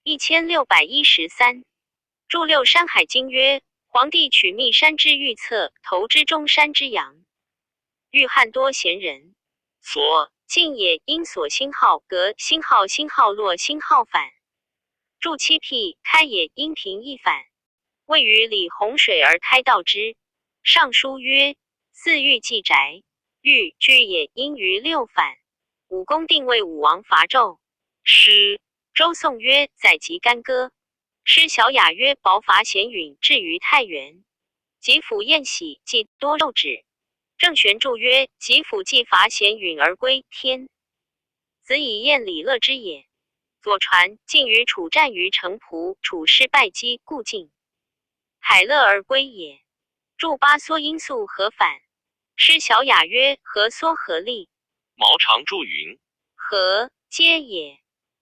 1613。注六山海经曰：黄帝取密山之玉策，投之中山之阳。欲汉多贤人，所进也因所星号隔星号星号落星号反。注七辟开也因平易反。谓于李洪水而开道之。尚书曰：四欲既宅，欲居也因于六反。武功定位武王伐纣。诗周颂曰：载籍干戈。诗小雅曰：薄伐咸允至于太原。吉甫宴喜既多肉止。郑玄注曰：吉甫既伐咸允而归天，子以宴礼乐之也。左传晋于楚战于城濮，楚师败击，故晋。海乐而归也。注八缩因素何反。诗小雅曰：何缩何立。毛长注云：何皆也。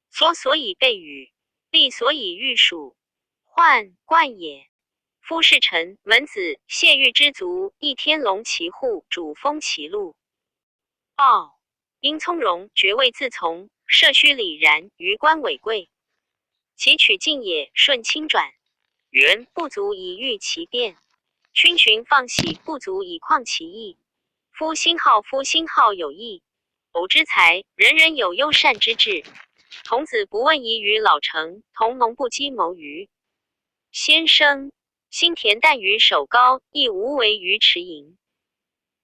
缩所以备羽，立所以御属，患冠也。夫士臣文子谢玉之族，一天龙其户，主封其禄。傲因从容，爵位自从，设虚礼然，于官委贵。其取进也，顺轻转。元不足以御其变，勋群放喜不足以旷其意。夫星号有义，偶之才，人人有优善之志。童子不问疑于老成，同农不积谋于先生。心恬淡于守高，亦无为于持盈。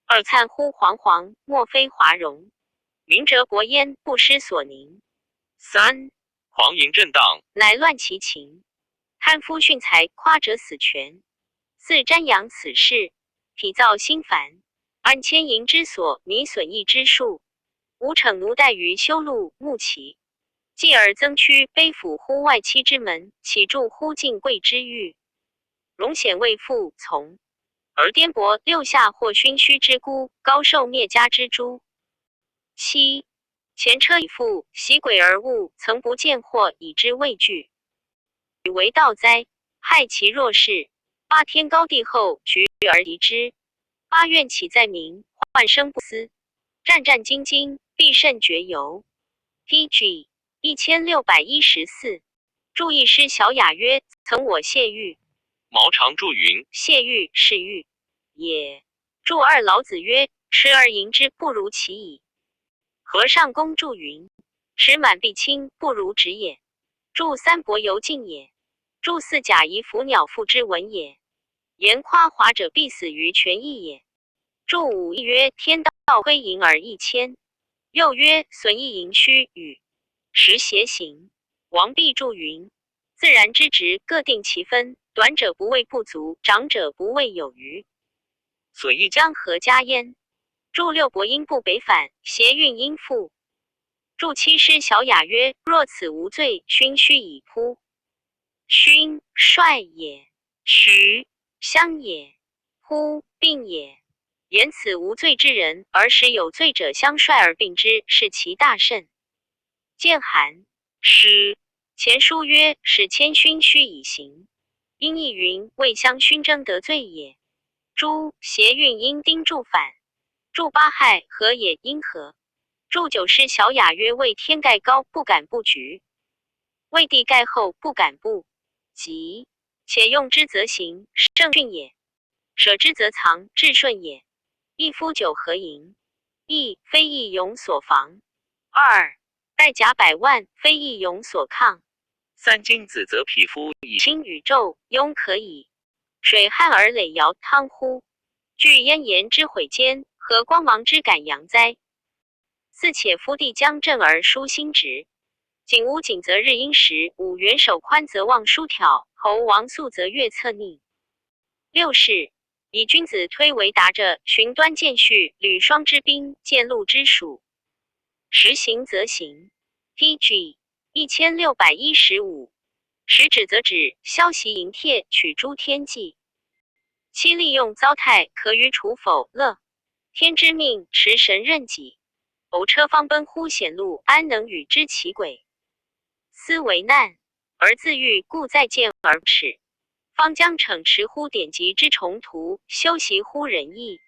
二灿乎煌煌，莫非华容。明哲博焉，不失所宁。三狂淫震荡，乃乱其情。贪夫训财，夸者死权。四瞻仰此事，体造心烦。安千营之所，弥损益之术。吾逞奴待于修路牧其。继而增屈卑俯乎外戚之门，岂助乎晋贵之欲。荣显未复从，而颠簸六下或勋虚之孤，高受灭家之诛。七前车已覆，袭轨而误，曾不见祸以之畏惧。以为道哉，害其弱势。八天高地后，举而敌之。八愿岂在民，患生不思。战战兢兢，必甚绝尤。PG 1614。注意诗小雅曰：曾我谢玉。毛长注云：谢玉是玉也。注二老子曰：持而盈之，不如其已。和尚公注云：持满必清，不如直也。注三伯游径也。注四甲夷伏鸟复之文也。言夸华者必死于权益也。注五亦曰：天道归盈而益谦。又曰：损益盈虚与持邪行。王弼注云：自然之职，各定其分，短者不谓不足，长者不谓有余。所欲将何加焉？注六伯因不北反，邪运因复。注七诗小雅曰：若此无罪，勋虚以扑。勋帅也，徐相也，扑病也。言此无罪之人，而使有罪者相率而并之，是其大甚。见韩诗前书曰：使谦勋虚以行。因亦云：未相勋争得罪也。诸邪运因丁注反。注八害何也因何。注九诗小雅曰：为天盖高，不敢不举。为地盖厚，不敢不及。且用之则行，胜训也。舍之则藏，至顺也。一夫九合营，亦非义勇所防。二带甲百万，非义勇所抗。三金子则匹夫以清宇宙，庸可以。水旱而累摇汤乎？具燕言之毁坚，何光芒之感扬哉？四且夫地将正而疏心直。景无景则日阴时，五元首宽则望疏挑，侯王素则越侧逆。六是以君子推为达者，循端见序，履霜之滨，见禄之属。时行则行。PG 1615。时止则止，消息淫帖，取诸天际。七利用糟态，可与处否？乐天之命，持神任己。偶车方奔乎险路，安能与之其轨？思为难，而自欲，故在见而耻。方将逞持乎典籍之重途，修习乎仁义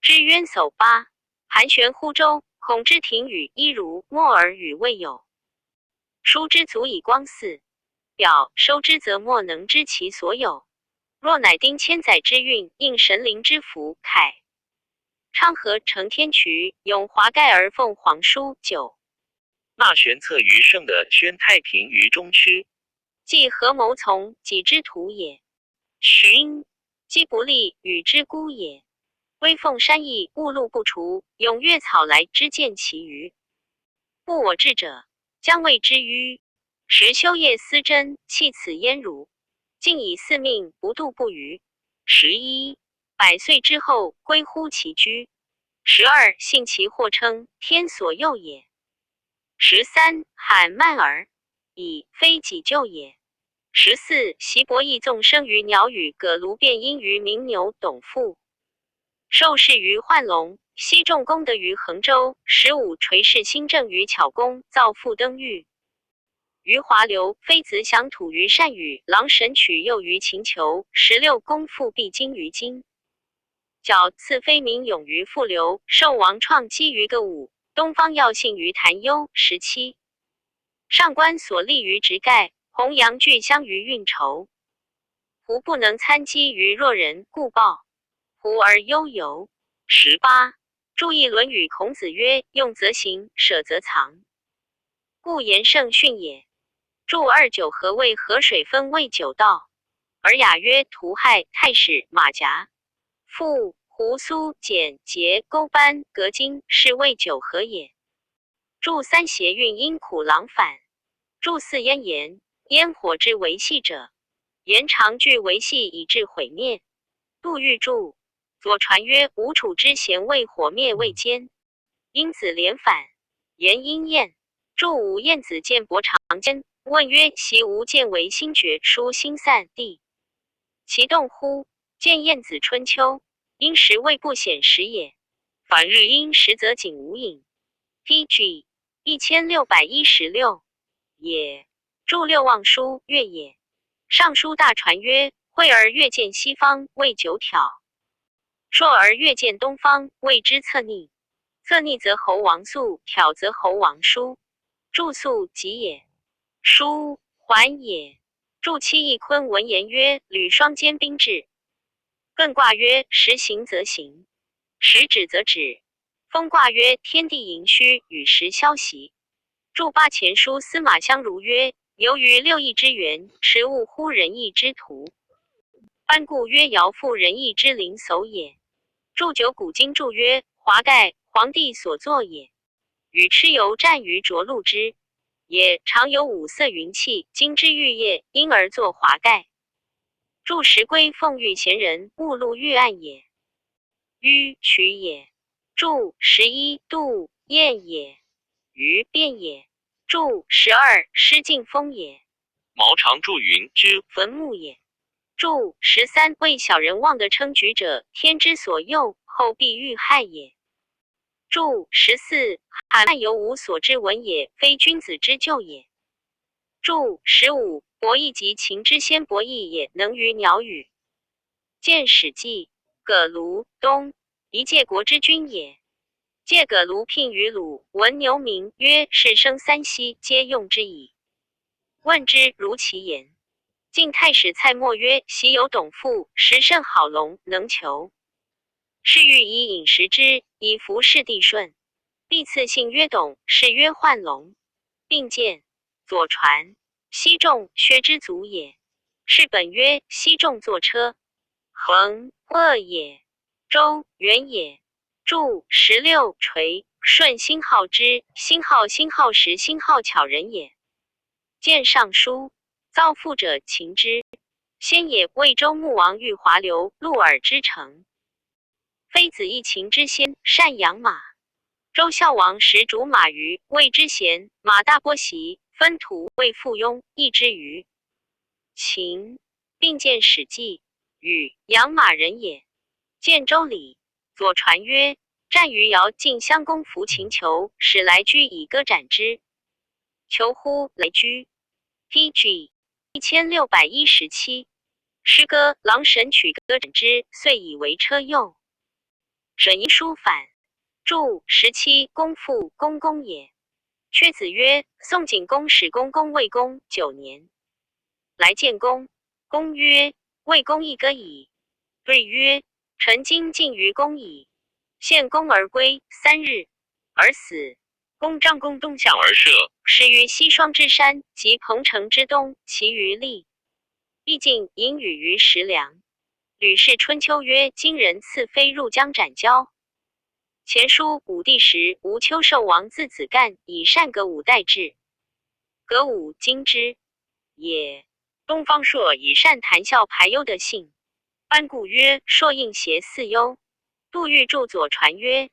之渊叟八，盘旋乎周，孔之庭与一如，默而与未有。书之足以光嗣，表，收之则莫能知其所有。若乃丁千载之运，应神灵之福，凯昌河承天渠，永华盖而奉皇书9。纳玄策于圣的宣太平于中区，即合谋从己之徒也。寻既不利，与之孤也。微凤山邑，误路不除，踊跃草来之见其余。不我智者，将谓之迂。时修业思真，弃此焉如？竟以四命，不度不渝。11百岁之后，归乎其居。12信其或称天所佑也。13罕慢耳，以非己救也。14习伯益纵生于鸟语，葛卢变因于鸣牛，董父受事于幻龙，西仲功德于衡州。15垂世新政于巧公，造复登玉于华流，妃子享土于善语，郎神取佑于秦求。16功复必经于今，角赐妃名勇于富流，受王创基于歌舞，东方耀信于谭忧。17上官所立于直盖，弘扬巨香于运筹。胡不能参击于弱人，故报胡而悠游。18注意《论语》，孔子曰：用则行，舍则藏，故言圣训也。注29何谓河水分为9道？尔雅曰：屠害、太史、马甲、傅、胡苏、简、节、钩斑、革金，是谓9河也。注3邪运因苦狼反。注4烟炎，烟火之维系者，炎长具维系以致毁灭。杜预注左传曰：吴楚之贤为火灭未坚，因子连反，言因燕。注5晏子见伯长坚，问曰：习吾见为心决，书心散地，其动乎？见晏子春秋，因时未不显时也。反日因时则仅无影。pg 1616也。注6望书月也。尚书大传曰：惠而月见西方，谓9挑；朔而月见东方，谓之侧逆。侧逆则侯王宿，挑则侯王叔。注宿吉也，叔缓也。注7翊坤闻言曰：履双肩兵制。艮卦曰：时行则行，时止则止。风卦曰：天地盈虚，与时消息。注8前书司马相如曰：由于6艺之源，实务乎仁义之徒。班固曰：尧复仁义之灵叟也。注9古今注曰：华盖，皇帝所作也。与蚩尤战于涿鹿之，也常有五色云气，金之玉叶，因而作华盖。注石龟奉玉贤人，误入玉案也。迂曲也。注11度燕也。鱼变也。注12失敬风也。毛长注云之坟墓也。注13为小人忘得称举者，天之所佑，后必遇害也。注14罕慢犹无所知闻也，非君子之咎也。注15伯益及秦之先伯益也，能于鸟语。见史记。葛卢东一介国之君也。借葛卢聘于鲁，闻牛鸣，曰：是生三息，皆用之矣。问之，如其言。晋太史蔡瑁曰：昔有董父，食甚好龙，能求。是欲以饮食之，以服侍帝顺。必赐姓曰董，谥曰幻龙，并见左传。西仲薛之族也。是本曰：西仲坐车，横恶也。周原也。注16垂顺辛好之，辛好时，辛好巧人也。见尚书。造父者秦之，先也。魏周穆王欲华流，鹿耳之城。妃子亦秦之先，善养马。周孝王时逐马于魏之贤，马大波袭，分土为附庸，益之于秦。并见史记。禹养马人也。见周礼。左传曰：战于尧晋襄公服秦求，使来居以歌斩之。求乎来居。pg 1617诗歌郎神取歌斩之，遂以为车右。沈一书反。注17公父公公也。缺子曰：宋景公始公公魏公9年。来见公。公曰：魏公一歌矣。对曰：臣今尽于公矣。献公而归，3日而死。公张公东向而射，始于西双之山及彭城之东，其余立。毕竟引语于食粮。吕氏春秋曰：今人赐妃入江斩蛟。前书武帝时，吴丘寿王字子干以善歌舞代之。歌舞今之也。东方朔以善谈笑排忧的信。班固曰：朔应谐似忧。杜预著左传曰：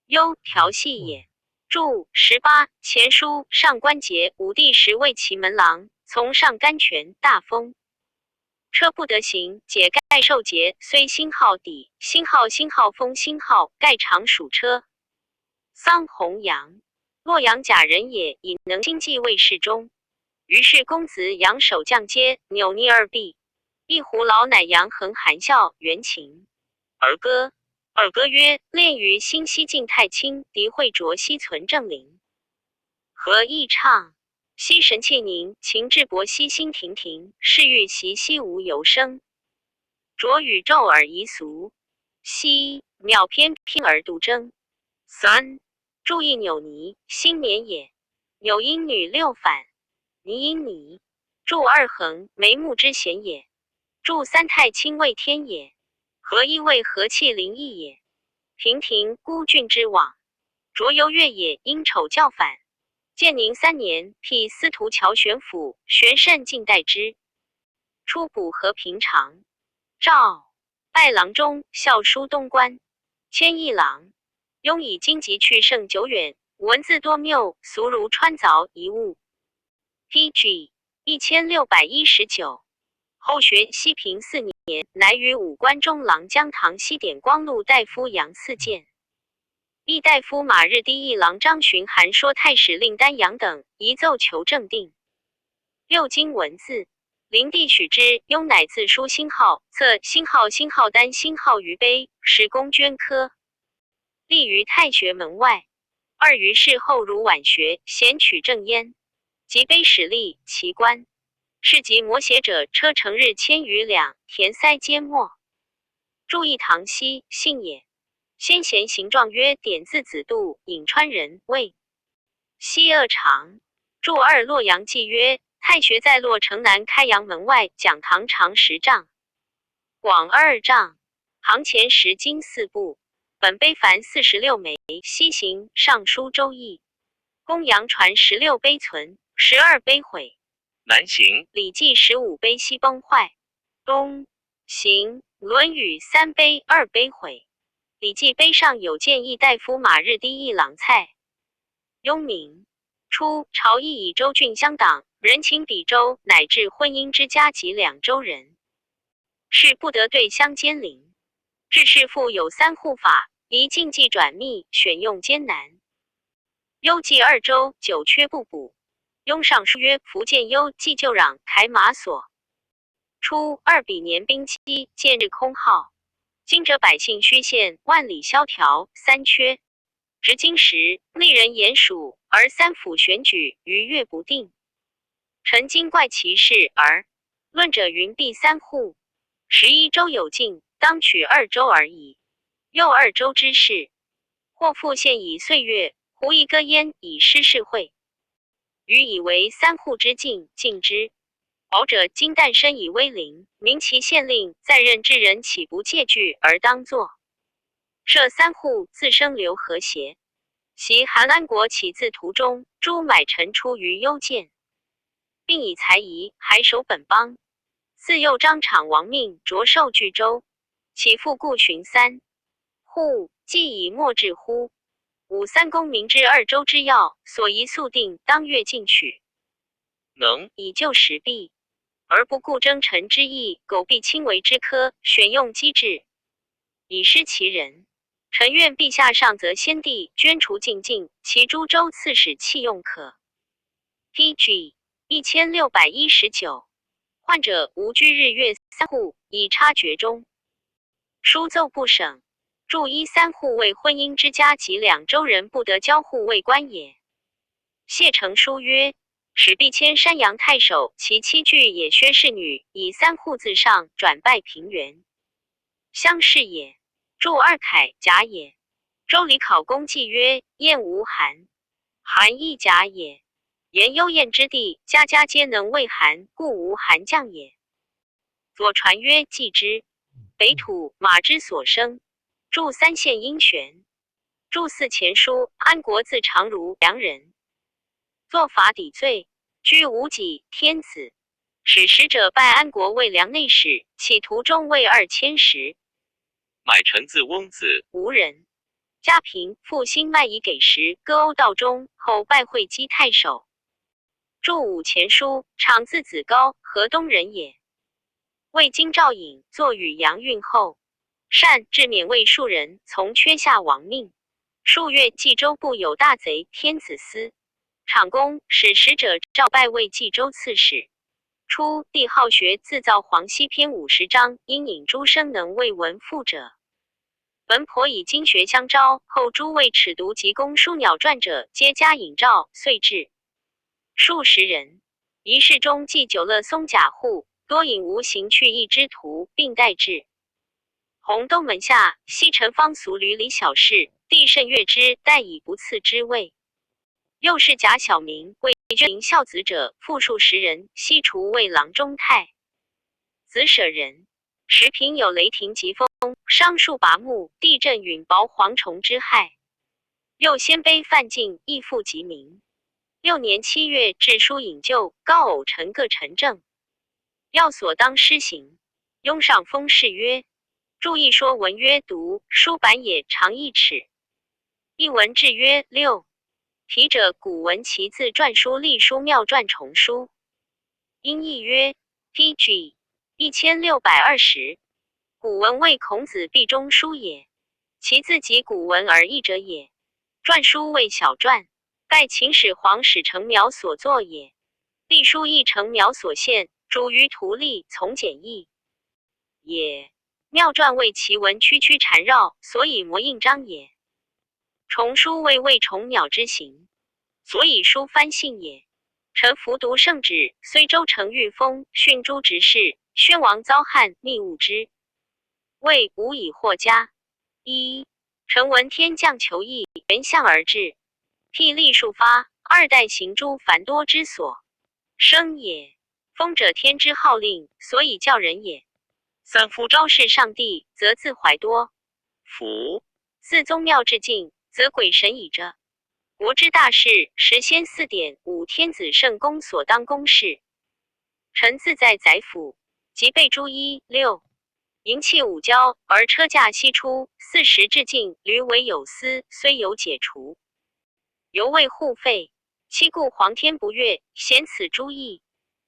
忧调戏也。注18前书上官桀武帝时为其门郎，从上甘泉大风。车不得行，解盖受节，虽星号底，星号风星号盖常属车。桑弘羊，洛阳贾人也，以能经济卫士中。于是公子杨守将皆扭捏二臂。一胡老乃杨衡含笑元琴。儿歌。尔歌曰：恋于新西晋太清狄惠卓西存正陵。何意唱。西神妾宁，秦志伯西心亭亭，是欲习西无由生。卓宇宙而遗俗。西渺翩翩而独争。3注意扭泥，新年也。扭因女6反。泥因泥。注2横，眉目之弦也。注3太清谓天也。何意为和气灵异也。亭亭孤郡之往。卓游越也，因丑教反。建宁3年，辟司徒乔玄府，玄慎进代之。初补和平常。赵拜郎中，校书东官，迁议郎。雍以经籍去甚久远，文字多谬，俗如穿凿一物。PG 1619。后学西平4年，乃与武官中郎将唐西典光禄大夫杨嗣见。议大夫马日第一郎张巡函说太史令丹阳等，一奏求正定。六经文字。灵帝许之，雍乃自书星号，册星号丹星号于碑，使公捐科。立于太学门外。2于事后如晚学，咸取正焉。及碑始立，其官。是及摹写者，车成日千余两，填塞皆没。注意唐熙，姓也。先贤形状曰点字子度，颍川人，魏。西鄂长。注2洛阳记曰：太学在洛城南开阳门外，讲堂长10丈，广2丈，行前10经4部。本碑凡46枚，西行尚书周易。公羊传16碑存，12碑毁。南行礼记15碑西崩坏。东行论语3碑2碑毁。礼记碑上有见议大夫马日第一郎蔡。雍明。初，朝议以州郡相党，人情比州，乃至婚姻之家及2州人，是不得对相奸凌。至是复有3户法，宜禁忌转密，选用艰难。幽记2州久缺不补。雍上书曰：福建幽冀旧壤凯马所。初2比年兵期，见日空号。今者百姓虚陷，万里萧条，3缺。执今时，历人言属，而3府选举，逾越不定。臣今怪其事而论者云必3户。11州有尽，当取2州而已。又2州之事，或复现以岁月，胡一歌焉以失事会。予以为3户之境，尽之。保者今诞生以威灵，明其县令，在任之人岂不戒惧而当作？设3户，自生流和谐。袭韩安国起自途中，诸买臣出于幽见，并以才仪还守本邦。自幼张敞亡命，着受巨州，其父故寻3户，既以莫至乎？武3公明知2州之要，所宜速定，当月进取。能以救时弊，而不顾征臣之意，苟必轻为之科，选用机智，以失其人。臣愿陛下上则先帝捐除尽尽，其诸州刺史弃用可。PG 1619。患者无居日月3户，以差爵中。书奏不省。注1 3户为婚姻之家及2州人不得交户为官也。谢成书曰：使必迁山阳太守，其妻具也薛氏女，以3户字上转拜平原。乡试也。注二凯甲也。周礼考公记曰：晏无寒，寒亦甲也。言幽燕之地，家家皆能畏寒，故无寒将也。左传曰：季之。北土，马之所生。注3县阴旋。注4前书，安国字长如，梁人。作法抵罪，居无己，天子。使使者拜安国为梁内史，起途中尉2千石。买臣字翁子，吴人。家贫，复兴卖以给食，歌欧道中，后拜会稽太守。注5前书，长字子高，河东人也。魏京赵颖作与杨运后，善至免魏数人从缺下亡命。数月，冀州部有大贼天子司，场公使使者召拜为冀州刺史。初，帝好学自造黄溪篇50章，因引诸生能为文赋者。文婆以经学相招，后诸位尺牍及公书鸟传者，皆加引诏，遂至数十人。仪式中祭酒乐松甲户，多引无形去意之徒，并代至洪东门下，西城方俗闾里小事，帝甚悦之，但以不赐之位。又是贾小明为郡孝子者，复数十人，西除为郎中太子舍人。时平有雷霆疾风，伤树拔木，地震陨雹蝗虫之害。又鲜卑犯境，亦复疾民。6年7月，致书引咎，告偶臣各陈政，要所当施行。雍上封谥曰。注一说文曰读，书版也长1尺。一文志曰6。题者古文其字篆书隶书妙篆重书。音译曰 PG 1620。古文为孔子壁中书也，其字即古文而译者也。篆书为小篆，盖秦始皇使程邈所作也。隶书亦程邈所献，主于图例，从简易也。妙篆为其文曲曲缠绕，所以模印章也。重书为魏重鸟之形，所以书翻信也。臣服读圣旨，虽州城御封，训诸执事，宣王遭汉，密务之。谓无以获嘉。1. 臣闻天降求义，原象而至，辟历数发，2代行诸繁多之所生也。封者天之号令，所以教人也。3夫昭示上帝，则自怀多；福4宗庙至敬，则鬼神倚着。国之大事，实先4典，5天子圣公所当公事。臣自在宰府，即备诸衣6，银器5交，而车驾悉出，40至敬，驴为有司，虽有解除，犹未护费。七故皇天不悦，咸此诸义。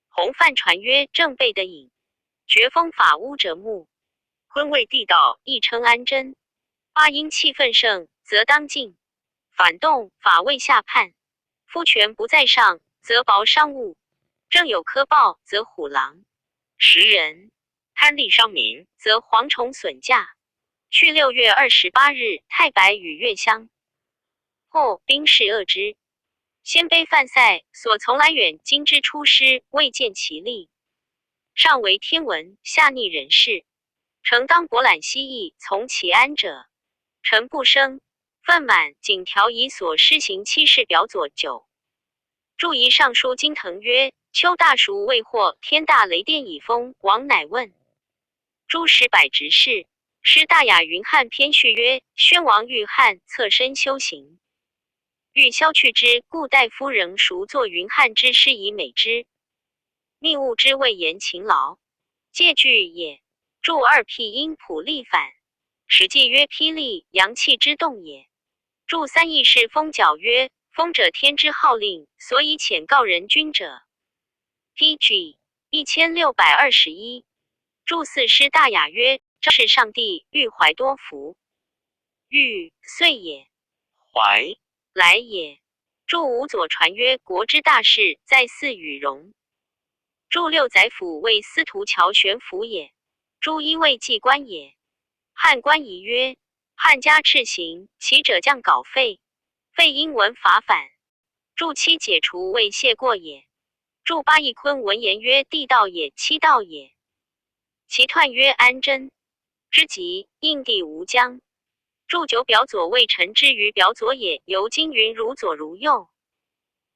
洪范传曰：正备的引，绝风法巫者目，昏为地道，亦称安贞。8因气愤盛，则当禁；反动，法未下判。夫权不在上，则薄商务；正有苛暴，则虎狼食人；贪利伤民，则蝗虫损价。去6月28日，太白与月相后，兵势恶之。鲜卑犯塞，所从来远今之出师，未见其力。上为天文，下逆人事。诚当博览西夷，从其安者。臣不生，愤满，仅调以所施行七事表左9。注仪尚书金腾曰：秋大暑未获，天大雷电已封。王乃问诸使百执事。师大雅云汉篇序曰：宣王欲汉，侧身修行，欲消去之，故大夫仍熟作云汉之诗以美之。密务之谓言勤劳，借据也。注2辟阴谱立反，史记曰霹雳，阳气之动也。注3议事封角曰：封者天之号令，所以遣告人君者。PG 1621。注4师大雅曰：昭示上帝，欲怀多福。欲岁也，怀来也。注5左传曰：国之大事，在祀与戎。注6宰辅为司徒乔玄府也。注1为祭官也。汉官仪曰：汉家敕行，其者将稿废，废因文法反。注7解除为谢过也。注八义坤文言曰：地道也，七道也。其彖曰安贞，之极应地无疆。注九表左谓臣之于表左也，由今云如左如右。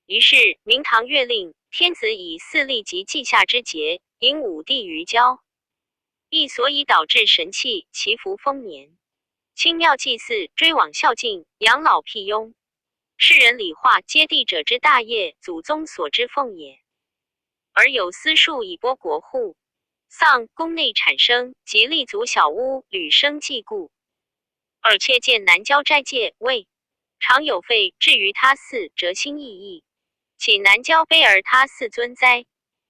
于是明堂月令，天子以四立及稷下之节，引五帝于郊，亦所以导致神器祈福丰年，清庙祭祀，追往孝敬，养老辟雍。世人理化接地者之大业，祖宗所之奉也。而有私术以拨国户，丧宫内产生，及立足小屋，屡生祭故。而妾见南郊斋戒，谓常有废至于他寺，则心意义。岂南郊卑而他寺尊哉？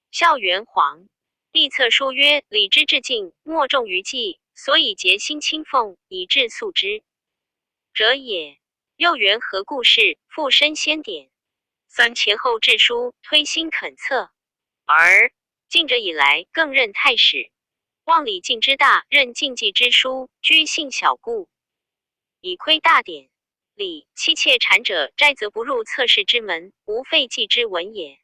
孝元皇立策书曰：礼之至敬，莫重于祭，所以节心清奉，以致肃之者也。又元何故事，附身先典。三前后制书，推心恳测。而晋者以来，更任太史，望礼敬之大，任禁忌之书，居信小故，以窥大典。礼妻妾产者，斋则不入侧室之门，无废祭之文也。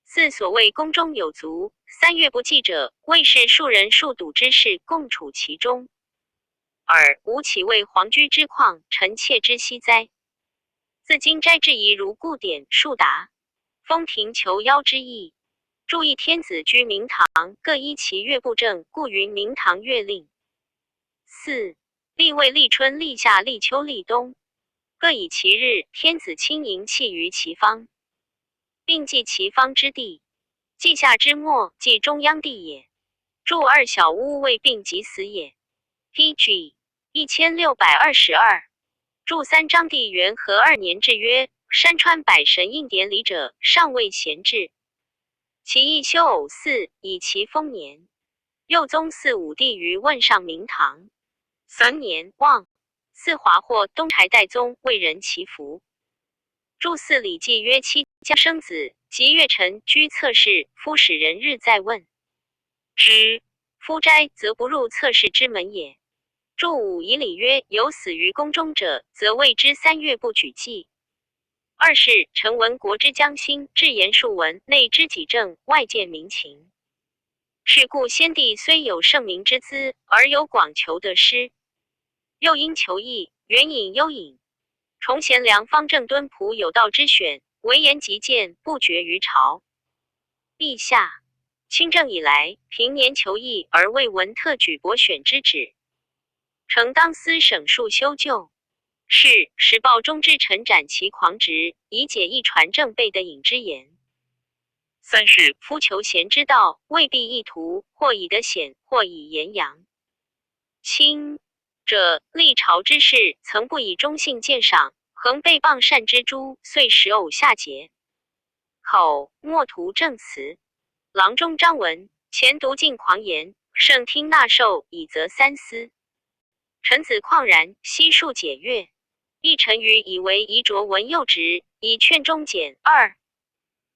四所谓宫中有族，3月不祭者，谓是庶人数笃之事，共处其中。尔吾岂为皇居之况，臣妾之息哉？自今斋之仪如故典数达，封庭求邀之意。注意天子居明堂，各依其月布政，故云明堂月令。4. 立位、立春、立夏、立秋、立冬，各以其日，天子亲迎气于其方，并记其方之地。稷下之末，即中央地也。注二小屋未并即死也。PG 1622。注三章帝元和2年制曰：山川百神应典礼者，尚未闲置。其意修偶祀，以其丰年。佑宗祀武帝于问上明堂3年，望祀华或东柴代宗为人祈福。注祀礼记曰：妻将生子，及月辰居侧室，夫使人日再问之，夫斋则不入侧室之门也。注五以礼曰：有死于宫中者，则谓之3月不举祭。二是臣闻国之将兴，至言述文，内知己政，外见民情。是故先帝虽有圣明之资，而有广求得失，又因求义，援引幽隐，崇贤良方正敦朴有道之选，唯言极谏，不绝于朝。陛下亲政以来，平年求义，而未闻特举博选之旨。诚当思省述修旧。是时报中之臣斩其狂直，以解一传正辈的隐之言。三是夫求贤之道，未必意图，或以德显，或以言扬。亲者历朝之事，曾不以忠信鉴赏，恒被谤善之诛，遂使偶下节。口莫图正词。郎中张文前读尽狂言，圣听纳受，以则三思。臣子旷然，悉数解阅。一臣愚以为宜着文右直，以劝忠简。2.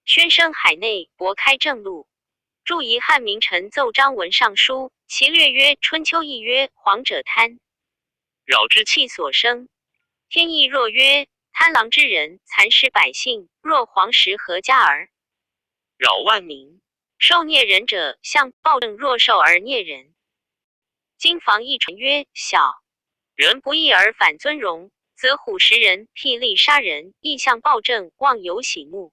宣声海内，博开正路。注遗汉明臣奏张文上书，其略曰：春秋义曰：黄者贪扰之气所生。天意若曰：贪狼之人，蚕食百姓，若黄石何家而扰万民？受孽人者，像暴政若受而孽人。今防一传曰：小人不义而反尊荣，则虎食人，霹雳杀人，意向暴政，妄有喜怒。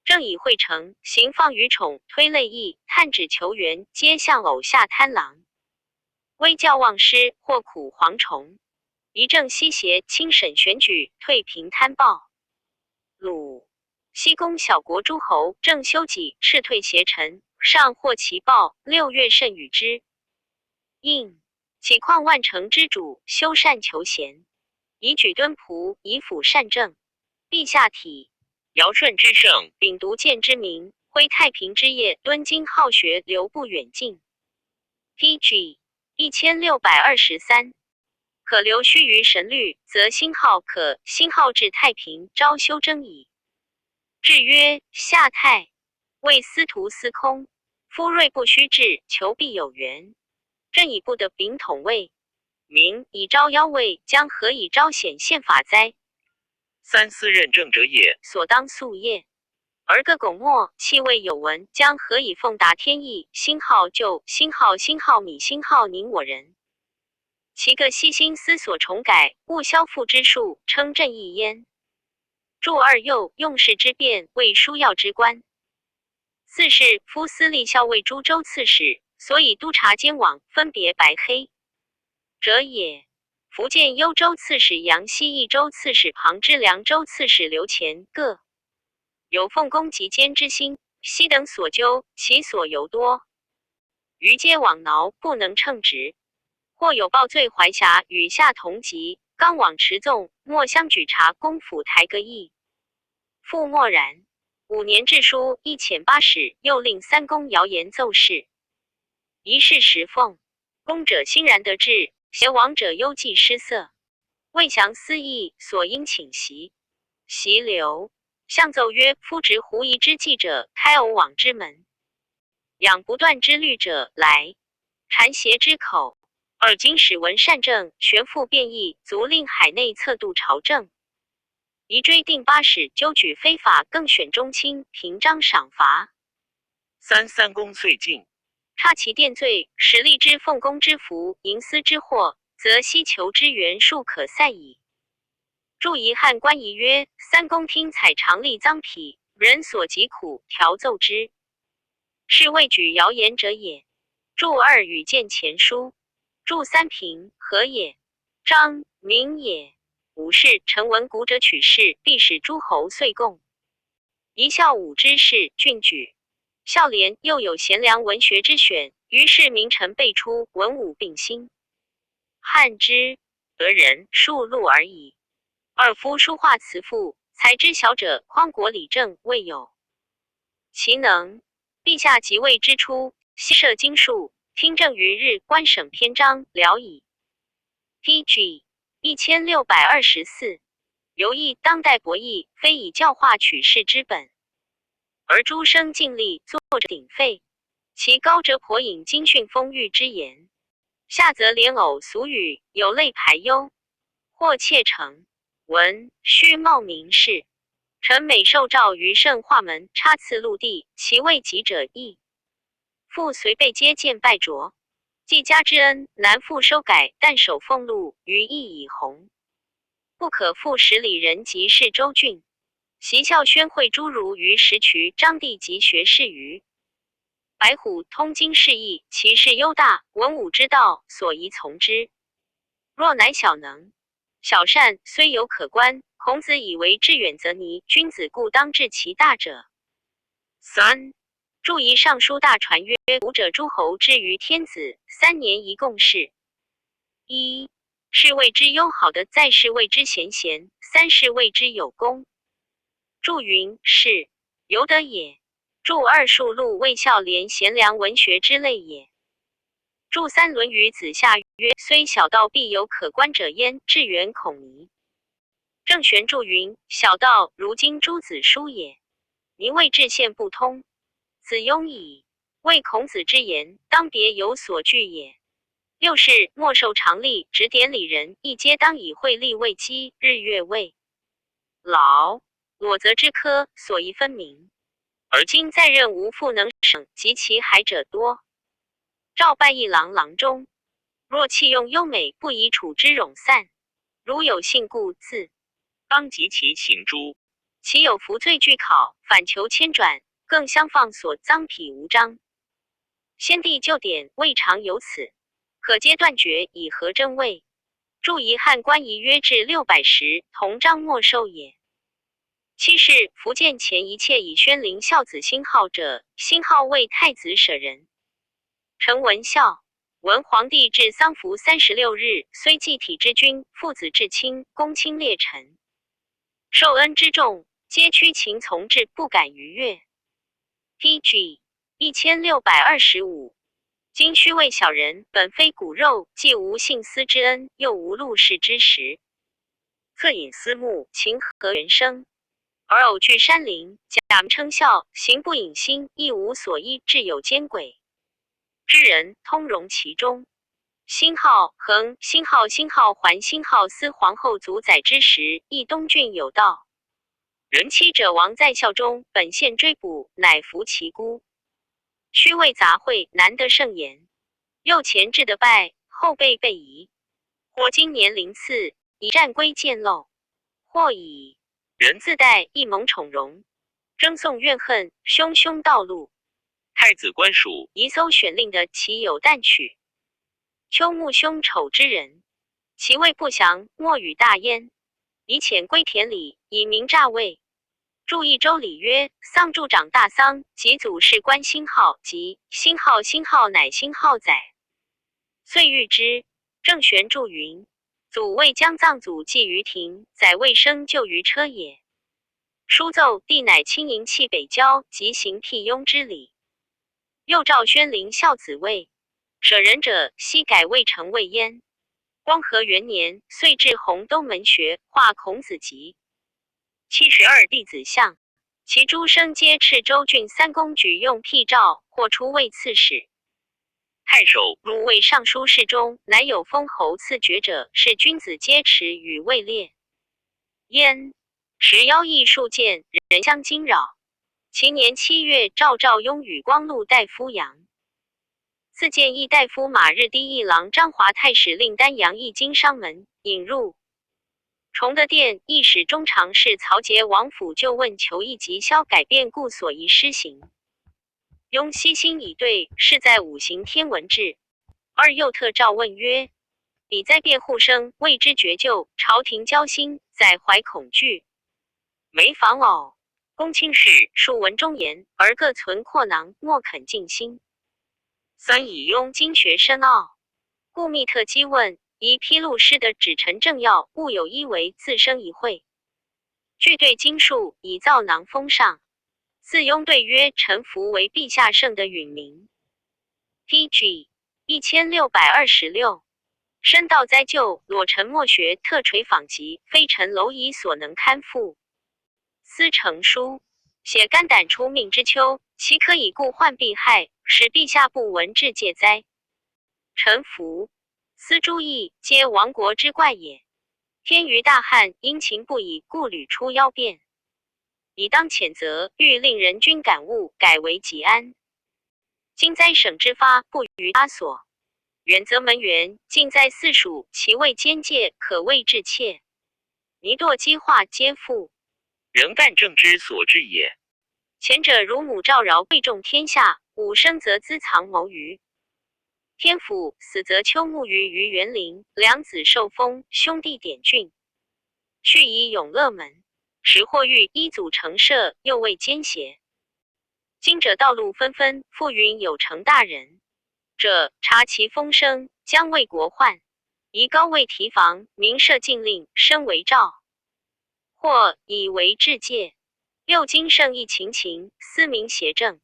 正以会成，行放于宠，推类义，探指求援，皆向偶下贪狼。微教忘失，或苦蝗虫。一正西邪，轻审选举，退平贪暴。鲁西宫小国诸侯，正修己，斥退邪臣，上获其报，6月甚与之。应岂况万乘之主，修善求贤，以举敦朴，以辅善政。陛下体尧舜之圣，秉独见之明，恢太平之业，敦精好学，留不远近。PG 1623。可留须于神律，则兴好可；兴好至太平，昭修争矣。制曰：下太，谓司徒司空。夫锐不须至，求必有缘。朕以不得秉统位，民以昭妖位，将何以昭显宪法哉？三司任政者也，所当肃业。而个苟末气味有闻，将何以奉达天意？星号就星号米星号宁我人。其个悉心思所重改，勿消复之术，称正义焉。注二又用事之变，为枢要之官。四是夫司隶校尉诸州刺史，所以督察监网分别白黑者也。福建幽州刺史杨希、益州刺史庞之、凉州刺史刘乾各有奉公及奸之心，悉等所究，其所尤多。余皆枉挠，不能称职。或有报罪怀辖与下同级，刚往持纵，莫相举察公府台阁议。复默然。5年制书一遣8使，又令3公谣言奏事。一事时奉公者欣然得志，邪亡者忧忌失色。未详思议，所应请席。席留。相奏曰：夫执狐疑之计者，开偶往之门；养不断之虑者，来谗邪之口。尔今使闻善政，悬复变异，足令海内策度朝政。宜追定8使，纠举非法，更选中卿，平章赏罚。3公遂尽，差其奠罪，使立之奉公之福，营私之祸，则希求之源数可塞矣。注遗汉官仪曰：3公听采常吏赃匹，人所疾苦，调奏之，是未举谣言者也。注2与见前书。注3评何也？张明也。5是陈文古者取士，必使诸侯遂贡。一校武之士，郡举。孝廉又有贤良文学之选，于是名臣辈出，文武并兴。汉之得人数录而已。2夫书画辞赋，才知小者，匡国理政未有其能。陛下即位之初，悉设经术，听政于日，官省篇章了矣。PG 1624。留意当代博弈，非以教化取士之本，而诸生尽力，作者鼎沸。其高则颇引经训风韵之言，下则连偶俗语，有类排忧，或窃成文虚冒名士。臣每受诏于圣化门，插刺陆地，其未及者亦复随备接见拜着。既加之恩，难复收改，但守俸禄于义以弘，不可复使里人及士州郡。习孝宣会诸儒于石渠，张帝及学士于白虎，通经释义，其事优大，文武之道，所宜从之。若乃小能小善，虽有可观，孔子以为志远则尼，君子故当治其大者。3注遗尚书大传曰：古者诸侯之于天子，3年一共事。1是谓之优好的，再是谓之贤，3是谓之有功。注云是由得也。注2数录谓孝廉贤良文学之类也。注3论语子夏曰：虽小道，必有可观者焉，至远孔尼。郑玄注云：小道如今诸子书也，尼谓至现不通。子庸矣。谓孔子之言，当别有所据也。6是莫受常例，指点礼人，一皆当以会例为基，日月为劳，裸则之科，所宜分明。而今在任无复能省，及其还者多。赵拜一郎郎中，若器用优美，不宜处之冗散。如有信故，自当及其行诛。其有服罪具考，反求迁转，更相放所赃匹无章。先帝旧典未尝有此，可皆断绝，以合正位。注遗汉官仪约至600石，同章没收也。7是福建前一切以宣灵孝子兴号者，兴号为太子舍人。陈文孝，文皇帝至丧服36日，虽祭体之君，父子至亲，公卿列臣，受恩之重，皆屈勤从至，不敢逾越。PG 1625。今须为小人，本非骨肉，既无信私之恩，又无禄世之实，侧隐私慕，情和原生，而偶居山林，假名称孝，行不隐心，亦无所依，至有奸诡之人，通融其中。兴号恒，兴号还兴号司皇后主宰之时，亦东郡有道人妻者亡在校中，本县追捕，乃服其孤。虚谓杂秽，难得圣言。右前至的败，后背背移。或今年龄次，以战归见漏；或以人自带一蒙宠荣，争讼怨恨，汹汹道路。太子官署一搜选令的其有旦曲。秋木凶丑之人，其位不详，莫与大焉。以遣归田里，以明诈位。注一周礼曰：丧助长大丧，及祖是官星号，即星号乃星号载。遂谕之。郑玄注云：祖未将葬祖祭于庭，载未生就于车也。书奏帝乃亲迎弃北郊，即行辟雍之礼。又诏宣陵孝子位，舍人者悉改魏成魏焉。光和元年，遂至洪东门学，画孔子集。72弟子相，其诸生皆赤州郡三公举用辟诏，或出魏刺史。太守入魏尚书事中，乃有封侯赐爵者，是君子皆持与位列。焉时妖异数见，人相惊扰。其年7月，赵雍与光禄大夫杨自见议大夫马日第一郎张华太史令丹阳义经商门，引入崇德殿，议使中常侍曹节王府就问求议及消改变故所宜施行。雍悉心以对，是在五行天文志。二又特诏问曰：彼灾变护生，未知绝救，朝廷焦心，载怀恐惧。没妨偶，公卿士数闻忠言，而各存阔囊，莫肯尽心。三以雍经学深奥，故密特激问，宜披露师的指陈政要，勿有一为自生一会。具对经术，以造囊封上。自雍对曰：臣服为陛下圣的允名。PG 1626。深道灾救，裸臣莫学，特垂访疾，非臣蝼蚁所能堪负。司成书写肝胆出命之秋，其可以故患避害，使陛下不闻至戒哉？臣服。思诸异，皆亡国之怪也。天于大旱，因情不已，故屡出妖变。以当谴责，欲令人君感悟，改为己安。今灾省之发，不于他所。远则门源，近在四属，其位间界，可谓至切。泥堕激化，皆复人干政之所至也。前者如母赵饶贵重天下，武生则资藏谋于天府，死则秋木于园林，两子受封，兄弟典郡。去以永乐门。时或欲一祖成社，又未奸邪。今者道路纷纷，复云有成大人者，察其风声，将为国患。宜高位提防，明设禁令，身为诏，或以为治戒。六经圣意勤勤，思明邪正。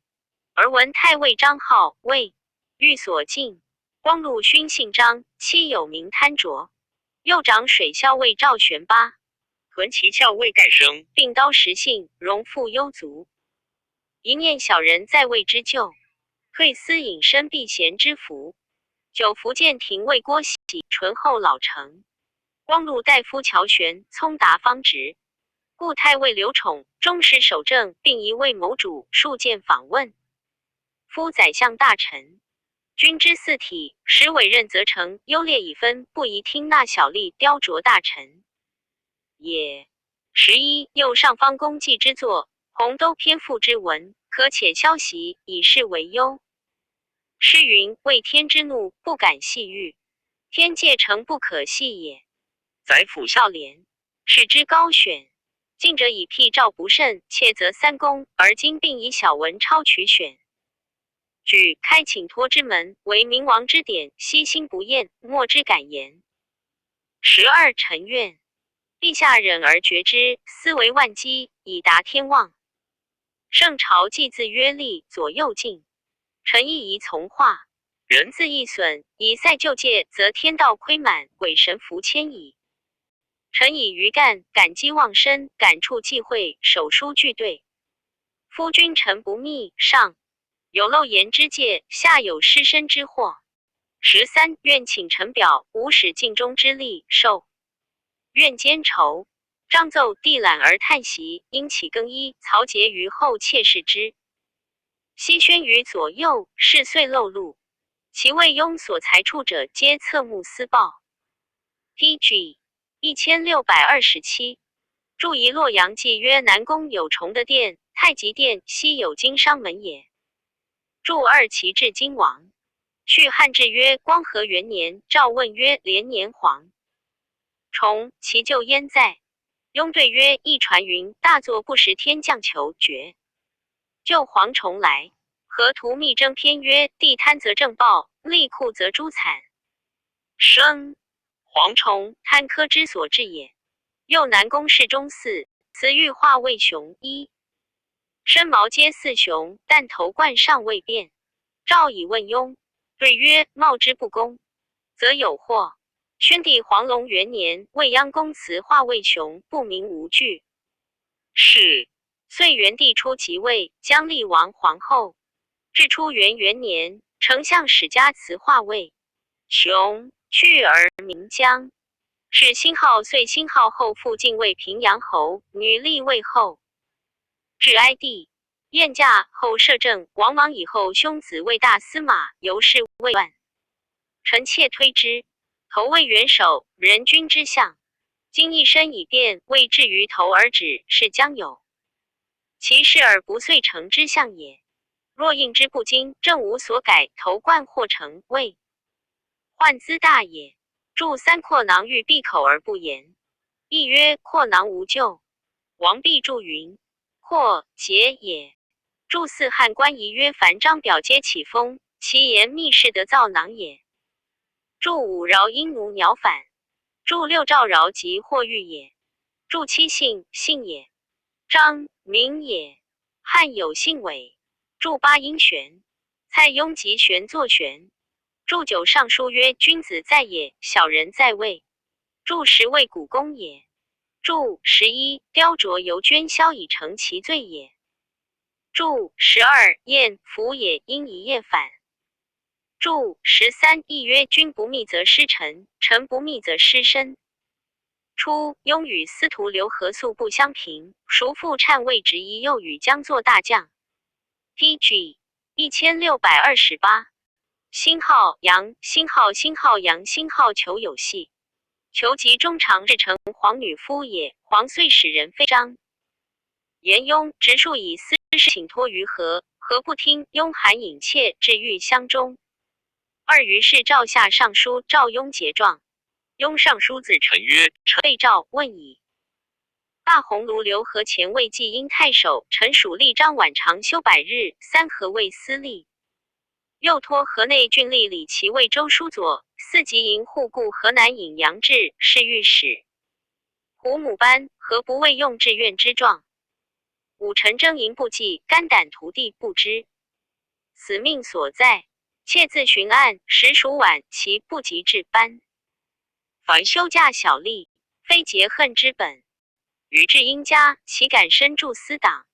而闻太尉张浩谓欲所禁，光禄勋姓张，妻有名贪浊。右长水校尉赵玄八。屯其校尉盖生，并刀实性，荣复幽族。一念小人在位之救，退私隐身避嫌之福。九福建廷尉郭喜，醇厚老成。光禄大夫乔玄，聪达方直。故太尉刘宠，忠实守正，并一位谋主，数见访问。夫宰相大臣，君之四体，使委任则成，优劣已分，不宜听纳小吏雕琢大臣也。11又上方公祭之作，洪都篇赋之文，可且消息，以示为忧。诗云：为天之怒，不敢细喻，天界诚不可细也。宰辅孝廉，使之高选。近者以辟诏不慎，窃则三公，而今并以小文抄取选。举开请托之门，为明王之典，悉心不厌，莫之敢言。12臣愿。陛下忍而决之，思为万机，以达天望。圣朝祭自约立，左右进。臣亦宜从化。人自易损，以塞旧戒，则天道亏满，鬼神福迁矣。臣以余干，感激忘身，感触忌讳，手书俱对。夫君臣不密，上有漏言之戒，下有失身之祸。13愿请臣表，无使尽忠之力，受。愿兼酬。张奏帝览而叹息，因起更衣，曹节于后妾视之。西宣于左右，事遂漏露。其魏庸所裁处者，皆侧目思报。T.G. 1627注遗洛阳记曰：南宫有崇德殿，太极殿西有经商门也。注二齐至今王。续汉志曰：光和元年，诏问曰：连年皇崇其咎焉在？庸对曰：一传云，大作不识天降求绝。就蝗虫来，河图密征篇曰：地贪则政暴，吏库则诛惨。生蝗虫，贪科之所至也。又南宫氏中嗣，此欲化为熊一，身毛皆似熊，但头冠尚未变。诏以问庸，对曰：冒之不公，则有祸。宣帝黄龙元年，未央公祠化为熊，不明无据。是遂元帝初即位，将立王皇后。至初元元年，丞相史家祠化为熊，去而名姜。是辛浩遂辛浩后复晋为平阳侯，女立魏后。至哀帝晏驾后摄政，王莽以后，兄子为大司马，由是未乱。臣妾推之，头为元首，人君之相。今一身已变，未至于头而止，是将有。其事而不遂成之相也。若应之不精，正无所改，头冠或成，谓患资大也。注三阔囊欲闭口而不言，亦曰阔囊无救。王弼注云：阔节也。注四汉官仪曰：凡章表皆起风，其言密室得造囊也。注五饶阴奴鸟反。注六赵饶及或欲也。注七姓姓也。张名也。汉有姓韦。注八阴玄。蔡邕及玄作玄。注九尚书曰：君子在野，小人在位。注十为古公也。注11雕琢由捐削以成其罪也。注12验服也，因一验反。注13亦曰：君不密则失臣，臣不密则失身。初，雍与司徒刘和素不相平，孰复篡位执一，又与将作大将。T.G. 1628辛浩杨，辛浩杨，辛浩求有戏。求及中常至成皇女夫也，皇遂使人废章。言雍直述以私事请托于和，和不听，雍含引妾至狱乡中。二于是诏下上书，召雍结状。雍上书自陈曰：臣被诏问矣。大鸿胪刘和前为济阴太守，陈属吏张琬长休百日，三河为司隶。又托河内郡吏李琦为州书佐，四级营护顾河南尹杨志是御史。胡母班何不为用志愿之状？武臣征营不济，肝胆涂地不知。死命所在，妾自巡案，实属晚，其不及至班。凡休假小吏，非结恨之本。与至英家，岂敢身助私党？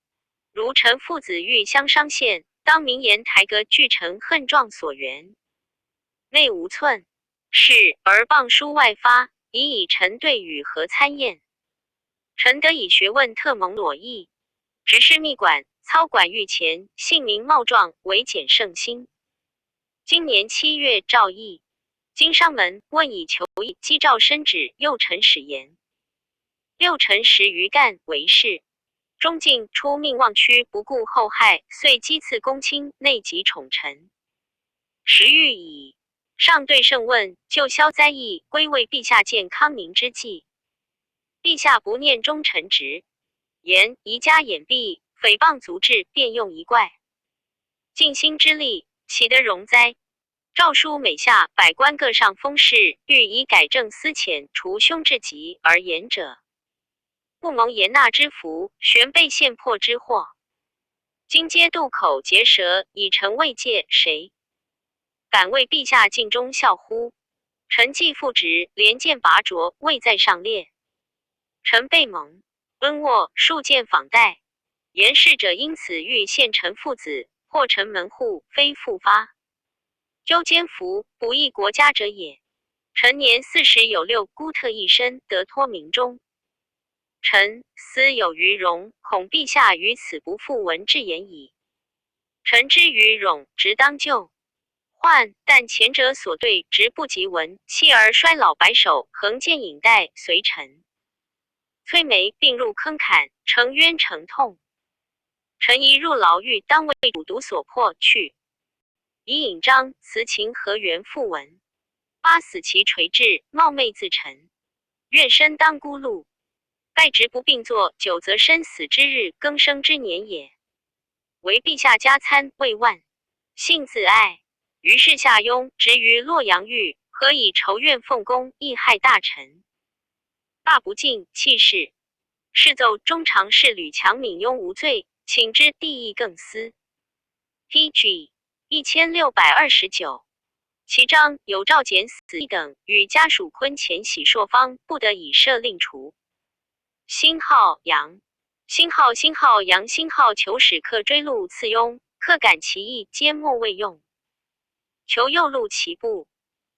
如臣父子欲相商县，当明言台阁俱臣恨状所缘，内无寸，是而谤书外发，以臣对与和参验。臣得以学问特蒙裸意，执事秘馆，操管御前，姓名冒状，为简圣心。今年7月诏议，经商门问以求议，击诏申旨，右臣使言。六臣10余干为事。中进出命忘屈，不顾后害，遂讥刺公卿，内及宠臣。时欲矣，上对圣问，就消灾疫，归为陛下健康宁之计。陛下不念忠臣职，言宜家掩蔽，诽谤足智，便用一怪。尽心之力，岂得容哉？诏书每下，百官各上封事，欲以改正思浅，除凶至极而言者，不蒙严纳之福，悬被陷迫之祸。今皆渡口结舌，以成慰藉，谁敢为陛下尽忠孝乎？臣既复职，连剑拔擢，未在上列。臣被蒙恩渥，数见访戴，言事者因此欲陷臣父子，破臣门户，非复发。纠奸服，不义国家者也。臣年40有6，孤特一身，得托民中。臣思有余容，恐陛下于此不复闻至言矣。臣之于冗直当救。患，但前者所对直不及闻，妻儿衰老白首，横见影带随臣。崔眉病入坑坎，承冤成痛。臣一入牢狱，当为主毒所迫去。以引章辞秦河源复闻。八死其垂至，冒昧自陈。愿身当孤路。盖直不并作，久则生死之日，更生之年也。为陛下加餐未万，性自爱。于是下庸执于洛阳狱，何以仇怨奉公，益害大臣？罢不敬弃市。是奏中常侍吕强闵庸无罪，请之地议更思。PG 1629。其章有诏减死等与家属坤前喜朔方，不得以赦令除。辛号杨，辛号杨，辛号求使客追录赐庸，客感其意，皆莫未用。求右录其部，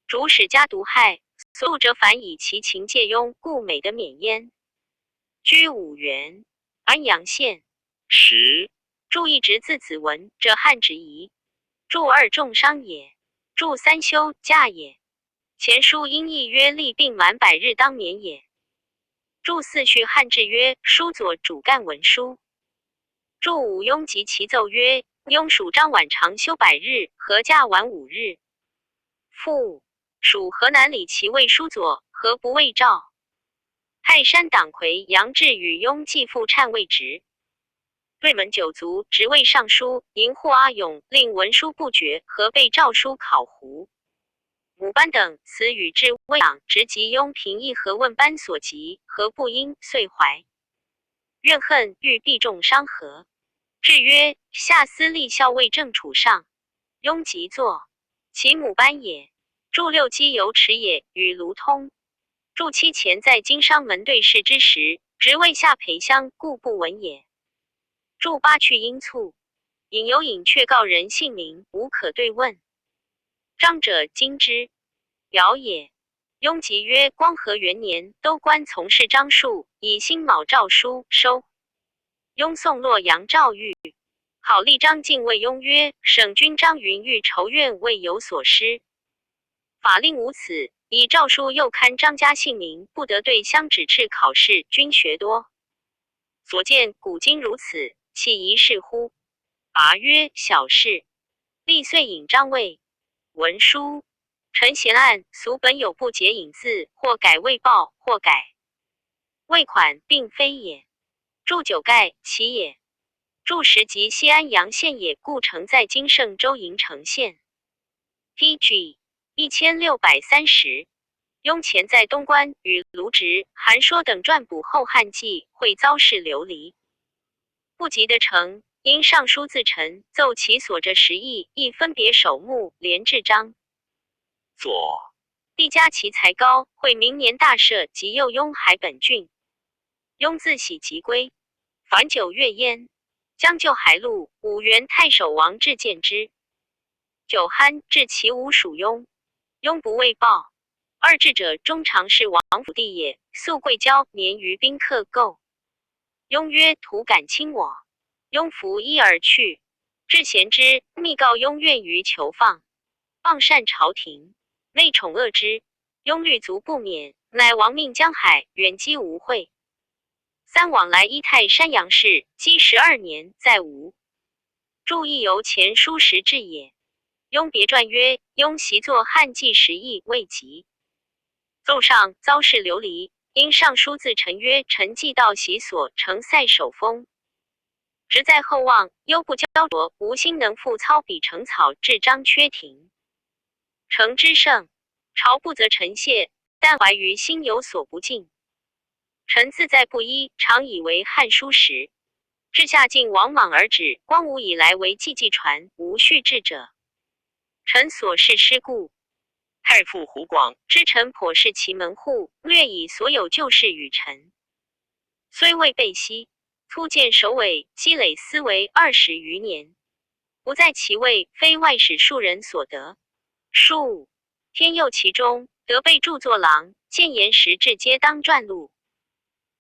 主使家毒害，所录者反以其情戒庸，故美得免焉。居5原，安阳县。10注一直字子文者汉直夷。注2重伤也。注3休假也。前书因译曰历病满100日当免也。注4序汉制曰书左主干文书。注5庸及其奏曰庸属张晚长休100日，合假晚5日。复属河南李其魏书左，何不魏赵？泰山党魁杨志与庸继父忏位职。对门九族职位尚书营护阿勇令文书不绝，何被诏书考胡？母班等此与至魏党直及庸平议何问班所及，何不应遂怀怨恨，欲必重伤何？至曰下司立校尉正处上。庸即作，其母班也。注6基由持也，与卢通。注7前在经商门对视之时，职位下陪乡，故不闻也。注8去因促，引有引却告人姓名，无可对问。张者今之表也。庸即曰光和元年，都官从事章数，以辛卯诏书收。庸送洛阳诏狱，好立张敬谓庸曰：省君张云欲仇怨，未有所失。法令无此，以诏书又刊张家姓名，不得对乡指斥考试，均学多。所见古今如此，岂宜是乎？拔曰小事。立遂引张位。文书陈贤案俗本有不解引字，或改未报，或改未款，并非也。注9盖其也。注10即西安阳县也，故城在今盛州营城县。PG 1630。庸前在东关与卢植、韩说等撰补《后汉纪》，会遭事流离，不及得成，因上书自陈，奏其所着10亿，亦分别首目，连至章。左帝加其才高，会明年大赦，即诱庸海本郡。庸自喜即归。凡9月焉，将就海路，5原太守王志见之。酒酣至其吴属庸，庸不畏报。二智者中常侍王府地也，素贵交，年于宾客构。庸曰：徒敢轻我。庸拂衣而去。至贤之，密告庸愿于囚放，谤善朝廷，内宠恶之。庸虑足不免，乃亡命江海，远击吴会。3往来依泰山阳氏，积12年，在吴。注意由前书时至也。庸别传曰：庸习作汉纪10亿，未及。奏上遭事流离，因上书自陈曰：臣既到习所，承塞守封。直在厚望，忧不焦灼，无心能复操笔成草，至章缺庭。诚之胜，朝不责臣谢，但怀于心有所不尽。臣自在不依，常以为汉书时。至下晋王莽而止，光武以来为纪传，无续志者。臣所事失故。太傅胡广知臣颇视其门户，略以所有旧事与臣。虽未备悉，突见首尾，积累思维20余年，不在其位，非外史数人所得。数天佑其中，得被著作郎，谏言时至皆当撰录。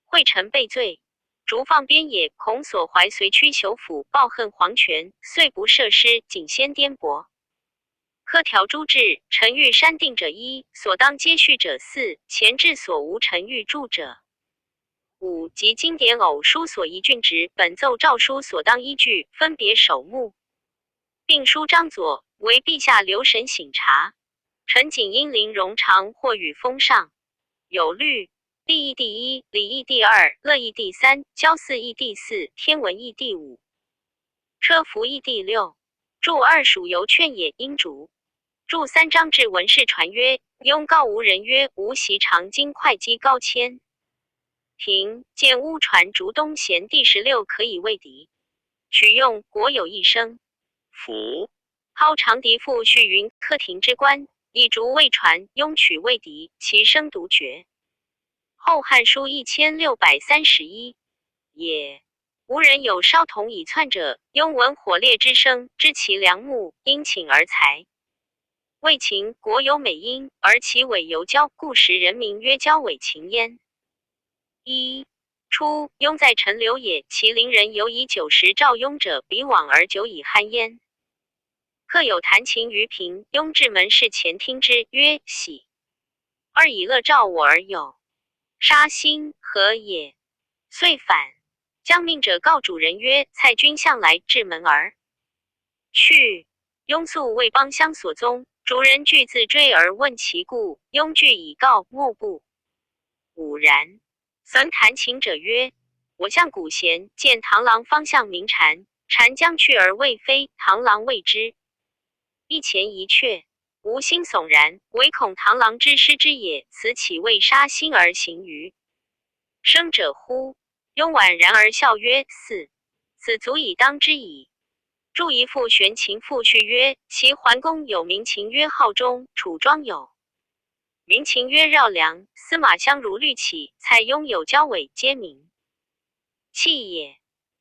惠臣被罪，逐放边野，恐所怀随屈求抚，抱恨皇权，遂不设师，仅先颠簸。科条诸制，臣欲删定者一，所当接续者四，前制所无臣欲注者五，及经典偶书所依郡职本奏诏书所当依据，分别首目，并书张左，为陛下留神省察。臣仅因临容常或与封上有律，立义第一，礼义第二，乐义第三，交祀义第四，天文义第五，车服义第六。注二属由劝也，应逐。注三章至文士传曰：雍告无人曰：无习长经会稽高迁。平见乌传竹东贤第16可以为敌，取用国有一生。服蒿长笛赋序云客亭之官，以竹为传，雍取为敌，其声独绝。后汉书1631也。无人有稍同以窜者，雍闻火烈之声，知其良木，因请而裁。魏秦国有美音，而其尾犹交，故时人名曰交尾秦焉。一初，雍在陈留也，其邻人犹以酒食召雍者，比往而久以酣焉。客有弹琴于平，雍至门室前听之，曰：喜。二以乐召我而有杀心何也？遂反。将命者告主人曰：蔡君向来至门而去。雍素为邦相所宗，主人具自追而问其故，雍具以告，莫不吾然。三弹琴者曰：我向古贤见螳螂方向鸣蝉，蝉将去而未飞，螳螂谓之。一前一阙，吾心悚然，唯恐螳螂之失之也，此岂为杀心而行于生者乎？雍婉然而笑曰：四，此足以当之矣。注一赋玄琴赋序曰：其桓公有名琴曰浩中，楚庄有名琴曰绕梁，司马相如律起，蔡雍有交尾，皆名器也。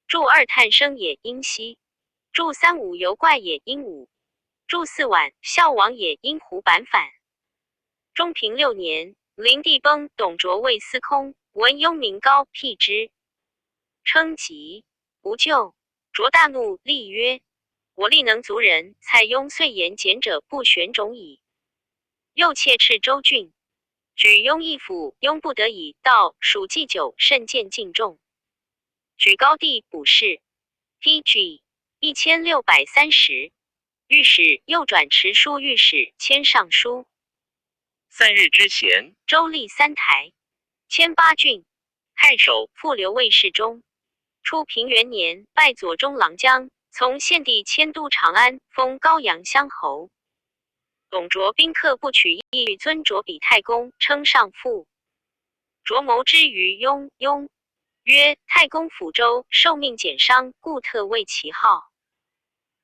注二叹声也，因兮。注三五游怪也，因五。注四晚孝王也，因胡板反。中平6年，灵帝崩，董卓为司空，闻雍名高，辟之，称疾，不救。卓大怒，厉曰：我力能族人。蔡雍遂言简者不选种矣。又窃斥州郡，举雍一府，雍不得已到，属祭酒，甚见敬重。举高帝补事 PG 1630。御史又转持书御史，迁尚书。3日之贤，州立3台，迁8郡。太守复留卫侍中。初平元年，拜左中郎将，从献帝迁都长安，封高阳乡侯。董卓宾客不取，意尊卓比太公，称上父。卓谋之于雍，雍曰：太公抚州，受命减商，故特为其号。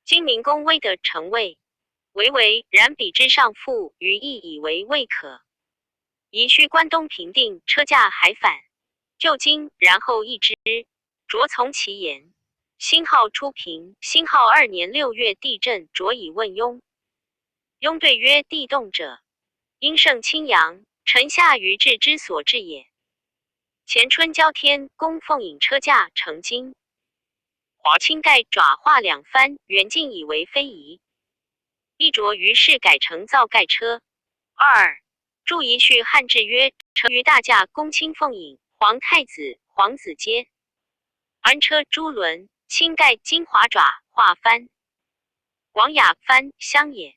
今明公威得成位，为，然彼之上父，于意以为未可。宜须关东平定，车驾还返，就今，然后议之。卓从其言。辛亥初平，辛亥2年6月地震，卓以问雍。雍对曰：地动者，因盛清阳，臣下于治之所至也。前春交天，供奉引车驾成金。华清盖爪画2番，远近以为非宜。一卓于是改成造盖车。二注一序汉制曰：乘于大驾，公卿奉引，皇太子、皇子皆安车朱轮，清盖金华爪画幡。广雅幡相也。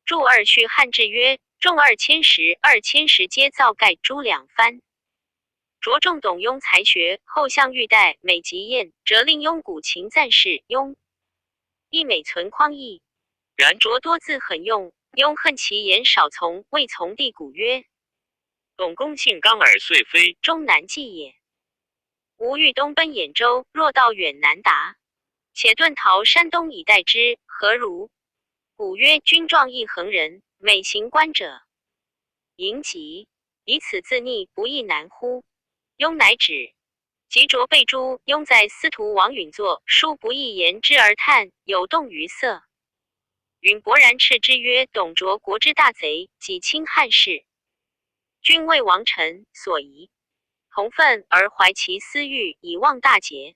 注二序汉制曰：众2000石，2000石皆造盖朱2幡。着重董雍才学，后向玉带，每集宴，折令雍古琴赞事。雍亦美存匡义，然着多自狠用。雍恨其言少从，未从帝鼓曰：董公性刚而遂非，终难继也。吾欲东奔兖州，若道远难达，且遁逃山东以待之，何如？古曰：君壮义横人，美行官者迎疾，以此自逆，不亦难乎？雍乃止。及卓被诛，雍在司徒王允作书不义言之而叹，有动于色。允勃然斥之曰：董卓国之大贼，己侵汉室，君为王臣所宜，同愤而怀其私欲，以忘大节。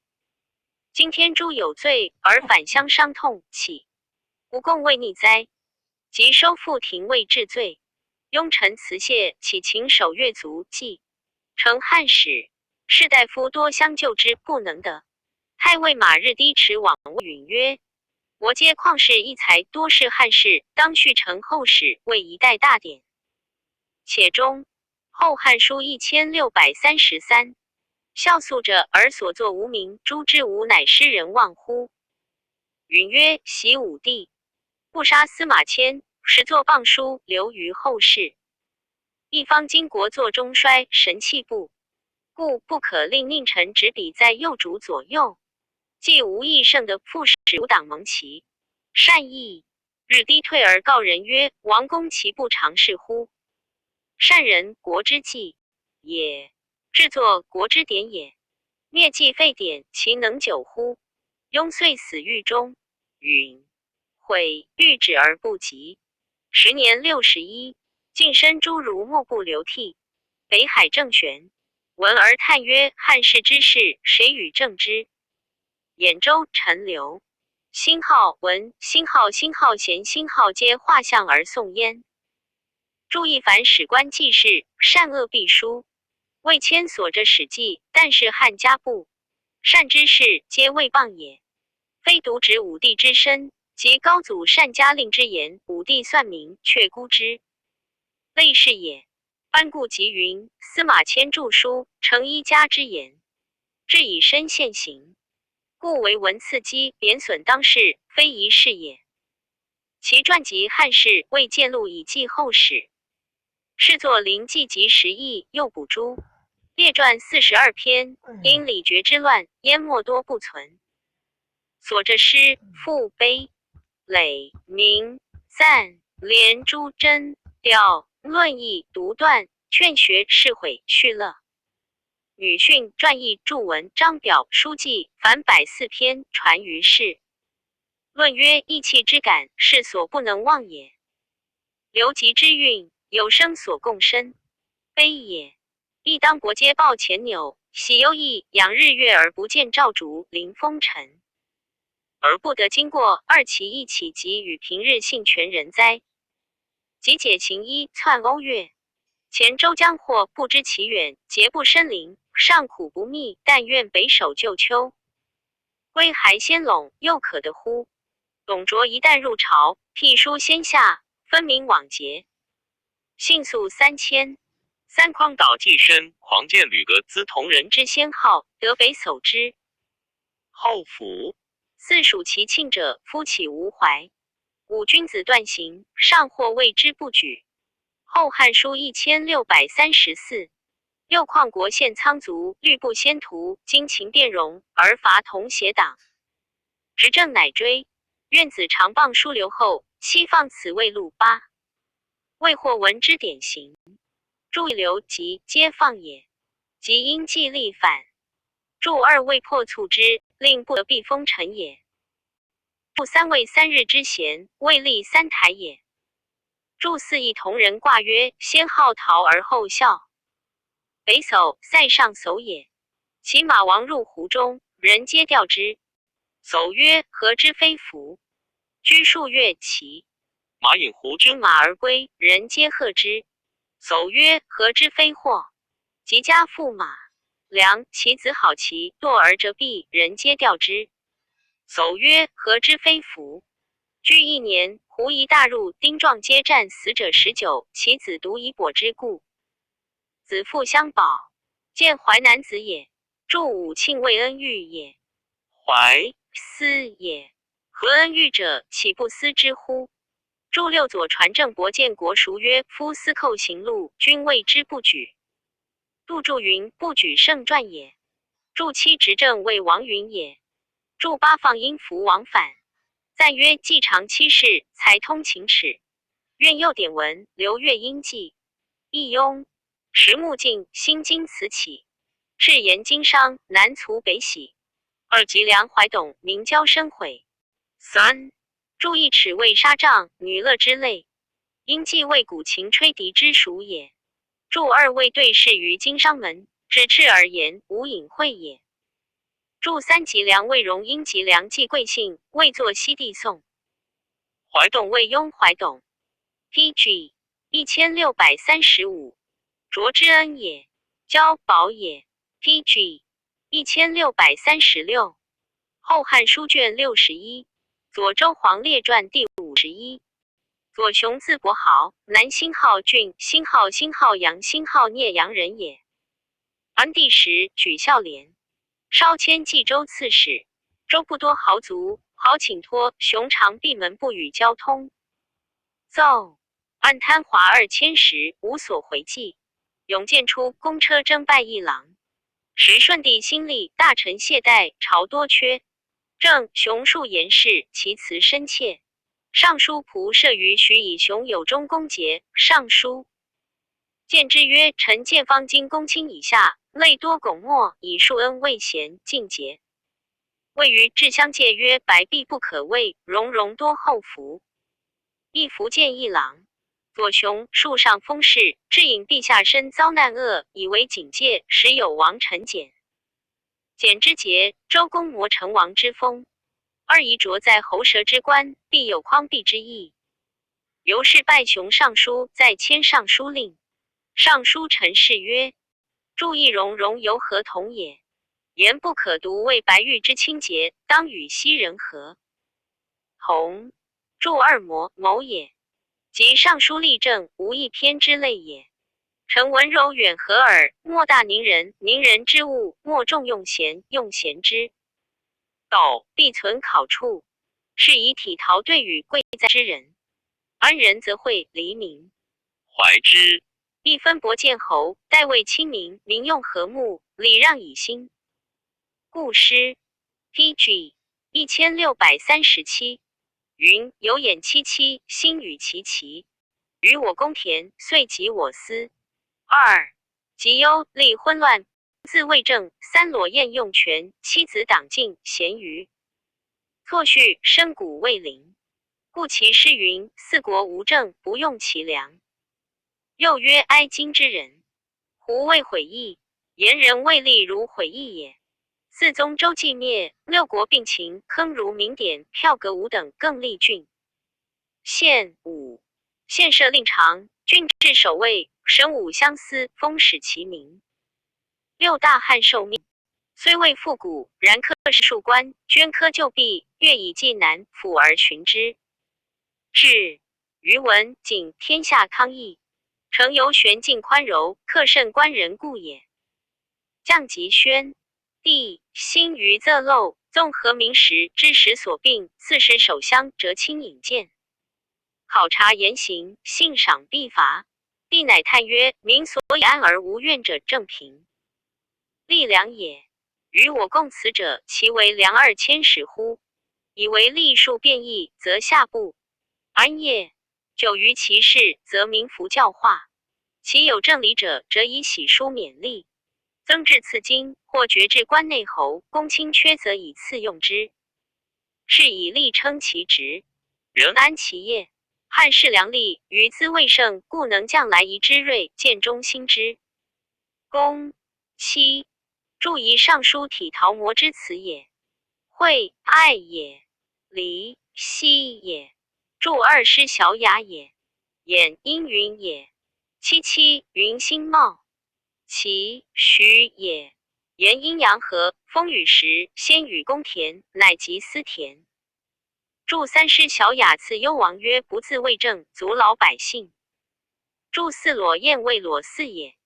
今天诸有罪而返乡伤痛，岂无共为逆哉？即收复廷尉治罪，庸臣辞谢，岂勤守阅足记。成汉使，士大夫多相救之不能得。太尉马日低驰往允曰：我皆旷世一才，多是汉室，当续成后史，为一代大典。且中后汉书1633，孝肃者而所作无名，诛之无乃诗人忘乎？允曰：习武帝不杀司马迁，实作谤书，留于后世。一方今国作中衰，神器不，故不可令佞臣执笔在右主左右。既无益胜的副使无党蒙其善意，日低退而告人曰：王公其不常事乎？善人国之计也，制作国之典也。灭迹废典，其能久乎？庸遂死狱中。允悔欲止而不及。时年61，晋身诸儒莫不流涕。北海郑玄闻而叹曰：汉室之事，谁与正之？兖州陈留辛浩闻、辛浩、辛浩贤、辛浩皆画像而颂焉。注意凡史官记事，善恶必书。魏迁所着史记，但是汉家部善之事，皆未谤也。非独指武帝之身，及高祖善家令之言，武帝算明，却孤之，类是也。班固即云：司马迁著书，成一家之言，至以身现行，故为文刺激，贬损当世，非一事也。其传集汉室，未见录以记后史。是作临记集10亿，又补诸列传42篇，因李傕之乱，淹没多不存。所着诗、赋、碑、累、名、赞、联、诸真、调、论议、独断、劝学、释悔、绪乐、女训、传译、注文、章表、书记，凡104篇，传于世。论曰：义气之感，是所不能忘也。流疾之韵，有生所共身，悲也。亦当国皆报前纽，喜忧异，仰日月而不见照烛，临风尘，而不得经过，二其一起及与平日幸全人哉？即解行医，窜瓯越。前周将或不知其远，节不深林，上苦不密，但愿北守旧丘。归还先陇，又可得乎？董卓一旦入朝，辟书先下，分明往节。信速3000。三匡导季申，狂见吕格资同人之先号，得北守之。后府。四属其庆者，夫岂无怀？五君子断行，上或谓之不举。后汉书1634。六旷国献苍族，律部先徒，经秦变容，而伐同邪党。执政乃追。愿子长谤书留后，期放此未录8。未或闻之典型。注留及皆放也。即因既立反。注2未破促之，令不得避风尘也。注3为3日之贤，未立3台也。注4亦同人卦曰：先好逃而后效。北叟，塞上叟也。其马王入湖中，人皆吊之。叟曰：何之非福？居数月其马引湖之马而归，人皆贺之。叟曰：何之非祸？及家驸马良，其子好骑，堕而折臂，人皆吊之。叟曰：何之非福？居1年，狐疑大入，丁壮皆战，死者19，其子独以跛之故。子父相保，见淮南子也。注武庆为恩遇也。怀思也。何恩遇者，岂不思之乎？注6左传正伯见国叔曰：夫司寇行路，君谓之不举。杜注云：不举胜传也。注7执政为王允也。注8放因服往返。赞曰：既长七事，才通秦齿。愿又典文，刘越音记。义庸石木镜，心经此起。至言经商，南卒北喜。2及梁怀董，明交深悔。3注一尺为杀杖，女乐之类。因既为古琴吹笛之属也。注2为对视于经商门，指赤而言，无隐晦也。注三吉良魏荣因吉良既贵姓，未作西帝宋。怀董魏雍怀董 PG 1635卓之恩也，交宝也 PG 1636后汉书卷61左周皇列传第51左雄字伯豪，南兴号郡，兴号阳，兴号聂阳人也。安帝时举孝廉，稍迁冀州刺史。州不多豪族，豪请托，雄常闭门不与交通。奏按贪华2000时，无所回继。永建出公车征拜一郎。时顺帝兴利，大臣懈怠，朝多缺。正雄述言事，其辞深切。尚书仆射于许以雄有忠公节。尚书见之曰：臣见方今公卿以下，类多拱没，以恕恩未贤，尽节。谓于至相戒曰：白璧不可畏，荣多厚福。一福建一郎，左雄树上封事，至引陛下身遭难厄，以为警戒，时有王臣简之节，周公摩成王之风。二宜着在喉舌之官，必有匡弼之意。由是拜雄尚书，再迁尚书令。尚书陈氏曰：注意荣由何同也？言不可读，为白玉之清洁，当与昔人和。同注二谋也，即尚书立政，无一篇之类也。臣闻柔远和耳，莫大宁人，宁人之物，莫重用贤之。道必存考处，是以体陶对与贵在之人。安人则会黎民。怀之必分伯见侯，代位亲民，民用和睦，礼让以兴。故诗 PG 1637云：有眼戚戚，心与其齐。于我公田，遂及我私。二极忧，立昏乱，自魏政。三裸宴用权，妻子党尽，咸于错序，深谷未临。故其诗云：四国无政，不用其良。又曰：哀今之人，胡未悔意？言人未立如悔意也。四宗周既灭，六国并秦，坑如明典，票阁五等更立郡。县五，县设令常，郡治守卫，省五相司，封使其名。六大汉受命，虽未复古，然科士庶官，捐科就弊，越以济南抚而寻之。至余文景天下康义，诚由玄静宽柔，克甚官人故也。降吉宣帝兴于仄陋，纵和明时，知时所病，刺史守乡，折清引荐，考察言行，信赏必罚。帝乃叹曰：民所以安而无怨者，正平。立良也。与我共此者，其为良2000时乎？以为立数变异，则下部安业；久于其事，则民服教化。其有正理者，则以喜书勉励，增至赐金，或爵至关内侯，公卿缺则以赐用之。是以力称其职，人安其业。汉室良力，于资未盛，故能将来夷之锐，见中兴之。公七注以尚书体陶模之词也。惠爱也，离奚也，注二师小雅也，演阴云也，七云星茂，其徐也，言阴阳和，风雨时，先与公田，乃及私田。注三师小雅赐幽王曰：不自为政，阻扰百姓。注四裸燕为裸嗣也，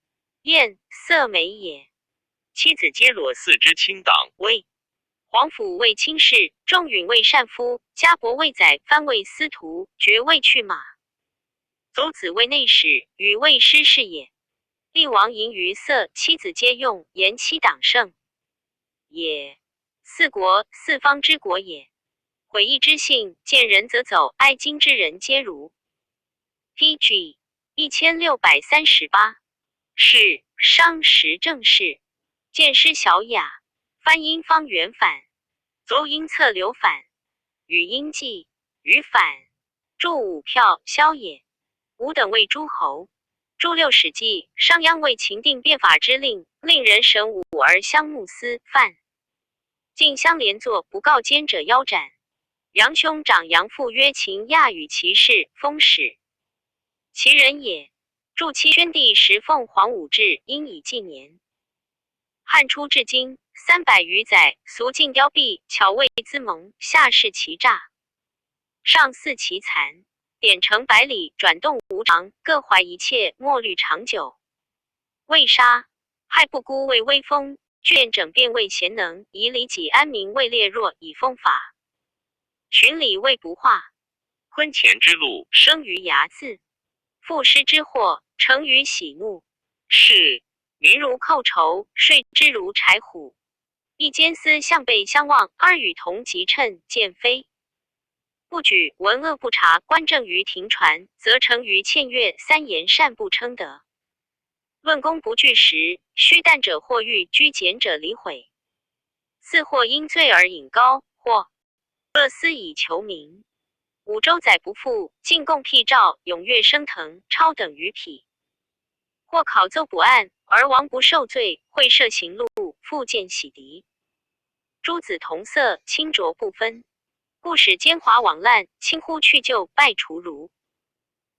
燕色美也。妻子皆裸嗣之亲党，魏皇甫为卿士，仲允为善夫，嘉伯为宰，藩为司徒，爵为去马。邹子为内史，与魏师事也。厉王淫于色，妻子皆用，言妻党胜也。四国四方之国也。悔意之性，见人则走，哀今之人皆如。PG 1638是商时政事，见师小雅，翻音方圆反，邹音侧流反，语音记，语反，注五票萧也。五等为诸侯，注六史记，商鞅为秦定变法之令，令人神武而相慕思犯。晋相连坐，不告奸者腰斩。杨兄长杨父曰秦亚与其事，封使。其人也。注七宣帝时凤凰武志，因以纪年。汉初至今300余载，俗尽凋敝，巧为滋蒙，下视其诈，上似其残。点成百里，转动无常，各怀一切，莫虑长久。未杀，害不孤为威风，卷整变为贤能，以礼己安民为烈弱，以风法。循礼为不化，婚前之路，生于睚眦，赋诗之祸，成于喜怒。是民如寇仇，睡之如柴虎。一间思向背相望，二与同即称见非。不举文恶不察，官正于庭传，则成于僭越，三言善不称德。论功不据实，虚诞者或欲，居简者理毁。四或因罪而引高，或恶私以求名。五周载不复，进贡辟诏，踊跃升腾，超等于匹。或考奏不案，而王不受罪，会设刑录，复见洗涤。诸子同色，清浊不分。故使奸猾罔滥，轻忽去就，败除儒。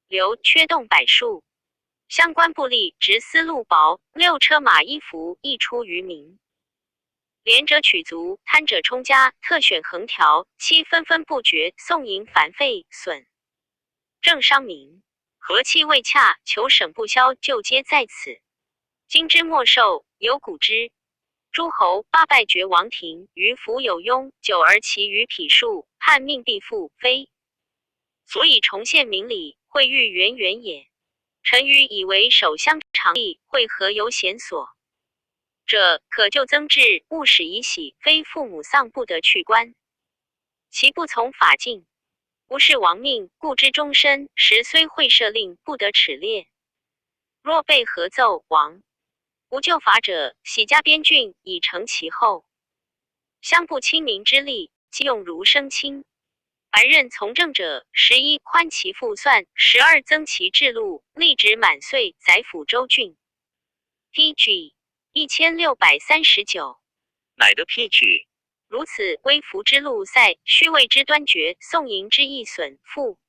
流缺动百数，相关不利，直丝路薄，六车马衣服，溢出于民。廉者取足，贪者充家，特选横条，期纷纷不绝，送银繁费损，政伤民。和气未洽，求审不消，就皆在此。今之末寿，有古之。诸侯八败绝王庭，于服有庸，久而其于匹数，叛命必复，非所以重现明理，会欲远远也。臣愚以为守相常例，会何由贤所者，可就增制，勿使以喜，非父母丧不得去官。其不从法禁，不是亡命，故之终身，时虽会设令，不得齿列。若被合奏亡，不就法者，喜加边郡，以成其后。相不亲民之力，既用如生亲。凡任从政者，11宽其赋算，12增其制禄，历职满岁，宰辅州郡。PG 1639，乃得辟举。如此，微服之路塞，虚位之端绝，送迎之易损，复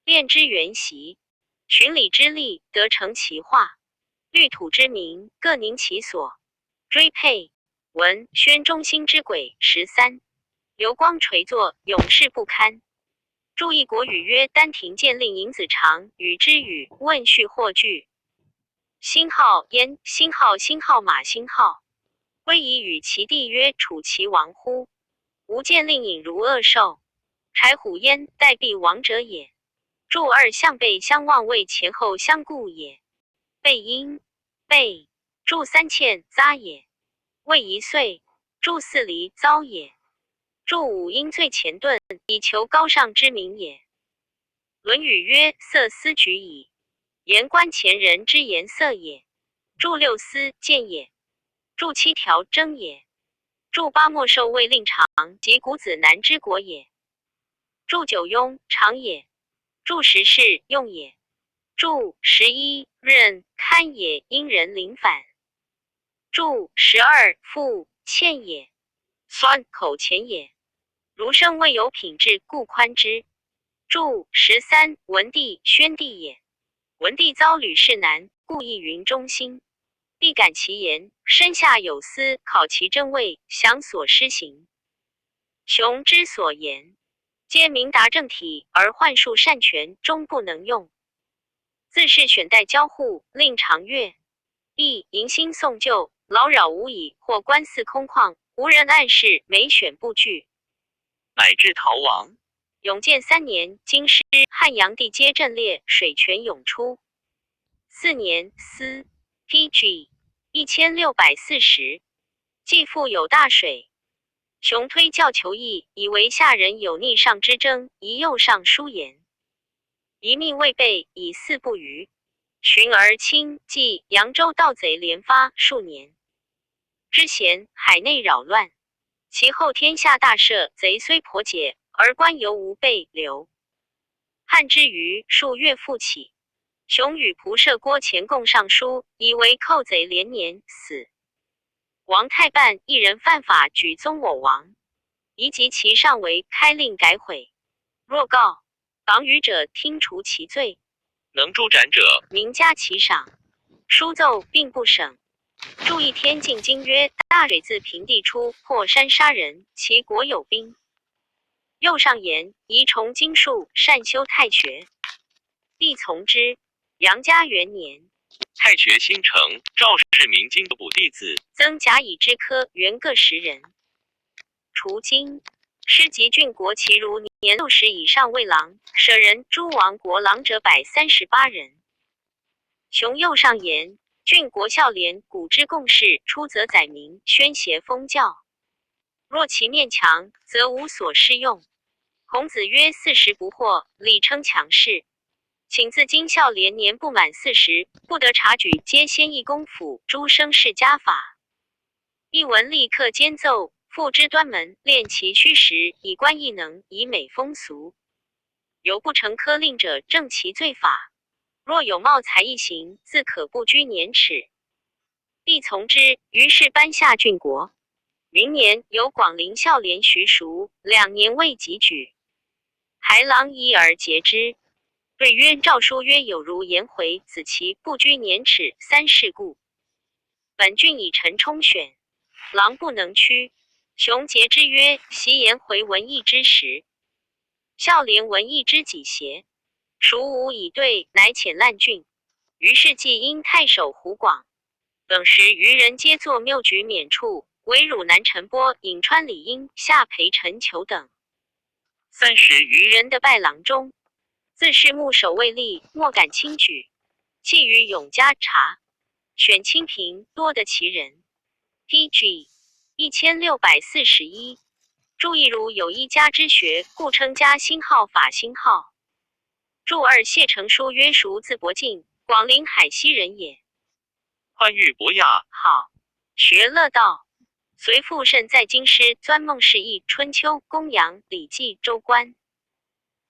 练之原习，循礼之力，得成其化。律土之民，各宁其所。追佩文宣中兴之轨13。流光垂作，永世不堪。注一国语曰：丹庭见令尹子长，与之语，问序或句。星号焉，星号马星号。威仪与其弟曰：楚其王乎？吾见令尹如恶兽。柴虎焉，待必王者也。注二向背相望，为前后相顾也。背阴，背。注三欠，匝也。未一岁。注四离，遭也。注五因罪前遁，以求高尚之名也。论语曰：色思举矣。言观前人之颜色也。注六思，见也。注七条，征也。注八莫受为令常，及古子南之国也。注九庸，常也。注十是，用也。注11任，堪也，因人临反。注12复，欠也。酸，口前也。儒生未有品质，故宽之。注13文帝，宣帝也。文帝遭吕氏难，故意云中兴。必感其言，身下有司，考其正位，详所施行。雄之所言，皆明达正体，而幻术擅权，终不能用。自是选代交互，令常悦。亦迎新送旧，劳扰无已，或官司空旷，无人暗示，每选不据。乃至逃亡。永建3年，京师、汉阳地皆震裂，水泉涌出。4年，司 PG 1640，继父有大水。雄推教求义，以为下人有逆上之争，宜右上书言。一命未备，以四不虞。寻而亲，即扬州盗贼连发数年。之前海内扰乱，其后天下大赦，贼虽颇解，而官犹无被留。汉之余数月复起，雄与仆射郭前共上书，以为寇贼连年，死。王太半一人犯法，举宗我王，宜及其上为开令改悔。若告榜语者，听除其罪；能诛斩者，明加其赏。书奏并不省。注一天进京曰：大水自平地出，破山杀人，其国有兵。又上言宜崇经术，善修太学。帝从之。杨嘉元年，太学新城，赵氏明经补弟子，增甲乙之科员各10人。除今师及郡国其如年60以上卫郎、舍人、诸王国郎者138人。雄又上言，郡国孝廉古之共事，出则载民，宣协封教。若其面强，则无所适用。孔子曰：40不惑，礼称强势。请自今孝廉年不满40，不得察举，皆先议公府诸生世家法。一文立刻兼奏，复之端门，练其虚实，以观异能，以美风俗。有不成科令者，正其罪法。若有冒才一行，自可不拘年齿。帝从之，于是颁下郡国。明年有广陵孝廉徐淑，2年未及举。还郎以而节之。对曰：诏书曰有如颜回子其不拘年齿3事故。本郡以陈冲选，郎不能屈。雄诘之曰：习颜回文艺之时，孝廉文艺之己邪？孰无以对，乃遣滥郡。于是既因太守胡广等时，余人皆作谬举免处，唯汝南陈波、颍川李英、夏培陈求等30余人的拜郎中，自是牧守卫吏，莫敢轻举。弃于永嘉察，选清平，多得其人。T.G. 1641。注意如有一家之学，故称家兴号法兴号。注2谢成书曰：孰字伯敬，广陵海西人也。欢遇博雅，好，学乐道。随父甚在京师，钻孟氏义、春秋、公羊、礼记、周官。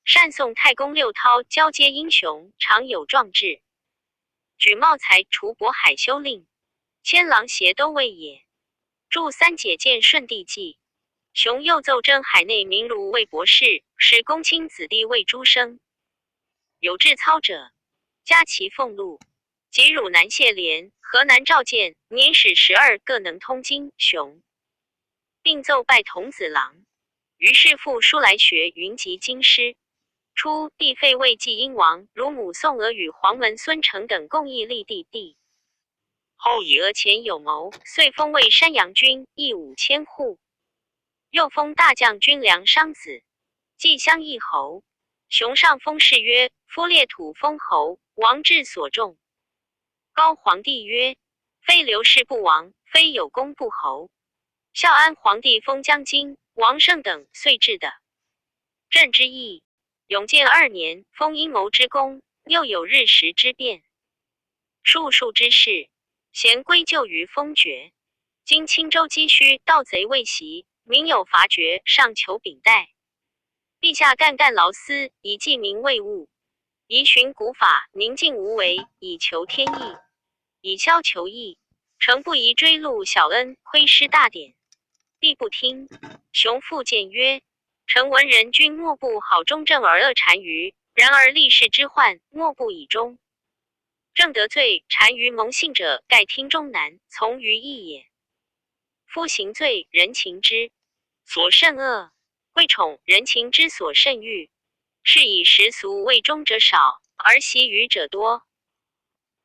善宋太公六韬，交接英雄，常有壮志。举茂才，除渤海修令，千郎协都尉也。注3解见顺帝纪。雄又奏征海内民儒为博士，使公卿子弟为诸生。有志操者，加其俸禄。及汝南谢廉、河南赵建，年始12，各能通经。雄并奏拜童子郎。于是复书来学云集京师。初，帝废魏继英王，乳母宋娥与黄门孙成等共议立帝弟。后以娥前有谋，遂封为山阳君，邑5000户。又封大将军梁商子，既相议侯。雄上封谥曰：夫列土封侯，王志所重。高皇帝曰：非刘氏不王，非有功不侯。孝安皇帝封将军、王胜等，遂至的。朕之意，永建2年，封阴谋之功，又有日食之变，数之事，咸归咎于封爵。今青州积虚，盗贼未袭，民有伐爵，上求秉带。陛下干劳思，以济民未务，宜循古法，宁静无为，以求天意，以消求异。诚不宜追录小恩，亏失大典。帝不听。雄复谏曰：臣闻人君莫不好忠正而恶单于，然而立世之患，莫不以忠正得罪，单于蒙信者，盖听中难，从于义也。夫行罪，人情之所甚恶，贵宠人情之所甚欲，是以时俗为忠者少，而习愚者多。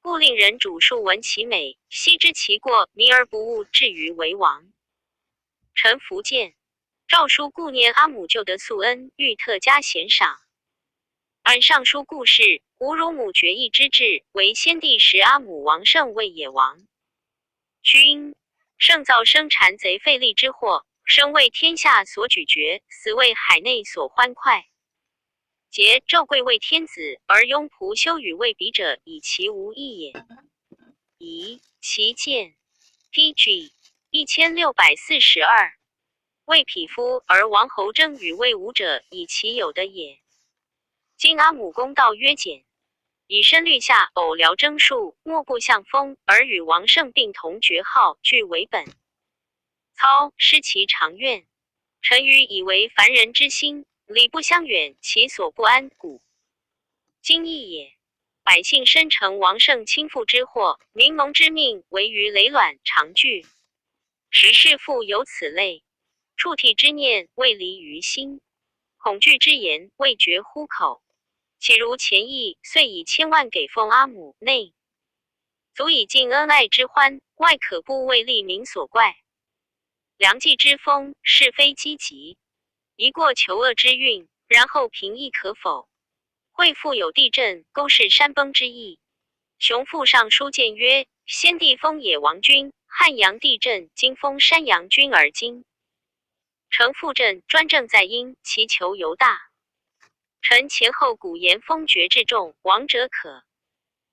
故令人主述闻其美，悉知其过，迷而不悟，至于为王。臣福建诏书顾念阿母救得素恩，欲特加贤赏。按上书故事，吾乳母决议之志，为先帝时阿母王胜为野王。君圣造生产贼费力之祸，生为天下所举绝，死为海内所欢快。桀纣贵为天子，而庸仆修与为彼者，以其无益也。宜其见 T.G. 1642。为匹夫而王侯争与为武者，以其有的也。今阿母公道约简，以身律下，偶聊征数，莫不相封，而与王胜并同爵号，据为本。操失其长愿，臣愚以为凡人之心，理不相远，其所不安古今亦也。百姓深承王胜倾覆之祸，民蒙之命为于累卵长聚，时事复有此类，触涕之念未离于心，恐惧之言未绝乎口。岂如前意，遂以千万给奉阿母，内足以尽恩爱之欢，外可不为利民所怪。良计之风，是非积极，一过求恶之运，然后平易可否？会复有地震，勾是山崩之意。雄父上书谏曰：先帝封野王君，汉阳地震，今封山阳君而今。承父镇专政在因，其求尤大。臣前后古言封爵至重，王者可。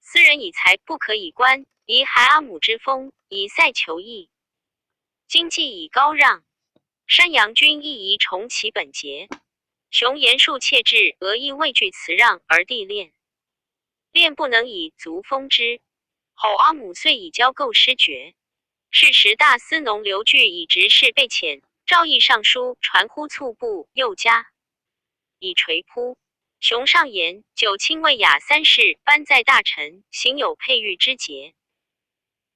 斯人以才不可以观，宜还阿母之风，以塞求义。今既以高让，山阳君亦宜重其本节。雄言数切至，俄亦畏惧辞让而地练，练不能以足封之。后阿母遂以交构失爵。是时大司农刘据以执事被遣，诏议上书传呼促部，又加以垂扑。雄上言：九卿魏雅三世，班在大臣，行有佩玉之节，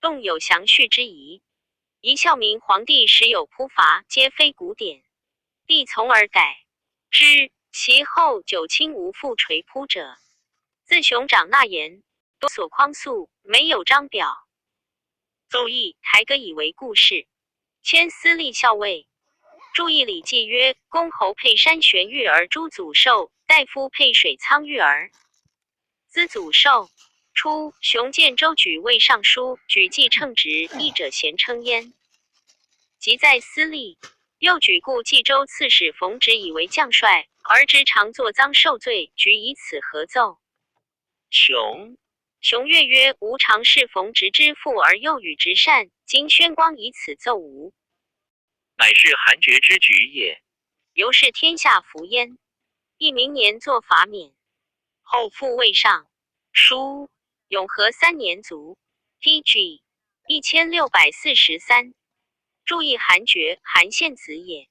动有详叙之宜。宜孝明皇帝时有扑伐，皆非古典，帝从而改之。其后九卿无复垂扑者。自雄长纳言，多所匡诉，没有章表。奏议台歌以为故事，迁司隶校尉。注意礼记曰：公侯佩山玄玉而诛祖寿，大夫佩水苍玉儿资祖寿。初，雄见周举为尚书，举记称职，议者咸称焉。即在司隶，又举故冀州刺史冯直以为将帅，而直常作赃受罪，举以此合奏。雄悦曰：吾常视冯直之父而又与直善，今宣光以此奏吾，乃是韩厥之举也。由是天下服焉。亦明年作罚免，后复位上。书永和3年卒。PG 1643。注意韩厥，韩献子也。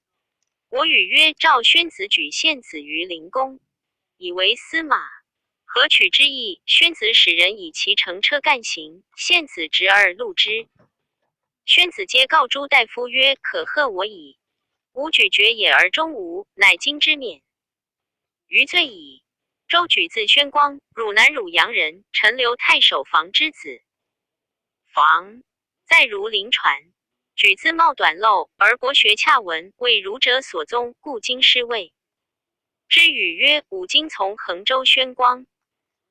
我语曰：赵宣子举献子于灵宫，以为司马，何取之意？宣子使人以其乘车干行，献子执而录之。宣子皆告诸大夫曰：可贺我矣。吾举爵也而终无，乃今之免。余罪矣。周举字宣光，汝南汝阳人，陈留太守房之子。房在如临传。举字貌短陋，而博学洽文，为儒者所宗，故今失位。之语曰：吾今从衡州宣光。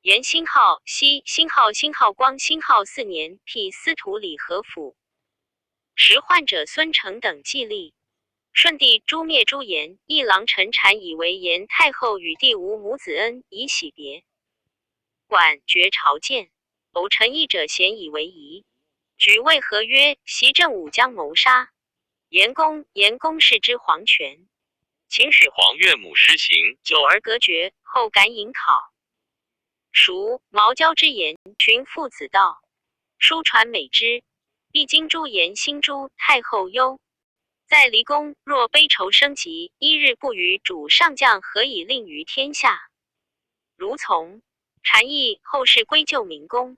延兴号兴号光兴号4年，辟司徒李和府。时患者孙承等继立。顺帝诛灭朱颜，一郎陈禅以为延太后与弟无母子恩，以喜别。管爵朝见，偶陈议者咸以为疑。举谓和曰：袭正武将谋杀。严公是之黄权。秦始皇岳母施行，久而革爵，后敢引考。孰毛交之言，群父子道。书传美之。必经朱颜兴诛太后忧。在离宫，若悲愁生疾，一日不与主上将，何以令于天下？如从。禅意后世归咎明公。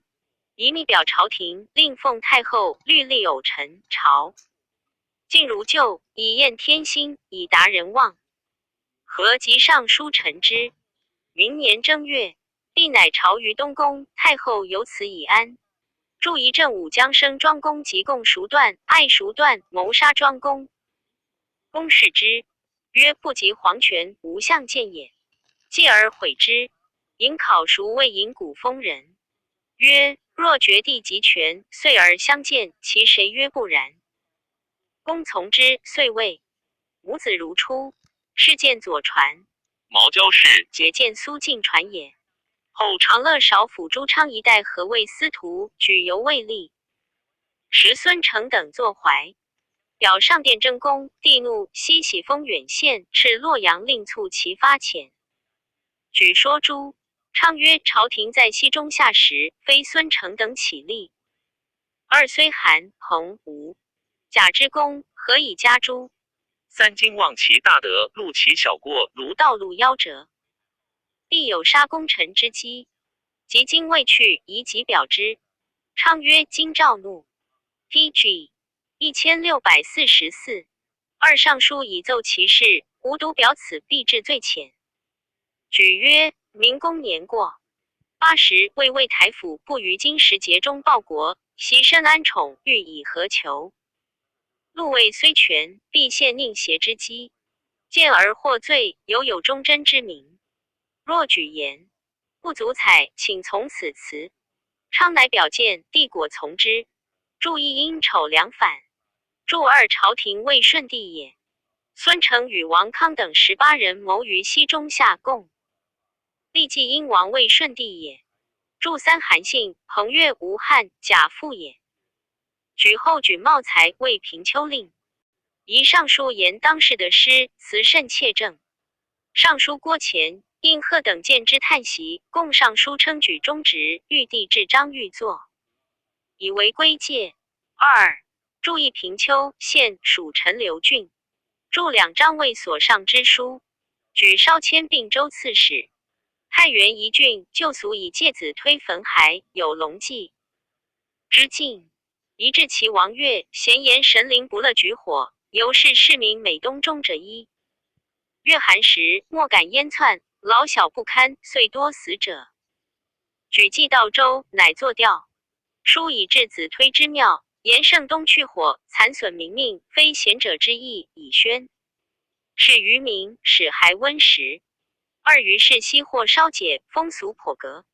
遗密表朝廷，令奉太后律例偶臣朝。尽如旧，以验天心，以达人望。何即上书陈之。明年正月，帝乃朝于东宫，太后由此以安。祝仪正武将生庄公及共孰断，爱孰断，谋杀庄公。公视之，曰：不及皇权，无相见也。继而悔之。引考孰谓引古封人？曰：若绝地及权，遂而相见，其谁曰不然？公从之，遂谓。母子如初。事件左传。毛交氏解见苏晋传也。后长乐少府朱昌一带何谓司徒，举犹未立。时孙承等作怀。表上殿争功，帝怒，西喜封远县，敕洛阳令促其发遣。举说诸昌曰：朝廷在西中下时，非孙承等起立。二虽韩、彭、吴、贾之功，何以加诛？三今忘其大德，录其小过，如道路夭折，必有杀功臣之机。及今未去，宜即表之。昌曰：今诏怒。PG 1644。二上书已奏其事，吾独表此必治最浅。举曰：明公年过80，为魏台府不于今时节中报国，袭深安宠，欲以何求？禄位虽全，必陷佞邪之机。见而获罪，犹有忠贞之名。若举言不足采，请从此辞。昌乃表见，帝果从之。注意因丑良反。注二朝廷未顺帝也。孙承与王康等18人谋于西中下贡，立即因王未顺帝也。注三韩信、彭越、吴汉、贾父也。举后举茂才为平丘令。宜上书言当世的诗词甚切正。尚书郭乾、应贺等见之叹息，共上书称举中职，欲帝至章欲作，以为归戒。二注意平丘县属陈留郡。注2章为所上之书。举稍迁并州刺史。太原一郡旧俗以介子推焚骸，有龙祭之敬。宜至其王岳，咸言神灵不乐举火，由是市民每冬中者一。月寒时，莫敢烟窜，老小不堪，遂多死者。举祭到州，乃作吊。书以至子推之庙，言盛冬去火，残损民命，非贤者之意，以宣。是渔民使还温食。二于是西或稍解，风俗颇格。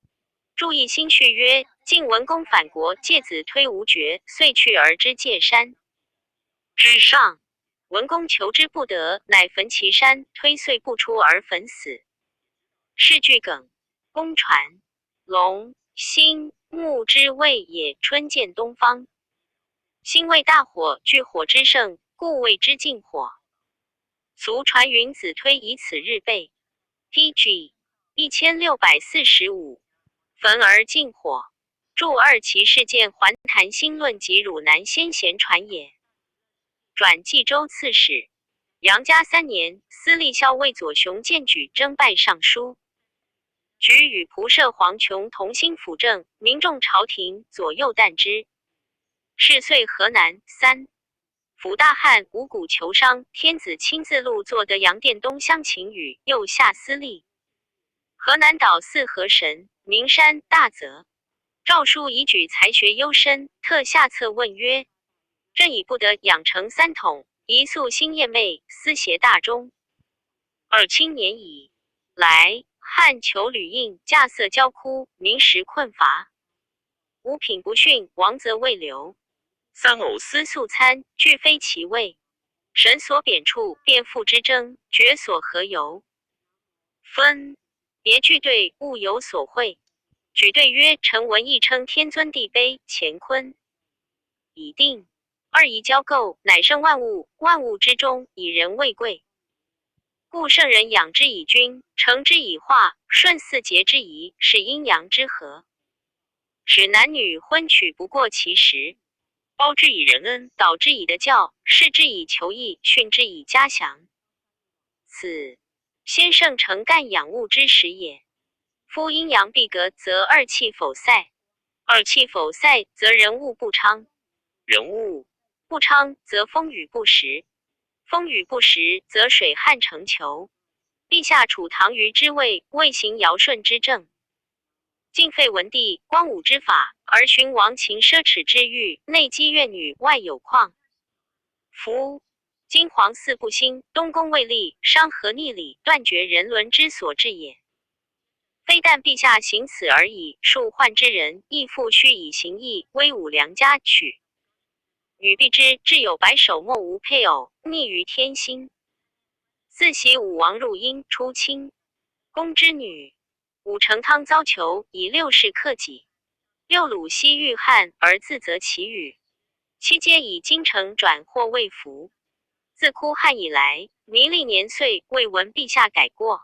注意新序曰：晋文公反国，介子推无绝，遂去而之界山之上。文公求之不得，乃焚其山，推遂不出而焚死。是句梗。公传龙、辛、木之谓也，春见东方。辛为大火，聚火之盛，故谓之禁火。俗传云子推以此日备。PG 1645。焚而禁火。注二其事件还谈新论及汝南先贤传也。转冀州刺史。杨家3年，司隶校尉左雄荐举征拜尚书。举与仆射黄琼同心辅政，民众朝廷左右惮之。是岁河南3。辅大汉五谷求商，天子亲自录作得杨殿东乡秦语，又下司隶。河南岛4河神、名山、大泽。诏书以举才学优深，特下策问曰：朕已不得养成3统，宜素心厌昧，思邪大中。二青年矣，来汉求旅应，稼穑交枯，民食困乏。五品不逊，王则未留。三偶思素餐，俱非其位。神所贬处，变复之争，决所何由？分别具对，物有所会。举对曰：臣闻亦称天尊地卑，乾坤已定。二宜交构，乃生万物，万物之中，以人为贵。故圣人养之以均，成之以化，顺四节之宜，是阴阳之和。使男女婚娶不过其时。包之以仁恩，导之以德教，示之以求义，训之以嘉祥。此先圣成干养物之始也。夫阴阳必隔，则二气否塞；二气否塞，则人物不昌；人物不昌，则风雨不时；风雨不时，则水旱成裘。陛下处唐虞之位，未行尧舜之政，尽废文帝、光武之法，而循王秦奢侈之欲，内积怨女，外有旷夫今皇嗣不兴，东宫未立，商和逆礼，断绝人伦之所至也。非但陛下行此而已，庶宦之人亦复须以行义，威武良家，取女必之，至有白首莫无配偶，逆于天心。自袭武王入殷，出清公之女。武成汤遭囚，以6世克己。六鲁西遇汉，而自责其语。七皆以京城转祸未服。自哭汉以来，弥历年岁，未闻陛下改过。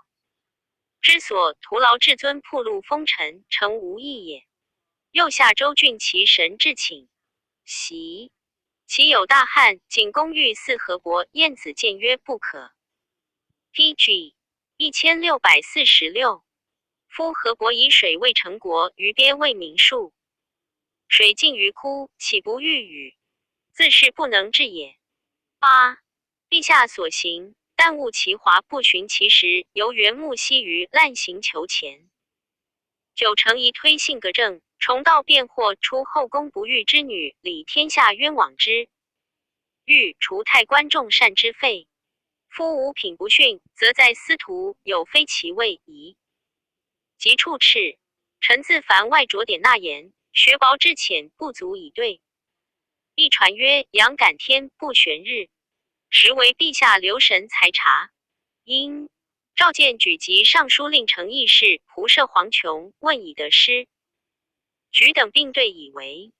之所徒劳至尊铺路风尘，诚无益也。又下州郡其神至请袭，其有大汉仅公欲四河伯晏子谏曰不可。PG 1646。夫河伯以水为成国，于鳖为民庶，水尽于枯，岂不欲雨？自是不能治也。8. 陛下所行，但务其华，不循其实，由原木兮于滥行求钱。9. 诚宜推性格正，重道辩惑，出后宫不遇之女，理天下冤枉之。欲除太官众善之废。夫无品不逊，则在司徒有非其位宜。及处斥，臣自凡外着典纳言，学薄之浅，不足以对。一传曰：阳感天，不旋日，实为陛下留神裁察。因召见举及尚书令程议事、仆射黄琼，问以得失。举等并对以为：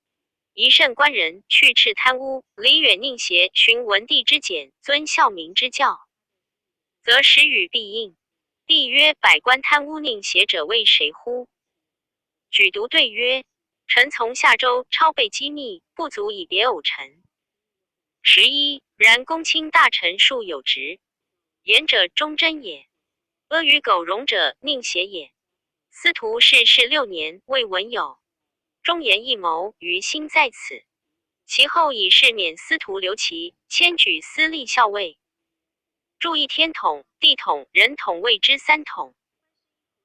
宜慎官人，去斥贪污，离远佞邪，循文帝之简，遵孝民之教，则时与必应。帝曰：百官贪污佞邪者为谁乎？举独对曰：臣从下州超备机密，不足以别偶臣。11. 然公卿大臣数有职，言者忠贞也，阿谀苟容者佞邪也。司徒事事6年，未闻有忠言一谋，于心在此。其后以示免司徒刘琦，迁举司隶校尉。注意天统、地统、人统谓之3统。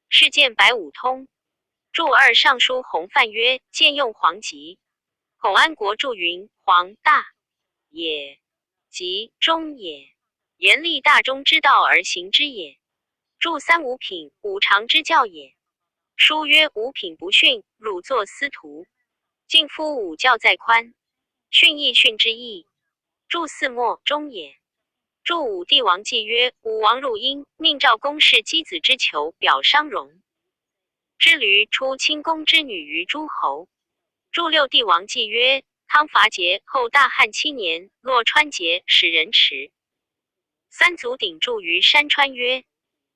事件百五通。注2尚书洪范曰：见用黄吉。孔安国注云：黄大也，吉中也，严厉大中之道而行之也。注3五品，五常之教也。书曰：五品不逊，汝作司徒。敬夫五教在宽，训亦训之意。注4末，中也。注5帝王纪曰：武王入殷，命赵公事箕子之囚，表商容之驴，出清宫之女于诸侯。注6帝王纪曰：汤伐桀后大汉7年，洛川桀，使人迟。三足鼎注于山川曰：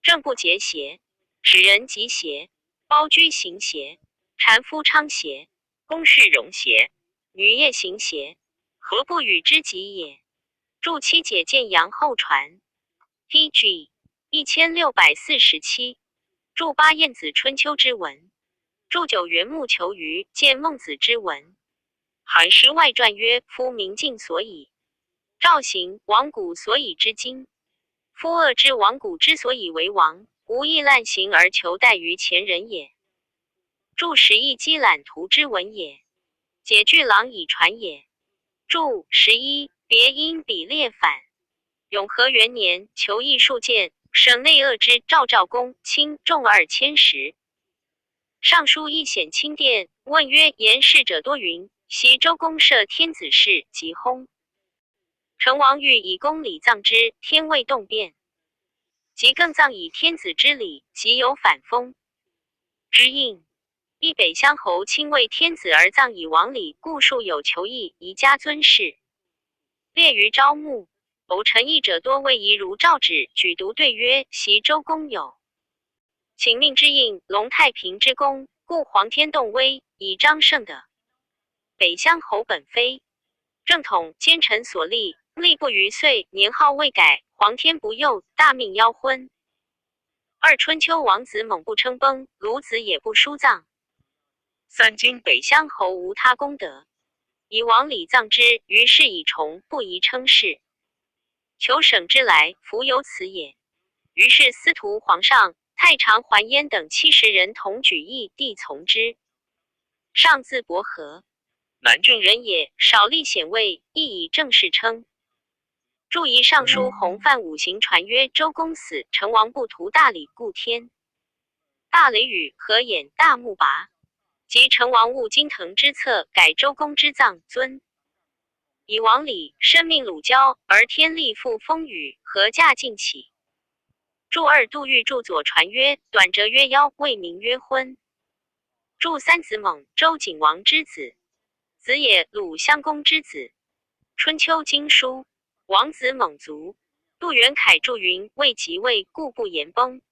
政不节邪，使人疾邪，包居行邪，禅夫昌邪，公事容邪，女业行邪，何不与之极也？注7解见阳后传。PG 1647。注8晏子春秋之文。注9元木求鱼见孟子之文。韩诗外传曰：夫明镜所以赵行，王古所以知今。夫恶之王古之所以为王，无亦滥行而求待于前人也。注11积览图之文也。解巨狼以传也。注11别因比列反。永和元年，求艺术谏，省内恶之赵公卿众2000石。尚书议显清殿，问曰：言事者多云，袭周公设天子事，即薨。成王欲以公礼葬之，天未动变。即更葬以天子之礼，即有反封之应。亦北乡侯亲为天子而葬以王礼，故数有求议，宜加尊事。列于招募。偶陈议者多谓宜如诏旨。举独对曰：袭周公有请命之应，隆太平之功，故皇天动威，以彰圣德。北乡侯本非正统奸臣所立，立不逾岁，年号未改，皇天不佑，大命夭昏。2春秋王子猛不称崩，卢子也不疏葬。3今北乡侯无他功德，以王礼葬之，于是以崇，不宜称谥。求省之来，弗有此也。于是司徒皇上、太常桓焉等70人同举义，帝从之。上字伯和，南郡人也，少历显位，亦以正式称。注仪尚书洪范五行传曰：周公死，成王不图大礼故天。大雷雨，合眼，大木拔。即成王务金腾之策，改周公之葬尊。以王礼，生命鲁交，而天力复风雨，何价尽起。注2杜预注左传曰：短折曰夭，谓名曰昏。注3子猛，周景王之子，子也鲁襄公之子。春秋经书。王子猛卒。杜元凯注云：未即位，故不言崩。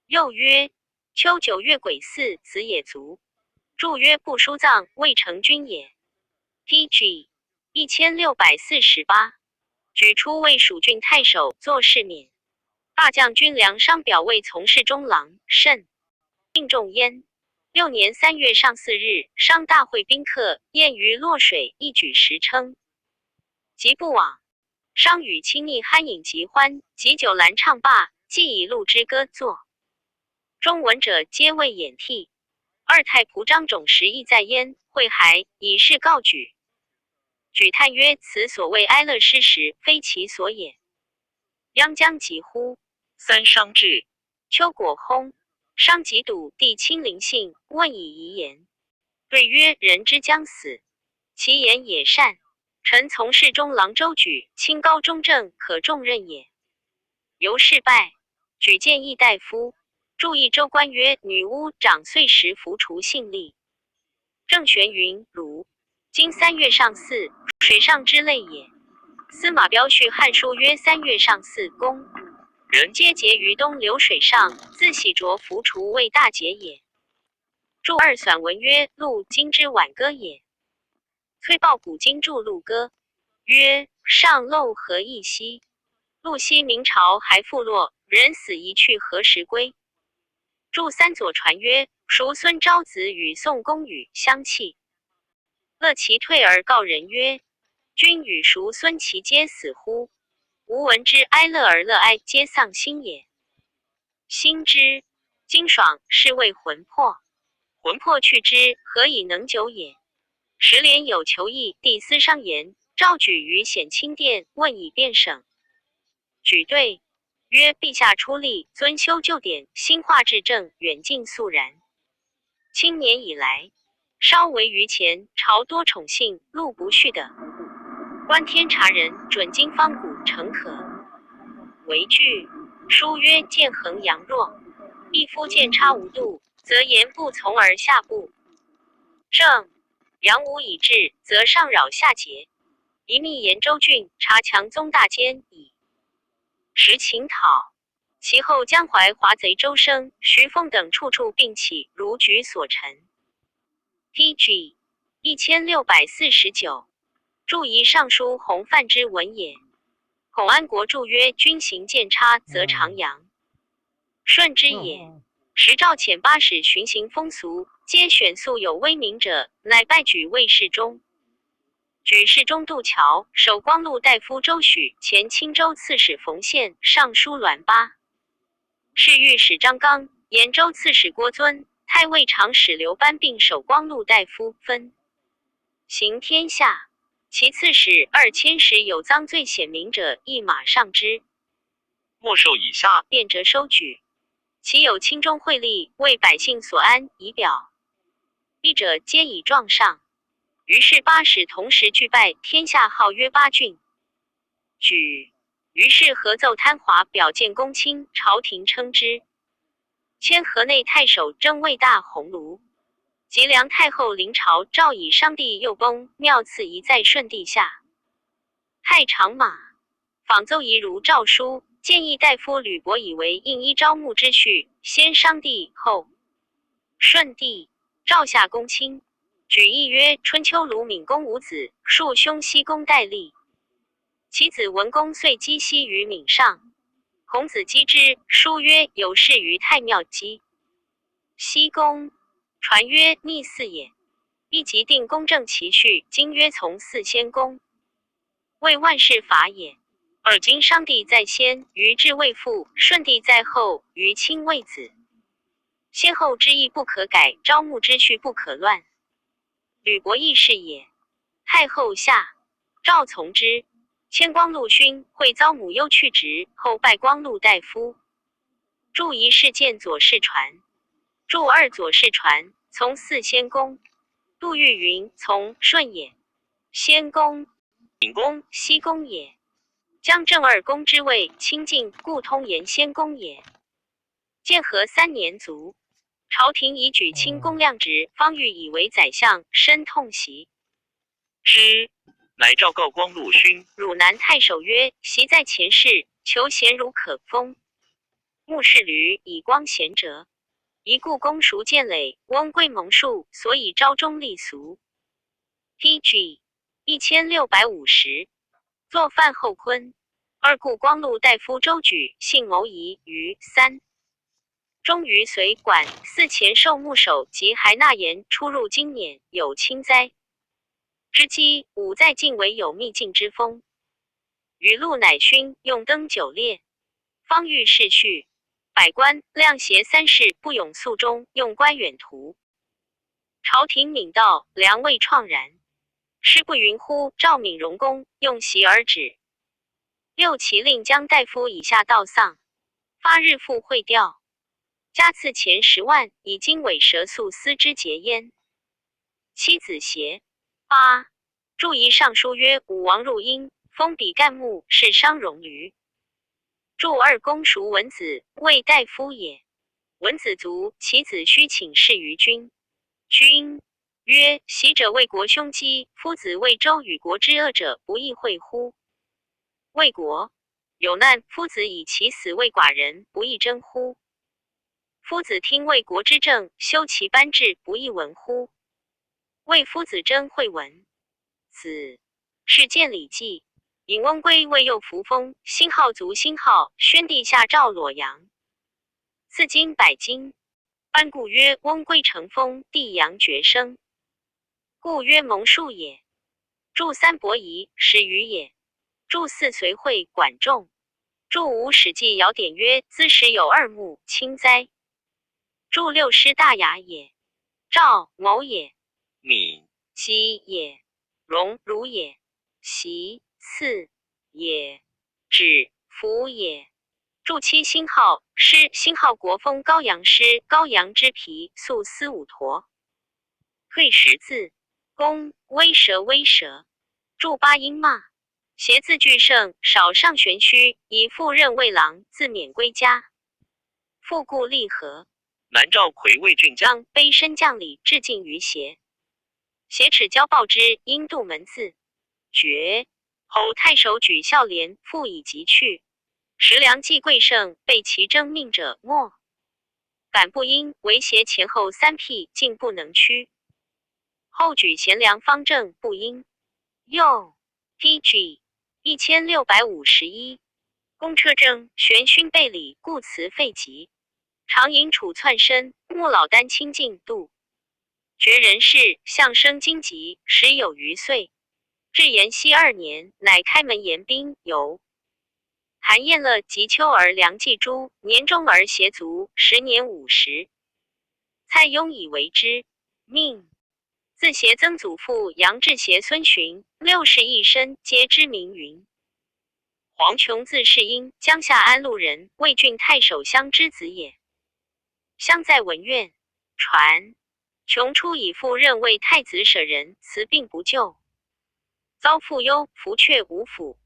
又曰：秋9月癸巳，子也卒。注曰：不书葬，未成君也。PG 1648，举出为蜀郡太守，作事免。大将军梁商表为从事中郎，甚敬重焉。6年3月上巳日，商大会宾客，宴于洛水，一举时称。即不往。商与亲昵酣饮极欢，及酒酣唱罢，即以陆之歌作。中闻者皆谓掩涕。二太仆张种时亦在焉，会还以示告举。举叹曰：此所谓哀乐失时，非其所也。央将疾乎？三商至，秋果薨。商即笃帝亲临幸，问以遗言。对曰：人之将死，其言也善。臣从事中郎周举，清高中正，可重任也。由是拜。举见议大夫，注意州官曰：女巫长岁时服除姓立。郑玄云：汝今3月上巳，水上之类也。司马彪续汉书曰：3月上巳，公人皆结于东流水上，自洗濯服除为大节也。注二损文曰：陆今之挽歌也。崔豹古今注陆歌曰：上漏何异兮？陆兮明朝还复落，人死一去何时归？注三左传曰：孰孙昭子与宋公语相弃。乐其退而告人曰：君与孰孙其皆死乎？吾闻之哀乐而乐哀，皆丧心也。心之精爽，是谓魂魄。魂魄去之，何以能久也？时连有求议，帝思商言，召举于显清殿，问以辩省。举对曰：陛下出力，遵修旧典，兴化治正，远近肃然。清年以来，稍为于前，朝多宠幸，禄不续的。观天察人，准经方古，诚可为据。书曰：见衡阳弱，一夫见差无度，则言不从而下步。正阳无以治，则上扰下节。一密言州郡，察强宗大奸以时请讨。其后江淮华贼周生、徐凤等处处并起，如举所陈。PG 1649，注仪尚书洪范之文也。孔安国注曰：君行见差，则长阳顺之也。时赵遣八使巡行风俗，皆选素有威名者，乃拜举为侍中。举侍中杜桥、守光禄大夫周许、前青州刺史冯宪、尚书栾巴、侍御史张刚、延州刺史郭遵、太尉长史刘班并守光禄大夫，分行天下。其刺史2000时有赃罪显明者，一马上之，没收以下，便折收举。其有轻重惠利，为百姓所安，以表利者，皆以状上。于是八使同时俱拜，天下号曰八郡。举于是合奏贪华，表见公卿，朝廷称之。迁河内太守，征卫大鸿胪。及梁太后临朝，诏以商帝右崩，庙赐仪在顺帝下。太常马仿奏仪如诏书，建议大夫吕伯以为应依招募之序，先商帝后顺帝，诏下公卿。举义曰：春秋鲁闵公无子，庶兄西公戴立。其子文公遂积息于闵上。孔子击之，书曰：有事于太庙姬。西公传曰：逆嗣也。亦即定公正其序，今曰从嗣先公，为万世法也。而今商帝在先，于至未父；顺帝在后，于亲未子。先后之意不可改，招募之序不可乱。吕伯亦是也。太后下，诏从之。迁光禄勋，会遭母忧去职，后拜光禄大夫。注一事见左氏传。注二左氏传，从嗣先公。杜预云：从顺也。先公闵公西公也。将正二公之位，亲近，故通言先公也。建和3年卒。朝廷以举清公亮职，方欲以为宰相，深痛惜之，乃诏告光禄勋。汝南太守曰：昔在前世，求贤如可封。穆氏驴以光贤者，一故公熟建垒，翁归蒙庶，所以朝中立俗。PG 1650作范后坤。二故光禄大夫周举，姓牟仪，于3终于随管祀前授牧守及还纳言出入经辇，有轻灾之机。武在晋为有秘境之风。与陆乃勋用登9列，方欲逝去。百官量协3事不永肃中，用官远图。朝廷敏道，良未怆然。师不云乎？赵敏荣公用袭而止。六其令将大夫以下道丧，发日复会调，加赐钱10万，以经纬蛇宿司之节焉。七子协。8注仪尚书曰：武王入殷，封比干木，是商戎驴。注2公熟文子，谓大夫也。文子卒，其子须请示于君。君曰：习者为国凶基，夫子为周与国之恶者，不亦会乎？为国有难，夫子以其死为寡人，不亦争乎？夫子听为国之政，修其班制，不亦闻乎？为夫子争会文。子是见礼记。尹翁归为右扶风，辛号卒，辛号，宣帝下诏洛阳，赐金100斤。班故曰：翁归成风，帝阳绝生，故曰蒙庶也。注3伯夷，10余也。注4随会，管仲。注5史记尧典曰：兹时有2目，轻哉。注6师大雅也。赵某也。敏姬也。荣如也。习次也。止服也。注7辛号，师辛号国风高阳师，高阳之皮，素司5陀。退10字。公威蛇威蛇。注8阴骂。协字俱盛，少上玄虚，以赴任魏郎，自免归家。复故立和。南赵魁魏郡将卑身将礼，致敬于协。协耻交报之，因杜门自绝。后太守举孝廉，复以疾去。时梁季贵盛，被其征命者没。敢不因为协前后3辟，竟不能屈。后举贤良方正，不因。又 PG 1651公车征，玄勋备礼，故辞废疾。常引楚窜身，穆老丹清净度。绝人事，相生荆棘，时有余岁。至延熙2年，乃开门言兵，游。韩彦乐及秋而梁冀诸，年中而协卒，10年50。蔡邕以为之，命。自协曾祖父杨志协孙询，6世一身，皆知名云。黄琼字世英，江夏安陆人，魏郡太守襄之子也。襄在文苑，传琼初以父任为太子舍人，辞病不救，遭父忧，服阙无府，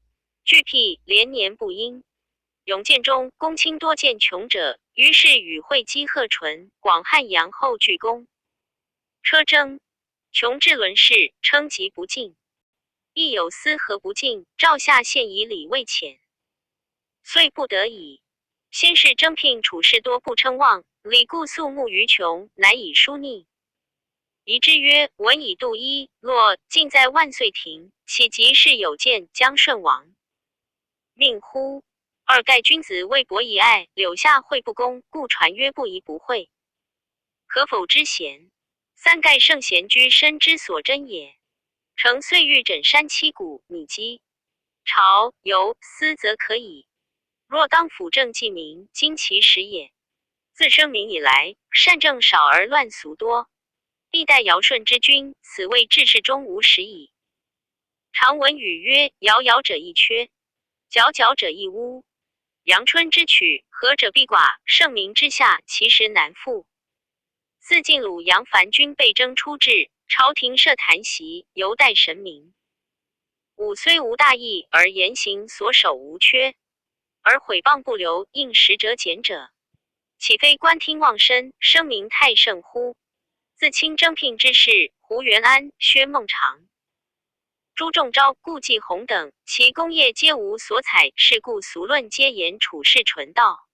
惧辟，连年不应。永建中公卿多见穷者，于是与会稽贺纯、广汉阳后具功。车征，穷至伦氏，称疾不尽。亦有司何不尽，赵下献以礼未浅，遂不得已。先是征聘处士多不称望，礼故肃穆于穷，难以疏逆。宜之曰：文以度一，若尽在万岁庭，岂即是有见将顺王？命乎？2盖君子为伯以爱，柳下惠不公，故传曰不宜不讳。可否之贤？3盖圣贤居身之所真也。乘岁欲枕山栖谷，拟积朝游思则可矣。若当辅政济民，今其时也。自生民以来，善政少而乱俗多。历代尧舜之君，此谓治世中无实矣。常闻语曰：遥遥者亦缺，皎皎者亦污。阳春之曲，和者必寡，盛名之下，其实难复。自晋鲁杨凡军被征出至，朝廷设坛席，犹待神明。吾虽无大义，而言行所守无缺，而毁谤不留，应实者简者，岂非观听忘身，声名太盛乎？自清征聘之事，胡元安、薛孟尝、朱仲昭、顾继红等，其功业皆无所采，是故俗论皆言处世纯道。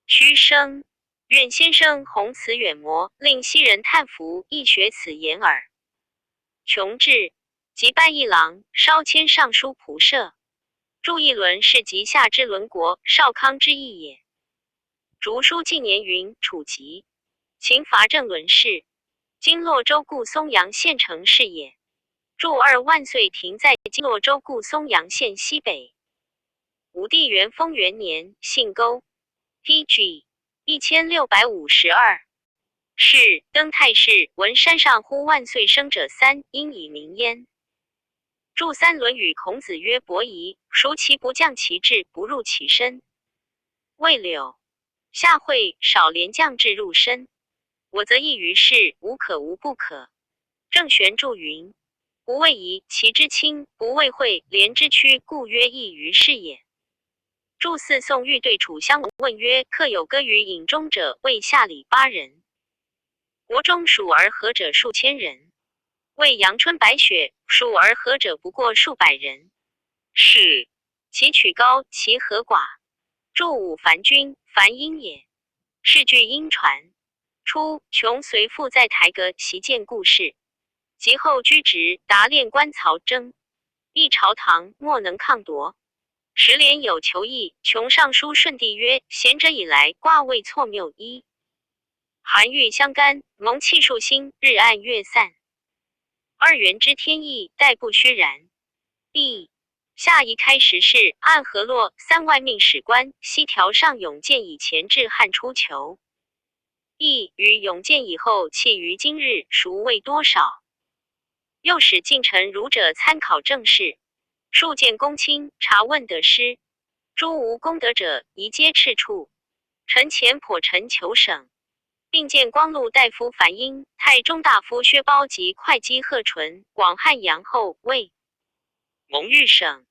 屈生愿先生弘此远模，令昔人叹服，亦学此言耳。穷至，即拜一郎，稍迁尚书仆射。祝一伦是及下之伦国，少康之意也。竹书纪年云：楚籍，秦伐郑伦氏，今洛州固松阳县城是也。祝2万岁亭在今洛州固松阳县西北。武帝元丰元年，姓勾 ，PG 1652。是登太师闻山上呼万岁生者三，因以名焉。注3论语孔子曰：伯夷，孰其不降其志，不入其身？未柳。下惠少廉降志入身，我则异于事，无可无不可。郑玄注云：不为夷，其之轻；不为惠，廉之屈，故曰异于事也。注4宋玉对楚襄王问曰：客有歌于饮中者，谓下里8人。国中属而和者数千人，谓阳春白雪，属而和者不过数百人。是其曲高，其和寡。注5凡君，凡阴也。是据阴传。初，穷随父在台阁习见故事，及后居职，达练官曹征，一朝堂莫能抗夺。时连有求议，穷上书顺帝曰：贤者以来，卦位错谬一。寒玉相干，蒙气数星，日暗月散。二元之天意，殆不虚然。B 下一开时事，按河洛3外命史官，西条上永建以前至汉初求。亦与永建以后弃于今日，孰谓多少？又使近臣儒者参考政事，数见公卿，察问得失。诸无功德者，宜皆斥处。臣前颇陈求省，并见光禄大夫樊英、太中大夫薛褒及会稽贺纯、广汉阳后魏蒙豫省。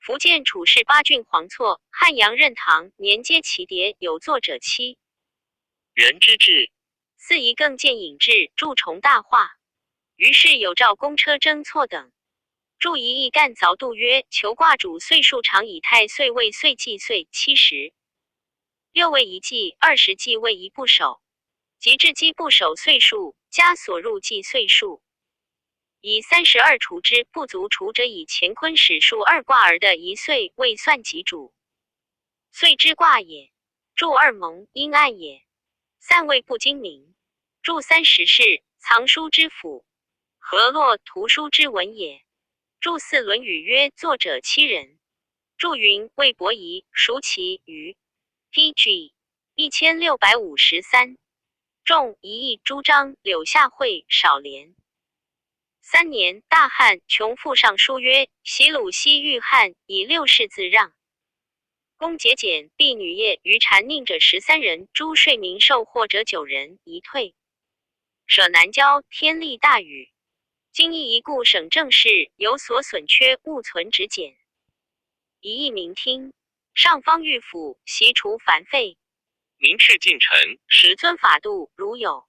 福建处士8郡黄错、汉阳任堂年皆其迭，有作者7人之志。4夷更见引制，注重大化。于是有诏公车征错等。注一议干凿度曰：求卦主岁数长以太岁为岁纪岁70，六位一纪，20纪为一不守。即至积不守岁数，加所入计岁数。以32除之，不足除者以乾坤始数2卦而的一岁未算己主，岁之卦也。注2蒙阴暗也，散位不精明。注3时事，藏书之府，河洛图书之文也。注4论语曰：作者7人。注云：魏伯夷，孰其余 ？PG 1653。仲一亿朱张、柳下惠、少廉。3年，大汉，穷复上书曰：袭鲁西遇汉，以6世自让。公节俭，婢女业于谗佞者13人，诸税民受获者9人，宜退。舍南郊，天厉大雨。今亦一故省政事有所损缺，勿存止减。一议明听，上方御府，习除繁废。明斥近臣，使遵法度，如有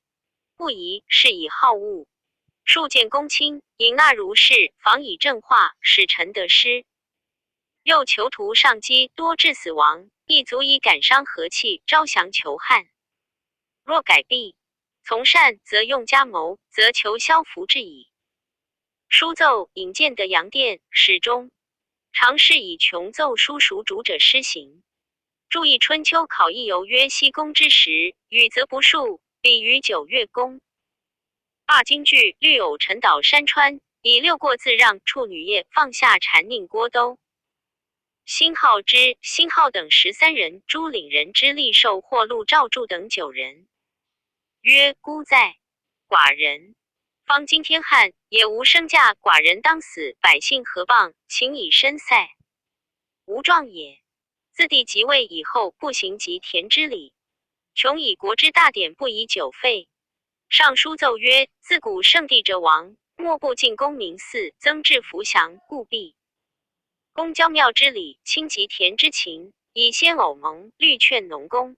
不宜，是以好恶。数见公卿，引纳如是，防以正化，使臣得失。又囚徒上击，多致死亡，亦足以感伤和气，招降求汉。若改弊，从善，则用加谋，则求消福至矣。书奏引荐得阳殿，始终常是以穷奏书属主者施行。注意春秋考议由曰：西公之时，雨则不数，比于9月公。罢京剧，绿偶陈岛山川，以6过自让，处女业，放下谗佞郭都。辛浩之、辛浩等13人，诸领人之吏受或录赵注等9人。曰：孤在，寡人。方今天汉，也无生价，寡人当死，百姓何谤？请以身塞，无状也。自帝即位以后，不行及田之礼，穷以国之大典，不以久废。上书奏曰：自古圣帝者亡，莫不进宫明祀，增置福祥，故必公郊庙之礼，亲及田之情，以先偶盟，律劝农工。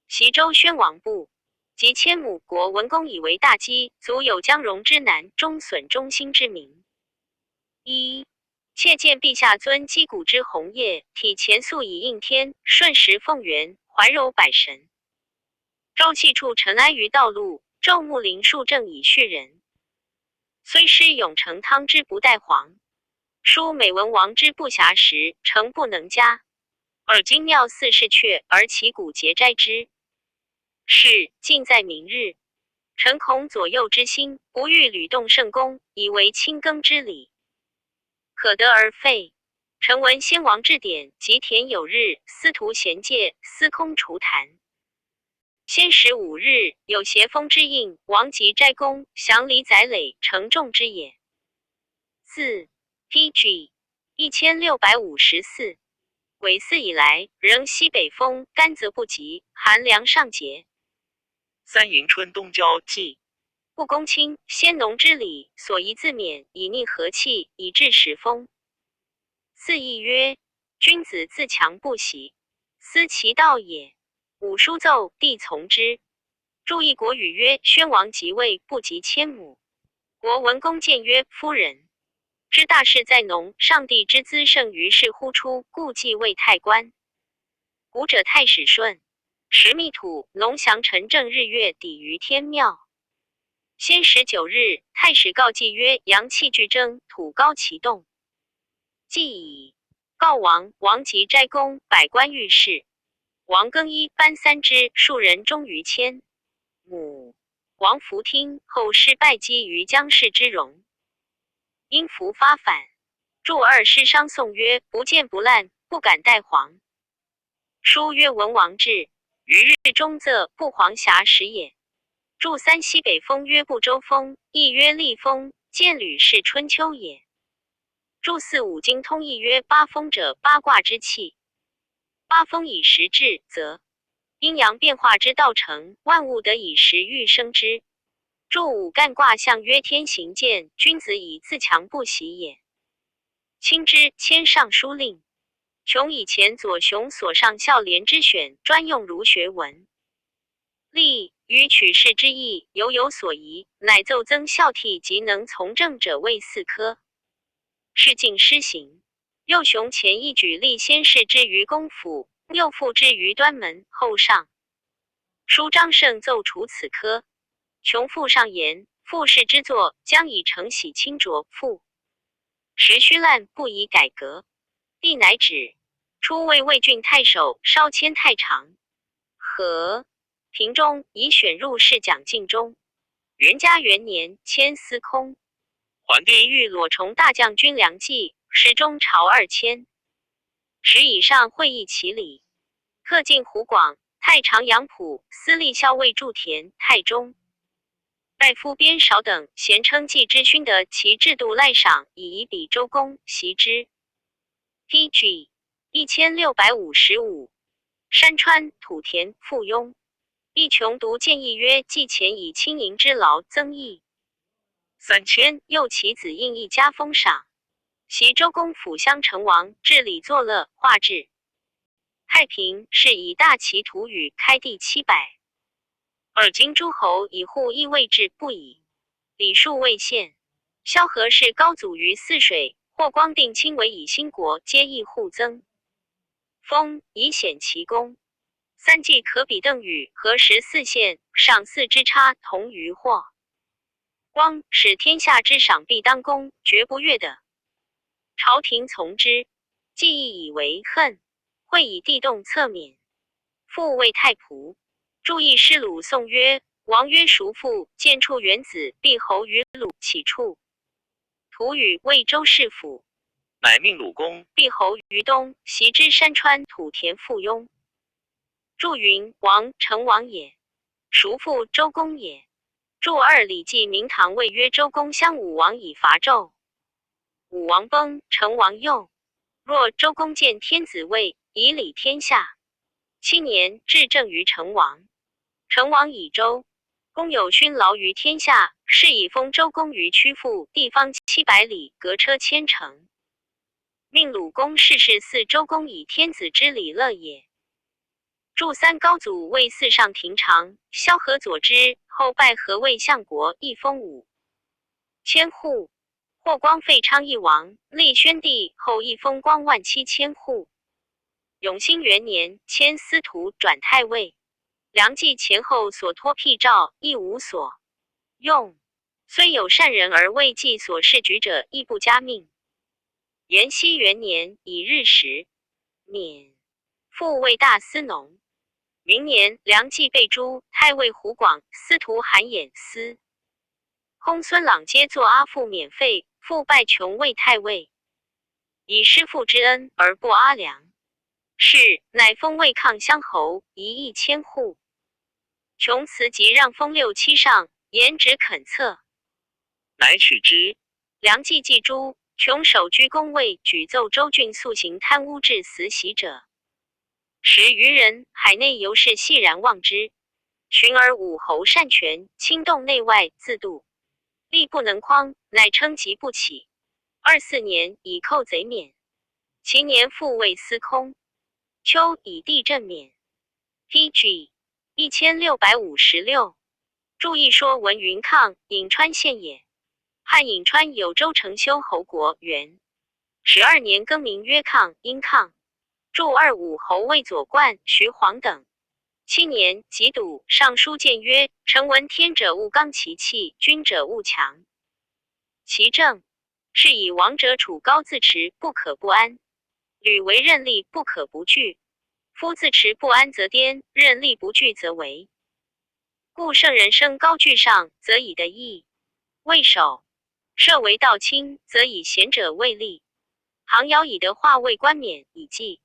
袭州宣王部及千亩国文公以为大基，足有江戎之难，终损中兴之民。一切见陛下尊击鼓之鸿业，体前素以应天，顺时奉元，怀柔百神。周弃处尘埃于道路，周穆陵树正以恤人。虽师永成汤之不待黄，书美文王之不暇时，诚不能加。尔今庙祀是阙，而其骨节摘之。是尽在明日。臣恐左右之心，不欲吕动圣功，以为清耕之礼，可得而废。臣闻先王治典，及田有日，司徒衔介，司空除坛。先15日，有邪风之应，王即斋公，祥礼载累，承重之也。4 PG 1654。伪嗣以来，仍西北风，干则不及，寒凉上节。3迎春冬交际，不公卿，先农之礼，所宜自勉，以逆和气，以治时风。4亦曰：君子自强不息，思其道也。5书奏，帝从之。注意国语曰：宣王即位，不及千亩。国文公谏曰：夫人知大事在农，上帝之资胜于是乎出，故继位太官。古者太史顺，时密土，龙翔辰正日月抵于天庙。先19日，太史告祭曰：阳气俱蒸，土高其动。祭矣。告王，王即斋公，百官御史。王更衣，颁3之，数人终于千亩。王弗听，后失拜击于姜氏之戎。因服发反。祝2师商颂曰：不见不烂，不敢戴黄。书曰：文王至，于日中仄，不黄霞时也。祝3西北风曰不周风，亦曰厉风，见履是春秋也。祝4五经通义曰：八风者，八卦之气。八风以时至，则阴阳变化之道成，万物得以时欲生之。祝5干卦象曰：天行健，君子以自强不息也。卿之迁尚书令。琼以前左雄所上孝廉之选，专用儒学文。立于取士之意，有所疑，乃奏增孝悌及能从政者为4科。是尽施行。右雄前一举立先世之于公府，右父之于端门，后上书张胜奏除此科。琼父上言：父世之作，将以承洗清浊，父时虚滥，不宜改革。帝乃止。初为魏郡太守，稍迁太常。和平中，以选入侍讲敬中。元嘉元年，迁司空。桓帝欲裸崇大将军梁冀，时中朝2000。10以上会议其礼。客进湖广，太常杨溥、司隶校尉祝田、太中。大夫边少等咸称季之勋德，其制度赖赏，以比周公，袭之。PG 1655。山川土田附庸。亦穷独建议曰：季前以轻盈之劳增益。3000，又其子应一家封赏。袭周公辅襄成王，治理作乐，画质太平，是以大齐土语开地700。尔今诸侯以户亦位置不已，礼数未现。萧何氏高祖于泗水，霍光定亲为以兴国，皆亦互增。封以显其功。3季可比邓禹和14县，赏赐之差同于霍光，使天下之赏必当公，绝不越的。朝廷从之，既亦以为恨，会以地动侧免。复谓太仆。注意师鲁颂曰：王曰叔父，见处元子，必侯于鲁，起处。土语魏州市府。乃命鲁公必侯于东，袭之山川土田附庸。祝云：王成王也，叔父周公也。祝2礼记明堂谓曰：周公相武王以伐纣。武王崩，成王幼。若周公见天子位，以礼天下。7年，至政于成王。成王以周公有勋劳于天下，是以封周公于曲阜，地方700里，革车千乘。命鲁公事祀周公以天子之礼乐也。祝3高祖为祀上庭长，萧何佐之，后拜河魏相国，一封5千户。霍光废昌邑王，立宣帝，后一封光万7000户。永兴元年，迁司徒转太尉。梁冀前后所托辟诏，亦无所用。虽有善人而为冀所事举者，亦不加命。延熙元年乙日时，免复为大司农。明年，梁冀被诛，太尉胡广、司徒韩衍、司空孙朗皆作阿父免费，复拜琼为太尉，以师父之恩而不阿梁。是，乃封魏抗乡侯11000户。琼辞即让封6、7上，言旨恳策，乃取之。梁冀既诛，琼首居宫位，举奏州郡速行贪污致死喜者10余人，海内犹是细然望之。群而武侯擅权，轻动内外，自度力不能匡，乃称疾不起。24年，以寇贼免。其年复为司空。秋，以地震免。PG 1656。注意说文云抗，颍川县也。汉颍川有州城修侯国元12年更名曰抗，因抗。祝25侯魏左冠、徐晃等。7年，己笃，上书谏曰：臣闻天者勿刚其气，君者勿强其政。是以王者处高自持，不可不安；履为任力，不可不惧。夫自持不安则颠，任力不惧则为。故圣人升高居上，则以德义为首；设为道轻，则以贤者为立。行尧以德化为冠冕，以纪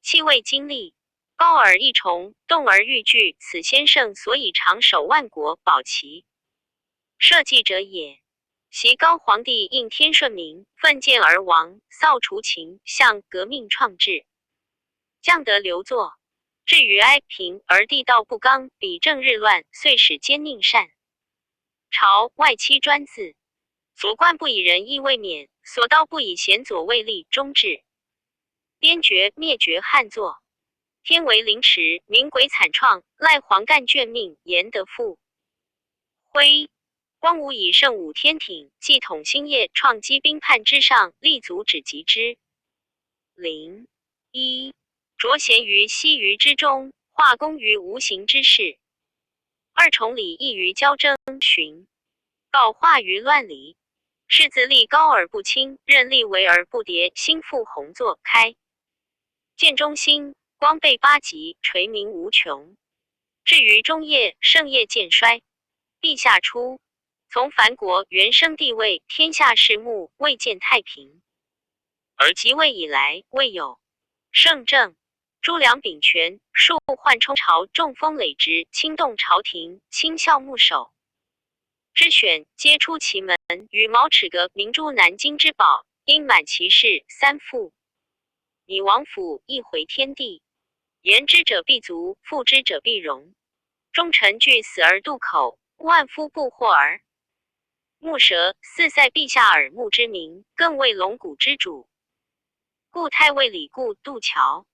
气为经历。高而益崇，动而愈具，此先圣所以长守万国，保其社稷者也。袭高皇帝应天顺民，奋剑而亡，扫除秦向，革命创制，降德留作。至于哀平而地道不刚，比政日乱，遂使奸佞善朝，外戚专自。所冠不以仁义为冕，所刀不以贤佐为立，终至边绝灭绝汉作。天为凌迟，民鬼惨创，赖黄干眷命，严德复徽。光武以圣武天挺，继统兴业，创击兵叛之上，立足止疾之。01着贤于西隅之中，化功于无形之事。2崇礼异于交争，循告化于乱离。士自立高而不轻，任力为而不迭，心腹宏作，开见中心，光备八极，垂名无穷。至于中叶，盛业渐衰。陛下初从樊国原生帝位，天下事穆，未见太平。而即位以来，未有圣政。朱良秉权，数宦冲朝，中风累直，轻动朝廷，轻校牧首之选，皆出其门。羽毛齿革明珠南京之宝，因满其事3复。以王府一回天地。言之者必足，复之者必容。忠臣惧死而渡口，万夫不惑而目蛇，四塞陛下耳目之名，更为龙骨之主。故太尉李固、杜桥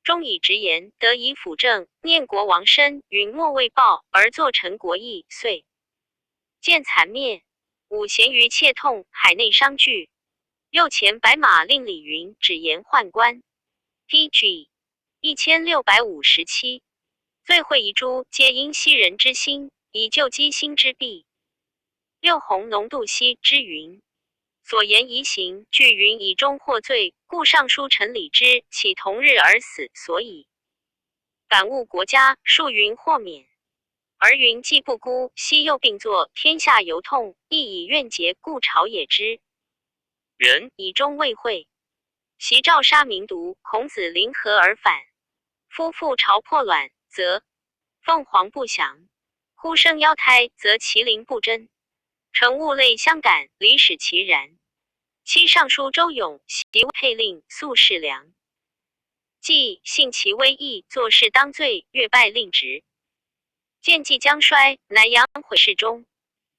忠以直言，得以辅政，念国王身，允莫未报，而作陈国义，遂见残灭。武咸于切痛，海内伤惧。右前白马令李云止言宦官。PG 1657。罪会遗诸，皆因昔人之心，以救积心之弊。六弘农杜熙之云：所言宜行，据云以终获罪，故上书陈李之，岂同日而死，所以感悟国家，数云获免。而云既不孤，昔又并作，天下犹痛，亦以怨结，故朝野之人以终未会。袭诏杀民毒，孔子临河而返。夫妇朝破卵，则凤凰不祥；忽生夭胎，则麒麟不贞。乘物类相感，理使其然。七尚书周永袭配令，素士良既信其威义，做事当罪，越拜令职。见计将衰，南阳毁世中，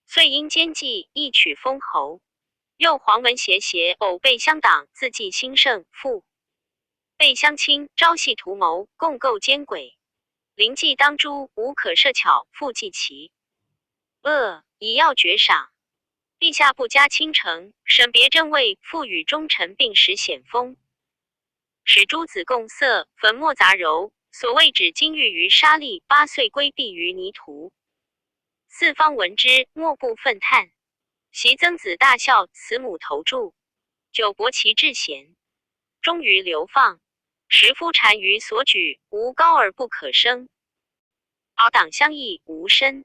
遂因奸计亦取封侯。又黄文协偶被相党，自计兴盛，复被相亲，朝夕图谋，共构奸诡。临计当诛，无可赦巧，复计其恶，以要爵赏。陛下不加倾城，审别正位，赋予忠臣并实显封。使诸子贡色，粉墨杂糅，所谓指金玉于沙砾，8岁归避于泥土。四方闻之，莫不愤叹。袭曾子大笑，慈母投注。九伯其至贤，终于流放。十夫单于所举，无高而不可升。敖党相异，无深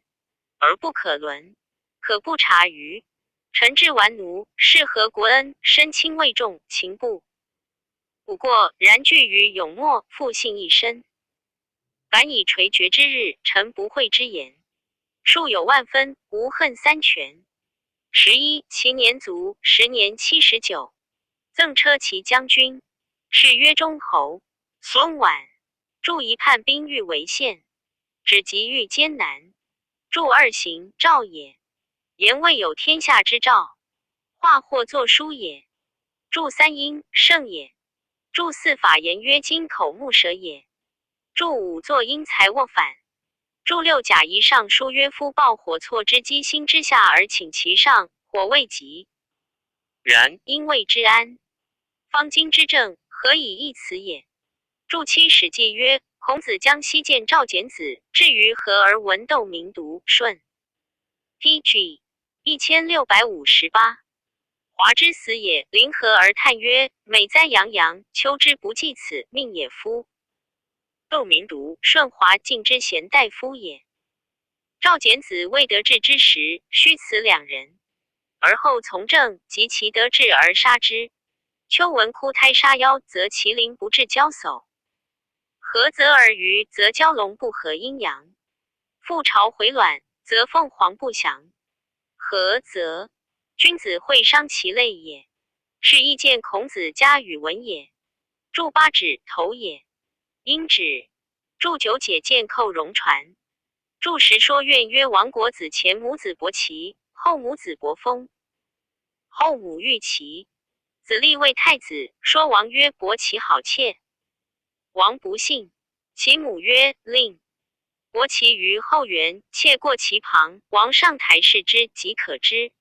而不可伦，可不察于。臣至玩奴，是合国恩，身轻位重，情不不过，然惧于永没，复信一身。凡以垂绝之日，臣不讳之言。数有万分，无恨三全。11其年卒，10年79。赠车骑将军，谥曰忠侯。孙琬著一叛兵欲为县，指急遇艰难。著二行诏也，言未有天下之兆。画或作书也。著三英圣也。著四法言曰金口木舌也。著五作因财握反。著六甲仪上书曰夫抱火错之机心之下而请其上，火未及，然因谓之安。方今之政，何以易此也？著七史记曰：孔子将西见赵简子，至于何而闻斗名独顺。PG 1658。华之死也，临河而叹曰：美哉洋洋，秋之不计此命也夫。窦明独、顺华晋之贤大夫也。赵简子未得志之时，须此两人，而后从政，及其得志而杀之。丘闻枯胎杀妖，则麒麟不至交叟；合则而鱼，则蛟龙不合阴阳；覆巢回卵，则凤凰不祥。合则君子会伤其类也。是亦见孔子家语文也。著八指头也。因指。著九解见寇戎传。著十说苑曰王国子前母子伯齐，后母子伯封，后母玉齐。子立为太子，说王曰伯齐好妾。王不信，其母曰令。伯齐于后园，妾过其旁，王上台视之，即可知。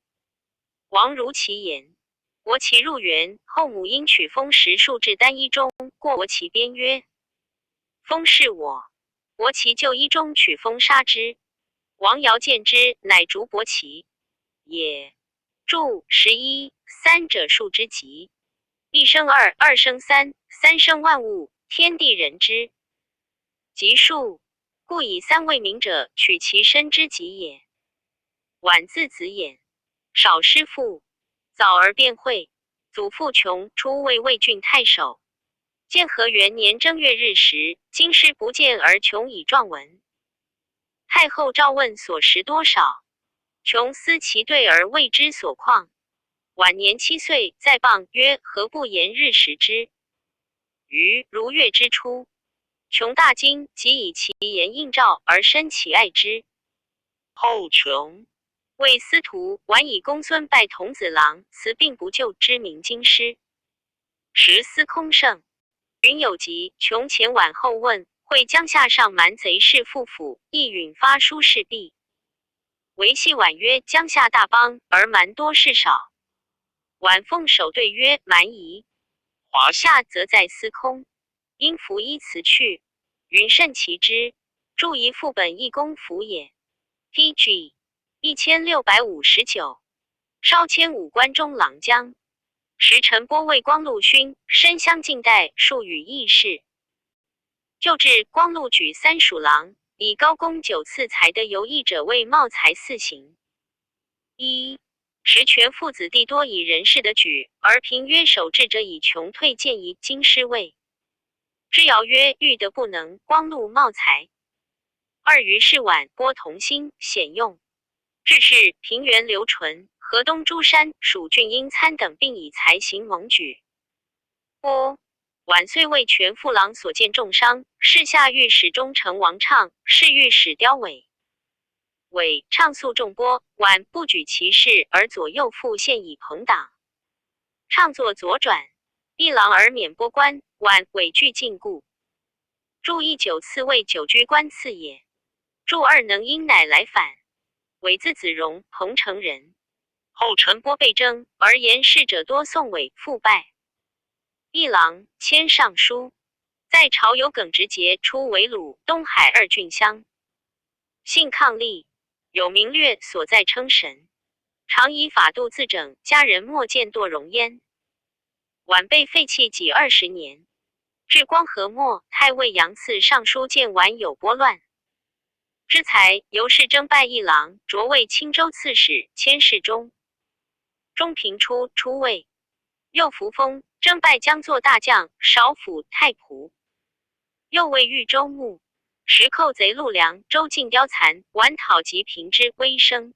王如其言。伯齐入园，后母因取封时数至单衣中，过伯齐边曰：封是我。伯齐就衣中取封杀之。王繇见之，乃逐伯齐也。注11三者数之极，一生二，二生三，三生万物，天地人之极数，故以三为名者，取其身之极也。晚字子衍，少师父，早而变会，祖父穷，初为魏郡太守。建和元年正月日时，京师不见而穷以状文。太后诏问所食多少，穷思其对而谓之所况。晚年7岁，再谤曰：何不言日食之？于如月之初，穷大惊，即以其言应诏而深其爱之。后穷为司徒，晚以公孙拜童子郎，辞并不就之名京师。时司空盛，允有疾，穷前晚后问，会江夏上蛮贼士复府，亦允发书事毕。维系婉曰：江夏大邦，而蛮多事少。婉奉守对曰：蛮夷。华夏则在司空，因服依辞去。允甚其之，著一副本义公服也。PG 1659。稍迁武关中郎将。时陈波为光禄勋，身乡近代，数与义士。就至光禄举三属郎，以高公9次才的游艺者为茂才4行。一时权父子弟多以人事的举，而平约守制者以穷退见夷京师位。之谣曰：欲得不能，光禄茂才。二于是晚波同心，显用。致仕平原刘纯、河东诸山、蜀郡英参等并以才行盟举。波晚岁为权父郎所见重伤，是下御史中丞王畅，是御史刁伟。伟畅诉重波，晚不举其事，而左右副现以朋党。畅作左转，一郎而免波官，晚委拒禁锢。注意9次为久居官次也。注二能因乃来反。伟字子荣，彭城人。后陈波被征，而言事者多宋伟复败。一郎迁尚书。在朝有耿直节出围鲁、东海二郡乡，性抗力，有名略所在称神，常以法度自整，家人莫见堕容焉。晚被废弃己20年，至光和末，太尉杨嗣尚书见晚有拨乱之才，由是征拜议郎，擢为青州刺史、佥事中。中平初出尉，又扶风，征拜将作大将、少府太仆，又为豫州牧。时寇贼陆良、周进貂残，晚讨及平之，威声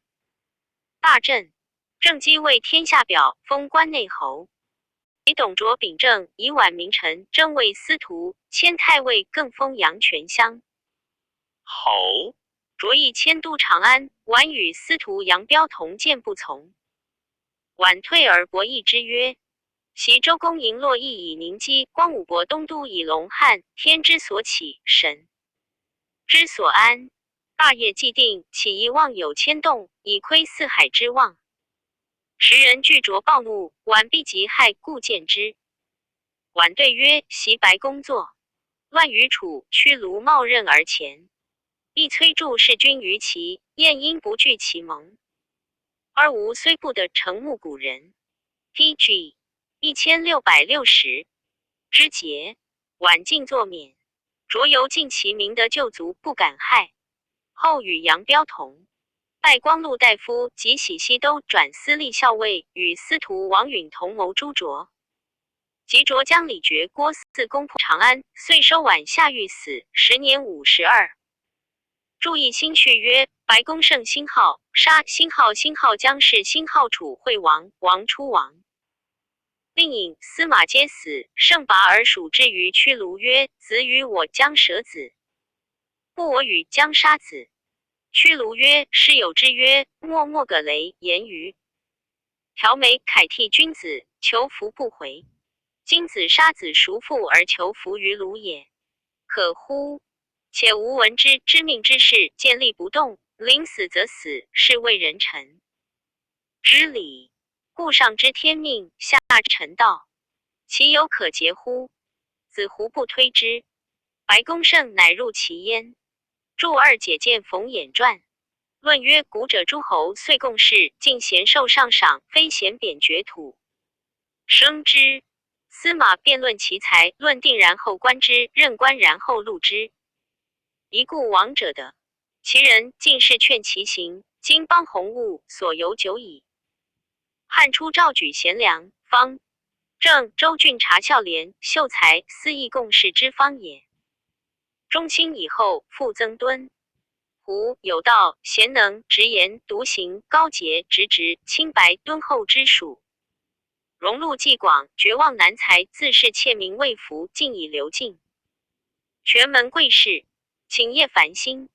大振。正姬为天下表，封关内侯。以董卓秉政，以晚名臣，征为司徒，迁太尉，更封阳泉乡侯。卓亦迁都长安，晚与司徒杨彪同见不从。晚退而伯议之曰：袭周公赢洛邑以宁姬，光武伯东都以隆汉，天之所起，神之所安。霸业既定，岂宜妄有牵动，以窥四海之望？时人惧卓暴怒，晚必及害，故见之。晚对曰：袭白公作乱于楚，驱卢冒刃而前，亦催助弑君于齐，晏因不惧其盟。而吾虽不得成木古人 PG 1660之节，晚尽作免。卓犹尽其明德旧族，不敢害。后与杨彪同拜光禄大夫及喜西都转司隶校尉，与司徒王允同谋诛卓。及卓将李傕、郭汜攻破长安，遂收晚下狱死，时年52。注意新序曰：白公胜兴号，杀兴号，兴号将士，兴号楚惠王，王出王。令尹、司马皆死，胜拔而属之于屈卢曰：子与我将舍子，不我与将杀子。屈卢曰：师有之曰：莫葛雷言于条眉，凯替君子，求服不回。今子杀子孰父而求服于卢也？可乎？且吾闻之，知命之事，见立不动，临死则死，是为人臣之理。故上知天命，下臣道，其有可节乎？子胡不推之？白公胜乃入其焉。注二解见冯衍传。论曰：古者诸侯遂共事，尽贤受上赏，非贤贬爵土生之。司马辩论其才，论定然后观之，任官然后录之。一故王者的，其人尽是劝其行。今邦弘务所由久矣。汉初赵举贤良，方正周郡察孝廉，秀才司议共事之方也。中兴以后，复增敦。胡有道，贤能，直言，独行，高洁，直直，清白，敦厚之属。荣禄既广，绝望难才，自恃窃名未服，尽以流尽。权门贵士，请业繁星。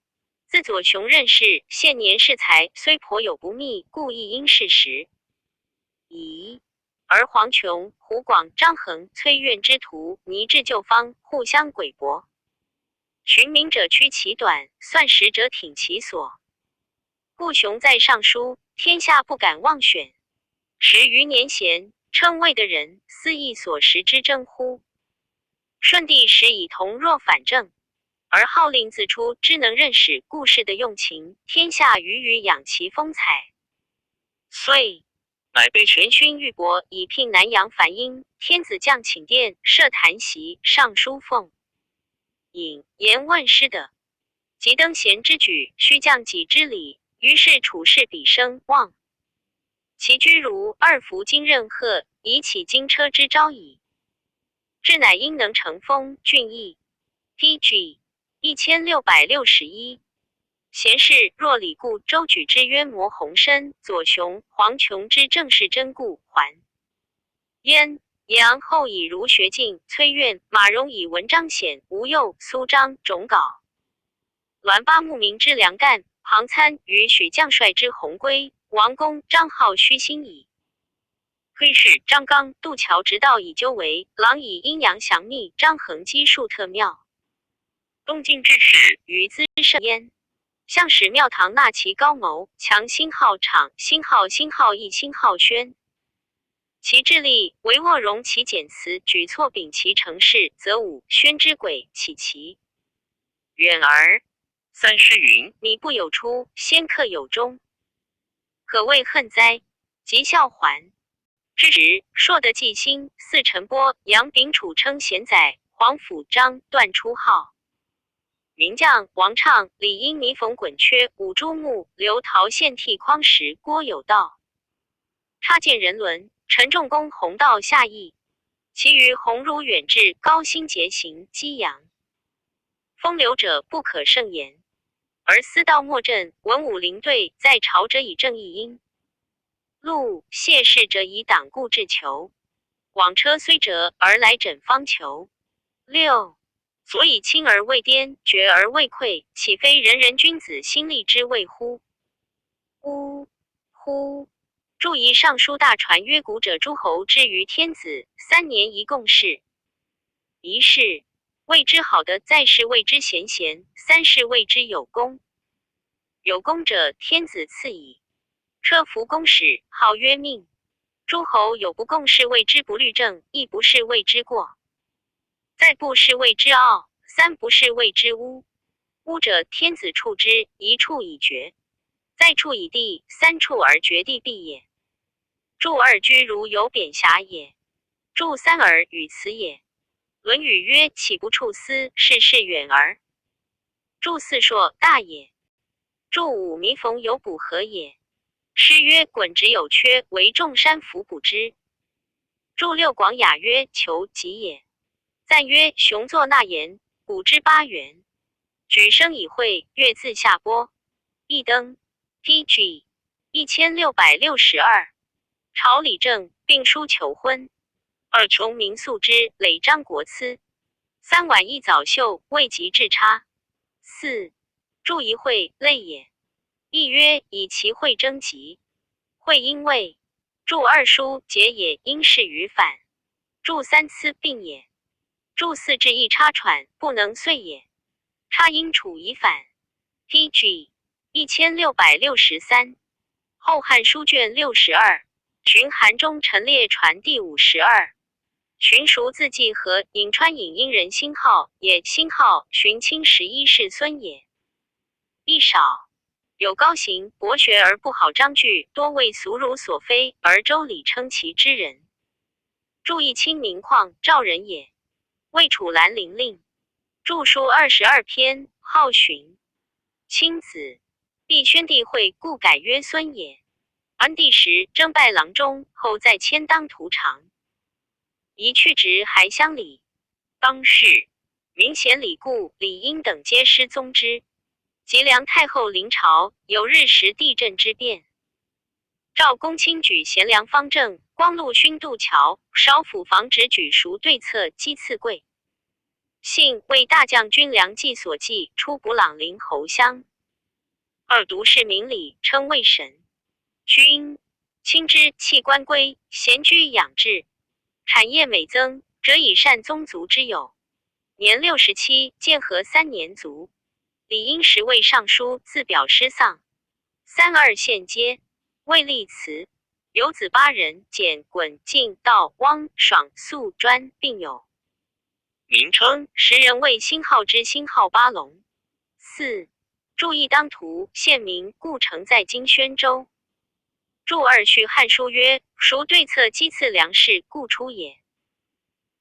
自左雄任事，现年士才，虽颇有不密，故亦因事时宜。而黄琼、胡广、张衡、崔苑之徒，拟制旧方，互相诡驳。寻名者屈其短，算实者挺其所。故雄在尚书，天下不敢妄选。10余年前，称谓的人，思亦所识之争乎？顺帝时以同若反正，而号令自出，知能任使故事的用情，天下予予养其风采。遂乃被玄勋玉帛，以聘南阳樊英。天子降寝殿，设坛席，上书奉引言问师的，即登贤之举，须降己之礼。于是处事彼生望其居如二服金刃鹤，以起金车之招矣。至乃因能成风俊逸。PG 1661。贤士若李固、周举之渊摩鸿燊，左雄、黄琼之正是真故，还焉。杨后以儒学进，崔苑、马融以文章显，吴又、苏张种稿。栾巴牧民之良干，庞参与许将帅之鸿归，王公、张浩虚心矣。窥视张刚、杜桥直道以纠为，郎以阴阳详密，张衡基数特妙。东晋之士于资甚焉。向使庙堂纳其高谋，强星号场、星号亦星号轩。其智力为卧容其简辞，举措秉其成事，则吾宣之轨岂其远而。三诗云：你不有出，先克有终，可谓恨哉！即笑还。之时，朔的纪兴、四陈波、杨秉楚称贤宰，黄甫章断出号。名将王畅、李英弥逢滚缺，武朱木、刘陶献替匡时，郭有道插剑人伦，陈仲公弘道下邑，其余鸿儒远志，高辛节行，激扬风流者不可胜言。而思道莫振、文武灵队，在朝者以正义因，路谢氏者以党固志求，往车虽折而来枕方求。六，所以轻而未颠，绝而未溃，岂非人人君子心立之谓乎？乎！注仪尚书大传曰：古者诸侯之于天子，3年一共事。一事谓之好德，再事谓之贤，3事谓之有功。有功者，天子赐矣。车服公使，号曰命。诸侯有不共事，谓之不律政；亦不是谓之过。再不是谓之傲，3不是谓之污。污者，天子处之，一处以决；再处以地，3处而决地必也。注2居如有贬狭也。注3而与此也。论语曰：岂不处斯，事远而。注4硕大也。注5弥逢有补何也。诗曰：滚直有缺，为众山伏补之。注6广雅曰：求己也。赞曰：雄作纳言，古之8元。举升以会，月自下播。一登 PG 1662。朝李政，并书求婚。2穷民素之，累张国疵。3晚一早秀，未及至差。4注一会，类也。亦曰：以其会征集。会因谓。注2书节也，因事于反。注3疵病也。注4至一差喘，不能遂也。差因处以反。PG 1663。后汉书卷62。荀韩中陈列传第52。荀孰字季和，颍川颍阴人，辛号也。辛号，荀卿11世孙也。亦少。有高行，博学而不好章句，多为俗儒所非，而周礼称其之人。注意清明旷赵人也。魏楚兰陵令。著书22篇，号荀。卿子。必宣帝讳，故改曰孙也。安帝时征拜郎中，后再迁当涂常。宜去职还乡里。当世明贤李固、李英等皆师宗之。及梁太后临朝，有日时地震之变。赵公卿举贤良方正，光禄勋渡桥，少府防止举赎对策，击刺贵。幸为大将军梁冀所记，出补朗陵侯乡。2读是明理，称魏神。君亲之，弃官归，闲居养志，产业美增，则以善宗族之友。年67，建和3年卒。李英时为尚书，自表失丧。32献阶，魏立祠。有子8人，简、滚、进、道、汪、爽、肃、专，并有名称。10人为辛号之辛号八龙。4注意当涂，县名，故城在今宣州。注2续汉书曰：孰对策击刺粮食，故出也。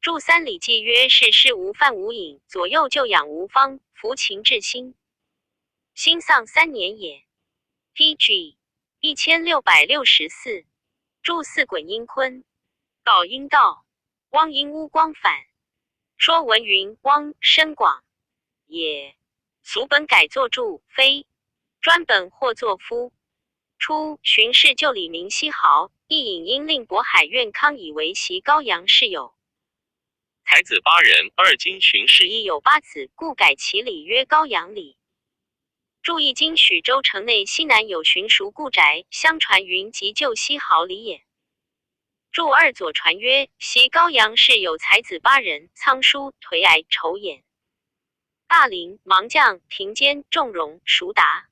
注3礼记曰：事事无饭无饮，左右就养无方，服勤至心。辛丧3年也。PG 1664。注4滚阴坤。告阴道。汪阴乌光反。说文云：汪深广也。俗本改作注，非专本或作夫。初，荀氏就李明西豪，亦引因令渤海苑康以为袭高阳室友。才子8人，二今荀氏亦有8子，故改其礼曰高阳礼。注意今许州城内西南有荀孰故宅，相传云即就西豪礼也。注2左传曰：袭高阳室有才子8人，仓叔、颓癌、丑眼。大陵、芒绛、庭坚、仲荣、孰达。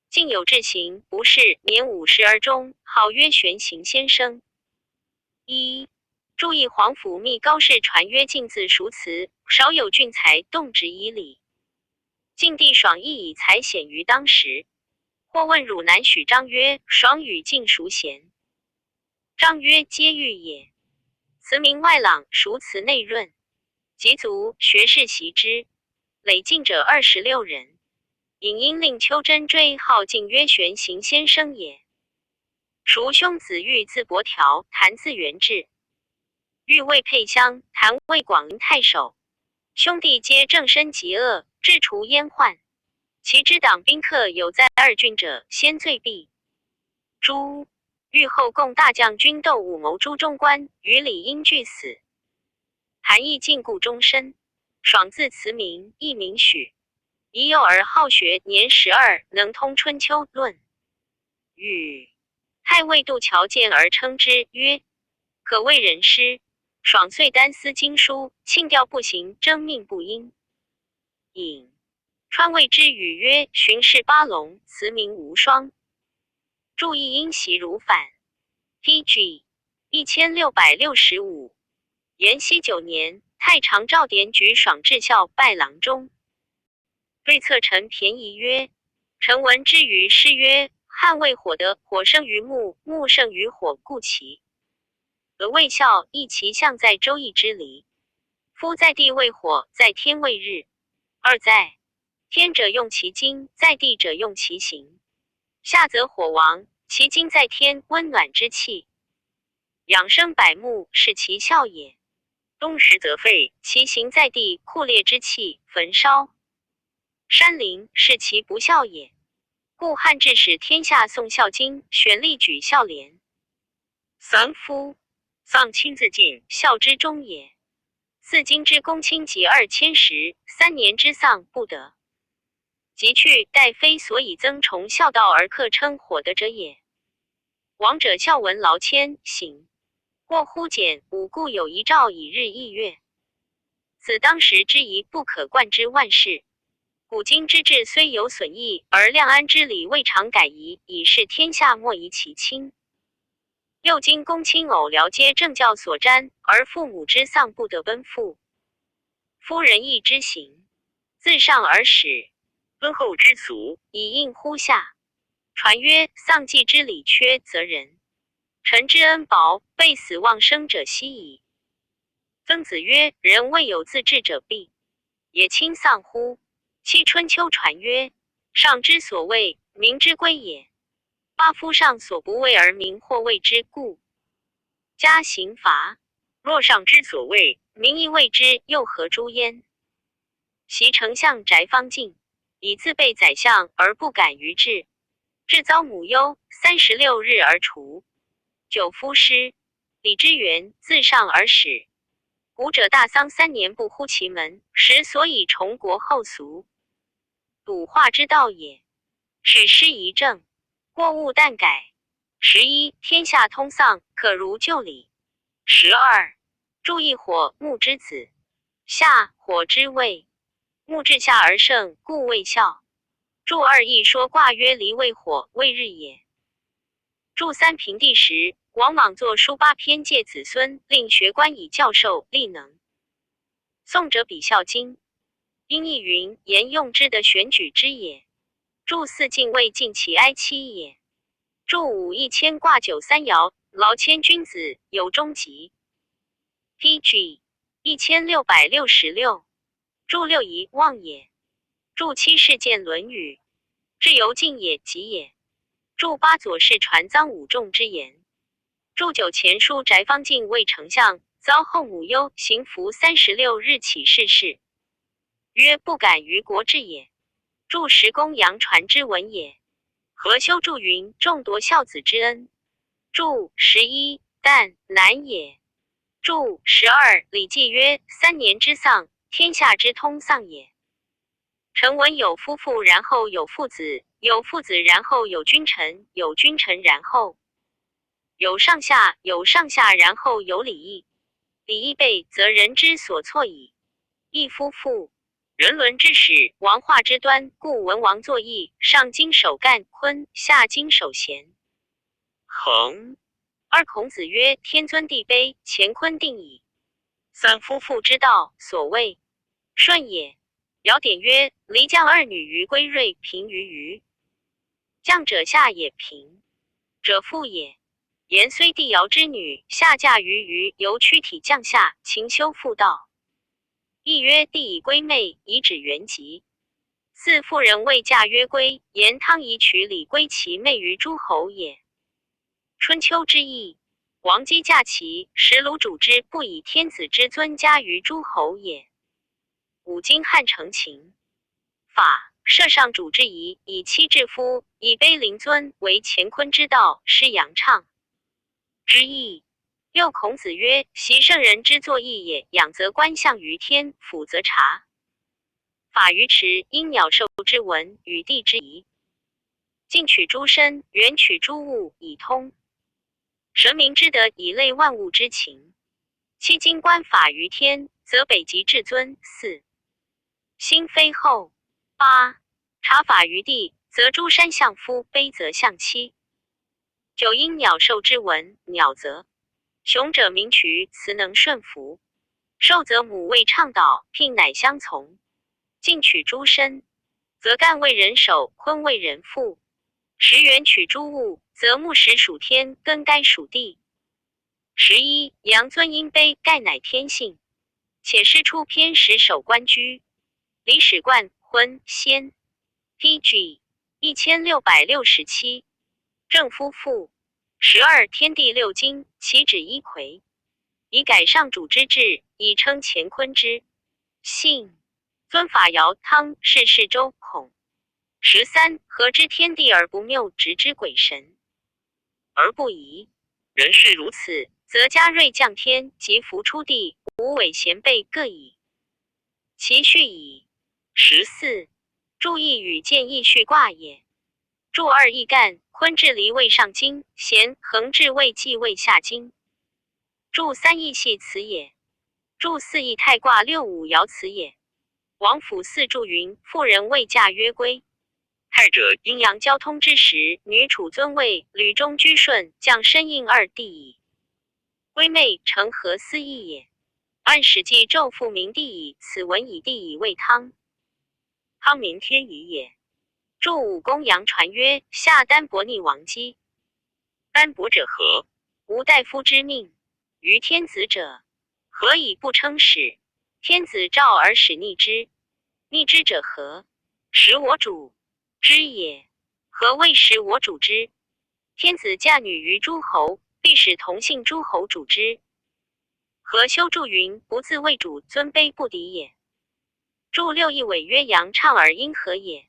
竟有志行，不仕，年50而终，号曰玄行先生。一、注意皇甫密高氏传曰晋字熟辞，少有俊才动之以礼。晋帝爽亦以才显于当时。或问汝南许张曰：爽与晋孰贤？张曰：皆欲也。辞名外朗，熟辞内润，及卒，学士习之。累进者26人。尹因令邱真追号晋曰玄行先生也。孰兄子玉字伯条，谭字元志。玉为沛乡，谭为广陵太守。兄弟皆正身极恶，治除阉宦。其之党宾客有在二郡者，先罪毙。朱玉后共大将军斗武谋诸中官，与李英俱死。韩义禁锢终身。爽字慈明，亦名许。已幼而好学，年12，能通春秋论。与太尉杜桥见而称之曰：可谓人师。爽遂单思经书，庆调不行，征命不应。尹川谓之语曰：巡视八龙，慈名无双。注意因袭如反。PG 1665。延熙9年，太常赵典举爽至校拜郎中。对策陈便宜曰：臣闻之于诗曰：汉未火得，火生于木，木生于火，故其俄未效，亦其象在周易之离。夫在地为火，在天为日。二在天者用其精，在地者用其形。夏则火亡，其精在天，温暖之气。养生百木，是其效也。冬时则废，其形在地，酷烈之气，焚烧山林，是其不效也。故汉志使天下颂孝经，玄例举孝廉。三夫丧亲自尽，孝之终也。四经之公卿及2000石，3年之丧不得。即去，待非所以增崇孝道而克称火德者也。王者孝闻劳谦行，或忽简吾故有一诏以日一月。此当时之宜不可贯之万事。古今之治虽有损益，而量安之理未尝改移，以示天下莫疑其亲。六经公卿偶僚皆政教所沾，而父母之丧不得奔赴。夫人义之行，自上而始，敦厚之俗，以应乎下。传曰：丧祭之礼缺，则人臣之恩薄，被死忘生者希矣。曾子曰：人未有自治者必也亲丧乎？昔春秋传曰：上之所谓，民之归也。八夫上所不为而民或谓之故。加刑罚，若上之所谓，民亦谓之，又何诛焉？袭丞相翟方进，以自备宰相而不敢于治，至遭母忧，36日而除。九夫师，李之源自上而始。古者大丧3年不呼其门，时所以崇国后俗，笃化之道也。使师宜正，过勿惮改。11. 天下通丧，可如旧礼。12. 注意火，木之子，夏火之谓，木至夏而盛，故谓孝。注2亦说卦曰：离为火，为日也。注3平地时，王莽作书8篇诫子孙，令学官以教授，力能。宋者比孝经，因义云：言用之的选举之也。注4进位尽其哀戚也。注5一牵挂9三爻，劳谦君子，有终极。PG 1666。注6宜望也。注7事件论语，至由晋也，吉也。注8左氏传臧武仲之言。注9前书翟方进为丞相，遭后母忧，行服36日起逝世，曰：不敢于国治也。注10公羊传之文也。何修注云：众夺孝子之恩。注11但难也。注12礼记曰：3年之丧，天下之通丧也。臣闻有夫妇，然后有父子，有父子然后有君臣，有君臣然后有上下，有上下然后有礼义。礼义备，则人之所错矣。义夫妇，人伦之始，王化之端，故文王作义，上经守干坤，下经守咸。恒二孔子曰：天尊地卑，乾坤定矣。三夫妇之道，所谓顺也。尧典曰：离将二女于归瑞，平于虞。将者下也，平者父也。言虽帝尧之女，下嫁于虞，由躯体降下，勤修妇道。亦曰：帝以归妹，以指原籍。四妇人未嫁曰归，言汤以娶李归其妹于诸侯也。春秋之义，王姬嫁其，实鲁主之不以天子之尊加于诸侯也。五经汉承秦法，设上主之仪，以妻制夫，以卑临尊，为乾坤之道，施阳畅之意。六孔子曰：习圣人之作义也，养则观象于天，俯则察法于池，因鸟兽之文，与地之宜。近取诸身，远取诸物，以通神明之德，以类万物之情。七经观法于天，则北极至尊。四心非后。八察法于地，则诸山象夫，卑则象七。九因鸟兽之文，鸟则雄者鸣渠，雌能顺服；兽则母为倡导，聘乃相从。近取诸身，则干为人首，坤为人父；十远取诸物，则木石属天，根该属地。11阳尊阴卑，盖乃天性。且师出偏使守官居，李史冠婚先 PG 1667。正夫妇。12天地六经，其指一魁，以改上主之制，以称乾坤之性。尊法尧汤是世周孔。13合之天地而不谬，直之鬼神而不疑。人是如此，则嘉瑞降天，及福出地，无伪贤备，各以其序矣。14注意与见义序卦也。注二义干，坤至离位上经，咸恒至位继位下经。注三义系辞也。注四义太卦六五爻辞也。王府四注云：妇人未嫁曰归。太者阴阳交通之时，女处尊位，履中居顺，降身应二地矣。归妹成何思义也？按史记纣父明帝矣，此文以地以为汤。汤明天乙也。注武公阳传曰：夏丹伯逆王姬。丹伯者何？无大夫之命。于天子者，何以不称使？天子召而使逆之。逆之者何？使我主之也。何谓使我主之？天子嫁女于诸侯，必使同姓诸侯主之。何修注云：不自为主，尊卑不敌也。注六义违曰：阳畅而阴和也。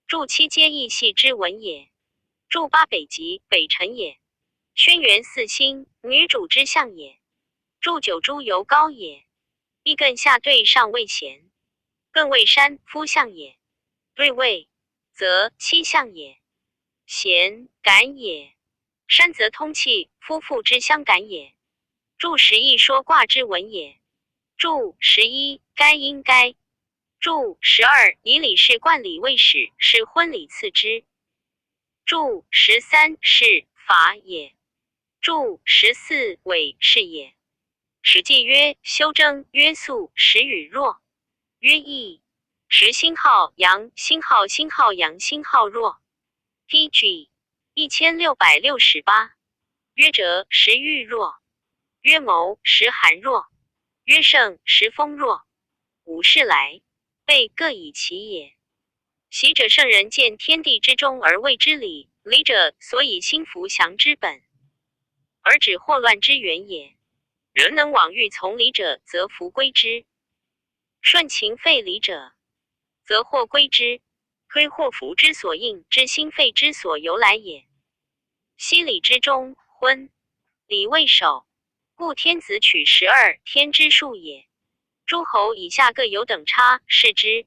注七皆义系之文也。注八北极，北辰也。轩辕四星，女主之象也。注九诸由高也。亦艮下对上位咸。艮为山，夫象也。对位，则七象也。咸，感也。山则通气，夫妇之相感也。注十一说卦之文也。注11该应该。注12以礼事冠礼为始，是婚礼次之。注13是法也。注14伪是也。史记曰：修征曰素，时与弱曰易。时辛号阳，辛号辛号阳，辛号弱。PG 1668。曰折，时欲弱。曰谋，时寒弱。曰盛，时风弱。五事来，备各以其也。习者圣人见天地之中而谓之理，理者所以心服降之本，而止祸乱之源也。人能往欲从理者，则福归之；顺情废理者，则祸归之。推祸福之所应，知心废之所由来也。昔理之中，昏理未守，故天子取12天之数也。诸侯以下各有等差，是之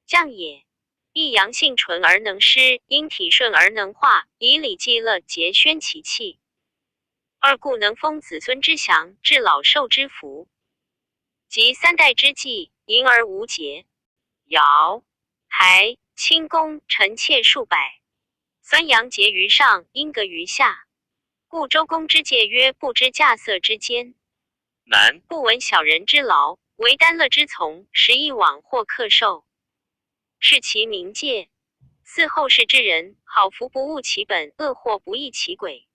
将也。亦阳性纯而能施，阴体顺而能化，以礼祭乐，节宣其气。二故能封子孙之祥，治老寿之福，及三代之计，盈而无节。尧、台、清宫臣妾数百，酸阳节于上，阴格于下。故周公之戒曰：不知稼穑之艰，难。不闻小人之劳，为丹乐之从，食一往或克受，是其名戒。嗣后世之人，好福不务其本，恶祸不益其轨。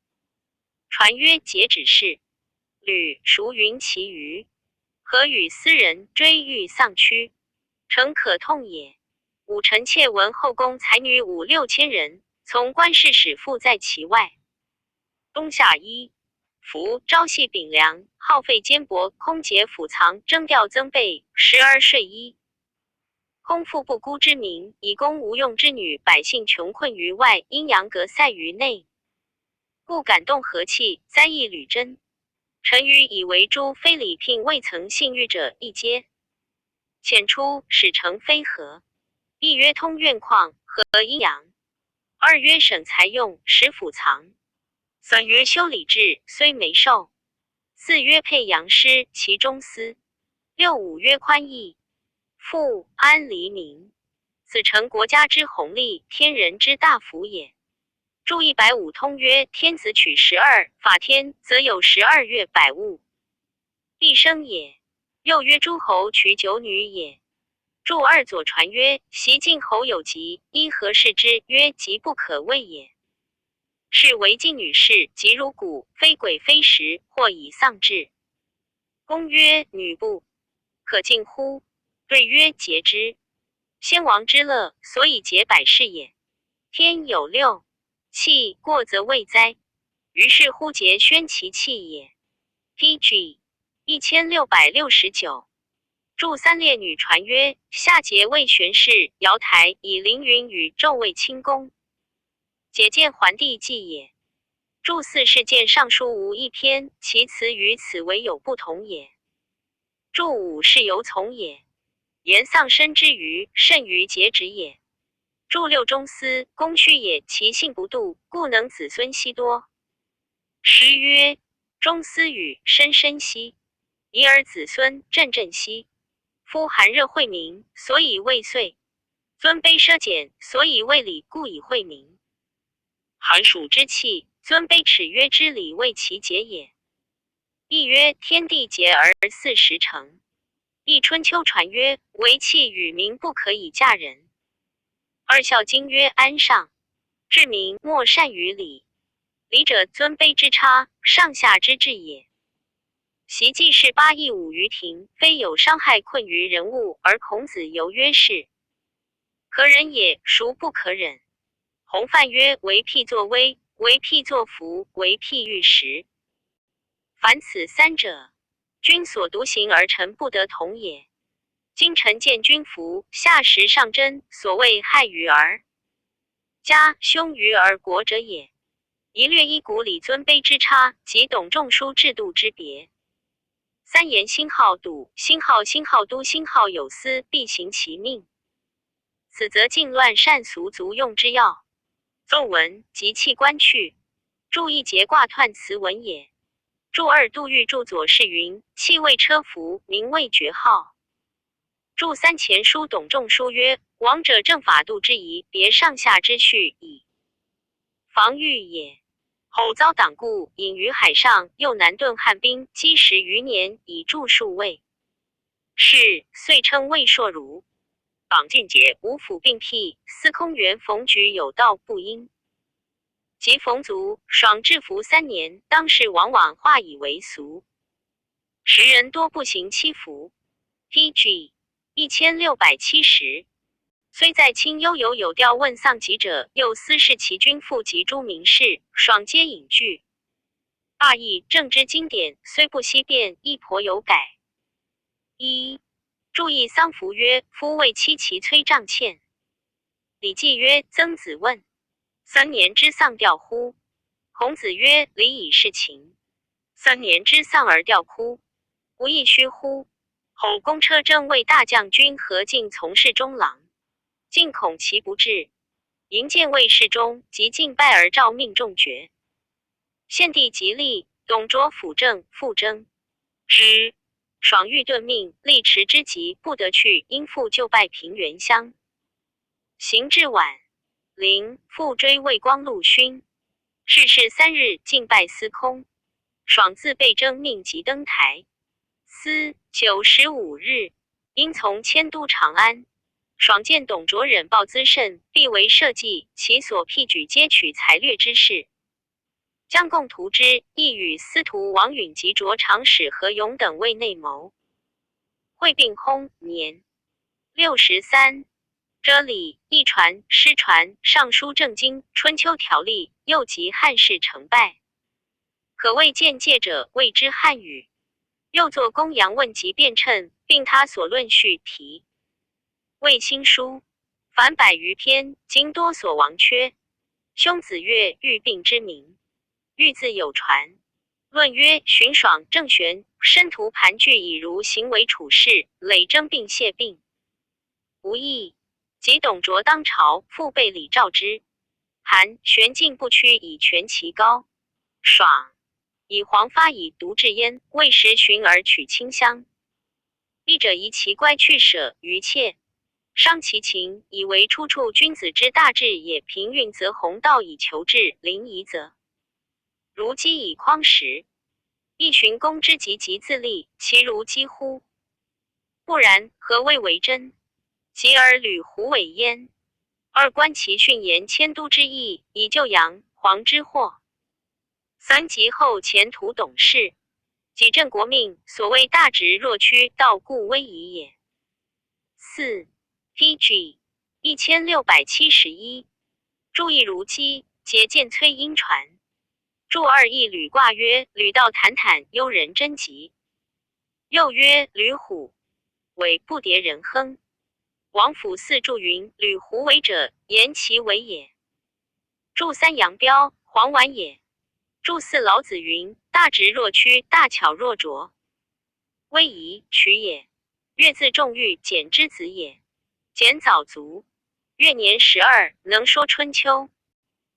传曰：节止是。吕孰云其余？何与斯人追欲丧躯，诚可痛也。武臣妾闻后宫才女5、6千人，从官士使妇在其外。冬夏衣服，朝夕秉粮，耗费坚薄，空竭府藏，征调增备，时而税衣。空腹不孤之民，以供无用之女，百姓穷困于外，阴阳隔塞于内。故感动和气，灾异屡真。臣愚以为诸非礼聘未曾信誉者，一皆遣出，使成非和。一曰通院旷，和阴阳；二曰省财用，使府藏；三曰修礼制，虽没寿；四曰配阳师，其中司；六五曰宽义，富安黎民。此诚国家之宏利，天人之大福也。注150通曰：天子取12，法天则有12月百物，必生也。又曰诸侯取9女也。注2左传曰：袭晋侯有疾，因何视之？曰：疾不可畏也。是为晋女士，疾如骨，非鬼非石，或以丧志。公曰：女不可敬乎？对曰：节之。先王之乐，所以节百事也。天有6气，过则未哉？于是乎节宣其气也。PG 1669。注3列女传曰：夏桀为玄氏，瑶台以凌云与纣为清宫，解见桓帝纪也。注4事件尚书无一篇，其词与此为有不同也。注5是由从也，言丧身之余，甚于节止也。注6中司，公虚也，其性不度，故能子孙稀多。诗曰：中司与深深兮，遗而子孙振振兮。夫寒热惠民，所以未岁；尊卑奢俭，所以未礼，故以惠民。寒暑之气，尊卑耻曰之礼，为其节也。亦曰：天地节而40成。亦春秋传曰：为气与民不可以嫁人。二孝经曰：安上治民，莫善于礼。礼者，尊卑之差，上下之治也。习记事8议5于庭，非有伤害困于人物，而孔子犹曰是可忍也，孰不可忍？洪范曰：为辟作威，为辟作福，为辟御食。凡此3者，君所独行而臣不得同也。今臣见君服，下时上真，所谓害于而家，凶于而国者也。一略一古礼尊卑之差，及董仲舒制度之别。三言兴好笃，兴好兴好都，兴好有司，必行其命。此则禁乱善俗足用之要。奏文及弃官去。注一节挂彖词文也。注2杜预注左是云：弃为车服，名为爵号。注3前书董仲舒曰：王者正法度之宜，别上下之序，以防御也。后遭党锢，隐于海上，又南遁汉兵，积10余年，以助数位。是遂称魏硕儒。榜进节，五府并辟，司空员冯举有道不应。及冯卒，爽治服3年，当世往往化以为俗。时人多不行七服。PG 1670。虽在清幽有调问丧疾者，又思是其君父及诸名士，爽皆隐据。罢议正之经典，虽不悉变，亦颇有改。一注意丧服曰：夫为妻其催帐欠。礼记曰：曾子问：3年之丧吊乎？孔子曰：礼以事情。3年之丧而吊哭，无亦虚乎？后公车正为大将军何进从事中郎。进恐其不至，迎见魏侍中，即进拜而诏命中爵。献帝即立，董卓辅政，复征之。爽欲顿命，力持之急，不得去，因复就拜平原乡。行至晚，临复追魏光禄勋。逝世3日，敬拜司空。爽自被征命即登台。司95日，因从迁都长安。爽见董卓忍暴滋甚，必为社稷，其所辟举皆取才略之事。将共图之，亦与司徒王允及卓长史何勇等为内谋。会并薨年63，遮礼、一传、失传、尚书正经、春秋条例，又及汉室成败，可谓见介者谓之汉语。又作公羊问及辩称，并他所论序题。魏新书，凡100余篇，今多所亡缺。兄子越欲病之名，欲自有传。论曰：荀爽、郑玄申屠盘踞，以如行为处事，累征并谢病，无益。及董卓当朝，复被李召之。韩、玄进不屈，以权其高。爽以黄发以毒治焉，未时寻而取清香。一者疑其乖去舍于妾，伤其情，以为出处君子之大志也。平运则弘道以求治，临夷则如饥以匡时。亦寻公之极自立，其如几乎？不然，何谓为真？及而履胡伪焉。二观其训言迁都之意，以救杨、黄之祸。三及后前途董事，己正国命，所谓大直若屈，道故危夷也。四 PG 1671，注意如饥，节见崔婴传。注二一履卦曰：履道坦坦，忧人贞吉。又曰：履虎，尾不迭人亨。王府四注云：履虎尾者，言其为也。注三阳标，黄丸也。注四老子云：大直若屈，大巧若拙。危夷，取也。月字仲玉，简之子也。简早卒，月年12，能说春秋。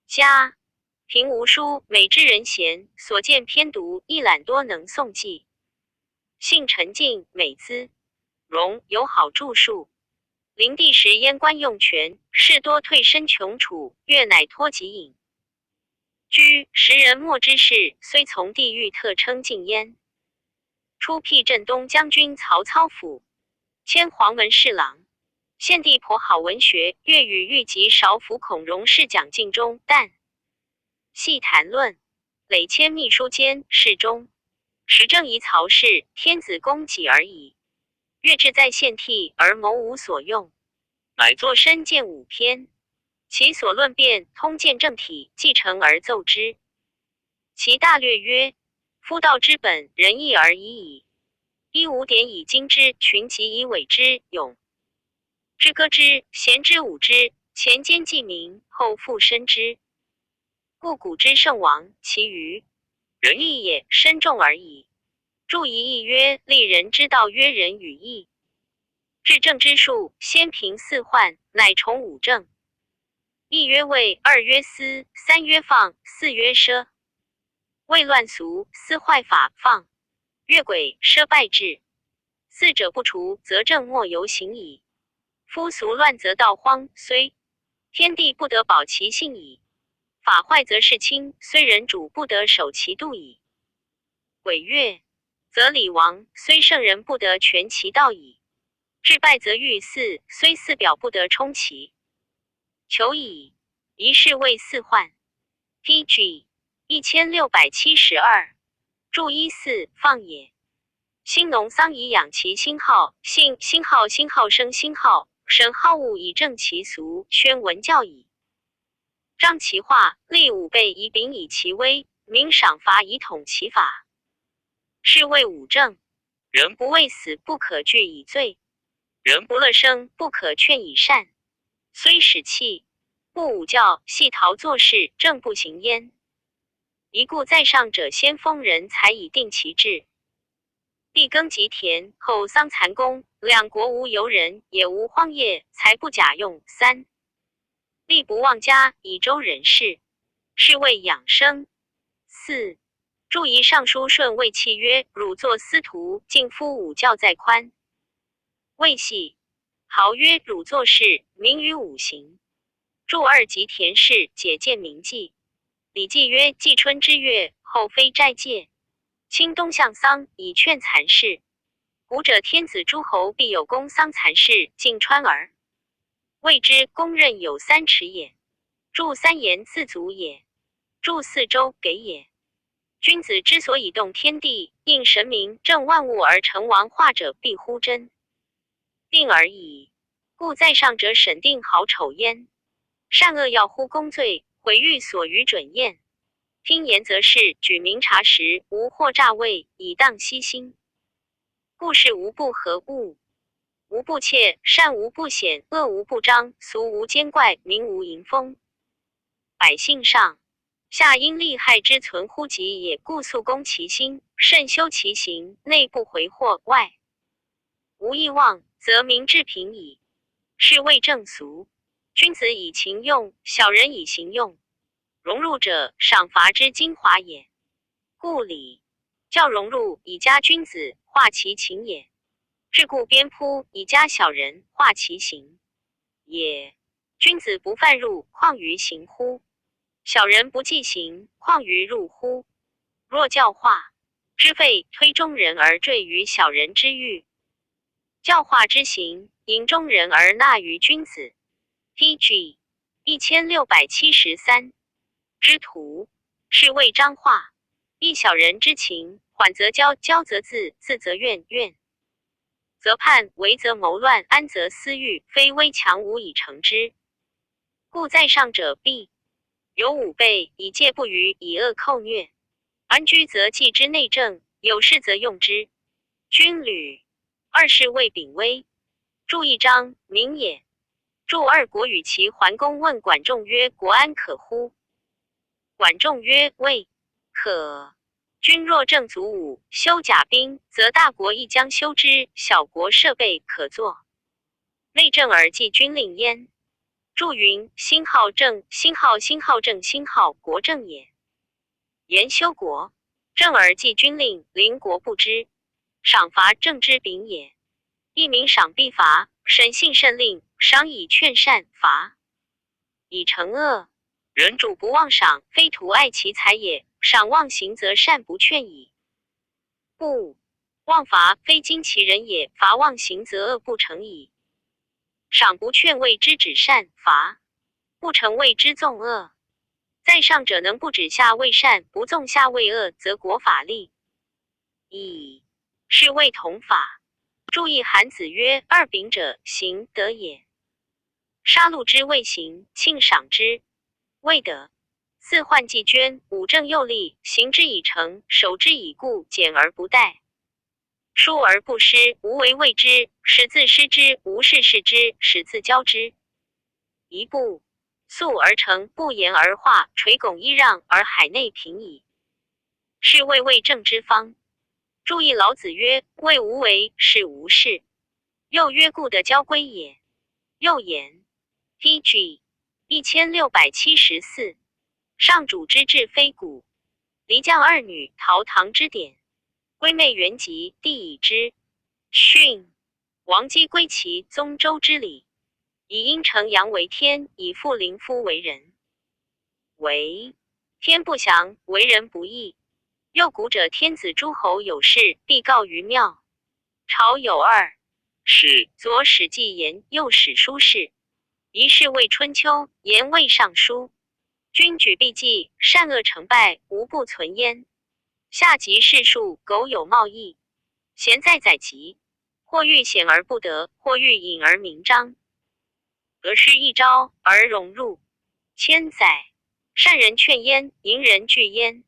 嘉平无书，美之人贤，所见偏读，一览多能诵记。性沉静，美姿容，有好著述。灵帝时燕官用权，士多退身穷处，月乃托己隐。居时人莫之事，虽从地狱特称敬焉。初辟镇东将军曹操府，迁黄门侍郎。献帝颇好文学，粤语御及少府孔融是讲尽中，但细谈论，累迁秘书监、侍中。时正宜曹氏，天子供给而已。乐志在献替，而谋无所用，乃作身见5篇。其所论辩，通鉴正体，继承而奏之。其大略曰：夫道之本，仁义而已矣。一五典以经之，群集以伪之，勇之歌之，贤之舞之，前兼记名，后复申之。故古之圣王，其余仁义也，深重而已。注一义曰：立人之道曰仁与义。治政之术，先平四患，乃崇五政。一曰位，二曰私，三曰放，四曰奢。位乱俗，私坏法，放越轨，奢败治。四者不除，则政莫犹行矣。夫俗乱则道荒，虽天地不得保其性矣；法坏则事轻，虽人主不得守其度矣。违越则礼亡，虽圣人不得全其道矣；治败则欲祀，虽祀表不得充其。求矣，一是谓四患。PG 1672，注14放也。兴农桑以养其兴好，兴好生兴好，神好恶以正其俗，宣文教矣。张其化，立5倍以秉以其威，明赏罚以统其法。是谓五正。人不畏死，不可惧以罪；人不乐生，不可劝以善。虽使气，不武教，系陶作事，正不行焉。一故在上者先封人才以定其志。地耕及田，后桑蚕工，两国无游人，也无荒业，才不假用。三力不忘家，以周人事，是谓养生。四注仪尚书顺谓契曰：汝作司徒，敬夫五教在宽。谓系豪曰：汝作事，明于五行。注二及田氏，解见名记。礼记曰：季春之月，后非斋戒。清东向丧，以劝蚕事。古者天子诸侯必有公丧蚕事，尽川耳。谓之公任有3尺也。柱3言自足也。柱4周给也。君子之所以动天地，应神明正万物而成王化者，必乎真。定而已。故在上者审定好丑焉。善恶要乎公罪，毁誉所于准验。听言则是，举明察时，无或诈位，以荡息心。故事无不合物，无不窃，善无不显，恶无不彰，俗无奸怪，民无淫风。百姓上下因利害之存乎己也，故速攻其心，慎修其行，内不回惑，外无异妄，则民至平矣。是谓正俗。君子以情用，小人以行用。荣辱者，赏罚之精华也。故礼教荣辱，以加君子，化其情也；是故鞭扑，以加小人，化其行也。君子不犯入，况于行乎？小人不计行，况于入乎？若教化之废，推中人而坠于小人之欲；教化之行，引中人而纳于君子。P.G. 1673之徒，是谓彰化。一小人之情，缓则骄，骄则自，自则怨，怨则叛，为则谋乱，安则私欲，非威强无以成之。故在上者必有5备，以戒不虞，以恶寇虐。安居则继之内政，有事则用之。军旅2是谓秉威。注一章，名也。注2国与其桓公问管仲曰：国安可乎？管仲曰：未可。君若正足武，修甲兵，则大国亦将修之，小国设备可作。内政而继军令焉。注云：兴好政，兴好政，兴好国政也。言修国政而继军令，邻国不知。赏罚政之秉也。一民赏必罚，审信慎令，赏以劝善，罚以惩恶。人主不忘赏，非图爱其财也；赏忘行则善不劝矣。不忘罚，非经其人也；罚忘行则恶不成矣。赏不劝谓之止善，罚不成谓之纵恶。在上者能不止下为善，不纵下为恶，则国法立矣。是谓同法。注意韩子曰：二秉者，行德也。杀戮之谓行，庆赏之谓德。四患既捐，五正又立，行之以诚，守之以固，简而不殆。疏而不失，无为谓之，使自失之，无事事之，使自骄之。一步速而成，不言而化，垂拱揖让而海内平矣。是谓为政之方。注意老子曰：谓无为，是无事。又曰：故的交归也。又言 P.G. 1674上主之治非古。离将二女，陶唐之典。归妹原籍，帝以之训。王姬归其宗周之礼。以阴成阳为天，以复灵夫为人。为天不祥，为人不义。又古者天子诸侯有事，必告于庙。朝有2史，左史记言，右史书事。一是谓春秋，言谓尚书。君举必记，善恶成败，无不存焉。下及士数，苟有贸易，贤在载籍，或欲显而不得，或欲隐而明彰。得失一朝而荣辱千载，善人劝焉，淫人惧焉。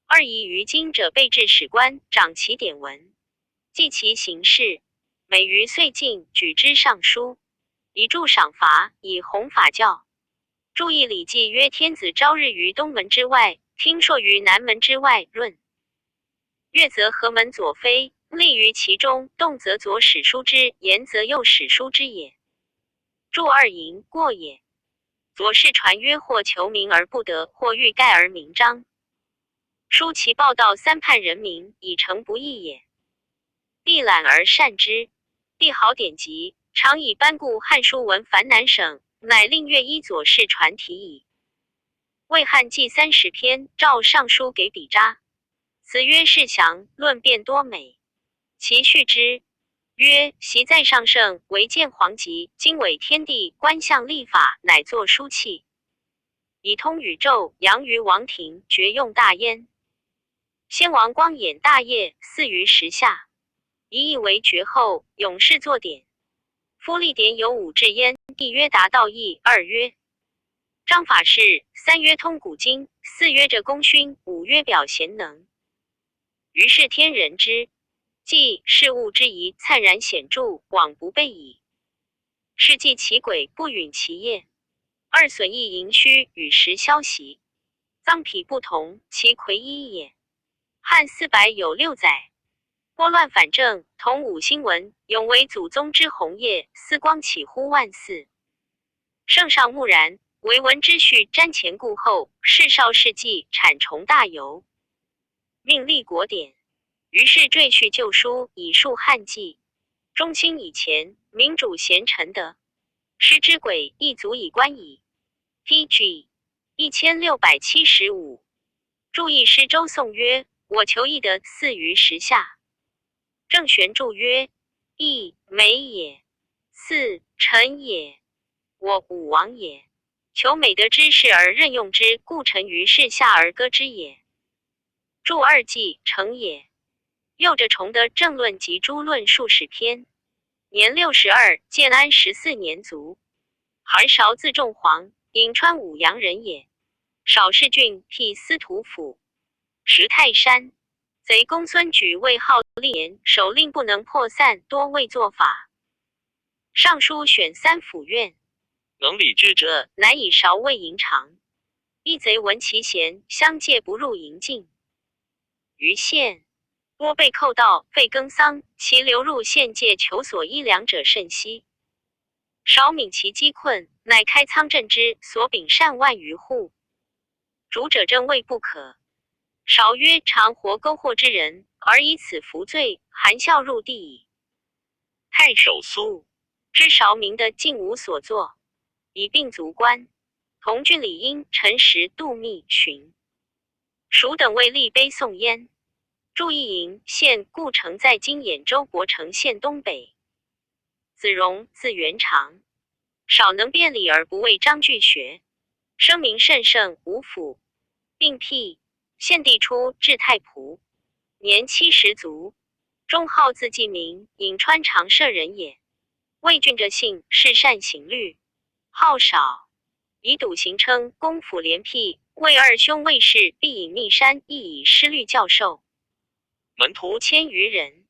二夷于今者备至史官，掌其典文，记其行事，每于岁进，举之上书，以助赏罚，以弘法教。注意礼记曰：天子朝日于东门之外，听说于南门之外，润月则河门左飞，立于其中，动则左史书之，言则右史书之也。注二淫，过也。左氏传曰：或求名而不得，或欲盖而明彰。书其报道三叛人民，以成不义也。必览而善之。帝好典籍，常以班固《汉书》文繁南省，乃令乐依左氏传体矣。魏汉纪30篇，诏上书给比扎。此曰世祥，论辩多美。其序之曰：习在上圣，唯见皇极，经纬天地，观象历法，乃作书契，以通宇宙，扬于王庭，绝用大焉。先王光衍大业，4于时下，一意为绝后，永世作典。夫立典有5至焉，一曰达道义，2曰章法事，3曰通古今，4曰着功勋，5曰表贤能。于是天人之既事物之宜灿然显著，往不备矣。是计其轨，不允其业。2损益盈虚，与时消息。臧否不同，其魁一也。汉400有6载，拨乱反正，同5新闻，永为祖宗之宏业，思光起乎万祀。圣上木然，惟闻之序瞻前顾后，世少世纪，产崇大游，命立国典。于是赘叙旧书，以述汉纪。中兴以前，民主贤臣德，师之轨，亦足以观矣。pg 1675。注意诗周颂曰：我求义德4于时下。郑玄注曰：义美也，4臣也，我武王也。求美德之士而任用之，故臣于世下而歌之也。注2纪成也。又着崇德政论及诸论数十篇。年62，建安14年卒。韩韶字仲煌，颍川舞阳人也。少氏郡辟司徒府，石泰山。贼公孙举为号历年，守令不能破散，多未作法。尚书选3府院，能礼智者，乃以韶为营长。一贼闻其嫌，相戒不入营境。于县多被寇盗，废耕桑，其流入县界求索衣粮者甚稀。少悯其饥困，乃开仓赈之，所秉善万余户。主者正谓不可。少曰：常活勾惑之人，而以此服罪，含笑入地矣。太守苏知韶明的竟无所作，以并卒官。同郡理应、陈实、杜密、荀蜀等为立碑颂焉。注意营县故城在今兖州博城县东北。子荣字元长，少能辩理而不为章句学，声名甚盛，无府，并辟。献帝初至太仆，年70卒。中号字季明，颍川长社人也。魏郡者姓，是善行律，号少，以笃行称，公府连辟。魏二兄魏氏必隐密山，亦以师律教授。门徒1000余人。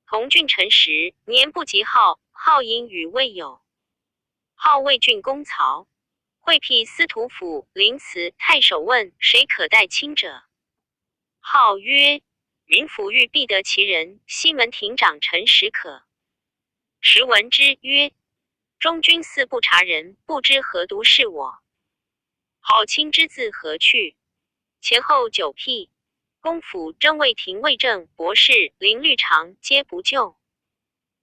同郡陈时，年不及号，号因与魏友。号魏郡公曹。会辟司徒府，临祠太守问谁可代亲者，号曰：民府欲必得其人，西门亭长陈时可。时闻之曰：中军4不察人，不知何独是我。号卿之字何去？前后9辟。公府征魏廷尉正博士林律常皆不救。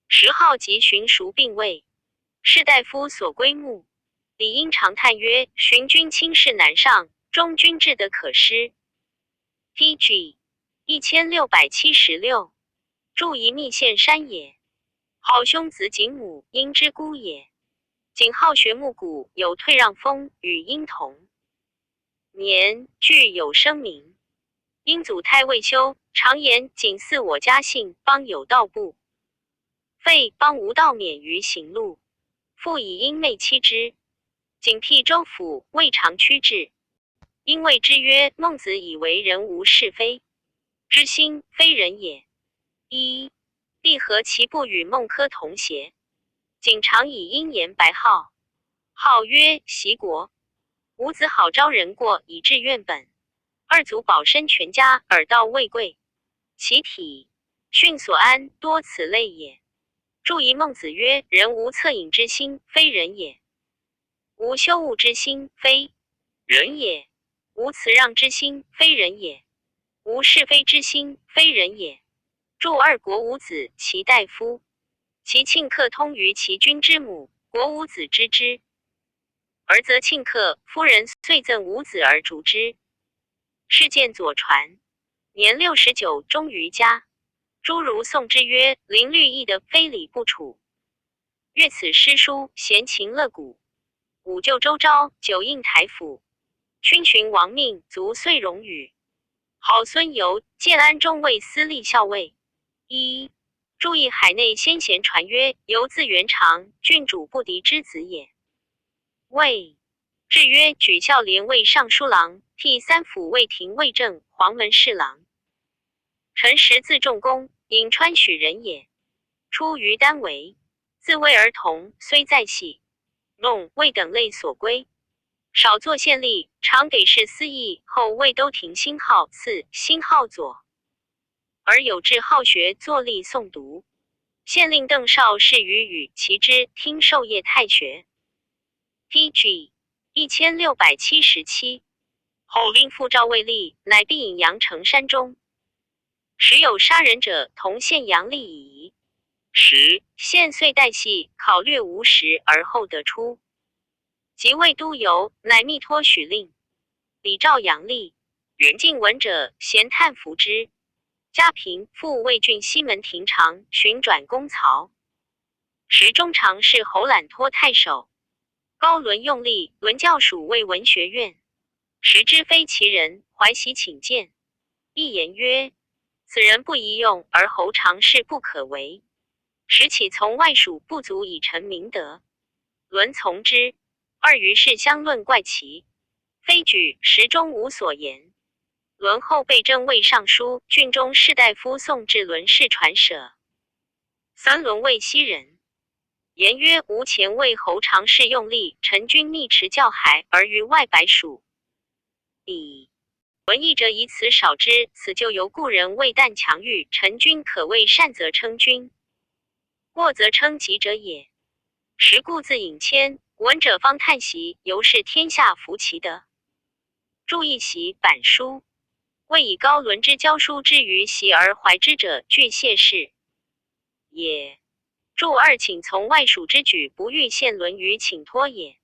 时号及荀孰并位，士大夫所归慕。理应长叹曰：荀君轻视南上，中军志得可施。pg 1676。注一密县山也。号兄子景母，因之姑也。景好学木鼓，有退让风，与殷同。年具有声名。殷祖胎未休，常言景似我家姓，邦有道不。废邦无道免于行路。复以殷妹妻之。景辟州府，未尝屈至。因谓之曰：孟子以为人无是非之心，非人也。必何其不与孟轲同邪？景常以殷言白号，号曰袭国。吾子好招人过，以致怨本。二祖保身全家，尔道未贵。其体训所安，多此类也。注疑孟子曰：人无恻隐之心，非人也。无羞恶之心，非人也。无辞让之心，非人也。无是非之心，非人也。注二国无子，其大夫。其庆客通于其君之母，国无子知之。儿则庆克夫人遂赠五子而逐之。事件左传，年69终于家。诸如宋之曰：林律义的非礼不处。阅此诗书，闲情乐古。五就周昭，九应台府。勋寻王命，卒岁荣宇。好孙游，建安中尉司隶校尉。一注意海内先贤传曰：游字元长，郡主不敌之子也。魏至曰举孝廉尉尚书郎，替三府尉廷尉正，黄门侍郎。陈实字仲公，颍川许人也。出于丹为，自谓儿童，虽在系弄魏等类所归。少作县吏，常给事司议，后魏都亭辛号次，辛号左。而有志好学，作吏诵读。县令邓绍是于与其之，听授业太学。T.G. 1677。后令复诏未立，乃必引阳城山中。时有杀人者，同县阳吏矣。县遂代系，考略无实，而后得出。即为都邮，乃密托许令。李兆阳吏，远近闻者，咸叹服之。嘉平复魏郡西门亭长，寻转公曹。时中常侍侯览托太守。高伦用力，伦教属魏文学院。时知非其人，怀喜请见。一言曰：此人不宜用，而侯常侍不可为。时起从外属不足以成明德。伦从之。二于是相论怪奇，非举时中无所言。伦后被征魏尚书，郡中士大夫送至伦氏传舍。三伦为西人，言曰：吾前为侯常侍用力，陈君逆持教孩，而于外百属。彼文义者以此少之，此就由故人为旦强欲，陈君可谓善则称君，过则称吉者也。时故自引谦，闻者方叹息，由是天下服其德。注一席板书，为以高伦之教书之于习而怀之者，具谢氏也。注二请从外属之举，不欲献伦于请托也。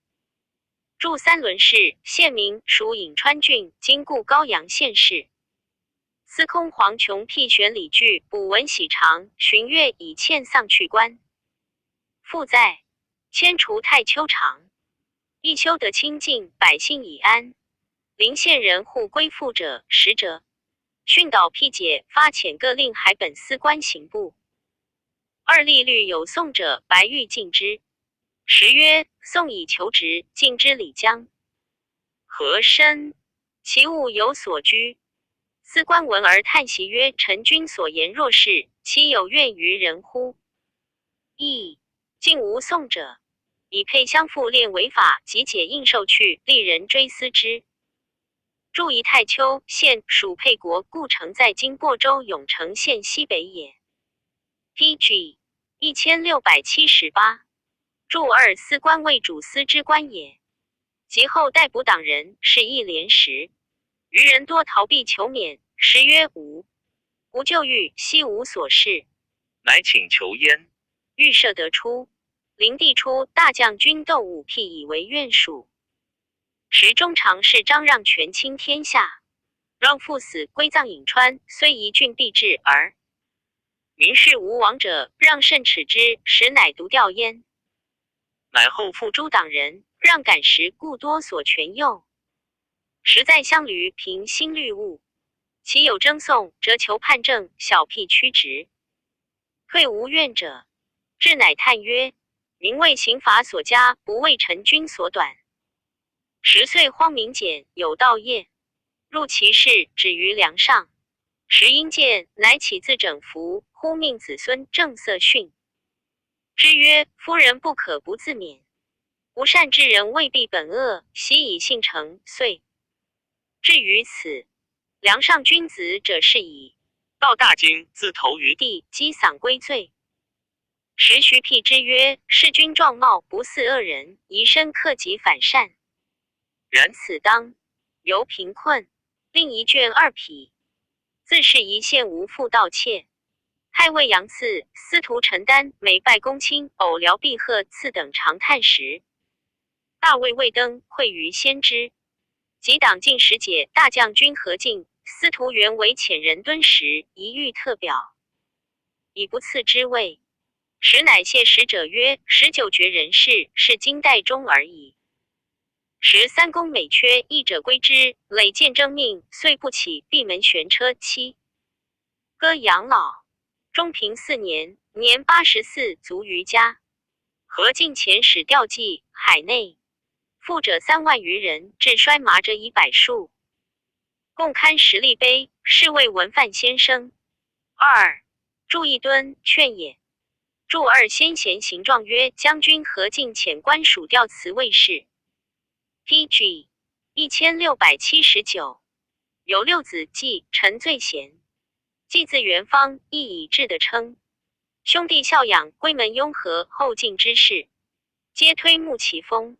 注三伦氏，县名，属颍川郡，今故高阳县事。司空黄琼辟选礼具，补文喜长，巡阅以欠丧去官。复在迁除太丘长，一丘得清净，百姓已安。临县人户归附者10者，训导辟解，发遣各令海本司官刑部。二吏律有宋者，白玉进之。时曰：宋以求职，进之李江。和珅其物有所居。司官闻而叹息曰：臣君所言若是，其有怨于人乎？亦竟无宋者，以配相复练违法，即解应受去，令人追思之。注意太丘县属沛国，故城在今亳州永城县西北也。T.G. 1678。注二司官为主司之官也。及后逮捕党人，是一连时，余人多逃避求免。时曰：无就狱，悉无所事，乃请求焉。欲设得出。灵帝初，大将军窦武辟以为院属。时中常侍张让权倾天下，让父死，归葬颍川，虽一郡必至，而民事无亡者，让甚耻之，实乃独调焉。乃后复诸党人，让感时，故多所权诱。时在乡闾凭新律务，其有争讼，则求判正，小辟曲直。退无怨者，至乃叹曰：民为刑罚所加，不为臣君所短。10岁荒民简，有道业，入其室，止于梁上。时因见，乃起自整服，呼命子孙正色训之曰：夫人不可不自勉，无善之人未必本恶，习以性成，遂至于此。梁上君子者是矣。道大经自投于地，击嗓归罪。时徐辟之曰：士君状貌不似恶人，宜身克己反善。然此当由贫困，另一卷2匹。自是一县无复盗窃。太尉杨赐、司徒陈丹每拜公卿，偶聊毕贺赐等常叹时。大魏魏登会于先知，及党进使解大将军何进、司徒元为遣人敦时，一遇特表，以不赐之位。时乃谢使者曰：“19绝人士，是今代中而已。”时三公每缺一者归之，累见征命，遂不起闭门悬车妻。歌养老，中平4年，年84，卒于家。何进遣使调骑海内，富者3万余人，至衰麻者以百数，共刊10立碑，是谓文范先生。2. 祝一敦劝也。祝二先贤行状曰：将军何进遣官属调辞卫士。PG 1679，有6子季陈最贤，季字元方，亦以至的称。兄弟孝养，归门雍和后进之事，皆推慕其风。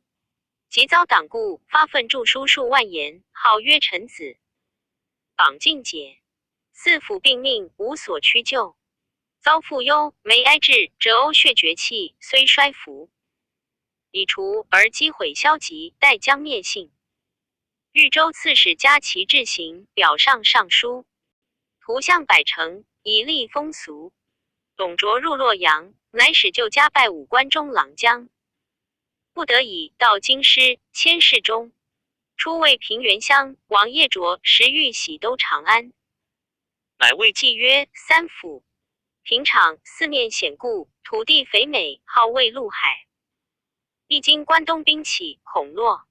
及遭党故，发愤著书数万言，号曰臣子。党尽解，四府并命，无所屈就。遭父忧，眉哀志，折欧血绝气，虽衰服，以除而积毁消极，待将灭性。豫州刺史加其志行，表上上书，图像百成，以立风俗。董卓入洛阳，乃使就加拜武关中郎将，不得已到京师，迁侍中。初为平原乡，王业卓时欲喜都长安，乃谓季曰：三府平场四面险固，土地肥美，好为陆海。一经关东兵起，恐洛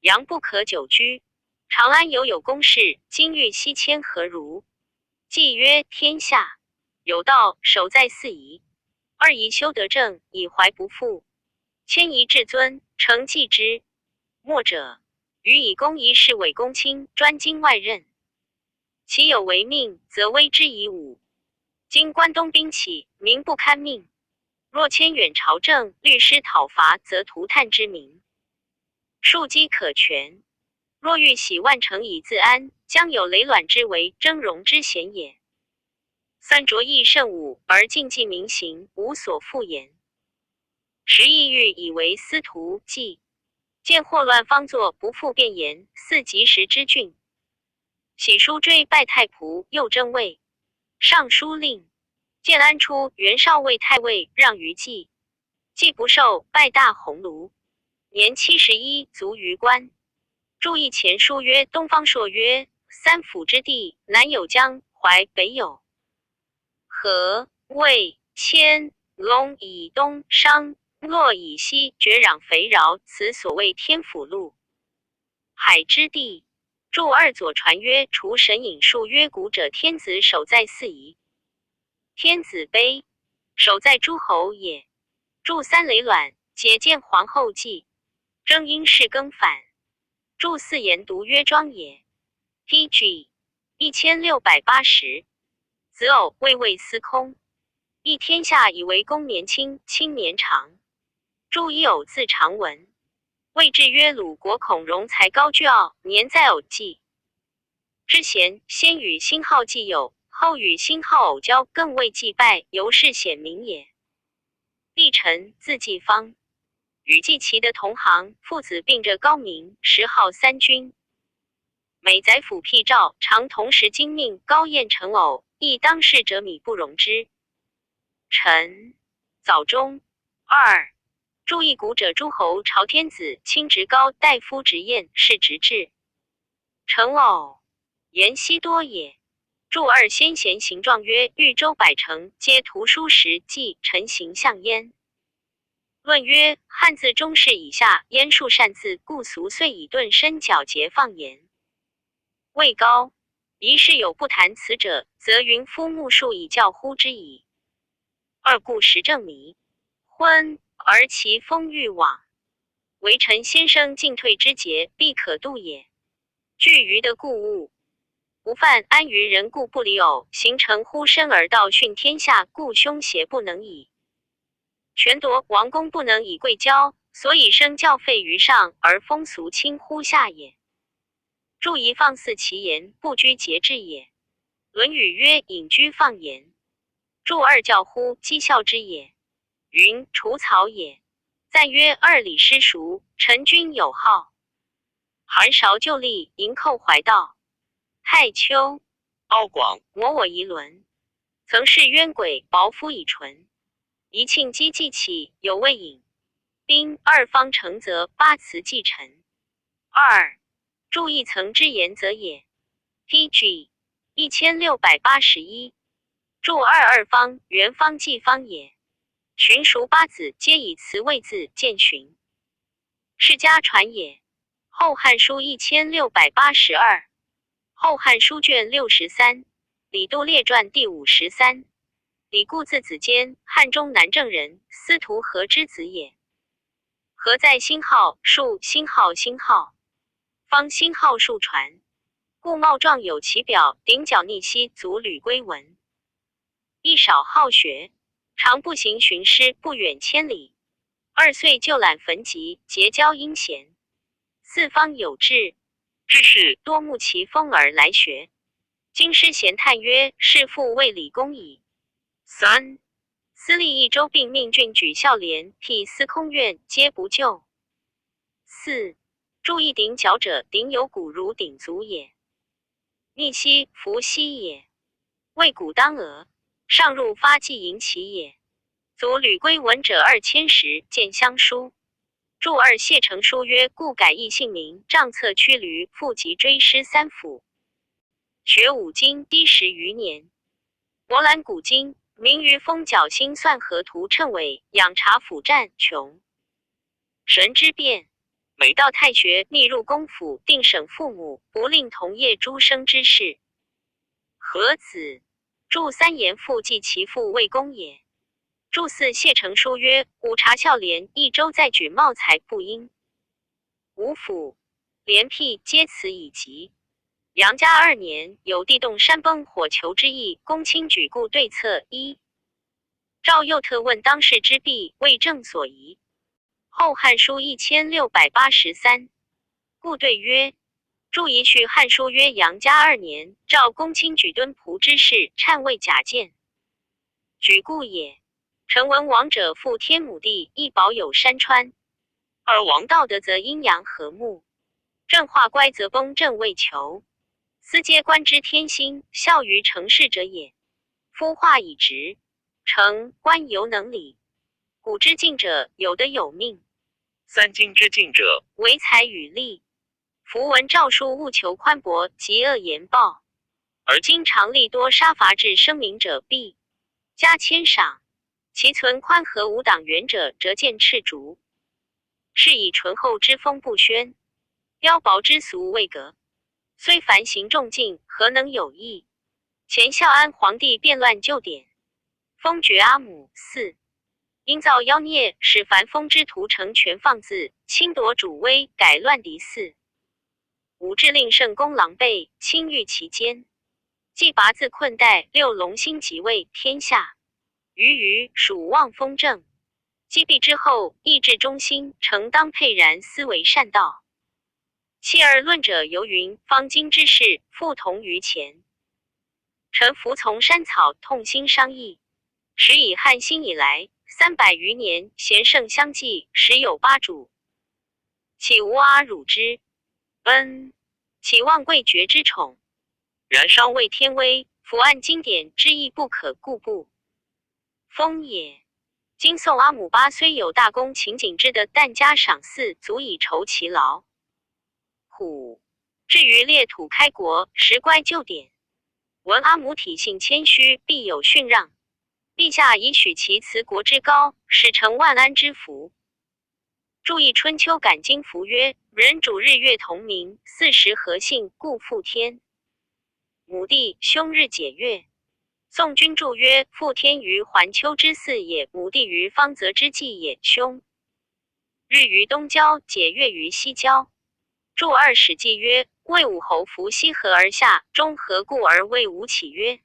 阳不可久居。长安有公事，今欲西迁何如？季曰：天下有道，守在四夷。二夷修得正，以怀不负。迁夷至尊，承继之。末者，予以公仪事伪公卿，专经外任。其有违命，则威之以武。今关东兵起，民不堪命。若迁远朝政，律师讨伐，则涂炭之民，庶几可全。若欲喜万城以自安，将有累卵之为峥嵘之嫌也。三卓亦甚武，而禁忌民行，无所复言。时意欲以为司徒计，见祸乱方作，不复辩言，似及时之郡。喜书追拜太仆，又征魏。尚书令建安初，袁绍为太尉，让于季，季不受，拜大鸿胪。年71，卒于官。注意前书曰：东方朔曰：三府之地，南有江淮，北有河魏迁陇以东，商洛以西，绝壤肥饶，此所谓天府路。海之地。注二左传曰：除神隐术曰古者，天子守在四夷。天子碑守在诸侯也。注三累卵，解见皇后记，征因事更反。注四言读曰庄也。PG 1680，子偶未位司空，一天下以为公年轻，卿年长。注一偶字长文，谓之曰鲁国孔融才高倨傲，年在偶记。之前先与辛好既友，后与辛好偶交，更为祭拜，由是显明也。帝臣字季方，与季齐的同行，父子并着高明，时号三军。每宰辅辟诏，常同时经命，高宴成偶，亦当世者米不容之。臣早中。2. 注意古者诸侯朝天子，卿职高，大夫直宴，是直至。成偶言希多也。注二先贤行状曰：豫州百城，皆图书时记臣形象焉。论曰：汉字中士以下，焉数善字，故俗遂以顿深皎洁放言。位高，一事有不谈此者，则云夫目数以教乎之矣。二故时正迷昏，而其风欲往，为臣先生进退之节，必可度也。据余的故物，不犯安于人，故不离偶，形成乎身而道训天下，故凶邪不能已。权夺王公不能以贵骄，所以生教废于上，而风俗轻乎下也。注宜放肆其言，不拘节制也。论语曰：隐居放言。注二教乎讥笑之也。云除草也。赞曰：二礼师熟，臣君有号。韩韶旧立，迎寇怀道。太丘，敖广，摩我夷伦。曾是冤鬼，薄夫以纯。宜庆积既起，有未饮。兵二方成则，八辞既陈。二，注一层之言则也。PG 1681。注二方，元方纪方也。荀孰八子皆以辞谓字见荀，是家传也。后汉书1682，后汉书卷63，李杜列传第53。李固字子坚，汉中南郑人，司徒和之子也。和在兴号，数兴号兴号，方兴号数传，故貌状有其表，顶角逆膝，足履归文。亦少好学，常步行寻师，不远千里。2岁就览焚籍，结交殷贤。四方有志，志士多慕其风而来学。京师闲叹曰：是父为李公矣。3. 司隶益州并命郡举孝廉，辟司空院，皆不就。4. 注一顶角者，顶有骨如顶足也。逆膝，伏羲也。为骨当额，上入发髻迎其也。足履归文者2010，见相书。注二谢成书曰：故改易姓名，杖策驱驴，复及追师3府。学五经，低10余年。博览古今，明于风角星算河图谶纬，仰察府战穷。神之变，每到太学，密入公府，定省父母，不令同业诸生之事。何子？注三言父记其父为公也。注四谢成书曰：五察孝廉，益州再举茂才不应。五府连辟皆此以及。杨家2年，有地动山崩火球之意，公卿举故对策一。赵右特问当世之弊，为正所疑。后汉书1683，故对曰：注一序汉书曰杨家2年，赵公卿举敦仆之事，忏为假见。举故也。臣闻王者复天母地，亦保有山川。而王道德则阴阳和睦，正化乖则崩正为求。斯皆官之天心，效于成事者也。夫化以直，成官犹能理。古之敬者，有德有命。三经之敬者，唯才与力。符文诏书务求宽博，极恶言报。而经常力多杀伐至声明者，必加谦赏。其存宽和无党员者，折见赤竹。是以醇厚之风不宣，雕薄之俗未革。虽凡行重敬，何能有益？前孝安皇帝变乱旧典，封爵阿母。4. 因造妖孽，使凡风之徒成全放肆，侵夺主威，改乱敌肆。5. 致令圣公狼狈，侵御其间。既拔自困待，6. 龙兴即位，天下余属望风正。击毙之后，意志忠心，诚当沛然思为善道。7. 而论者犹云：方经之事，复同于前。臣服从山草，痛心伤意。时以汉兴以来300余年，贤圣相继，时有8主。岂无阿辱之恩？岂忘贵爵之宠？然稍为天威，伏按经典之意，不可固不封也。今宋阿姆巴虽有大功秦景之的，但加赏赐，足以酬其劳。虎至于列土开国，时乖旧典。闻阿姆体性谦虚，必有训让。陛下以许其辞国之高，使成万安之福。注意春秋感经符曰：人主日月同明，40合信，故复天。母弟兄日解月。宋君注曰：复天于环丘之祀也，母弟于方泽之祭也。兄日于东郊，解月于西郊。注二史记曰：魏武侯伏羲河而下，中何故而魏武起曰：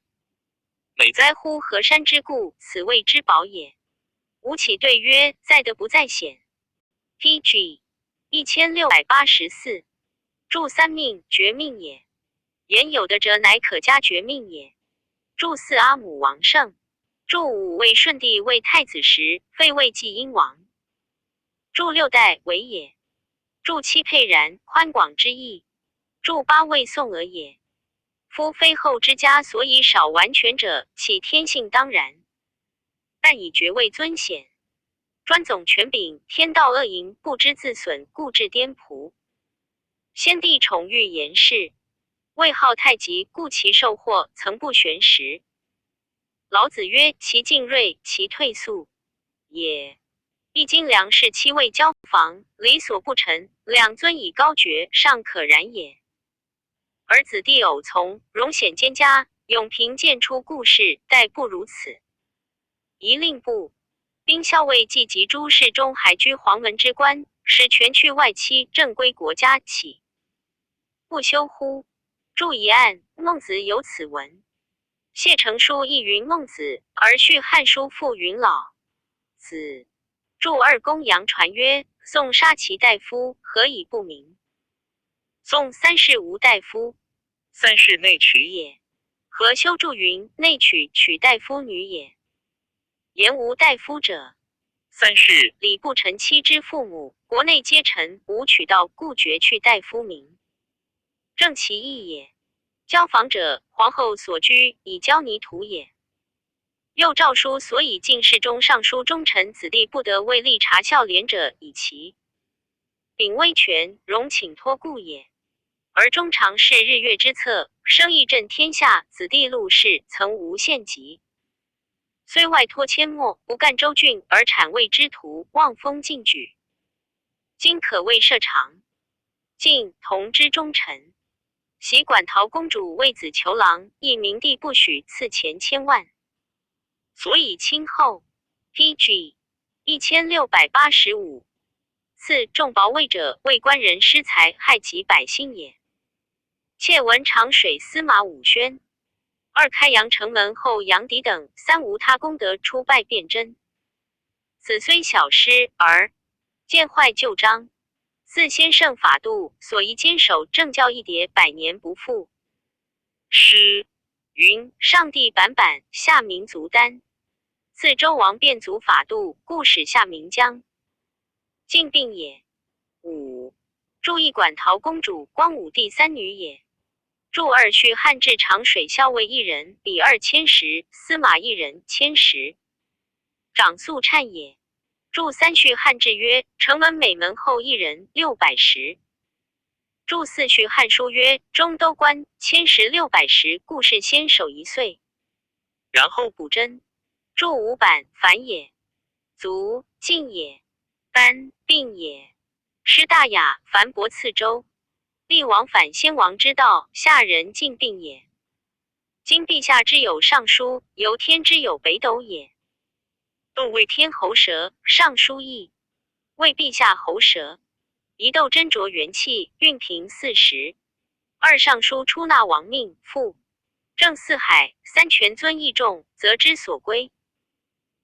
美哉乎河山之固，此谓之宝也。吴起对曰：在德不在显。PG 1684。注三命，绝命也。言有的者，乃可加绝命也。注四阿母王胜。注五为顺帝为太子时，废魏继殷王。注六代为也。注七沛然宽广之意。注八为宋俄也。夫非后之家所以少完全者，其天性当然。但以爵位尊显，专总权柄，天道恶淫，不知自损，故致颠仆。先帝宠遇严氏，位号太极，故其受祸曾不悬时。老子曰：其进锐，其退速也。易经良士七位交房，理所不陈，两尊以高爵，尚可然也。而子弟偶从，荣显兼加，永平见出故事，殆不如此。宜令部，兵校尉季及诸事中还居黄门之官，使权去外戚，正归国家，岂不休乎？注一案，孟子有此文。谢成书亦云孟子，而续汉书复云老子。注二公羊传曰：宋杀其大夫，何以不明？宋三世无大夫，三世内娶也。何修注云：内娶大夫女也。言无大夫者，三世礼不臣妻之父母，国内皆臣，无娶道，故绝去大夫名，正其意也。交房者，皇后所居，以交泥土也。又诏书所以进士中尚书忠臣子弟不得为立察孝廉者，以其秉威权，荣请托故也。而中常侍日月之策，生意震天下，子弟陆氏曾无限极。虽外托阡陌，不干州郡，而产魏之徒，望风进举。今可谓设长。晋同之忠臣，袭馆陶公主为子求郎，亦明帝不许赐钱1000万。所以亲后 PG 1685。赐重薄位者，为官人失财，害及百姓也。窃闻长水司马武宣，二开阳城门后杨迪等，三无他功德，出拜卞真。此虽小失，而见坏旧章。四先圣法度，所宜坚守正教一牒，100年不复。诗云：上帝版版，下民族丹。赐周王变族法度，故使下民疆。晋病也。五。注意馆陶公主，光武帝3女也。注二续汉至长水校尉1人，比2千石，司马1人10石。长肃忏也。注三续汉制曰：城门每门后1人600石。注四续汉书曰：中都官1000石600石，故事先守1岁。然后补真。注五版反也。卒晋也。班并也。师大雅，樊伯次周。立王反先王之道，下人尽并也。今陛下之有尚书，由天之有北斗也。斗为天喉舌，尚书义为陛下喉舌。一斗斟酌元气，运平40。二尚书出纳王命，复正四海，三权尊义重，则之所归。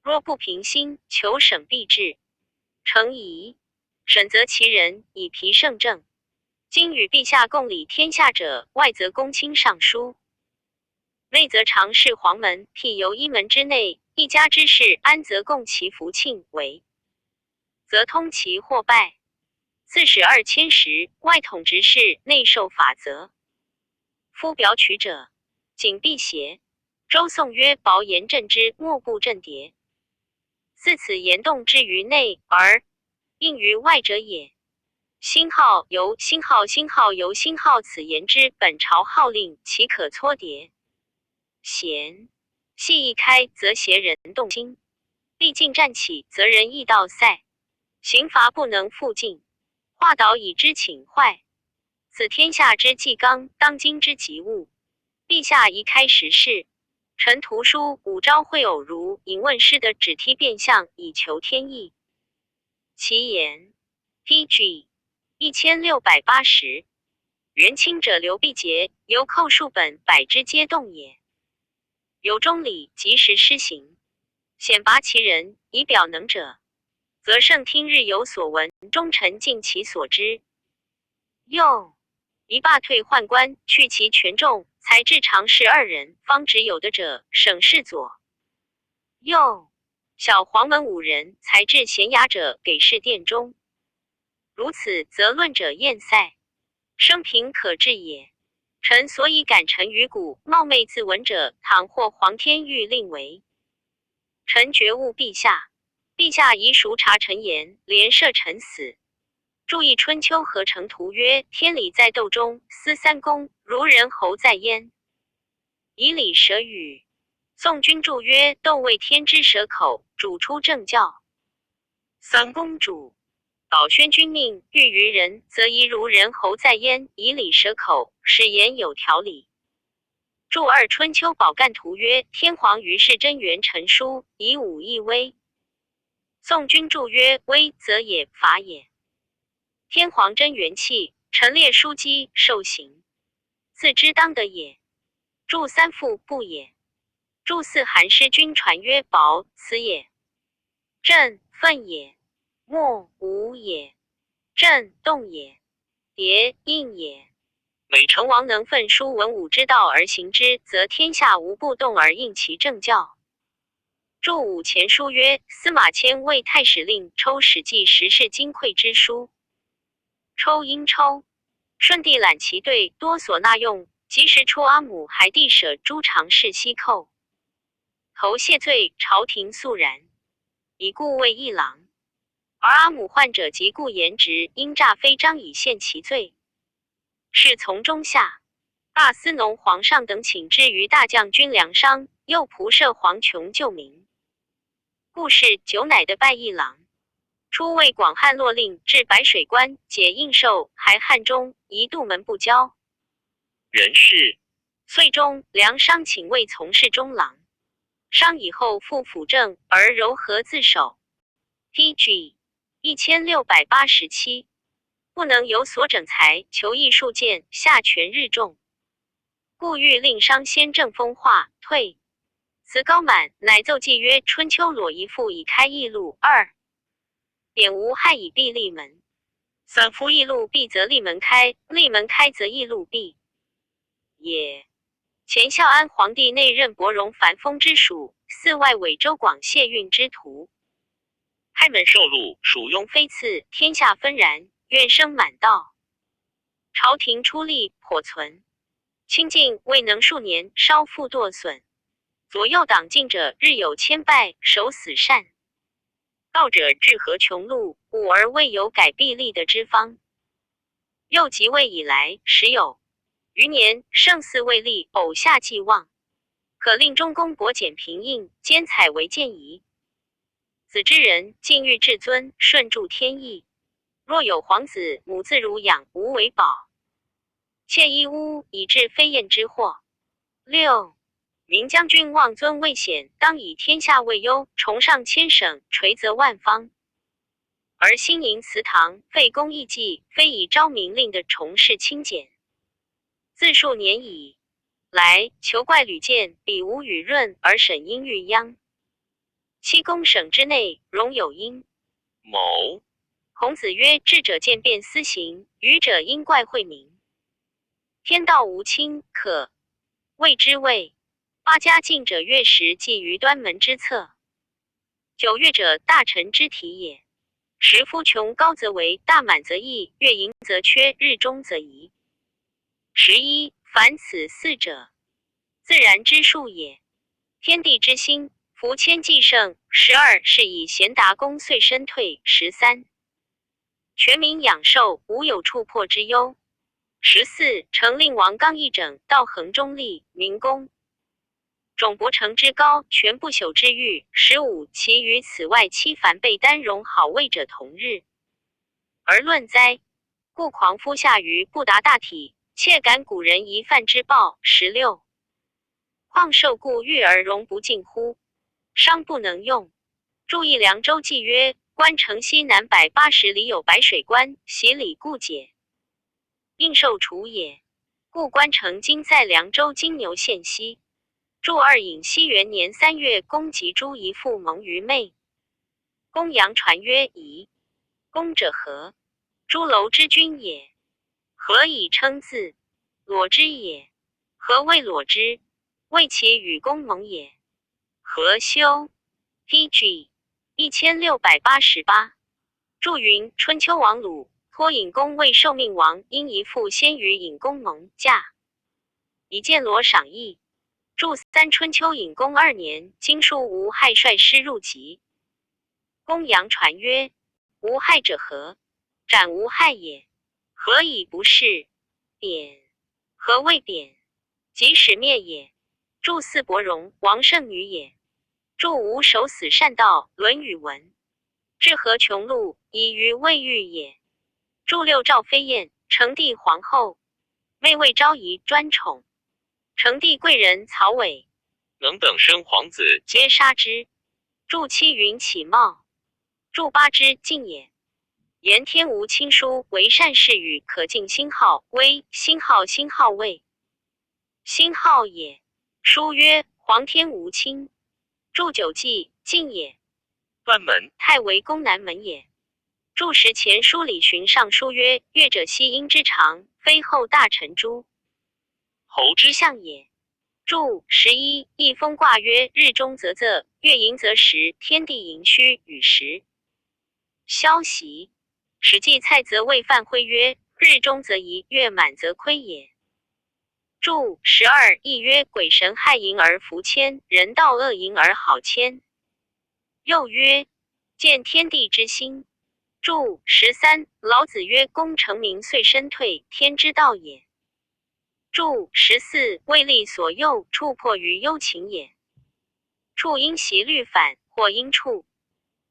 若不平心，求审必至。诚疑，审则其人，以皮胜政。今与陛下共理天下者，外则公卿尚书，内则常侍黄门，辟由一门之内，一家之事，安则共其福庆为，则通其或败。刺史2千石，外统执事，内受法则。夫表取者，谨辟邪。周颂曰：薄言正之，莫不正迭。似此言动之于内，而应于外者也。星号由星号，星号由星号，此言之本朝号令，岂可搓叠？弦系一开，则邪人动心；力尽战起，则人易道塞。刑罚不能复尽，化导以之请坏。此天下之纪纲，当今之急务。陛下宜开时事。臣图书5朝会偶如引问师的指踢变相，以求天意。其言 PG 1680。元清者刘必节，犹扣数本，百之皆动也。有忠礼，及时施行，显拔其人，以表能者，则圣听日有所闻，忠臣尽其所知。又一罢退宦官，去其权重，才至常侍2人，方只有的者，省事左右。小黄门5人，才至贤雅者，给事殿中。如此，则论者厌塞，生平可治也。臣所以敢臣于古，冒昧自闻者，倘或皇天欲令为，臣觉悟陛下。陛下宜熟察臣言，连赦臣死。注意春秋合成图曰：天理在斗中，司三公，如人侯在焉。以礼舍语。宋君注曰：斗为天之舍口，主出正教。三公主。导宣君命欲于人，则宜如人侯在焉，以礼舍口，使言有条理。注二春秋宝干图曰：天皇于是真元陈书，以武易威。宋君注曰：威则也，法也。天皇真元气，陈列书机，受刑，自知当得也。注三父不也。注四韩师君传曰：宝，此也。震，愤也。莫，无也。震，动也。迭，应也。每成王能奋书文武之道而行之，则天下无不动而应其正教。注五前书曰：司马迁为太史令抽史记时事金匮之书。抽因抽，顺帝揽其队，多所纳用，及时出阿母还地舍诸常侍西寇，头谢罪，朝廷肃然，以故为议郎。而阿母患者及故言直，因诈非章以陷其罪。是从中下，大司农皇上等请之于大将军梁商，又仆射黄琼救民。故事久乃的拜议郎。初为广汉洛令，至白水关，解应寿，还汉中，一度门不交。人事。岁中，梁商请为从事中郎。商以后复辅政，而柔和自守。PG 1687。不能有所整才，求艺术见，下权日重，故欲令商先正风化，退。辞高满，乃奏记曰：春秋裸一父以开义路。二，贬无害以闭立门。三，夫义路闭则立门开，立门开则义路闭也。前孝安皇帝内任伯荣凡封之属，寺外委周广谢运之徒。开门受禄，属庸非次，天下纷然，怨声满道。朝廷出力颇存，清晋未能数年，稍复堕损。左右党进者日有千败，守死善。道者至何穷路，吾而未有改弊立的之方。又即位以来，时有余年，圣嗣未立，偶下寄望，可令中宫薄简平应，兼采为谏宜。子之人，敬欲至尊，顺助天意。若有皇子，母自乳养，无为宝。妾衣屋，以致飞燕之祸。六，明将军望尊位显，当以天下为忧，崇尚千省，垂责万方。而兴营祠堂，废公义祭，非以昭明令的崇事清简。自数年以来，求怪屡见，彼无雨润而审阴欲殃。七公省之内，容有阴某。孔子曰：智者见变思行，愚者因怪惠民。天道无亲，可谓之谓。八家近者月食，即于端门之侧。九月者大臣之体也。十夫穷高则为，大满则溢，月盈则缺，日中则移。11凡此四者，自然之数也。天地之心，夫千计盛。12是以贤达公遂身退。13全民养寿，无有触破之忧。14成令王纲议整，道衡中立，明公种伯承之高，全不朽之欲。15其余此外七凡被丹容好位者同日。而论哉，故狂夫下愚，不达大体，窃感古人一犯之暴。16况受故欲而容不尽乎？商不能用。注意凉州记曰：关城西南180里有白水关，袭礼故解，应受除也。故关城今在凉州金牛县西。注二尹熙元年3月，公及诸姨父蒙于妹。公羊传曰：夷。公者何？诸楼之君也。何以称字？裸之也。何谓裸之？谓其与公盟也。何修 ？PG 1688。注云：春秋王鲁托尹公为受命王，因一父先于尹公蒙驾，以见罗赏邑。祝三春秋尹公2年，经书无害率师入籍。公羊传曰：无害者何？斩无害也。何以不是？贬。何谓贬？即使灭也。祝四伯荣，王圣女也。祝无守死善道，论语文。至河穷路，以于未遇也。祝六赵飞燕，成帝皇后，妹为昭仪专宠。成帝贵人曹伟能等生皇子，皆杀之。祝七云起茂，祝八之敬也。言天无亲疏，为善事语，可敬星号微，星号位，星号也。书曰：皇天无亲。祝九纪敬也。端门太为宫南门也。祝时前书李寻上书曰：乐者悉阴之长，非后大臣诸侯之相也。祝11一风卦曰：日中则仄，月盈则食，天地盈虚，与时消息。史记蔡则谓范辉曰：日中则移，月满则亏也。祝12亦曰：鬼神害盈而福谦，人道恶盈而好谦。又曰：见天地之心。祝13老子曰：功成名遂身退，天之道也。祝14为利所诱，处迫于幽情也。处因习律反，或因处。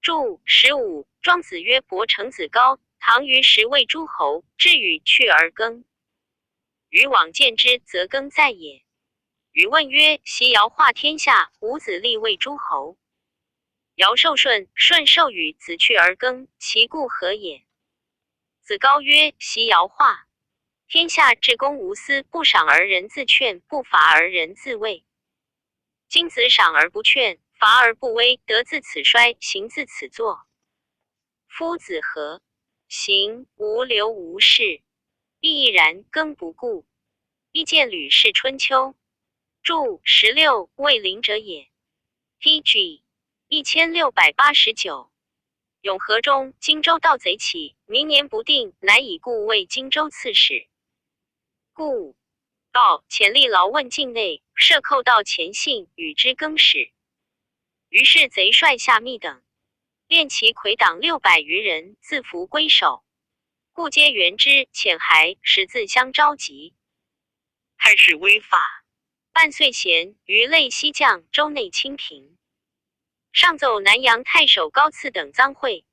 祝15庄子曰：伯承子高，唐于时为诸侯，至与去而耕。禹往见之，则耕在也。禹问曰：习尧化天下，五子立为诸侯。尧受舜，舜受禹，子去而耕，其故何也？子高曰：习尧化天下，至公无私，不赏而人自劝，不罚而人自畏。今子赏而不劝，罚而不威，德自此衰，行自此作。夫子何？行无流无事，必亦然，耕不顾。亦见吕氏春秋。注16为邻者也。PG 1689。永和中，荆州盗贼起，明年不定，乃以故为荆州刺史。故告遣吏劳问境内，设寇盗前信，与之更始。于是贼率下密等，练其魁党600余人，自服归守。故皆援之，遣还，使自相召集。太师威法，半岁闲，于类西将，州内清平。上奏南阳太守高赐等赃贿，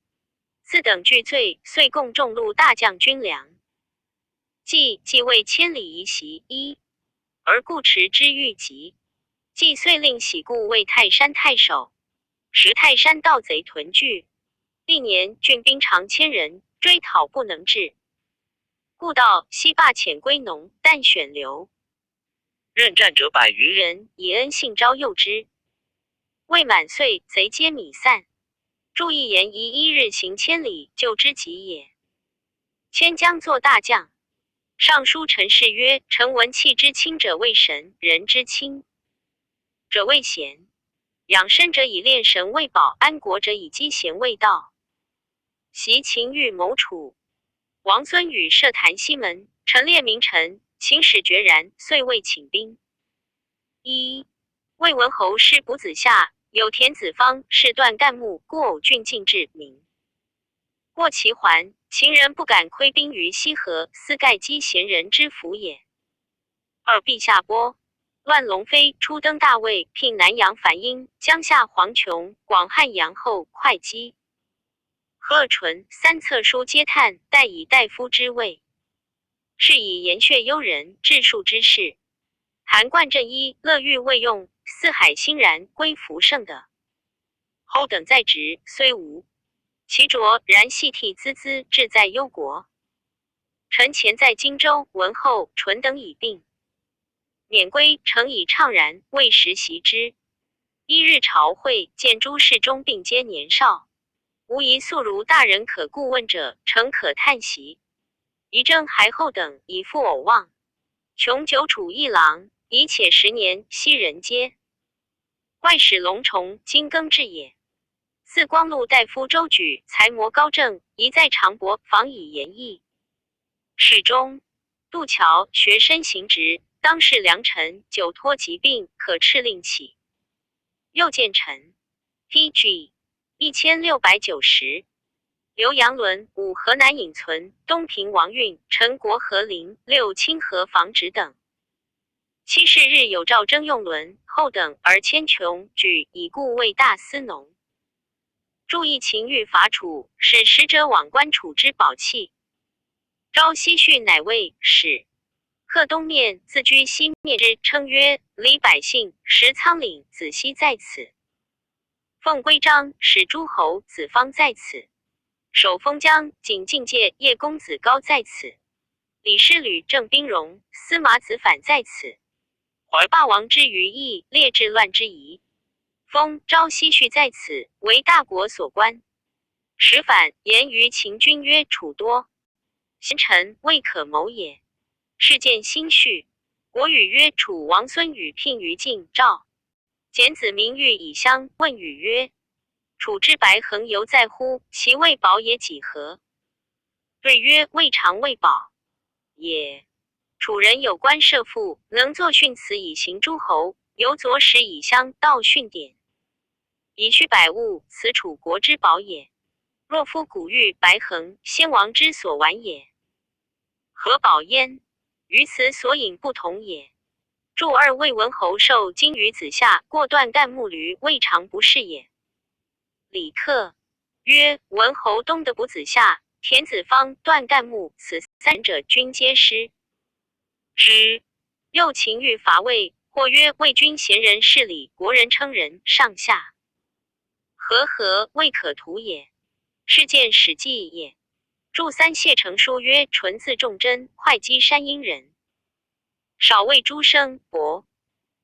赐等俱罪，遂共众录大将军粮。既为千里夷袭一，而故持之欲急。既遂令喜固为泰山太守。时泰山盗贼屯聚，历年郡兵常1000人，追讨不能至。故道西罢遣归农，但选留。任战者100余人，人以恩信招诱之。未满岁，贼皆米散。注意言宜1日行千里，救之急也。迁将作大将。上书陈氏曰：臣闻气之轻者为神，人之轻者为贤。养生者以炼神为宝，安国者以积贤为道。习秦欲谋楚，王孙与设坛西门，陈列名臣，秦使决然，遂未请兵。一魏文侯师卜子夏，有田子方，是断干木，故偶郡进至名。过其环，秦人不敢窥兵于西河，斯盖积贤人之福也。二陛下波乱龙飞，初登大位，聘南阳樊英，江夏黄琼，广汉阳后会稽。何纯3册书皆叹，代以大夫之位。是以言阙幽人，治术之士。韩冠正一，乐欲未用，四海欣然，归服圣的。后等在职，虽无其卓，然细涕孜孜，志在忧国。臣前在荆州，闻后纯等已病，免归，诚以怅然，未时习之。一日朝会，见诸侍中并皆年少，无一素如大人可顾问者，诚可叹息。仪征还后等以复偶望，穷久处一郎，以且10年，昔人皆外使龙虫，今更至也。四光禄大夫周举才模高正，一在长伯，访以言义。侍中杜桥学身行职，当世良臣，久托疾病，可敕令起。右谏臣 PG 1690。刘阳伦5河南尹存，东平王运，陈国和陵6清河防止等。7是日有诏征用伦后等而迁琼举，以故为大司农。注意秦欲伐楚，使使者往官处之宝器。昭西绪乃谓使。贺东面自居西面之，称曰：李百姓食仓廪子熙在此。奉规章使诸侯子方在此。守封疆景靖界叶公子高在此。李师吕郑兵戎司马子反在此。怀霸王之余义，列治乱之宜。封昭西绪在此，为大国所关。使反言于秦军曰：楚多贤臣，未可谋也。事见心绪。国语曰：楚王孙与聘于晋赵。简子明欲以相，问语曰：楚之白衡犹在乎？其未保也几何？对曰：未尝未保也。楚人有官射父，能作训词以行诸侯，由左使以相道训典，以去百物，此楚国之宝也。若夫古玉白衡，先王之所玩也，何宝焉？于此所引不同也。注2魏文侯受金于子夏，过断干木驴，未尝不是也。李克曰：文侯东得卜子夏，田子方断干木，此三者均皆失之。又秦欲伐魏，或曰魏君贤人事礼，国人称人上下，何未可图也。是见史记也。注3谢成书曰：纯字仲真，会稽山阴人。少谓诸生伯，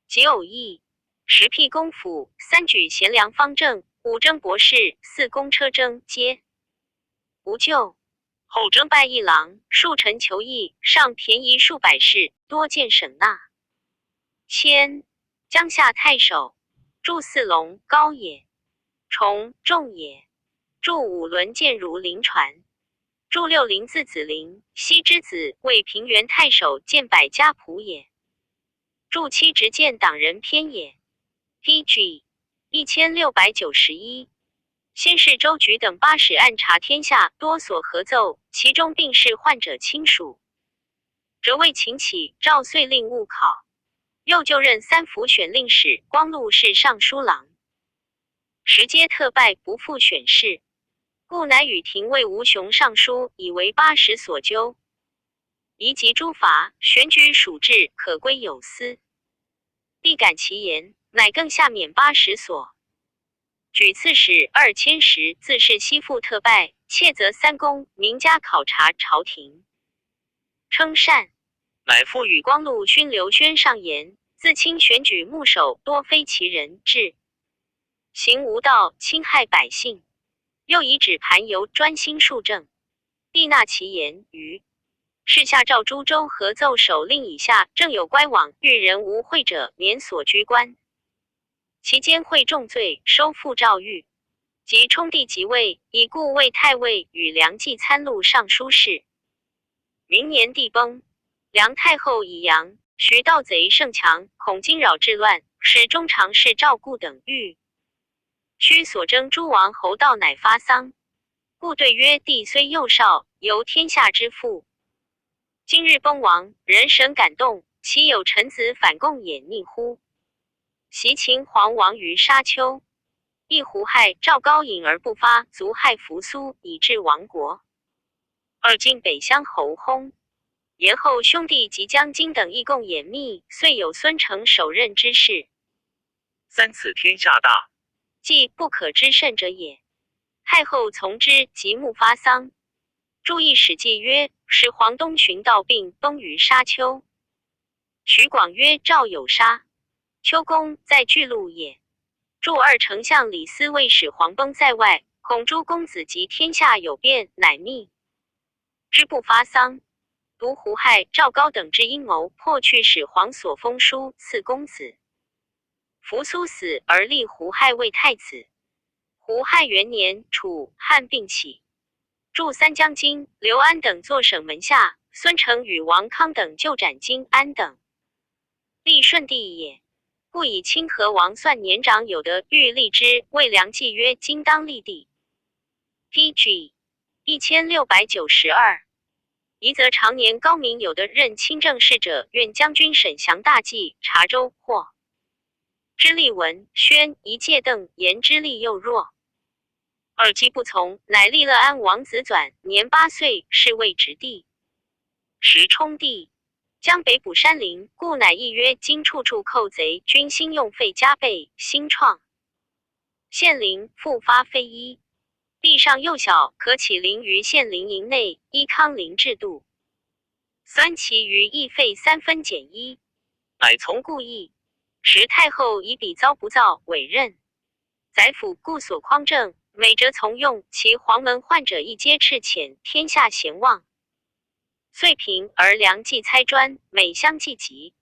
即偶义。10辟公府，3举贤良方正，5征博士，4公车征皆无咎。后征拜一郎，数臣求义，上便宜数百士，多见省纳。迁江夏太守。注4龙高也。重重也。注5轮见如临船。注6陵字子陵，西之子，为平原太守，见百家仆也。注7直谏党人篇也。PG 1691。先是周举等8使按察天下，多所合奏，其中病逝患者亲属，则为秦起，诏遂令勿考。又就任3府选令使，光禄侍尚书郎，时皆特拜，不复选事。故乃与廷尉吴雄上书，以为8使所究，宜及诸罚，选举属治，可归有司。必感其言，乃更下免8使所。举刺史2千石，自是西附特拜，窃责3公，名家考察朝廷，称善。乃复与光禄勋刘宣上言，自清选举牧首，多非其人，治行无道，侵害百姓。又以指盘游专心术政，必纳其言于是下诏诸州合奏手令以下，正有乖往，遇人无会者，免所居官。其间会重罪，收复诏狱。及冲帝即位，以故为太尉与梁冀参录尚书事。明年帝崩，梁太后以阳，徐盗贼盛强，恐惊扰治乱，使中常侍赵固等欲须所征诸王侯道，乃发丧。故对曰：帝虽幼少，犹天下之父。今日崩亡，人神感动，岂有臣子反共也逆乎？袭秦皇亡于沙丘，亦胡害赵高隐而不发，卒害扶苏，以致亡国。二晋北乡侯薨，延后兄弟及将金等亦共掩密，遂有孙承首任之事。3此天下大，即不可知甚者也。太后从之，即木发丧。注意史记曰：使黄东巡道病，崩于沙丘。徐广曰：赵有沙丘公在巨鹿也。注2丞相李斯为使黄崩在外，恐诸公子及天下有变，乃密之不发丧。独胡害赵高等之阴谋，破去始皇所封书赐公子。扶苏死而立胡亥为太子。胡亥元年，楚汉并起。驻3将军刘安等坐省门下，孙承与王康等就斩金安等。立顺帝也，故以清河王算年长有的欲立之，谓梁冀曰：今当立帝。PG 1692。宜则常年高明有的任清政事者，愿将军沈祥大计，察州或知立文宣一介邓言之力又弱，耳既不从，乃立乐安王子转，年8岁，是谓直帝。时冲帝将北捕山林，故乃议曰：今处处寇贼，军心用费加倍，兴创县陵，复发非一。地上幼小，可起灵于县陵营内，依康陵制度。酸其余亦废3分减1，乃从故意。时太后以彼遭不造委任，宰辅故所匡正，每折从用，其黄门宦者亦皆赤遣，天下贤望。遂平而梁冀猜专，每相继急。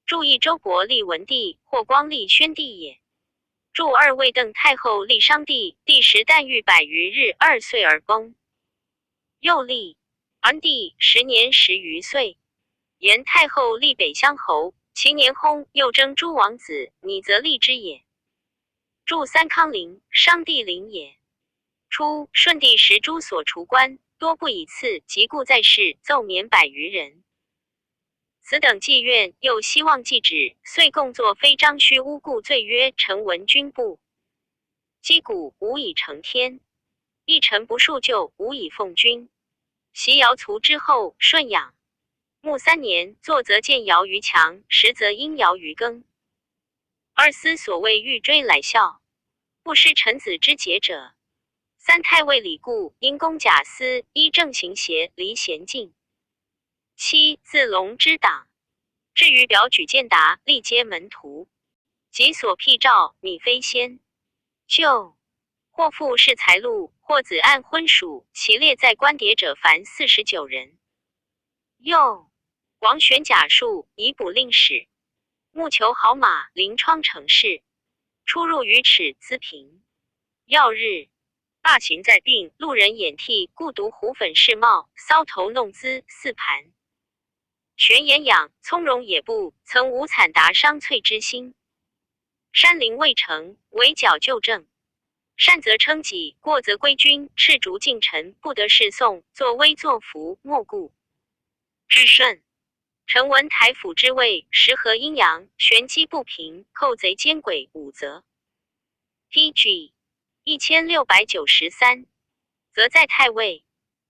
注意周勃立文帝，霍光立宣帝也。注2魏邓太后立商帝，帝时旦欲100余日，2岁而崩。又立安帝10年10余岁。延太后立北乡侯，其年薨，又征诸王子，拟则立之也。注3康陵，商帝陵也。初，顺帝时诸所除官，多不以次，即故在世，奏免100余人。此等妓院，又希望继旨，遂共作非章虚诬故罪曰：臣闻君不击鼓，无以成天；一臣不数就，无以奉君。袭尧卒之后，顺养穆3年，作则见尧于墙，实则因尧于耕。二司所谓欲追来效，不失臣子之节者。3太尉李固因公假私，依正行邪，离贤敬。7自龙之党，至于表举荐达，力皆门徒。及所辟诏，米非先就，或复是财禄，或子按婚属，其列在官牒者凡49人。又王选甲戍，以补令史。木求好马，临窗城市，出入于尺资平。曜日，罢行在病，路人眼替，故独胡粉饰帽，搔头弄姿4盘。玄颜养，从容也不曾无惨达伤瘁之心。山陵未成，围剿旧政。善则称己，过则归君，赤足进臣，不得侍送，作威作福，莫顾之甚。臣闻台府之位，时合阴阳，玄机不平，寇贼奸诡5则。PG 1693，则在太尉。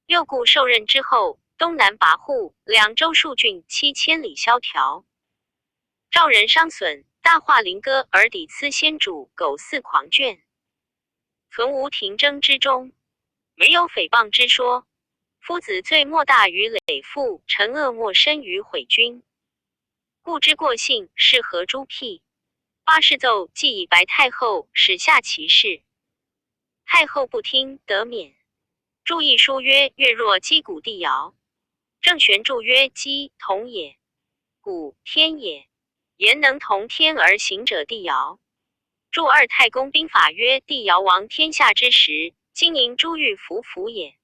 六故受任之后，东南跋扈，两州数郡7000里萧条。赵人伤损，大化林歌而抵疵先主，苟肆狂倦。存无廷争之中，没有诽谤之说。夫子罪莫大于累父，臣恶莫深于毁君。故之过信，是何诸辟？八世奏既以白太后，使下其事。太后不听，得免。注一书曰：月若击鼓地摇。郑玄注曰：击，同也；鼓，天也。言能同天而行者地摇。注二太公兵法曰：地摇王天下之时，金银珠玉服服也。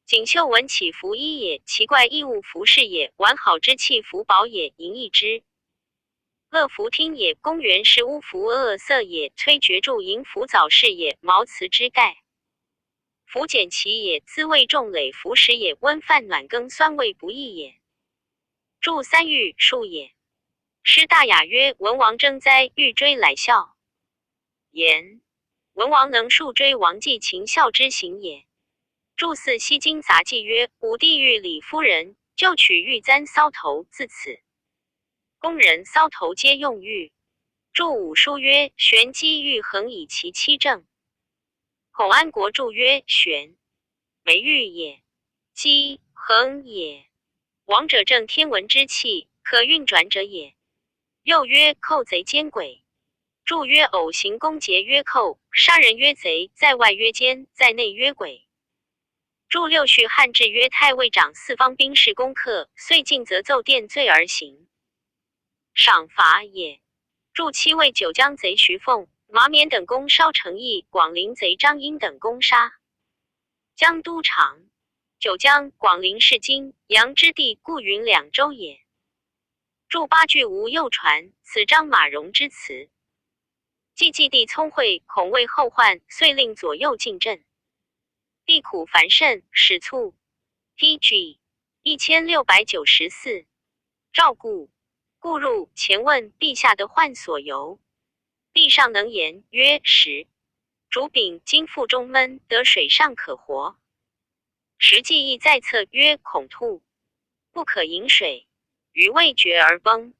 锦绣文起服衣也，奇怪异物服饰也，完好之器服宝也，淫逸之乐服听也，公园是巫服恶色也，崔绝注淫服早饰也，毛瓷之盖服简其也，滋味重累服食也，温饭暖羹酸味不异也。注三欲数也。诗大雅曰：文王征灾，欲追来效。言文王能数追王季秦孝之行也。注四西京杂记曰：武帝欲李夫人，就取玉簪搔头，自此宫人搔头皆用玉。注五书曰：玄机玉衡以其七正。孔安国注曰：玄美玉也，机衡也。王者正天文之气，可运转者也。又曰：寇贼奸诡。注曰：偶行攻劫曰寇，杀人曰贼，在外曰奸，在内曰鬼。注六序汉制曰：太尉长四方兵士攻克，遂进则奏殿罪而行，赏罚也。注七尉九江贼徐凤、马冕等攻烧成邑，广陵贼张英等攻杀江都长。九江、广陵是今阳之地，故云两州也。注八句无右传，此张马融之词。既祭帝聪慧，恐为后患，遂令左右进阵。帝苦烦甚，始卒。PG 1694。赵固入前问陛下的患所由。帝上能言曰：时主秉今腹中闷，得水上可活。时既亦在侧曰：恐吐，不可饮水，余未决而崩。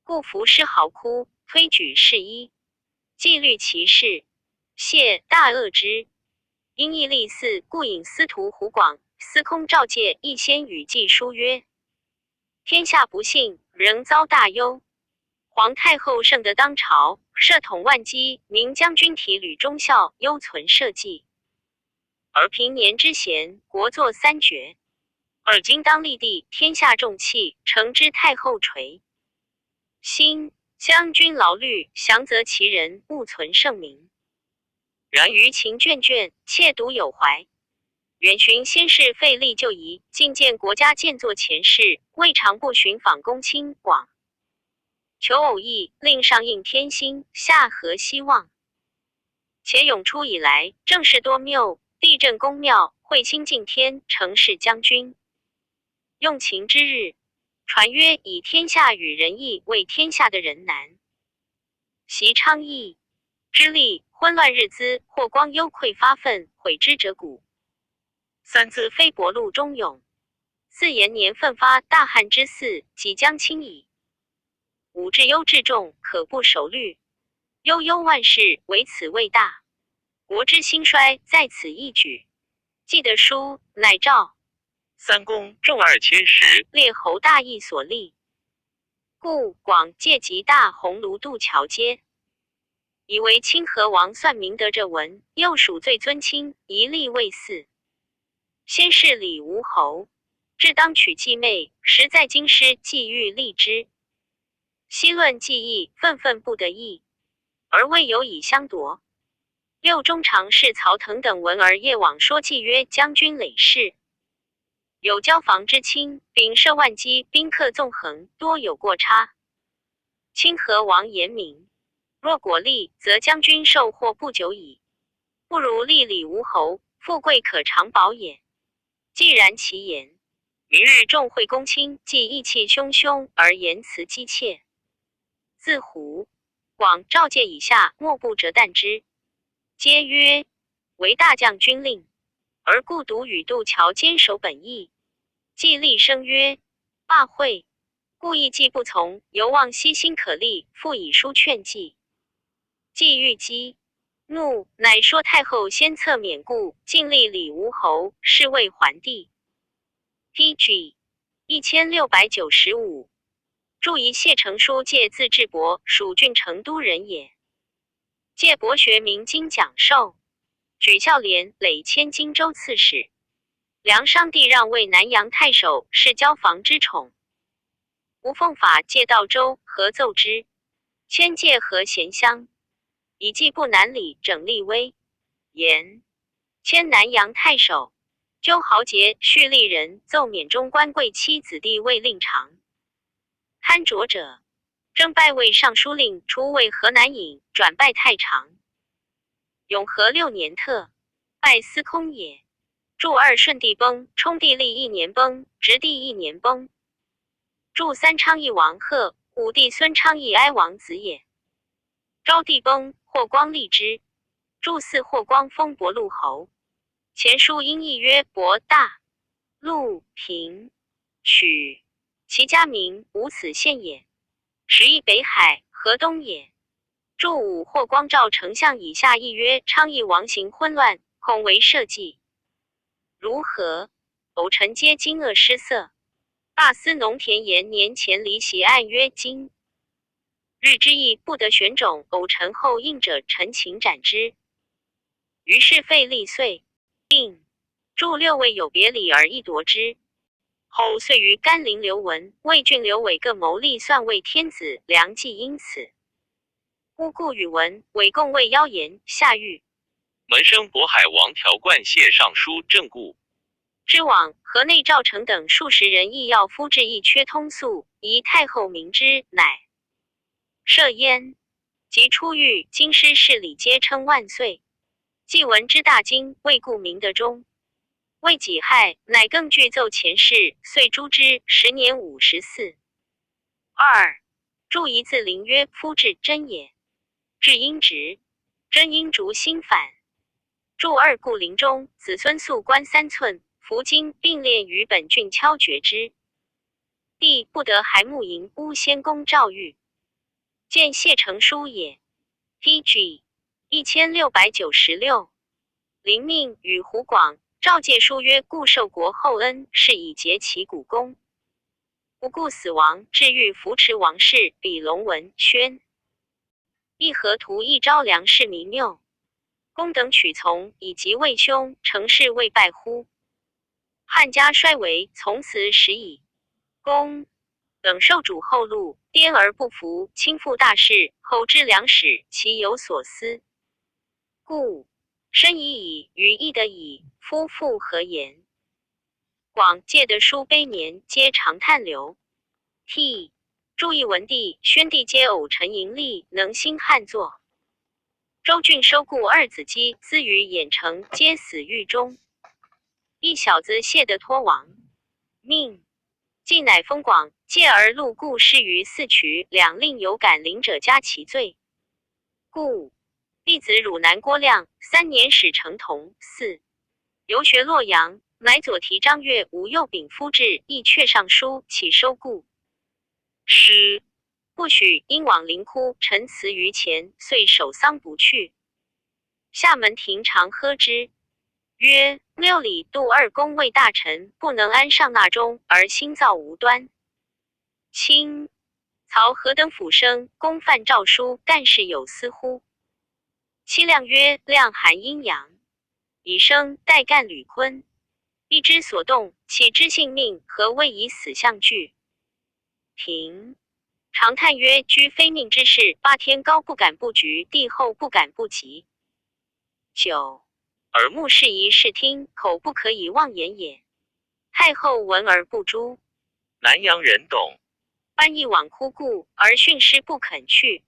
故服尸嚎哭，推举侍医，纪律其事，谢大恶之。因义立嗣，故引司徒胡广、司空赵介一先语记书曰：天下不幸，仍遭大忧。皇太后圣德当朝，设统万机，明将军体吕忠孝，忧存社稷。而平年之贤，国祚三绝。而今当立地，天下重器，承之太后垂。心将军劳虑，降则其人，勿存圣明。然于情眷眷，切独有怀。远寻先世费力就仪，进见国家建作前事，未尝不寻访公卿广。求偶意，令上应天心，下合希望。且涌出以来，政事多谬，地震宫庙，会清敬天，成事将军。用情之日，传曰以天下与仁义为天下的人难。习昌邑之利，昏乱日资，或光忧愧发愤，悔之者古。三自非薄禄忠勇，四延年奋发，大汉之嗣即将倾矣。五至忧至重，可不守律。悠悠万事，唯此谓大。国之兴衰，在此一举。记得书，乃诏三公重2000石，列侯大义所立。故广借及大鸿胪渡桥街，以为清河王算明德者文，又属最尊亲，一立位嗣。先是李吴侯，至当娶继妹，实在京师既欲立之。昔论技艺，愤愤不得意，而未有以相夺。六中常侍曹腾等闻而夜往说计曰：将军累世，有交房之亲，秉设万机，宾客纵横，多有过差。清河王严明，若果立，则将军受祸不久矣。不如立李吴侯，富贵可长保也。既然其言，明日众会公卿，既意气汹汹，而言辞激切。自胡、广、赵介以下，莫不折啖之。皆曰：为大将军令，而故独与渡桥坚守本意。既厉声曰：罢会！故意既不从，犹望悉心可立，复以书劝计。既欲激怒，乃说太后先策免故，尽立李吴侯，是谓桓帝。PG 1695。注意谢成书，介字智伯，蜀郡成都人也。介博学明经讲授，举孝廉，累迁荆州刺史。梁商帝让为南阳太守，是交房之宠。吴奉法借道州，合奏之，迁介和咸乡，以济不南里，整立威严。迁南阳太守，纠豪杰，蓄利人，奏免中官贵戚子弟为令常。贪浊者，征拜为尚书令，除为河南尹，转拜太常。永和6年特，拜司空也。注2顺帝崩，冲帝历1年崩，直帝1年崩。注3昌邑王贺，武帝孙昌邑哀王子也。昭帝崩，霍光立之。注4霍光封博陆侯。前书音译曰博大、陆、平、曲。其家名无此县也，时邑北海，河东也。注5霍光赵丞相以下议曰：昌邑王行昏乱，恐为社稷。如何？偶臣皆惊愕失色。大司农田延年前离席案曰：今日之役不得选种，偶臣后应者，陈情斩之。于是废立岁，并注6位有别礼而一夺之。后遂于甘陵刘文、魏郡刘伟各谋立算为天子，梁冀因此诬故宇文、伪共为妖言，下狱。门生渤海王条冠谢尚书正固。知往、河内赵成等数十人亦要敷制一缺通素，宜太后明之，乃赦焉。及出狱，京师势礼皆称万岁。既闻之大惊，未顾明德中。未己亥，乃更具奏前事，遂诛之，时年54。2. 注一字灵曰：夫至真也。至阴直，真阴逐心反。注2故陵中，子孙素冠3寸，服金并列于本郡敲决之。帝不得还木营乌仙公诏谕，见谢成书也。PG 1696。临命与胡广、赵介书曰：故受国厚恩，是以结其股功。不顾死亡，至欲扶持王室，比龙文宣。义和图一招梁氏弥谬，公等取从，以及魏兄，成事未败乎？汉家衰微，从此始矣。公等受主后路，颠而不服，轻负大事，后知良史，其有所思。故深以于义得矣，夫妇何言？广借的书悲绵，皆长叹流。T 注意文帝、宣帝皆偶陈盈利，能兴汉作。周郡收顾2子姬资于兖城，皆死狱中。一小子谢得脱亡，命既乃封广，借而录故事于4渠，两令有感临者加其罪。故弟子汝南郭亮3年始成童。4. 游学洛阳，乃左提张悦、吴右秉夫至，亦阙上书，起收故师。不许因往灵窟，陈词于前，遂守丧不去。厦门廷常喝之，曰：六里杜2公为大臣，不能安上纳中，而心造无端。清曹何等府生，公犯诏书，干事有司乎？戚亮曰：亮含阴阳，以生待干吕坤，一之所动，岂知性命，何谓以死相拒？廷常叹曰：居非命之事，8天高不敢不局，地厚不敢不及。9. 耳目适宜视听，口不可以妄言也。太后闻而不诛。南阳人董班义往哭故，而训师不肯去。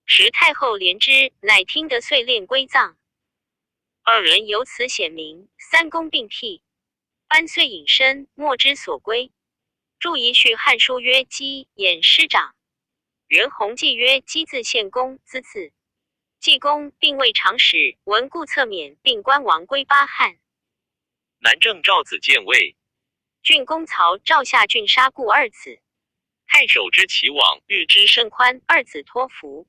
时太后怜之，乃听得遂殓归葬。2人由此显明，3公并辟。班遂隐身，莫之所归。注一序汉书曰：姬偃师长。元弘记曰：姬自献公，兹次。季公并未长史，闻故侧免，并官王归巴汉。南郑赵子建魏，郡公曹赵下郡杀故2子。太守知其往，欲之甚宽，2子托服。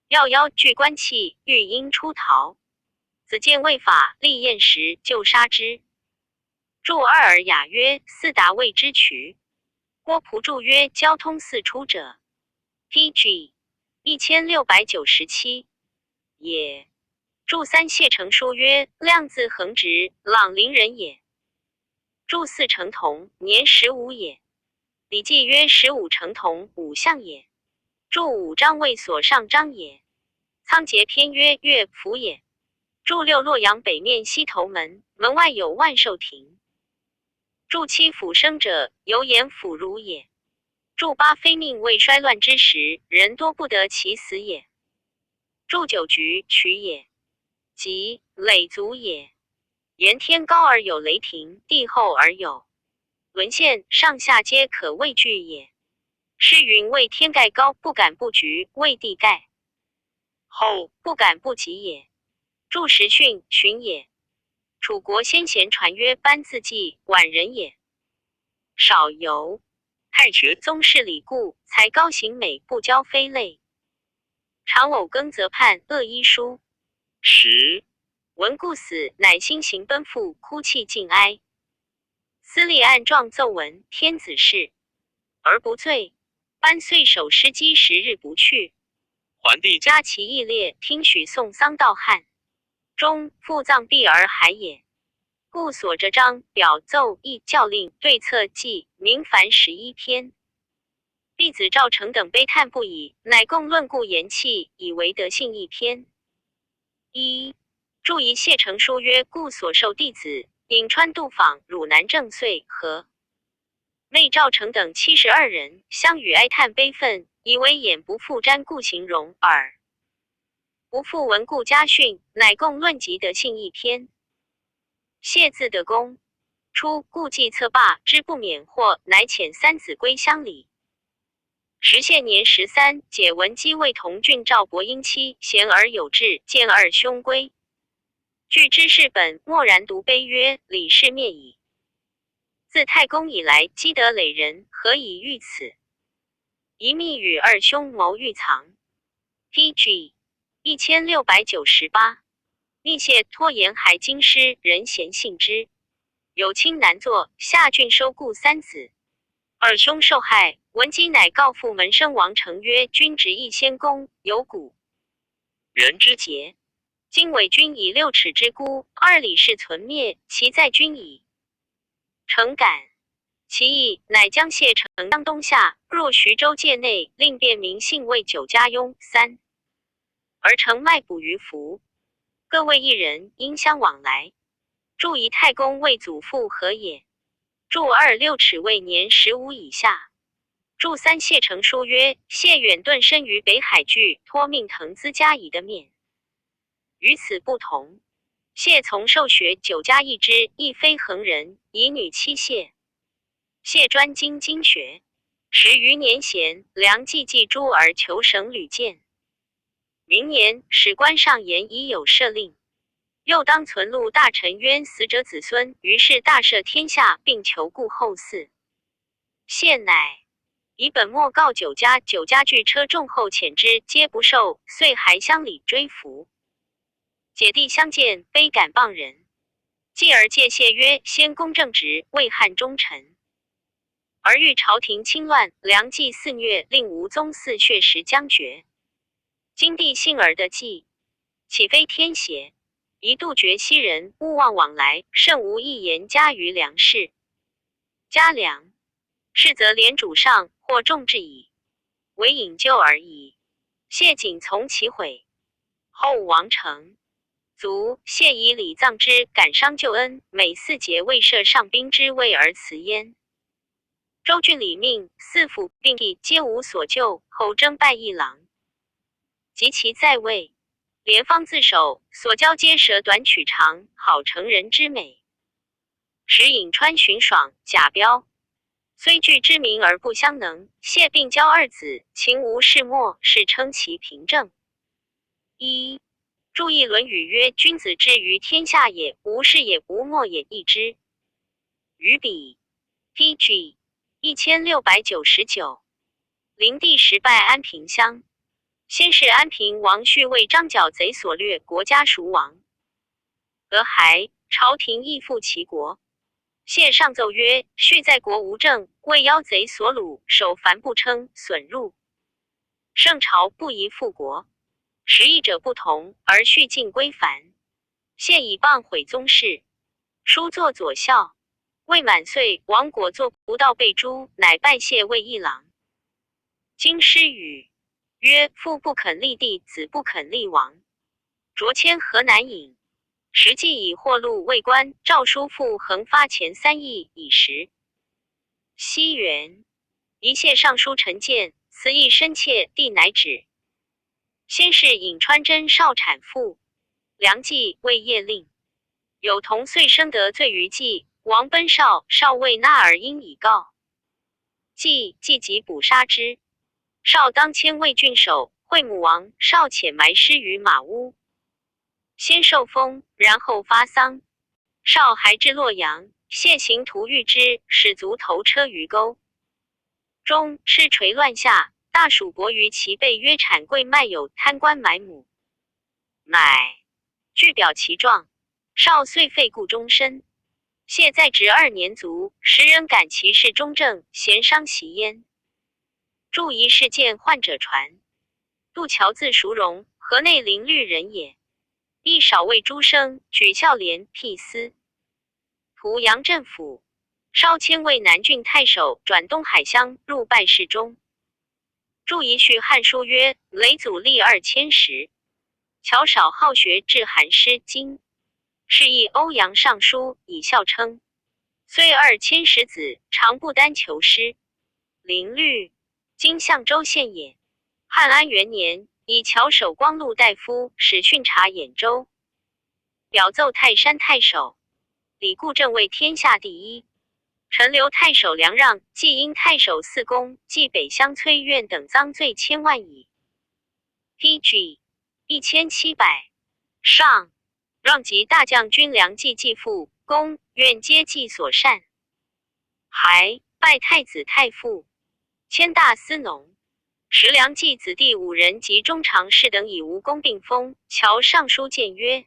要邀据官器，欲因出逃。子建未法，立宴时就杀之。注2尔雅曰：四达谓之渠。郭璞注曰：交通四出者。PG 1697也。注3谢成书曰：亮字恒直，朗陵人也。注4成童，年15也。礼记曰：15成童，5象也。注5章卫所上章也。仓颉篇曰：乐府也。注6洛阳北面西头门，门外有万寿亭。注7府生者，犹言府儒也。注8非命未衰乱之时，人多不得其死也。注9局渠也。即垒足也。言天高而有雷霆，地厚而有沦陷，上下皆可畏惧也。诗云：为天盖高，不敢不局；为地盖厚，不敢不及也。注时训寻也。楚国先贤传曰：班字季，宛人也。少游太学宗室礼故，才高行美，不骄非类。常偶耕则叛，恶医书。10闻故死，乃心行奔赴，哭泣尽哀。司隶案状奏闻天子事，而不罪。班遂守尸积10日不去。桓帝加其义烈，听许送丧到汉中，复葬毕而还也。故所着章表奏议教令对策记明凡11篇。弟子赵成等悲叹不已，乃共论故言弃，以为德性一篇。1注一谢成书曰：故所受弟子颍川杜访、汝南郑遂和内赵成等72人，相与哀叹悲愤，以为眼不复瞻故形容，耳不复闻故家训，乃共论及德性一篇。谢自德公，初故伎策罢之不免祸，乃遣三子归乡里。时谢年13，解文姬为同郡赵伯英妻，贤而有志，见二兄归。据知事本，默然独悲曰：李氏灭矣。自太公以来，积德累人，何以遇此？一密与二兄谋欲藏。PG 1698。密谢拖延还京师，人贤信之。有卿难作，下郡收顾三子。二兄受害，文姬乃告父门生王成曰：君执一先公，有古人之节。今伪君以6尺之孤，2里氏存灭，其在君矣。诚感。其意乃将谢承江东下，入徐州界内，令便民姓为9家雍3，而成卖卜于福，各为一人，应相往来。祝仪太公为祖父何也？祝2 6尺为年15以下。祝3谢成书曰：谢远遁身于北海郡，托命腾资加以的面。与此不同，谢从受学9家一支，亦非横人，以女妻谢。谢专精经学，10余年闲，梁季祭诸而求省屡见。明年，史官上言已有赦令，又当存录大臣冤死者子孙，于是大赦天下，并求顾后嗣。谢乃以本末告9家，9家据车重后遣之，皆不受，遂还乡里追俘。姐弟相见，悲感谤人。继而戒谢曰：先公正直，为汉忠臣。而遇朝廷侵乱，梁冀肆虐，令吴宗嗣血食将绝。今帝幸而得计，岂非天邪？一杜绝西人，勿忘往来，甚无一言加于梁氏。加梁是则连主上，或重治矣，唯引咎而已。谢谨从其悔。后王成卒，谢以礼葬之，感伤救恩，每4节未设上宾之位而辞焉。州郡里命4府并役皆无所救，后征拜议郎。及其在位，连方自守，所教皆舍短取长，好成人之美。时颍川荀爽、贾彪虽具知名而不相能，谢并教2子，秦无世莫，是称其平正。1注意《论语》曰：君子之于天下也，无事也，无莫也，易之。于彼 PG 1699。灵帝时拜安平乡，先是安平王续为张角贼所掠，国家孰亡。俄亥，朝廷亦复其国。谢上奏曰：续在国无政，为妖贼所虏，守凡不称，损入。圣朝不宜复国。时议者不同，而续尽归凡。谢以谤毁宗室，书作左校。未满岁，王果作不道被诛，乃拜谢为议郎。经师语曰：父不肯立帝，子不肯立王。擢迁河南尹，实际以获禄为官，诏书复横发钱3亿以实。熙元，一谢尚书陈建，辞意深切，帝乃止。先是颍川真少产妇，梁冀为业令，有同岁生得罪于冀，王奔少，少谓纳尔因以告。冀即捕杀之。少当迁魏郡守，会母王，少遣埋尸于马屋。先受封，然后发丧。少还至洛阳，谢行徒遇之，使卒投车于沟中，尸垂乱下。大蜀伯于其背曰：产贵卖有贪官买母，乃据表其状。少遂废故终身。谢在职2年卒，时人感其事忠正，贤伤其焉。注一事件患者传。杜乔字淑荣，河内临绿人也。亦少尉诸生，举孝廉辟司图阳镇府。稍迁为南郡太守，转东海乡，入拜侍中。注一序汉书曰：雷祖历2000时，乔少好学，至韩诗经。是以欧阳尚书以笑称，虽二千石子，常不单求师。林律，今相州县也。汉安元年，以乔守光禄大夫使训察兖州，表奏泰山太守，李固正为天下第一。陈留太守梁让既因太守四公即北乡崔苑等赃罪1000万矣。PG 1700。上让及大将军梁冀继父公愿皆计所善，还拜太子太傅，迁大司农。时梁冀子弟5人及中常侍等以无功并封。乔上书谏曰：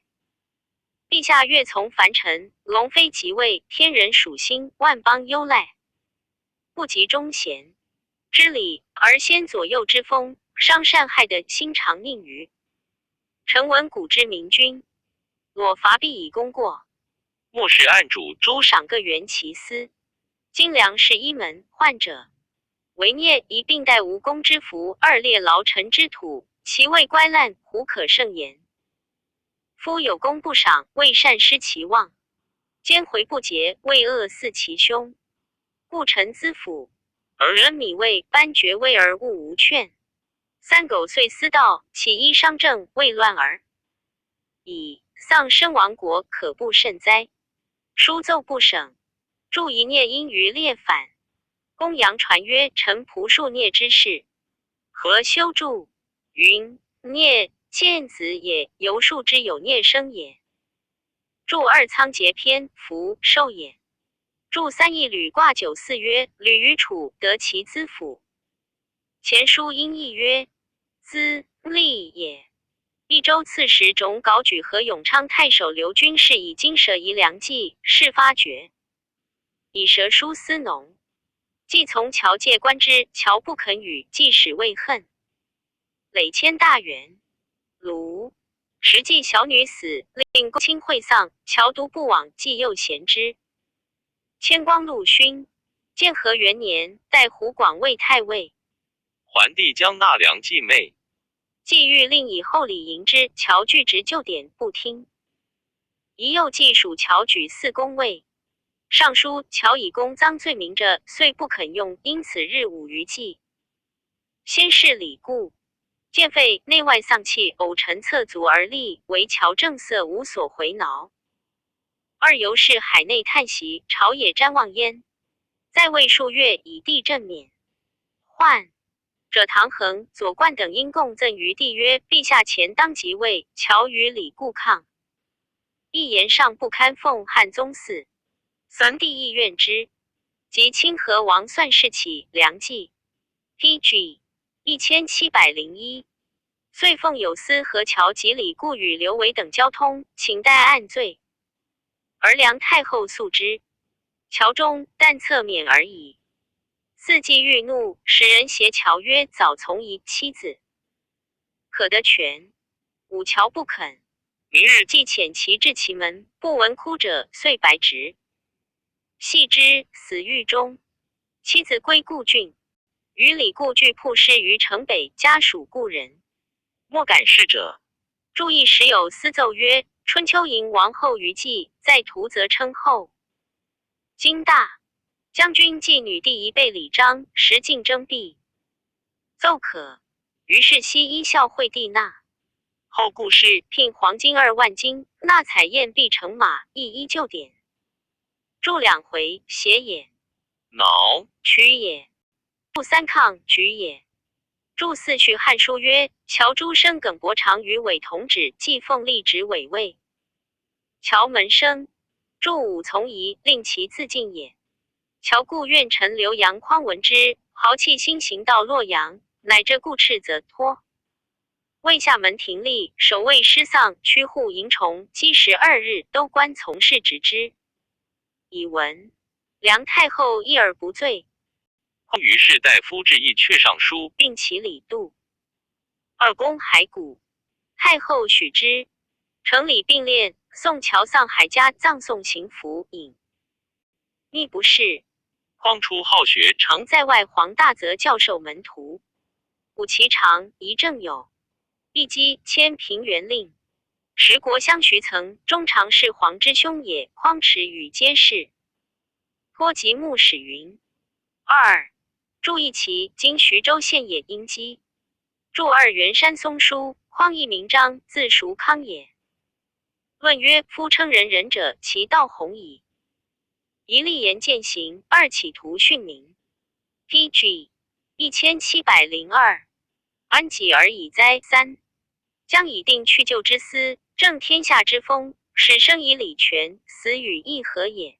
陛下越从凡臣，龙飞即位，天人属心，万邦忧赖，不及忠贤之礼，而先左右之风，伤善害的心肠佞愚。臣闻古之明君，裸伐必以功过，末世案主诸赏各原其私。今梁氏一门患者，为孽一并带无功之福，二列劳臣之土，其位乖烂，胡可胜言？夫有功不赏，为善失其望；奸回不节，为恶嗣其兄。故臣资辅，而人米未颁爵位而物无劝。三狗遂私道，起依商政，为乱儿。以丧身亡国，可不甚哉？书奏不省，著一孽因于列反。公羊传曰：臣仆数孽之事，何修著？云：孽见子也，由数之有孽生也。著二仓颉篇，福寿也。著三义履卦九四曰：履于楚，得其资辅。前书因义曰：资利也。益州刺史种稿举和永昌太守刘军是以金蛇夷良计，事发觉，以蛇书司农。既从乔借官之，乔不肯与，即使畏恨。累迁大员。卢时记小女死，令公卿会丧，乔独不往，既又贤之。迁光禄勋。建和元年，代湖广卫太尉。桓帝将纳良继妹，既欲令以厚礼迎之，乔据直就典，不听。宜又记属乔举4公位。上书乔以公赃罪名者，遂不肯用，因此日5余祭。先是李固，见废内外丧气，偶臣侧足而立，唯乔正色无所回挠。二由是海内叹息，朝野瞻望焉。在位数月，以帝正免。换者唐衡、左冠等因共赠于帝曰：陛下前当即位。乔与李固抗，一言上不堪奉汉宗嗣。三帝亦怨之，及清河王算事起，梁冀 PG 1701，遂奉有司和乔及李固与刘维等交通，请代按罪。而梁太后诉之，乔中但侧免而已。四季欲怒，使人挟乔曰：早从一妻子，可得权。武乔不肯。明日既遣其至其门，不闻哭者，遂白直。系之，死狱中。妻子归故郡，与李固俱曝尸于城北，家属故人。莫敢视者。注意时有司奏曰：春秋迎王后于祭，在途则称后。今大将军继女弟一备礼章，时竞争毕，奏可。于是悉依孝惠帝纳。后故事聘黄金2万斤，纳采宴必乘马，亦依旧典。著2回，写也。挠取也。著3抗，举也。著4序汉书曰：乔诸生耿伯常与韦同止，既奉立职委尉。乔门生。著5从仪，令其自尽也。乔故愿臣刘阳匡闻之，豪气新行到洛阳，乃这故斥则脱。为下门廷吏，守卫失丧，驱户迎虫，积12日，都官从事执之。以闻梁太后一而不罪。于是大夫致意阙上书，并其礼度。二公骸骨，太后许之。承礼并列，送乔丧海家，葬送行服引。密不是。匡初好学，常在外黄大则教授门徒。武其常，一正有。一击迁平原令。时国相徐曾，中常侍黄之兄也。匡齿与皆是。托吉木史云。二，祝义其今徐州县也。殷基。祝二元山松书，匡义名章，字叔康也。论曰：夫称人人者，其道弘矣。一立言践行，二企图训民。PG 1702。安己而已哉？三，将以定去就之思，正天下之风，使生以礼权，死与义何也？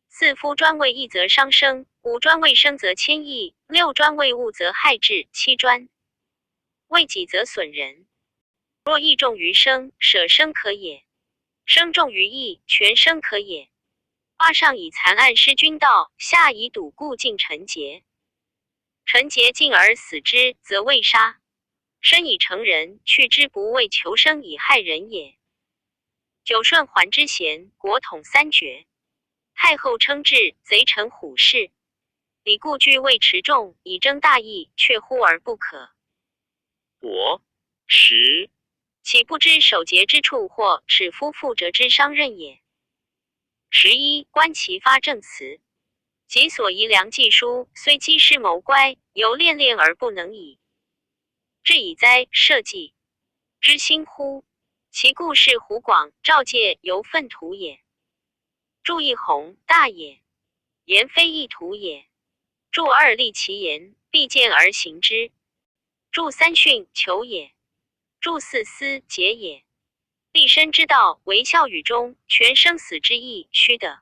四，夫专为义则伤生，五专为生则迁义，六专为物则害志，七专为己则损人。若义重于生，舍生可也；生重于义，全生可也。八，上以残暗失君道，下以笃固尽臣节。臣节尽而死之，则未杀；生以成人，去之不为求生以害人也。九，顺桓之贤，国统三绝。太后称制，贼臣虎视。李固据未持重，以争大义，却乎而不可。我十，岂不知守节之处，或使夫负责之伤任也。11，观其发正辞。己所宜良计书，虽积师谋乖，犹练练而不能矣。至以哉，社稷之兴乎？其故事湖广，赵介犹粪土也。祝一宏，大也，言非一土也。祝二，立其言，必见而行之。祝三，训求也。祝四，思节也。立身之道，为孝与忠，全生死之义，须得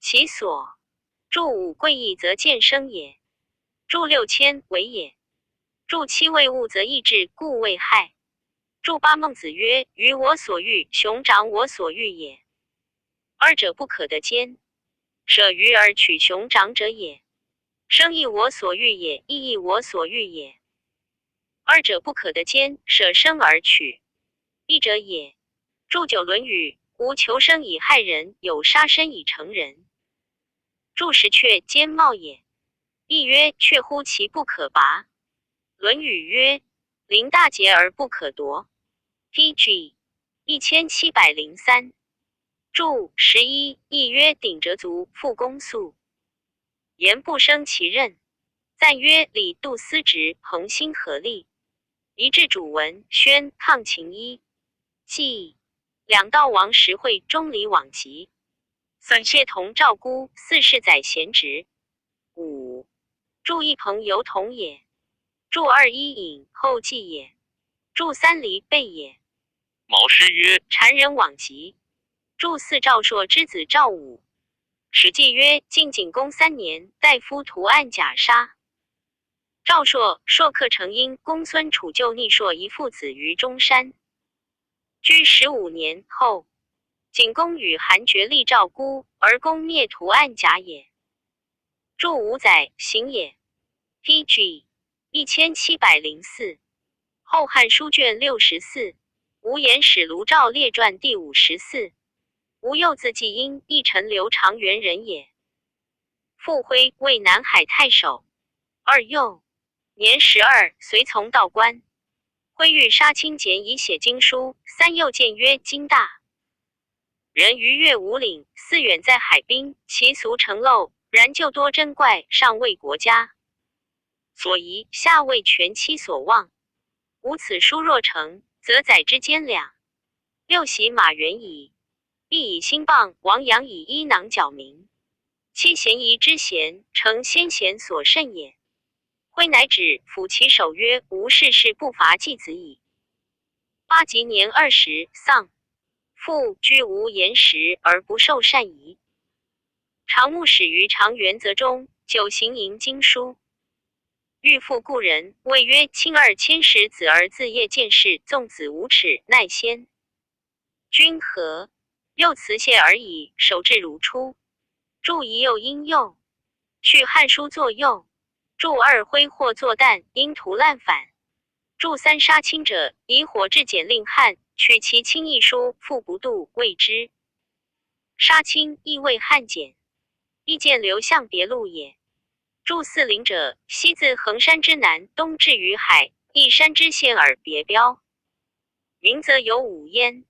其所。祝五，贵义则见生也。祝六，谦为也。祝七，为物则益志，故为害。祝八，孟子曰：于我所欲，熊掌我所欲也。二者不可得兼，舍鱼而取熊掌者也。生亦我所欲也，义亦我所欲也。二者不可得兼，舍生而取义者也。祝九，论语：无求生以害人，有杀生以成仁。祝十，却兼茂也。亦曰：却乎其不可拔。论语曰：临大节而不可夺。PG 1703。祝11，亦曰：鼎折足，复公肃。言不生其任。赞曰：李杜思直，彭心合力。一致主文，宣抗秦一。纪两道王实惠，钟离往疾。三，谢同赵孤，四，世载贤直。五，祝一朋犹同也。祝二，伊尹后继也。祝三，离备也。毛诗曰：谗人往疾。祝四，赵朔之子赵武。史记曰：晋景公3年，大夫图案假杀赵朔，朔克成因，公孙楚救逆朔一父子于中山。居15年后，景公与韩厥立赵孤，而公灭图案假也。祝五载，行也。PG 1704。后汉书卷64。吴言史卢赵列传第54。吴又字季婴，义臣刘长元人也。傅辉为南海太守。二幼年12，随从道观。辉欲杀亲简以写经书，三幼谏曰：经大人逾越五岭，四远在海滨，其俗成陋，然就多珍怪，上为国家所宜，下为权妻所望。吾此书若成，则载之兼两。六，袭马原矣。必以兴谤，王阳以衣囊矫名。七，嫌疑之嫌，诚先贤所甚也。辉乃止，抚其手曰：吾世事不伐季子矣。八，及年20，丧。父居无言时，而不受善仪。常牧始于长元则中，久行吟经书。欲复故人，谓曰：亲二千石子而自业见事，纵子无耻，奈先君何？又辞谢而已，手至如初。祝一幼因幼，去汉书作右。祝二，挥霍作旦，因图滥反。祝三，杀亲者，以火至简令汉，取其亲一书，复不度，谓之杀亲，亦谓汉简。亦见刘向别录也。祝四，陵者，西自衡山之南，东至于海，一山之县耳别标。名则有五焉。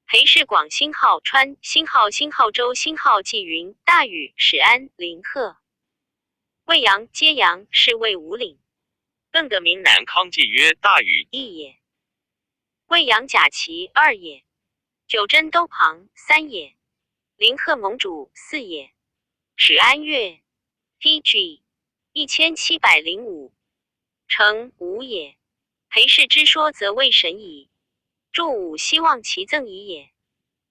裴氏广兴号川，兴号州，兴号济云、大禹、始安、临贺。魏阳、揭阳是魏五岭。更得名南康季曰大禹一也。魏阳甲齐二也。九真都旁三也。临贺盟主四也。始安岳 TG 1705成五也。裴氏之说则未神矣。注五希望其赠矣也。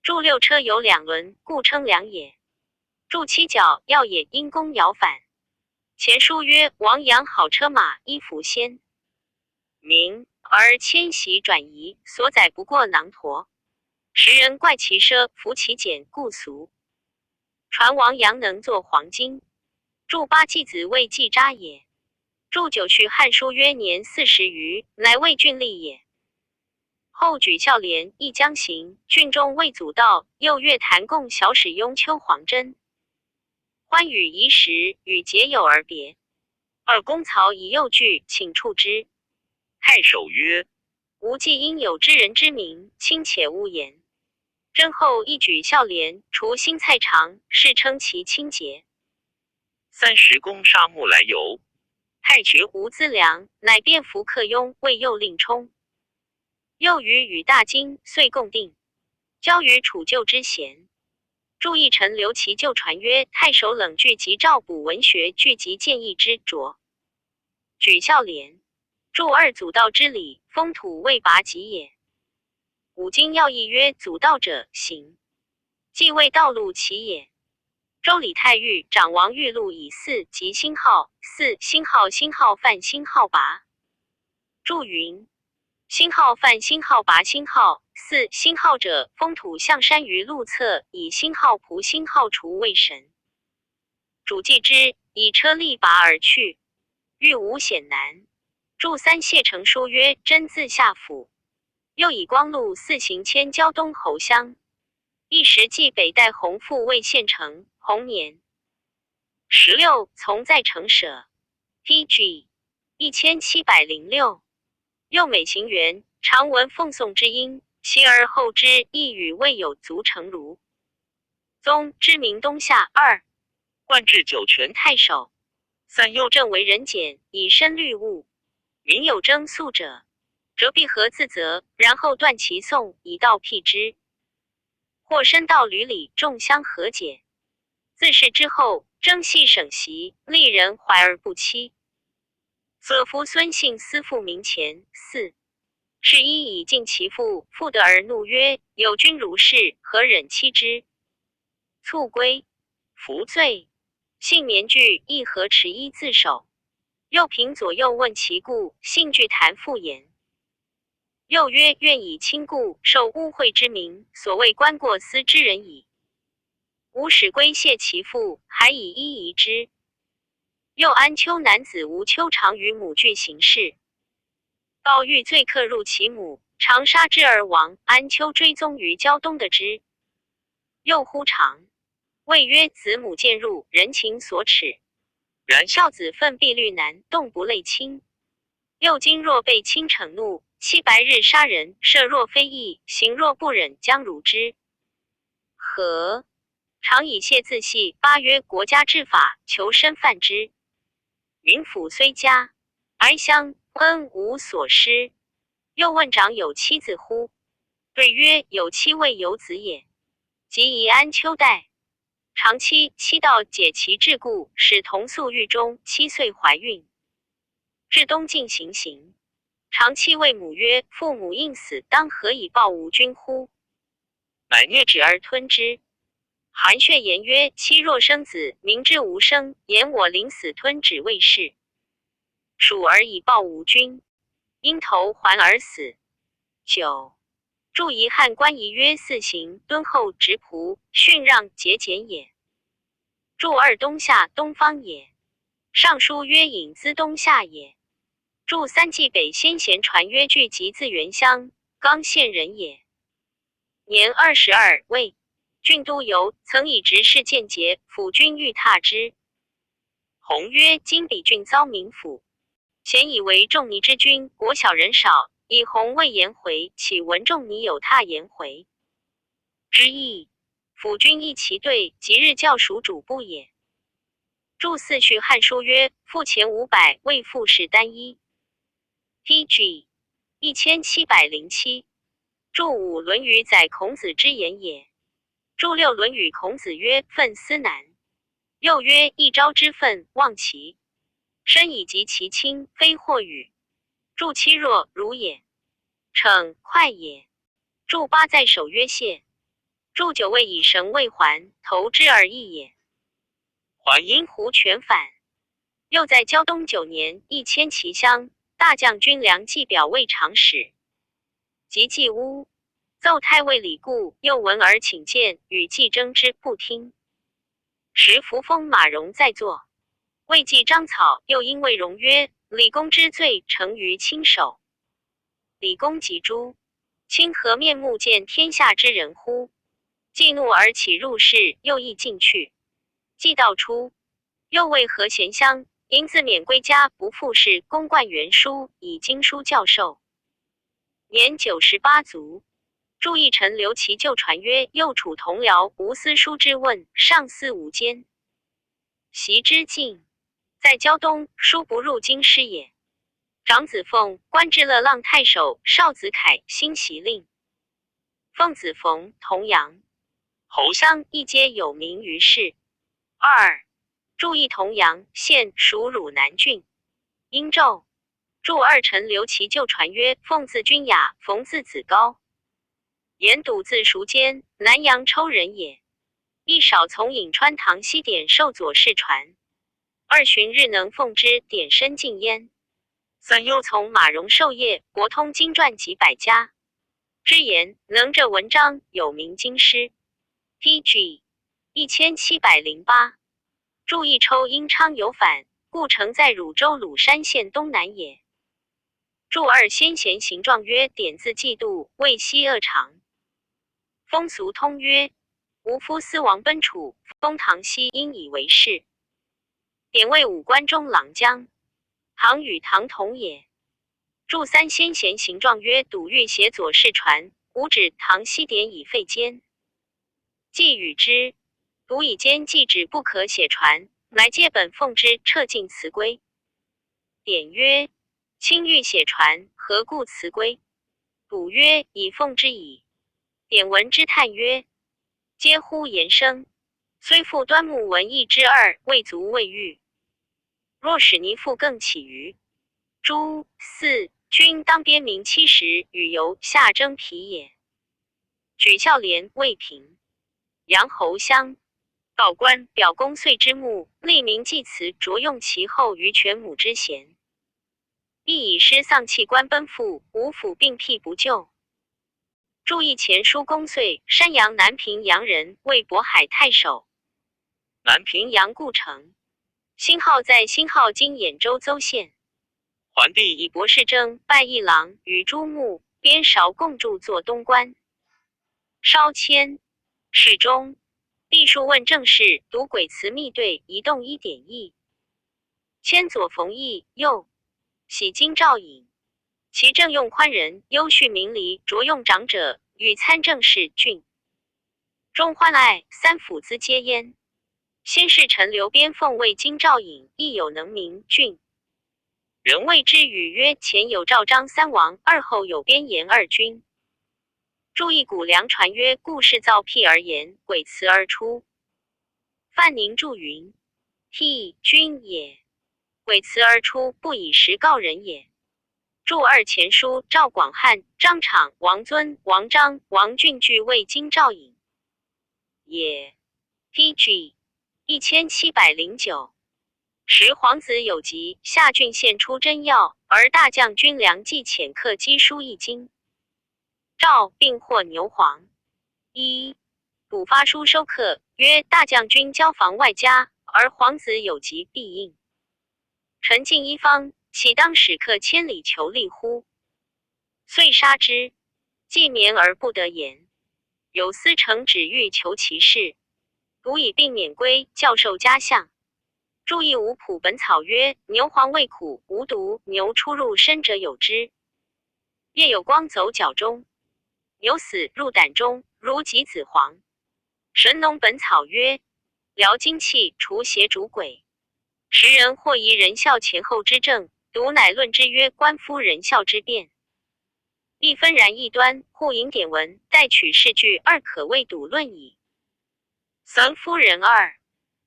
注六车有两轮，故称两也。注七角要也，因公摇反。前书曰：王阳好车马，衣服先明，而迁徙转移，所载不过囊驼。时人怪其奢，服其简，故俗。传王阳能作黄金。注八季子谓季札也。注九序汉书曰年40余，乃魏郡吏也。后举孝廉，亦将行，郡中魏祖道，右岳谭贡小使雍丘黄真。欢与夷时，与结友而别。尔公曹以右惧，请处之。太守曰：吾既因有知人之名，轻且勿言。真后一举孝廉，除新菜场，世称其清节。30公杀木来游。太学无资粮，乃便服客庸，为右令冲。又与大金，遂共定。交于楚旧之贤。注一臣刘其旧传曰：太守冷具及赵补文学聚集建议之着。举孝廉。注二祖道之礼，封土未拔及也。五经要义曰：祖道者，行。既为道路其也。周礼太尉长王玉禄以4及辛号，辛号犯辛号拔。注云：辛号犯辛号拔辛号辛号者，封土象山于路侧，以辛号仆辛号除为神。主祭之，以车力拔而去，欲无险难。注三谢成书曰：真自下府。又以光禄4行迁胶东侯乡。一时继北代洪复为县城，洪年16从在城舍。PG 1706。又每行辕，常闻奉颂之音，其而后之，亦与未有足成如。宗知名东夏2。冠至九泉太守。3又正为人简，以身虑物。民有争诉者，则必何自责，然后断其讼，以道辟之。或深道闾里，众相和解。自是之后，征系省席，吏人怀而不期。则夫孙姓私父民前4。是一以敬其父，父得而怒曰：有君如是，何忍欺之？卒归，服罪。幸免惧，亦何持一自首。又平左右问其故，幸惧谈复言。又曰：愿以亲故，受污秽之名，所谓观过私之人矣。吾使归谢其父，还以一疑之。又安丘男子吴丘常与母俱行事。告欲罪客入其母，常杀之而亡。安丘追踪于胶东的之。又呼长。谓曰：子母见入，人情所耻。然孝子愤必虑难，动不类亲。又今若被亲惩怒，欺白日杀人，射若非义，行若不忍，将如之。何？常以谢自系8曰：国家治法，求身犯之。民府虽佳，而乡恩无所失。又问长有妻子乎？对曰：有妻未有子也。即以安丘代。长妻到解其桎梏，使同宿狱中，7岁怀孕。至东晋行刑。长妻谓母曰：父母应死，当何以报吾君乎？乃啮指而吞之。韩血言曰：妻若生子，明知无生，言我临死吞指未是。属而以报吾君，因投还而死。9。注遗汉官仪曰：4行，敦厚直仆，训让节俭也。注2东夏东方也。尚书曰：引资东夏也。注3冀北先贤传曰：聚集自原乡，刚县人也。年22，魏郡都邮，曾以执事见节，辅君欲踏之。弘曰：今彼郡遭民府，咸以为仲尼之君，国小人少，以弘未颜回，岂闻仲尼有他颜回之意。辅君议其对，即日教属主簿也。注四序汉书曰：赋前500，为赋事单一。pg 1707。注5论语载孔子之言也。注6论语孔子曰：愤思难。又曰：一朝之愤，忘其身以及其亲，非或与。注7若如也，骋快也。注8在手曰谢。注9谓以绳为环，投之而易也。环因胡全反。又在胶东9年，亦迁其乡，大将军梁季表为长史。及季乌，奏太尉李固，又闻而请见，与季争之，不听。时扶风马融在座，未记章草，又因魏荣曰：李公之罪成于亲手。李公即诛。卿何面目见天下之人乎？既怒而起入室，又亦进去。既道出，又谓何贤乡，因自免归家，不复仕，公冠元书，以经书教授。年98卒。注意臣刘其旧传曰：右处同僚吴思书之问，上司无间。习之敬，在胶东，书不入京师也。长子凤，官至乐浪太守；少子凯，新袭令。凤子冯，同阳、侯乡一皆有名于世。2. 注意同阳县属汝南郡。殷纣。注2臣刘其旧传曰：凤字君雅，冯字子高。颜笃字叔坚，南阳抽人也。一少从颍川唐西典受左氏传。2旬日能奉之，典身尽焉。3又从马融授业，博通经传几百家。之言能者文章，有名京师。pg 1708。注意抽因昌有反，故城在汝州鲁山县东南也。注2先贤形状曰：典字季度，为西恶长。风俗通曰：吴夫思王奔楚，封唐西，因以为是。典为武关中郎将，唐与唐同也。注3先贤形状曰：笃欲写左氏传，吾指唐西典以废监。既与之，笃以监既止不可写传，乃借本奉之，撤尽辞归。典曰：卿欲写传，何故辞归？笃曰：以奉之矣。典闻之叹曰：嗟乎言生，虽复端木文义之2，未足未喻。若使尼复更起于。诸4君当边民70，与游下征皮也。举孝廉、魏平、杨侯乡、告官表公遂之墓，立名祭祠，着用其后于犬母之贤。亦以失丧弃官奔赴，吴府并辟不救。注意前书公遂，山阳南平阳人，为渤海太守。南平阳故城。辛号在辛号今兖州邹县。桓帝以博士征拜一郎，与朱穆、边韶共筑作东关。稍迁侍中。帝数问政事，读鬼祠密对，移动一点意。迁左冯异，右喜京赵颖。其政用宽仁，优恤民离，着用长者，与参政事郡中欢爱，三府资皆焉。先是陈留边奉为京赵颖，亦有能名郡人谓之语曰：前有赵张三王，二后有边言二君。注意古梁传曰：故事造辟而言，鬼祠而出。范宁注云：辟君也，鬼祠而出，不以实告人也。注2前书，赵广汉、张敞、王尊、王章、王俊俱为京赵颖也。pg 1709。时皇子有疾，下郡献出真药，而大将军梁冀遣客击书一京。赵并获牛黄。卜发书收客，曰：大将军交防外家，而皇子有疾必应。臣进一方，岂当使客千里求利乎？遂杀之。既眠而不得言。有司成旨欲求其事，独以病免归，教授家相。注意吴朴本草曰：牛黄味苦，无毒，牛出入身者有之。月有光走脚中，牛死入胆中，如及子黄。神农本草曰：疗精气，除邪逐鬼。时人或疑人孝前后之政，独乃论之曰官夫人孝之变。亦分然异端，互引典文，待取事据二，可谓笃论矣。三夫人二，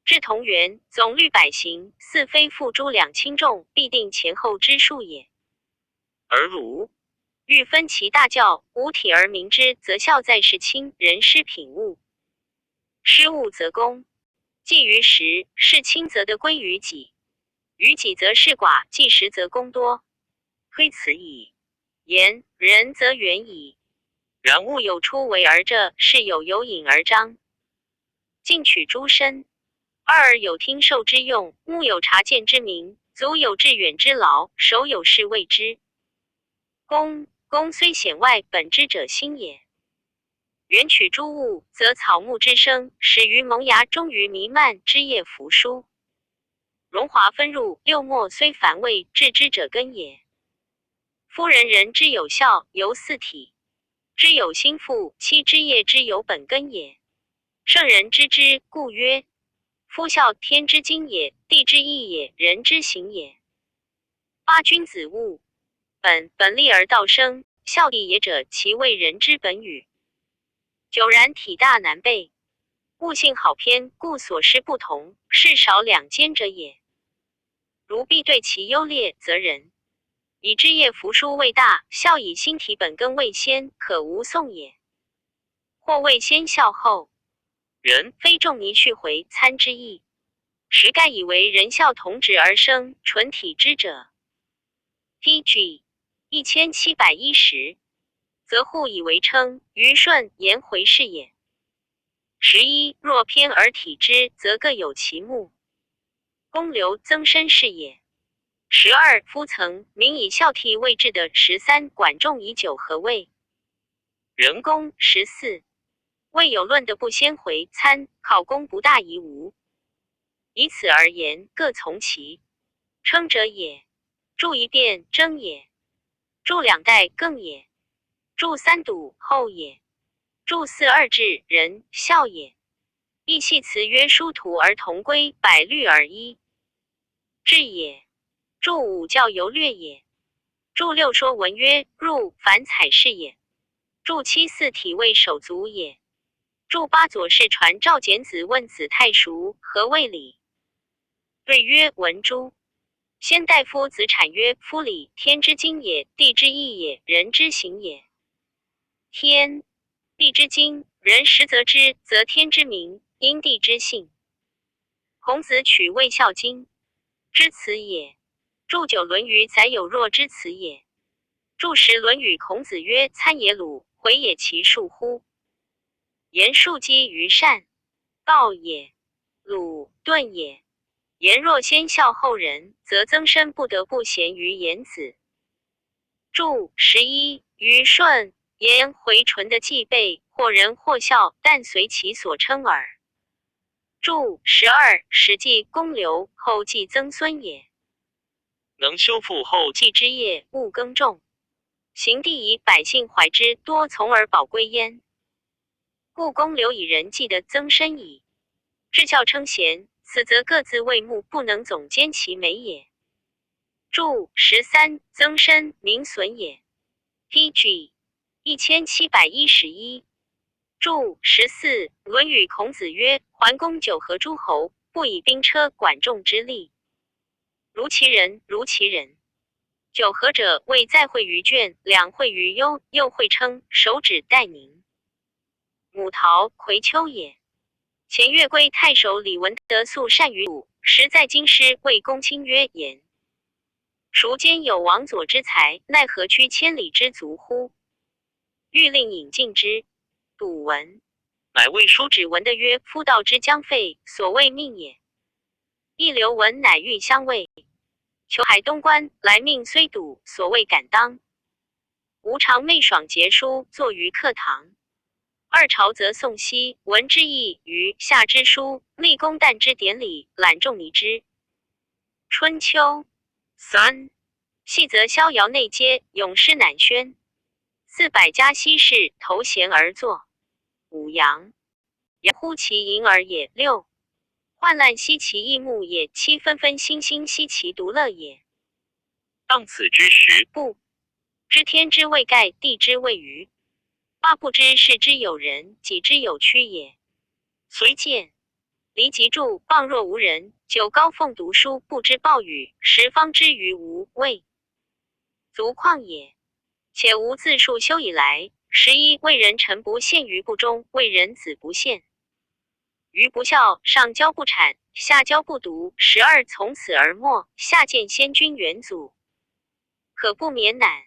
至同源，总律百行，似非付诸两轻重，必定前后之数也。而儒欲分其大教，无体而明之，则孝在事亲，人师品物。失物则公，既于时，事亲则得归于己；于己则事寡，既时则功多。推此矣。言人则远矣。然物有出为而者，事有隐而彰。进取诸身，二有听受之用，目有察见之明，足有致远之劳，手有事谓之。公虽显外，本之者心也。远取诸物，则草木之生，始于萌芽，终于弥漫，枝叶扶疏。荣华分入，六末虽繁味，致之者根也。夫人之有效，由四体；之有心腹，其枝叶之有本根也。圣人知之，故曰：夫孝，天之经也，地之义也，人之行也。八君子物，本立而道生，孝弟也者，其为人之本与。久然体大难备，物性好偏，故所失不同，是少两兼者也。如必对其优劣，则人以枝叶扶疏为大，孝以心体本根为先，可无讼也。或谓先孝后，人非仲尼去回参之意，实盖以为人孝同质而生，纯体之者。P.G. 1710，则互以为称，虞舜颜回是也。11若偏而体之，则各有其目。公刘曾参是也。12夫曾民以孝悌为治的。13管仲以久何谓？人公。14未有论的不先回参，考公不大疑无。以此而言，各从其称者也。助一变争也，助两代更也，助三笃后也，助四二治仁孝也。亦系辞曰殊途而同归，百虑而一治也。助五教游略也。助六说文曰入凡采事也。助七四体位手足也。助八左氏传赵简子问子太叔何谓礼？对曰文诸。先大夫子产曰夫礼，天之经也，地之义也，人之行也。天地之经，人实则之，则天之明，因地之性。孔子取魏孝经之辞也。注九论语载有若之辞也。注十论语孔子曰参也鲁，回也其恕乎？言述积于善，道也。鲁钝也。言若先孝后仁，则曾参不得不贤于颜子。注11虞舜颜回纯的既备，或仁或孝，但随其所称耳。注12史记公刘后继曾孙也。能修复后继之业，勿耕种，行地以百姓怀之，多从而保归焉。故公刘以仁继的曾参矣。至孝称贤，此则各自为目，不能总兼其美也。注13曾参名损也。P.G. 1711。注14论语孔子曰桓公九合诸侯，不以兵车管仲之力。如其人，如其人。九合者谓在会于卷，两会于幽，又会称手指代宁。母陶葵丘也。前越归太守李文德素善于武，时在京师，谓公卿曰言：孰兼有王佐之才，奈何屈千里之足乎？欲令引进之。笃闻。乃谓叔指闻的曰：夫道之将废，所谓命也。亦刘文乃欲相位，求海东关，来命虽笃，所谓敢当。吾常昧爽节书，坐于课堂。二朝则宋熙文之义于夏之书，立公旦之典礼，览仲尼之春秋。3系则逍遥内街，咏诗乃宣。自百家西士投弦而作。五阳，阳乎其盈而也。六，患难兮其益目也。七，纷纷欣欣兮其独乐也。当此之时，不知天之谓盖，地之谓余。八，不知是之有人，己之有躯也。虽见离极助，傍若无人。九，高凤读书，不知暴雨。十，方知于无谓，足旷也。且无自述修以来。11，为人臣不陷于不忠，为人子不陷于不孝，上交不产，下交不读。12，从此而没，下见先君元祖，可不免难。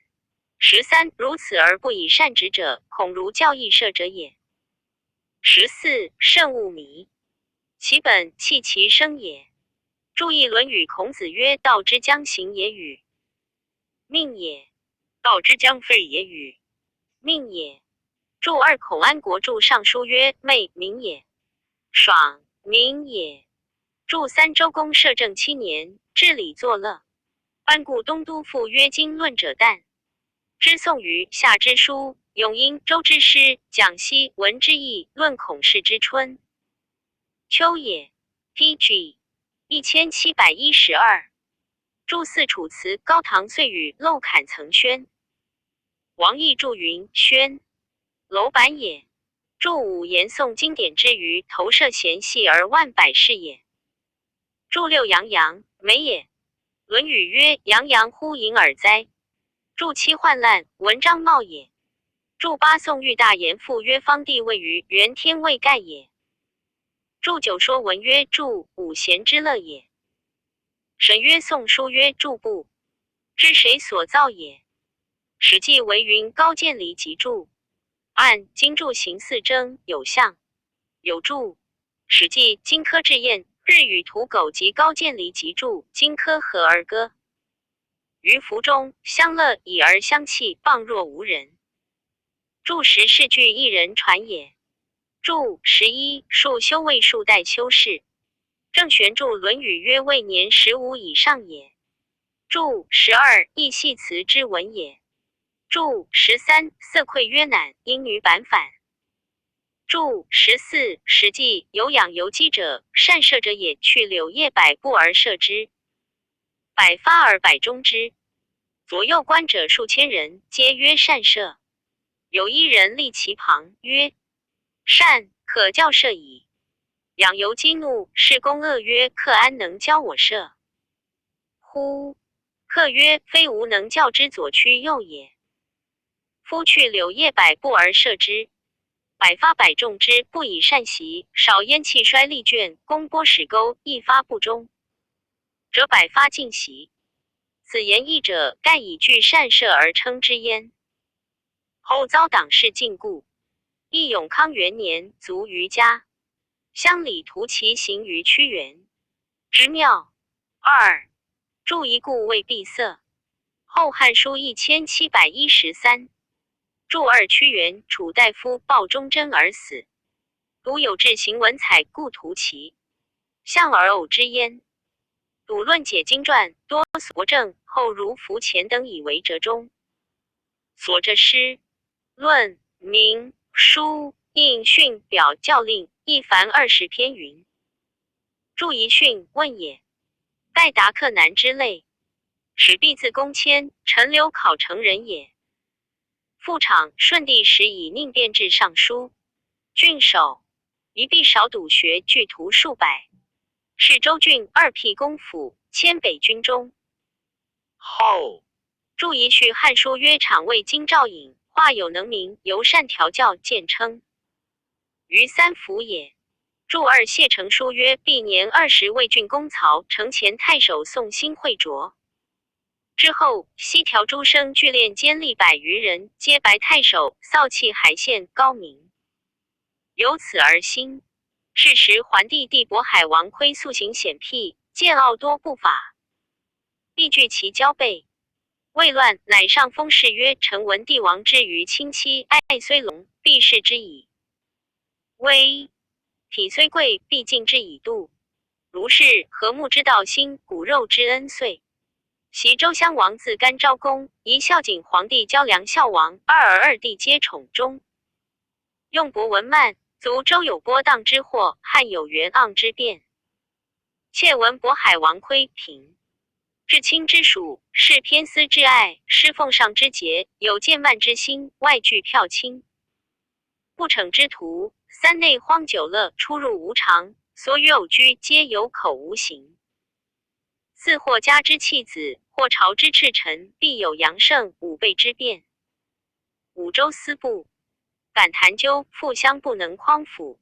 13，如此而不以善止者，恐如教义社者也。14，慎勿迷，其本弃其生也。注意《论语》，孔子曰：道之将行也与？命也。道之将废也与？命也。注2，孔安国著尚书曰：昧，名也；爽，名也。注3，周公摄政7年，治理作乐。班固东都傅曰：经论者诞。知宋虞，夏之书，永英，周之诗，蒋熙，文之义，论孔氏之春秋也。pg 1712。注4，楚辞，高唐岁雨，漏坎曾轩。王逸注云：轩，楼板也。注5，言宋经典之余，投射弦系而万百世也。注6，洋洋，美也。论语曰：洋洋乎盈耳哉！注7，患难，文章茂也。注8，宋玉大言复曰：方地位于，原天未盖也。注9，说文曰：注5，贤之乐也。沈曰：宋书曰：注不知谁所造也。史记为云：高渐离及注。按经注行四征，有象，有注。史记荆轲至燕，日与屠狗及高渐离及注，荆轲和而歌。于福中，相乐以而相弃，傍若无人。注10，是据一人传也。注11，数修未数代修士。郑玄注《论语》曰：未年15以上也。注12，亦系辞之文也。注13，色愧曰赧，因女版反。注14，史记有养游击者，善射者也，去柳叶百步而射之，百发而百中之。左右观者数千人，皆曰善射。有一人立其旁，曰：善，可教射矣。养游激怒，是公恶曰：客安能教我射乎？客曰：非吾能教之左驱右也。夫去柳叶百步而射之，百发百中之，不以善习，少焉气衰力倦，攻波使钩，一发不中则百发尽袭。此言义者，盖以具善射而称之焉。后遭党士禁锢，义永康元年卒于家。乡里图其行于屈原之庙。2，注一故未闭塞。后汉书1713。注2，屈原，楚大夫鲍忠贞而死，独有志行文采，故图其相而偶之焉。笃论解经传，多所证，后如符钱等以为折中。所着诗、论、明、书、印、训、表、教令，一凡20篇云。注一训，问也。盖达克难之类，始必自公迁，陈留考成人也。副场顺帝时以宁变至尚书郡守，一必少笃学，具徒数百。是州郡2辟公府，迁北军中。后注一序汉书曰：场尉京兆尹，话有能名，尤善调教，见称于三府也。注2，谢成书曰：毕年20，魏郡公曹城前太守宋兴会卓。之后，西条诸生聚练监吏100余人，皆白太守，扫气海县高明，由此而兴。是时桓帝弟渤海王窥素行险僻，见傲多不法，必据其交备。未乱，乃上封谥曰：臣闻帝王之于亲戚，爱虽隆，必视之以威；体虽贵，必敬之以度。如是，和睦之道兴，骨肉之恩遂。袭周襄王自干昭公，宜孝景皇帝交梁孝王，二儿二弟皆宠中。用伯文慢，卒周有波荡之祸，汉有元盎之变。窃闻渤海王窥平。至亲之属，是偏私之爱，失奉上之节，有贱慢之心，外惧票轻。不逞之徒，三内荒久乐，出入无常，所与偶居，皆有口无形。四或家之弃子，或朝之赤臣，必有阳盛五倍之变。五州司部，敢谈究，复相不能匡辅。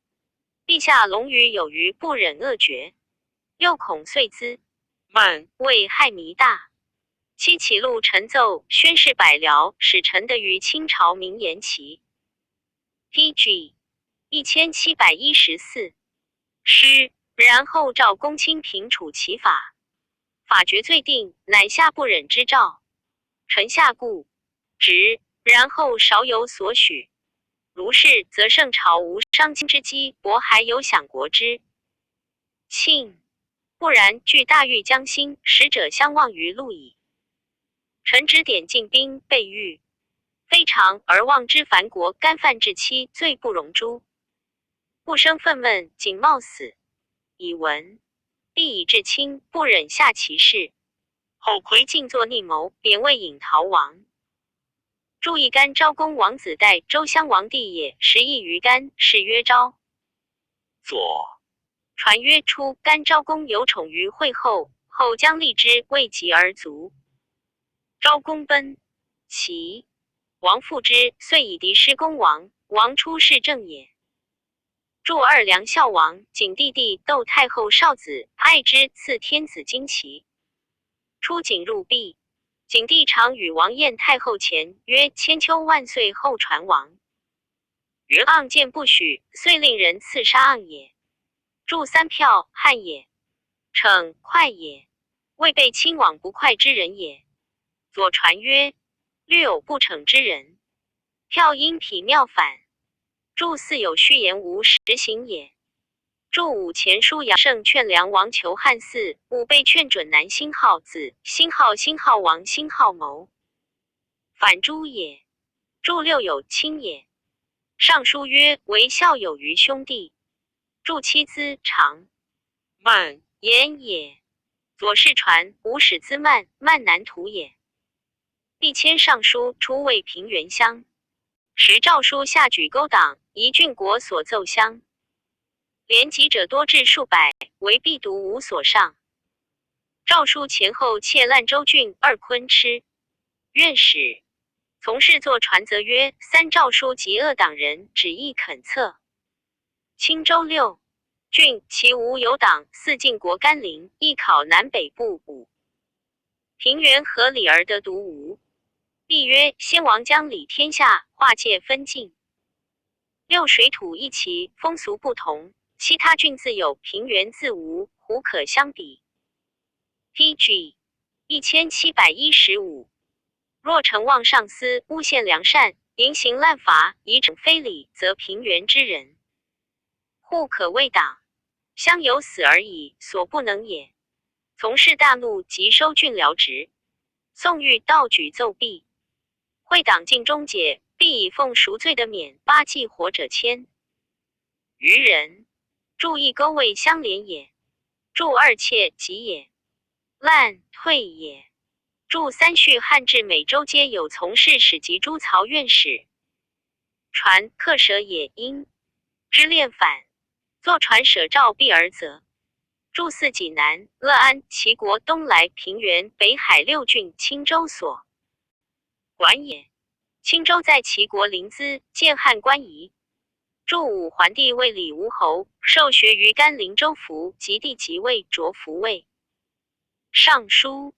陛下龙鱼有余，不忍恶绝，又恐遂资慢为害弥大。七启录陈奏，宣示百僚，使臣得于清朝明言其。PG 1714诗，然后诏公卿平处其法。法决罪定，乃下不忍之诏。臣下故直，然后少有所许。如是，则圣朝无伤亲之机，渤海有享国之庆。不然，据大狱将兴，使者相望于路矣。臣指点进兵备御，非常而望之凡国，干犯至期，罪不容诛。不生愤懑，仅冒死。以闻必以至亲，不忍下其事。后魁尽作逆谋，贬为隐逃亡。注意干昭公王子代周襄王弟也，10亿于干，是曰昭。左传曰初，干昭公有宠于惠后，后将立之，未及而卒。昭公奔齐，王复之，遂以敌失公王。王出是正也。祝二梁孝王，景帝弟窦太后少子，爱之，赐天子旌旗。出景入壁，景帝常与王晏太后前曰：千秋万岁后传王。元盎见不许，遂令人刺杀盎也。祝三票，汉也。逞快也，未被亲往不快之人也。左传曰：略有不逞之人，票因匹妙反。祝四有虚言无实行也。祝五前书杨胜劝梁王求汉嗣，五被劝准南兴号子，兴号王，兴号谋。反诛也。祝六有亲也。尚书曰：为孝有余兄弟。祝七资长慢言也。左氏传无始资慢，慢难图也。必迁尚书，出为平原乡。时诏书下举勾党，宜郡国所奏乡。连籍者多至数百，唯必独无所上。诏书前后窃烂州郡二昆吃。院使从事作传则曰：三诏书及恶党人，只意恳策。青州六郡，其无有党。四晋国甘霖，亦考南北部五。平原合理而得独无。必曰：先王将理天下，划界分境。六水土一齐，风俗不同。其他郡自有，平原自无，胡可相比 ？PG 1715。若诚望上司，诬陷良善，淫行滥罚，以惩非礼，则平原之人，户可谓党。相有死而已，所不能也。从事大怒，即收郡僚职。宋玉道举奏毕。会党尽终解，必以奉赎罪的免，八忌活者千余人。注一勾位相连也。注二妾及也。滥退也。注三序汉至每州皆有从事史及诸曹院使。传克舍也，因之练反。作传舍诏必而责。注四济南、乐安、齐国、东莱、平原、北海六郡，青州所管也。青州在齐国临淄，建汉官仪。注五桓帝为李吴侯，受学于甘陵州府，及帝即位，擢服位。尚书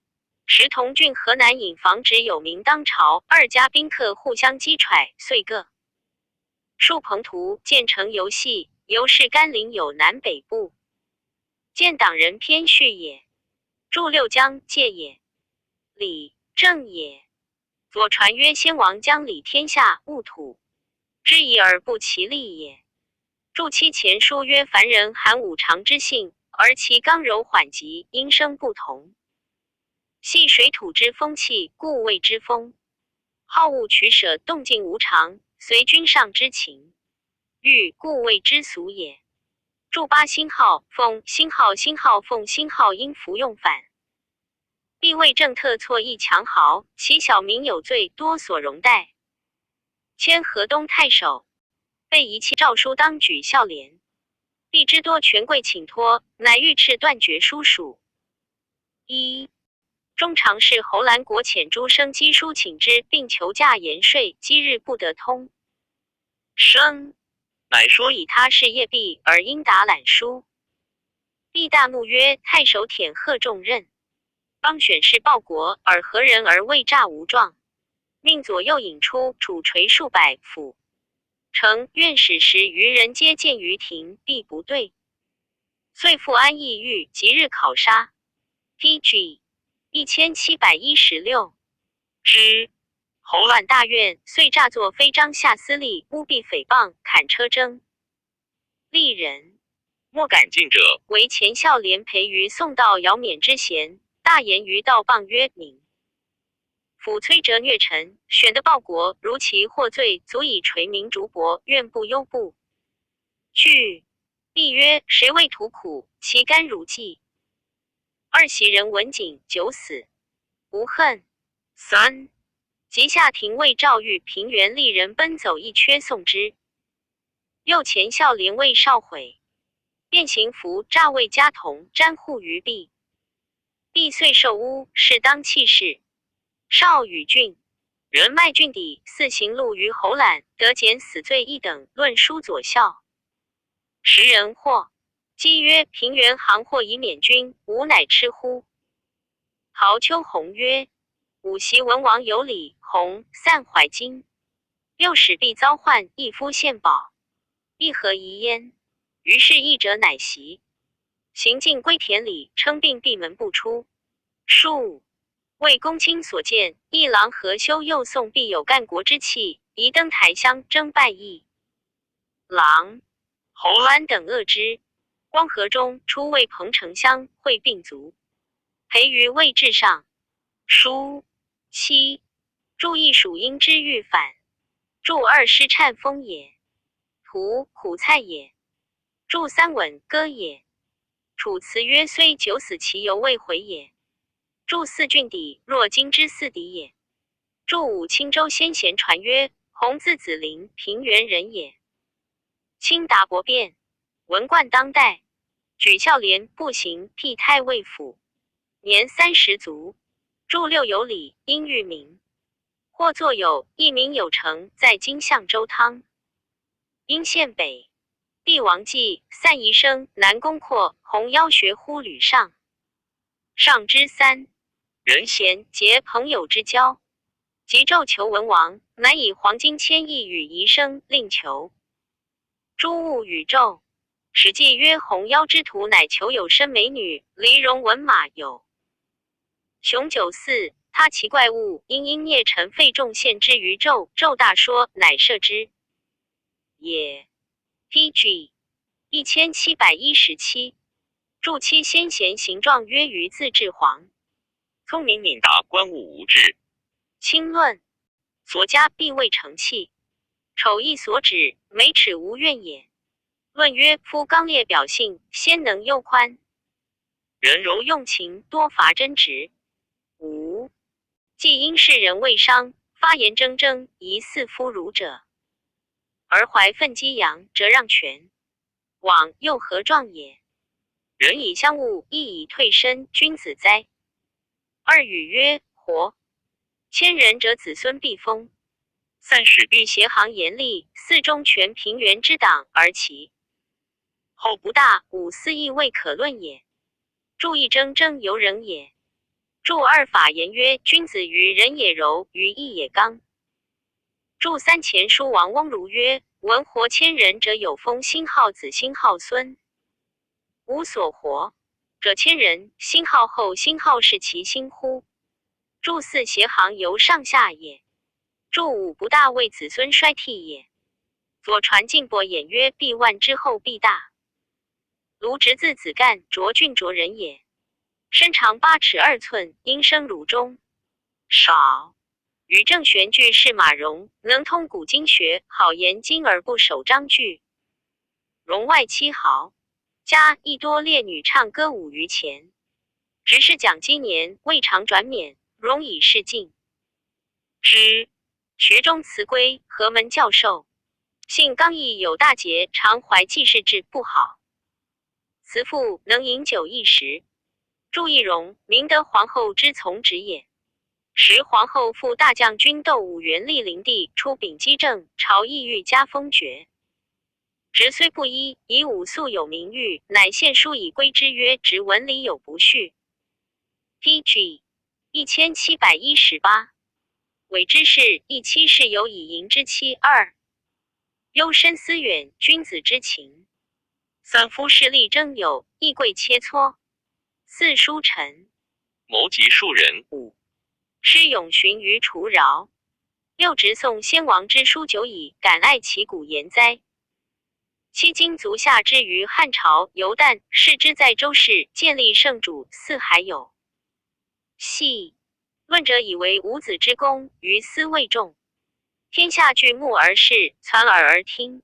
时同郡河南尹防止有名当朝，二家宾客互相击揣，遂各数朋图，建成游戏。由是甘陵有南北部。建党人偏序也。注六江界也。理政也。左传曰：先王将理天下，务土之宜而不其利也。注七前书曰：凡人含五常之性，而其刚柔缓急，因声不同。系水土之风气，故谓之风。好恶取舍，动静无常，随君上之情，欲故谓之俗也。注八星号，风星号，星号凤星号因服用反，必为政特错异强豪，其小民有罪，多所容待。迁河东太守，被遗弃诏书当举孝廉，必之多权贵请托，乃御敕断绝书属。一中常侍侯兰国遣诸生赍书请之，并求价言税，积日不得通。生乃说以他是业弊，而应答览书。毕大怒曰：太守忝贺重任，邦选事报国，而何人而未诈无状？命左右引出，处垂数百府。丞院使时余人皆见于庭，必不对。遂复安邑狱，即日考杀。PG 1716之。侯乱大怨，遂诈作非章下司吏，污弊诽谤，砍车征。吏人莫敢进者，为前孝廉陪于宋道尧免之嫌，大言于道谤曰：明辅崔哲虐臣，选得报国，如其获罪，足以垂名竹帛，愿不忧不惧。帝曰：谁为图苦？其甘如骥。二袭人闻景，久死，无恨。三即下廷尉赵玉平原吏人奔走一缺送之。右前孝廉为少悔，便行服诈为家童，瞻护于壁。帝遂受诬，是当弃市。少与郡人卖郡邸，四行路于侯览，得减死罪一等，论书左校。时人或讥曰：平原行货以免君，吾乃痴乎？陶秋红曰：武袭文王有礼，弘散怀金。六使必遭患，一夫献宝，一何疑焉？于是议者乃袭。行进归田里，称病闭门不出。数为公卿所见，一郎何修又宋必有干国之气，宜登台相争拜义。郎侯安等恶之。光和中出为彭丞相，会并卒，陪于位置上。书七注意属阴之欲反，注二失颤风也，图苦菜也，注三吻歌也。楚辞曰：虽九死其犹未回也。注四郡邸若今之四敌也。注五青州先贤传曰：弘字子陵，平原人也。卿达伯辩，文冠当代，举孝廉步行辟太尉府，年30卒。注六有礼，因欲名。或作有一名有成，在今相州汤。因县北。帝王纪，散宜生，南宫括，弘邀学乎吕尚。上之三人贤，结朋友之交。即骤求文王，乃以黄金千亿与宜生，令求。诸物宇宙。史记曰：弘邀之徒，乃求有生美女，离戎文马有。雄九四，他其怪物，因孽臣费仲献之于纣，纣大说，乃赦之也。PG 1717注七先贤形状曰于自治皇，聪明敏达，官务无志。清论所加必未成器，丑亦所指，美耻无怨也。论曰：夫刚烈表性，先能忧宽，人柔用情，多乏真直。五既因世人未伤，发言铮铮，疑似夫儒者，而怀愤激扬，则让权，往又何状也？人以相恶，亦以退身，君子哉？二语曰：活。千人者，子孙必封。散使必协行严厉，四中全平原之党，而其后不大，五四亦未可论也。注一铮铮由人也。注二法言曰：君子于人也柔，于义也刚。注三前书王翁如曰：闻活千人者，有封星号子，星号孙。无所活者千人，星号后，星号是其星乎？注四协行由上下也。注五不大为子孙衰替也。左传进伯言曰：必万之后必大。卢直字子干，卓郡卓人也。身长8尺2寸，应生乳中。少。与郑玄俱是马融，能通古今学，好言经而不守章句。容外7毫，家亦多列女唱歌5余钱。直是蒋基年，未尝转免，容以示敬之。学中辞归，河门教授。性刚毅有大节，常怀济世志不好。慈父能饮酒一时。祝懿容，明德皇后之从侄也。时皇后父大将军窦武元立灵帝，出秉基政，朝议欲加封爵。职虽不一，以武素有名誉，乃献书以归之曰：职文理有不序。PG 1718。伪之士，亦妻室有以淫之妻2。幽深思远，君子之情。3夫势力争友，亦贵切磋。4书臣，谋及庶人。5诗咏寻于除饶。6直颂先王之书久矣，感爱其古言哉。7今足下之于汉朝，犹旦视之在周氏，建立圣主4还有。系论者以为五子之功，于斯未重。天下具目而视，传耳而听。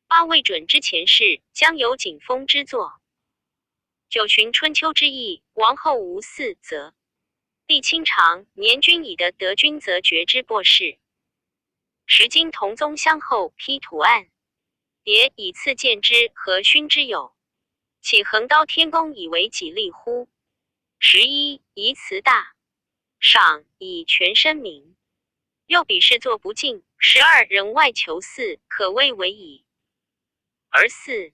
8未准之前事，将有景风之作。9寻春秋之意，王后无嗣则。帝亲长，年均以的得君则爵之博士。10今同宗相后，批图案。迭以次见之，何勋之有？岂横刀天公以为己利乎？11宜辞大。赏以全身名。6比视作不敬。12人外求嗣，可谓为矣。而4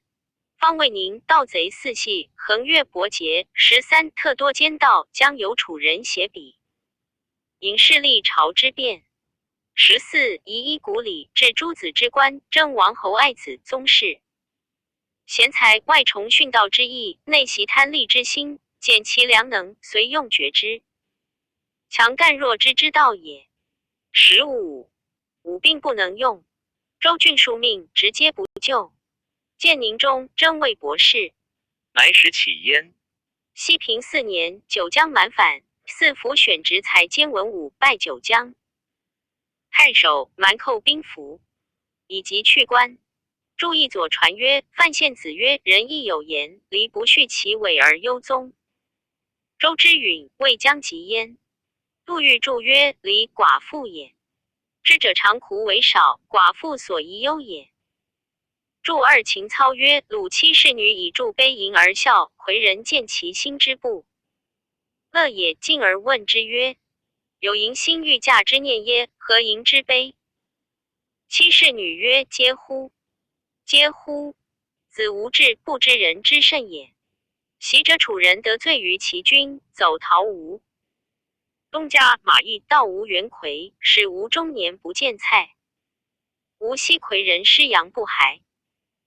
方为宁盗贼4系，横越伯节。13特多奸盗，将有楚人写笔。引势力朝之变。14以一古礼，置诸子之官，征王侯爱子宗室。贤才外崇训道之意，内习贪利之心，见其良能，遂用绝之。强干弱枝之道也。15武并不能用。周郡庶命，直接不就。建宁中征魏博士，乃始起焉。西平4年，九江蛮反，4府选职才兼文武，败九江。太守蛮寇兵符，以及去官。注意左传曰：范献子曰：人亦有言，离不恤其尾而忧宗。周之允未将及焉。杜预注曰：离寡妇也。知者常苦为少，寡妇所宜忧也。注2秦操曰：鲁妻侍女以助悲吟而笑，回人见其心之不乐也，进而问之曰：有迎心欲嫁之念耶？何迎之悲？妻侍女曰：嗟乎！嗟乎！子无志，不知人之甚也。习者楚人得罪于其君，走逃吴。东家马邑道吴元魁，使吴中年不见菜。吴西魁人师阳不还，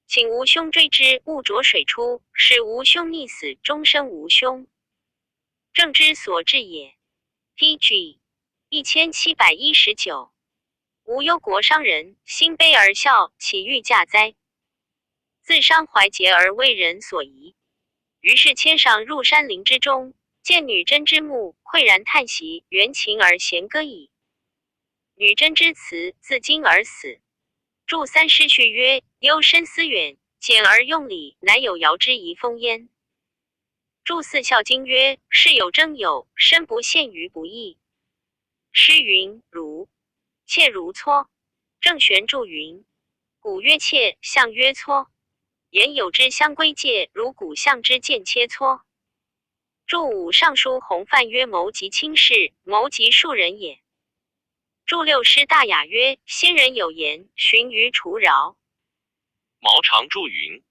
请吴兄追之，误浊水出，使吴兄溺死，终身无兄。正之所至也。PG 1719。吴忧国商人，心悲而笑，岂欲嫁哉？自伤怀节而为人所疑。于是迁上入山林之中，见女真之墓，喟然叹息，缘情而弦歌矣。女真之词，自今而死。注3诗序曰：幽深思远，简而用礼，乃有尧之遗风焉。注4孝经曰：事有争友，身不陷于不义。诗云：如妾如撮。郑玄注云：古曰妾，象曰撮。言有之相归介，如古象之见切磋。注5尚书洪范曰：谋及卿士，谋及庶人也。注6诗大雅曰：先人有言，寻于除饶。毛长注云：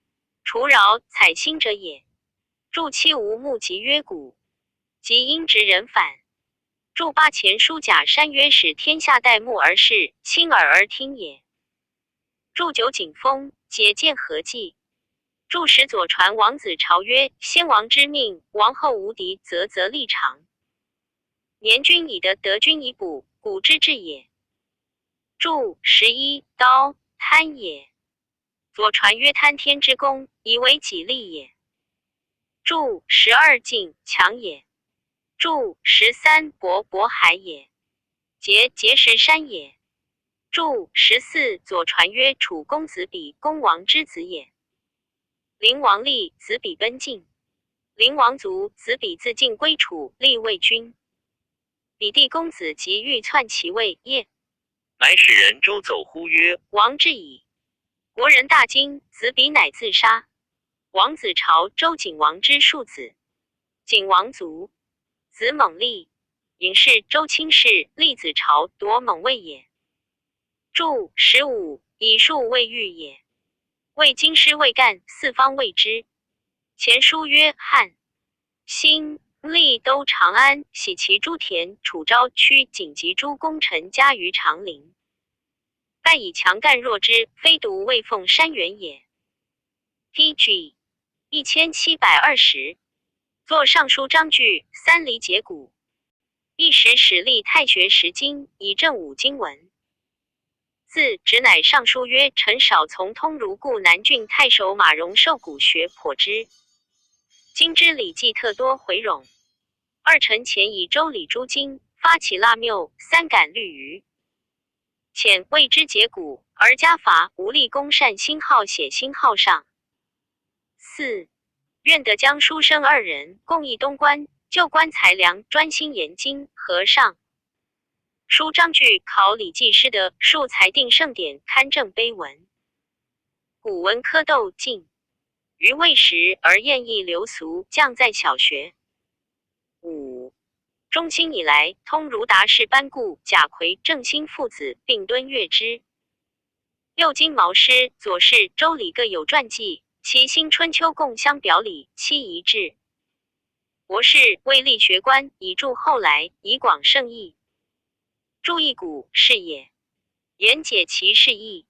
除饶，采薪者也。注7无目及曰古，即因直人反。注8前书贾山曰：使天下戴目而视，亲耳而听也。注9景风，解见何计。注10左传王子朝曰：先王之命，王后无敌，则立长。年君以得君以补，古之至也。注11刀贪也。左传曰：贪天之功，以为己利也。注12晋强也。注13渤海也。碣石山也。注14左传曰楚公子比公王之子也。灵王立子比奔晋。灵王卒，子比自晋归楚，立魏君。比弟公子即欲篡其位业，乃使人周走乎曰：王至矣。国人大惊，子比乃自杀。王子朝周景王之庶子。景王卒，子猛立，尹氏周卿氏，立子朝夺猛位也。注15以数未遇也。魏京师未干，四方谓之。前书曰：汉、兴、立都长安，徙其诸田，楚昭区仅及诸功臣家于长陵。但以强干弱之，非独魏凤山原也。PG 1720。作尚书章句，三骊解骨。一时始立太学10经，以正五经文。自直乃尚书曰：臣少从通儒故南郡太守马融受古学颇之。今之礼记特多回冗。二臣前以周礼诸经，发起腊谬，三感虑虞。遣谓之解骨，而家伐无力公善兴号写兴号上。4. 愿得将书生2人，共议东关，就官裁量，专心研经和尚。书章句考礼记师德，述裁定圣典，刊正碑文。古文科斗进，于魏时而晏逸流俗，降在小学。5. 中兴以来，通儒达士班固、贾逵、郑兴父子并敦阅之。六经毛诗、左氏、周礼各有传记，其新春秋共相表里，期一致。博士为立学官，以助后来，以广圣义。注一古是也，言解其释义。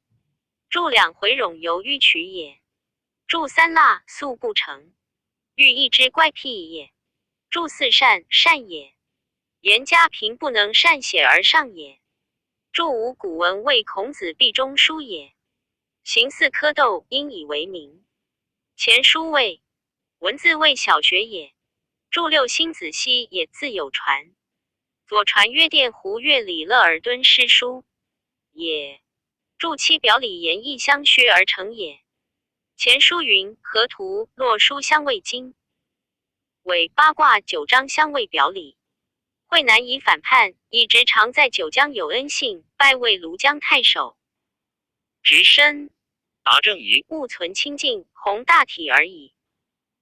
注两回冗由迂曲也。注三蜡素不成，欲一之怪僻也。注四善善也，言家贫不能善写而上也。注五古文为孔子壁中书也。行四科斗因以为名。前书谓文字为小学也。注六星子熙也自有传。左传曰殿胡乐里勒尔敦诗书也。注七表里言义相削而成也。前书云河图洛书相谓经。伪八卦九章相谓表里。惠南以反叛，以直常在九江有恩信，拜为庐江太守。直身达正仪务存清净，弘大体而已。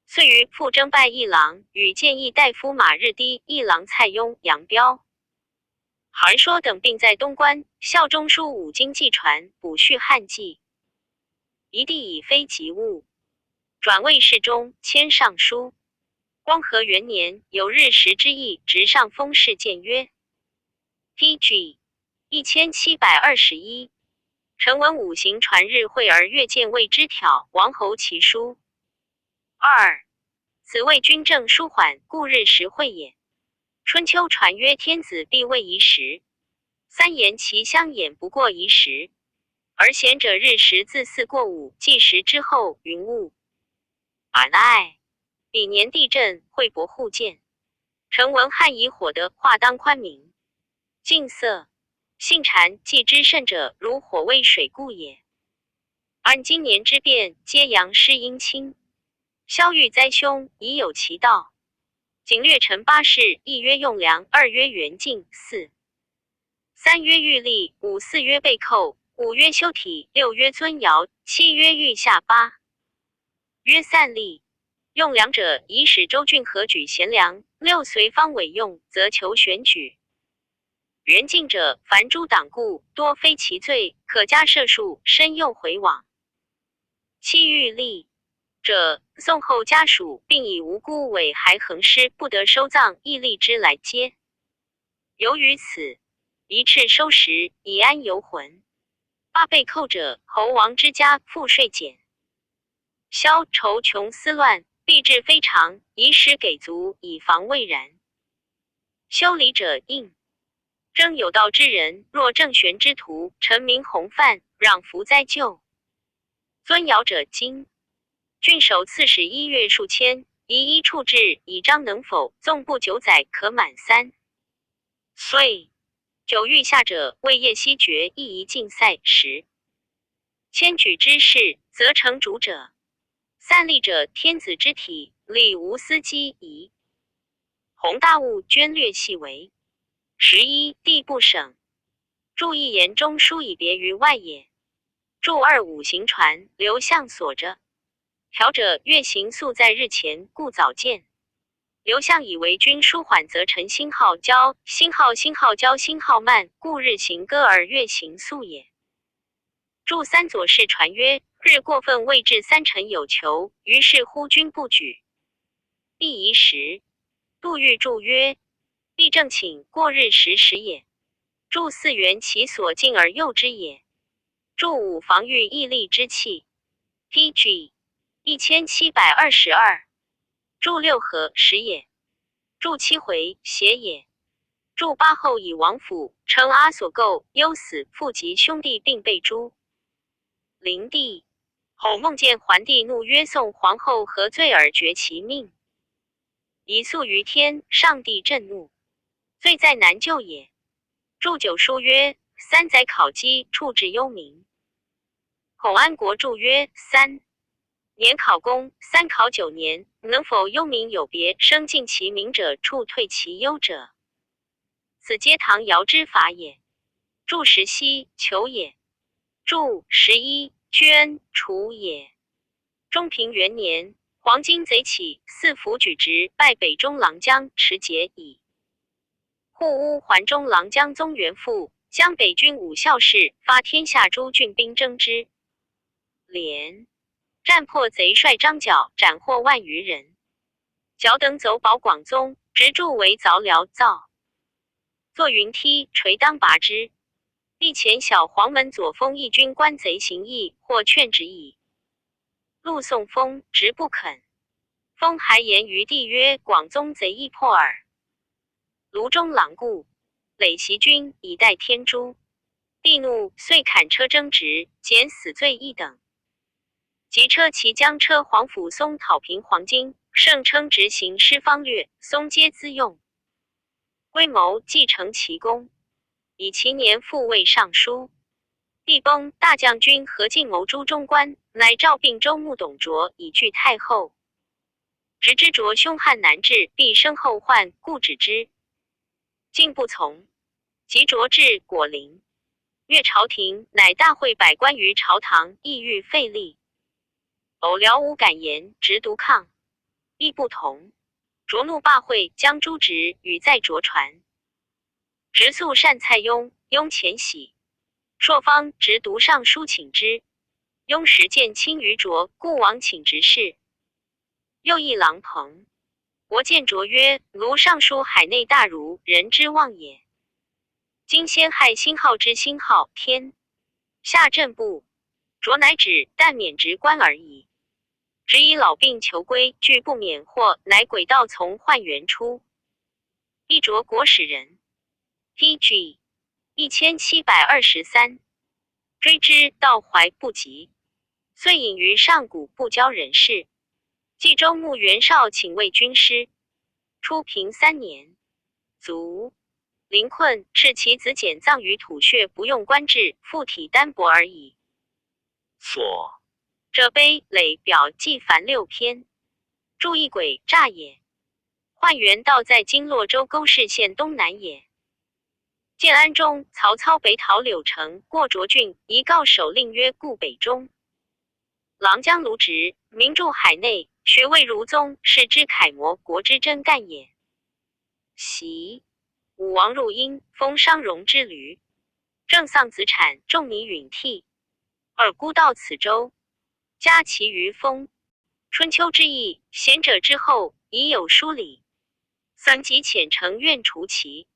遂于复征拜议郎，与谏议大夫马日低、议郎蔡邕、杨彪、韩说等并在东关，效中书五经纪传，补续汉纪。一地以非及物，转魏世中，迁尚书。光和元年，有日食之意，直上封事谏曰 PG 1721。臣闻五行传日会而阅见魏之挑，王侯其书。2. 此谓君政舒缓，故日时会也。春秋传曰天子必位宜时。三言其相掩不过宜时。而贤者日时自4过5，计时之后，云雾。爱。彼年地震，惠伯互见。臣闻汉以火的话当宽明。近色。信谗忌之甚者，如火为水故也。按今年之变，皆阳失阴亲。萧欲灾凶，已有其道。仅略陈八事，一曰用粮，2曰元敬，3曰欲立，4曰被寇，5曰修体，6曰尊尧，7曰欲下，8曰散立。用粮者，以使周郡何举贤良；6随方委用，则求选举。元敬者，凡诸党故，多非其罪，可加赦数，身又回往。7欲立者，宋后家属，并以无辜委还横尸，不得收葬，亦立之来接。由于此，一敕收拾，以安游魂。8被寇者，侯王之家赋税减。萧愁穷思乱，必至非常，以使给足，以防未然。修理者应。征有道之人，若郑玄之徒，陈明弘范，攘服灾救。尊尧者今。郡守刺史1月数千，宜依处置，以彰能否，纵不9载可满3岁。9欲下者，为业希决，亦宜竞赛10。迁举之事，则成主者。散立者，天子之体，理无司机宜。宏大物，捐略细微。11地不省。注一言中书以别于外也。注2五行传，流向所着。条者，月行速在日前，故早见。流向以为君舒缓，则臣星号交，星号交，星号慢，故日行歌而月行速也。注3左氏传曰：日过分未至3辰有求，于是乎君不举。必宜时。杜预注曰：必正寝，过日时也。注4原其所敬而诱之也。注5防御毅力之器。PG 1722。注6合时也。注7回邪也。注8后以王府，称阿所构，忧死，父及兄弟并被诛。灵帝后梦见桓帝怒曰：宋皇后何罪而绝其命？以诉于天，上帝震怒，罪在难救也。注9书曰：3载考绩，处置幽冥。孔安国注曰：3年考功，3考9年，能否幽冥有别，生尽其明者，处退其忧者。此皆唐尧之法也。注10息，求也。注11捐，楚也。中平元年，黄巾贼起，四府举职，拜北中郎将，持节矣。护乌桓中郎将宗元父，将北军5校事，发天下诸郡兵征之。连战破贼帅张角，斩获10000余人。角等走保广宗，直助为凿辽造。坐云梯，垂当拔之。帝前小黄门左封义军官贼行义，或劝止矣。陆宋封，直不肯。封还言于帝曰：广宗贼易破耳。卢中郎顾，累袭军，以待天诛。帝怒，遂砍车征直，减死罪一等。即车骑将车黄甫松讨平黄巾，盛称执行师方略，松皆自用。归谋继承其功，以其年复位尚书。帝崩，大将军何进谋诛中官，乃召并州牧董卓以拒太后。直知卓凶悍难治，必生后患，故止之。进不从，及卓至果陵，阅朝廷，乃大会百官于朝堂，意欲废立。偶辽无敢言，直独抗，亦不同。卓怒罢会，将诛直，与在卓传。直素善蔡邕，邕遣喜。朔方直读上书请之，邕时见亲于卓，故往请直事。又议郎彭，伯见卓曰：卢尚书海内大儒，人之望也。今先害星号之星号天下震部，卓乃止，但免职官而已。只以老病求归，拒不免祸，乃轨道从宦元出。一卓国使人。PG 1723。追之，到怀不及，遂隐于上谷，不交人事。冀州牧袁绍请为军师。初平3年，卒。临困，斥其子简葬于土穴，不用官制，附体单薄而已。所这碑累表记凡6篇。注一轨诈也。宦元道在今洛州沟氏县东南也。建安中，曹操北讨柳城，过涿郡，遗告守令曰：固北中。郎将卢植，名著海内，学位儒宗，世之楷模，国之真干也。袭武王入殷，封商容之驴。正丧子产，仲尼允替。尔孤到此州，加其余封。春秋之役，贤者之后，已有疏礼。僧及遣城愿除其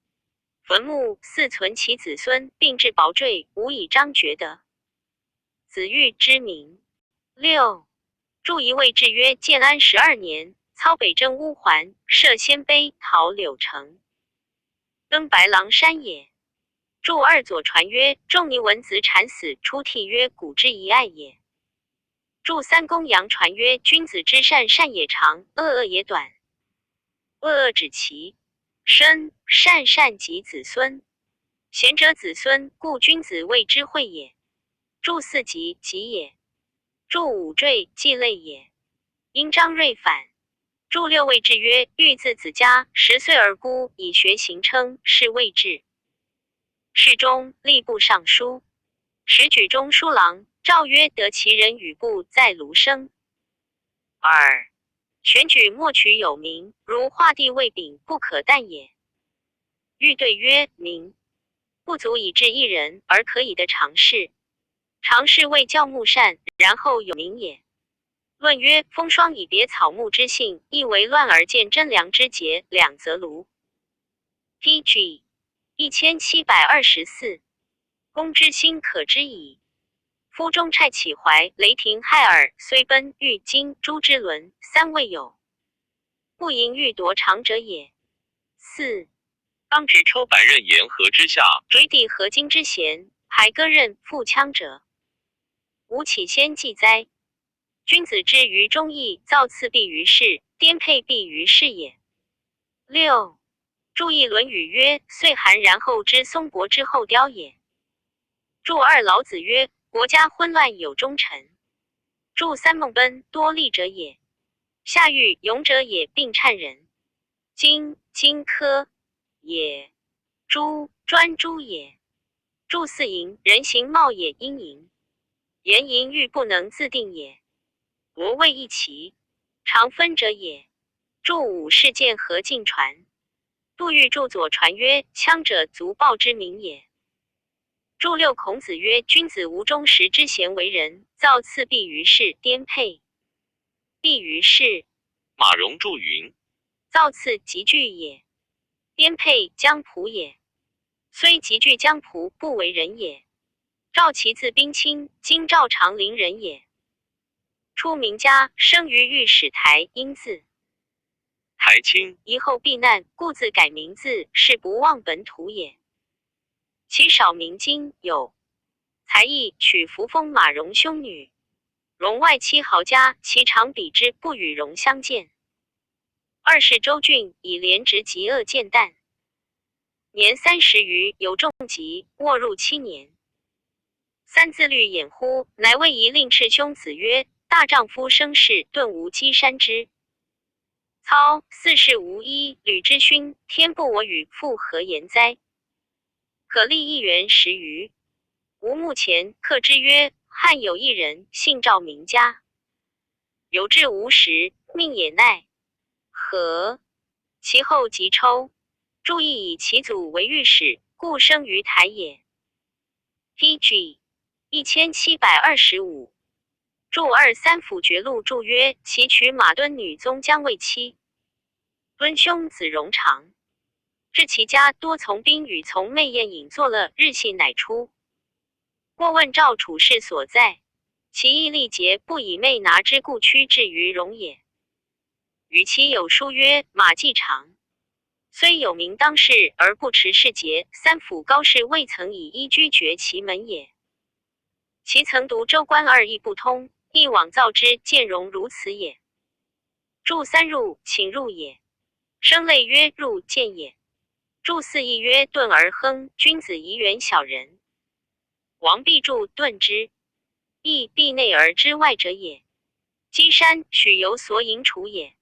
坟墓，祀存其子孙，并置宝坠，无以彰厥德。子玉之名。6注一位制曰：建安12年，操北征乌桓，设鲜卑，讨柳城。登白狼山也。注2左传曰：仲尼闻子产死，出涕曰：古之遗爱也。注三公羊传曰：君子之善，善也长，恶也短。恶止其身，善及子孙。贤者子孙，故君子谓之惠也。注四吉，吉也。注五坠，忌类也。因张锐反。注六谓制曰：欲自子家10岁而孤，以学行称，是谓制。侍中、吏部尚书、史举中书郎诏曰：得其人与部在卢生。二、选举莫取有名，如画地位丙，不可惮也。欲对曰：名不足以治一人，而可以的常事。常事谓教目善，然后有名也。论曰：风霜以别草木之性，亦为乱而见真良之节，两则卢。PG 1724。公之心可知矣。夫中蔡启怀、雷霆害耳，虽奔欲金、朱之伦三位有，不淫欲夺长者也。四、当执抽百仞言河之下，追抵河津之弦，排割刃腹腔者，吾岂先记哉？君子之于忠义，造次必于事，颠沛必于事也。六、注意《论语》曰：岁寒然后知松柏之后凋也。注二老子曰：国家混乱有忠臣。注三孟奔多力者也。下狱勇者也，并谄人。荆轲也。朱专诸也。注四淫人形貌也，阴淫。言淫欲不能自定也。国谓一齐，常分者也。注五事件何尽传。杜预注左传曰：羌者足报之名也。注六孔子曰：君子无忠实之贤为人，造次必于事，颠沛必于事。马融注云：造次极具也，颠沛将仆也。虽极具将仆，不为人也。赵齐字宾卿，今赵长陵人也。初名家，生于御史台，因字台卿，遗后避难，故自改名字，是不忘本土也。其少名今有才艺，娶扶风马融兄女。融外戚豪家，其常比之，不与融相见。二世周郡以廉直极恶见淡，年30余，有重疾，卧入7年。三自律掩乎，乃谓夷令斥兄子曰：大丈夫生事，顿无稽山之操，四世无一，吕之勋，天不我与，复何言哉？可立1元10余。吾目前客之曰：汉有一人，姓赵，名家，有志无实，命也奈何？其后即抽。注意以其祖为御史，故生于台也。PG 1725。注二三辅决录注曰：其娶马敦女宗姜为妻。敦兄子荣长，至其家多从宾与从媚宴饮作乐，日信乃出。过问赵处事所在，其意力竭，不以媚拿之故屈至于荣也。与其有书曰：马季常虽有名当世，而不持世节，三辅高士未曾以一居绝其门也。其曾读周官二义不通，亦往造之，见容如此也。注三入，请入也。生类曰入，见也。注四义曰顿而亨，君子宜远小人。王必注顿之，亦必内而之外者也。稽山许有所引处也。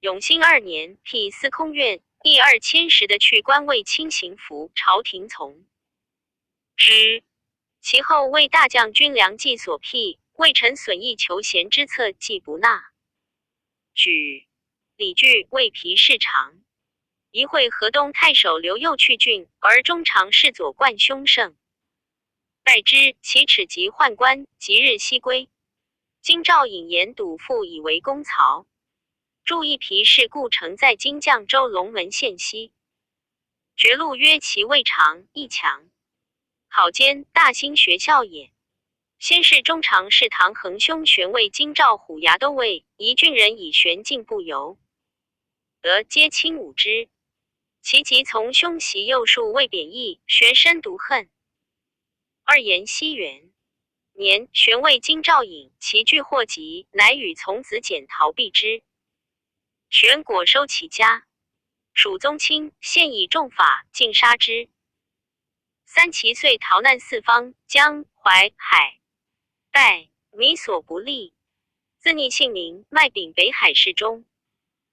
永兴2年，辟司空院，亦2000石的去官为轻刑服，朝廷从之。其后为大将军梁冀所辟，魏臣损益求贤之策，既不纳。举李据为皮氏长，一会河东太守刘右去郡，而中常侍左冠凶胜，待之，其耻及宦官，即日西归。今赵引言笃父以为公曹。注一皮氏故城在今绛州龙门县西。决录曰：其未长，亦强。好兼大兴学校也。先是中常侍唐衡兄玄为京兆虎牙都尉，一郡人以玄进不由，得皆轻侮之。其即从兄袭右庶为贬义，玄深独恨。二言西元年，玄谓京兆尹，其惧祸疾，乃与从子简逃避之。玄果收其家，蜀宗亲，现以重法尽杀之。三其岁逃难四方，江淮海败，米所不利，自逆姓名，卖丙北海市中。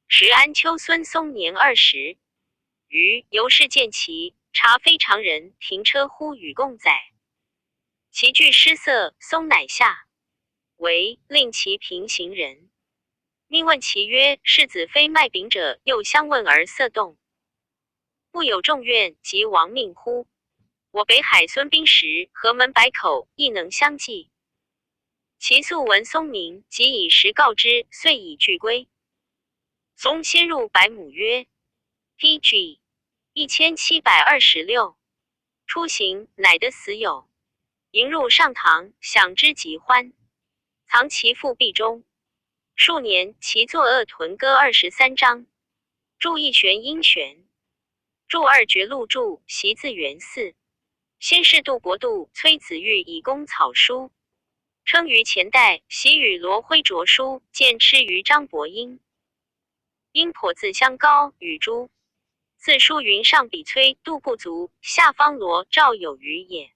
时安丘孙松年20，余由是见其察非常人，停车呼与共载。其具失色，松乃下，为令其平行人。命问其曰：是子非卖饼者，又相问而色动，不有众怨及亡命乎？我北海孙兵时，河门百口亦能相继。其素闻松名，即以实告之，遂以具归。松先入百亩曰 PG 1726，出行，乃得死有。迎入上堂，享之极欢，藏其腹壁中。数年，其作恶屯歌23章，著一玄阴玄，著二绝录注，习自元嗣。先是杜伯度、崔子玉以功草书，称于前代，习与罗辉着书，见吃于张伯英。因颇自相高与诸，自书云上比崔杜不足，下方罗赵有余也。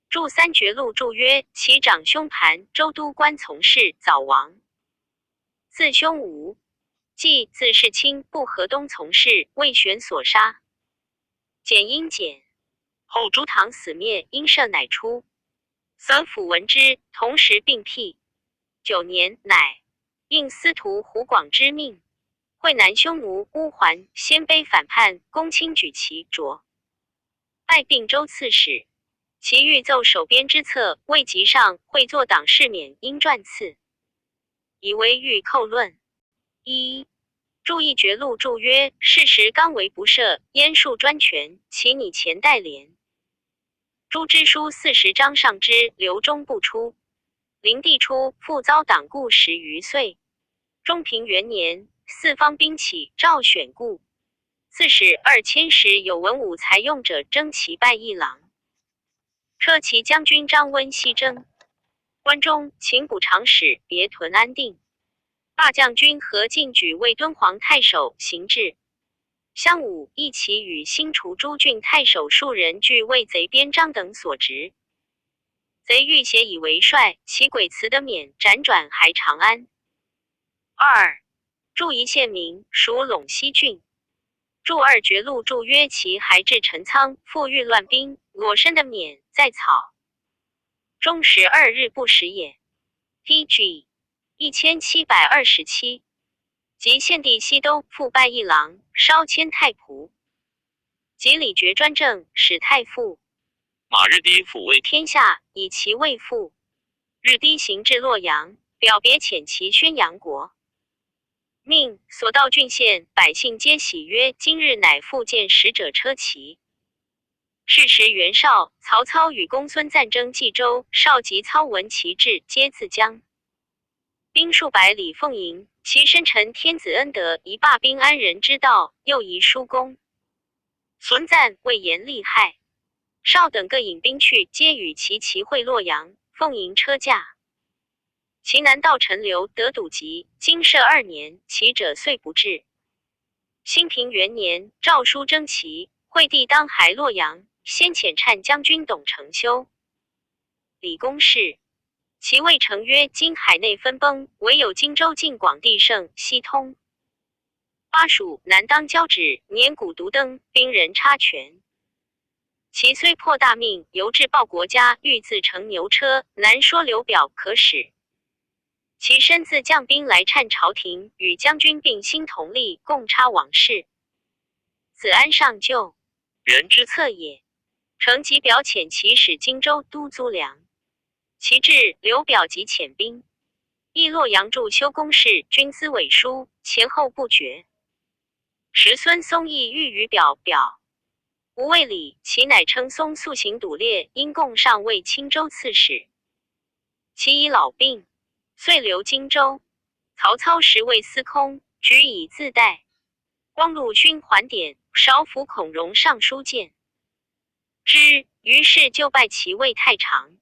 著三绝录注曰：其长兄盘州都官从事，早亡。自兄吴，既自世卿不河东从事，为玄所杀。简因简。后朱堂死灭，因赦乃出。孙府闻之，同时病辟。9年，乃应司徒胡广之命，会南匈奴乌桓鲜卑反叛，公卿举其卓，拜并州刺史。其欲奏守边之策，未及上，会作党事免，因传次，以为欲寇论。一注一绝录注曰：事时刚为不赦，燕数专权，其拟前代廉。朱之书40章上之，流中不出。灵帝初，复遭党锢10余岁。中平元年，四方兵起，赵选故。刺史2000时，有文武才用者，征其拜议郎。车骑将军张温西征。关中秦补长史别屯安定。罢将军何进举为敦煌太守，行至。襄武一起与新除诸郡太守数人俱为贼边章等所执。贼欲挟以为帅，其鬼辞得免，辗转还长安。2注一县名，属陇西郡。注二绝录注曰：其还至陈仓，复欲乱兵，裸身的免，在草中12日不食也。PG 1727。及献帝西都，复拜议郎，稍迁太仆。及李傕专政，使太傅。马日低抚慰天下，以其为父。日低行至洛阳，表别遣其宣阳国。命所到郡县百姓皆喜曰：今日乃复见使者车骑。是时袁绍、曹操与公孙瓒争冀州，绍及操闻其至，皆自将。兵数百里奉迎，其深沉天子恩德，以罢兵安人之道，又宜叔公。孙瓒为言厉害，绍等各引兵去，皆与其骑会洛阳，奉迎车驾。其南道陈留得堵急，经设2年，其者遂不至。兴平元年，诏书征齐，惠帝当还洛阳，先遣羂将军董承修、李公事。其谓成曰：今海内分崩，唯有荆州晋广地胜，西通。巴蜀南当交趾，年谷独登，兵人插权。其虽破大命，犹至报国家，欲自乘牛车，难说刘表可使。其身自将兵来羂朝廷，与将军并心同力，共插往事。子安上旧人之策也。成即表遣其使荆州都租粮。其至，刘表即遣兵，诣洛阳驻修公事、军司委书，前后不绝。时孙松亦欲与表无未礼，其乃称松素行笃烈，因共上为青州刺史。其已老病，遂留荆州。曹操时为司空，举以自代。光禄勋还典，少府孔融尚书见之，于是就拜其位太常。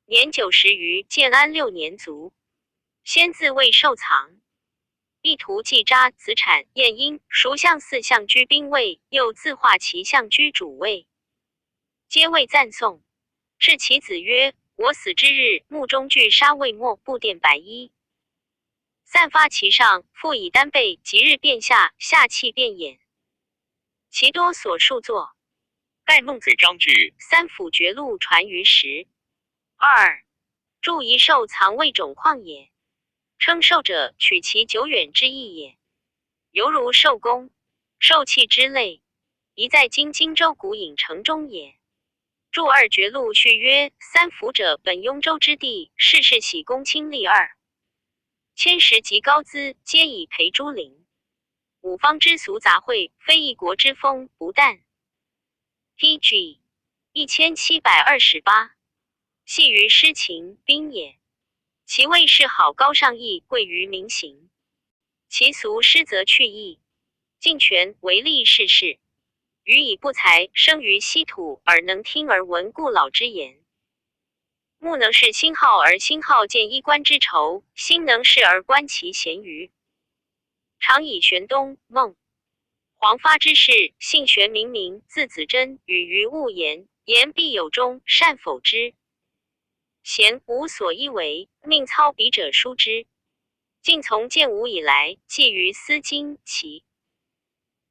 年90余，建安6年卒。先自位受藏，意图继札子产晏婴孰相4相居兵位，又自化其相居主位，皆谓赞颂。是其子曰：我死之日，墓中具杀未末，布垫白衣，散发其上，复以单被，即日便下，下气便掩。其多所述作。盖孟子章句三辅绝录传于时。2. 注遗受藏为种况也，称受者取其久远之意也，犹如受功、受器之类，宜在今荆州古郢城中也。注2绝录序曰：三辅者，本雍州之地，世世喜公卿立2，千石及高资，皆以培诸陵。五方之俗杂烩，非一国之风，不但。P.G. 1728。系于诗情兵也，其谓是好高尚义，贵于民行。其俗诗则去义，尽全为利世事。予以不才，生于稀土，耳能听而闻故老之言。目能视星号而星号见衣冠之仇，心能视而观其咸鱼。常以玄东、孟、黄发之事，性玄冥冥，字子真，语于物言，言必有终，善否之。贤无所依为，命操笔者书之。晋从建武以来，寄于司经齐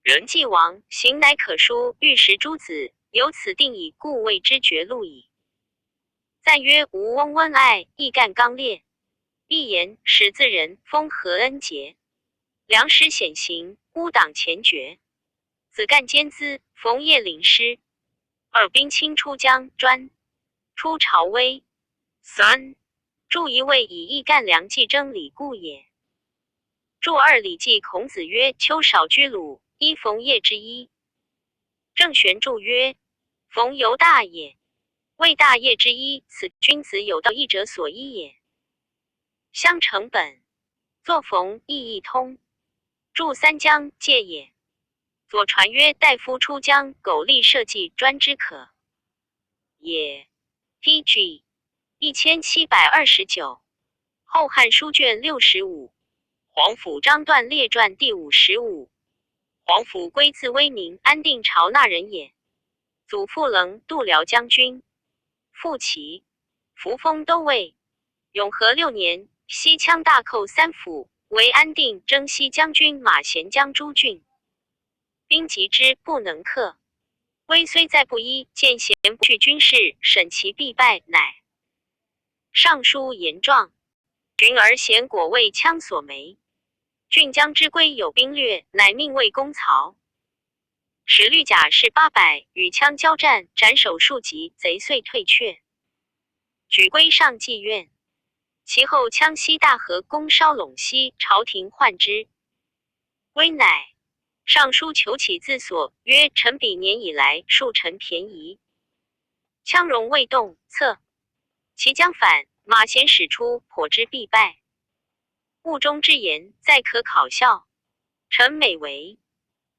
人既亡，行乃可书，玉石诸子，由此定以故谓之绝录矣。赞曰：吴翁温爱，义干刚烈，必言始自人，风和恩节，良师显行，孤党前绝，子干兼资，逢业领师。2兵亲出江专，出朝威。3. 注一位以义干良计争礼故也。注2礼记孔子曰：秋少居鲁，衣逢业之一。郑玄注曰：逢犹大也，谓大业之一，此君子有道义者所依也。相成本，作逢意义通。注3将戒也。左传曰：大夫出江，苟利社稷，专之可也。P.G. 1729。后汉书卷65。皇甫章段列传第55。皇甫归自威名，安定朝那人也。祖父棱，度辽将军，父齐，扶风都尉。永和6年，西羌大寇三辅，为安定、征西将军马贤将诸郡。兵急之，不能克。威虽在不依，见贤不去军事，审其必败，乃上书言状。君而贤果为羌所没。郡将之归有兵略，乃命魏攻曹。使绿甲士800，与羌交战，斩首数级，贼遂退却。举归上妓院。其后羌西大河攻烧陇西，朝廷患之。威乃上书求起自所，曰：臣彼年以来，数臣便宜。羌戎未动，策其将反，马贤使出，颇之必败。物中之言，再可考效。臣每为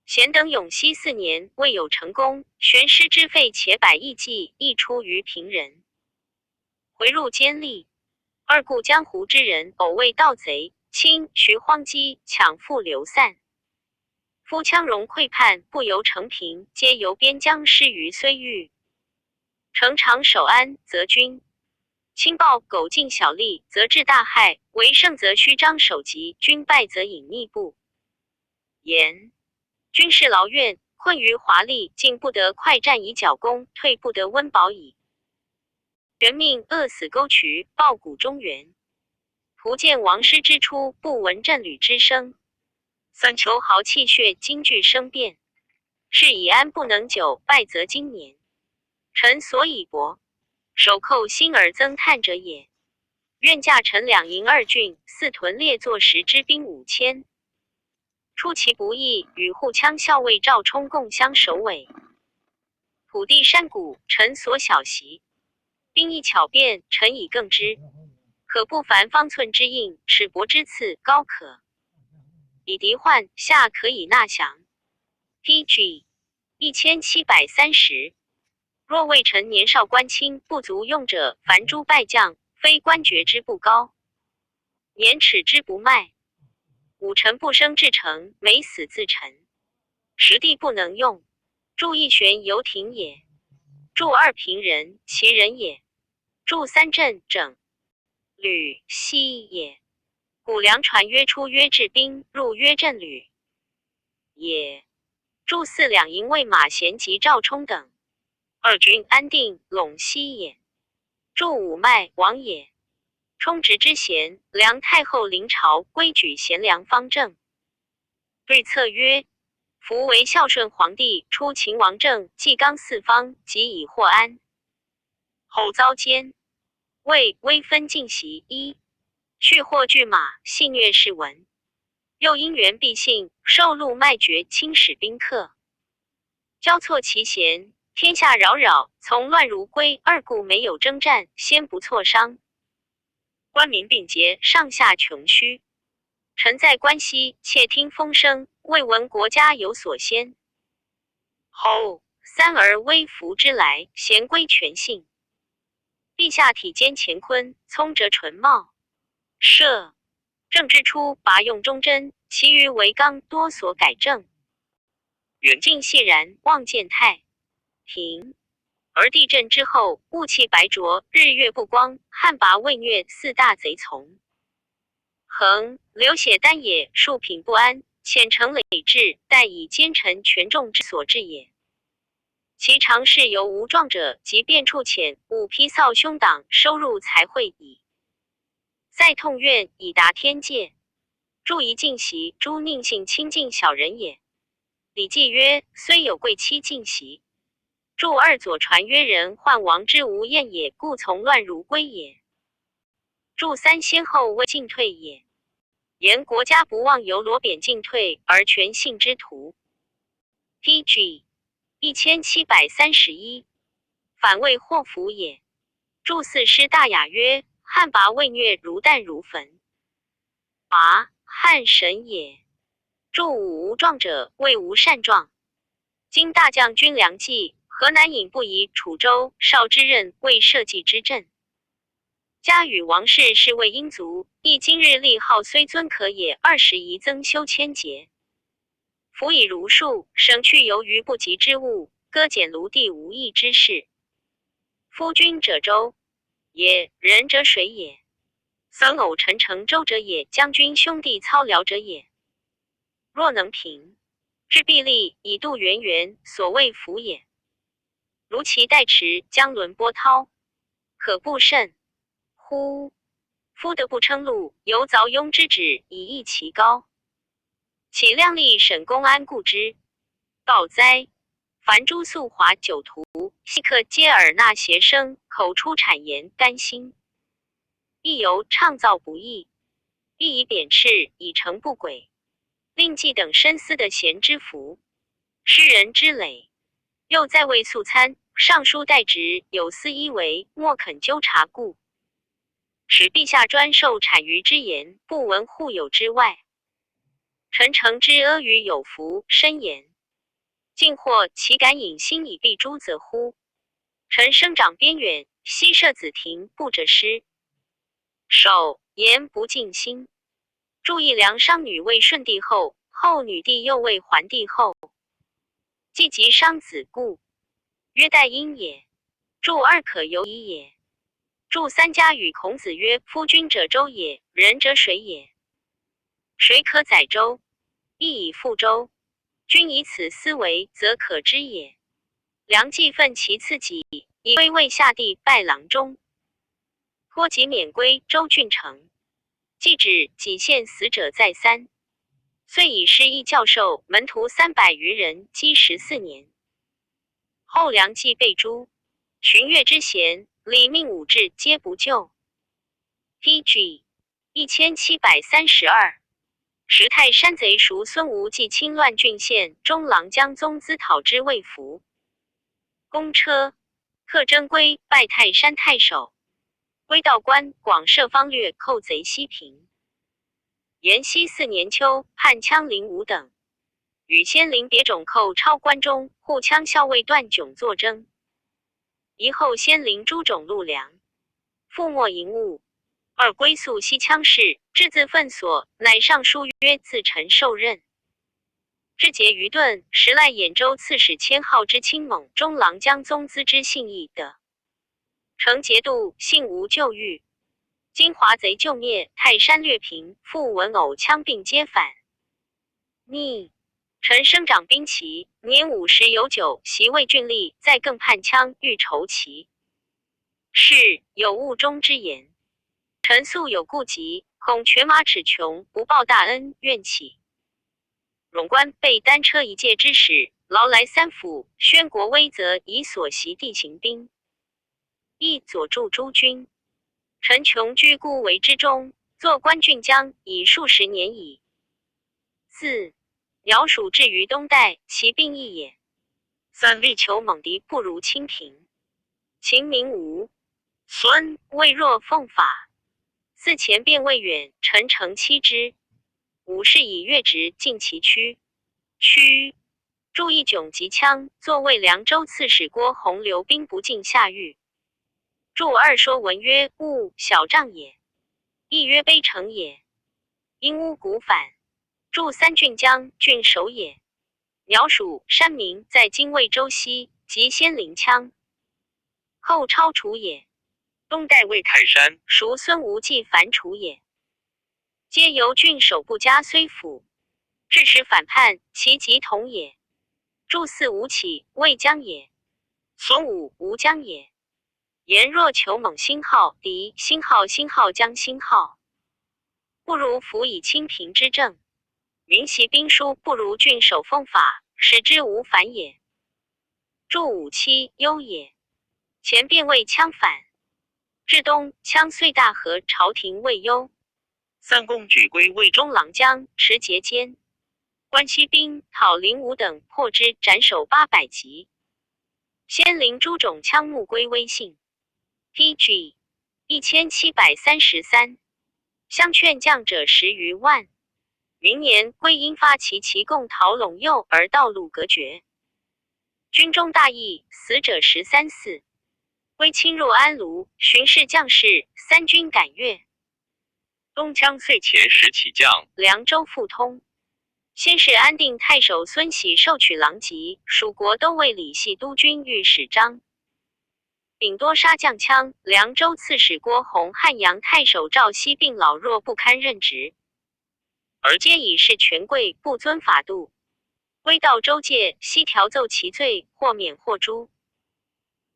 贤等永熙4年，未有成功，悬师之费且百亿计，亦出于平人。回入监吏。2故江湖之人，偶为盗贼，侵徐荒积，抢复流散。夫羌戎溃叛，不由成平，皆由边疆失于睢域。城常守安，则君；轻暴苟尽小利，则致大害。为胜则虚张守急，军败则隐匿不言。军事劳怨，困于华丽，进不得快战以剿攻，退不得温饱矣。人命饿死沟渠，抱谷中原。徒见王师之出，不闻阵履之声。3求豪气血，惊惧生变。是以安不能久，败则今年。臣所以薄，手寇心而增叹者也。愿驾陈2营2郡，4屯列坐10之兵5000。出其不意，与护羌校尉赵充共相首尾。土地山谷，臣所晓习。兵役巧变，臣以更之。可不凡方寸之应，尺帛之刺，高可以敌患，下可以纳降。P.G. 1730。若未成年少官亲不足用者，凡诸败将，非官爵之不高，年齿之不迈。五臣不生至诚，每死自沉。实地不能用，注一玄游亭也。注二平人，其人也。注三镇整吕西也。古梁传曰出曰治兵，入曰镇吕也。注四两营卫马贤及赵冲等。二军安定，陇西也。注五脉王也。冲直之贤，梁太后临朝，规举贤良方正。对策曰：夫为孝顺皇帝，出秦王政，纪纲四方，即以获安。后遭奸，魏微分进袭一，蓄获拒马，戏虐士文。又因援必信，受禄卖爵，轻使宾客，交错其贤，天下扰扰，从乱如归。二故没有征战，先不挫伤。官民并竭，上下穷虚。臣在关西，窃听风声，未闻国家有所先。后三儿微服之来，贤归全信。陛下体兼乾坤，聪哲纯茂，摄政之初，拔用忠贞，其余为纲多所改正。远近系然，望见太平。而地震之后，雾气白浊，日月不光，旱魃未虐，四大贼从。恒流血丹也，庶品不安，浅成累志，但以奸臣权重之所致也。其常事由无状者，即便处浅，五匹扫凶党，收入才会矣。再痛怨，以达天界。注一进袭，诸佞幸亲近小人也。礼记曰：虽有贵戚进袭。注二左传曰：人患王之无厌也，故从乱如归也。注三先后未进退也。言国家不忘由罗贬进退，而全信之徒。PG 1731，反谓祸福也。注四师大雅曰：旱魃未虐，如弹如焚。魃，汉神也。注五无状者，谓无善状。今大将军梁冀、河南尹不疑、楚州、绍之任为社稷之政。家与王室是为殷族，亦今日立号虽尊可也，20宜增修千节。辅以儒术，省去由于不及之物，割减卢地无益之事。夫君者周也，人者水也。僧偶陈成周者也，将军兄弟操辽者也。若能平，至必立，以度源源，所谓福也。如其代持，将轮波涛，可不甚乎？夫德不称禄，犹凿庸之旨，以益其高。岂量力审公安固之？道哉！凡诸素华酒徒，细客皆耳纳邪声，口出谄言，甘心。亦犹倡造不义，亦以贬斥，以成不轨。令记等深思的贤之福，诗人之累。又在位素参，尚书代职，有司一为，莫肯纠察故。使陛下专受谄谀之言，不闻护友之外。臣诚之阿谀有福，深言。竟或岂敢隐心以避诸责乎？臣生长边远，西涉子庭，不者师。首言不尽心。注意梁商女为顺帝后，后女帝又为桓帝后。既及商子故，曰代婴也。注二可由矣也。注三家与孔子曰：夫君者周也，人者水也。水可载舟，亦以覆舟。君以此思维，则可知也。梁冀愤其次己，以归魏下帝，拜郎中。托己免归，周郡城。既止，己献死者再三。遂以师义教授，门徒300余人，积14年。后梁冀被诛，荀悦之贤，李命武志皆不救。PG 1732，时泰山贼赎孙吴忌侵乱郡县，中郎将宗咨讨之未服。公车，特征归，拜泰山太守。归道官，广设方略，寇贼西平。延熙4年秋，叛羌灵武等，与先灵别种寇超关中，护羌校尉段炯作征。一后先临诸种禄粮，覆没营务。二归宿西羌事，至自分所，乃上书曰自陈受任。至节于顿，时赖兖州刺史千号之亲猛，中郎将宗资之信义的。承节度，幸无救狱。今华贼救灭，泰山略平，复文偶羌并皆反。逆臣生长兵旗，年50有9，袭魏郡吏，再更叛羌，欲筹旗。是有误中之言。臣素有顾疾，恐犬马齿穷，不报大恩，愿起。冗官备单车一介之使，劳来三府，宣国威则以所袭地形兵。亦佐助诸军。臣穷居孤为之中，做官郡将已数10年矣。4. 辽蜀至于东代，其兵役也。3. 力求猛敌，不如清平。秦明吴、孙、魏若奉法。4. 前便未远，臣诚期之。5. 是以越直进其区。驻义迥及羌，作为凉州刺史郭洪留兵不进下狱。注2说文曰：勿小帐也，亦曰卑城也。因乌古反。注3郡将郡守也。辽蜀山民在今魏州西，及先临羌。后超除也。东代魏泰山，孰孙无忌反楚也。皆由郡守不加虽辅，致使反叛，其疾同也。注4吴起，魏将也。孙武，吴将也。言若求猛星号敌，星号将星号，不如辅以清平之政。明习兵书，不如郡守奉法，使之无反也。注5期忧也。前便为羌反。至东，羌遂大和，朝廷未忧。3公举归魏中郎将持节间，关西兵讨灵武等，破之，斩首800级。先临诸种羌牧归威信。PG 1733，相劝将者10余万。明年，归因发其共讨陇右，而道路隔绝。军中大疫，死者13、4。归侵入安卢，巡视将士，3军赶越。东羌遂遣10起将，凉州复通。先是安定太守孙喜受取狼籍，蜀国都尉李系督军御史张秉多杀将羌，凉州刺史郭洪、汉阳太守赵熙病老弱不堪任职，而皆以是权贵，不遵法度。归到州界，悉调奏其罪，或免或诛。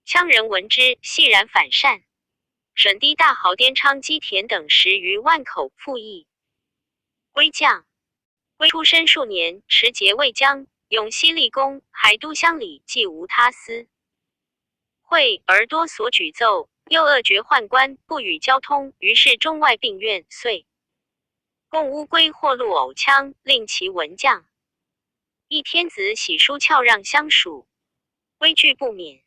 羌人闻之，系然反善。沈低大豪颠昌基田等10余万口复议。归将。归出身数年，持节卫将，永西立功，海都乡里，既无他私。会而多所举奏，又恶绝宦官，不与交通，于是中外并怨，遂共乌龟或戮偶羌，令其文将。一天子喜书翘让相属，规矩不免。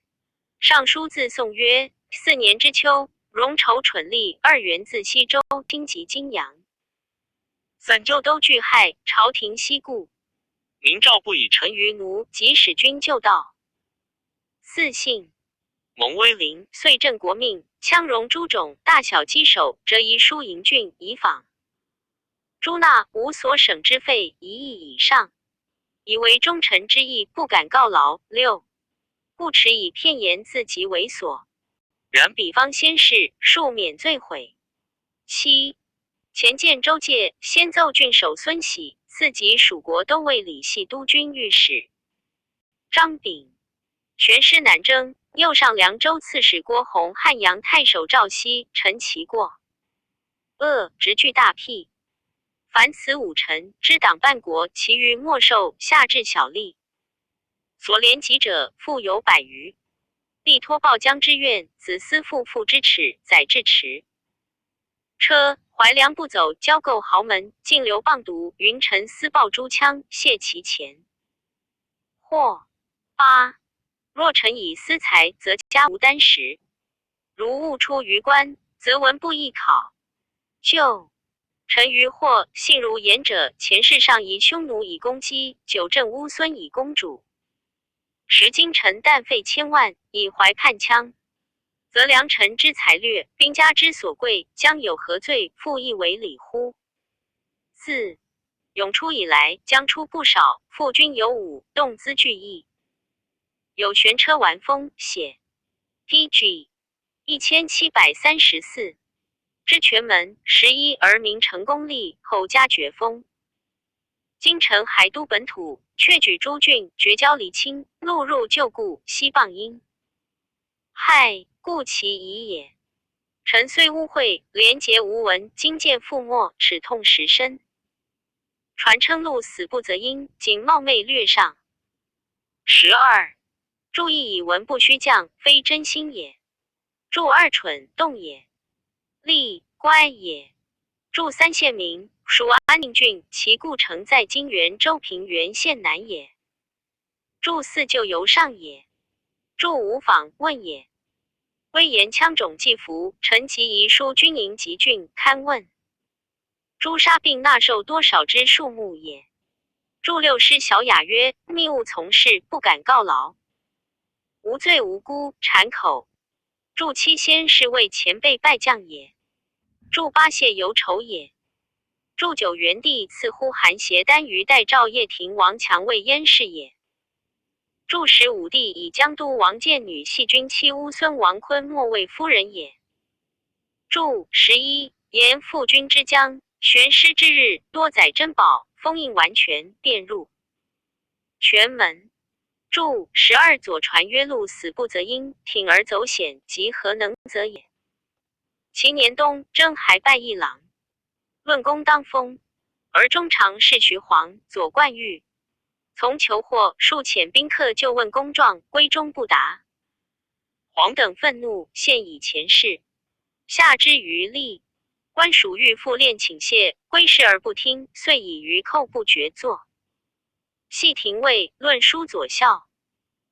上书自宋曰：4年之秋，戎筹蠢吏2员自西州经及金阳，3州都惧害，朝廷西顾。明诏不以臣于奴，即使军就道。4姓蒙威灵，遂正国命，羌戎诸种大小稽首，折遗书营郡以访。诸纳无所省之费1亿以上，以为忠臣之意，不敢告劳。6故持以片言自己为所。然彼方先事，庶免罪悔。7前见州界，先奏郡守孙喜，次级蜀国都尉李系督军御史张炳，权师南征，右上凉州刺史郭洪、汉阳太守赵熙陈其过，直具大辟。凡此5臣，知党办国，其余莫受，下至小吏。所连及者，复有100余。力托报疆之愿，子思父之耻，载至池。车怀良不走，交构豪门，尽流谤毒，云臣私报诸羌，谢其钱。或8若臣以私财，则家无单食；如误出于官，则文不易考。就臣于或信如言者，前世上以匈奴以攻击，九正乌孙以攻主。时今臣但费千万，以怀叛羌，则良臣之才略，兵家之所贵，将有何罪复亦为礼乎？4. 永初以来，将出不少，复军有5，动资俱益。有悬车完封写 PG 1734知全门11而名成功立，后加爵封。京城海都本土，却举诸郡，绝交离亲，路入旧故，西傍殷。害，故其已也。臣虽污秽，廉洁无闻，今见覆没，齿痛实深。传称路死不择因，仅冒昧略上。12. 注意以文不虚降，非真心也。注2蠢动也，立乖也。注3县名，属安宁郡，其故城在今原州平原县南也。注4就由上也。注5访问也。威严羌种祭服，陈其遗书军营及郡勘问。诛杀并纳受多少之数目也。注6师小雅曰：密务从事，不敢告劳。无罪无辜，谗口。注7先是为前辈败将也。注8谢由仇也。注9元帝赐呼韩协单于代赵掖庭王强为燕氏也。注10武帝以江都王建女系军妻乌孙王坤莫为夫人也。注11言复军之将，悬师之日，多载珍宝，封印完全，便入全门。注12左传曰路死不择因，铤而走险，即何能则也。其年冬征还败一郎，论功当封，而中常侍徐晃、左冠玉。从求获数遣宾客就问公状，归中不答。黄等愤怒，现以前事，下之于吏。官属欲复练请谢，归事而不听，遂以余寇不决作。系廷尉论书左校，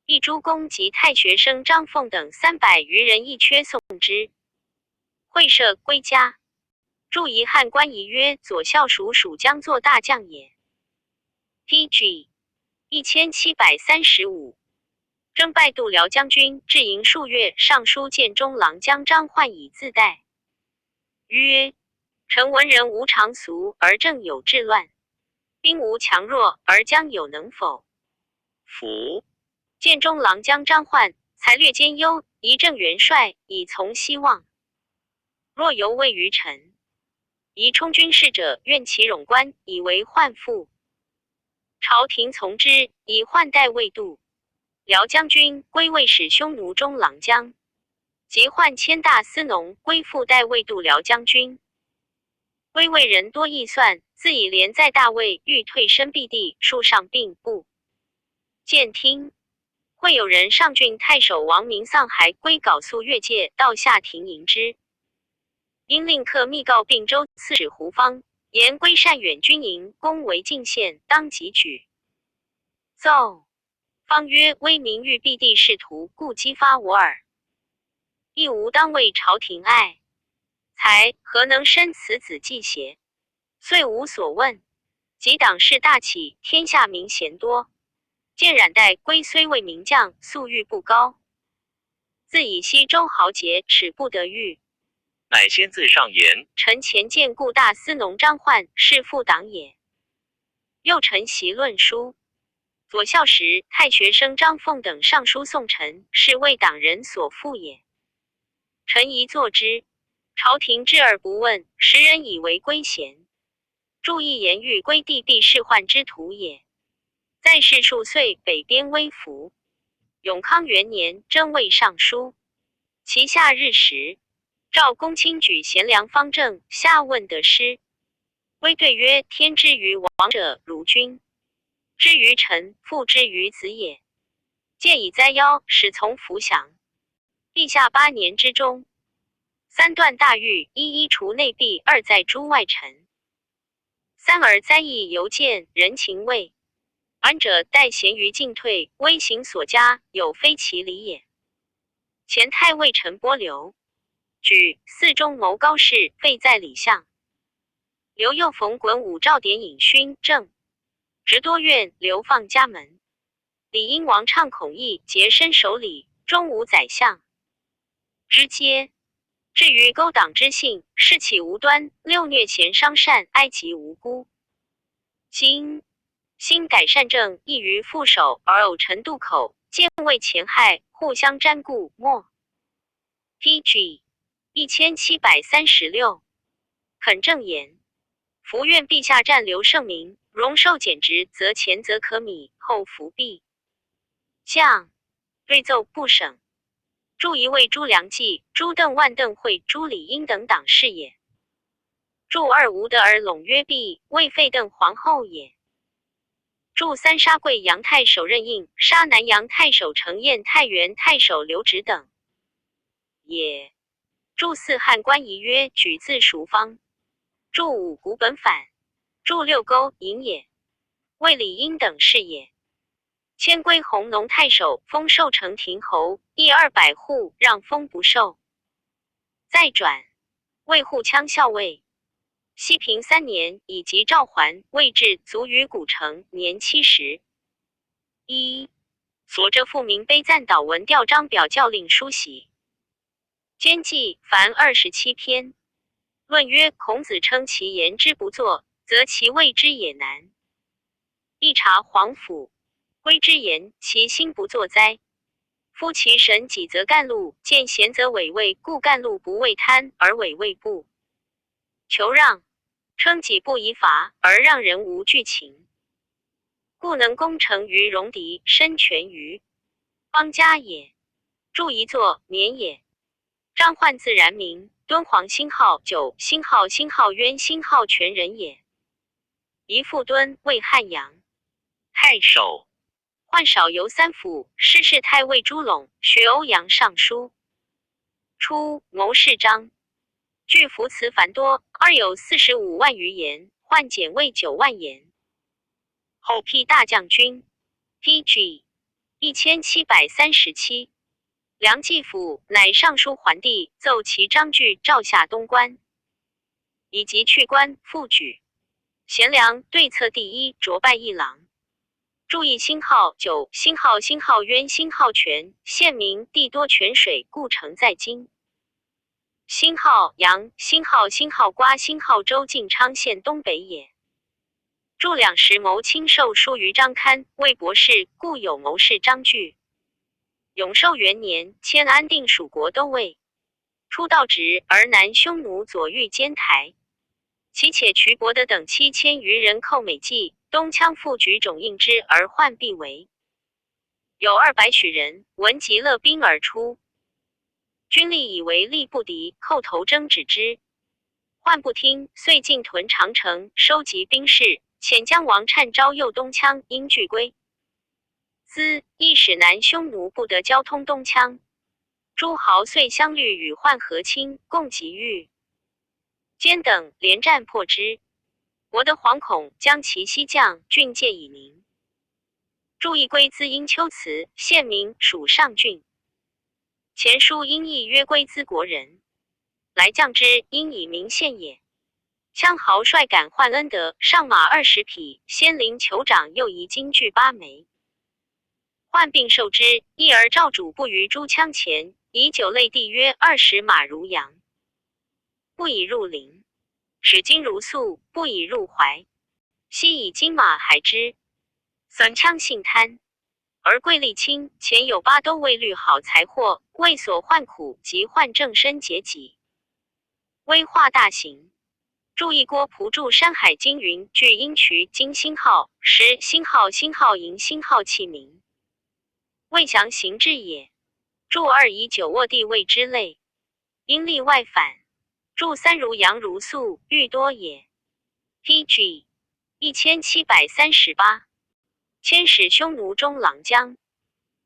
一诸公及太学生张凤等300余人一缺送之。会社归家。注遗汉官仪曰：左校属将作大将也。PG 1735征拜度辽将军，至营数月，上书建中郎将张焕以自代曰：臣闻人无常俗，而政有治乱，兵无强弱，而将有能否？夫建中郎将张焕才略兼优，一正元帅，以从希望。若犹未于臣，宜充军事者，愿其冗官，以为宦赋。朝廷从之，以宦代魏度辽将军，归魏使匈奴中郎将，即宦迁大司农，归附代魏度辽将军。魏魏人多议算，自以连在大魏，欲退身避地，数上并不见听。会有人上郡太守王明丧还归缟素越界，到下庭迎之。因令客密告并州刺史胡方，言归善远军营，攻为进县，当即举奏。方曰：威名欲避地仕途，故激发我耳。亦无当为朝廷爱才，何能生此子计邪？遂无所问。及党事大起，天下名贤多，见冉代归虽为名将，素欲不高，自以西周豪杰，耻不得遇。乃先自上言：臣前见故大司农张焕，是副党也。又臣习论书，左校时太学生张凤等上书送臣，是为党人所附也。臣宜作之，朝廷知而不问，时人以为归贤。注意言欲归地必仕宦之徒也。在世数岁，北边微服。永康元年，征魏尚书，其夏日时，赵公卿举贤良方正，下问得失。微对曰：天之于王者，如君；之于臣，父之于子也。见以灾夭，始从服降。陛下8年之中，3断大狱，一除内弊，2在诸外臣。3而灾异犹见，人情味。安者待贤于进退，威行所加，有非其理也。前太尉陈波流举4中谋高士，废在礼相。刘又逢衮武赵典尹勋正，直多院，流放家门。李英王倡孔义，节身守礼，终无宰相。之皆。至于勾党之性，士起无端，六虐贤伤善，哀及无辜。今新改善政，易于副手，而偶陈渡口，见为前害，互相沾顾。末 PG 1736肯正言，伏愿陛下暂留圣明，容受减职，则前则可米，后伏必降。睿奏不省。诸一位朱良计、朱邓万邓会、朱理英等党士也。祝二无德而陇约弼，为废邓皇后也。祝三杀贵阳太守任应，杀南阳太守程彦、太原太守刘直等也。祝四汉官仪曰举自赎方。祝五古本反。祝六勾营也。为理英等事也。迁归弘农太守，封寿成亭侯，邑200户，让封不受。再转为护羌校尉。西平3年，以及赵桓，位至卒于古城，年70。所着复明碑赞祷文调章表教令书玺。兼记凡27篇。论曰：孔子称其言之不作，则其谓之也难。一察皇甫。归之言，其心不作哉？夫其神己则干禄，见贤则委位，故干禄不为贪，而委位不求让，称己不以法，而让人无惧情，故能攻城于戎狄，身权于邦家也。祝一作年也。张焕字然名，敦煌星号9，星号渊，星号全人也。姨父敦为汉阳太守。宦少游三府，师事太尉朱陇，学欧阳尚书。初，谋士章据服词繁多，二有45万余言，换简为9万言。后辟大将军。PG 1737。梁继甫乃尚书桓帝，奏其章句诏下东关，以及去官复举。贤良对策第一，擢拜一郎。注意星号9，星号渊，星号全，县名地多泉水，故城在今。星号阳，星号瓜，星号州，晋昌县东北也。祝2时谋亲授书于章刊，为博士，故有谋士章句。永寿元年，迁安定属国都尉。出道职，而南匈奴左御监台。其且瞿伯的等7000余人寇美济，东羌复举种应之，而患必为。有200许人，闻即勒兵而出。军力以为力不敌，叩头争止之。患不听，遂进屯长城，收集兵士，遣将王粲招诱东羌，因拒归。亦使南匈奴不得交通东羌。诸豪遂相虑，与患和亲，共击豫坚等，连战破之。伯得惶恐，将其西将郡界以宁。祝义归资阴丘辞，县名属上郡。前书因义曰归资国人，来将之，因以名县也。羌豪率赶患恩德，上马20匹，先灵酋长又移金具8枚。患病受之，一而诏主不于诸羌前，以酒类地曰20马如羊，不以入陵。使金如粟，不以入怀。昔以金马还之。损羌性贪，而贵利轻，前有8都尉虑好财货，为所患苦，及患正身解己，危化大行。注意郭蒲祝山海经云，据阴渠金星号10星号银星号器名，未详行制也。注2以久卧地位之类，因例外反。注3如阳如粟，愈多也。PG 1738。迁使匈奴中郎将。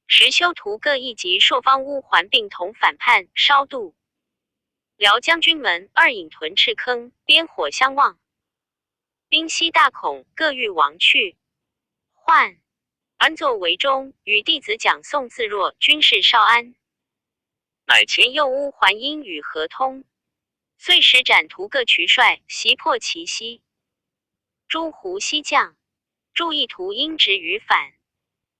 时修图各一级朔方乌桓并同反叛，稍度。辽将军门2引屯赤坑，边火相望。兵西大恐，各欲亡去。患安坐为中，与弟子蒋宋自若，军事稍安。乃前右乌桓因与合通。遂使斩屠各渠帅，袭破其西。诸胡西将。祝意图因执于反。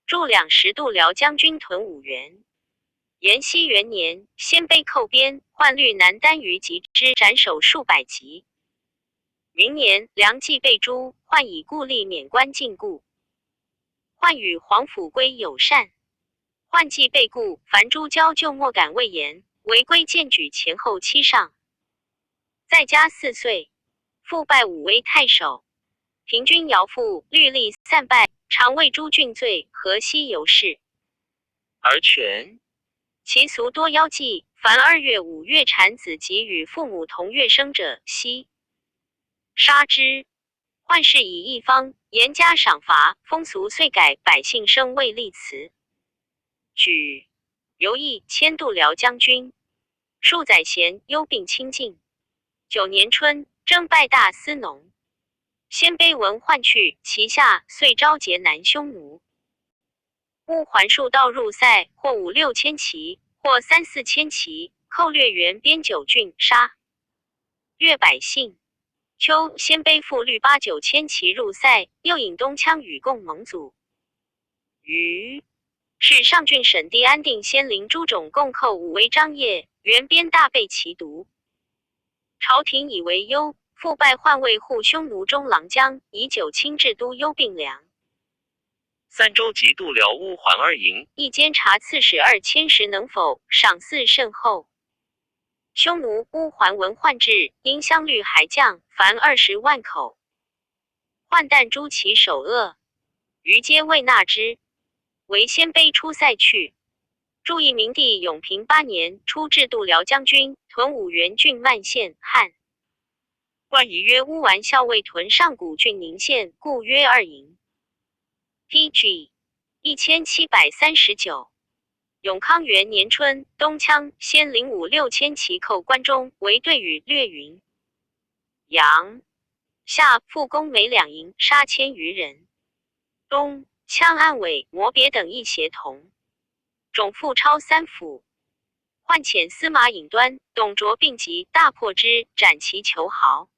祝2时度辽将军屯5原。延熙元年，鲜卑寇边，换律南单于及之，斩首数百级。明年，梁冀被诛，换以故吏免官禁锢。换与皇甫归友善。换既被故，凡诸交就莫敢畏言，违规荐举前后期上。在家4岁，复拜武威太守。平均徭父，律吏散败，常为诸郡罪，河西游士。而权其俗多妖祭，凡2月、5月产子及与父母同月生者，悉杀之。换是以一方，严加赏罚，风俗遂改，百姓生为立辞。举刘毅迁度辽将军，数载闲，忧病清静。9年春，征拜大司农。鲜卑闻换去，其下遂召结南匈奴。乌桓数道入塞，或5、6千骑，或3、4千骑，寇掠原边9郡，杀掠百姓。秋，鲜卑复率8、9千骑入塞，又引东羌与共盟阻。余是上郡审地安定先灵诸种共寇武威张掖，原边大被其毒。朝廷以为忧，复拜换卫护匈奴中郎将，以9卿制都幽并梁。3州及度辽乌桓2营，一监察刺史2千石能否，赏赐甚厚。匈奴乌桓闻换至，因乡率还降，凡20万口。换但诛其首恶，余皆未纳之。为鲜卑出塞去。注意明帝永平8年，出制度辽将军，屯武原郡漫县，汉冠仪曰乌丸校尉屯上古郡宁县，故曰2营。PG 1739。永康元年春，东羌先领5、6千骑寇关中，为对与略云。阳夏复攻每2营，杀1000余人。东羌安伟、摩别等亦协同。种复超3府。换遣司马尹端、董卓并集，大破之，斩其囚豪。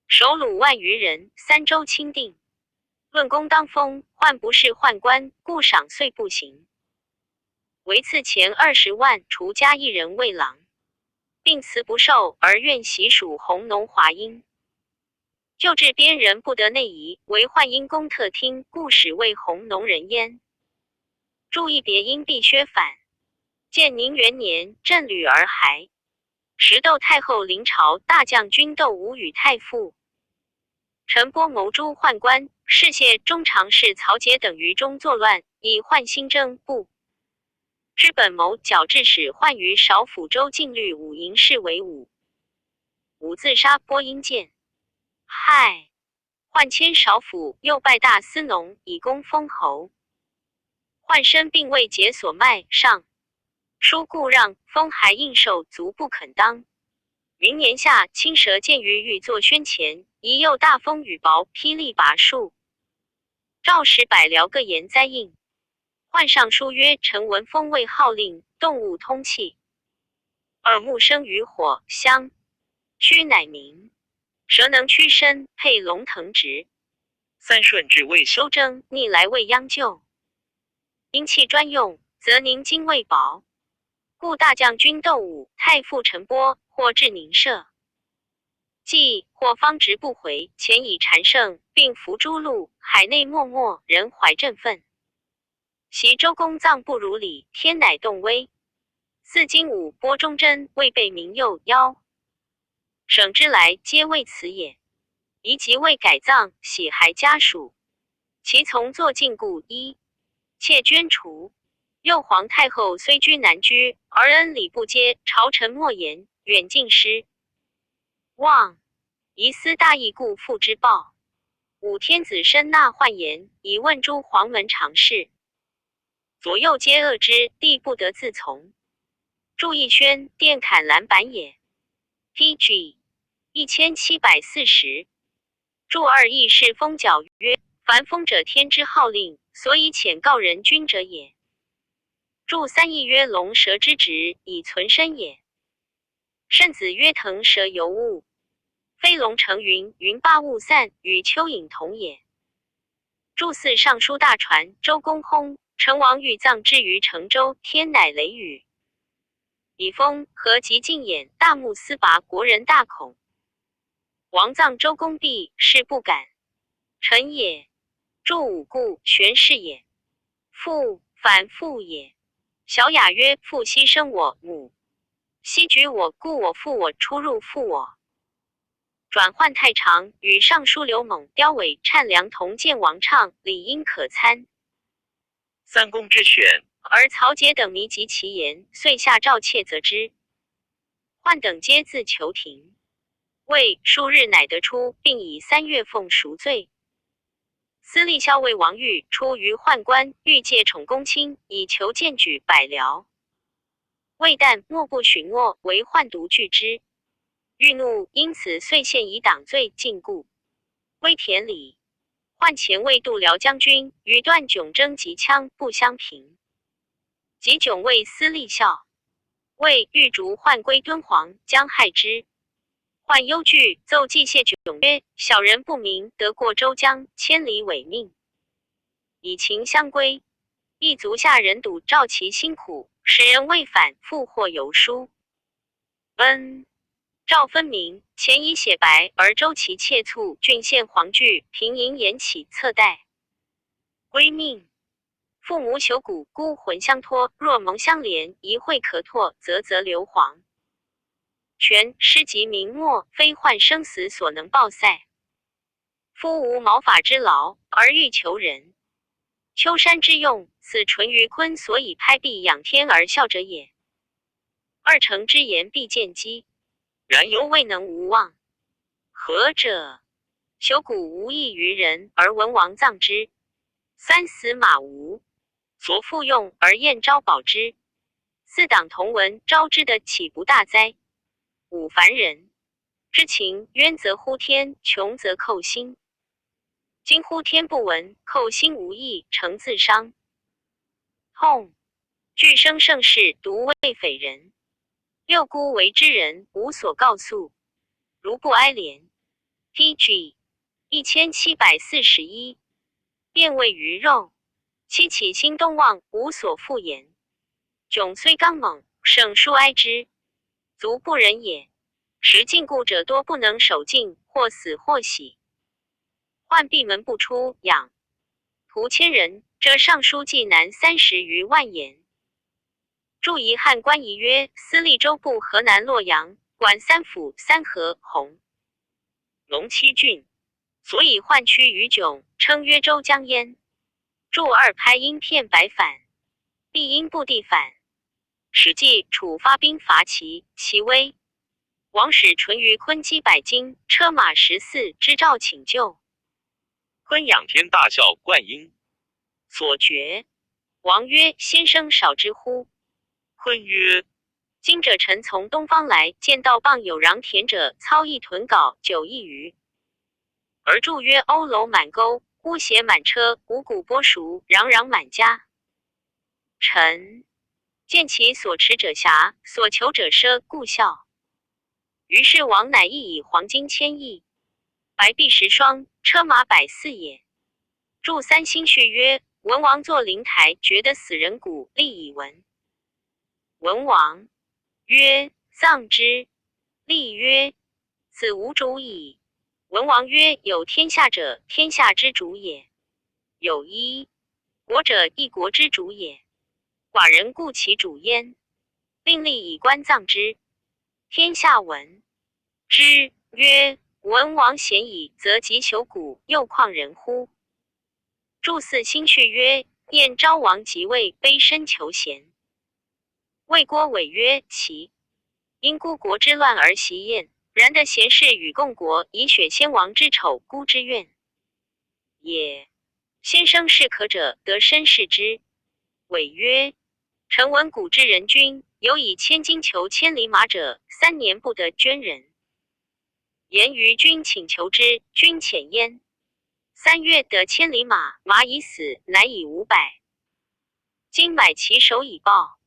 首虏万余人，3州钦定。论功当封，换不是宦官，故赏岁不行。为赐钱20万，除加1人为郎，并辞不受，而愿习属弘农华阴。旧制边人不得内夷，为宦因公特听，故使为弘农人焉。注意别因必削反。建宁元年，镇吕而还。时窦太后临朝，大将军窦武与太傅陈波谋诛宦官，侍谢中常侍曹节等于中作乱，以宦兴征，不知本谋，矫制使宦于少府州禁律5营侍为伍。伍自杀播音见。害宦迁少府，又拜大司农，以功封侯。宦身并未解所卖，上书故让，封还应受，足不肯当。明年夏，青蛇见于欲作宣前，宜又大风雨雹，霹雳拔树。赵使百僚各言灾应。宦上书曰：臣闻风为号令，动物通气。耳目生于火，香驱乃鸣。蛇能驱身，配龙腾直。3顺治未休，修征逆来未央救。因气专用，则宁精未薄。故大将军窦武、太傅陈波，或至宁舍，既或方直不回，前以禅圣，并伏诸路，海内默默，人怀振奋。袭周公葬不如礼，天乃动威。四经五播忠贞，未被民诱邀。省之来，皆为此也。宜即位改葬，喜还家属。其从作禁锢一，妾捐除。幼皇太后虽居南居，而恩礼不接，朝臣莫言，远近失望。疑思大义，故复之报。武天子深纳宦言，以问诸黄门常侍。左右皆恶之，帝不得自从。祝义轩，殿砍蓝板也。PG 1740。祝二义是封矫曰：凡封者天之号令，所以遣告人君者也。祝三义曰：龙蛇之职，以存身也。圣子曰：腾蛇游物，飞龙成云，云罢雾散，与蚯蚓同也。祝四尚书大传，周公薨，成王欲葬之于成州，天乃雷雨。以封和及进演大木司拔国人大恐。王葬周公毕，是不敢。臣也。祝五故玄氏也。父反父也。小雅曰：父牺牲我母，昔举我，故我父我出入父我。转换太长，与尚书刘猛、刁伟、谶良同见王畅，理应可参。三公之选，而曹节等迷及其言，遂下诏窃责之。宦等皆自求庭，未数日乃得出，并以3月俸赎罪。司隶校尉王玉出于宦官，欲借宠公卿，以求荐举百僚。魏旦莫不许诺，为宦独拒之。欲怒，因此遂陷以党罪禁锢。威田里，宦前卫度辽将军与段炯争及枪，不相平。及炯为司隶校，魏欲逐宦归敦煌，将害之。宦忧惧，奏季谢炯曰：小人不明，得过周江，千里违命，以情相归。亦足下人睹赵其辛苦，使人未返，复获邮书。诏分明，前以写白，而周其切促，郡县黄句，平营言起侧带。归命。父母朽骨，孤魂相托，若蒙相连，一会可拓，则流黄。权失及明末，非宦生死所能报塞。夫无毛发之劳，而欲求人。秋山之用，此淳于髡所以拍臂仰天而笑者也。二成之言必见机，然犹未能无望。何者？朽骨无益于人，而文王葬之。三死马无所复用，而燕昭保之。四党同文，招之的岂不大哉？五凡人之情，冤则呼天，穷则寇心。今呼天不闻，寇心无益，诚自伤。痛。俱生盛世，独为匪人。六姑为之人，无所告诉。如不哀怜。PG 1741。便谓鱼肉。其起心东望，无所复言。迥虽刚猛，省数哀之，足不忍也。时禁锢者多不能守禁，或死或喜。宦闭门不出，养徒千人，这尚书记南30余万言。注遗汉官仪曰：司隶州部河南洛阳，管3府、3河、洪、龙7郡，所以宦区于迥，称曰周江焉。注2拍因片白反，必因部地反。史记楚发兵伐齐，其危。王使淳于髡击百金，车马14，之诏请救。髡仰天大笑，冠英所决。王曰：先生少之乎？髡曰：今者臣从东方来，见到傍有壤田者，操一屯租9亿余。而注曰：瓯楼满沟，乌鞋满车，五谷剥熟，攘攘满家。臣见其所持者狭，所求者奢，故笑。于是王乃一以黄金1000亿，白璧10双，车马140也。注3星序曰：文王作灵台，觉得死人骨，立以闻。文王曰：葬之。立曰：此无主矣。文王曰：有天下者，天下之主也；有一国者，一国之主也。寡人故其主焉。令立以棺葬之。天下闻之曰：文王贤矣，则及朽骨，又况人乎？注4星序曰：燕昭王即位，卑身求贤。魏郭伟曰：其因孤国之乱而袭燕，然得贤士与共国，以雪先王之丑，孤之怨也。先生是可者，得身视之。伟曰：臣闻古之人君，有以千金求千里马者，3年不得捐人。言于君请求之，君遣焉。3月得千里马，马已死，乃以500。今买其首以报。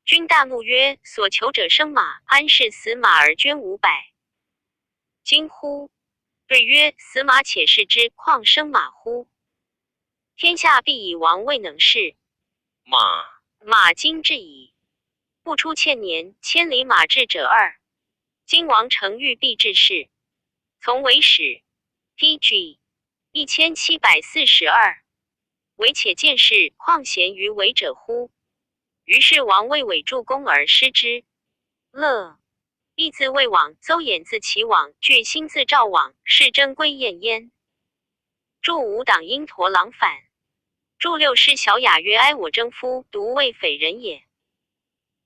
君大怒曰：所求者生马，安是死马而捐500？今乎？对曰：死马且视之，况生马乎？天下必以王未能事。马今至矣。不出千年，千里马至者二。今王承玉必致仕，从为始。PG 1742。唯且见事，况贤于为者乎？于是王为委助公而失之。乐亦自魏往，邹衍自齐往，巨兴自赵往，是真归燕焉。祝五党因驼狼反。祝六师小雅曰：哀我征夫，独为匪人也。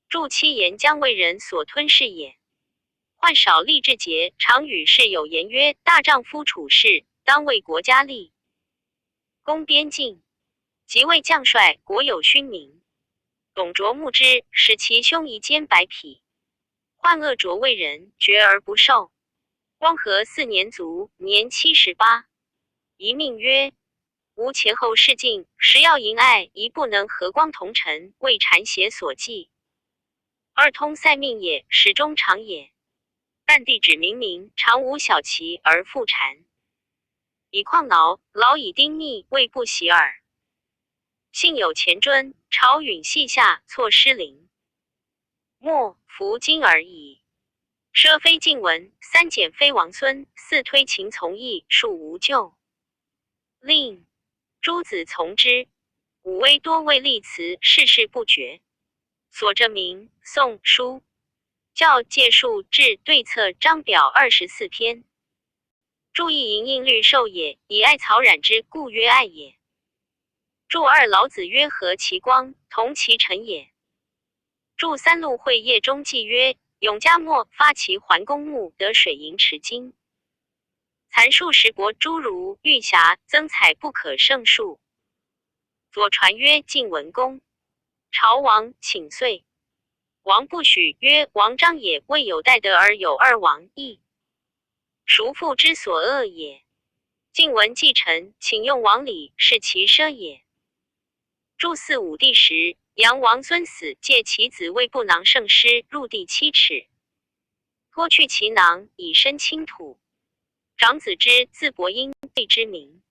祝七言将为人所吞噬也。患少立志节，常与世有言曰：大丈夫处事，当为国家利。攻边境，即为将帅，国有勋名。董卓慕之，使其兄夷坚百匹。患恶卓为人，决而不受。光和4年卒，年78。遗命曰：吾前后事尽，时要淫爱，宜不能和光同尘，为谗邪所忌。二通塞命也，始终长也。但地指明明，常无小奇而复谗。以况挠，劳以丁密，未不习耳。幸有前尊，朝允系下，错失灵。莫服今而已。奢非晋文，三减非王孙，四推秦从义，数无咎。令诸子从之。武威多为立辞，世事不绝。所证明、宋、书、教借述志对策章表24篇。注意营应律授也，以艾草染之，故曰艾也。注二老子曰：和其光，同其尘也。注三陆会业中记曰：永嘉末发其桓公墓，得水银池金。残数十国诸如玉匣，增采不可胜数。左传曰：晋文公。朝王请岁。王不许，曰：王章也，未有代德而有二王义，孰父之所恶也？晋文继臣，请用王礼，是其奢也。注四武帝时，杨王孙死，借其子为布囊圣师，入地7尺，脱去其囊，以身倾土。长子之字伯英，谓之名。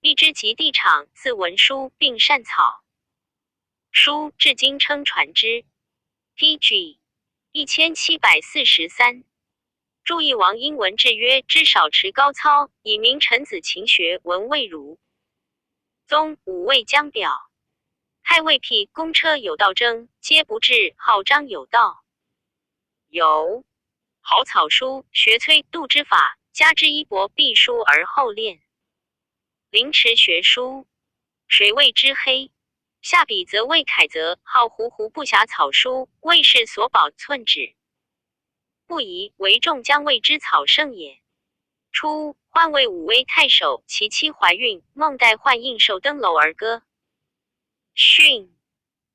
一之及地场，字文书，并善草。书至今称传之。PG 1743。注意王英文制曰：知少持高操，以明臣子勤学，文未如。宗武魏将表。太尉辟公车有道征，皆不至，号章有道。有好草书，学崔度之法，加之衣帛必书而后练。凌迟学书，水谓之黑。下笔则谓楷则，号胡不暇草书，魏氏所保寸纸。不疑为众将谓之草圣也。初，宦为武威太守，其妻怀孕，孟代宦应受登楼而歌。训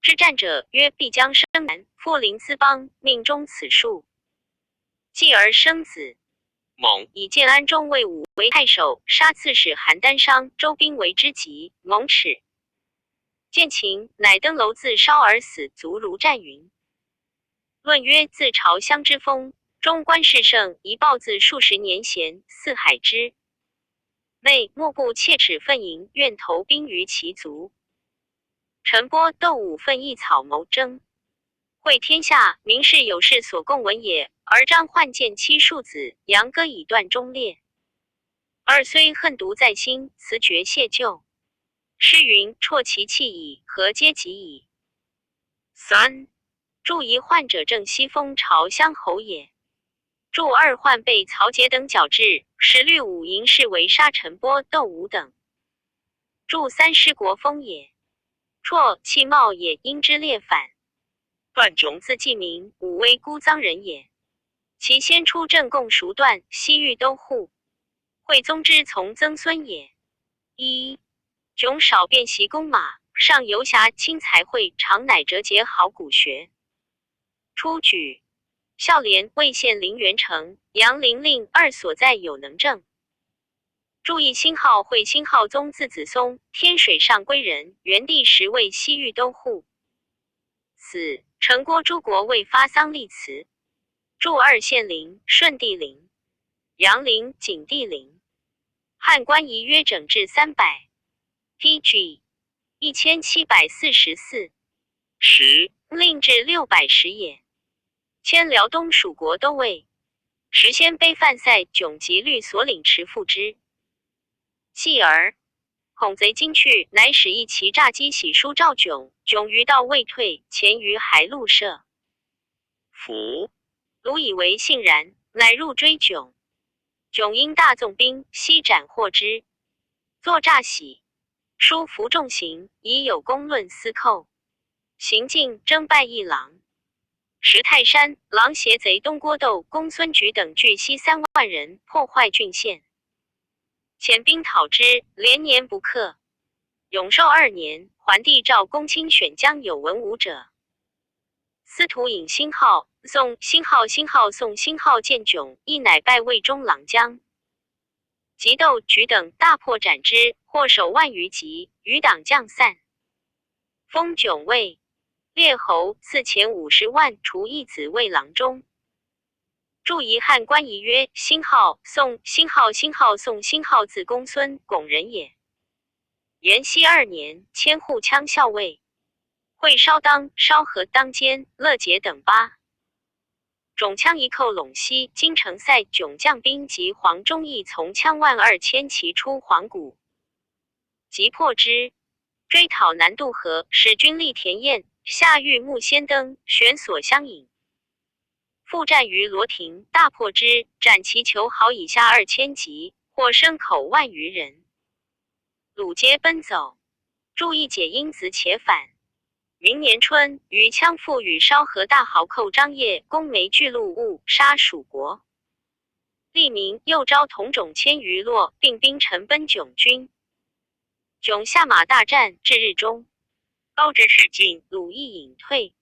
之战者曰：必将生男，复临淄邦，命中此数。继而生子。蒙以建安中为武威太守，杀刺史邯郸商，周兵为之急，蒙耻。见秦，乃登楼自烧而死，卒如战云。论曰：自朝襄之风，中观世圣，一报自数十年前，四海之内，莫不切齿愤盈，愿投兵于其族。陈波斗武奋一草谋争，会天下，民士有事所共闻也。而张焕见妻庶子，扬歌以断忠烈。二虽恨毒在心，辞绝谢旧。诗云：啜其气矣，何嗟及矣。三祝一患者正西封朝乡侯也。祝二患被曹节等矫治，时律武营士为杀陈波、窦武等。祝三失国风也。辍弃茂也，因之列反。段炯字季明，武威姑臧人也。其先出郑贡熟段，西域都护。惠宗之从曾孙也。一炯少遍习弓马，上游侠轻才会，常乃折节好古学。初举孝廉魏县临元城，杨陵令二所在有能政。注意辛号会辛号宗字子松，天水上归人，元帝时为西域都护。死，陈郭诸国为发丧立祠。祝二县陵，顺帝陵、杨陵、景帝陵。汉官仪约整治300。PG 1744。10 令至610也。迁辽东属国都尉，时先卑范塞迥及律所领持副之。继而恐贼惊去，乃使一骑诈击喜书赵迥，迥于道未退，前于海路舍。服鲁以为信然，乃入追迥。迥因大纵兵，悉斩获之。作诈喜书服重刑，已有公论司寇。行进征败一郎。石泰山、狼邪贼东郭窦、公孙举等聚西3万人，破坏郡县。遣兵讨之，连年不克。永寿2年，桓帝诏公卿选将有文武者。司徒尹辛浩、宋辛浩见迥，亦乃拜魏中郎将。及窦举等大破斩之，获首万余级，余党将散。封迥为列侯，赐钱50万，除一子为郎中。著遗汉官仪曰：辛浩，宋字公孙，巩人也。延熙2年，迁护羌校尉。会烧当、烧河当监、乐节等8。种羌一寇陇西，京城塞迥将兵及黄忠义从羌12000骑出黄谷，即破之，追讨南渡河，使军力田堰，下遇木仙登，悬索相引。复战于罗亭，大破之，斩其囚好以下2000级，获牲口万余人。鲁皆奔走，注意解因子且返。明年春，与羌父与烧河大豪寇张掖攻梅巨鹿兀，杀蜀国。立明又招同种1000余落，并兵陈奔迥军。迥下马大战，至日中，高直使进，鲁亦隐退。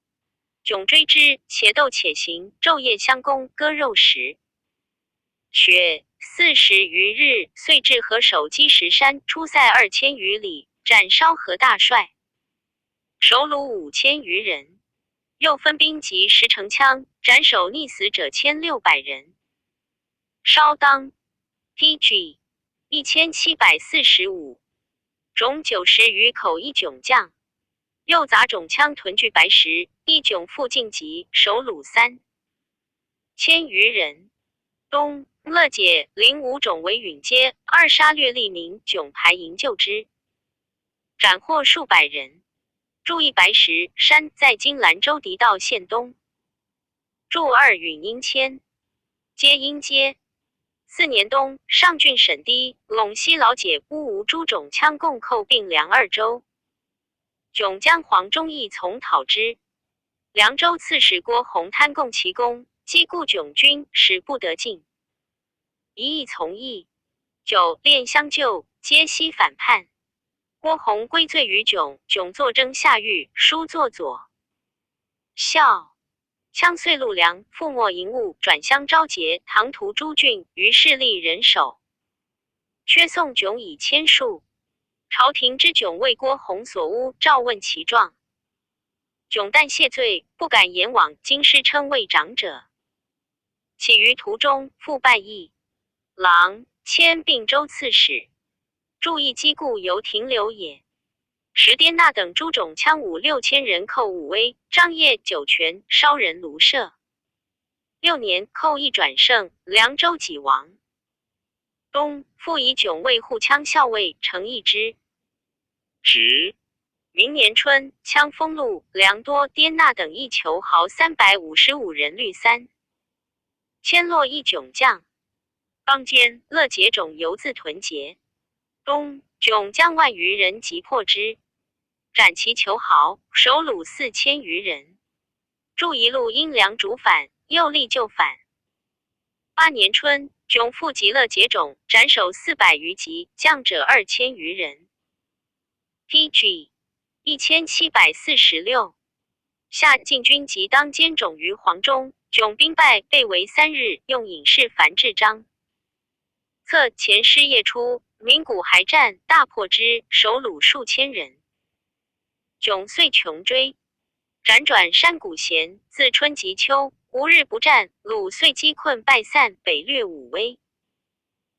迥追之，且斗且行，昼夜相攻，割肉食。雪40余日，遂至河首积石山，出塞2000余里，斩烧河大帅。首虏5000余人，又分兵及10城羌，斩首溺死者1600人。烧当 PG 1745，种90余口一迥将，又杂种羌屯聚白石，一迥复进集，首虏3000余人。东乐解领5种为允阶，2杀掠利民，迥排营救之，斩获数百人。驻一白石山，在今兰州狄道县东。驻2允阴迁，皆阴阶。4年冬，上郡审堤、陇西老解乌吴诸种羌共寇并凉2州。迥将黄忠义从讨之。凉州刺史郭洪贪共其功，击故迥军，使不得进。一意从义，迥练相救，皆悉反叛。郭洪归罪于迥，迥作征下狱，书作左校。羌遂陆梁，覆没营务，转相招节，唐屠诸郡，于势力人守。缺宋迥以千数。朝廷知迥为郭洪所诬，召问其状。迥但谢罪，不敢言往，京师称为长者。起于途中，复拜议郎，迁并州刺史。注意机故犹停留也。时颠那等诸种羌5、6千人寇武威、张掖、酒泉，烧人庐舍。6年，寇亦转胜，凉州己亡。冬，复以迥为护羌校尉，承义之职。明年春，羌封陆、良多、颠那等一囚豪355人律3千落一迥将。邦间乐解迥犹自屯节。冬，迥将万余人击破之，斩其囚豪，首虏4000余人。驻一路因梁主反，又立就反。8年春，迥复击乐解迥，斩首400余级，将者2000余人。PG 1746，夏进军即当监迥于黄忠，迥兵败，被围3日，用隐士樊志章。策前师夜出，鸣鼓还战，大破之，首虏数千人。迥遂穷追，辗转山谷咸，自春及秋，无日不战，虏遂击困败散，北掠武威。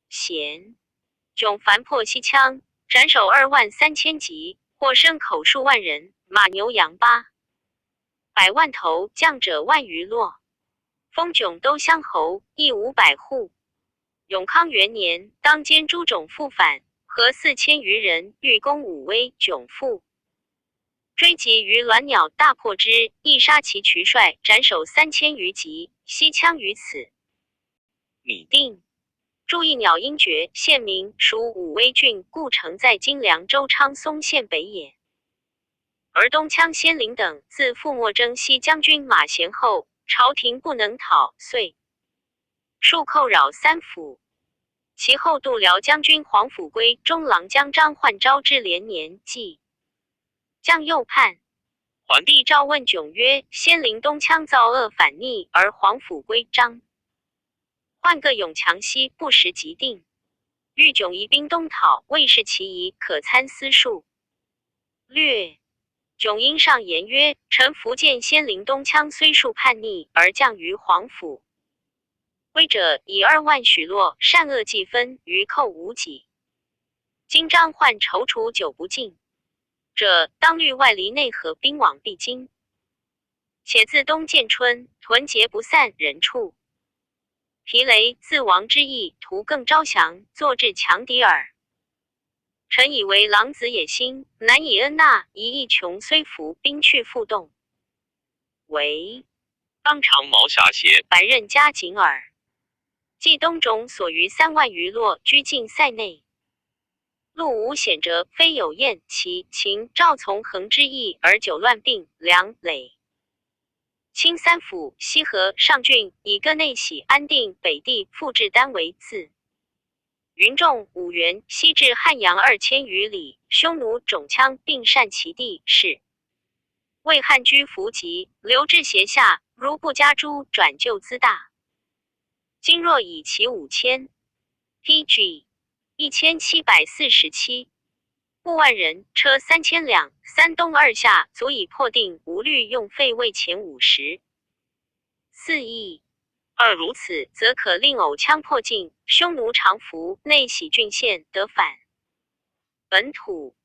咸，迥凡破西羌，斩首23000级，获牲口数万人，马牛羊8 100万头，将者万余落。封囧都乡侯亦500户。永康元年，当监诸种复返，合4000余人，欲攻武威，迥复。追击于鸾鸟，大破之，亦杀其渠帅，斩首3000余级，西羌于此。拟定注意鸟鹰诀，县名，属武威郡，故城在今凉州昌松县北也。而东羌先灵等自傅墨征西将军马贤后，朝廷不能讨，遂数寇扰三府。其后度辽将军黄甫圭、中郎将张焕昭之连年，即将右叛。皇帝诏问囧曰：先灵东羌造恶反逆，而黄甫圭、张焕各勇强西，不时即定。欲囧移兵东讨，魏氏其疑，可参思数。略囧因上言曰：臣福建先灵东羌虽数叛逆，而降于黄甫圭者以2万许落，善恶既分，余寇无几。今张焕踌躇久不进者，当虑外离内河，兵往必经。且自东建春，屯结不散，人畜疲累，自亡之意，图更招降，坐至强敌耳。臣以为狼子野心，难以恩纳，一意穷虽服，兵去复动，为当长毛狭胁，百仞加紧耳。冀东种所余3万余落，居境塞内。路无险折，非有燕、齐、秦、赵从横之意，而久乱并，梁、累。清三府、西河、上郡，以各内徙安定，北地复置丹为自。云仲、五原，西至汉阳2000余里，匈奴、种羌并善其地，是为汉居伏击，留至胁下，如不加诛，转就资大。今若以其5000 ，pg 1747，步万人，车3000辆，3东2下，足以破定，无虑用费未前50。4亿。二如此，则可令偶羌破境，匈奴长服，内徙郡县，得返本土。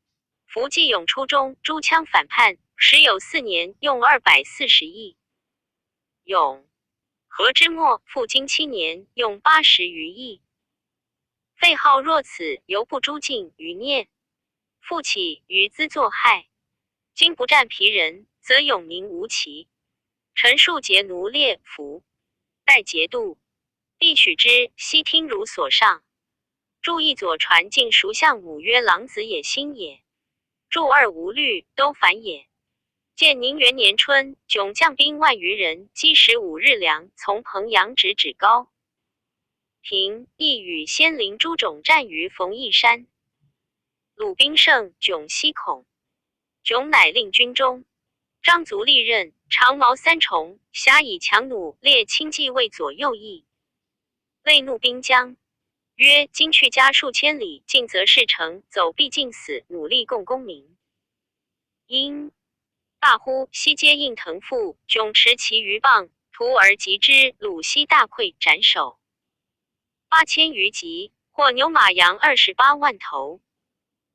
伏季永初中，诸羌反叛，时有4年，用240亿。永和之末，复经7年，用80余亿。废号若此，犹不诛尽，余孽复起，余资作害。今不战皮人，则永宁无期。臣数节奴列服。待节度，必取之。悉听如所上。注意左传晋属相母曰：狼子野心也。注2无虑，都反也。建宁元年春，囧将兵万余人，积15日粮，从彭阳直指高平，亦与先灵诸种战于冯翊山。鲁兵胜，囧西恐。囧乃令军中张足利刃，长矛3重，辖以强弩列轻骑为左右翼。累怒兵将曰：今去家数千里，进则事成，走必尽死，努力共功名。因大呼，悉皆应腾复，囧持其余棒，屠而击之，鲁西大溃，斩首8000余级，获牛马羊28万头。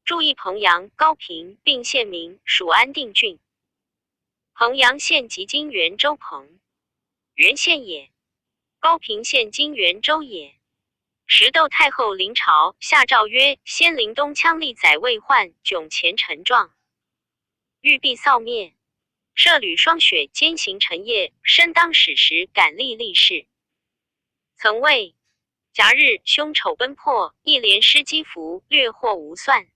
注意彭阳、高平并县名，属安定郡。彭阳县即今元州彭原县也，高平县今元州也。时窦太后临朝，下诏曰：先灵东羌历载未患，囧前陈状，欲必扫灭。设履霜雪，兼行陈夜，身当矢石，感历力士。曾谓甲日凶丑奔破，一连失击服，掠获无算。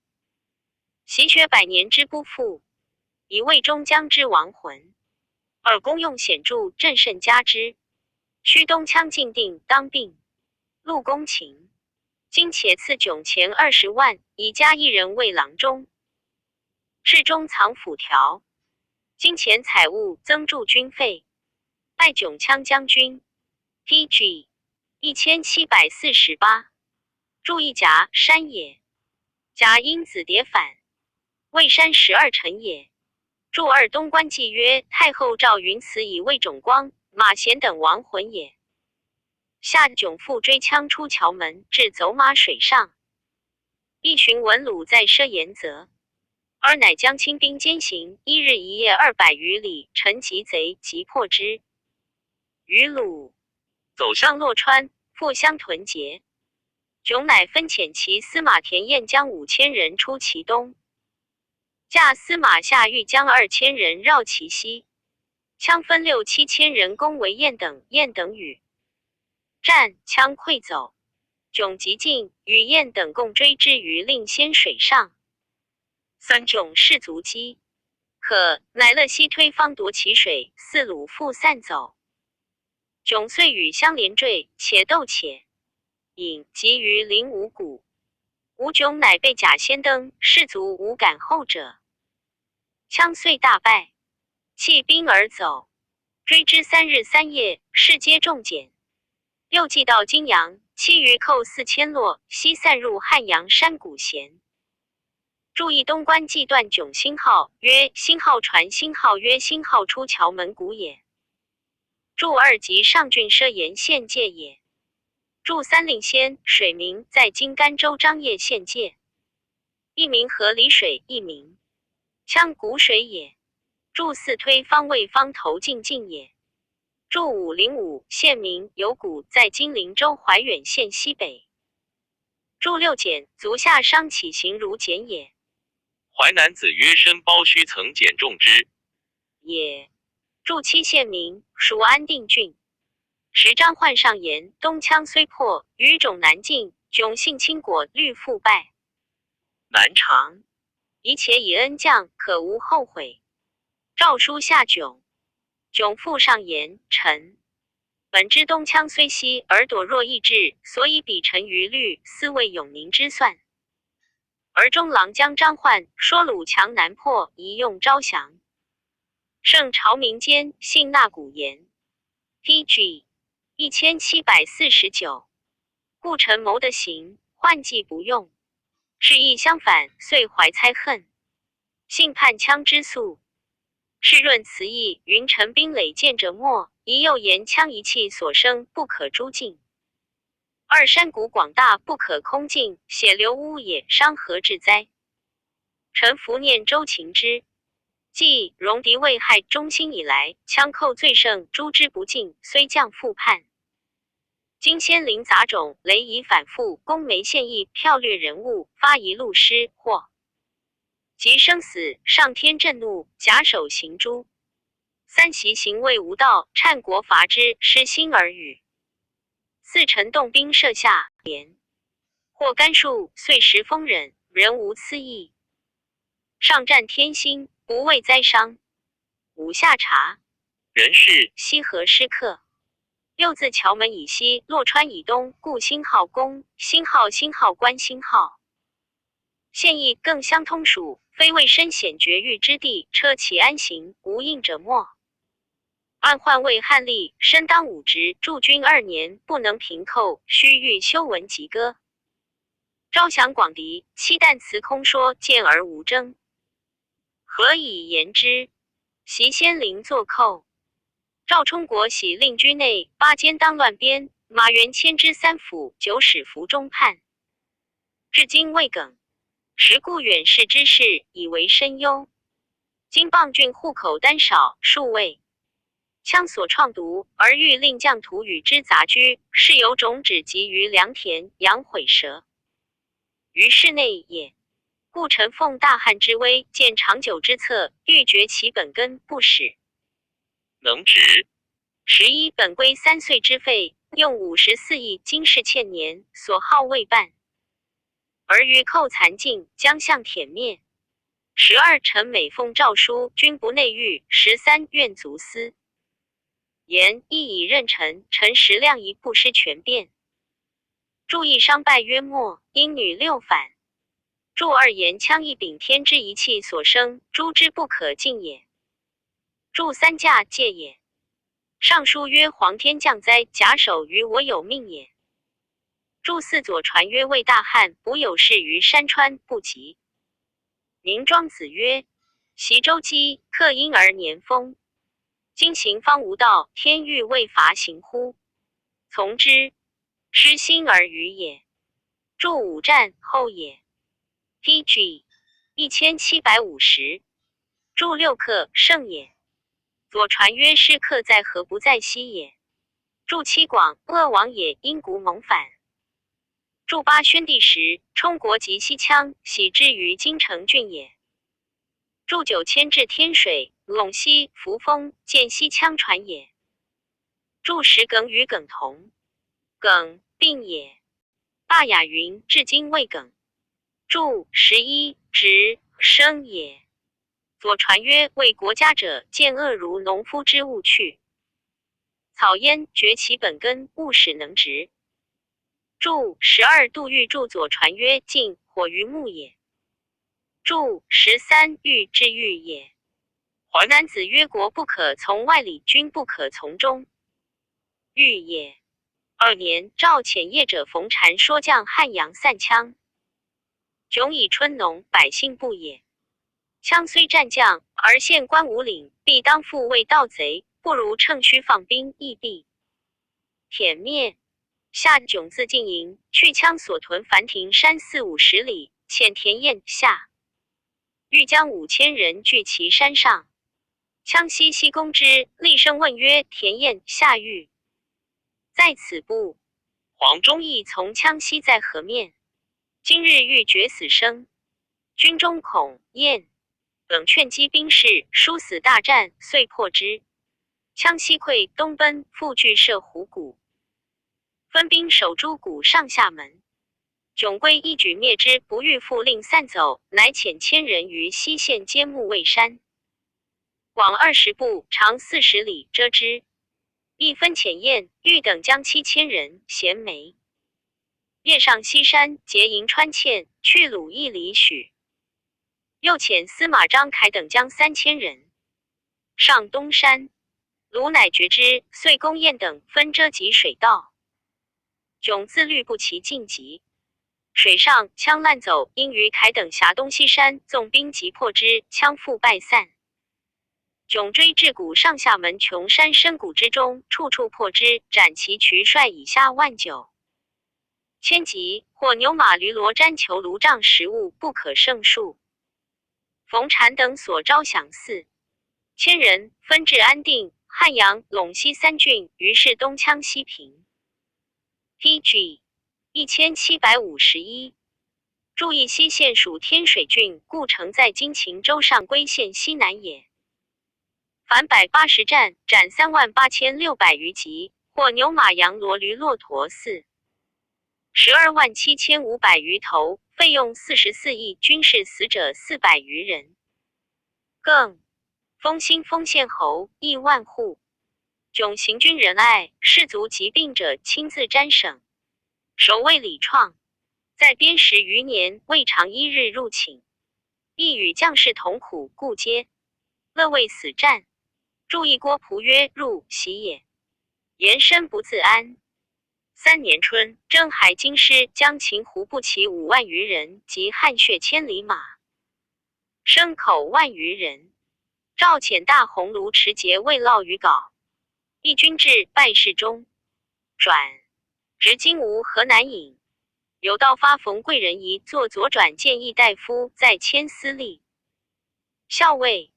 习学100年之不复，以魏中将之亡魂。而功用显著，朕甚加之。须东羌进定，当并陆公勤。今且赐囧钱20万，以加1人为郎中。侍中藏府条。金钱财物增助军费。拜囧羌将军。pg 1748。注意甲山也。甲因子迭反。魏山12臣也。注2东关记曰：太后诏云此以魏种光、马贤等亡魂也。下囧复追羌出桥门，至走马水上。一寻文鲁在奢言则。而乃将清兵兼行1日1夜200余里，乘急贼即破之。于鲁走上洛川，复相屯结。迥乃分遣其司马田彦将5000人出其东，驾司马夏玉将2000人绕其西，羌分6、7千人攻围燕等与战，羌溃走。迥急进，与燕等共追之于令仙水上。迥士卒击，可乃勒西推方夺其水，四鲁复散走。迥遂与相连坠，且斗且引，及于灵武谷。吴迥乃被甲先登，士卒无敢后者。羌遂大败，弃兵而走。追之3日3夜，士皆中减。又计到金阳，其余寇4000落，西散入汉阳山谷咸。注意东关计断迥星号，曰星号传，星号曰星号出桥门谷也。注2即上郡奢盐县界也。注3令仙，水名在今甘州张掖县界，一名河里水，一名羌谷水也。注4推方位方头进也。注5灵武县名有谷，在今灵州怀远县西北。注6简，足下商起行如简也。淮南子曰申包胥曾减重之也。注7县名属安定郡。时张焕上言，东羌虽破，余迥南进，迥性轻果，虑复败。南长，宜且以恩将，可无后悔。诏书下迥。迥复上言，臣本知东羌虽西，而躲若易至，所以比臣于虑，思为永宁之算。而中郎将张焕说鲁强难破，宜用招降。圣朝民间信纳古言。PG 1749。故臣谋得行，换计不用。是亦相反，遂怀猜恨。信叛羌之素。是润词义，云陈兵累见者末，宜又言羌一气所生，不可诛尽。2山谷广大，不可空尽，血流污也，伤何至哉？臣伏念周秦之。既戎狄未害中兴以来，羌寇最盛，诛之不尽，虽降复叛。今先临杂种，雷夷反复，攻梅献义，剽掠人物，发一路师，或及生死，上天震怒，假手行诛。3袭行为无道，忏国伐之，失心而语。4臣动兵设下，言或甘树，遂时丰忍，人无疵意。上战天心，不畏灾伤。5下察，人事西河失客。6自桥门以西，洛川以东，故星号宫，星号关，星号县邑更相通属，非未深险绝域之地，车其安行，无应者末。按换为汉吏，身当武职，驻军2年，不能平寇，须欲修文及歌。招降广敌，期旦辞空说，见而无争。何以言之？袭先临作寇。赵充国喜令居内，8监当乱边，马援迁之3府，9使服中叛。至今未梗。时故远视之事，以为深忧。今蚌郡户口单少，数位。羌所创毒，而欲令将徒与之杂居，是有种止及于良田，养毁蛇于室内也。故臣奉大汉之威，见长久之策，欲绝其本根，不使能止。11本归3岁之费，用54亿金氏欠年，所耗未半。而余寇残尽，将相舔灭。12臣每奉诏书，均不内狱。13愿足思。言亦以任臣，臣食量宜不失权变。注意商败约末，因女6反。注2言羌一秉天之一气所生，诛之不可尽也。注3驾戒也。上书曰皇天降灾，假手于我有命也。注4左传曰魏大汉，不有事于山川，不及。宁庄子曰习周姬，克婴儿年丰。今行方无道，天欲未伐行乎？从之，失心而与也。注5战后也。PG 1750。注6克胜也。左传曰师克在何不在西也。注7广鄂王也因古蒙反。注8宣帝时冲国及西羌徙至于京城郡也。注9迁至天水、陇西、扶风，见西羌传也。注10耿与耿同。耿并也。罢雅云至今未耿。注11直生也。左传曰为国家者见恶如农夫之物去。草焉绝其本根，勿使能直。注12杜预注左传曰禁火于木也。注13欲之欲也。男子曰国不可从外里，君不可从中。欲也。2年赵遣业者冯禅说将汉阳散羌。迥以春农，百姓不也。羌虽战将，而县官无领，必当复为盗贼，不如乘虚放兵，亦必殄灭。下迥自进营，去羌所屯樊亭山40-50里，遣田彦下。欲将5000人聚其山上。羌西攻之，厉声问曰：田彦下狱在此不？黄忠义从羌西在何面？今日欲决死生。军中恐彦等劝击兵士，殊死大战，遂破之。羌西溃，东奔，复据设虎谷，分兵守诸谷上下门。迥归一举灭之，不欲复令散走，乃遣1000人于西县揭木卫山，广20步，长40里，遮之。亦分遣燕、豫等将7000人衔枚，夜上西山，结营川堑，去鲁1里许。又遣司马张凯等将3000人上东山，鲁乃决之，遂攻燕等，分遮及水道。迥自律不其进急，水上羌滥走，因于凯等峡东西山，纵兵急破之，羌复败散。迥追至谷上下门穷山深谷之中，处处破之，斩其渠帅以下19000。千级或牛马驴骡毡裘炉杖食物不可胜数。冯禅等所招降4000人，分至安定、汉阳、陇西3郡，于是东羌西平。PG 1751。注意西县属天水郡，故城在今秦州上归县西南也。凡180战，斩38600余级，或牛马羊骡驴骆驼127500余头，费用44亿，军事死者400余人。更封新丰县侯，亿万户。迥行军仁爱，士卒疾病者亲自瞻省。守卫李创，在边10余年，未尝1日入寝。亦与将士同苦，故皆乐为死战。注意郭璞曰：入喜也。言身不自安。3年春，征海京师，将秦胡步骑5万余人，及汗血千里马，牲口万余人。赵遣大鸿胪持节未落于皋。义军至，败事中转，直金吾河南尹。有道发冯贵人仪作左转谏议大夫，在迁司隶校尉。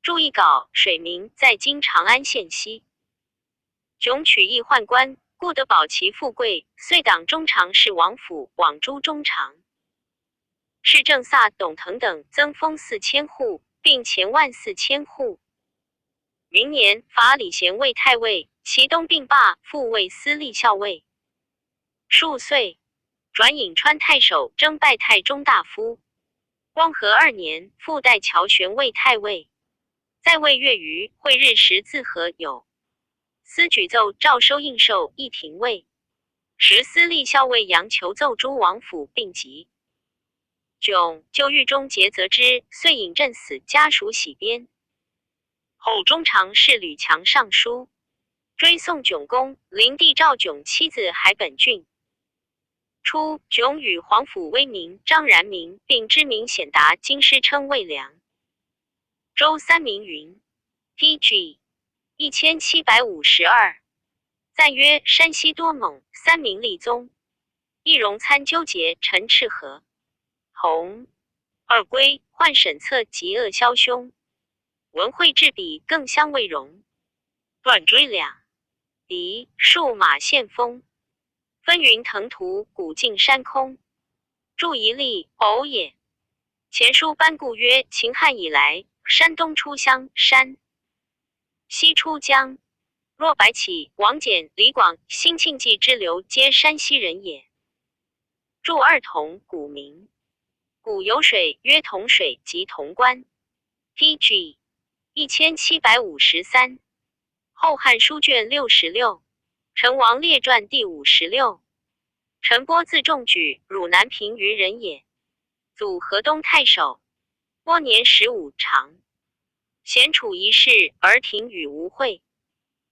注意稿水明，在今长安县西。迥取义宦官，故得保其富贵，遂党中常侍王府，往诸中常侍正萨董腾等增封4000户，并前14000户。明年罚李贤为太尉，其东并罢，复为司隶校尉。数岁，转颍川太守，征拜太中大夫。光和2年，复代乔玄为太尉。在位月余，会日时自和有司举奏诏收应授一廷尉。时司隶校尉杨求奏诸王府并疾。迥就狱中节责之，遂引阵死，家属喜鞭。后中常侍吕强上书，追送迥公。灵帝召迥妻子海本郡。初，迥与皇甫威名张然明，并知名显达，京师称魏良。周三明云 PG 1752。赞曰：山西多猛，三明立宗。易容参纠结，陈赤和弘。二归换审策极恶枭凶，文惠治比更相为荣。断追两敌数马献风，纷云腾图古尽山空。注一例偶也。前书班固曰：秦汉以来，山东出湘山，西出江，若白起、王翦、李广、辛庆忌之流，皆山西人也。注二同古名，古有水曰同水及同关。pg 1753，后汉书卷66，陈王列传第56。陈波字仲举，汝南平余人也，祖河东太守。波年15长，咸处一事而庭与无会。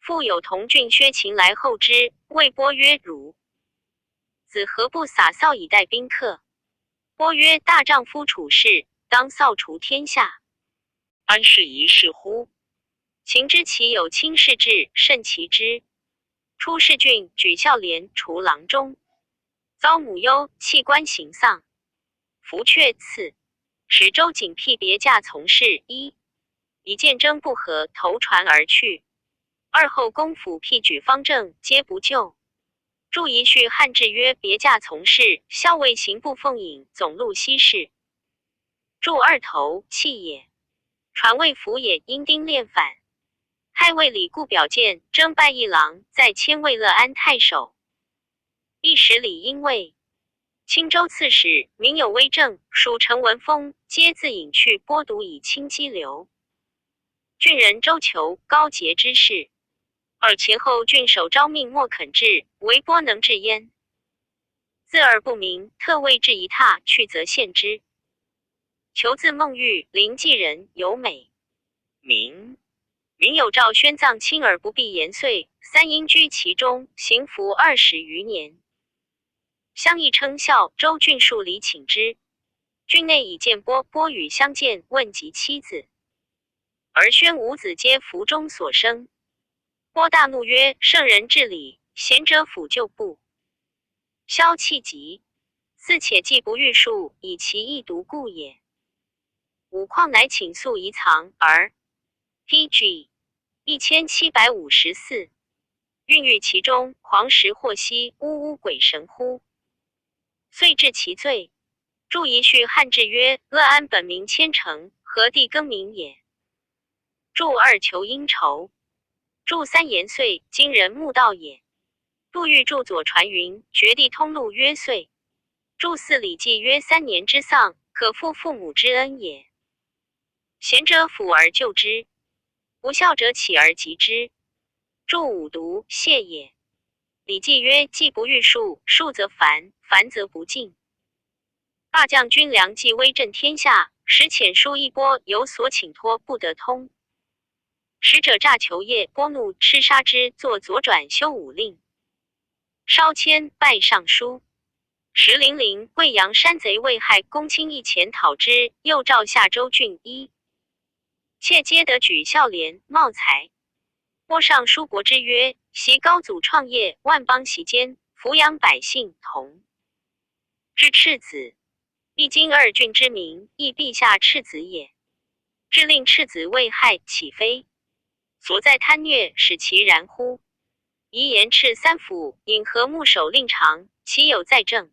复有同郡薛勤来后之，谓波曰：汝子何不洒扫以待宾客？波曰：大丈夫处事，当扫除天下，安是一事乎？秦知其有轻视志，甚其之。出仕郡，举孝廉，除郎中，遭母忧，弃官行丧，服阙赐。使周景辟别驾从事。一，以见征不和，投船而去。二后公府辟举方正，皆不救。注一序汉制曰：别驾从事，校尉刑部奉引，总录西事。注二头弃也，传魏服也，因丁练反。太尉李固表见，征拜一郎，在迁魏乐安太守。一时李因谓青州刺史名有威正，属陈文风，皆自引去播读以清激流。郡人周求高洁之事，而前后郡守招命莫肯至，唯波能治焉。自而不明，特谓至一榻，去则献之。求字孟玉，临济人，有美名有赵宣葬亲而不避延岁，三因居其中，行服20余年。相议称孝，周郡数里请之。郡内以见波，波与相见，问及妻子。而宣五子皆服中所生。波大怒曰：圣人治理，贤者辅救不。萧气急，似且既不欲述，以其意独故也。武况乃请诉遗藏，而 pg 1754，孕育其中，狂石或兮，呜呜鬼神乎？遂治其罪。注一序汉制曰：乐安本名千城，何地更名也？注二求因仇。注三延岁，今人墓道也。杜预注左传云：绝地通路曰岁。注四礼记曰：3年之丧，可复父母之恩也。贤者辅而救之，不孝者起而及之。注五毒谢也。礼记曰：既不欲数，数则烦，烦则不敬。霸将军良计威震天下，使遣书一波有所请托，不得通。使者诈求业，波怒斥杀之，作左转修武令。稍迁拜尚书。时零陵贵阳山贼为害公卿一钱讨之，又召下州郡一切皆得举孝廉茂才。波上书国之曰：习高祖创业，万邦习间，抚养百姓，同之赤子。一经二郡之名，亦陛下赤子也。致令赤子为害，岂非所在贪虐，使其然乎？宜言斥三府，引河牧守令常，其有在政？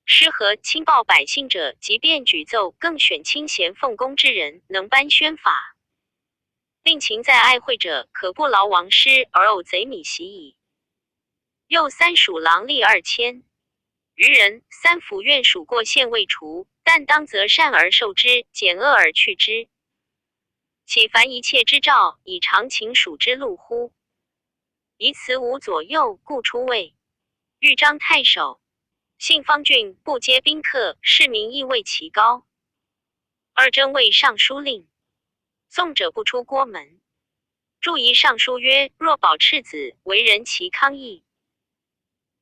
失和亲报百姓者，即便举奏，更选清贤奉公之人，能颁宣法。令秦在爱惠者，可不劳王师而偶贼米袭矣。又三属郎吏2000余人，三府院属过县未除，但当则善而受之，减恶而去之。岂凡一切之兆，以常情属之路乎？以此无左右，故出位。豫章太守，信方郡，不接宾客，市民亦畏其高。二征谓尚书令，宋者不出郭门。注一尚书曰：若保赤子，为人其康义。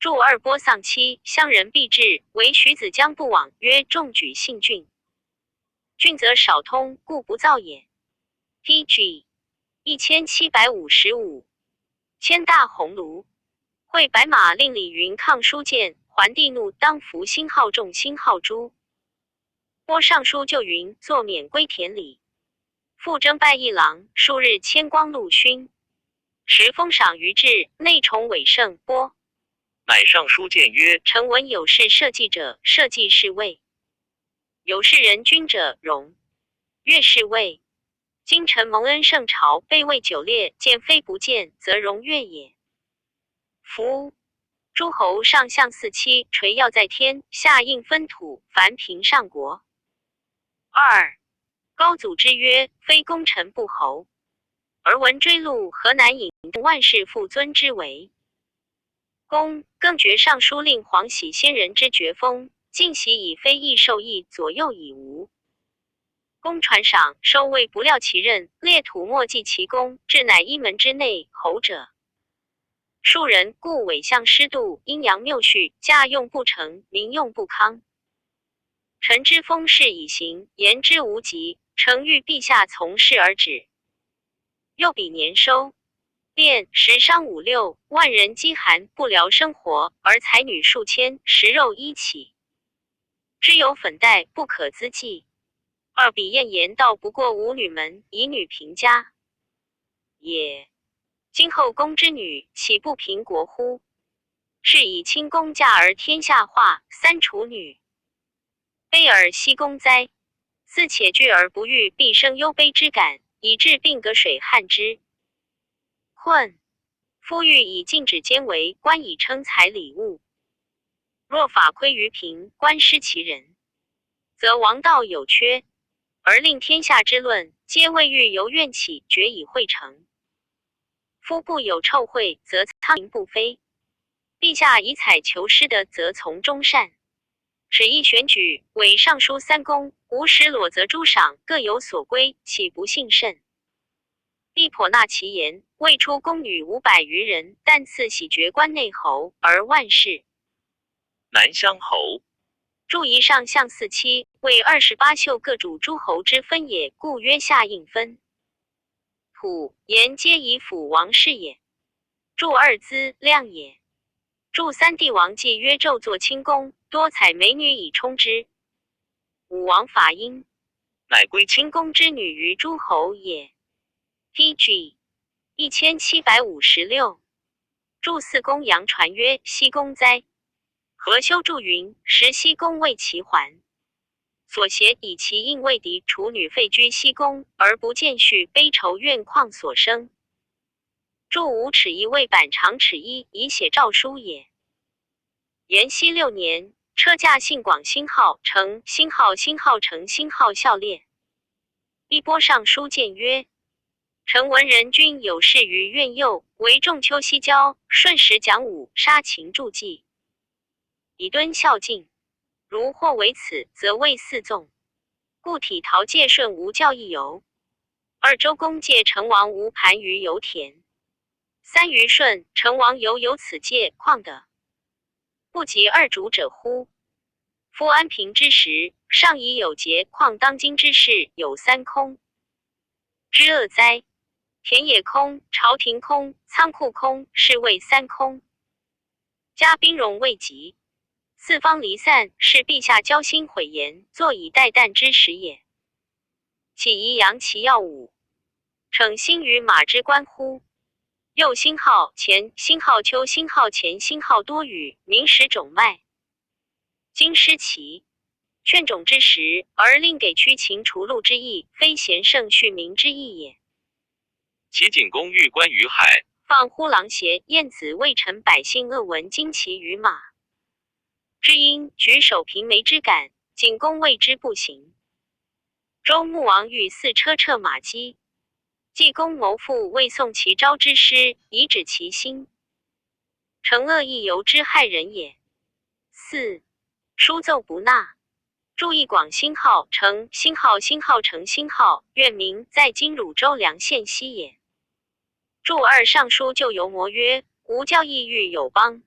注二波丧妻，乡人必至，唯徐子将不往，曰中举信郡。郡则少通，故不造也。pg 1755，迁大鸿胪。会白马令李云抗书谏，桓帝怒，当服星号仲、星号朱。拨尚书就云作免归田里。复征拜一郎，数日迁光禄勋。时封赏于制，内崇伟盛拨。乃上书谏曰：臣闻有事社稷者，社稷是尉；有事人君者，荣。越是尉。今臣蒙恩圣朝，被位久列，见非不见，则荣越也。夫诸侯上相四期，垂耀在天，下应分土，凡平上国。二高祖之曰：非功臣不侯，而闻追录河南尹万世父尊之为。公更决尚书令皇喜先人之爵封，尽喜以非义受义，左右以无。公传赏，收位不料其任，列土莫记其功，至乃一门之内侯者。庶人故伪相失度，阴阳谬序，家用不成，民用不康。臣之封事已行，言之无极，诚欲陛下从事而止。又比年收练食商五六，万人饥寒，不聊生活，而才女数千，食肉一起。知有粉黛，不可资计。二比晏言道不过五女门，以女平家也。今后宫之女，岂不平国乎？是以清宫嫁而天下化，三处女。悲而惜公哉！四且惧而不欲，必生忧悲之感，以致并隔水旱之。困。夫欲以禁止奸为，官以称财礼物。若法亏于平，官失其人，则王道有缺。而令天下之论，皆为欲由怨起，决以会成。夫不有臭秽，则苍蝇不飞。陛下以采求失的，则从中善。使一选举，委尚书三公，无使裸则诸赏，各有所归，岂不幸甚？必颇纳其言，未出宫女500余人，但赐喜爵关内侯，而万事。南乡侯。注仪上相四期，为28宿各主诸侯之分也，故曰下应分。土言皆以辅王室也。注二资量也。注三帝王祭曰纣作清宫，多采美女以充之。武王伐殷，乃归清宫之女于诸侯也。PG 1756。注四公羊传曰：西宫哉！何修注云：时西宫为其环，所挟以其应为敌，处女废居西宫，而不见序，悲愁怨旷所生。注5尺1为板长尺1，以写诏书也。延熙6年，车驾幸广兴号成兴号成兴号校列。一拨尚书谏曰：臣闻人君有事于苑右，为仲丘西郊，顺时讲武，杀秦助计，以敦孝敬。如或为此，则为四纵。故体陶介顺无教义游。二周公借成王无盘于油田。三于顺，成王有此戒况的，不及二主者乎？夫安平之时，上已有节，况当今之事有三空，之恶哉！田野空，朝廷空，仓库空，是谓三空。加兵戎未及，四方离散，是陛下交心毁言，坐以待旦之时也。岂宜扬其耀武，逞心于马之官乎？又星号前，星号秋，星号前，星号多雨，民时种麦。今失其劝种之时，而令给驱秦除戮之意，非贤圣恤民之意也。齐景公欲观于海，放呼狼邪，晏子为臣百姓恶闻旌旗于马。知因举手平眉之感，景公谓之不行。周穆王欲4车掣马击，济公谋父为宋其招之师，以止其心。诚恶亦由之害人也。4书奏不纳。注意广兴号成兴号成兴号，愿明在今汝州梁县西也。注2尚书就游谟曰：吾教义欲有邦。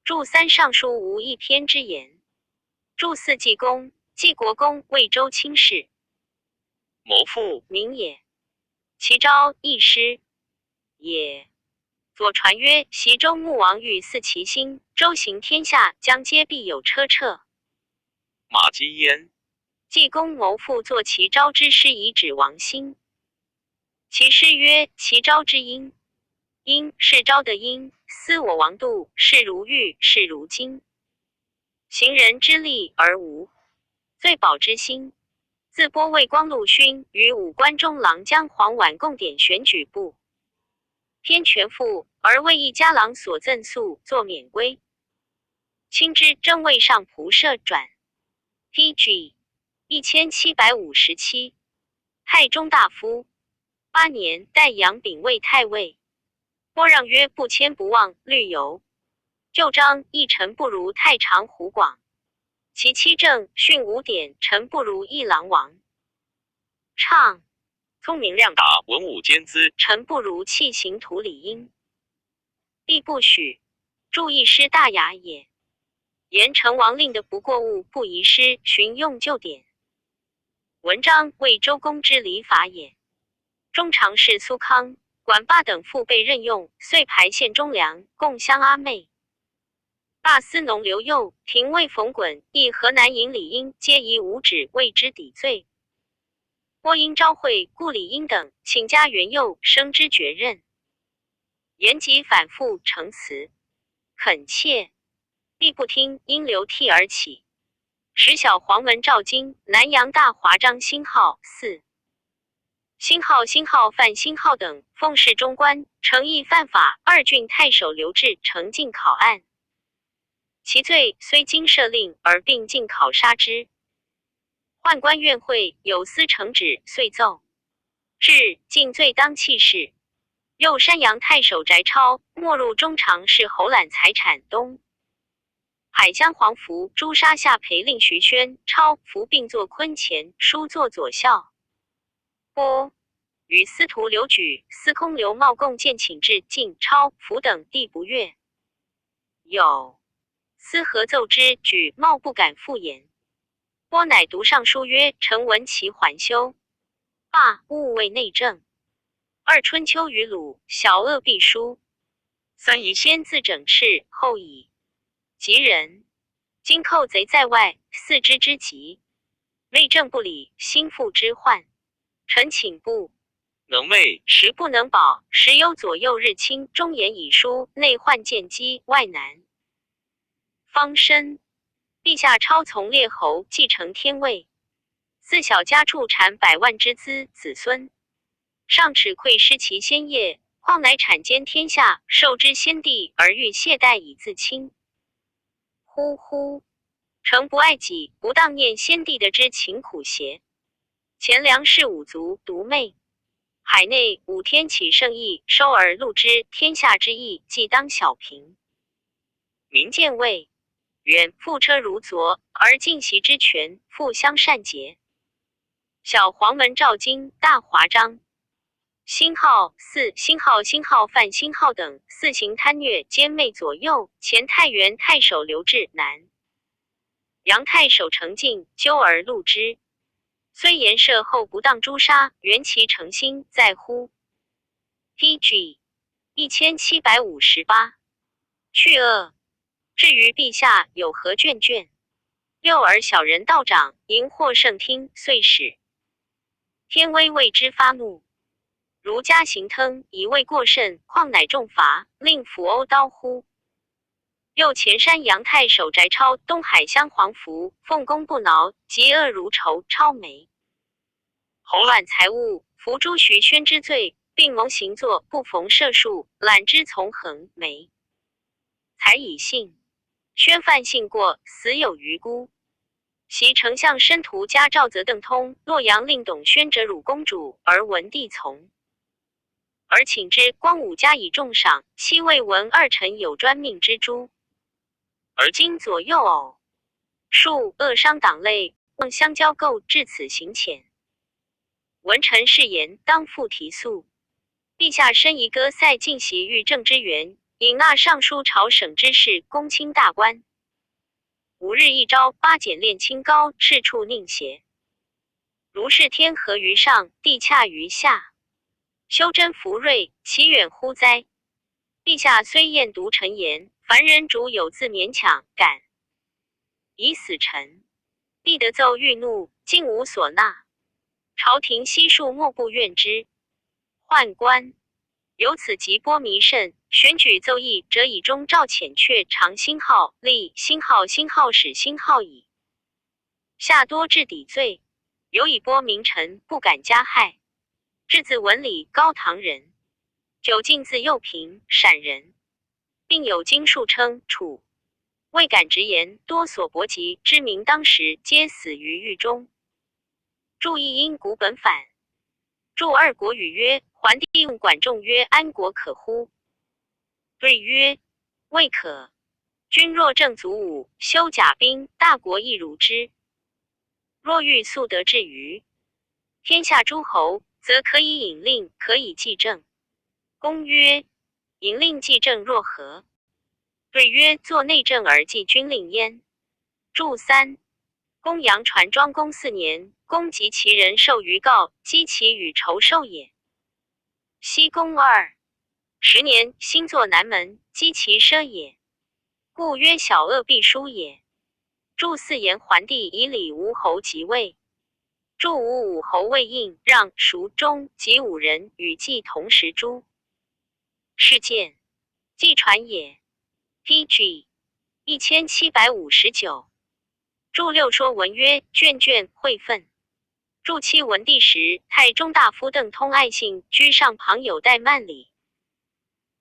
注3尚书无一篇之言。注4济公，济国公，魏州卿士。谋父名也。其招亦师也。左传曰：袭周穆王欲祀其心，周行天下，将皆必有车掣。马击焉。济公谋父作其招之师以指王兴。其师曰：其招之音，音是招的音，思我王度，是如玉，是如金。行人之力而无罪宝之心。自拨魏光禄勋与武关中郎将黄琬共点选举部，偏全赋，而为一家郎所赠诉，作免归。亲之征魏上仆射转 PG 1757，太中大夫。8年，代杨秉为太尉。拨让曰：不迁不忘，虑游。旧章一臣不如太常湖广。其七正训5典，臣不如一郎王。畅聪明亮达，文武兼资，臣不如弃行图理应。必不许，注意师大雅也。言成王令的不过物，不遗失，循用旧典。文章为周公之礼法也。中常侍苏康、管霸等父被任用，遂排县中粮，共相阿妹。大司农刘佑、廷尉冯衮、亦河南尹李英，皆以5指为之抵罪。拨因召会顾李英等，请加元佑，升之爵任。言及反复成词，恳切，必不听，因流涕而起。时小黄文赵京，南阳大华章兴浩4。兴浩范兴浩等奉事中官，诚意犯法，2郡太守刘志呈进考案。其罪虽经赦令，而并进考杀之。宦官院会有司承旨，遂奏至尽罪当弃市。右山阳太守翟超没入中常侍侯揽财产东海乡黄福诛杀下陪令徐宣、超、福并作坤前，书作左校。拨与司徒刘举、司空刘茂共见请至晋、超、福等地不悦。有司合奏之，举茂不敢复言。拨乃读上书曰：臣闻其还休，罢务为内政。2春秋于鲁，小恶必书。3以先自整饬，后以及人。今寇贼在外，4之之急，内政不理，心腹之患。臣请部能为时不能保，时有左右日清，中言以疏，内患见机，外难方深。陛下超从列侯，继承天位。4小家畜产100万之资，子孙尚耻愧失其先业，况乃产兼天下，受之先帝，而欲懈怠以自清。呼呼！诚不爱己，不当念先帝的之勤苦邪？前粮食5族，独昧。海内5天起圣意，收而录之，天下之义，既当小平。民见谓远覆车如昨，而尽席之权，复相善结。小黄门赵京，大华章兴浩4，兴浩范兴浩等4行贪虐，奸媚左右。前太原太守刘志南阳太守程进纠而录之，虽言赦后不当诛杀，原其诚心在乎。PG 1758去恶。至于陛下有何眷眷？6而小人道长迎获圣听，遂使天威为之发怒。儒家行腾，以为过甚，况乃重罚，令斧殴刀乎？右前山阳太守翟超，东海乡黄福，奉公不挠，嫉恶如仇，超眉。侯揽财物，伏诛徐宣之罪，并谋行作，不逢射术，揽之从横，眉。才以信，宣犯信过，死有余辜。袭丞相申屠加赵泽邓通，洛阳令董宣者辱公主，而文帝从。而请之，光武加以重赏，戚未闻2臣有专命之诛。而今左右偶数恶伤党类，望相交构，至此行浅。文臣誓言，当复提诉。陛下申宜歌塞进袭御政之源，引纳尚书朝省之事，公卿大官。5日一朝，8检炼清高，赤处佞邪。如是天和于上，地洽于下。修真福瑞，其远乎哉？陛下虽厌读臣言，凡人主有自勉强，敢以死臣。必得奏欲怒，竟无所纳。朝廷悉数莫不怨之。宦官由此即波弥甚，选举奏议者以中诏遣却长兴号、立兴号、兴号使兴号矣。下多治抵罪，有以波名臣不敢加害。至自文理高唐人，久近自右平陕人，并有经术称楚，未敢直言，多所伯及知名当时皆死于狱中。注意因古本反。注二国语曰：桓帝问管仲曰：安国可乎？对曰：未可。君若正足武，修甲兵，大国亦辱之。若欲速得至于天下诸侯，则可以引令，可以继政。公曰：引令继政若何？对曰：作内政而继军令焉。注三。公羊传庄公4年，公及其人受于告，击其与仇受也。奚公10年，星作南门，击其奢也。故曰小恶必殊也。注4言桓帝以礼吴侯即位。注武侯魏应、让、叔、钟及5人与季同时诛。事件纪传也。PG 1759。注6说文曰：卷会分。注7文帝时，太中大夫邓通爱信，居上旁有代曼礼。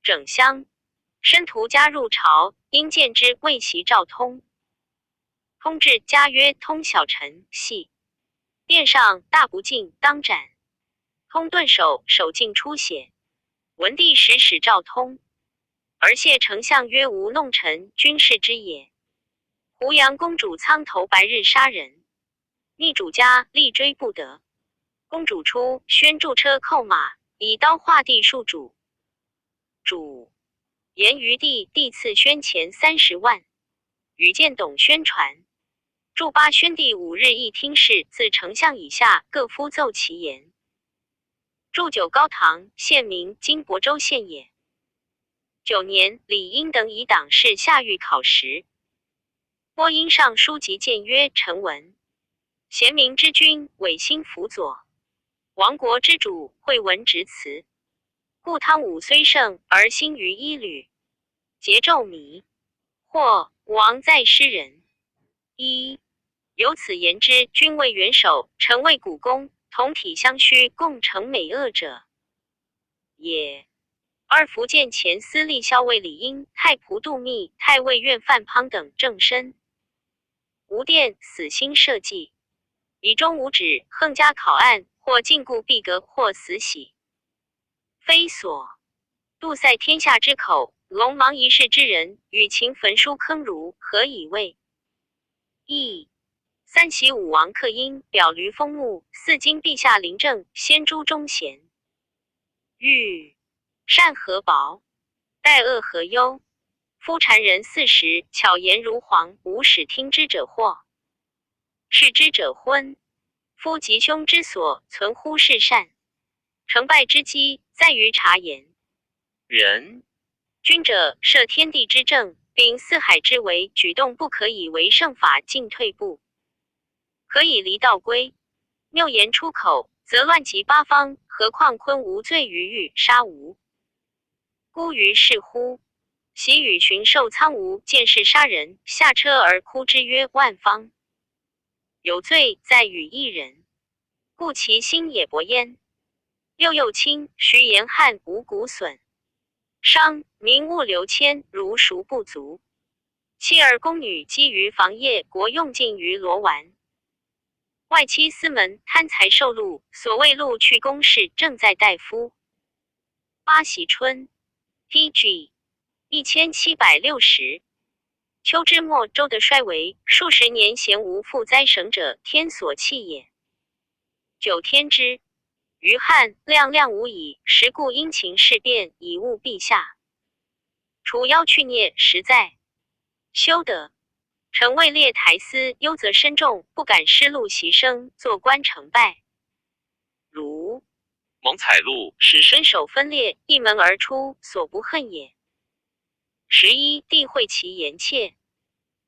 整乡申屠加入朝，因见之，谓袭赵通。通至，家曰：通小臣，系。殿上大不敬，当斩。通顿首，手尽出血。文帝使赵通，而谢丞相曰：吾弄臣，君视之也。胡杨公主苍头白日杀人，逆主家，力追不得。公主出，宣助车扣马，以刀划地数主。主言于帝，帝赐宣钱30万。与见董宣传。注8宣帝5日议听事，自丞相以下各夫奏其言。注9高唐县名，今亳州县也。9年，李英等以党事下狱考实。播音上书及谏曰：臣闻贤明之君，委心辅佐；亡国之主，惠文直辞。故汤武虽盛，而兴于一旅，桀纣靡，或王在诗人。一由此言之，君为元首，臣为股肱，同体相虚，共成美恶者也。二福建前司隶校尉李英、太仆杜密、太尉院范滂等正身。吴殿死心社稷，以终无止，横加考案，或禁锢闭革，或死喜。非所杜塞天下之口，龙芒一世之人，与秦焚书坑儒，何以为？亦三袭武王克殷，表驴封穆，四经陛下临政，先诛忠贤。欲善何薄，待恶何忧？夫谗人40，巧言如簧，无使听之者祸，视之者昏。夫吉凶之所存乎是善，成败之机在于察言。人君者，摄天地之政，秉四海之为，举动不可以为圣法进退步，可以离道归。谬言出口，则乱及八方，何况昆无罪于狱，杀无孤于是乎？喜与寻兽苍梧，见事杀人，下车而哭之曰：万方有罪在与一人，故其心也薄焉。六又轻，徐言汉无骨损，商民物流迁，如孰不足？妻儿宫女积于房业，国用尽于罗丸。外戚私门贪财受禄，所谓禄去公事，正在大夫。八喜春 PG 1760。秋之末，周的衰微，数十年闲无复灾省者，天所弃也。九天之于汉，亮亮无已，时故殷勤事变，以务陛下。除妖去孽，实在修德。臣位列台司，忧则深重，不敢失禄袭升，做官成败。如蒙采禄，使身手分裂，一门而出，所不恨也。11帝会其言切，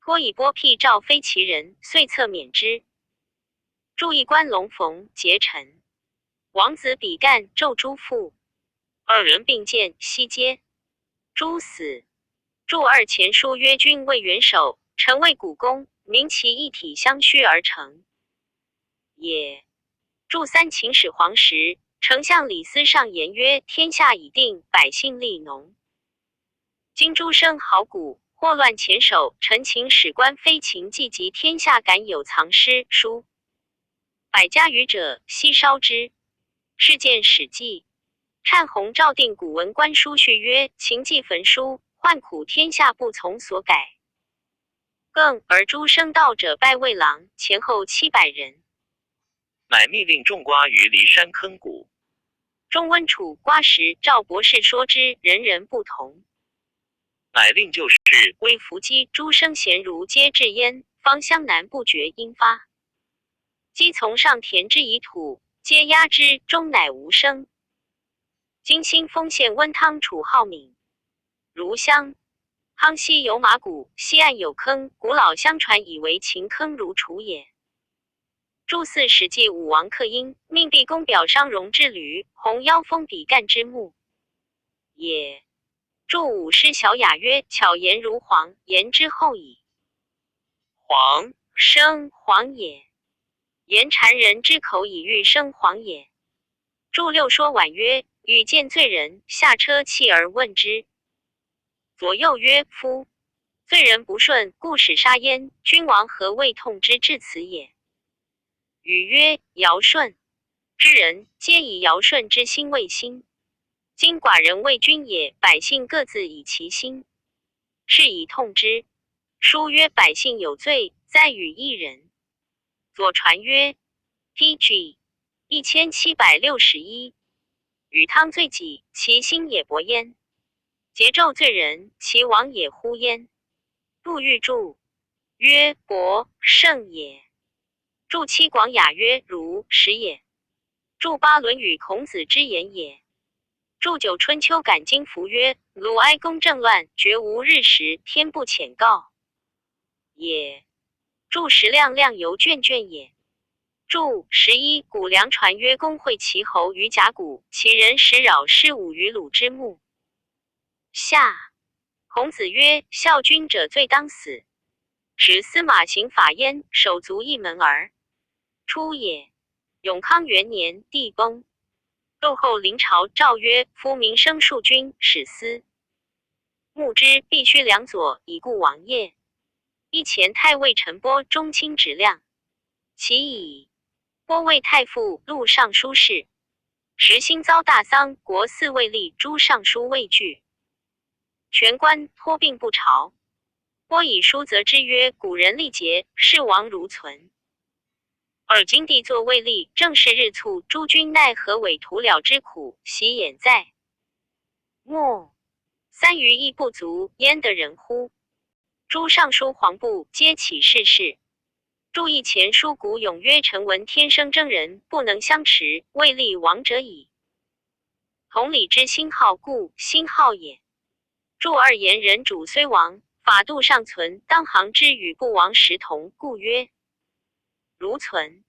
托以剥辟赵非其人，遂策免之。祝一关龙逢结臣，王子比干纣朱父，二人并肩西街。朱死。祝二前书曰：君为元首，臣为股肱，民其一体相须而成也。祝三秦始皇时，丞相李斯上言曰：天下已定，百姓利农。今诸生好古，祸乱前首，臣秦史官非秦既及天下敢有藏诗书，百家语者，悉烧之。是见《史记》。忏弘诏定古文官书序曰：秦既焚书，患苦天下不从所改。更而诸生道者拜魏郎，前后700人。乃密令种瓜于骊山坑谷。中温楚瓜时，赵博士说之，人人不同。乃令旧事为伏击，诸生贤儒皆至焉，方湘南不绝因发。鸡从上田之以土，皆压之，终乃无声。今新丰县温汤楚浩敏，如乡康熙有马谷，西岸有坑，古老相传以为秦坑如楚也。祝祀史记武王克殷，命毕公表商容之旅，弘邀封比干之墓也。祝武师小雅曰：巧言如黄，言之后矣。黄生黄也，言谗人之口以喻生黄也。祝六说婉曰：与见罪人，下车弃而问之。左右曰：夫罪人不顺，故使杀焉，君王何谓痛之至此也？语曰：尧舜之人，皆以尧舜之心为心。今寡人为君也，百姓各自以其心，是以痛之。书曰：百姓有罪，在与一人。左传曰 PG 1761，与汤罪己，其心也薄焉；桀纣罪人，其亡也乎焉。杜预注曰：薄胜也。注七广雅曰：如实也。注八论语孔子之言也。注九春秋感经符曰：鲁哀公政乱，绝无日时，天不遣告也。注十亮亮游卷卷也。注11谷梁传曰：公会其侯于甲骨，其人使扰失伍于鲁之墓下。孔子曰：效君者罪当死。使司马行法焉，手足一门儿出也。永康元年，地崩。窦后临朝诏曰：夫民生庶君，使司牧之，必须两左，以固王业。一前太尉陈波中卿直亮，其以波为太傅、录尚书事。时兴遭大丧，国嗣未立，诸尚书畏惧，权官托病不朝。波以书责之曰：古人力竭，事亡如存。尔今帝作未立，正是日促，诸君奈何委徒了之苦，喜眼在目。三余亦不足，焉得人乎？诸尚书黄部皆起事事。注意前书古咏曰：臣闻天生征人，不能相持，未立王者矣。同理之心好故，心好也。注二言人主虽亡，法度尚存，当行之与不亡时同，故曰如存。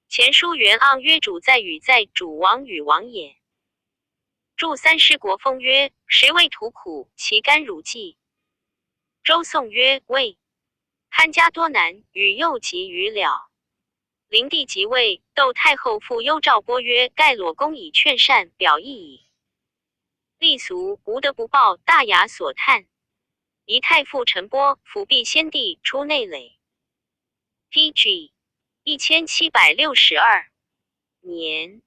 前书原盎曰：主在与在，主亡与亡也。注三师国风曰：谁为图苦，其甘如骥。周颂曰：魏堪家多难，与幼及于了。灵帝即位，窦太后复幽赵波曰：盖裸公以劝善，表义矣。立俗无德不报，大雅所叹。宜太傅陈波辅弼先帝，出内垒。PG 1762年，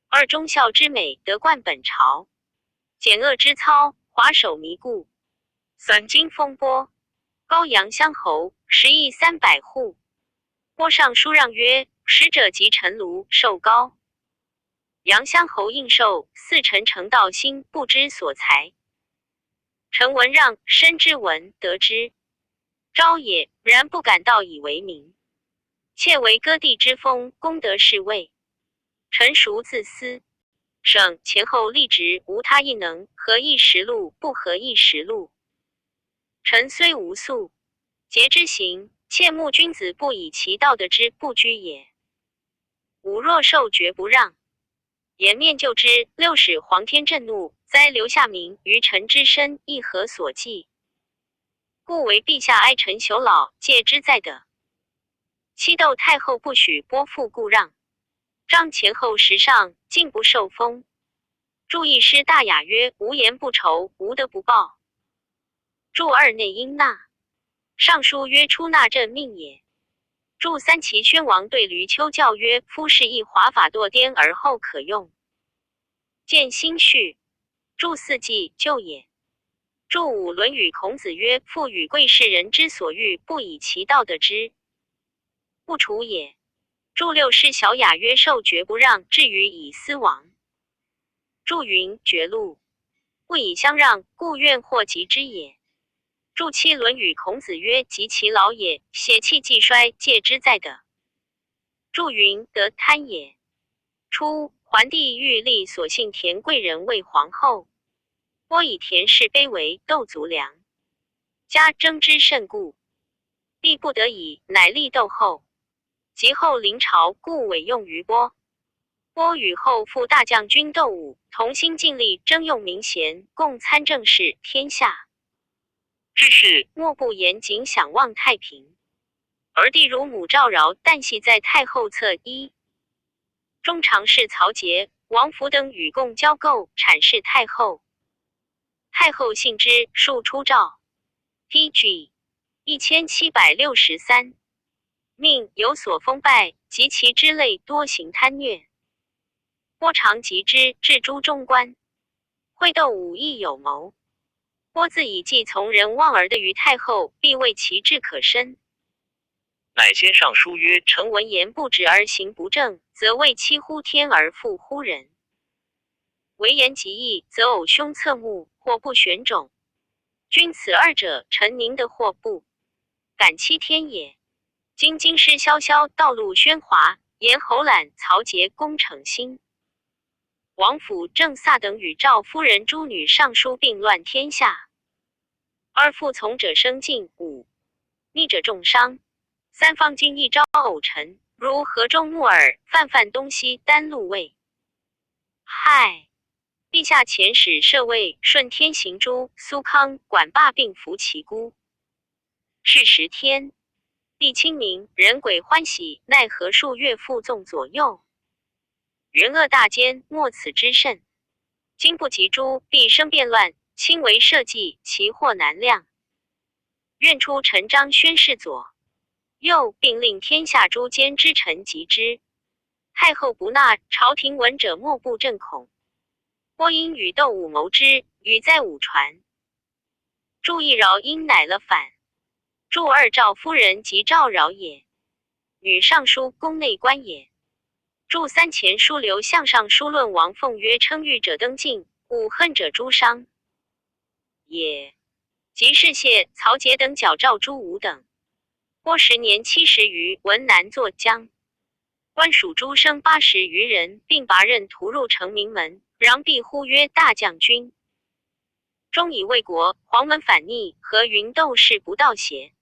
二忠孝之美，得冠本朝；简恶之操，华首靡故。三经风波，高阳乡侯10邑300户。波上书让曰：使者及臣庐，受高阳乡侯应受，四臣诚道心，不知所裁。臣闻让，深知闻，得之昭也，然不敢道以为名。窃为割地之风，功德是位。臣孰自私？省前后立职，无他一能，合一时路，不合一时路。臣虽无素节之行，切慕君子不以其道德之不居也。吾若受绝不让，颜面就之。六使皇天震怒，哉留下民于臣之身，亦何所计？故为陛下哀臣朽老，戒之在得。七窦太后不许拨付故让，张前后时上，竟不受封。注一师大雅曰：无言不酬，无德不报。注二内应纳。尚书曰：出纳朕命也。注三齐宣王对闾丘教曰：夫士亦华法堕颠而后可用。见新序。注四纪旧也。注五论语孔子曰：富与贵士人之所欲，不以其道得之，不处也。注六师小雅曰：受绝不让，至于以私亡。注云：绝路，不以相让，故愿或及之也。注七论语孔子曰：及其老也，血气既衰，戒之在得。注云：得贪也。初，桓帝欲立所幸田贵人为皇后，拨以田氏卑为窦足良，家争之甚故，帝不得已，乃立窦后。及后临朝，故委用于拨。拨与后副大将军窦武同心尽力，征用民贤，共参政事，天下至是莫不严谨，想望太平。而帝乳母赵娆旦夕在太后侧一中常侍曹节、王福等与共交构阐释太后。太后信之，数出诏。PG 1763，命有所封拜，及其之类多行贪虐。拨常及之，至诸中官。会窦武亦有谋。拨自以计从人望而得于太后，必为其志可申。乃先上书曰：臣闻言不直而行不正，则为欺乎天而负乎人；为言极义，则偶凶侧目，或不选种。君此二者，臣宁得或不敢欺天也。今京师萧萧，道路喧哗，言侯览、曹节功成心。王府、郑萨等与赵夫人诸女上书，并乱天下。二服从者生尽，五逆者重伤。三方今一朝偶臣，如河中木耳，泛泛东西，丹露味。嗨！陛下遣使设卫顺天行诛，苏康、管霸并服其姑。是10天，帝清明，人鬼欢喜，奈何数月复纵左右。人恶大奸，莫此之甚。今不及诛，必生变乱，轻为社稷，其祸难量。愿出陈章宣示左右，并令天下诸奸之臣及之。太后不纳，朝廷闻者莫不震恐。拨因与窦武谋之，语在武传。注一饶因乃了反。注二赵夫人及赵娆也，女尚书宫内官也。注三前书刘向上书论王凤曰：称誉者登进，侮恨者诛伤也。及士燮、曹节等矫诏诸武等。拨10年70余，文南作江。官属诸生80余人，并拔任屠入成明门，穰必呼曰大将军。终以为国，黄门反逆，何云窦氏不道邪？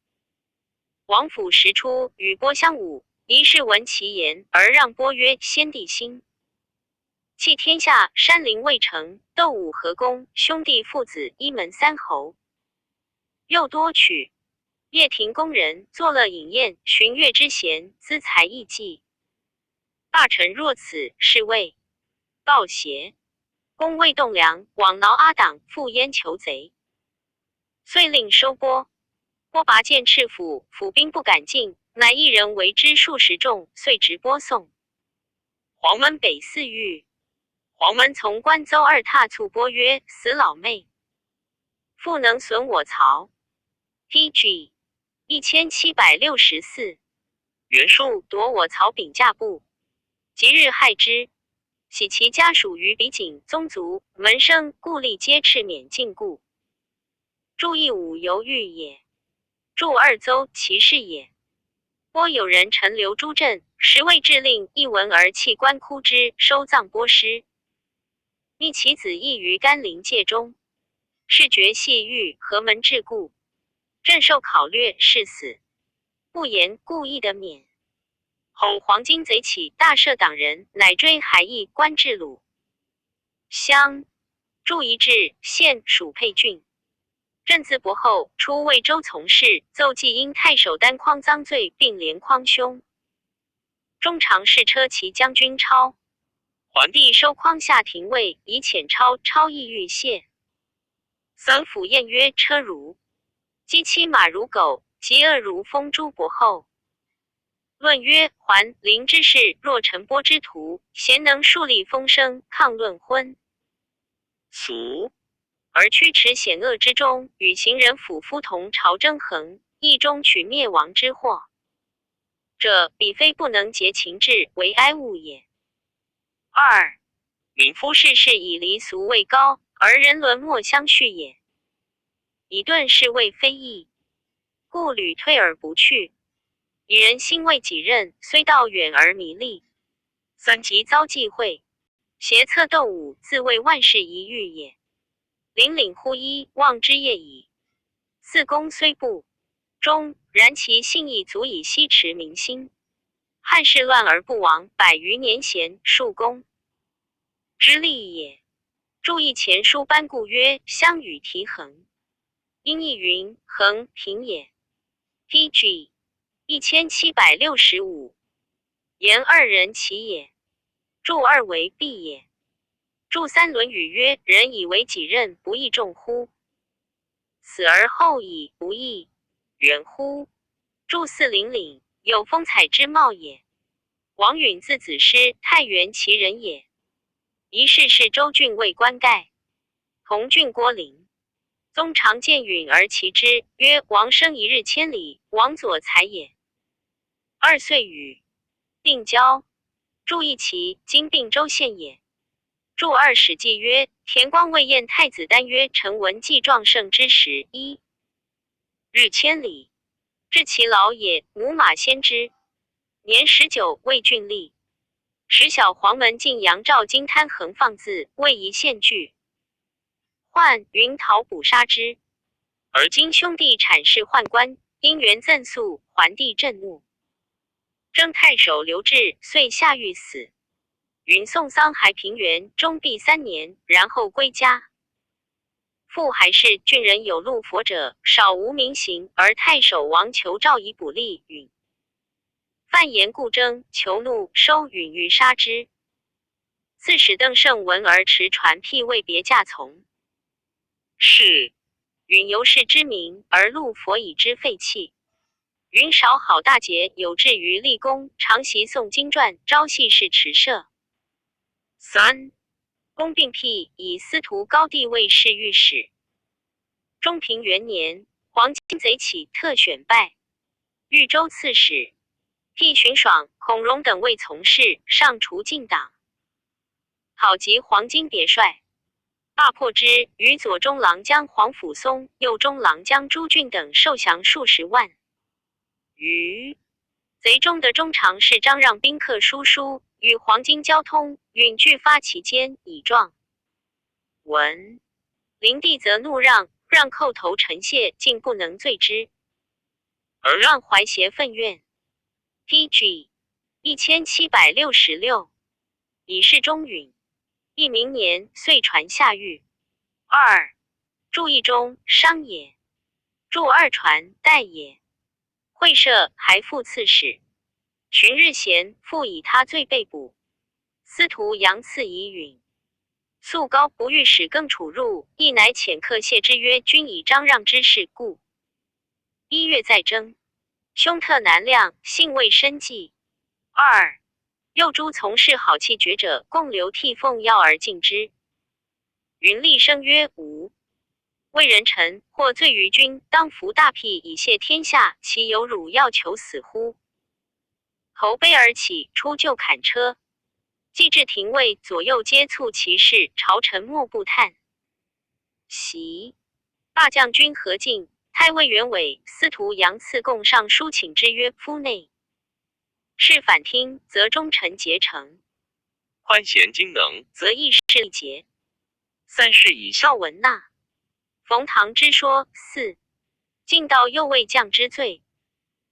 王府时出，与拨相侮，一世闻其言，而让拨曰：先帝心弃天下，山陵未成，窦武合攻，兄弟父子一门3侯。又多取掖庭宫人，作乐饮宴，寻乐之贤，资财益济。大臣若此，是谓盗邪。公未栋梁，枉挠阿党，复焉求贼。遂令收拨。拨拔剑赤府，府兵不敢进，乃一人为之数十众，遂直播送。黄门北4狱。黄门从官邹二踏促拨曰：死老妹，复能损我曹。PG 1764，袁术夺我曹秉驾部，即日害之，喜其家属于比景宗族门生，故吏皆敕免禁锢。注一武犹豫也。注二邹其事也。拨有人陈留诸镇，时为制令，一闻而弃官哭之，收葬拨尸。逆其子亦于甘霖界中，是绝系狱何门桎梏，朕受考略，是死。不言故意的免。后黄巾贼起，大赦党人，乃追海邑，官至鲁乡，驻宜治，县属沛郡。郑自伯后出魏州从事，奏记因太守单匡赃罪，并连匡兄。中常侍车骑将军超。桓帝收匡下廷尉，以遣超意欲谢。三府宴曰：车如鸡，妻马如狗，及恶如风诸伯后。论曰：桓灵之士，若陈波之徒，贤能树立风声，抗论婚俗，而驱驰险恶之中，与行人辅夫同朝争衡，意中取灭亡之祸者，彼非不能竭情志，为哀恶也。二，民夫世事以离俗位高，而人伦莫相续也。以顿是谓非义，故屡退而不去。以人心为己任，虽道远而迷利。三即遭忌讳，邪策斗舞，自谓万事一遇也。凛乎一，望之业矣。四公虽不忠，然其信义足以西持民心。汉室乱而不亡，100余年贤庶公之利也。注意前书班固曰：相与题衡，因义云衡平也。pg 1765，言二人其也。注二为弊也。注三论语曰：人以为己任，不亦重乎？死而后已，不亦远乎？注四凛，有风采之貌也。王允字子师，太原其人也。一世是州郡尉官盖，同郡郭陵。宗常见允而其之，曰：王生一日千里，王佐才也。2岁与定交，注一齐，今并州县也。注二史记曰：田光谓晏太子丹曰：臣闻季壮盛之时，一日千里，至其老也，母马先之。年19，为郡吏。时小黄门进阳赵金滩横放字，为一县具。涣云讨捕杀之，而今兄弟阐释宦官，因缘赠诉，桓帝震怒，征太守刘志，遂下狱死。允送丧还平原，终毕3年，然后归家。复还是郡人有路佛者，少无名行，而太守王求诏以补吏允。犯言故争，求怒，收允欲杀之。刺史邓胜闻而持传辟为别驾从。是允由是之名，而路佛以之废弃。允少好大节，有志于立功，常习诵经传，朝夕侍持舍。3. 公并辟，以司徒高帝为侍御史。中平元年，黄巾贼起，特选拜豫州刺史。辟荀爽、孔融等未从事，上除进党。讨及黄巾别帅，罢破之，于左中郎将黄甫松、右中郎将朱俊等受降数十万余。贼中的中常侍张让宾客书与黄巾交通，允拒发其间，以状文。灵帝则怒让叩头陈谢，竟不能罪之，而让怀邪愤怨。pg 1766，以示忠允。翌明年，遂传下狱。2. 注一中，商也。注二传，代也。会社还副刺史。旬日闲，复以他罪被捕。司徒杨赐以允。素高不欲使更处入，亦乃遣客谢之曰：君以张让之事故1月再征。凶特难量，性未深计。2. 右诸从事好气绝者，共流涕奉药而尽之。云厉声曰：吾为人臣，或罪于君，当服大辟以谢天下，其有辱要求死乎？头悲而起，出就砍车。既至廷尉，左右皆促其事，朝臣莫不叹息。罢将军何进、太尉袁伟、司徒杨赐共上书请之曰：夫内事反听，则忠臣结成；宽贤精能，则义士力竭。3事以孝文纳。冯唐之说。4. 进道右卫将之罪。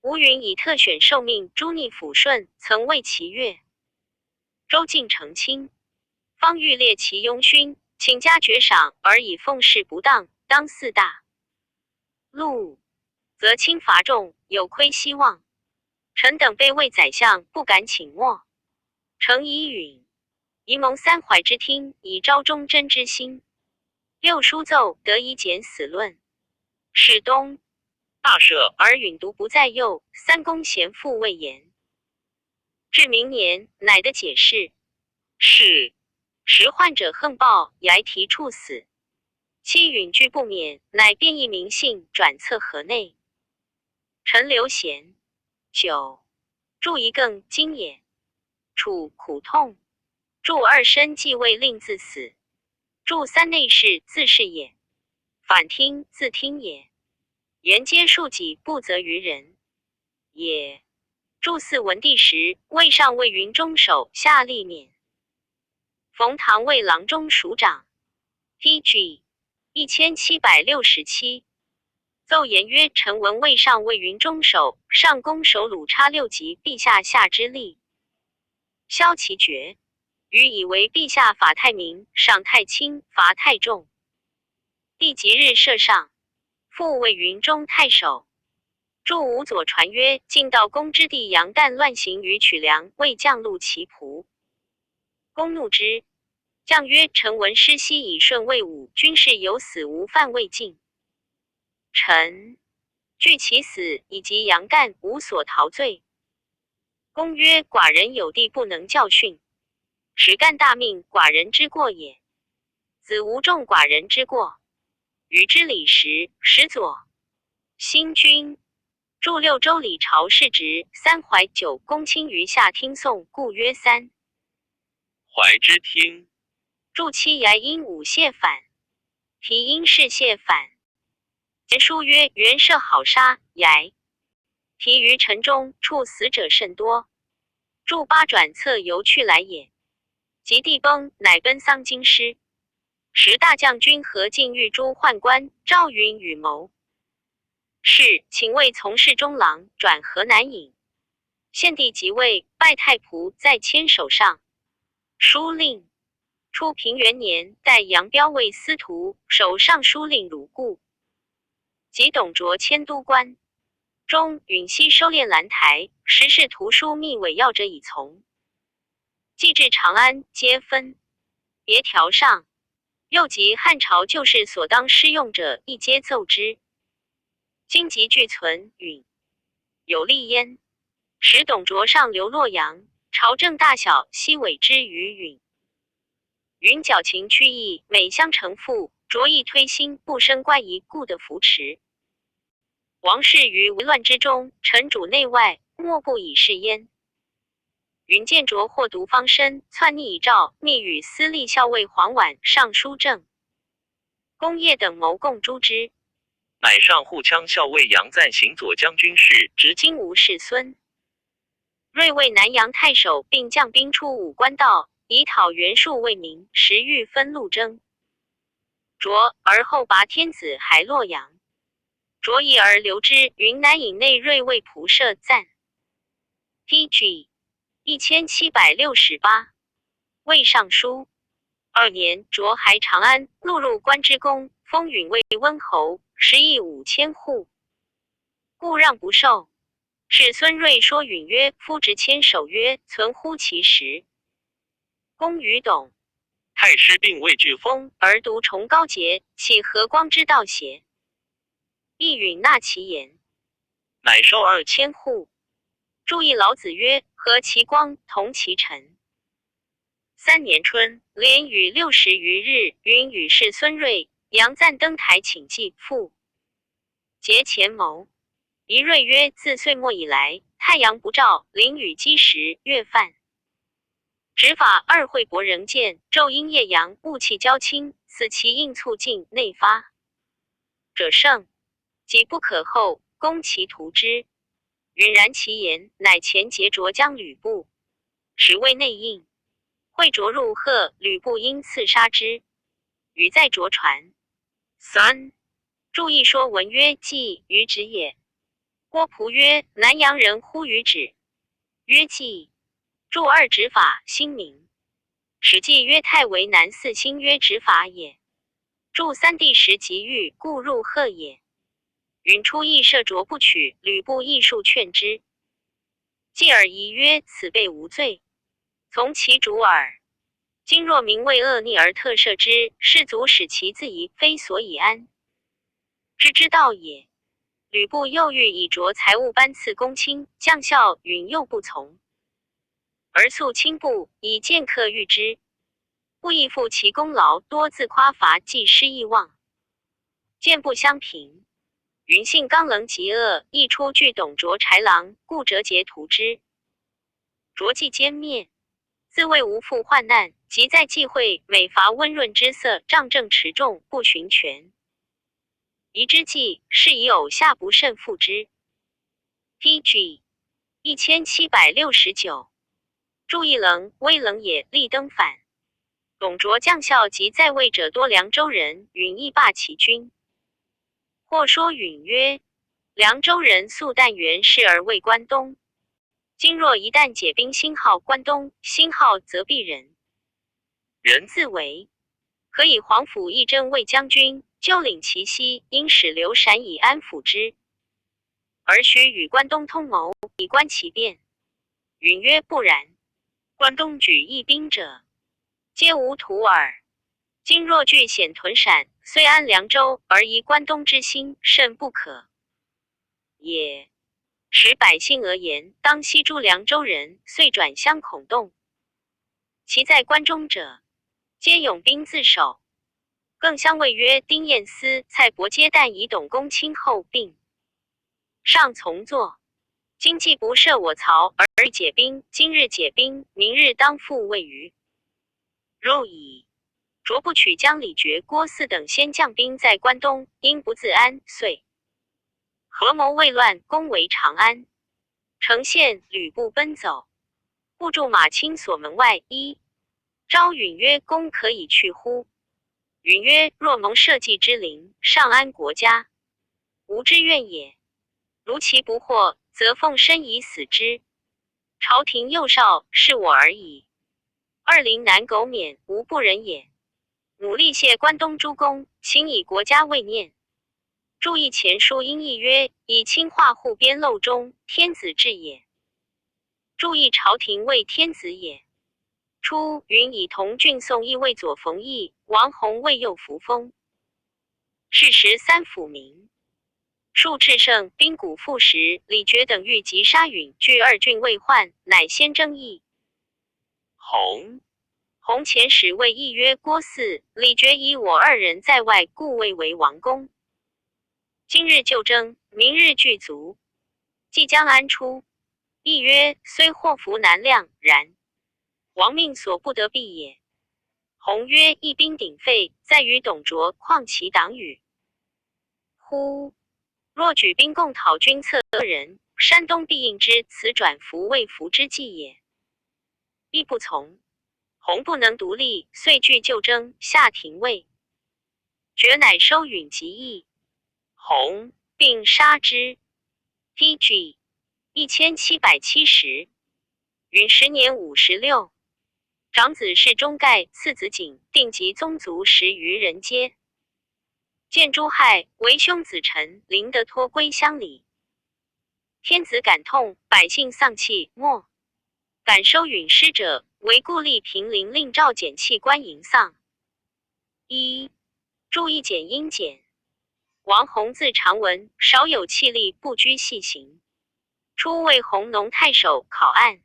吴云以特选受命诸逆抚顺，曾为其越。周进成亲，方欲列其庸勋，请加爵赏，而以奉事不当，当四大禄，则轻罚重，有亏希望。臣等被魏宰相，不敢请没。诚以允，宜蒙三怀之听，以昭忠贞之心。六书奏，得以减死论。是东大赦，而允独不在右，三公贤父未言。至明年，乃得解释。是时患者横暴，崖提处死。妻允拒不免，乃变异名姓，转册河内。陈留贤9著一更今也。楚苦痛。著二申继位令自死。著三内侍自是也。反听自听也。言皆庶己，不责于人也。著四文帝时，魏上尉云中守下吏免。冯唐为郎中署长。PG 1767。奏言曰：臣闻魏上尉云中守，上公守鲁差6级，陛下下之力，削其爵。余以为陛下法太明，赏太轻，罚太重。帝即日赦上，复为云中太守。著吴左传曰：晋悼公之弟杨旦乱行于曲梁，为将戮其仆。公怒之，将曰：臣闻师西以顺魏武，军士有死无犯未尽。臣据其死，以及杨旦无所逃罪。公曰：寡人有弟不能教训，使干大命，寡人之过也。子无重寡人之过。与之礼时，始左新君。著六州礼朝事职，三怀9公卿于下听讼，故曰三怀之听。著七衙因武谢反，提因事谢反。前书曰：元社好杀衙，提于城中，处死者甚多。著八转册由去来也。及帝崩，乃奔丧京师。时大将军何进御诸宦官，赵云与谋。是请为从事中郎，转河南尹。献帝即位，拜太仆在千手上。书令初平元年，代杨彪为司徒，守尚书令鲁固。及董卓迁都官。中允熙收敛兰台，时事图书密伪要者以从。既至长安，皆分别条上。又及汉朝旧事所当施用者，亦皆奏之。今即俱存，允有立焉。使董卓上流洛阳，朝政大小悉委之于允。允矫情曲意，每相承父，卓意推心，不生怪疑，故得扶持。王室于为乱之中，臣主内外，莫不以是焉。允见卓或独方身，篡逆以诏，密与司隶校尉黄琬、尚书正公业等谋共诛之。乃上护羌校尉杨赞行左将军事，执金吾世孙。睿为南阳太守，并将兵出武关道，以讨袁术为名，时欲分路征。卓而后拔天子，还洛阳。卓疑而留之。云南尹内睿为仆射赞。PG 1768。魏尚书2年，卓还长安，录入关之功，封允为温侯，10亿5千户，故让不受。是孙睿说允曰：夫执谦守约，存乎其实。公与董太师并未惧封，而独崇高节，岂和光之道邪？亦允纳其言，乃收2千户。注意老子曰：和其光，同其尘。3年春，连雨60余日，允与世孙睿、杨赞登台请祭，复结前谋。仪睿曰：自岁末以来，太阳不照，淋雨积时，月泛。执法二会伯仍见，昼阴夜阳，雾气交侵，此其应促进内发者胜，即不可后，攻其图之。允然其言，乃前结卓将吕布，使为内应。会卓入贺，吕布因刺杀之。与在卓传。3注意说文曰：既于止也。郭璞曰：南阳人呼于止。曰季。注二执法，新名。史记曰太为南四星曰执法也。注三第十即遇，故入贺也。允出邑射卓不取，吕布亦数劝之。继而疑曰：此辈无罪，从其主耳。今若民为恶逆而特赦之，士卒使其自疑，非所以安之道也。吕布又欲以着财物班赐公卿，将校允又不从，而素轻步以剑客御之，不亦负其功劳，多自夸伐，既失意望，见不相平。云性刚棱极恶，亦出据董卓豺狼，故折节图之。卓既歼灭，自谓无负患难，即在忌讳，每伐温润之色，仗正持重，不循权。疑之计，是以偶下不慎负之。PG 1769。注意冷，威冷也，力登反。董卓将校及在位者多凉州人，允亦罢其军。或说允曰：凉州人素但原氏而为关东，今若一旦解兵兴号关东，兴号则必人自为，可以皇甫义真为将军，就领其西，因使刘禅以安抚之，而许与关东通谋，以观其变。允曰：不然，关东举义兵者，皆无徒耳。今若据险屯陕，虽安凉州，而疑关东之心，甚不可也。使百姓而言，当西诸凉州人，遂转相恐动。其在关中者，皆勇兵自守。更相谓曰：丁彦思、蔡伯皆旦以董公卿后并上从坐。今既不赦我曹，而解兵，今日解兵，明日当复未虞入矣。卓不取将李傕、郭汜等先将兵在关东，因不自安，遂合谋未乱，攻围长安。城陷，吕布奔走，布驻马青所门外。召允曰：公可以去乎？允曰：若蒙社稷之灵，上安国家，无之怨也。如其不获，则奉身以死之。朝廷幼少，是我而已。二陵难苟免，无不仁也。努力谢关东诸公，请以国家为念。注意前书因义曰：以清化户边漏中，天子治也。注意朝廷为天子也。初，允以同郡宋义为左冯翊，王弘为右扶风。是时三辅民数炽盛，兵鼓复时，李傕等欲击杀允，据二郡未换，乃先争议。弘遣使谓义曰：郭汜、李傕以我二人在外，故未为王公。今日就争，明日具足，即将安出？义曰：虽祸福难量，然王命所不得避也。弘曰：一兵鼎沸，在于董卓，况其党羽乎？若举兵共讨君侧人，山东必应之，此转服为服之计也。必不从。弘不能独立，遂据就争，下廷尉。傕乃收允及义，弘并杀之。PG 1770。允时年56，长子是中盖，次子景，定及宗族10余人皆见诸害，为兄子陈临得脱归乡里。天子感痛，百姓丧气，莫敢收允师者，为故立平陵令赵简弃官迎丧。注意简因简。王弘字长文，少有气力，不拘细行。初为弘农太守，考案。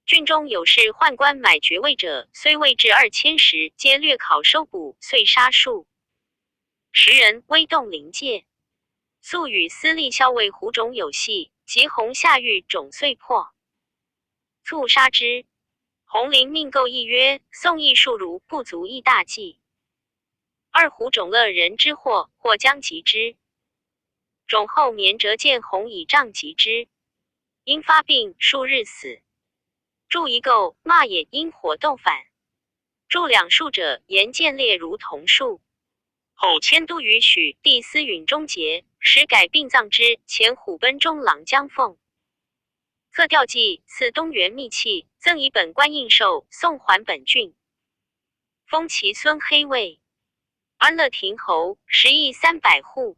郡中有事宦官买爵位者，虽未至2000石，皆略考收捕，遂杀数10人，威动临界。素与司隶校尉胡种有隙，及弘下狱，种遂破，卒杀之。弘临命构议曰：宋义数如，不足一大计。二胡种乐人之祸，或将及之。种后眠谪见弘以杖及之，因发病，数日死。注一构，骂也因火斗反。注两树者，言见烈如桐树。后迁都于许地司允中节，时改并葬之前虎贲中郎将凤。册吊记赐东原密器，赠以本官印绶，送还本郡。封其孙黑尉。安乐亭侯，10邑300户。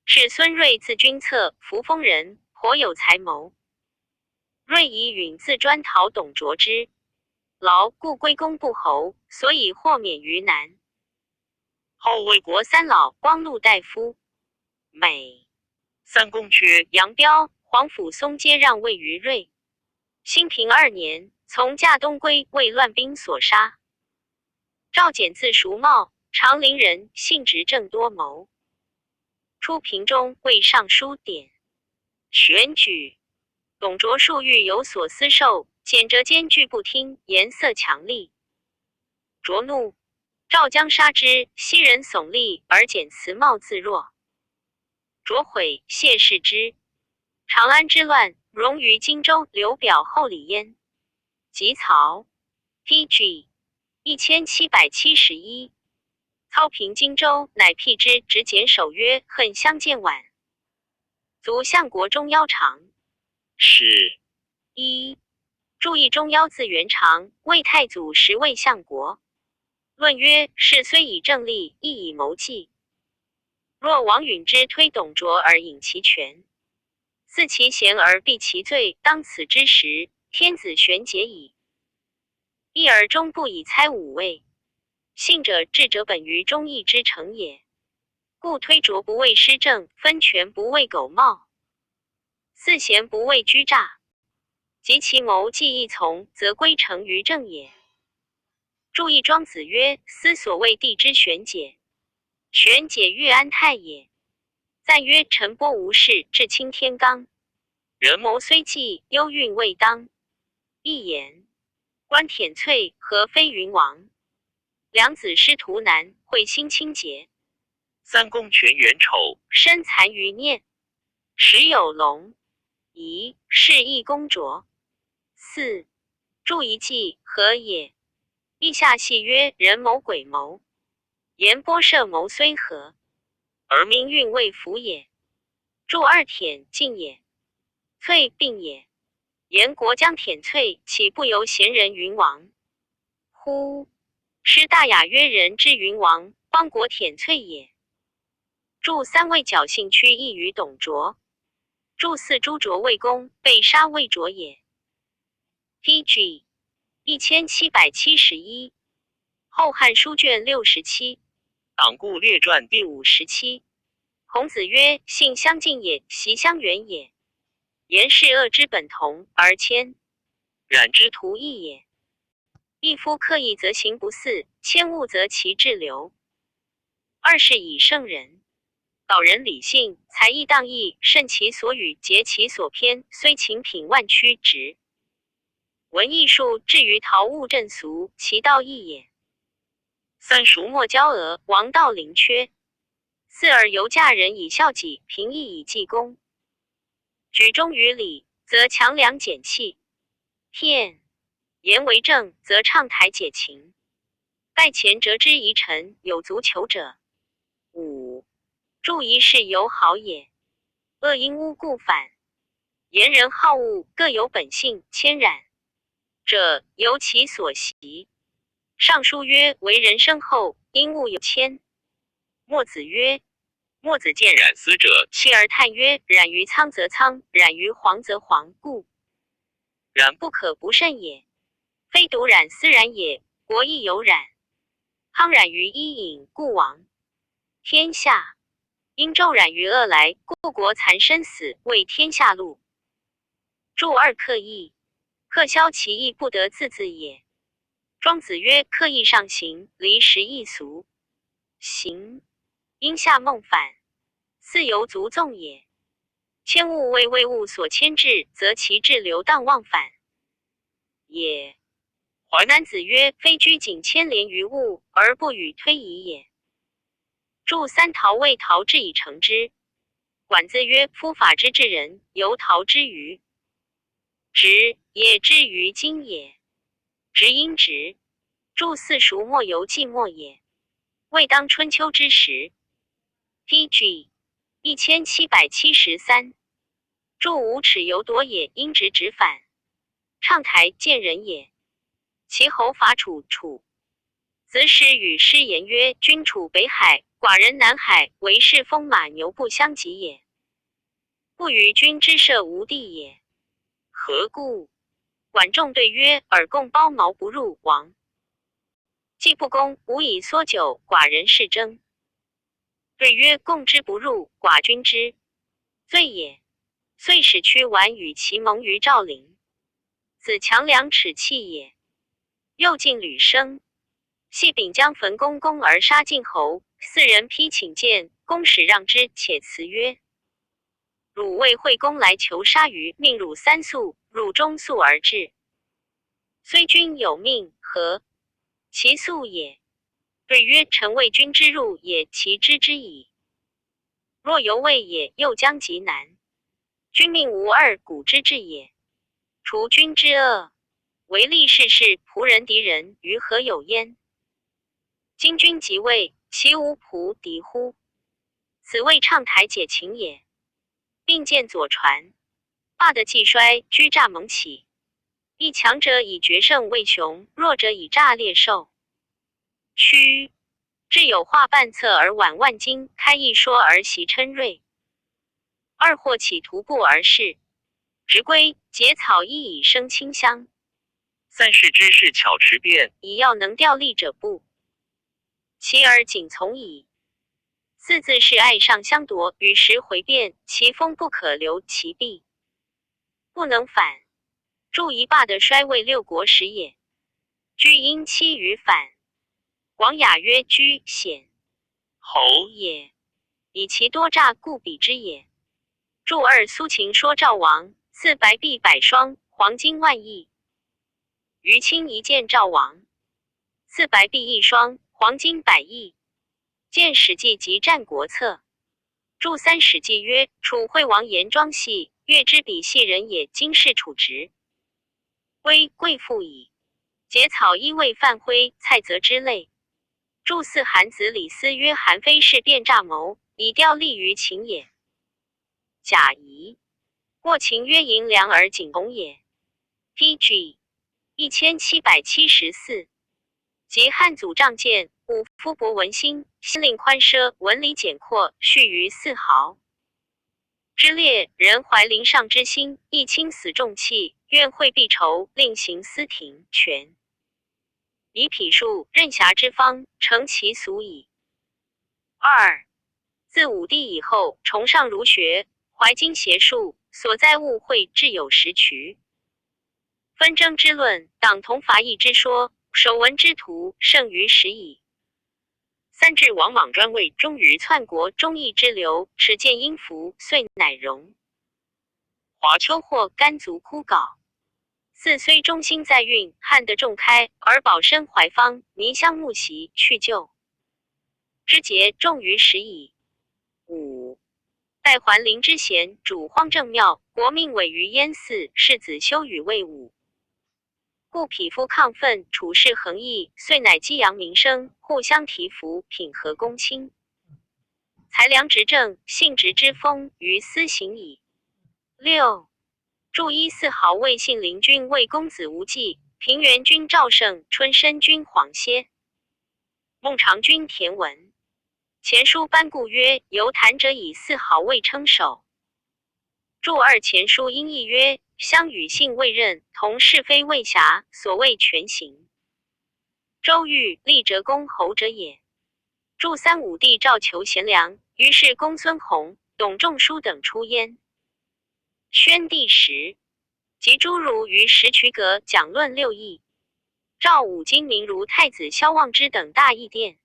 是孙睿字君策，扶风人，颇有才谋。睿以允自专讨董卓之劳，故归公不侯，所以获免于难。后魏国三老光禄大夫，美三公缺杨彪、黄甫松皆让位于睿。兴平2年，从驾东归，为乱兵所杀。赵简字叔茂，长陵人，性直正多谋。初平中为尚书典选举。董卓数欲有所私受，简折间拒不听，颜色强厉。卓怒，赵将杀之，昔人耸立，而简辞茂自若。卓悔，谢世之。长安之乱，荣于荆州，刘表后李焉。及曹 PG 1771。操平荆州，乃辟之，执简守约，恨相见晚。卒相国中邀长。是1. 注意中邀字元长，魏太祖时为相国。论曰：事虽以正立，亦以谋计。若王允之推董卓而引其权，似其贤而避其罪，当此之时，天子玄解矣。一而终不以猜五位，信者智者本于忠义之成也。故推卓不为施政，分权不为苟冒，四贤不为居诈，及其谋计亦从，则归成于正也。注意庄子曰：思所谓地之玄解，玄解曰安泰也。赞曰：陈波无事，至清天罡。人谋虽计，忧运未当。一言，观舔翠，何非云王？良子师徒难，会心清洁。三公权元丑，身残余念。时有龙仪，是亦公卓。4. 注一计，何也？意下系曰：人谋鬼谋，言波射谋虽合，而命运未符也。注二舔进也，翠并也。言国将舔翠，岂不由贤人云王乎？师大雅曰：人之云王，邦国舔翠也。注三位侥幸屈意于董卓。注四朱卓魏公，被杀魏卓也。PG 1771。后汉书卷67。党固列传第57。孔子曰：性相近也，习相远也。言是恶之本同，而谦染之徒异也。一夫克义则行不肆，谦恶则其志流。二是以圣人。导人理性，才艺当义，慎其所语，节其所偏，虽勤品万曲直。文艺术至于陶物正俗，其道义也。三熟莫骄娥，王道临缺。四而犹嫁人以孝己，平易以济公。举忠于礼，则强梁简气；骗言为正，则畅台解情。盖前折之疑臣，有足求者。5. 注一事友好也，恶因污故反。言人好恶，各有本性，谦染者由其所习。尚书曰：为人生后，因恶有谦。墨子曰：墨子见染丝者，弃而叹曰：染于苍则苍，染于黄则黄，故染不可不慎也。非独染丝染也，国亦有染。康染于伊尹，故亡。天下因骤染于恶来，故国残生死，为天下路。注二刻意，克消其意，不得自字也。庄子曰：刻意上行，离时易俗。行，因下梦反，似犹足纵也。谦物为为物所牵制，则其志流荡忘返也。淮南子曰：非拘谨牵连于物，而不与推移也。注三陶为陶制以成之。管子曰：夫法之治人，犹陶之于直，也之于今也。直因直。注四熟莫由寂寞也。未当春秋之时。PG 1773。著无耻犹夺也，因直直反。畅台见人也。其侯伐楚，楚子使与师言曰：君处北海，寡人南海，为是风马牛不相及也。不与君之射无地也。何故？管仲对曰：尔共包茅不入王。既不公，吾以缩酒，寡人是争。对曰：共之不入，寡君之罪也。遂使屈完与其盟于赵陵。子强梁耻弃也。又进吕生，系秉将焚公公而杀晋侯，四人披请见，公使让之，且辞曰：汝谓惠公来求杀于，命汝三宿，汝终宿而至。虽君有命，何其速也？对曰：臣为君之入也，其知之矣。若犹未也，又将极难。君命无二古之至也。除君之恶，唯利是事，仆人敌人，于何有焉？今君即位，其无仆敌乎？此谓畅台解情也。并见左传，霸的既衰，居诈蒙起。亦强者以决胜为雄，弱者以诈猎兽。屈至有画半策而挽万金，开一说而习称锐。二或起徒步而逝，直归结草衣以生清香。散士之士巧持变，以要能调力者不，其而仅从矣。四字是爱上相夺，与时回变，其风不可留其弊，不能反。助一霸的衰为六国时也。居因期于反。广雅曰：居显侯也，以其多诈，故比之也。注二苏秦说赵王，赐白璧100双，黄金万亿。于卿一见赵王，赐白璧1双，黄金100亿。见《史记》及《战国策》。注三《史记》曰：楚惠王严庄系，越之比系人也，今是楚直。微贵妇矣。结草衣为范辉、蔡泽之类。注四韩子李斯曰：韩非是变诈谋，以调利于秦也。贾谊过秦曰：迎良而景弘也。PG 1774。及汉祖仗剑，武夫伯文心，心令宽奢，文理简阔，蓄于4毫。之列人怀临上之心，亦轻死重器，愿惠必仇，令行私庭权。以匹数任侠之方，成其俗矣。二，自武帝以后，崇尚儒学，怀经邪术，所在误会至有10渠。纷争之论，党同伐异之说，守文之徒胜于10矣。三至王莽专位，忠于篡国忠义之流，耻见阴服，遂乃容。华秋或甘足枯槁。四虽忠心在运，汉得重开，而保身怀方，迷香木席，去旧之节，重于10矣。五，待还陵之贤，主荒正庙，国命委于燕祀，世子修与魏武。故匹夫亢奋，处事横溢，遂乃激扬民生，互相提服，品和公卿。才良执政，信直之风，于斯行矣。六，注一4毫魏信陵君魏公子无忌，平原君赵胜，春申君黄歇，孟尝君田文。前书班固曰：由谈者以4毫魏称首。注二前书因义曰：相与信未任，同是非未暇，所谓全行。周瑜立折公侯者也。注三武帝召求贤良，于是公孙弘、董仲舒等出焉。宣帝时，及诸儒于石渠阁讲论6艺。赵武精明如太子萧望之等大议殿。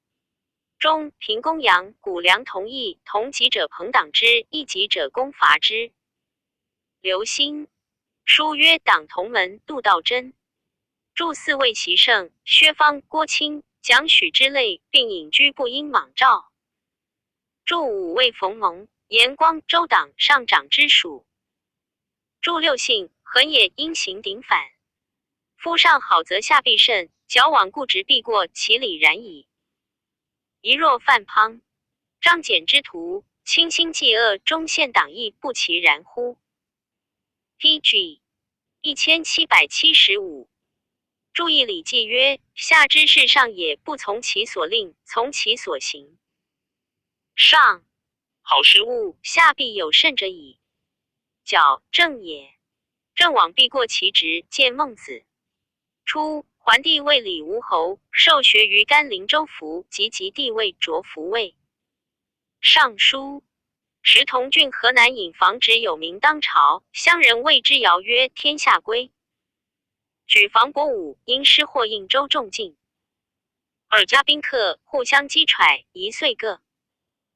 中平公羊、谷梁同议，同级者朋党之，异级者攻伐之。刘歆书曰：党同门，杜道真。注4位习胜，薛方、郭钦、蒋许之类，并隐居不应莽赵。注5位冯蒙、严光、周党上长之属。注6信，恒也因行顶反。夫上好则下必甚，矫枉固执必过，其理然矣。一若犯滂，张謇之徒，倾心济恶，忠献党义，不其然乎？PG 1775。注意礼记曰：下之事上也，不从其所令，从其所行。上好食物，下必有甚者矣。矫正也。郑往必过其职，见孟子。初，桓帝为李吴侯，受学于甘陵州府，及帝位擢服位。尚书时同郡河南尹房直有名当朝，乡人谓之谣曰：天下归。举房伯武因失获应州众进，二家宾客互相击揣，一岁各。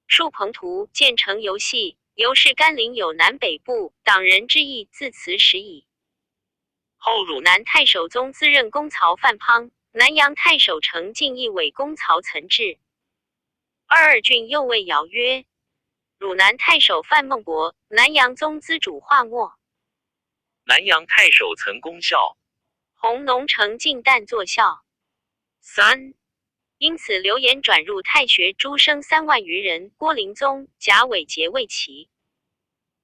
数朋徒建成游戏，由是甘陵有南北部，党人之意自此始矣。后汝南太守宗自任公曹范滂，南阳太守程进亦委公曹岑治。二郡又谓谣曰：汝南太守范孟博，南阳宗资主华墨。南阳太守岑公孝，弘农程进旦作孝。三，因此流言转入太学，诸生3万余人。郭林宗、贾伟节为其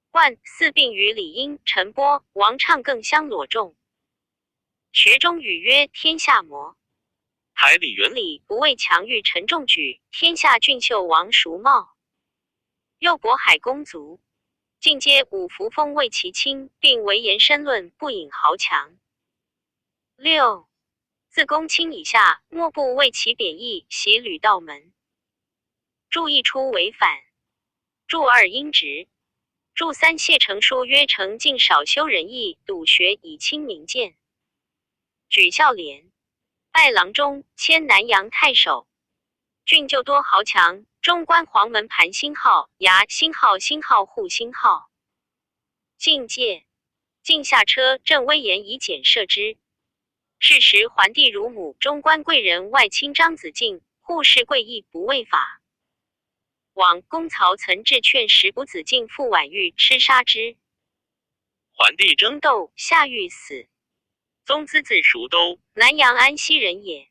冠，四并与李英、陈波、王畅更相裸众。学中语曰：天下魔。海里元礼不畏强欲陈仲举，天下俊秀王叔茂。右渤海公族，尽皆五福封为其亲，并为言申论，不引豪强。六，自公卿以下，莫不为其贬义，袭吕道门。注一出为反，注二因直，注三谢成书曰：程进少修仁义，笃学以清明鉴。举孝廉，拜郎中，迁南阳太守。郡就多豪强，中官黄门盘星号、牙星号、星号、护星号。进界，进下车，正威严以检射之。是时桓帝乳母中官贵人外卿张子敬，护士贵义不畏法。往公曹岑治劝食补子敬父婉玉，吃杀之。桓帝征争斗，下狱死。宗资字熟都，南阳安西人也。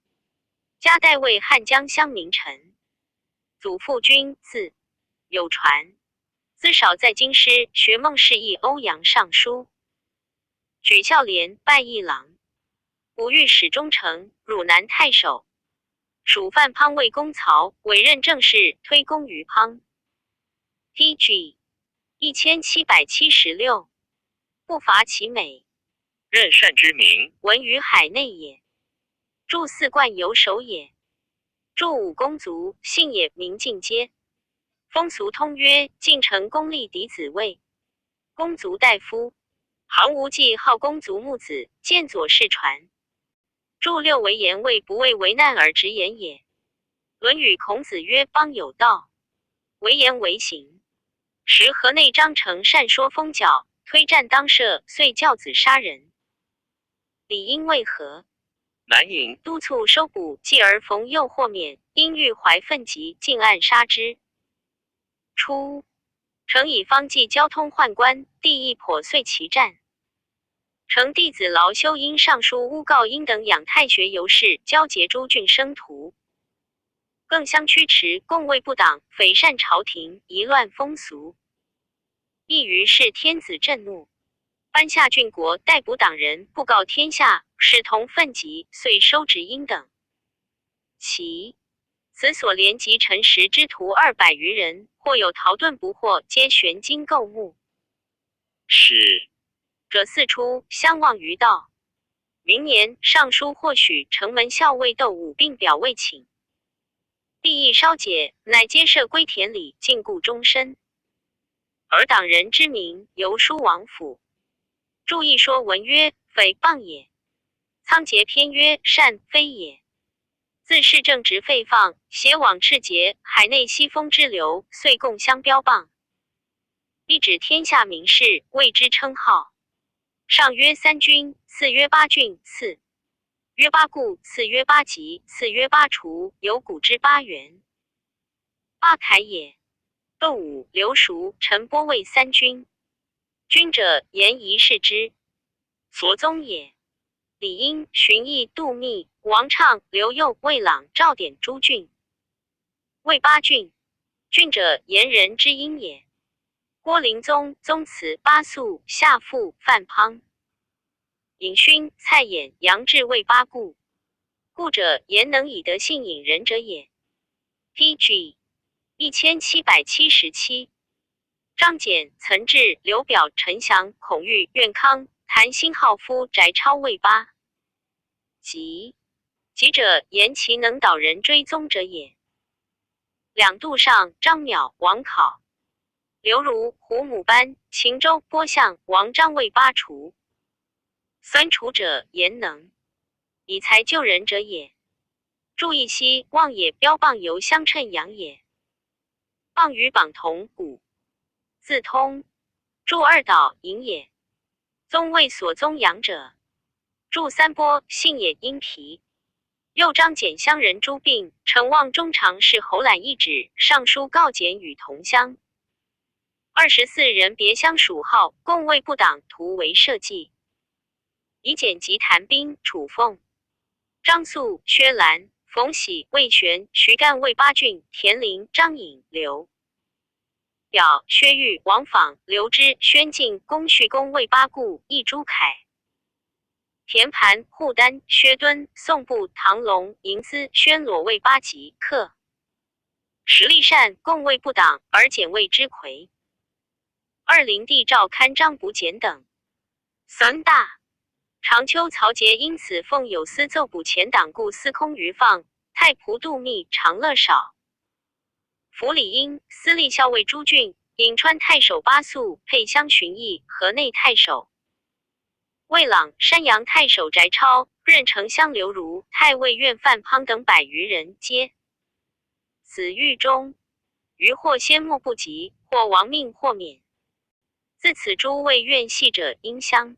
家代为汉江乡名臣。祖父君，字有传。自少在京师，学孟氏义欧阳尚书。举孝廉，拜议郎。吴御史中丞，汝南太守。属范滂为公曹，委任政事，推功于滂。PG 1776。不伐其美，任善之名，闻于海内也。著四冠有首也。著五公族，姓也，名尽皆。风俗通曰：晋城公立嫡子位。公族大夫。行无忌号公族木子，见左氏传。著六为言谓不为为难而直言也。论语孔子曰：邦有道，为言为行。时河内张成善说风角，推战当射，遂教子杀人。理因为何？南尹督促收捕，继而逢诱获免，因欲怀愤急，进暗杀之。初，程以方济交通宦官，帝亦颇遂其战。程弟子劳修因上书诬告殷等养太学游士，交结诸郡生徒，更相驱驰，共为不党，匪擅朝廷，夷乱风俗。亦于是天子震怒，颁下郡国，逮捕党人，布告天下，使同愤急，遂收执殷等。其此所连及陈实之徒200余人，或有逃遁不获，皆悬金构木。是者四出，相望于道。明年，尚书或许城门校尉窦武并表未请。帝亦稍解，乃皆设归田里，禁锢终身。而党人之名，由书王府。注一说文曰：诽谤也。仓颉篇曰：善非也。自是正直废放，挟往赤节，海内西风之流，遂共相标榜。亦指天下名士，谓之称号。上曰三军，次曰八郡，次曰八顾，次曰八极，次曰八除，有古之八元。八凯也。窦武、刘叔、陈波谓三军。军者，言夷视之。所宗也。李英、荀彧、杜密、王畅、刘佑、魏朗、赵典诸郡。魏八郡，郡者言人之音也。郭灵宗宗祠八宿下父范滂，尹勋蔡衍杨志魏八故，故者言能以德性引人者也。PG 1777，张简、岑志、刘表、陈祥、孔玉、苑康、谭兴浩夫翟超魏八。即者言其能导人追踪者也。两度上张邈、王考、刘儒、胡母班、秦州、郭象、王张魏八除。孙楚者言能以才救人者也。祝义熙望也标榜游相称阳也。傍与榜同古，自通。祝二岛尹也。宗谓所宗阳者。祝三波姓也阴皮。又张简乡人诸病，承望中常侍侯览一旨，上书告简与同乡。24人别乡属号，共为部党图为社稷。以简及谭兵、楚凤、张肃、薛兰、冯喜、魏玄、徐干魏八郡，田陵、张颖、刘表、薛玉、王访、刘知、宣敬、龚旭公魏八故，易朱凯、田盘、护丹、薛敦、宋布、唐龙、嬴资、宣罗魏八级克。实力善，共为部党，而简为之魁。二灵帝赵堪张补简等。孙大长秋曹节因此奉有司奏补前党故司空余放，太仆杜密长乐少。符理应司隶校尉朱俊，颍川太守巴宿，沛乡巡议，河内太守魏朗，山阳太守翟超，任丞相刘儒，太尉院范滂等100余人皆死狱中。余或先莫不及，或亡命，或免。自此诸为院系者应乡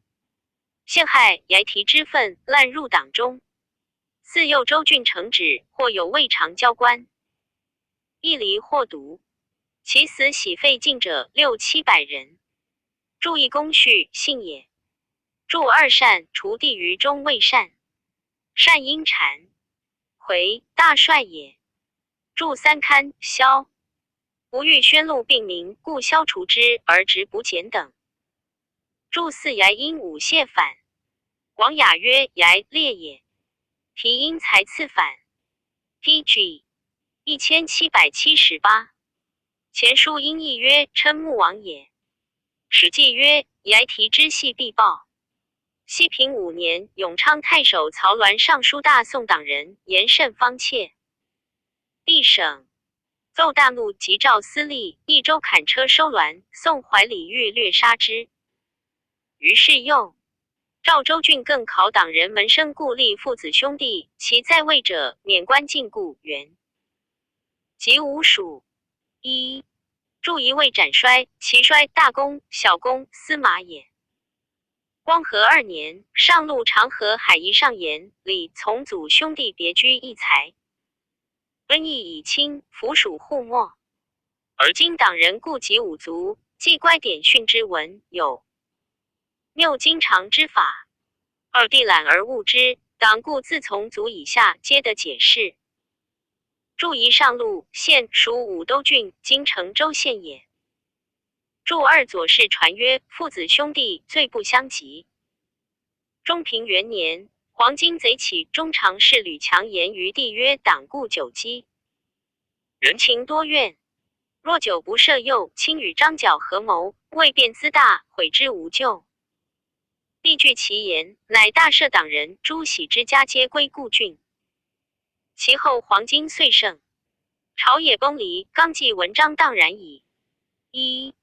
陷害，睚提之愤滥入党中。似右州郡承旨，或有未尝交官，一离或毒。其死喜废尽者6、700人。祝义公序信也。祝二善除地于中未善，善因禅回大帅也。祝三堪萧不欲宣录病名，故消除之而直补简等。祝四睚因武谢反，广雅曰睚烈也。提因才次反。PG 1778，前书因义曰称穆王也。史记曰睚提之系必报。西平5年，永昌太守曹鸾上书大宋党人言甚方切。帝省奏大怒，即召司隶益州砍车收鸾，宋怀礼欲略杀之。于是又赵州郡更考党人门生故立父子兄弟，其在位者免官禁锢原。及吴蜀一祝一位斩衰，其衰大功、小功、司马也。光和2年，上路长河海夷上言，李从祖兄弟别居一才，瘟疫已清，服属户没。而今党人顾及五族，既乖典训之文有谬经常之法，二地懒而误之，党故自从族以下皆得解释。祝仪上路县属武都郡，今成州县也。祝二左氏传曰：父子兄弟罪不相及。中平元年，黄巾贼起，中常侍吕强言于帝曰：党故久积，人情多怨，若久不赦宥，亲与张角合谋，未变资大，悔之无救。帝据其言，乃大赦党人，朱喜之家皆归故郡。其后黄巾遂盛，朝野崩离，纲纪文章荡然矣。一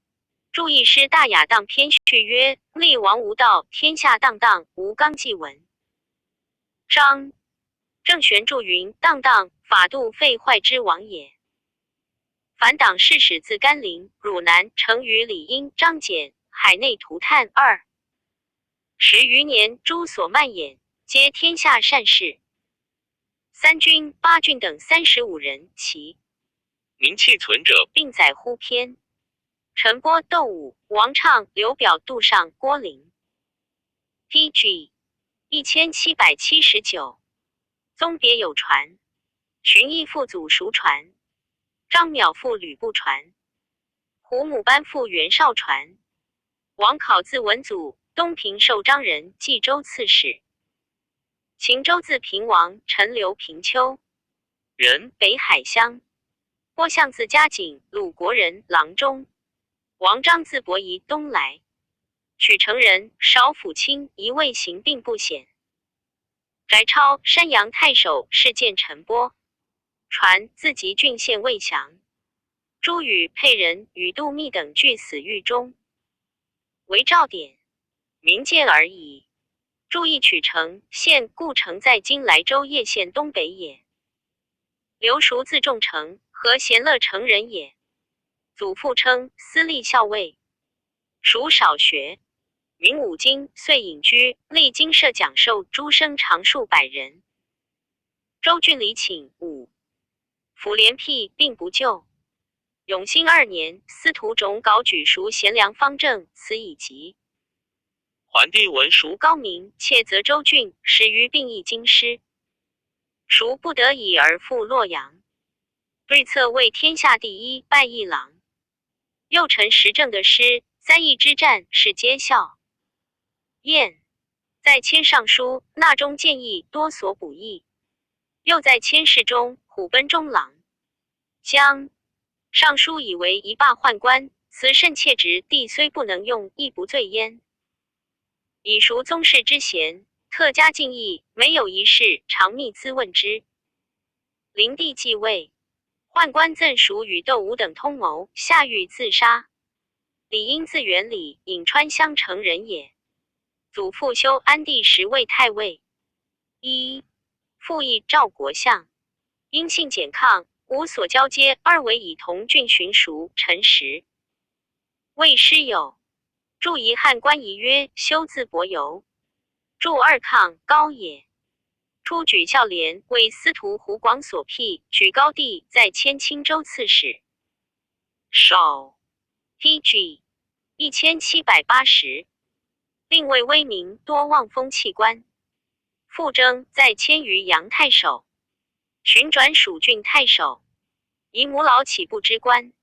注意师大雅荡篇序曰：立王无道，天下荡荡，无纲纪文章。郑玄注云：荡荡，法度废坏之王也。凡党事始自甘霖、汝南、成于李英、张简，海内涂炭10余年，诸所蔓延，皆天下善事。三军、八郡等35人，其名气存者，并载乎篇。陈波、窦武、王畅、刘表、杜尚、郭陵。PG 1779，宗别有传，寻义父祖熟传。张邈父吕不传，胡母班父袁绍传。王考字文祖，东平寿张人，冀州刺史。秦州字平王，陈留平丘人，北海乡。郭象字嘉景，鲁国人，郎中。王章字伯仪，东莱。曲城人，少府卿，一位行并不显。翟超，山阳太守，事件陈波。传，字吉郡县魏祥。朱宇、沛人与杜密等俱死狱中。为赵典，名见而已。注意曲城县，故城在今莱州叶县东北也。刘叔字仲成，和咸乐城人也。祖父称司隶校尉。属少学，名五经，遂隐居，历经社讲授，诸生常数百人。州郡里请5，府连辟并不就。永兴2年，司徒种稿举赎贤良方正，此以及。桓帝闻蜀高明，窃责州郡，始于并议京师。蜀不得已而赴洛阳，对策为天下第一，拜议郎。右丞时政的诗，3邑之战是皆效。晏在迁尚书，纳中建议多所补益。又在迁侍中，虎贲中郎。将尚书以为一罢宦官，此甚切职，帝虽不能用，亦不罪焉。以赎宗室之贤，特加敬意，没有一事，常密咨问之。灵帝继位，宦官赠赎与窦武等通谋，下狱自杀。李英字元礼，颍川襄城人也。祖父修安帝时为太尉。父义赵国相，因性简抗，无所交接，二为以同郡巡赎陈实。魏师友，著遗汉官仪曰修字伯游。著二抗高也。初举孝廉，为司徒胡广所辟，举高帝在迁青州刺史。少 PG 1780，令为威名，多望风弃官。复征在迁于阳太守，寻转蜀郡太守，以母老起部之官，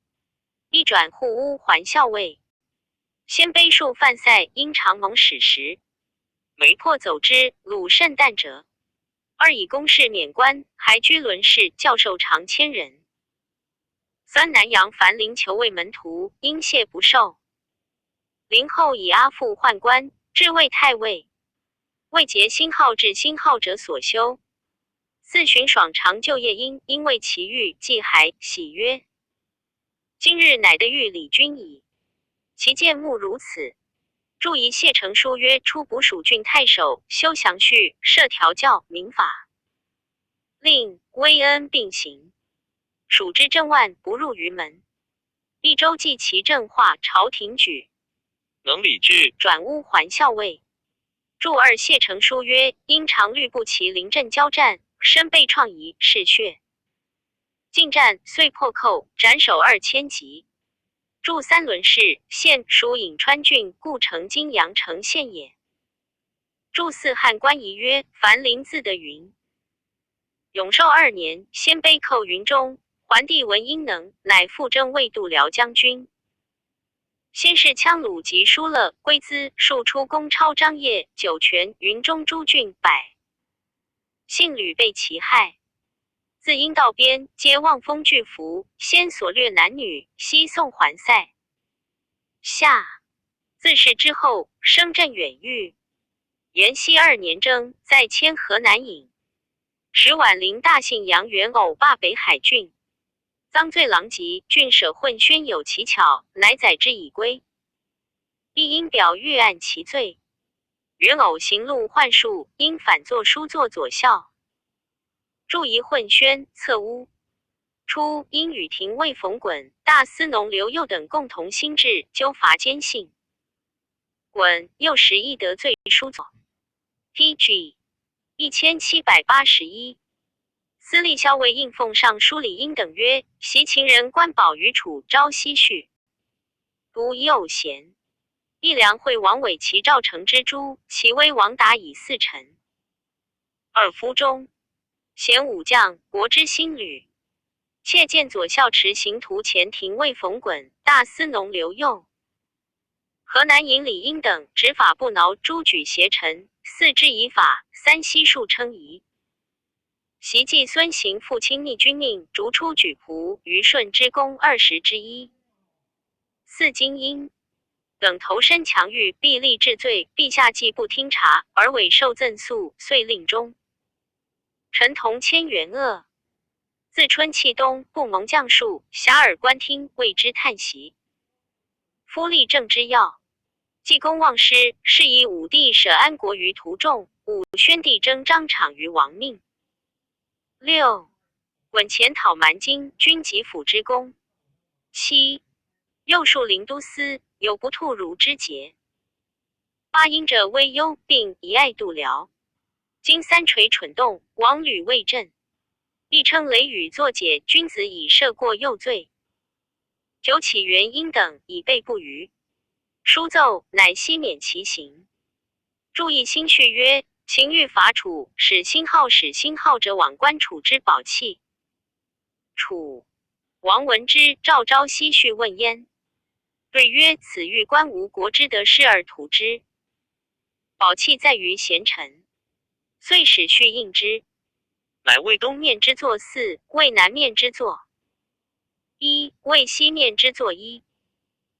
一转护乌还校尉。鲜卑数犯塞，因长蒙使时，没破走之，鲁甚啖折。二以公事免官，还居伦士，教授长千人。酸南阳樊陵求为门徒，因谢不受。陵后以阿父宦官，至为太尉。未节新号至新号者所修。四巡爽常就业因为其欲，既还喜曰：今日乃得遇李君矣。其见目如此。注一谢成书曰：出补蜀郡太守，修详序，设调教，民法，令威恩并行。蜀之政万不入于门。益州记其政化，朝廷举，能理据，转乌还校尉。注二谢成书曰：因常律不齐临阵交战，身被创疑，嗜血。进战遂破寇，斩首2000级。驻三轮氏，现属颍川郡，故城今阳城县也。驻四汉官仪曰：樊陵字的云。永寿2年，鲜卑寇云中，桓帝闻因能，乃复征魏度辽将军。先是羌虏及疏勒、龟兹数出攻超张掖、酒泉、云中诸郡百姓屡被其害。自阴道边，皆望风拒服，先所掠男女，西送还塞。夏自是之后，声震远域。延熙2年征，再迁河南尹。使宛陵大姓杨元偶霸北海郡，赃罪狼藉，郡舍混宣有其巧，乃宰之以归。亦因表欲按其罪。元偶行路幻术，因反作书作左校。注一混宣，侧乌。初，因与廷尉冯衮、大司农刘佑等共同兴治，纠伐奸信。衮又时亦得罪书作。PG 1781。司隶校尉应奉尚书李英等曰：袭秦人官保于楚，朝夕序。独右贤。义良会王伪其赵成之诛，其威王达以4臣。二夫中。贤武将，国之新旅。窃见左校持刑徒前廷尉冯衮、大司农刘佑、河南尹李英等执法不挠，诸举胁臣，四治以法，三悉数称夷。袭季孙行父亲逆军命，逐出举仆，虞舜之功20之一。四金英等投身强狱，必立治罪，陛下既不听察，而委受赠诉，遂令终。陈同谦元恶，自春气东，不蒙将数，遐迩观听，谓之叹息。夫立政之要，济公忘师，是以武帝舍安国于途中，武宣帝征张敞于亡命。6. 滚潜讨蛮荆，军及辅之功。7. 右庶灵都司，有不吐儒之节。8. 因者危忧，并遗爱度辽。今三垂蠢动，王屡未正，亦称雷雨作解，君子以赦过右罪。9. 起元因等以备不虞，书奏，乃悉免其刑。注意新序曰：秦欲伐楚，使辛浩者往官楚之宝器。楚王闻之，召昭西续问焉，对曰：此欲观吴国之得失而图之，宝器在于贤臣，遂使续应之。乃为东面之作4，为南面之作1，为西面之作1。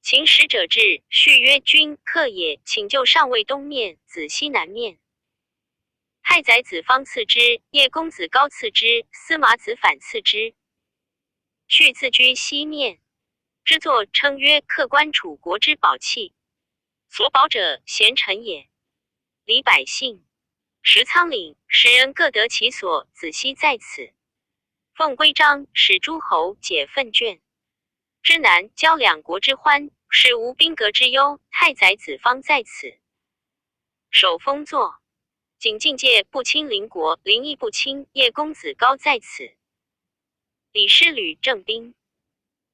秦使者至，续曰：君客也，请就上谓东面，子西南面。太宰子方次之，叶公子高次之，司马子反次之。续自居西面，之作称曰：客观楚国之宝器，所保者贤臣也。理百姓，食仓廪，使人各得其所，子西在此。奉规章，使诸侯解愤倦，之难交两国之欢，使无兵革之忧。太宰子方在此。守封作，仅境界不侵邻国，邻亦不侵。叶公子高在此。李师吕正兵，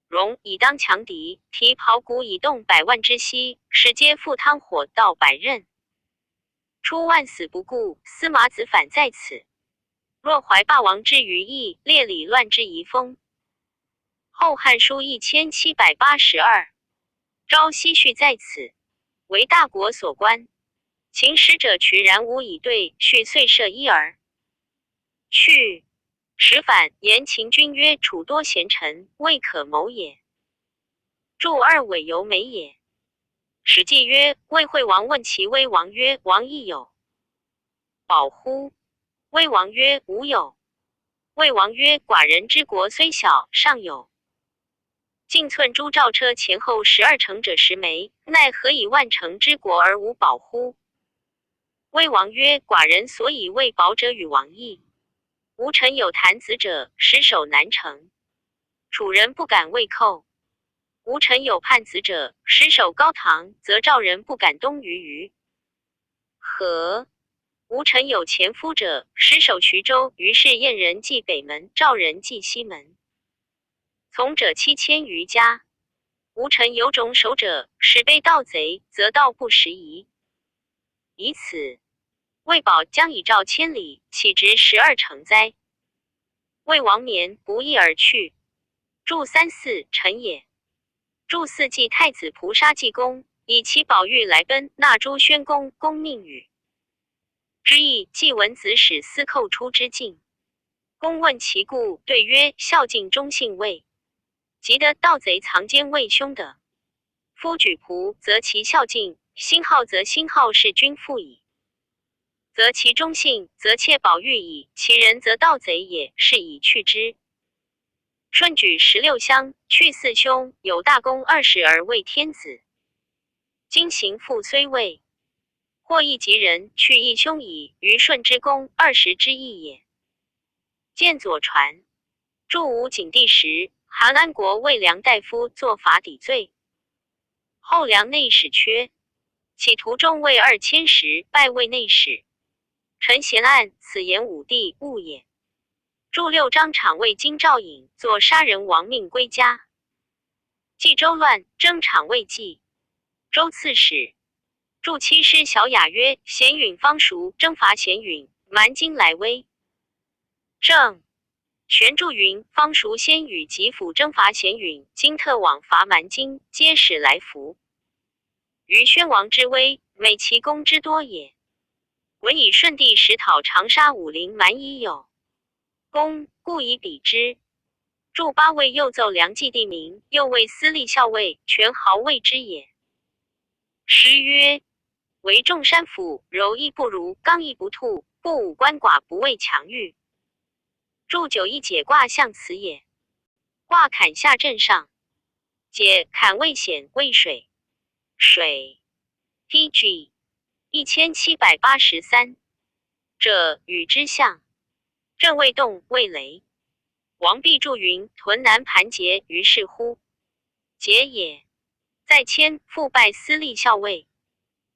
戎以当强敌，提袍鼓以动100万之息，使皆赴汤火道百仞。出万死不顾，司马子反在此。若怀霸王之余意，列礼乱之遗风。后汉书1782，昭西续在此，为大国所观。秦使者渠然无以对，续遂设一儿。去使反，言秦君曰：楚多贤臣，未可谋也。注二尾犹美也。史记曰：魏惠王问齐威王曰：王亦有保乎？魏王曰：无有。魏王曰：寡人之国虽小，尚有进寸诸赵车前后12乘者10枚，奈何以万乘之国而无保乎？魏王曰：寡人所以未保者与王异。吴臣有弹子者，实守南城，楚人不敢魏寇。吴臣有叛子者，实守高唐，则赵人不敢东于何？吴臣有前夫者，实守衢州，于是燕人继北门，赵人继西门。从者7000余家。吴臣有种守者，使被盗贼，则盗不拾遗。以此，魏保将以赵千里，岂值12乘哉？魏王年不义而去。注3、4臣也。注4季太子蒲杀济公，以其宝玉来奔，纳诸宣公，公命语之意。季文子使司寇出之境，公问其故，对曰：孝敬忠信位，即得盗贼藏奸为凶的。夫举仆，则其孝敬；兴好，则兴好是君父矣。则其忠信，则窃宝玉矣；其人，则盗贼也，是以去之。顺举16乡，去4兄，有大功20而为天子。今行父虽位，或一及人，去一兄矣，于顺之功20之一也。见左传。注吴景帝时，韩安国为梁大夫作法抵罪，后梁内史缺，起途中尉2000石，拜魏内史。陈贤案，此言武帝误也。注6张敞为京兆尹，作杀人亡命归家。冀州乱，征敞为计，州刺史。注7师小雅曰：贤允方熟，征伐贤允，蛮荆来威。正玄注云：方熟仙语及辅征伐贤允，今特往伐蛮荆，皆使来服。于宣王之威，美其功之多也。文以顺帝使讨长沙武陵蛮夷有功，故以比之。著八位又奏梁冀地名，又为司隶校尉，权豪谓之也。诗曰：为众山府，柔亦不如，刚亦不吐，不武鳏寡不畏强欲。著九一解卦象辞也。卦坎下震上，解坎未显，为水。水 PG 1783者，与之象。震未动，为雷。王弼注云：屯南盘结，于是乎。结也。在迁，复拜司隶校尉。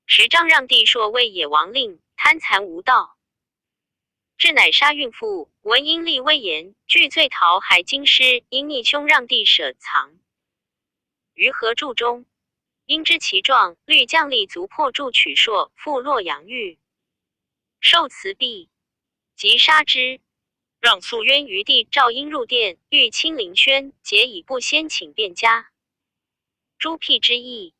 时张让帝朔为野王令，贪残无道。至乃杀孕妇，闻阴厉威严，惧罪逃海京师，因逆兄让帝舍藏于河柱中。因知其状，虑将立足破柱取硕，赴洛阳狱。受辞毕，即杀之。让诉冤于帝，赵因入殿，欲亲临轩，结以不先请便家。朱辟之意。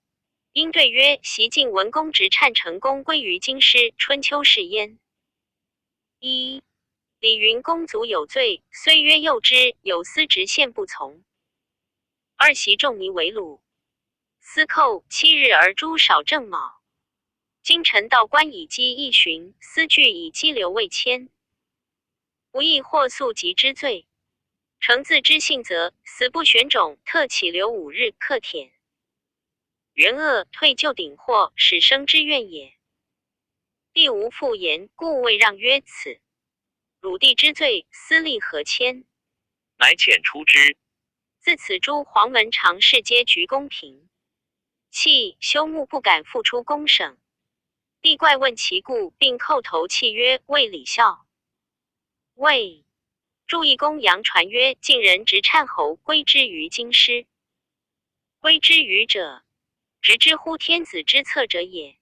因对曰：袭晋文公直忏成功归于京师，春秋事焉。一李云公族有罪，虽曰诱之，有司直献不从。二袭仲尼为虏，司寇7日而诛少正卯。今臣道官以积1旬，司据以羁留未迁。不义或诉及之罪，诚自知信则死不选种，特起留5日，克舔。元恶退就顶祸，始生之怨也。帝无复言，故未让曰：此汝帝之罪，司隶何谦？乃遣出之。自此诸黄门常侍皆鞠公平。弃休穆不敢复出公省。帝怪问其故，并叩头泣曰：为礼孝。谓祝义公扬传曰：晋人直忏侯归之于京师。归之于者，直之乎天子之策者也。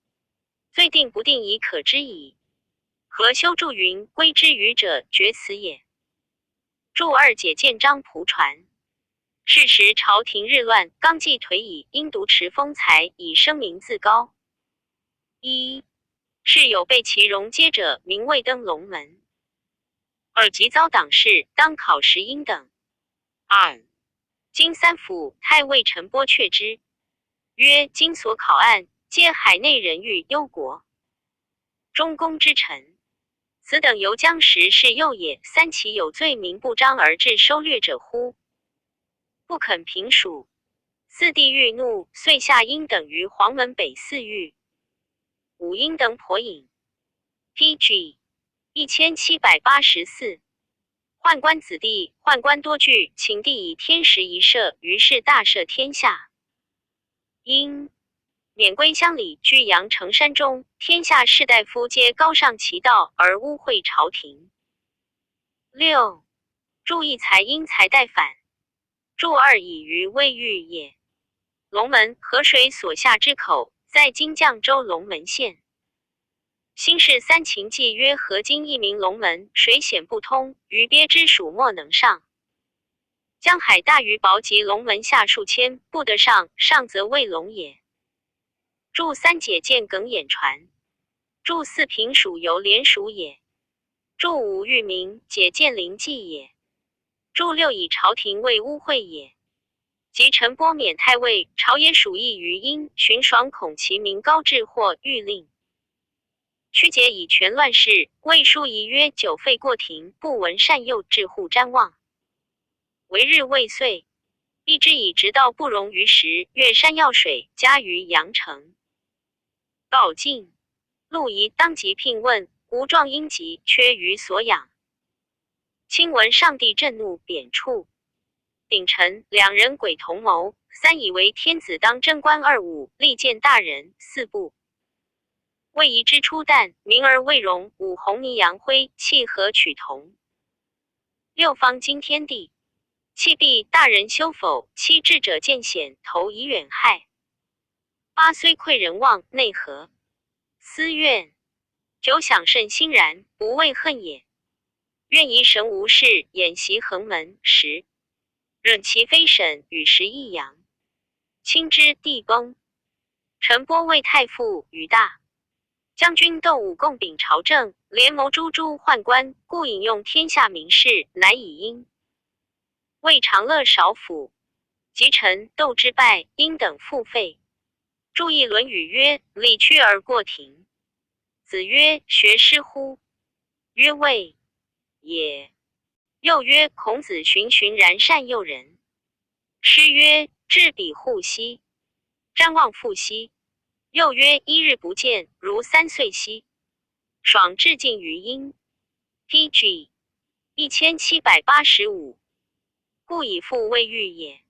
罪定不定已可知矣。何修注云：归之于者，决此也。注二解见章仆传。是时朝廷日乱，纲纪颓矣，因独持风采，以声名自高。一是有被其容阶者，名未登龙门。二即遭党事，当考实因等。二今三府太尉陈波却之，曰：今所考案，皆海内人欲忧国中宫之臣，此等由将时是诱也。三其有罪名不彰而致收掠者乎？不肯平属。四帝欲怒，遂下阴等于黄门北4狱。五阴等颇隐。PG 1784。宦官子弟，宦官多惧，请帝以天时一赦，于是大赦天下。因免归乡里，居阳城山中，天下士大夫皆高尚其道，而污秽朝廷。六注一才因才代反。注二以于未遇也。龙门，河水所下之口，在今绛州龙门县。新市三秦记曰：河津一名龙门，水险不通，鱼鳖之属莫能上。江海大鱼雹及龙门下数千，不得上，上则为龙也。注三解见耿眼传。注四平属由连属也。注五域名解见灵记也。注六以朝廷为污秽也。及陈波免太尉，朝野属意于因，荀爽恐其名高至或欲令。曲解以权乱世，魏书仪曰：久废过庭，不闻善诱，至户瞻望。为日未遂，一之以直道不容于时，越山要水，加于阳城。告晋，陆仪当即聘问，无状因疾，缺于所养。亲闻上帝震怒，贬黜。秉臣两人诡同谋，三以为天子当贞观二五，力荐大人，四部。魏夷之初旦，明而未容，五红泥阳辉，契合取同。六方惊天地，气必大人修否？七智者见险，投以远害。八虽愧人望，内何？思怨。九享甚欣然，不畏恨也。愿宜神无事，演习横门10，任其非审，与时异阳。亲之地崩，陈波为太傅，与大将军窦武共秉朝政，联谋诛诸宦官，故引用天下名士，乃以因。为长乐少府，及臣窦之败，因等复废。注意《论语》曰：“礼屈而过庭。”子曰：“学诗乎？”曰：“未也。”又曰：“孔子循循然善诱人。”诗曰：“至彼户兮，瞻望复兮。”又曰：“一日不见，如3岁兮。”爽至尽于殷。PG 1785。故以父为御也。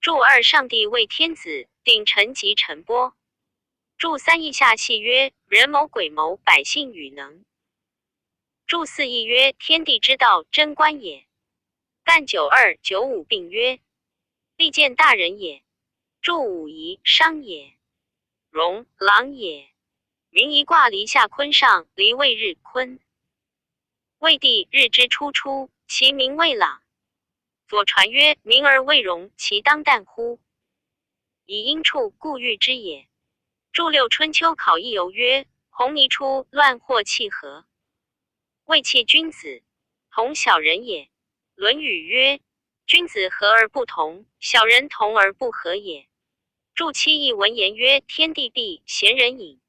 注2上帝为天子，鼎臣及陈波。注3意下系曰：人谋鬼谋，百姓与能。注4意曰：天地之道，贞观也。干92、95并曰：利见大人也。注5仪商也。荣郎也。名一卦离下坤上，离未日坤。魏帝日之初出，其名未朗。左传曰：明而未荣，其当旦乎？以阴处，故遇之也。注6春秋考异游曰：红泥出，乱或气和。谓气君子，同小人也。论语曰：君子和而不同，小人同而不和也。注7义文言曰：天地闭，贤人隐。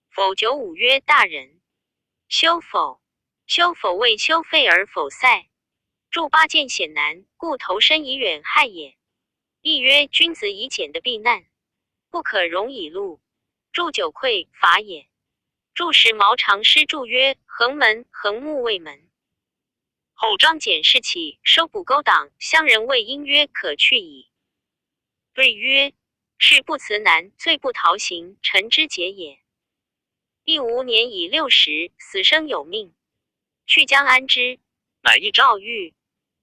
否95曰：大人。修否，修否谓修废而否塞。注8见险难，故投身以远害也。亦曰：君子以简的避难，不可容以禄。注9溃法也。注10毛长诗注曰：横门，横木为门。后庄简事起，收捕勾党，乡人谓因曰：可去矣。对曰：是不辞难，罪不逃刑，臣之节也。亦无年已60，死生有命，去将安之？乃一诏诏狱，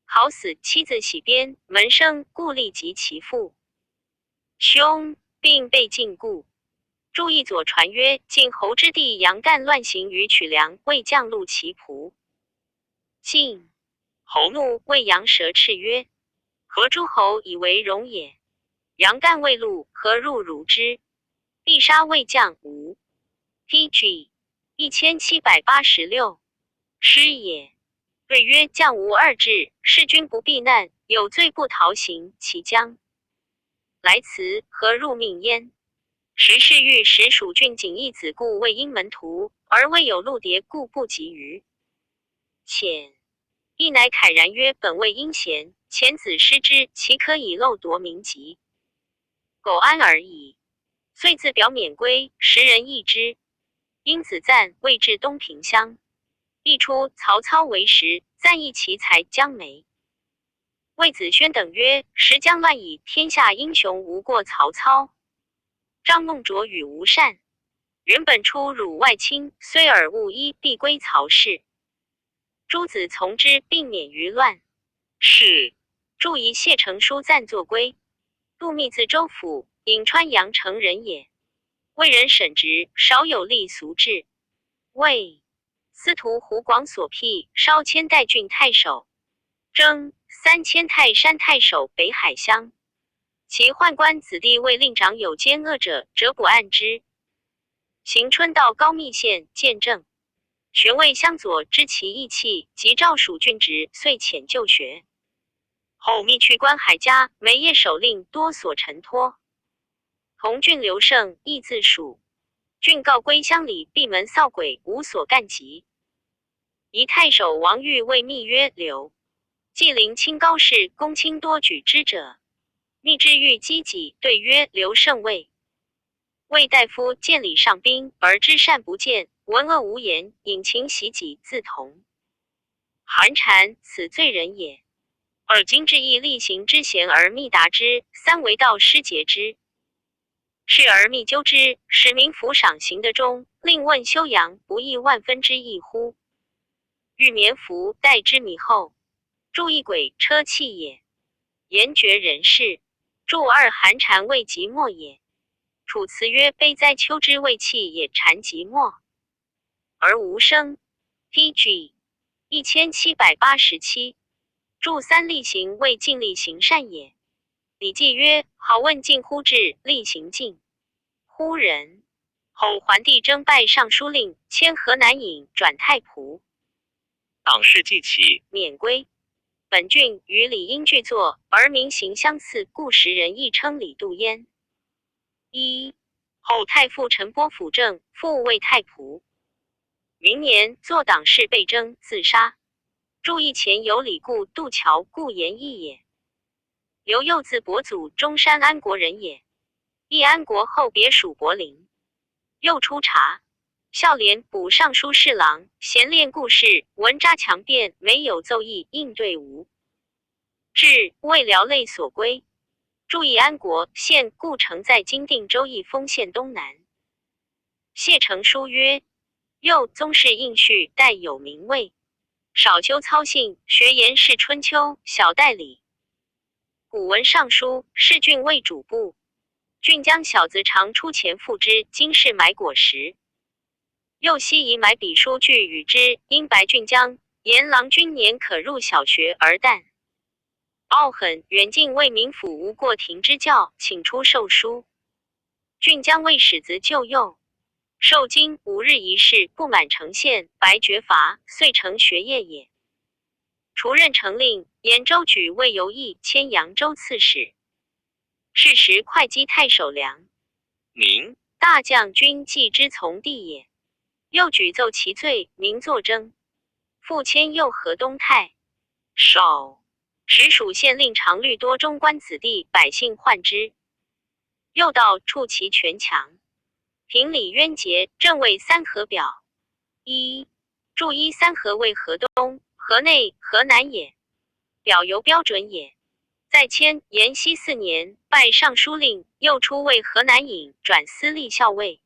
好死，妻子喜鞭，门生故立及其父兄，并被禁锢。注意左传曰：晋侯之弟杨干乱行于曲梁，为将戮其仆。晋侯怒，谓杨蛇斥曰：何诸侯以为荣也？杨干未怒，何入如之？必杀魏将无。PG 1786。诗也。对曰：将无二志，弑君不避难，有罪不逃刑，其将来辞，何入命焉？时是欲使蜀郡景义子故为阴门徒，而未有陆牒，故不及于浅。亦乃慨然曰：本为阴贤，前子失之，其可以漏夺民籍？苟安而已。遂自表免归，时人议之。因子赞未至东平乡，一出曹操为时，赞议其才将没。魏子轩等曰：时将乱矣，天下英雄无过曹操。张孟卓与吴善，原本出汝外卿，虽尔勿依，必归曹氏。诸子从之，并免于乱。是。注以谢成书赞作归。杜密自州府，颍川阳城人也。为人审直，少有立俗志。魏司徒胡广所辟，稍迁代郡太守。征3迁泰山太守北海乡。其宦官子弟为令长有奸恶者，折捕按之。行春到高密县见政，玄谓相左知其义气，即诏蜀郡职，遂遣就学。后密去关海家，每夜守令多所承托。同郡刘胜亦自蜀，郡告归乡里，闭门扫鬼，无所干及。宜太守王玉谓密曰：刘既临清高士，公卿多举之者。密之欲击己，对曰：刘胜位。魏大夫见礼上宾，而知善不见，闻恶无言，引情袭己，自同。韩禅，此罪人也。而今至义力行之贤而密达之，三为道失节之。是而密纠之，使民服赏行得中，令问修养，不亦万分之义乎？欲棉服，待之米后。注意鬼车器也。言绝人事。注2韩禅谓即墨也。楚辞曰：悲哉秋之谓气也，禅即墨而无声。PG 1787。注三厉行为尽力行善也。礼记曰：好问尽乎至，厉行尽乎人。后桓帝征拜尚书令，迁河南尹，转太仆。党事既起，免归。本郡与李应俱作，而名形相似，故时人亦称李杜焉。一后太傅陈波辅政，复为太仆。明年作党事被征，自杀。注意前有李固、杜桥，故言义也。刘佑字伯祖，中山安国人也。义安国后别属柏林。又出察，孝廉补尚书侍郎，闲练故事，文札强辩，没有奏议，应对无。至为辽类所归。注意安国，现故城在今定州益丰县东南。谢成书曰：又宗室应序，代有名位。少修操信，学言是春秋，小代理。古文尚书，是郡为主簿。郡将小子常出钱付之，今是买果实。又悉以买笔书具与之，因白郡将言郎君年可入小学而诞。傲狠远近为民府无过庭之教，请出授书。郡将为使子就幼，受经5日一试，不满呈现，白绝罚，遂成学业也。除任成令，延州举为游议，迁扬州刺史。是时会稽太守梁明大将军季之从弟也。又举奏其罪，名作征。复迁右河东太守。时属县令常虑多中官子弟，百姓患之。又道处其权强，平理渊节，正为三河表。一注一三河为河东、河内、河南也。表由标准也。在迁延熙4年，拜尚书令，又出为河南尹，转司隶校尉。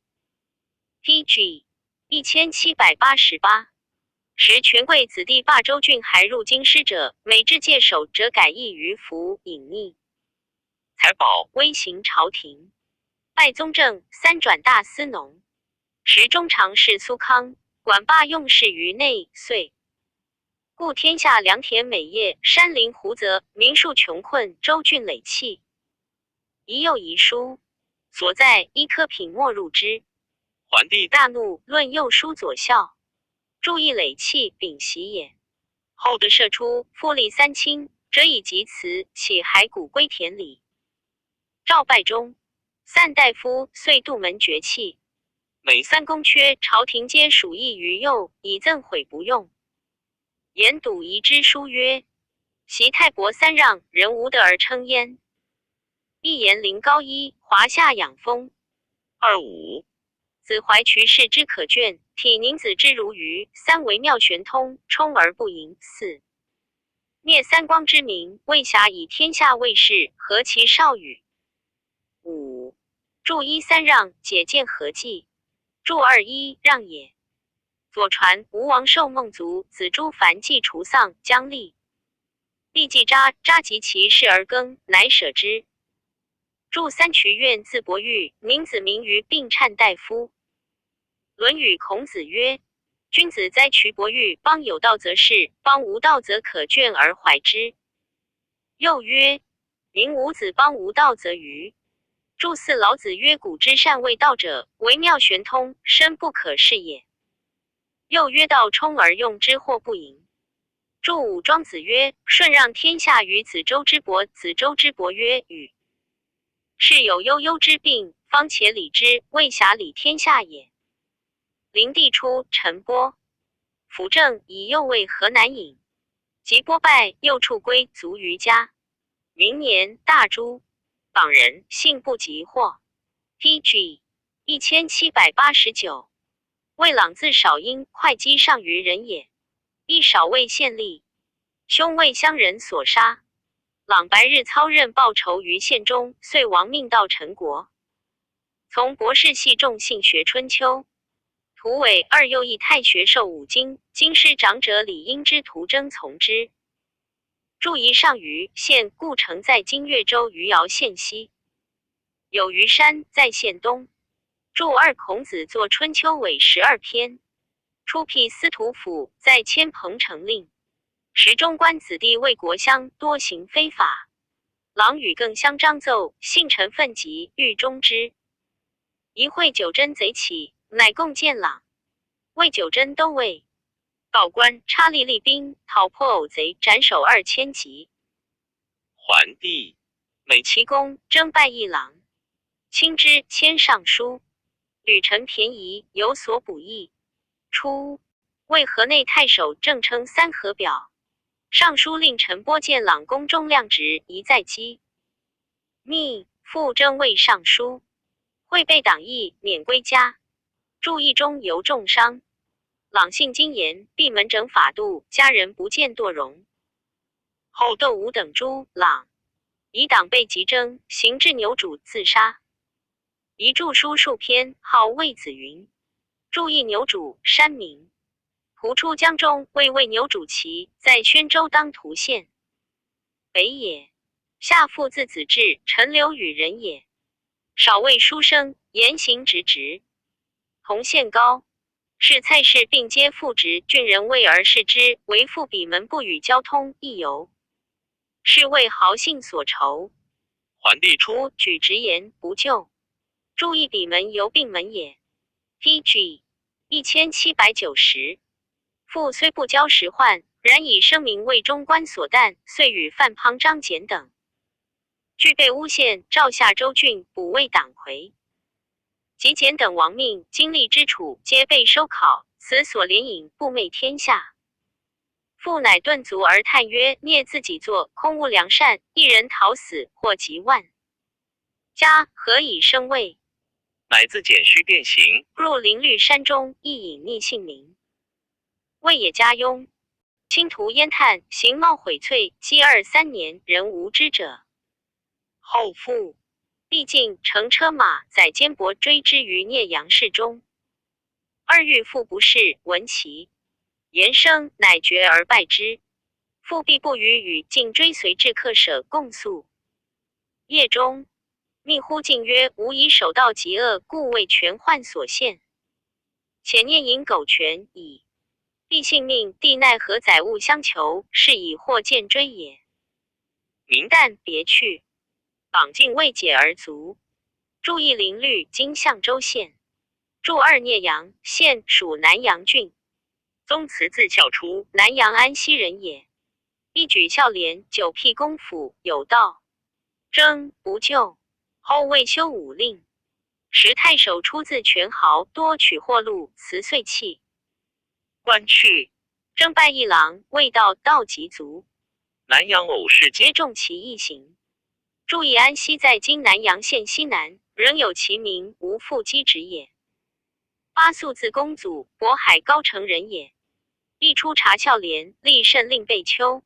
PG 1788。时权贵子弟霸州郡还入京师者，每至界首者改易于服隐匿。财宝微行朝廷。拜宗正，3转大司农。时中常侍苏康，管罢用事于内岁。故天下良田美业，山林湖泽，民庶穷困，州郡累弃。遗又遗书，所在一科品没入之。桓帝大怒，论右书左校。注意累弃，丙袭也。后得射出，复立3卿，则以及辞，起骸骨归田里。赵拜中，散大夫遂杜门绝弃。每3公缺，朝廷皆属意于右，以赠毁不用。言笃遗之书曰：袭太伯3让，人无得而称焉。一言临高一，华夏养风。25子怀渠氏之可卷，体宁子之如鱼。3为妙玄通，冲而不盈。4灭三光之名，未暇以天下卫士，何其少与。5注一3让，解见何计。注2 1让也。左传吴王寿孟族子朱凡既除丧，将立。立既扎及其事而更，乃舍之。注3渠苑字伯玉，名子名于并颤大夫。论语孔子曰：君子哉渠伯玉，邦有道则仕，邦无道则可卷而怀之。又曰：民无子，邦无道则愚。注4老子曰：古之善为道者，惟妙玄通，深不可视也。又曰：道冲而用之，或不盈。注5庄子曰：舜让天下于子周之伯，子周之伯曰：与。是有悠悠之病，方且理之，未暇理天下也。灵帝初，陈波辅政，以右为河南尹。及波败，又处归卒于家。明年，大诛。榜人，姓不及获。PG 1789。魏朗字少英，会稽上虞人也。亦少尉县吏。兄为乡人所杀。朗白日操任报仇于县中，遂亡命到陈国。从博士系重信学春秋。徒委2又议太学授5经，经师长者李应之徒征从之。注仪上虞县，故城在今越州余姚县西。有虞山在县东。注2孔子作春秋纬12篇。出辟司徒府，在迁彭城令。时中官子弟为国乡，多行非法。郎与更相张奏，幸臣愤急，欲终之。一会九真贼起，乃共见朗。为九真都尉，告官差吏立兵，讨破偶贼，斩首2000级。桓帝美其功，征拜一郎。卿之迁尚书，屡臣便宜，有所补益。初，为河内太守正称三河表。尚书令陈波见朗宫中亮职，一再击。密复征为尚书，会被党役，免归家。注意中尤重伤。朗性精严，闭门整法度，家人不见堕容。后窦武等诛朗，以党被急征，行至牛主自杀。遗著书数篇，号魏子云。注意牛主，山民。蒲出江中，为牛主旗，在宣州当涂县。北也。下父字子至，陈留与人也。少尉书生，言行直直。同县高，是蔡氏并皆复职，郡人为而视之，为复比门不与交通，亦由。是为豪信所仇。桓帝初，举直言不就。注意比门由并门也。pg 1790。父虽不交实患，然以声名为中官所惮，遂与范滂、张简等俱被诬陷，召下州郡，补为党魁。及简等亡命，经历之处，皆被收考，此所怜引，不昧天下。父乃顿足而叹曰：孽自己作，空无良善，一人逃死，或及万家，何以生位？乃自简虚变形，入林绿山中，亦隐匿姓名。魏也家庸，倾涂烟炭，形貌毁瘁，积2-3年，人无知者。后复毕竟乘车马，载坚帛追之于聂阳市中。2遇父不是，闻其言声，乃决而败之。父必不与与尽追随至客舍共宿。夜中，密呼进曰：吾以守道极恶，故为权患所陷。且念引苟全矣。必性命，帝奈何载物相求，是以获见追也。明旦别去，绑尽未解而卒。注意林律，今象州县。驻2聂阳县，属南阳郡。宗祠自孝出，南阳安溪人也。一举孝廉，久辟公府，有道征不就。后未修武令。时太守出自权豪，多取货禄，辞岁弃。官去，征拜一郎，未到，道及卒。南阳偶氏皆重其一行。注意安溪在今南阳县西南，仍有其名，无复积职也。八宿字公祖，渤海高城人也。一出察孝廉，立甚令备丘。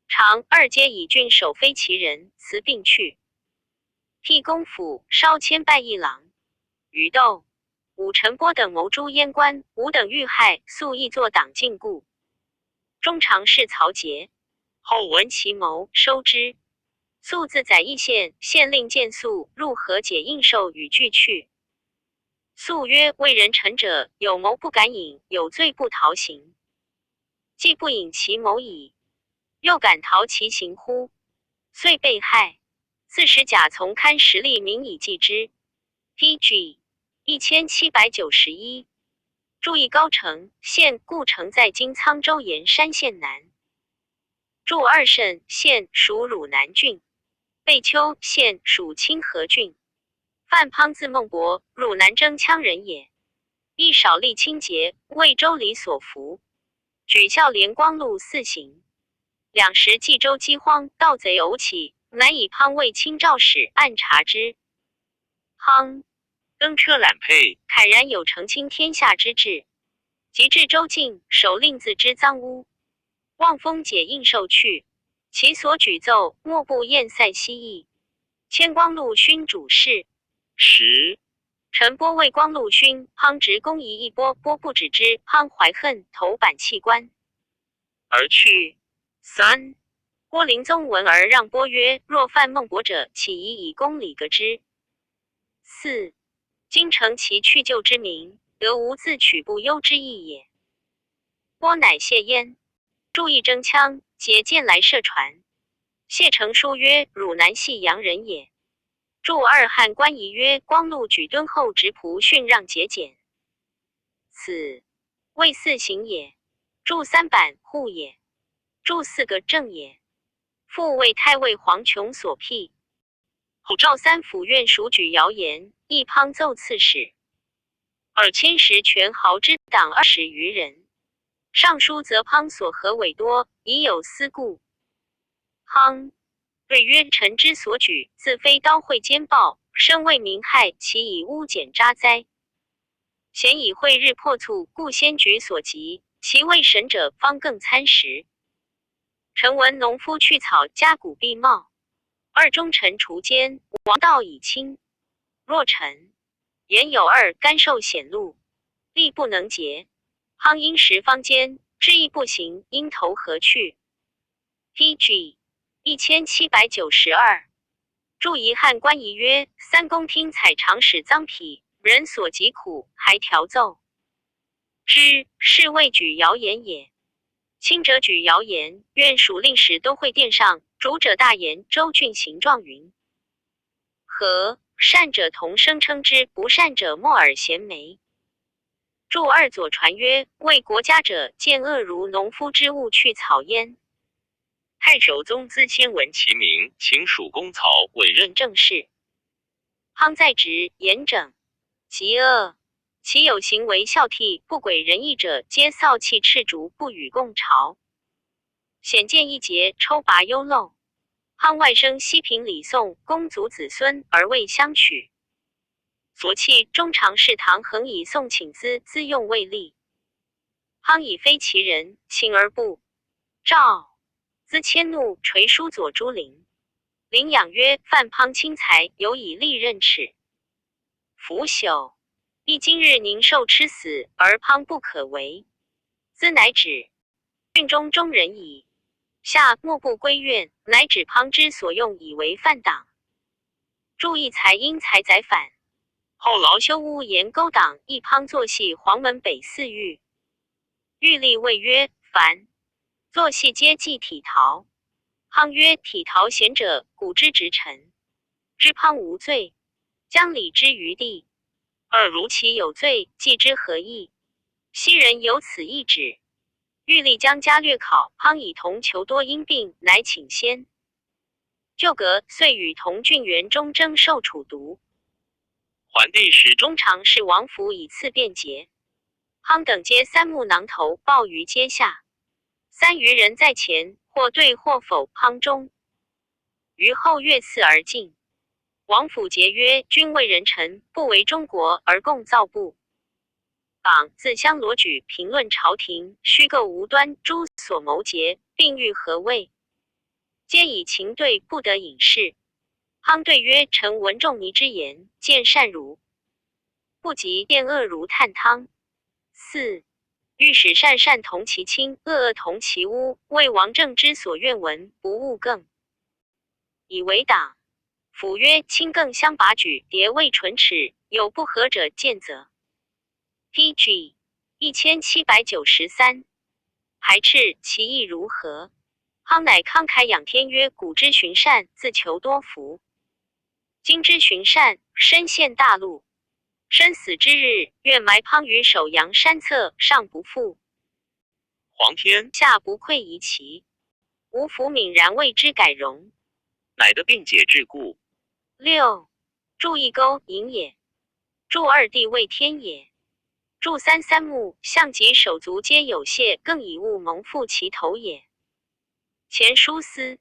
常2皆以郡守非其人，辞并去。辟公府，稍迁拜一郎。于窦武陈波等谋诛阉官，吾等遇害，素亦作党禁锢。中常侍曹节，后闻其谋，收之。素自载邑县，县令见素入河解应受与俱去。素曰：为人臣者，有谋不敢引，有罪不逃刑。既不引其谋矣，又敢逃其刑乎？遂被害。自使贾从堪实力民以继之。pg 1791。注意高城县，故城在今沧州盐山县南。驻2慎县，属汝南郡。贝丘县，属清河郡。范滂字孟伯，汝南征羌人也。亦少立清节，为州里所服。举孝廉光禄4行。2时冀州饥荒，盗贼偶起，乃以滂为清照使，按察之。滂登车揽佩，慨然有承清天下之志。及至州境，首令自知赃污。望风解应受去，其所举奏，莫不厌塞西邑。迁光禄勋主事。10陈波为光禄勋，滂执公仪一波，波不止之，滂怀恨，投板弃官而去。3郭林宗闻而让波曰：若犯孟伯者，岂宜以公理革之？4今承其去就之名，得无自取不忧之意也。波乃谢焉。注意征羌，解箭来射船。谢成书曰：汝南系阳人也。注二汉官仪曰：光禄举敦厚，直仆逊让节俭。此谓四行也。注三版户也。注四个正也。复为太尉黄琼所辟。后赵三府院属举谣言，一滂奏刺史。2010权豪之党20余人。尚书则滂所合委多，已有私故。滂对曰：臣之所举，自非刀会奸暴，生为民害，其以污碱渣哉？贤以会日破促，故先举所及，其为神者方更参食。臣闻农夫去草，家谷必茂。二忠臣除奸，王道以清。若臣言有二，甘受显露，力不能竭。滂因时方坚，志意不行，因投何去 ？PG 1792。注遗汉官仪曰：三公听采常使赃匹，人所疾苦，还调奏之，是谓举谣言也。轻者举谣言，愿属令史都会殿上；主者大言周郡行状云：和善者同声称之，不善者默耳衔枚。注二左传曰：为国家者，见恶如农夫之物去草焉。太守宗资先闻其名，请属公曹委任正事。滂在职，严整，极恶。其有行为孝悌、不轨仁义者，皆扫气赤足，不与共朝。显见一节，抽拔优陋。滂外甥西平李宋，公族子孙而未相取。所弃中常侍唐衡以宋请资，资用未立。滂以非其人，请而不召。资迁怒，垂书左朱陵。陵养曰：范滂轻才，有以利刃齿。腐朽。亦今日宁受吃死，而滂不可为。资乃止。郡中中人矣。下莫不归怨，乃指滂之所用，以为犯党。注意才因才宰反。后劳修屋沿勾党，一滂作戏黄门北四狱。狱吏谓曰：凡作戏皆记体陶。滂曰：体陶贤者，古之直臣。知滂无罪，将理之于地。二如其有罪，记之何意？昔人有此一旨。欲立将加略考，滂以同求多因病，乃请先。旧阁遂与同郡元忠争受处毒。桓帝时中常侍王府以次便捷。滂等皆三木囊头，抱于阶下。3余人在前，或对或否滂中。于后越次而进。王府节曰：君为人臣，不为中国而共造不。党自相罗举，评论朝廷，虚构无端，诸所谋结，并欲何谓？皆以情对，不得隐视。滂对曰：臣闻仲尼之言，见善如不及，见恶如探汤。4欲使善同其亲，恶同其污，为王政之所愿闻，不务更以为党。府曰：亲更相拔举，迭未唇齿，有不合者见责。PG 1793。排斥其意如何？滂乃慷慨仰天曰：古之循善，自求多福。今之循善，身陷大路。生死之日，愿埋滂于首阳山侧，上不复皇天，下不愧夷其。吾弗泯然为之改容。乃得并解之故。6注一钩引也。注二地位天也。注三木象及手足皆有谢，更以物蒙覆其头也。前书司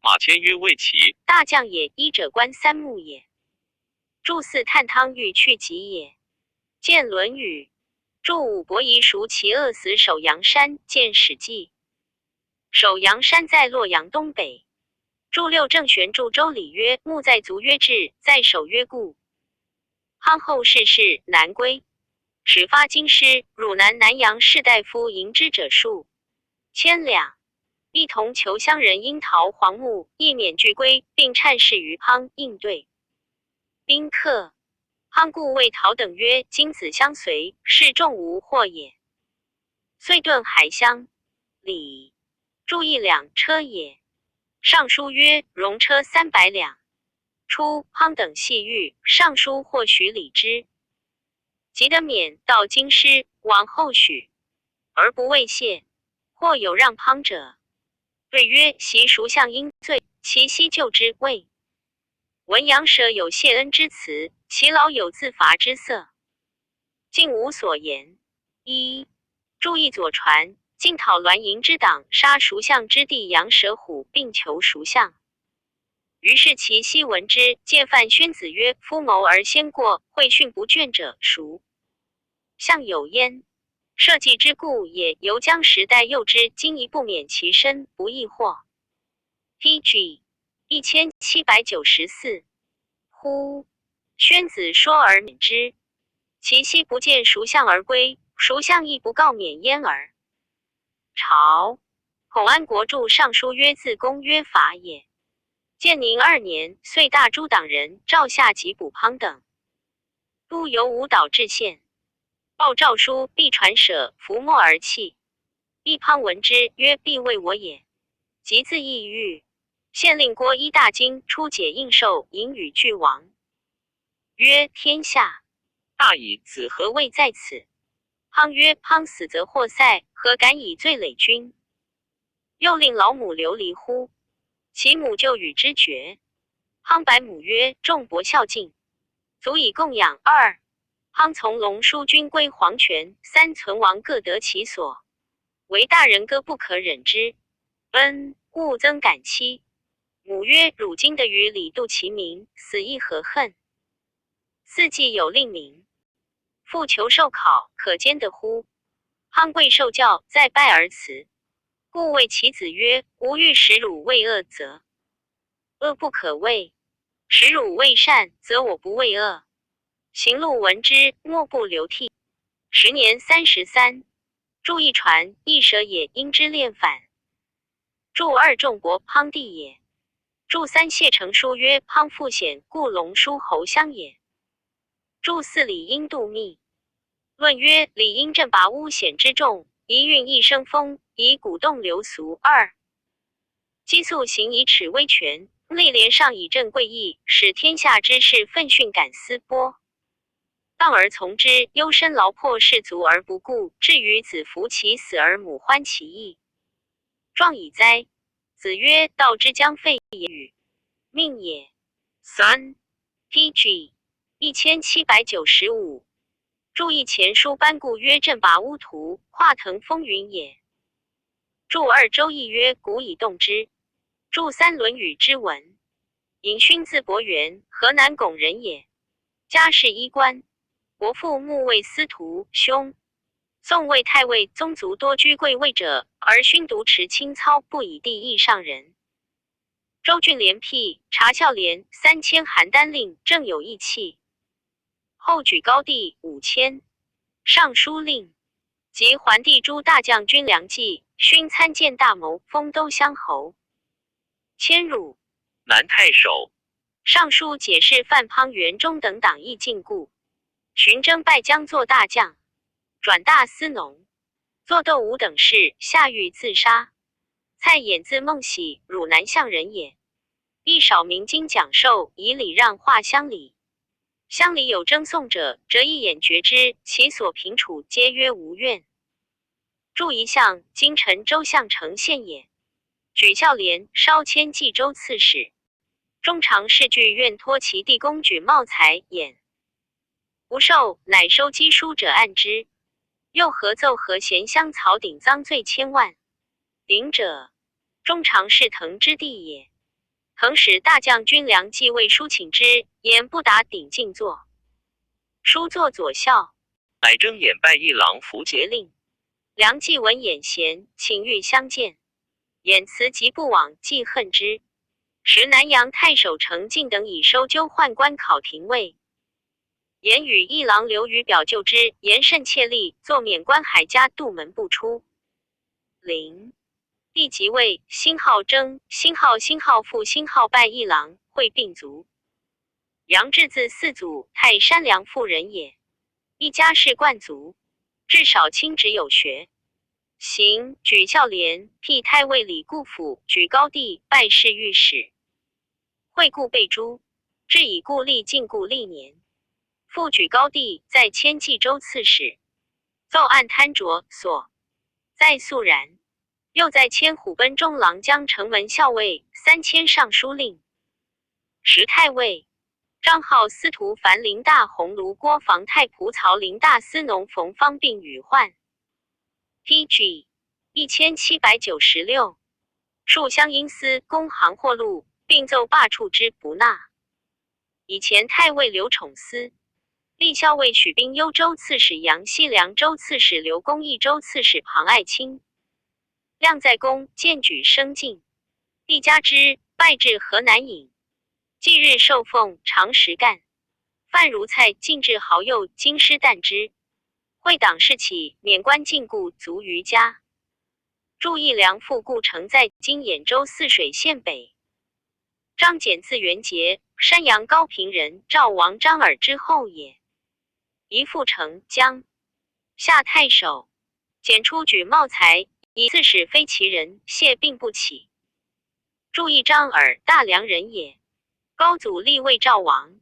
马迁曰：魏齐大将也，一者观三木也。注四探汤欲去疾也。见论语。注五伯夷孰其饿死首阳山，见史记。首阳山在洛阳东北。注六郑玄注周礼曰：木在足曰至，在手曰固。滂后逝世，南归。始发京师，汝南阳士大夫迎之者数千两。一同求乡人因逃黄木，亦免俱归，并忏事于滂，应对宾客。滂故谓陶等曰：今子相随，是众无祸也。遂遁海乡。礼，铸1两车也。尚书曰：戎车300两。初，滂等细遇，尚书或许礼之。即得免到京师，往后许，而不畏谢。或有让滂者，对曰：袭蜀相因罪，其悉就之。谓闻杨舍有谢恩之辞，其老有自罚之色，竟无所言。一，注意左传，晋讨栾营之党，杀蜀相之弟杨舍虎，并求蜀相。于是其悉闻之，借犯宣子曰：夫谋而先过，会训不倦者，蜀相有焉。社稷之故也，犹将时代诱之，今宜不免其身，不亦惑？PG 1794。乎！宣子说而免之，其悉不见蜀相而归，蜀相亦不告免焉耳。朝孔安国著尚书曰：自公约法也。建宁2年，遂大诸党人赵夏及卜滂等，都由无岛至县。报诏书，必传舍，伏没而泣。毕滂闻之，曰：必为我也。即自抑郁。县令郭依大惊，出解应受，引与俱亡。曰：天下大矣，子何谓在此？滂曰：滂死则祸塞，何敢以罪累君？又令老母流离乎？其母就与之绝。滂白母曰：众伯孝敬，足以供养。2，滂从龙叔君归黄泉。3，存亡各得其所，唯大人歌不可忍之。恩，勿增感戚。母曰：汝今得与李度其民，死亦何恨？4，既有令名，复求受考，可兼得乎？滂贵受教，再拜而辞。故谓其子曰：吾欲使汝为恶，则恶不可畏；使汝为善，则我不为恶。行路闻之，莫不流涕。时年33，著一传，一舍也，因之恋反。著2，仲伯滂弟也。著3，谢成书曰：滂父显，故龙叔侯乡也。著4，李因度密论曰：李因振拔巫显之众，一运一生风，以鼓动流俗。2，激素行以耻威权，内连上以正贵义，使天下之士愤训感思波。当而从之，忧身劳迫士卒而不顾，至于子服其死而母欢其役。壮矣哉！子曰：道之将废也与？命也。3 PG 1795。注意前书班固曰：振拔巫图，化腾风云也。注2，周易曰：古以动之。注3，论语之文。尹勋字伯元，河南巩人也。家世衣冠，伯父穆卫司徒，兄宋魏太尉宗族多居贵位者，而勋独持清操，不以地义上人。周郡连辟，察孝廉3000邯郸令，正有义气。后举高帝5000，尚书令，及桓帝诸大将军良计，勋参见大谋，封都乡侯。迁入南太守。尚书解释范滂、元忠等党议禁锢，寻征拜将作大将，转大司农，作窦武等事，下狱自杀。蔡衍字孟喜，汝南向人也。亦少明经讲授，以礼让化乡里。乡里有争讼者，则一眼决之，其所平处皆曰无怨。注一项，今陈州相城县也。举孝廉，稍迁冀州刺史。中常侍剧愿托其弟公举茂才衍，不受，乃收积书者按之。又合奏和咸乡曹鼎赃罪1000万。鼎者，中常侍滕之弟也。滕使大将军良计为书请之，言不达鼎进作。书作左校，乃征衍拜一郎符节令。良计闻衍贤，请欲相见。衍辞即不往，既恨之。时南阳太守程进等以收纠宦官考廷尉。言与一郎刘于表就之，言甚切力，作免官海家杜门不出。0帝即位，辛浩征、辛浩父辛浩拜一郎，会并族。杨志字四祖，泰山梁妇人也。一家世冠族，至少亲职有学。行举孝廉，辟太尉李固府，举高帝，拜侍御史。会故被诛，至以故立禁锢历年。复举高帝，在迁冀州刺史，奏案贪着所，在肃然。又在迁虎贲中郎将城门校尉3000尚书令。时太尉张浩司徒樊陵大鸿胪郭防太仆曹陵大司农冯方病与患。PG 1796，数乡因私公行货路，并奏罢黜之不纳。以前太尉刘宠思，历校尉许兵幽州刺史杨希、凉州刺史刘公、益州刺史庞爱卿。亮在公荐举升进，帝加之，拜至河南尹。既日受奉常食干，饭如菜，进至蚝柚，京师啖之。会党事起，免官禁锢，卒于家。祝义良父故城在今兖州泗水县北。张简字元节，山阳高平人，赵王张耳之后也。宜父成江夏太守，简出举茂才，以刺史非其人，谢并不起。祝义张耳大梁人也。高祖立魏赵王。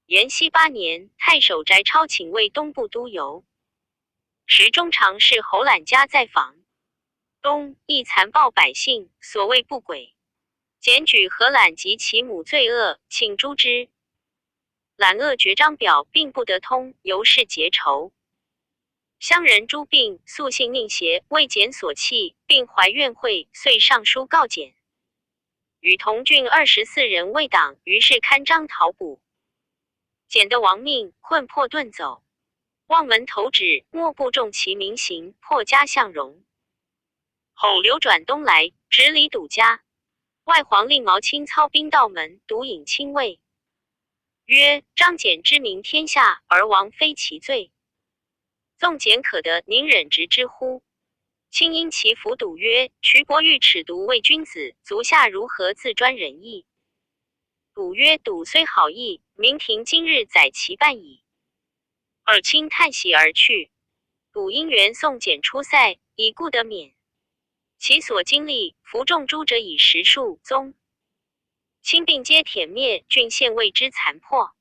延熙8年，太守翟超请为东部都邮。时中常侍侯览家在访，东亦残暴百姓，所谓不轨。检举何览及其母罪恶，请诛之。览恶绝章表并不得通，由是结仇。乡人诸病，素性佞邪，为检所弃，并怀怨会，遂上书告检。与同郡24人为党，于是刊章讨捕。检得亡命，困迫遁走。望门投旨，莫不重其民刑，破家相容。后流转东来，直李堵家。外皇令毛卿操兵道门，独引亲卫。曰：张简之名天下，而王非其罪。纵简可得，宁忍直之乎？卿因其服堵曰：渠伯欲耻毒为君子，足下如何自专仁义？堵曰：堵虽好义，明廷今日宰其半矣。尔卿叹息而去。堵因缘送简出塞，以故得免。其所经历，服众诛者以10数宗。亲并皆殄灭，郡县为之残破。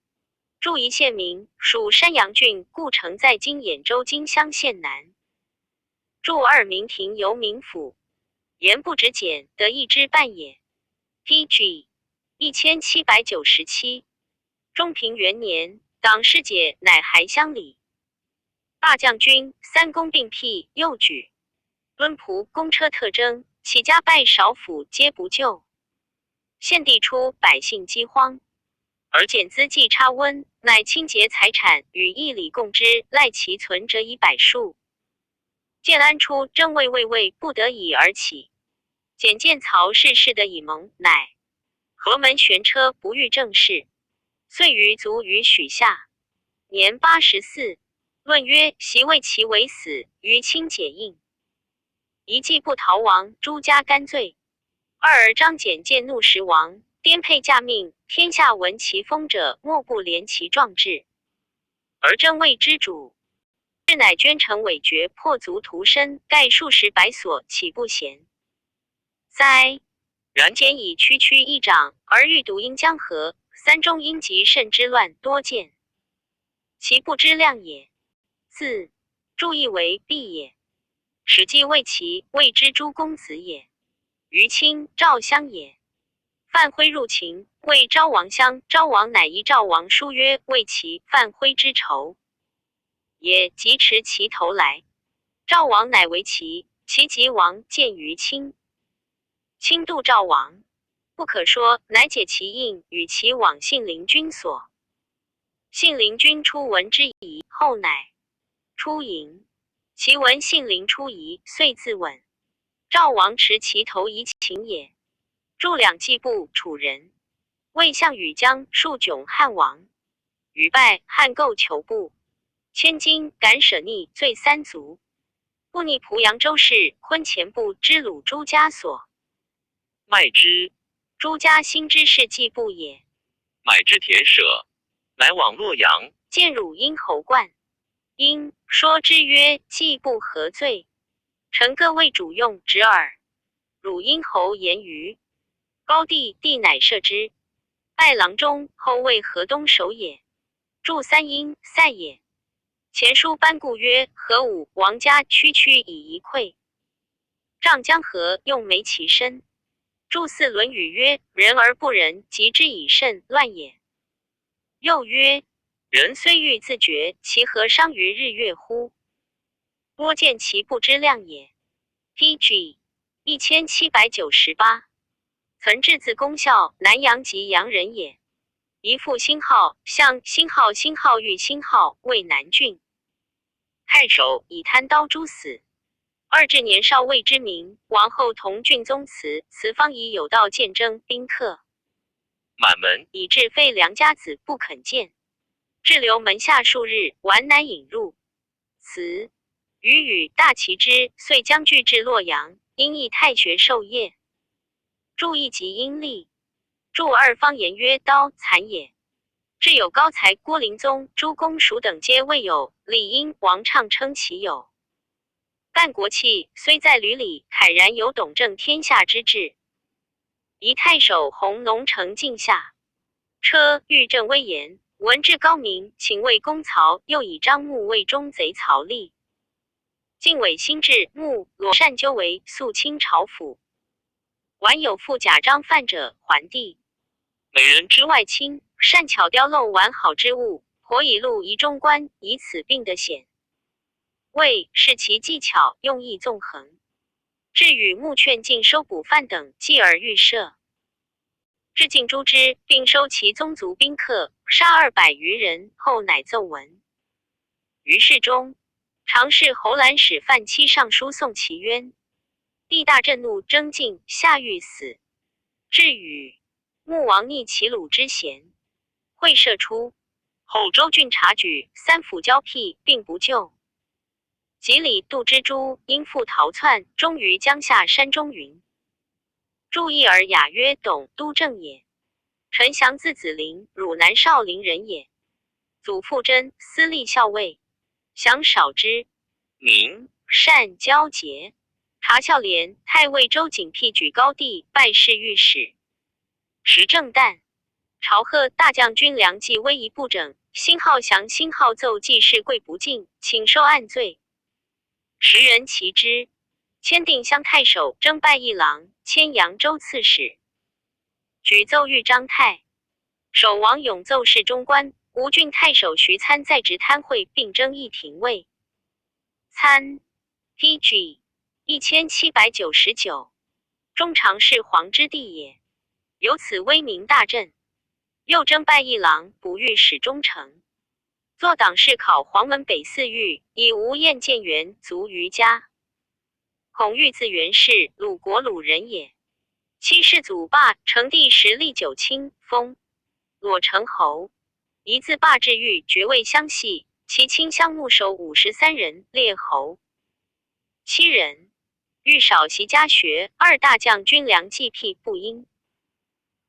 祝一县名，属山阳郡，故城在今兖州金乡县南。祝二明廷由民府，言不止简，得一之半也。PG 1797，中平元年，党事解，乃还乡里。大将军3公并辟，又举敦仆公车特征，起家败少府皆不救。献帝初，百姓饥荒，而减资济差温，乃清节财产，与义理共之，赖其存者以百数。建安初，正魏不得已而起，简见曹氏得以蒙，乃河门悬车，不遇政事，遂于卒于许下，年84。论曰：袭为其为死，于清解印。一计不逃亡，诛家干罪。二儿张简见怒时亡，颠沛驾命，天下闻其封者，莫不怜其壮志。而正谓之主，是乃捐城伪绝，破族屠身，盖数十百所，岂不贤哉？然简以区区一掌，而欲独因江河，3中因极甚之乱多见，其不知量也。4. 注意为必也。史记谓其谓之诸公子也。于清赵襄也。范辉入秦，谓昭王相，昭王乃依赵王书曰：为其范辉之仇也，即持其头来。赵王乃为其及王见于清。清度赵王，不可说，乃解其印，与其往信陵君所。信陵君初闻之疑，后乃出迎。其闻信陵出疑，遂自刎。赵王持其头以请也。驻两季部楚人。魏项羽将数窘汉王。禹败，汉构求部。千金敢舍逆，罪3族。不逆濮阳州市昆前部之鲁朱家所。卖之。朱家兴之士季部也。买之田舍，乃往洛阳。见汝阴侯冠。因说之曰：季部何罪？臣各为主用直耳。汝因侯言于高帝，帝乃赦之。拜郎中，后为河东守也。祝三英塞也。前书班固曰：何武王家区区以一溃，仗江河用煤其身。祝四论语曰：人而不仁，及之以慎，乱也。又曰：人虽欲自绝，其何伤于日月乎？多见其不知量也。PG 1798。存至自公孝，南阳及阳人也。一父兴号，相兴号，兴号欲兴号，为南郡太守，以贪刀诛死。二至年少未知名，王后同郡宗祠，祠方以有道见征宾客。满门以致非良家子不肯见，滞留门下数日，完难引入。祠禹与大齐之，遂将据至洛阳，因诣太学授业。注一及阴历。注二方言曰：刀残也。至有高才郭灵宗、朱公蜀等皆未有，理应王畅称其有。但国戚虽在闾里，慨然有董正天下之志。宜太守弘农城境下，车御正威严，文治高明，请为公曹，又以张穆为中贼曹吏。晋伪新制，穆裸善纠为肃清朝府。晚有附假章犯者，还地。美人之外亲，善巧雕镂完好之物，颇以录仪中官，以此病得显。谓是其技巧用意纵横。至与穆劝进收捕犯等，继而预设。至尽诛之，并收其宗族宾客，杀200余人，后乃奏闻。于世中，常侍侯兰使范期上书送其冤。帝大震怒，征进，下狱死。至与穆王逆其鲁之贤，会射出。后周郡察举，三府交辟，并不救。及李杜之诸因复逃窜，终于江夏山中云。注意而雅曰：董都正也。陈祥字子陵，汝南少陵人也。祖父真，司隶校尉。祥少之，名善交节。查孝廉，太尉周景辟举高帝，拜侍御史。时正旦，朝贺大将军梁冀威仪不整，辛浩降辛浩奏记事贵不敬，请受案罪。时人其之，迁定襄太守，征拜议郎，迁扬州刺史。举奏谕张泰。守王永奏事中官，吴郡太守徐参在职贪贿，并征议廷尉。参 PG 1799。中常侍黄之弟也，由此威名大振。又征拜议郎，补御史中丞。坐党试考黄门北四御，以吴彦建元卒于家。孔玉字元氏，鲁国鲁人也。其世祖霸成帝时历9卿，封裸成侯。一字霸至御，爵位相系，其亲相牧守53人，列侯7人。欲少习家学，二大将军梁冀辟不应。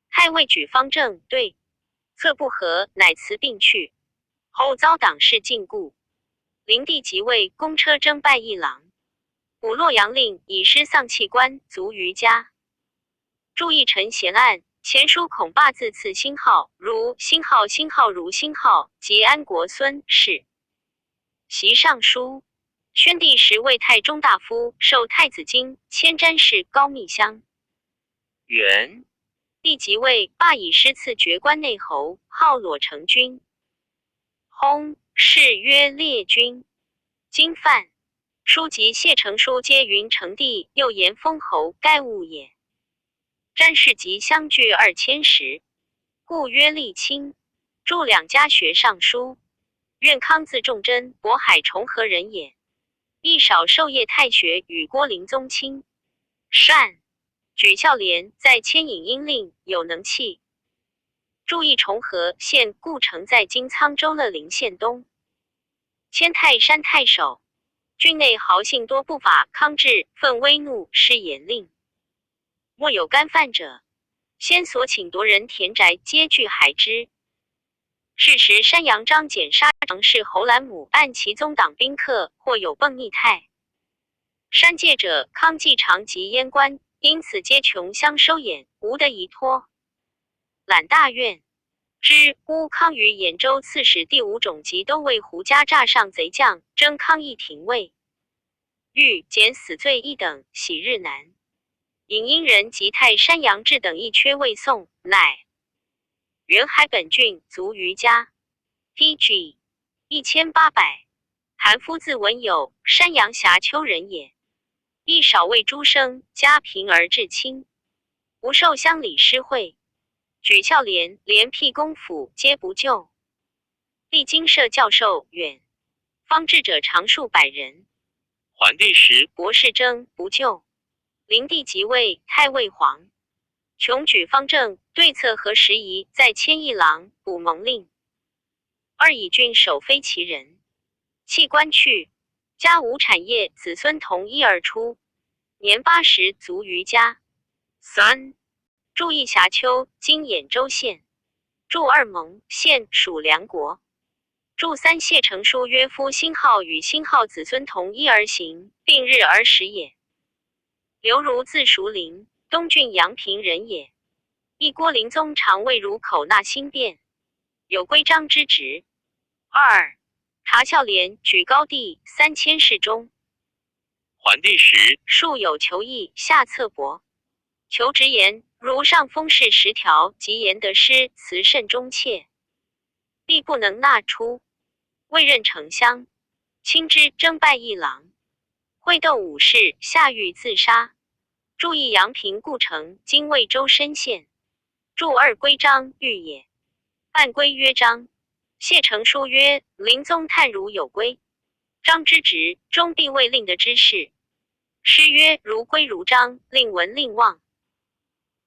太尉举方正对策不合，乃辞并去。后遭党士禁锢。灵帝即位，公车征拜议郎。补洛阳令，以失丧弃官，卒于家。注意陈贤案，前书孔霸自赐辛号，如辛号辛号如辛号，及安国孙氏。袭尚书。宣帝时为太中大夫，授太子京，迁詹事高密乡。元帝即位，罢以师赐爵关内侯，号裸成君。薨，谥曰列君。今范书及谢成书皆云成帝，又言封侯，该物也。詹事及相距2000石，故曰立卿。著两家学尚书。苑康字仲贞，渤海重河人也。亦少授业太学，与郭灵宗亲。善举孝廉，在牵引阴令，有能器。注意重河县故城在今沧州乐陵县东。迁泰山太守。郡内豪姓多不法，康志愤威怒，施严令。莫有干犯者，先所请夺人田宅，皆具还之。是时山阳张简杀常侍侯兰母，按其宗党宾客，或有迸逆态。山界者，康济长及燕关，因此皆穷相收敛，无得宜托。揽大院之乌康于兖州刺史第5种及都尉胡家诈上贼将，征康议廷尉，欲减死罪1等，喜日南。引殷人及泰山杨志等一缺未送，乃原海本郡卒于家。PG 1800。韩夫字文友，山阳峡丘人也。亦少为诸生，家贫而至亲，无受乡里诗会，举孝廉，连辟公府皆不就。历经社教授远，方志者常数百人。桓帝时，博士征不就。灵帝即位，太尉皇，穷举方正，对策和时宜，在迁议郎、补蒙令。二以郡守非其人。弃官去，家无产业，子孙同一而出，年80卒于家。3. 驻义峡丘，今兖州县。驻2蒙县，属梁国。驻3谢成书曰：夫辛浩与辛浩子孙同一而行，并日而食也。刘如字叔陵，东郡阳平人也。一郭灵宗常为如口纳兴变，有规章之职。2. 查孝廉举高第3000世中。桓帝时，数有求议，下策帛，求直言，如上封事10条，及言得失，辞甚忠切，必不能纳出。未任丞相，亲之征拜议郎，会斗武士，下狱自杀。驻义阳平故城，今魏州深县。驻2规章狱也。按规曰章。谢成书曰：灵宗叹如有规，章之职，终必未令得之事。诗曰：如规如章，令闻令望。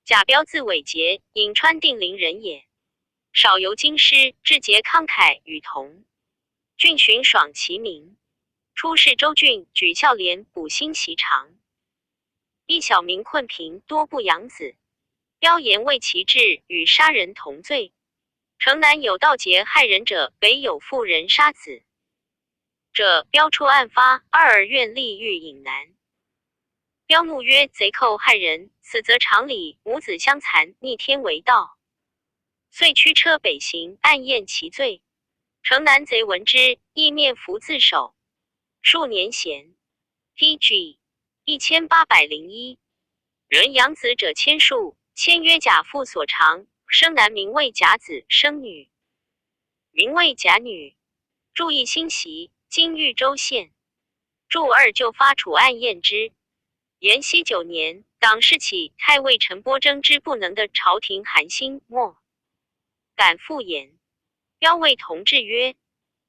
贾彪字伟节，颍川定陵人也。少游京师，志节慷慨与同。郡巡爽其名。出仕州郡，举孝廉，补兴习常。一小民困贫，多不养子。彪言为其志，与杀人同罪。城南有盗劫害人者，北有妇人杀子者，彪出案发，2而愿立狱引南。彪怒曰：贼寇害人，此则常理，母子相残，逆天为盗。遂驱车北行，暗验其罪。城南贼闻之，亦面伏自首。数年闲。PG 1801。人养子者千数，签约甲父所长，生男名为甲子，生女名为甲女。注意新袭，今豫州县。注2就发处案验之。延熙9年，党事起，太尉陈波征之不能的朝廷寒心，莫敢复言。彪谓同治曰：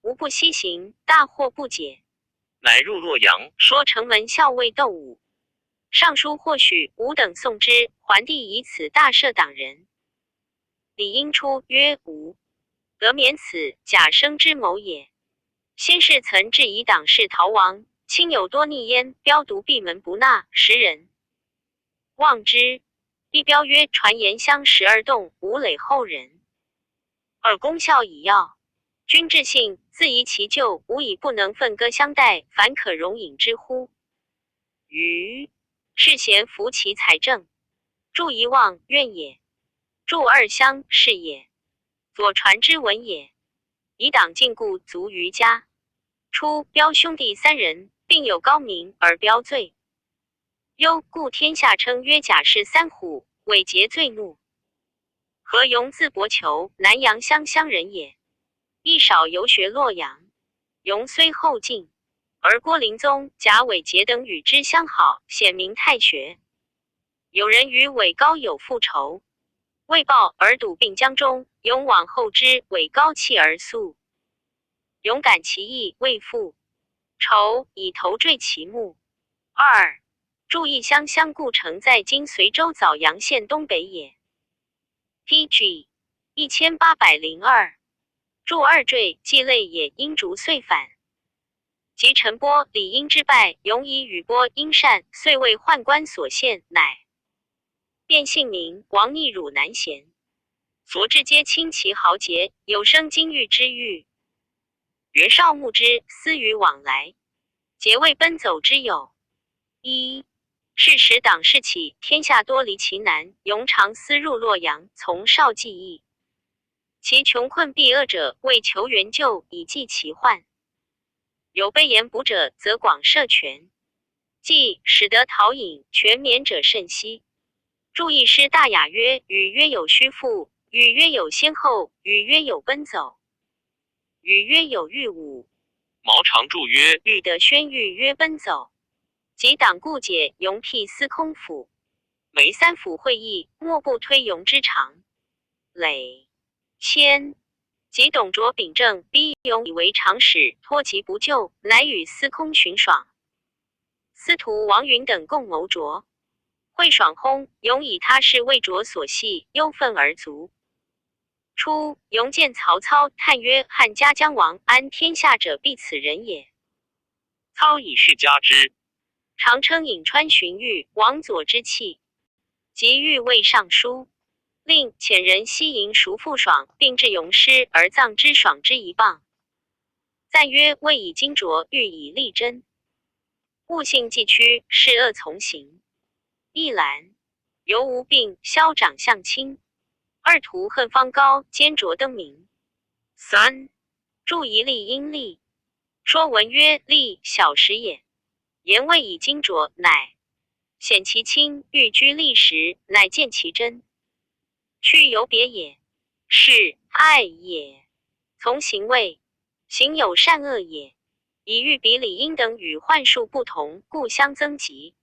吾不西行，大惑不解。乃入洛阳，说城门校尉窦武。尚书或许吾等送之，桓帝以此大赦党人。李应出曰：吾得免此，假生之谋也。先是曾质疑党事逃亡，亲有多逆焉，彪独闭门不纳，10人望之。一彪曰：传言乡12洞，吴垒后人。尔功效已要，君至信，自疑其咎，吾以不能分割相待，凡可容饮之乎？余世贤服其财政，助遗忘怨也。助2乡是也。左传之文也。以党禁锢卒于家。初，彪兄弟3人，并有高名而彪罪。忧故天下称曰贾氏3虎，伟节最怒。何颙字伯求，南阳乡乡人也。亦少游学洛阳。颙虽后进，而郭灵宗、贾伟节等与之相好，显明太学。有人与韦高有复仇，未报而笃并江中，颙往后之，韦高弃而速。颙感其意，未复仇，以头坠其墓。2. 注意乡乡故城在今随州枣阳县东北也。PG 1802。注2坠，既累也，因逐遂反。及陈波、李应之败，颙以与波因善，遂为宦官所陷，乃变姓名，王逆汝南贤。所至皆亲其豪杰，有生金玉之誉。袁绍慕之，私语往来，结为奔走之友。一是时党士起，天下多离其难，庸常思入洛阳，从少计议。其穷困避恶者，为求援救，以济其患。有备言补者，则广设权，即使得逃隐全免者甚稀。注意诗大雅曰：语曰有虚复，语曰有先后，语曰有奔走，语曰有御武。毛长注曰：吕德宣谕曰奔走。及党固解，庸辟司空府。每三府会议，莫不推庸之长。累谦及董卓秉政，逼庸以为常使，托疾不救，乃与司空荀爽、司徒王允等共谋卓。会爽薨，庸以他事为卓所系，忧愤而卒。初，庸见曹操，叹曰：汉家将亡，安天下者必此人也。操以是加之。常称颍川荀彧，王佐之器。即欲为尚书，令遣人西迎赎父爽，并至庸师而葬之爽之一棒。赞曰：未以金琢，欲以力争。物性既屈，是恶从行。一览犹无病，消长相轻。二图恨方高，兼着登明。三注一例阴历。说文曰：历，小时也。言未以金琢，乃显其轻；欲居历时，乃见其真。去有别也，是爱也。从行位，行有善恶也。以喻比理应等与幻术不同，故相增极。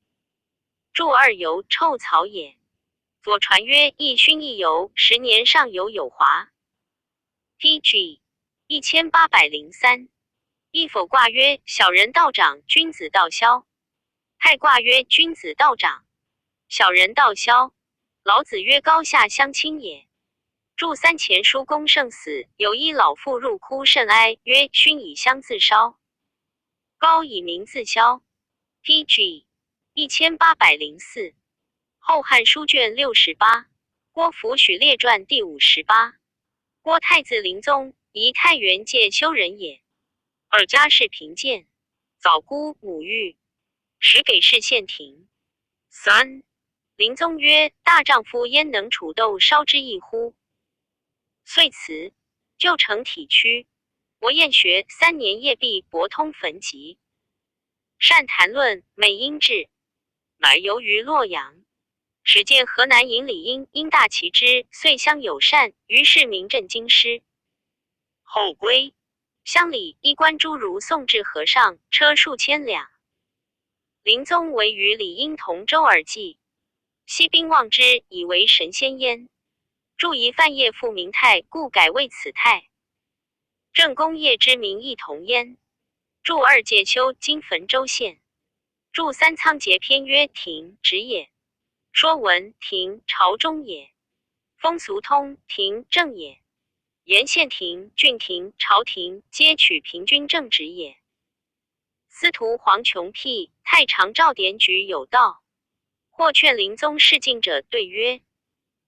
注二游，臭草也。左传曰：一勋一游，10年上游有华。PG 1803。亦否卦曰：小人道长，君子道消。太卦曰：君子道长，小人道消。老子曰：高下相倾也。注三前书公胜死，有一老妇入哭甚哀，曰：勋以香自烧，高以名自消。PG 1804。后汉书卷68，郭府许列传第58。郭太子临终，宜太原介休人也。二家世贫贱，早姑母育，时给事县庭。三临终曰：大丈夫焉能处斗烧之易乎？遂辞，就成体躯。我厌学3年夜毕，博通焚籍。善谈论，美英志，乃游于洛阳。始见河南尹李因大奇之，遂相友善，于是名震京师。后归乡里，衣冠诸如送至河上，车数千辆。临终为与李因同舟而祭，西宾望之，以为神仙焉。注疑范晔复名泰，故改谓此泰。正公业之名亦同焉。注二介丘，今汾州县。注三仓颉篇曰：庭，直也。说文，庭，朝中也。风俗通，庭，正也。沿县庭、郡庭、朝廷，皆取平均正直也。司徒黄琼辟，太常照典举有道。或劝临终事敬者，对曰：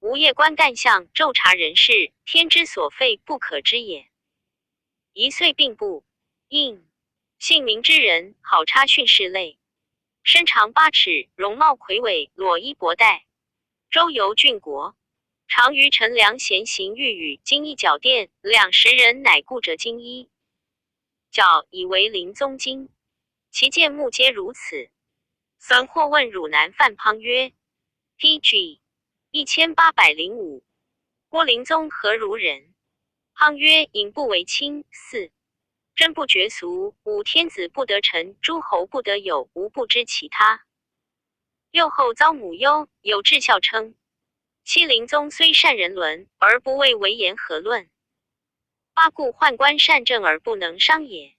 吾夜观干相，昼察人事，天之所废，不可知也。一岁并不应。姓名之人，好插训士类。身长8尺，容貌魁伟，裸衣薄带，周游郡国。常于陈梁闲行御宇，经一角店，20人乃顾着经衣。角以为临终经，其见目皆如此。三或问汝南范滂曰：PG 1805。郭临终何如人？滂曰：隐不为亲。四真不绝俗，五天子不得臣，诸侯不得有，无不知其他。六后遭母忧，有至孝称。七临终虽善人伦，而不为为言何论？八故宦官善政而不能商也。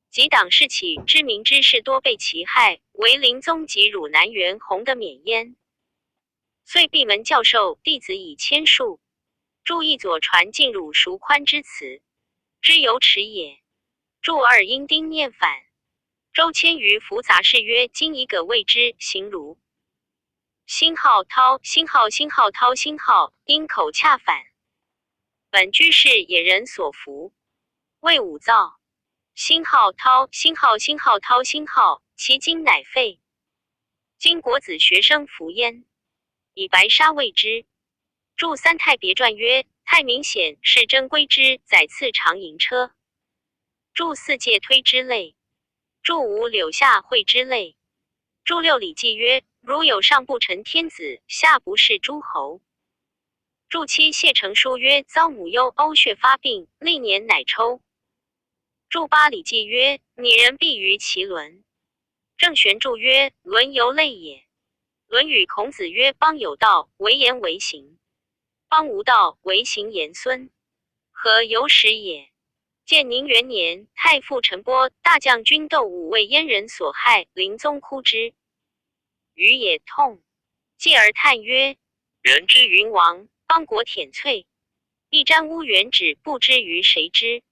及党士起，知名之士多被其害，唯临终及汝南袁弘得免焉。遂闭门教授，弟子以千数。注意左传进汝孰宽之词，之有耻也。注二因丁念反。周迁于服杂事曰：今以葛谓之，行如。星号涛，星号涛，星号，因口恰反。本居士也人所服，谓武造。星号涛，星号涛，星号，其今乃废。今国子学生服焉，以白沙谓之。著三太别传曰：太明显是真归之，载次长迎车。著四戒推之类。著五柳下惠之类。著六礼记曰：如有上不成天子，下不是诸侯。著七谢成书曰：遭母忧，呕血发病，历年乃抽。著八礼记曰：拟人必于其伦。郑玄注曰：伦由类也。论语孔子曰：邦有道，为言为行；邦无道，为行言孙。何由始也？建宁元年，太傅陈波大将军斗五为燕人所害，临终哭之。余也痛，继而叹曰：人之云王，邦国殄瘁，一瞻乌原止，不知于谁之？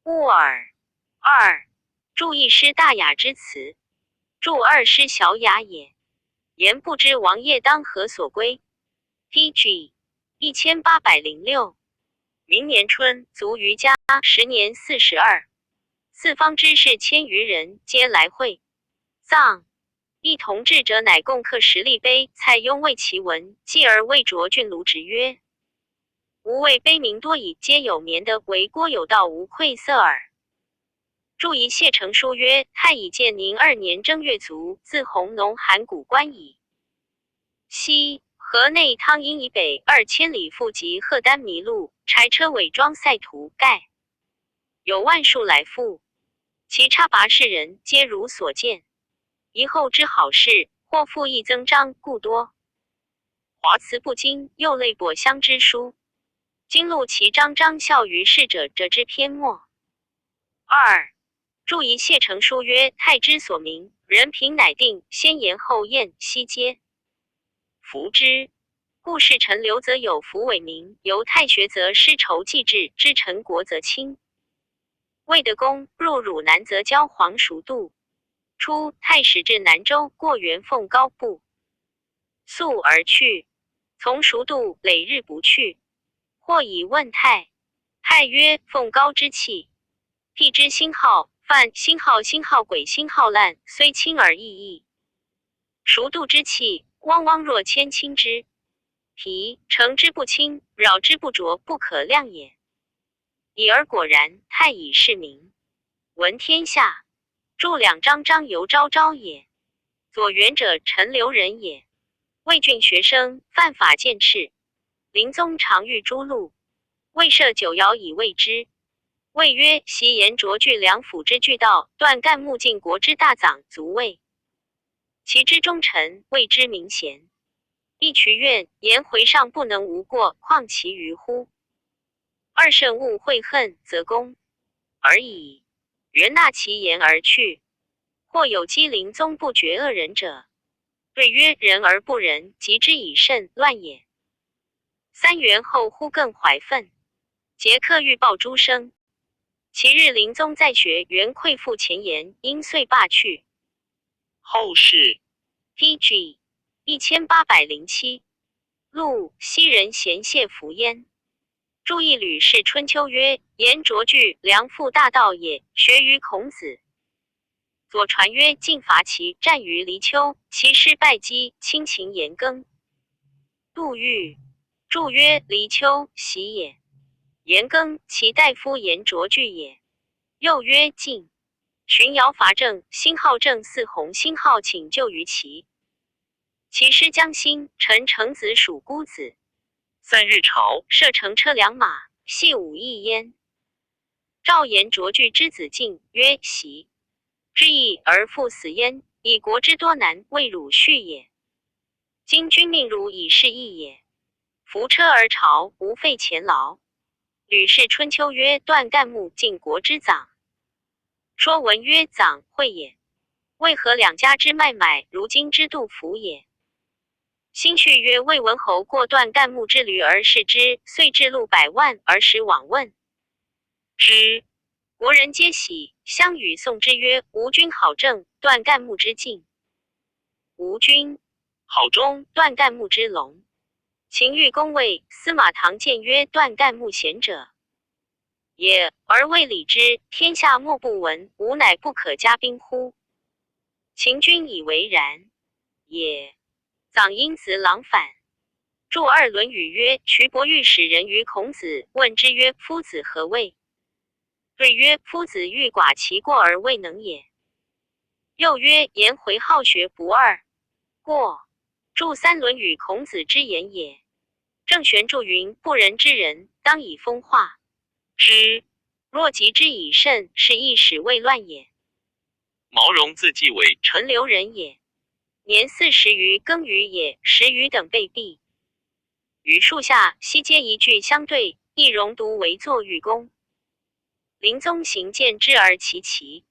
乌耳。二，著一诗大雅之词，著二诗小雅也。言不知王业当何所归。TG 1806。明年春，卒于家，时年42。四方之士千余人，皆来会。葬。一同志者乃共刻十立碑，蔡邕为其文，继而魏卓郡卢直曰：吾谓碑名多矣，皆有棉的，唯郭有道无愧色耳。著一谢成书曰：太乙建宁2年正月卒，自弘农函谷关矣。西河内汤阴以北2000里复及赫丹迷路，柴车伪装赛图盖，有万数来赴，其差拔士人皆如所见。以后之好事，或复益增章，故多。华辞不精，又类跛乡之书，今录其章章效于世者之篇末。二，著一谢成书曰：太之所明，人平乃定，先言后验，悉皆服之。故事陈留则有服伪名，由太学则师仇继制，知陈国则清。魏德公入汝南则交黄熟度。初，太史至南州，过元凤高部，宿而去。从熟度累日不去，或以问太。太曰：凤高之气，辟之星号，犯星号鬼星号烂，虽轻而易易。熟度之气，汪汪若千顷之。皮成之不清，扰之不浊，不可量也。已而果然，太以是名，闻天下。著2章，章由昭昭也。左元者陈留人也。魏郡学生，犯法见斥。临宗常遇诸路，魏设酒肴以慰之。谓曰：昔言卓据梁府之巨道，断干木晋国之大长，卒魏。其之忠臣，谓之明贤。亦渠怨言回上不能无过，况其余乎？二圣勿悔恨，则公而已。元纳其言而去。或有讥临宗不绝恶人者，对曰：仁而不仁，及之以慎，乱也。3元后忽更怀愤，桀克欲报诸生。其日临宗在学，元愧负前言，因遂罢去。后世 TG 1807。陆西人贤谢服焉。著一吕氏春秋曰：言卓据，梁父大道也，学于孔子。左传曰：晋伐齐，战于黎丘，其师败击，亲秦言耕。杜预注曰：黎丘，喜也。言耕，其大夫言卓据也。又曰：晋荀尧伐郑，兴号郑嗣弘兴号请救于齐。其师将兴，陈成子属孤子。散日朝，射乘车良马，系武艺焉。赵言卓据之子晋曰：喜之意而复死焉，以国之多难，为汝恤也。今君命汝以是义也。扶车而朝，无费钱劳。吕氏春秋曰：断干木晋国之长。说文曰：长惠也。为何两家之脉买，如今之杜甫也。新序曰：魏文侯过断干木之驴而视之，遂至路100万而使往问之。国人皆喜。相与颂之曰：吴君好政，断干木之敬。吴君好忠，断干木之龙。秦豫公谓司马唐见曰：断干木贤者也，而谓礼之，天下莫不闻，吾乃不可加兵乎？秦君以为然。也。臧因子郎反。注二论语曰：衢伯欲使人于孔子，问之曰：夫子何谓？对曰：夫子欲寡其过而未能也。又曰：颜回好学不二过。注三论语孔子之言也。郑玄注云：不仁之人，当以风化之，若及之以慎，是亦使未乱也。毛荣自继为陈留人也，年40余，耕于野，10余等被毙。于树下，悉皆一句相对，亦容独为作御公。临终行见之而其其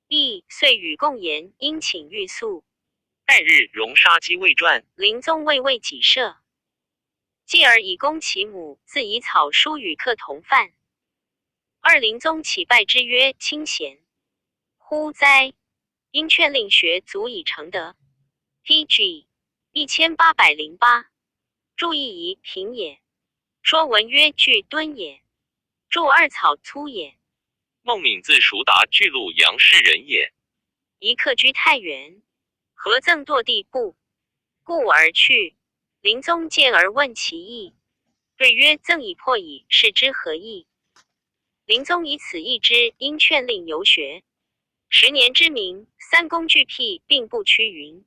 亦遂与共言，因请欲宿。待日容杀鸡未传，临终未为己舍，继而以公其母，自以草书与客同饭。二临终启拜之曰：清贤乎哉！因劝令学足以成德。PG 1808。注意仪平也。说文曰：句敦也。注二草粗也。孟敏自蜀达巨鹿杨氏人也。一客居太原，何赠堕地不故而去。临终见而问其意，对曰：赠以破矣，是之何意？临终以此义之，因劝令游学。10年之名，三公俱辟，并不屈云。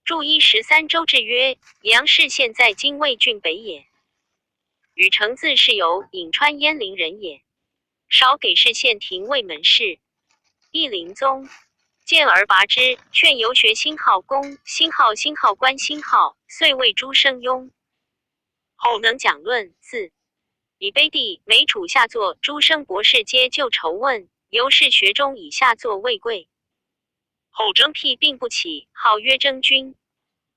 注13州志曰：杨氏现在今魏郡北也。禹成自是有颍川鄢陵人也，少给事县廷尉门事。亦临终见而拔之，劝游学辛好公，辛好官，遂谓诸生庸。后能讲论字，以卑地每处下作，诸生博士皆就仇问，由是学中以下作未贵。后征辟并不起，号曰征君。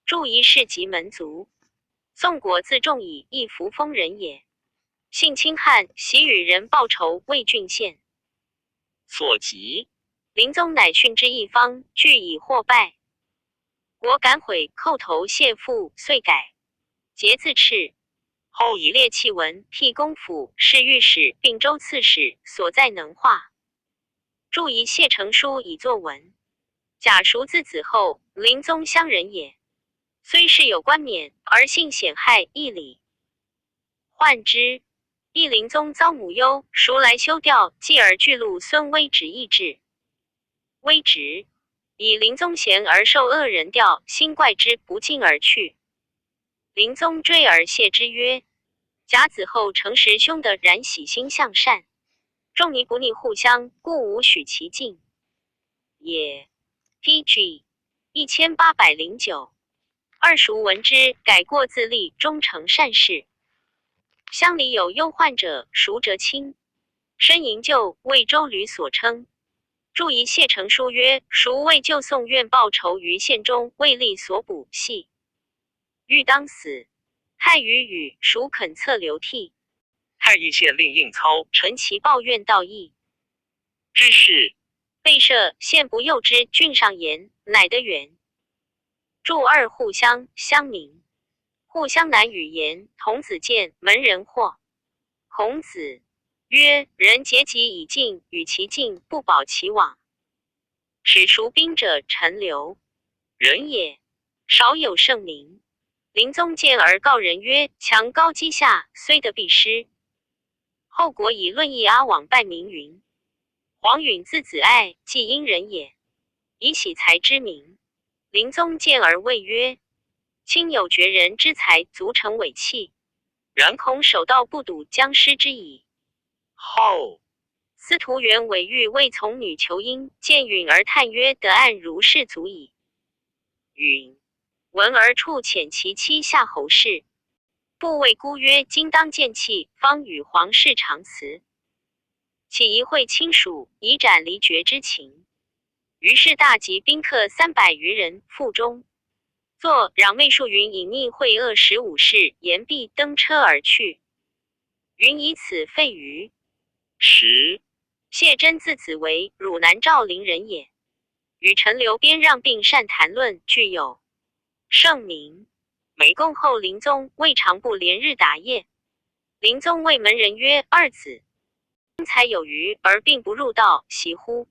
注一世及门族。宋果自重以一扶风人也，性清悍，喜与人报仇，魏郡县所及。临终乃训之一方，俱以获败。国感悔，叩头谢父，遂改节自敕。后以列弃文辟公府，侍御史、并州刺史，所在能化。注一谢成书以作文。贾叔自子后，临终乡人也。虽是有冠冕，而性险害，义理患之。亦临终遭母忧，孰来修吊，继而巨鹿孙威直义至。威直以临终贤而受恶人吊，心怪之，不敬而去。临终追而谢之曰：甲子后诚实兄德，然喜心向善，仲尼不逆互相，故无许其敬也。PG 1809。二孰闻之，改过自立，终成善事。乡里有忧患者，孰折亲，申营救，为周吕所称。注一谢成书曰：孰为救宋愿报仇于县中，为力所捕，系欲当死。太于语，孰肯策流涕？太尉县令应操陈其抱怨道义之事，被赦，县不诱之，郡上言，乃得原。注二互相，乡民。互相南语言，童子见门人惑。孔子曰：人竭己以敬，与其敬，不保其往。使孰兵者，陈留人也，少有圣名。临终见而告人曰：墙高击下，虽得必失。后国以论议阿往拜名云。黄允字子爱，既阴人也，以喜才之名。临终见而谓曰：卿有绝人之才，足成伟器，然恐守道不笃，将失之矣。后司徒元韦欲为从女求姻，见允而叹曰：得案如是足矣。允闻而处遣其妻夏侯氏，不谓孤曰：今当见弃，方与皇室长辞。起一会亲属，以斩离绝之情。于是大集宾客300余人，腹中作攘媚数云，隐匿会恶15事，言毕，登车而去。云以此废于时。谢真字子为，汝南赵陵人也，与陈留边让并善谈论，具有盛名。每共后临终，未尝不连日打夜。临终谓门人曰：二子才有余，而并不入道，喜乎？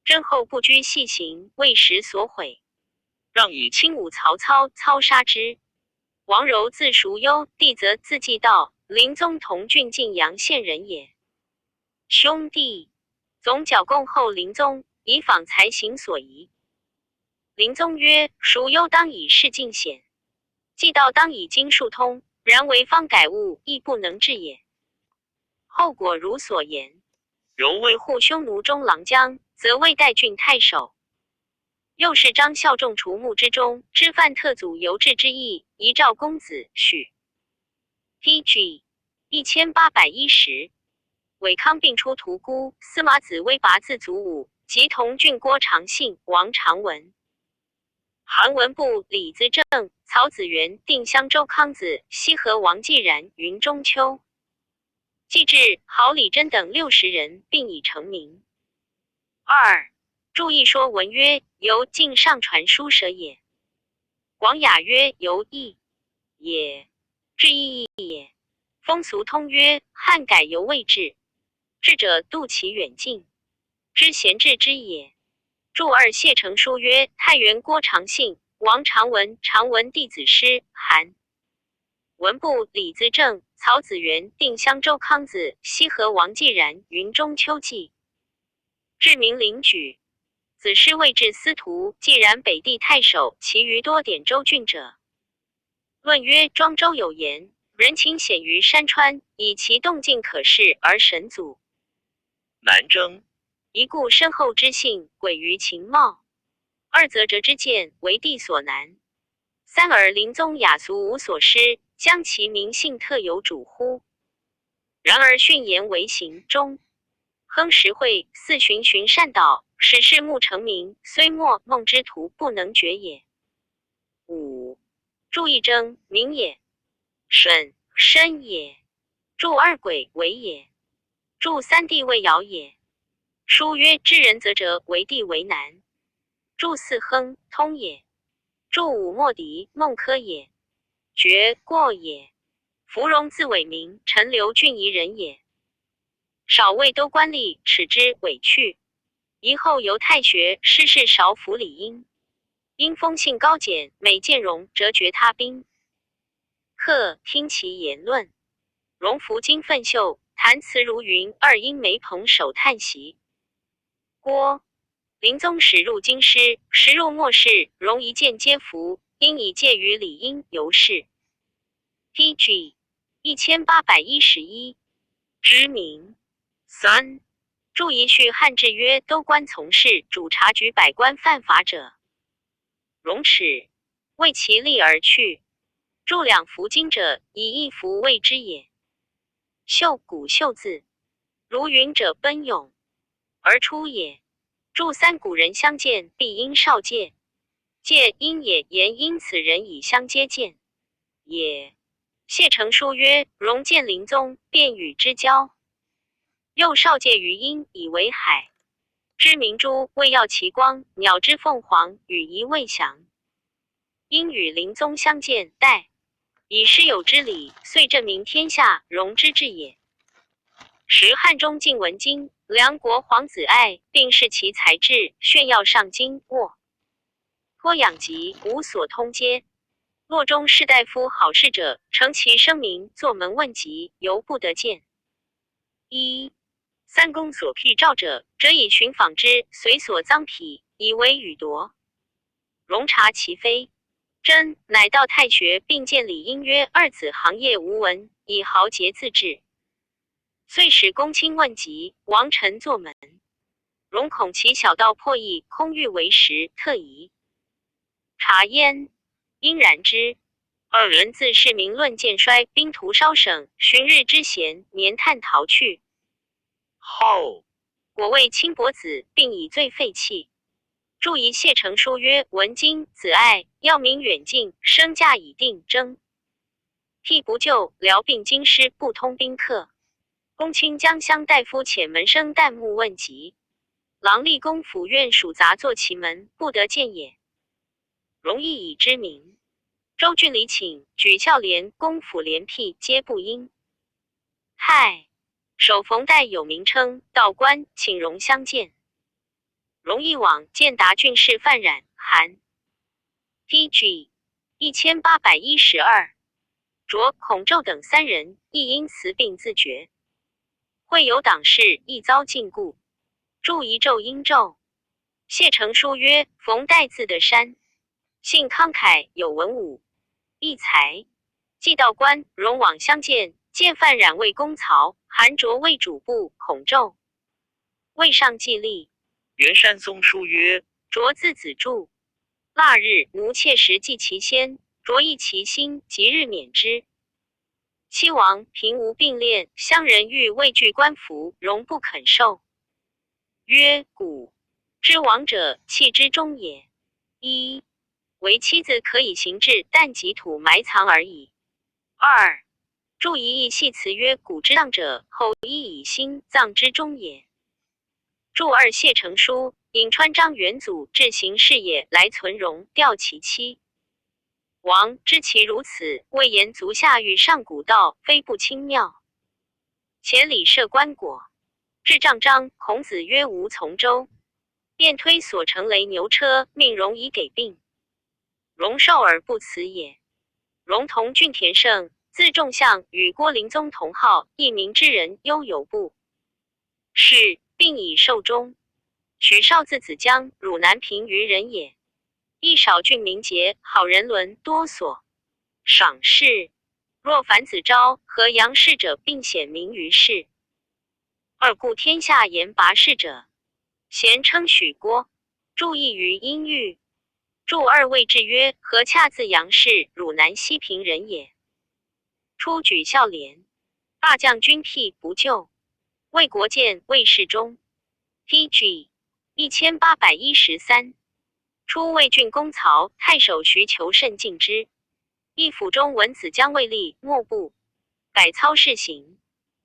真后不居细行，为时所毁。让与亲武曹操，操杀之。王柔字叔幽，弟则字季道，临宗同郡晋阳县人也。兄弟。总剿共后，临宗以访才行所宜。临宗曰：叔幽当以事尽显，季道当以经术通，然为方改物，亦不能治也。后果如所言。柔为护匈奴中郎将，则魏代郡太守。又是张孝仲除幕之中，知犯特祖游志之意，遗诏公子许。PG 1810。韦康并出屠孤，司马子威拔自祖武，及同郡郭长信、王长文、韩文部、李自正、曹子元、定襄州康子、西河王继然、云中秋、季至、郝李真等60人，并已成名。二。注意说文曰：由晋上传书舍也。广雅曰：由义也，至义也。风俗通曰：汉改犹未至，智者度其远近，知贤治之也。注二谢成书曰：太原郭长信、王长文、长文弟子师，韩文部、李自正、曹子元、定襄州康子、西河王继然、云中秋季，至明陵举。子师位至司徒，既然北地太守，其余多点州郡者。论曰：庄周有言，人情显于山川，以其动静可视而神祖。南征。一故深厚之性，诡于情貌。二则折之见，为地所难。三而临宗雅俗无所失，将其名姓特有主乎？然而训言为行中。亨时会，四循循善导，使世目成名，虽莫梦之徒不能决也。五。注一征，名也。审，申也。注二轨，为也。注三地位，爻也。书曰：知人则折，为地为难。注四亨，通也。注五莫敌，孟轲也。决，过也。芙蓉自伪名，陈留郡夷人也。少尉都官吏，耻之，委去。夷后由太学，师事少府理应。因风性高简，每见容，折绝他兵。客听其言论，容服金奋袖，谈词如云。二因梅朋手叹息。郭临宗始入京师，时入末世，容一见皆服，因以介于理应由是。PG 1811。知名。三。注一序汉制曰：都官从事，主察举百官犯法者，容耻，为其利而去。注两服金者，以一服谓之也。袖，古袖字，如云者奔涌而出也。注三古人相见，必因少介，介因也，言因此人以相接见也。谢成书曰：容见临宗，便与之交。又少介于阴，以为海。知明珠，为耀其光；鸟之凤凰，与夷未详。因与临宗相见，待以师友之礼，遂正明天下，容之至也。时汉中晋文经，梁国皇子爱，并视其才智，炫耀上京，卧托养疾，无所通接。洛中士大夫好事者，承其声名，作门问疾，犹不得见。一。三公所辟诏者，则以寻访之，随所赃匹，以为与夺。容察其非真，乃到太学，并见理应曰：二子行业无闻，以豪杰自治。遂使公卿问疾，王臣作门。容恐其小道破译，空欲为实，特疑。察焉，因然之。二人自是名论渐衰，兵徒稍省，旬日之闲，年探逃去。后果谓轻薄子，并以罪废弃。注一谢成书曰：文经、子爱，要民远近，身价已定，征辟不就，辽并京师，不通宾客。公卿将相大夫遣门生旦暮问疾，郎吏公府院属杂作其门，不得见也。容易以知名。州郡里请，举孝廉、公府廉辟，皆不应。亥首逢代有名称，道官请容相见。容易往见达郡事范冉、韩 PG 1812。卓、孔宙等3人亦因此病自绝。会有党事亦遭禁锢。注一咒应咒。谢成书曰：冯带字的山，性慷慨，有文武，义才，既道官，容往相见。见范冉为公曹，韩卓为主簿，孔宙为上计吏。袁山松书曰：卓字子柱，腊日奴妾时祭其先，卓亦其心，即日免之。七王平无并列，乡人欲畏惧官服，容不肯受。曰：古知王者，弃之中也。一为妻子可以行制，但及土埋藏而已。二注一义系辞曰：古之葬者，后亦以心葬之中也。注二谢成书，颍川张元祖至行事也，来存容，吊其妻。王知其如此，谓言足下欲上古道，非不轻妙。前礼设棺椁，至帐章，孔子曰：吾从周。便推所乘雷牛车，命荣以给病。荣受而不辞也。荣同郡田胜，字仲相，与郭林宗同号，一名之人，悠游部。是并以寿终。许绍字子江，汝南平于人也。亦少郡名节，好人伦，多所赏识。若凡子昭和杨氏者，并显明于世。二故天下言拔氏者，咸称许郭。注意于音域。注二谓之曰：何恰字杨氏，汝南西平人也。初举孝廉，大将军辟不救，魏国见魏世忠。PG 1813。初魏郡公曹太守徐求甚敬之，义府中闻子将未立，莫不改操事行。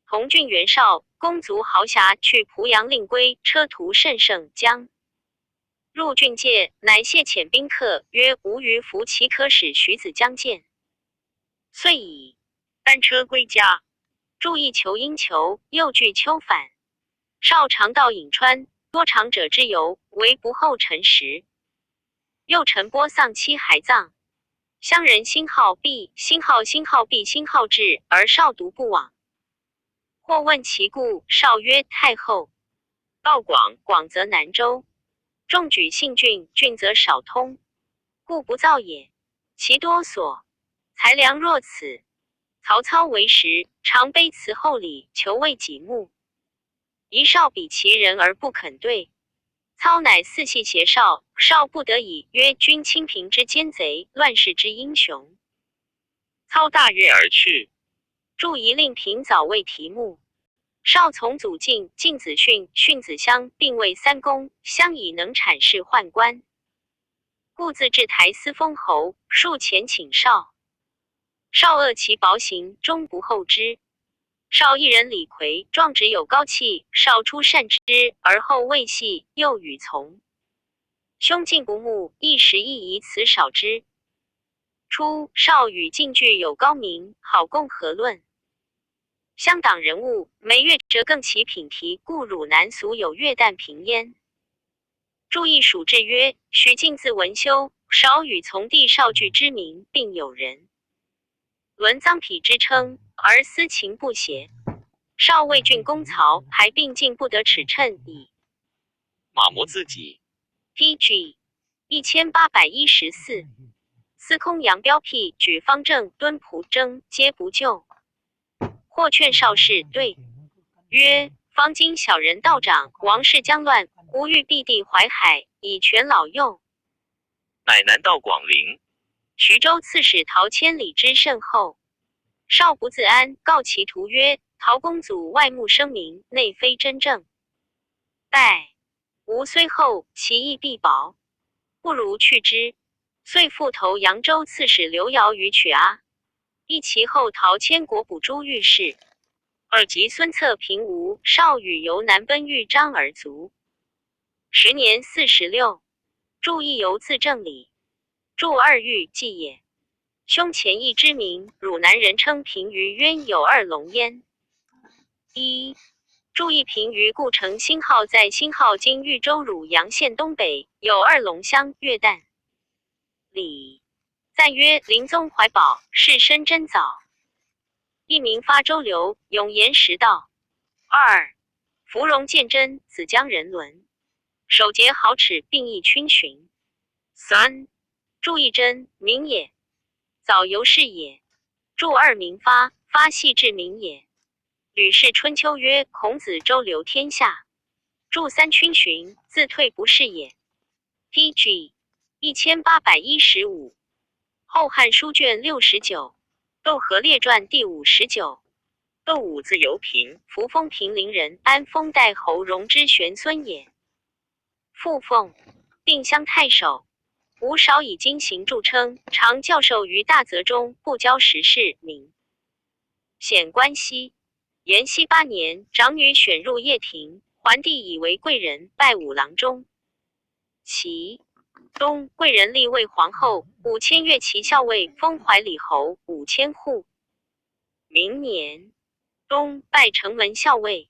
同郡袁绍公卒豪侠，去濮阳令归，车途甚盛，将入郡界，乃谢遣宾客，曰：吾于服其可使徐子将见。遂以单车归家。注意求因求，又据丘反。绍常到颍川，多长者之游，为不后陈时。又陈波丧妻还葬，乡人兴好毕，兴好毕，兴好至，而绍独不往。或问其故，绍曰：太后道广，广则南州，众举信郡，郡则少通，故不造也。其多所才良若此。曹操为时，常卑辞厚礼，求为己目。一绍比其人而不肯对。操乃四系胁绍，绍不得已，曰：君清平之奸贼，乱世之英雄。操大悦而去。注一令平早为题目。绍从祖敬，敬子训，训子襄，并为三公，相以能产事宦官，故自至台司封侯，数前请绍。绍恶其薄行，终不厚之。绍一人李逵，壮直有高气，绍出善之，而后未系，又与从。兄敬不睦，一时亦以此少之。初，绍与晋具有高明，好共和论。乡党人物，每月折更其品题，故汝南俗有月旦平焉。注意属志曰：许敬字文修，少与从弟绍具之名，并有人伦臧否之称，而私情不协。绍魏郡公曹，还并进不得尺称矣。马磨自己。PG 1814。司空杨彪辟举方正敦仆征，皆不救。或劝绍事对曰：方今小人道长，王室将乱，吾欲避地淮海，以全老幼。乃南到广陵。徐州刺史陶谦礼之甚厚。绍不自安，告其徒曰：陶公祖外慕声名，内非真正。待吾虽厚，其义必薄，不如去之。遂复投扬州刺史刘繇于曲阿。一其后陶谦国补诸御史。二及孙策平吴，绍与由南奔豫章而卒。时年46。注意由自正礼。注二欲记也。兄前义之名，汝南人称平于渊有二龙焉。一注意平于故城新号，在新号今豫州汝阳县东北，有二龙乡，月旦礼。赞曰：临宗怀宝，世身真早。一名发周流，永言时道。二芙蓉见真，子江人伦。手节毫尺，并益群寻。三注一真，名也。早由是也。注二名发，发系至名也。吕氏春秋曰：孔子周流天下。注三群寻，自退不是也。PG 1815。后汉书卷69。窦和列传第59。窦武字由平，扶风平陵人，安丰代侯荣之玄孙也。父奉定襄太守。吴少以经行著称，常教授于大泽中，不教时事，名显关西。延熙8年，长女选入掖庭，桓帝以为贵人，拜五郎中。其冬，贵人立为皇后，5000越骑校尉，封怀里侯5000户。明年冬，拜城门校尉。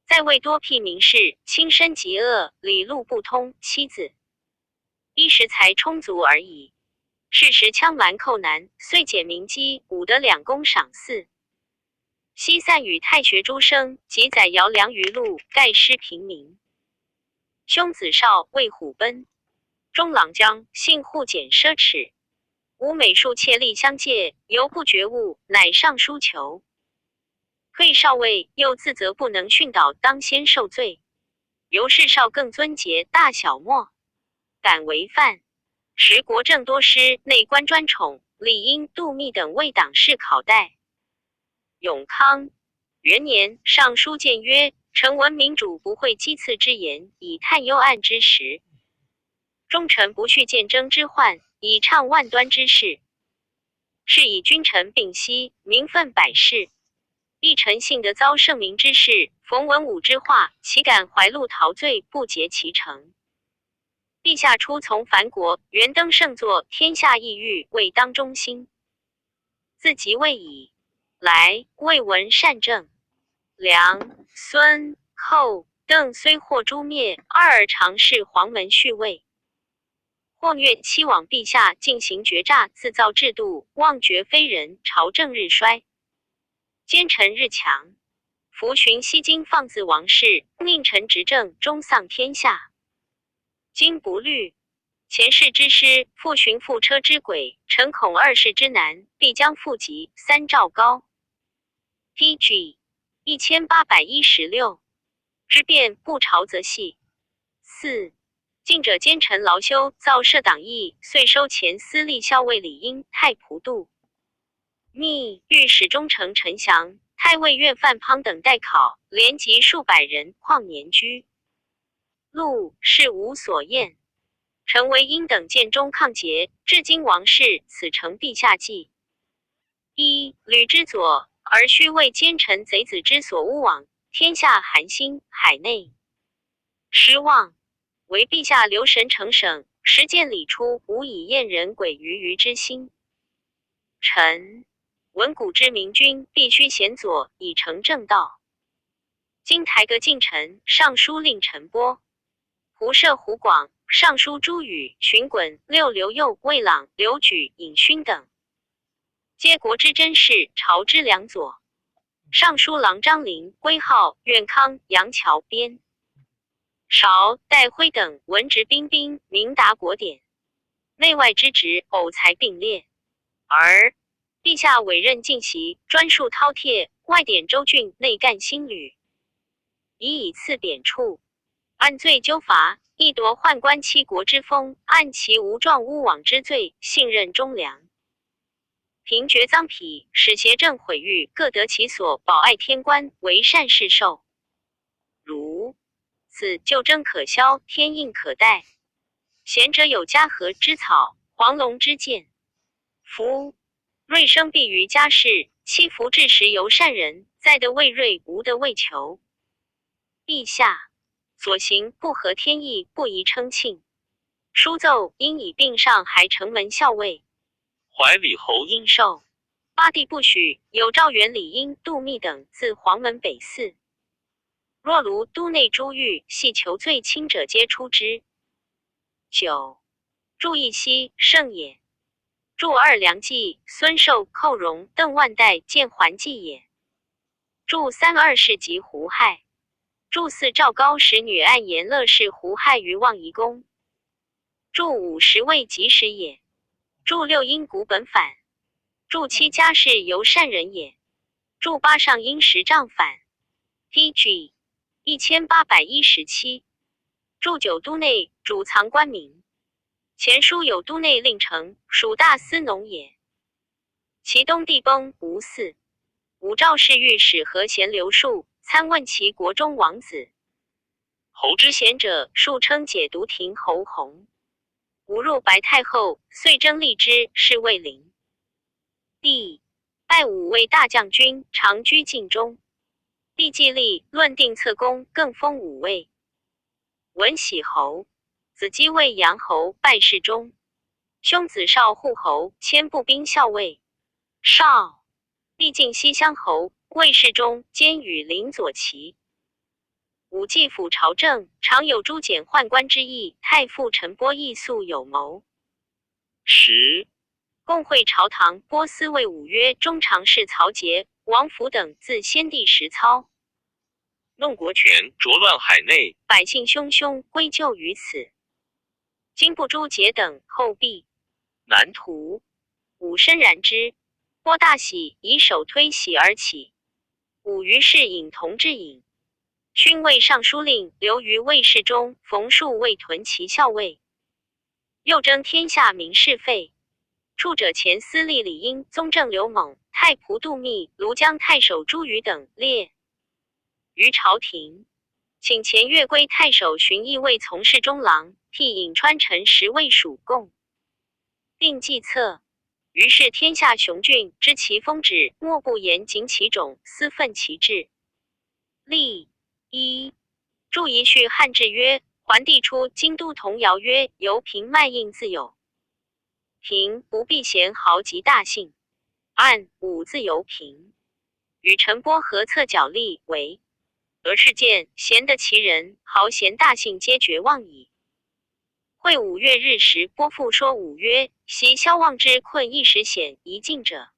在位多辟名士，轻身极恶，理路不通，妻子一时才充足而已。是时羌蛮寇难，遂解民饥，武得2公赏赐。西散与太学诸生，及载徭粮于路，盖施平民。兄子少为虎奔。中郎将幸互减奢侈。吾美术妾力相借，犹不觉悟，乃上书求。退少尉，又自责不能训导，当先受罪。由是少更尊节，大小莫敢违犯。时国政多师，内官专宠，李英、杜密等为党士考代。永康元年，上书谏曰：臣闻民主不讳讥刺之言，以探幽暗之实。忠臣不恤见争之患，以畅万端之事。是以君臣并息，民愤百世。一臣幸得遭圣明之事，逢文武之化，岂敢怀路陶醉，不竭其成。陛下初从樊国，元登圣座，天下异域，未当中心。自即位以来，未闻善政。梁、孙、寇、邓虽获诛灭，二而常侍黄门续位。或虐欺罔陛下，进行决诈，自造制度，妄觉非人，朝政日衰，奸臣日强。伏寻西京放自王室，佞臣执政，终丧天下。今不虑前世之师，复寻覆车之轨，臣恐二世之难，必将复及。3赵高。PG 1816。之变不朝则戏。4近者奸臣劳修，造设党议，遂收前司隶校尉李英、太仆度。密御史中丞陈祥、太尉院范滂等代考，连及数百人，旷年居。录是无所厌。臣为英等建中抗节，至今王室，此诚陛下计。一吕之左，而须为奸臣贼子之所诬往，天下寒心，海内失望。为陛下留神成省，实践理出，无以厌人鬼于之心。臣闻古之明君，必须贤佐，以成正道。今台阁近臣，上书令陈波；胡涉、胡广，上书朱宇、荀滚、六刘佑、魏朗、刘举、尹勋等，皆国之真士，朝之良佐。尚书郎张陵、归浩、苑康、杨乔编。韶、戴辉等文质彬彬，明达国典，内外之职，偶才并列。而陛下委任进袭，专述饕餮，外典州郡，内干新旅，以赐贬黜，按罪纠罚，亦夺宦官欺国之风，按其无状诬枉之罪，信任忠良。平绝赃匹，使邪正毁誉，各得其所，保爱天官，为善事受。如此就征可消，天应可待。贤者有嘉禾之草，黄龙之剑。夫瑞生必于家事，欺福至时由善人，在得未瑞，无得未求。陛下所行不合天意，不宜称庆。书奏应以并上还城门校尉。怀里侯应受。八弟不许，有赵元、李英、杜密等自黄门北寺。若卢都内诸狱，系求罪轻者，皆出之。9祝义熙胜也。祝二梁纪孙寿寇荣邓万代见还纪也。祝三二世及胡亥。祝四赵高使女按言乐氏胡亥于望夷宫。祝五十位及时也。祝六因古本反。祝七家世由善人也。祝八上因十丈反。TG 1817。祝九都内主藏官名。前书有都内令丞，属大司农也。其东地崩无嗣。武赵氏御史和贤刘述参问其国中王子。侯之贤者，数称解毒亭侯弘。吾入白太后，遂征立之，是为陵。帝拜武为大将军，常居禁中。帝既立，论定策功，更封武尉。文喜侯，子姬为阳侯，拜侍中。兄子少护侯，迁步兵校尉。少帝晋西乡侯，卫侍中，兼与领左骑。武继辅朝政，常有诛减宦官之意。太傅陈波亦素有谋。10共会朝堂，波斯为武约中常侍曹节、王府等自先帝实操，弄国权，浊乱海内，百姓汹汹归咎于此。今不诛解等，后必难图。武深然之。波大喜，以手推喜而起。武于是引同至饮。勋为尚书令，留于卫侍中，冯术为屯骑校尉。又征天下名士费。处者前司隶李英、宗正刘猛、太仆杜密、庐江太守朱瑜等列于朝廷，请前越归太守荀彧为从事中郎，替颍川臣10位属贡，并计策。于是天下雄峻，知其风止，莫不严谨其种，私愤其志。例1祝仪序汉制曰：桓帝初，京都童谣曰：由平卖印自有。平不避贤豪及大姓。按武自由平。与陈波合策角力，为俄事件，贤得其人，豪贤大姓皆绝望矣。会5月日时，波复说武曰：昔萧望之困一时险一尽者，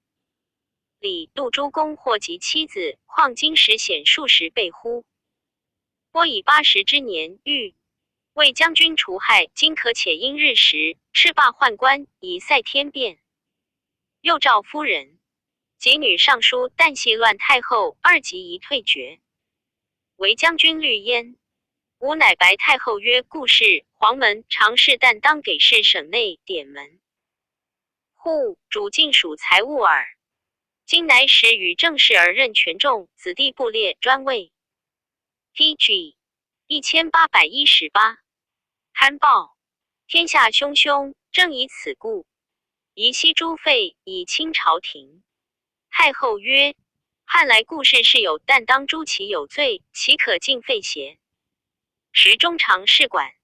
李杜诸公或及妻子，况今时险数十倍乎？波以80之年欲为将军除害，今可且因日时，斥罢宦官，以塞天变。又召夫人及女尚书，但系乱太后2级一退爵，为将军虑焉。吾乃白太后曰：故事黄门常侍，但当给事省内典门户主尽属财物耳。今乃使与正事而任权重，子弟部列专位。TG 1818。刊报天下汹汹，正以此故，宜息诸费，以清朝廷。太后曰：汉来故事是有，但当诛其有罪，岂可尽废邪？时中常侍管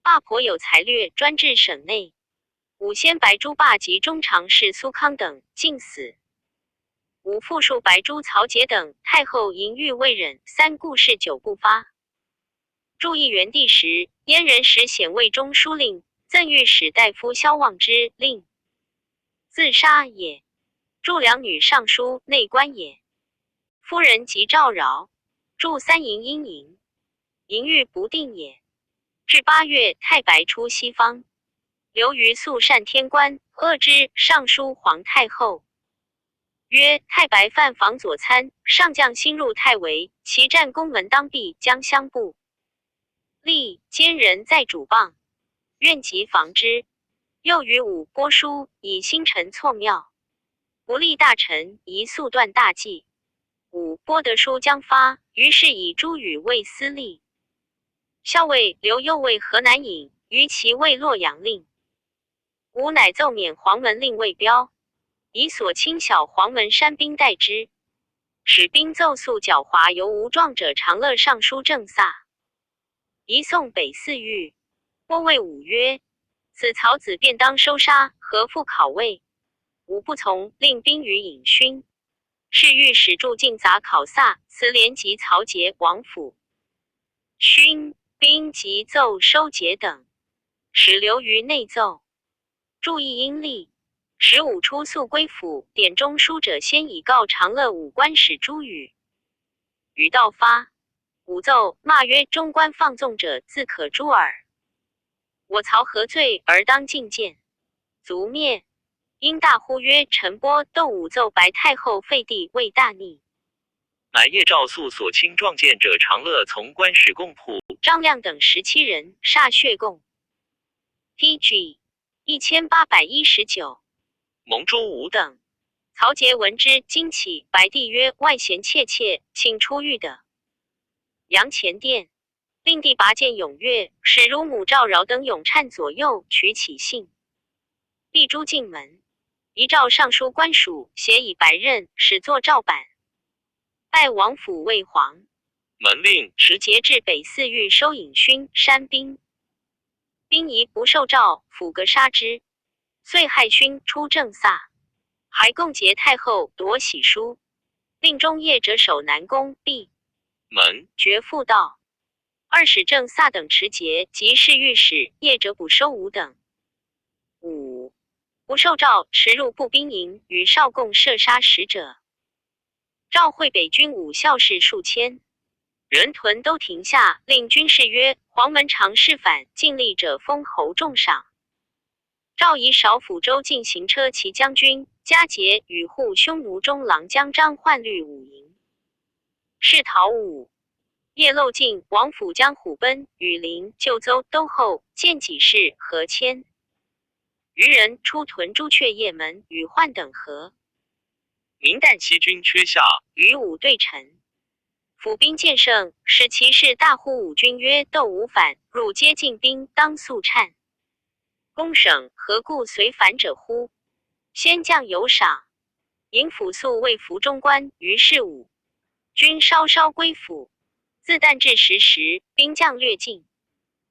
霸颇有才略，专治省内。武先白诸霸及中常侍苏康等尽死。武复数白诸曹节等，太后淫欲未忍，3故事久不发。祝义元帝时，燕人使显魏中书令，赠御史大夫萧望之，令自杀也。祝两女尚书内官也。夫人即赵饶。祝3营阴营。淫欲不定也。至8月，太白出西方，刘虞素善天官，恶之上书皇太后，曰：太白犯防左参，上将新入太围，其战宫门当壁，将相布。立奸人在主棒，愿即防之。又与武播书，以星辰错庙，不利大臣，宜速断大计。武播得书将发，于是以朱宇为司隶。校尉刘右为河南尹，于其为洛阳令。吾乃奏免黄门令魏彪，以所亲小黄门山兵代之。使兵奏诉狡猾犹无状者，长乐尚书正萨。移送北四狱。波谓武曰：此曹子便当收杀，何复考魏？吾不从，令兵于尹勋。是御史驻进杂考萨，辞连及曹节、王府。勋兵即奏收节等，使留于内奏。注意阴历15出宿归府，典中书者先以告长乐武官使朱宇。余道发武奏骂曰：中官放纵者，自可诛耳。我曹何罪而当进谏？卒灭。因大呼曰：陈波窦武奏白太后废帝，为大逆。乃夜诏诉所亲撞见者长乐从官使共仆张亮等17人歃血供。PG 1819。蒙朱武等。曹节闻之，惊起，白帝曰：外贤切切，请出狱的。阳前殿，令帝拔剑踊跃，使乳母赵饶等咏颤左右，取起信。立诸进门，遗诏尚书官署，写以白刃，始作诏版。拜王府为皇。门令持节至北四狱收引勋山兵，兵夷不受诏，府革杀之。遂害勋出正萨，还共劫太后夺玺书，令中业者守南宫闭门。绝妇道。二使正萨等持节及侍御史业者捕收五等。5. 不受诏持入步兵营，与少共射杀使者。召会北军武校士数千，人屯都亭下，令军士曰：黄门常侍反，尽力者封侯重赏。诏以少府州进行车骑将军加节与护匈奴中郎将张焕率5营。是陶武夜漏进王府将虎奔，羽林就邹都后见己事何谦。余人出屯朱雀夜门，与焕等合。明旦西军缺下，与武对陈。府兵见胜，使骑士大呼武军曰：窦武反，汝皆进兵，当速颤。公省何故随反者乎？先将有赏。营府宿为服中官，于是武军稍稍归府。自旦至10时，兵将略尽。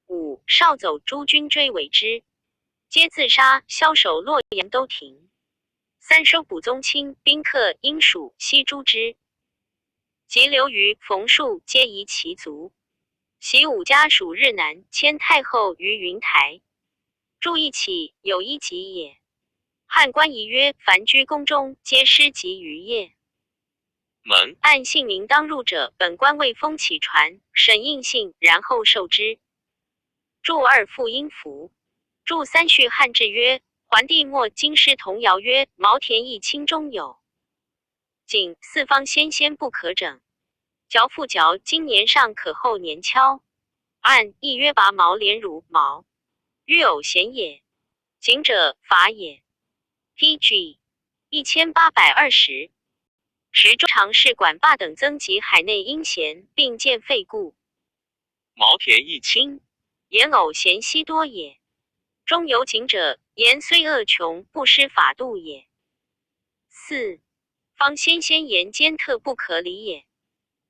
武少走诸军追围之，皆自杀，枭首洛阳都亭。3收捕宗亲，宾客应属悉诛之。及刘虞、冯术皆夷其族。袭武家属日南，迁太后于云台。注一起，有一疾也。汉官仪曰：凡居宫中，皆失疾于业。门按姓名当入者，本官未封启传，审应信，然后受之。注2复音符。注3续汉制曰：桓帝末京师童谣曰：毛田一清中有。仅四方先不可整。嚼复嚼，今年上可后年敲。按亦曰拔毛连如毛。曰偶贤也。谨者法也。PG 1820。时中常侍管霸等增及海内阴贤，并见废故。毛田一清，言偶贤悉多也。中有谨者，言虽恶穷，不失法度也。4. 方先言兼特不可理也。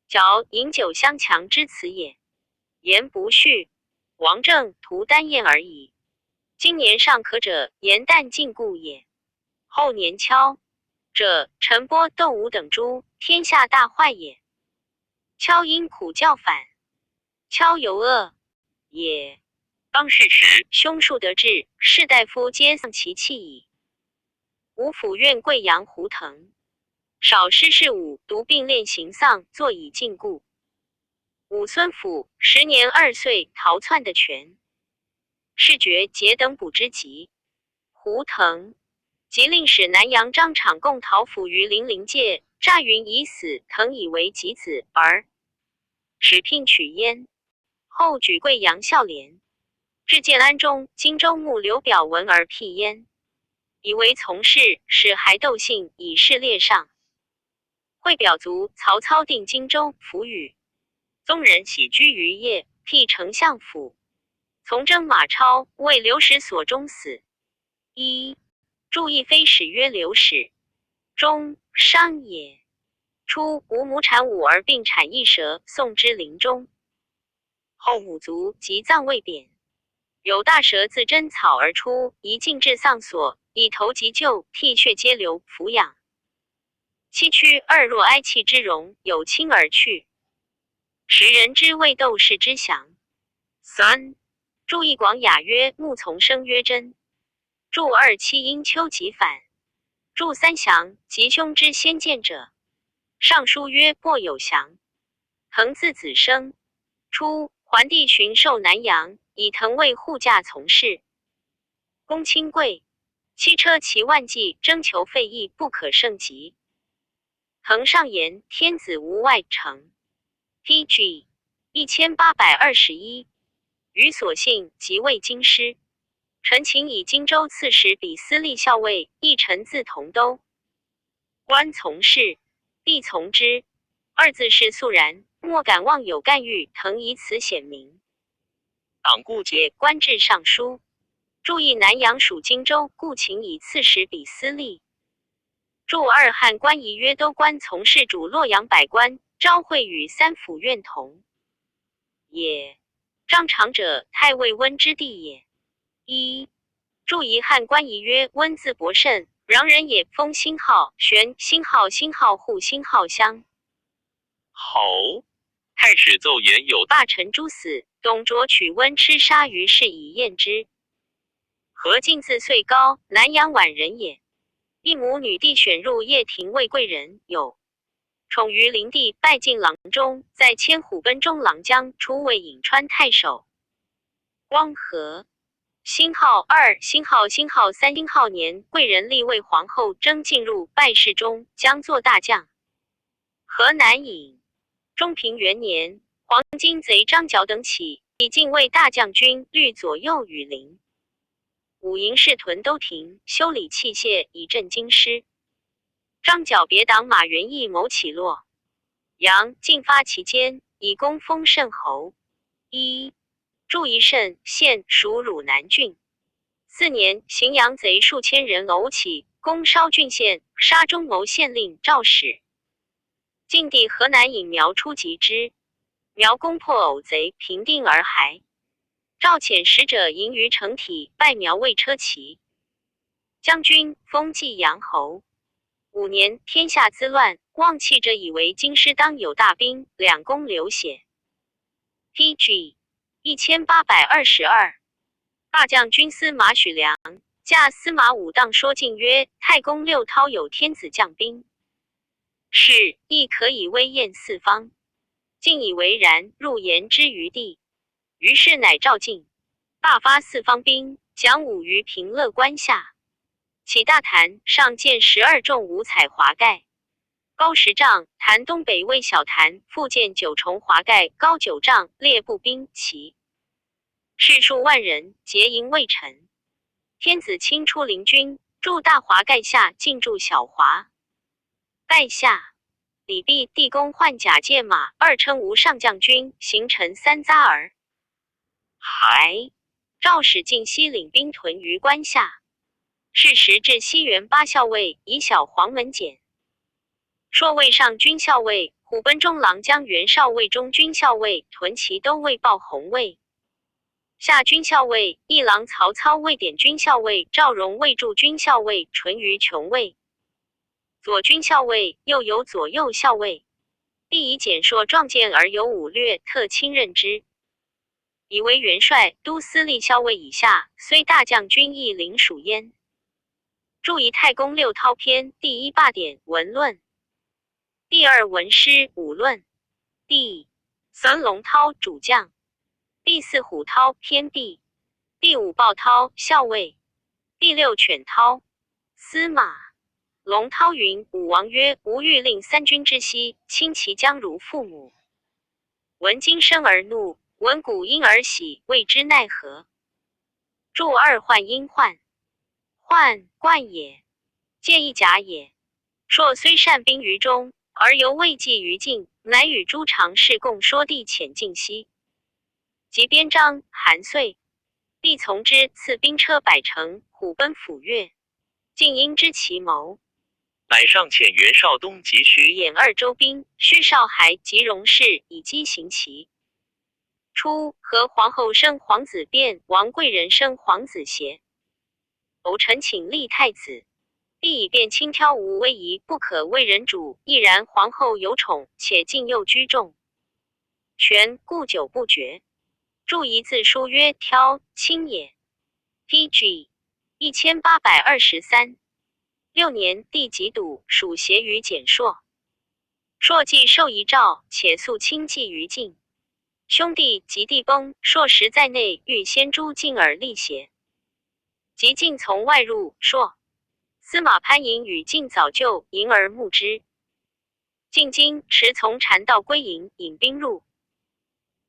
嚼饮酒相强之词也。言不续，王政图单燕而已。今年尚可者，言旦禁锢也。后年敲者，陈波窦武等诸，天下大坏也。敲因苦教反，敲尤恶也。当世时，凶数得志，士大夫皆丧其气矣。吴府院贵阳胡腾，少师事武，独并练行丧，坐以禁锢。武孙府10年2岁，逃窜的权。士爵节等捕之急。胡腾即令使南阳张敞共讨府于零界，诈云已死，腾以为己子，而使聘取焉。后举贵阳孝廉。至建安中，荆州牧刘表闻而辟焉，以为从事，使还窦信以示列上。会表卒，曹操定荆州，抚宇。宗人喜居于邺，辟丞相府。从征马超，为刘史所终死。1. 注意非史曰刘史，中商也。初吴母产5而并产一蛇，送之陵中。后母卒，及葬未贬。有大蛇自真草而出，一径至丧所，以头急救，涕血皆流，抚养。七躯2若哀泣之容，有轻而去。时人之谓窦氏之祥。3. 注意广雅曰：木从生曰真。注二七因丘即反。注三降，吉凶之先见者。尚书曰：薄有降。滕自子生。初，桓帝巡狩南阳，以滕为护驾从事。公卿贵，七车骑万骑，征求费役不可胜及。滕上言：天子无外丞。PG 1821。余所幸，即为京师。臣请以荆州刺史比司隶校尉，一臣自同都。官从事，必从之。二字是肃然，莫敢妄有干预。滕以此显明。党故解官至尚书。注意南阳属荆州，故请以刺史比司隶。注二汉官仪曰：都官从事主洛阳百官，昭会与三府院同也。张长者，太尉温之弟也。一，注仪汉官仪曰：温字伯胜，穰人也，封兴号、玄、兴号、兴号户、兴号乡。侯太史奏言有霸臣诛死，董卓取温吃杀于市以验之。何进自岁高，南阳宛人也。一母女弟选入掖庭为贵人，有宠于灵帝，拜进郎中，在千虎贲中郎将，出为颍川太守。光和兴号二、兴号、兴号三、兴号年，贵人立为皇后，征进入拜侍中，将作大将。河南尹中平元年，黄巾贼张角等起，以进为大将军，律左右羽林。武营士屯都亭，修理器械，以镇京师。张角别党马元义谋起落杨，进发其间，以功封慎侯。一，祝仪慎，现属汝南郡。4年，荥阳贼数千人偶起，攻烧郡县，杀中牟县令赵使。晋帝河南尹苗出击之，苗攻破偶贼，平定而还。赵遣使者迎于城体，拜苗为车骑将军，封济阳侯。5年，天下滋乱，望气者以为京师当有大兵，两宫流血。PG 1822。大将军司马许良驾司马武当说晋曰：太公六韬有天子将兵，是亦可以威焰四方。晋以为然，入言之于地。于是乃召晋，大发四方兵，讲武于平乐关下。起大坛，上建12重五彩华盖，高10丈；坛东北为小坛，复建9重华盖，高9丈，列步兵骑，士数万人，结营未陈。天子亲出临军，驻大华盖下，进驻小华盖下。李弼、地公换甲借马，二称吴上将军，行程3匝儿。还赵使进西领兵屯于关下。是时至西园8校尉，以小黄门检。朔卫上军校尉，虎贲中郎将袁绍卫中军校尉，屯骑都尉鲍弘卫。下军校尉，一郎曹操卫典军校尉，赵荣卫驻军校尉，淳于琼卫。左军校尉，又有左右校尉。必以简硕壮健而有武略，特亲任之。以为元帅、都司隶校尉以下，虽大将军亦领属焉。注仪太公六韬篇第1霸典文论，第2文诗武论，第3龙韬主将，第4虎韬篇第，第5豹韬校尉，第6犬韬司马。龙韬云：武王曰：吾欲令3军之息，亲其将如父母。闻今生而怒，闻古婴而喜，谓之奈何？注二患因患，患冠也，借一甲也。朔虽善兵于中，而犹未济于境，乃与诸常侍共说地遣进西。及边章、韩遂，必从之，赐兵车100乘，虎贲抚越。晋因知其谋，乃上遣袁绍东及徐演2州兵，须绍还及荣氏，以击行齐。初，和皇后生皇子辩，王贵人生皇子协。偶臣请立太子，必以辩轻佻无威仪，不可为人主。亦然皇后有宠，且敬又居重，权故久不决。注一字书曰：佻，轻也。PG 18236年，帝己笃，属协于简硕。硕既受遗诏，且素亲寄于晋。兄弟及帝崩，硕时在内，欲先诛晋而立邪？及晋从外入，硕司马潘寅与晋早就，迎而目之。晋经时从禅道归营，引兵入，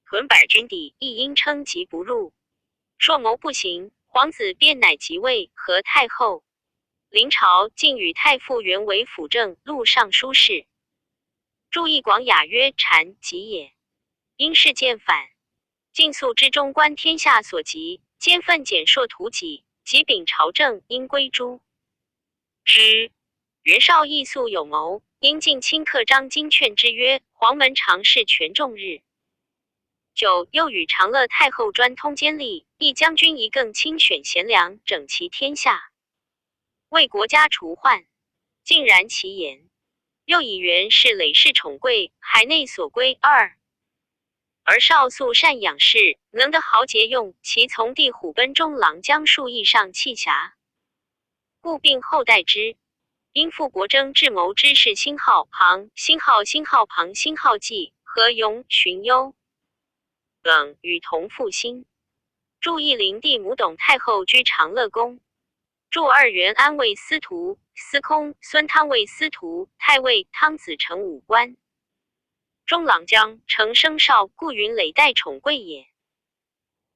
屯百军邸，亦因称疾不入。硕谋不行，皇子便乃即位，和太后。临朝，晋与太傅原为辅政录尚书事。注意广雅曰：禅疾也。因事见反，晋肃之中观天下所及，兼奋简硕图己，及秉朝政，应归诸之。袁绍亦素有谋，因晋亲刻章经劝之曰：黄门常侍权重日。9又与长乐太后专通奸吏，亦将军宜更亲选贤良，整齐天下，为国家除患。尽然其言。又以袁是累世宠贵，海内所归2。而少素善养士，能得豪杰用，其从弟虎贲中郎将数亿上弃侠，故并后代之。因复国征智谋之士辛浩庞、辛浩庞、辛浩纪、何勇、荀攸等与同父兴。祝义灵帝母董太后居长乐宫。祝二元安卫司徒、司空、孙汤卫司徒、太尉汤子成武官。中郎将，承生少，故云累代宠贵也。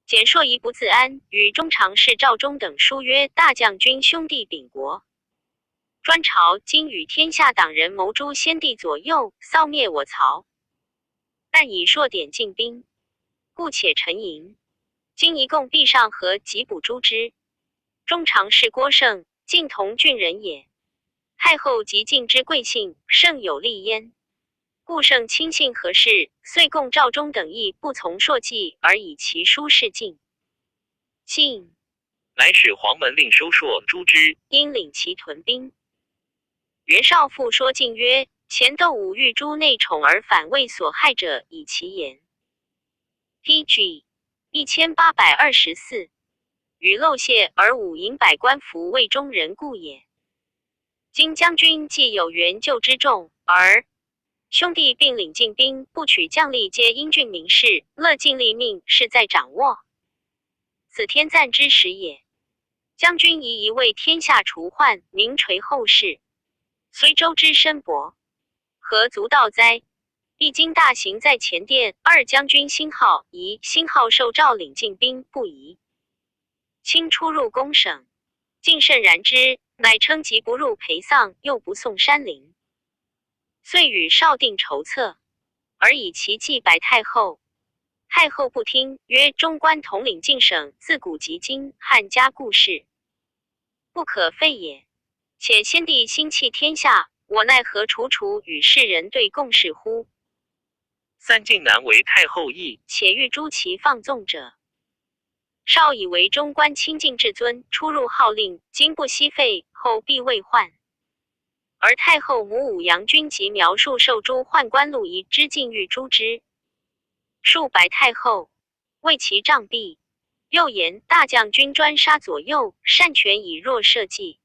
简硕疑不自安，与中常侍赵忠等书曰：大将军兄弟秉国，专朝，今与天下党人谋诛先帝左右，扫灭我曹。但以硕典进兵，故且沉营。今一共必上河，即捕诛之。中常侍郭胜，晋同郡人也。太后及晋之贵姓，甚有利焉。故胜亲信何事，遂共赵忠等议不从硕计，而以其书示晋。晋乃使黄门令收硕诛之，因领其屯兵。袁绍复说晋曰：前窦武欲诛内宠而反为所害者，以其言。PG 1824与漏泄而武营百官服魏中人故也。今将军既有援救之众，而兄弟并领进兵，不取将吏皆英俊名士，乐尽立命，势在掌握。此天赞之时也。将军宜为天下除患，名垂后世。虽周之深薄，何足道哉？一经大行在前殿，二将军辛浩疑，辛浩受诏领进兵，不疑。卿出入宫省，晋甚然之，乃称疾不入陪丧，又不送山陵。遂与绍定筹策，而以其计白太后。太后不听，曰：中官统领晋省，自古及今，汉家故事，不可废也。且先帝兴弃天下，我奈何楚与世人对共事乎3晋难为太后意，且欲诛其放纵者。绍以为中官亲近至尊，出入号令，今不惜废，后必未患。而太后母武阳君及苗述受诛宦官陆仪之境欲诛之。述白太后，为其杖毙。又言大将军专杀左右，擅权以弱社稷。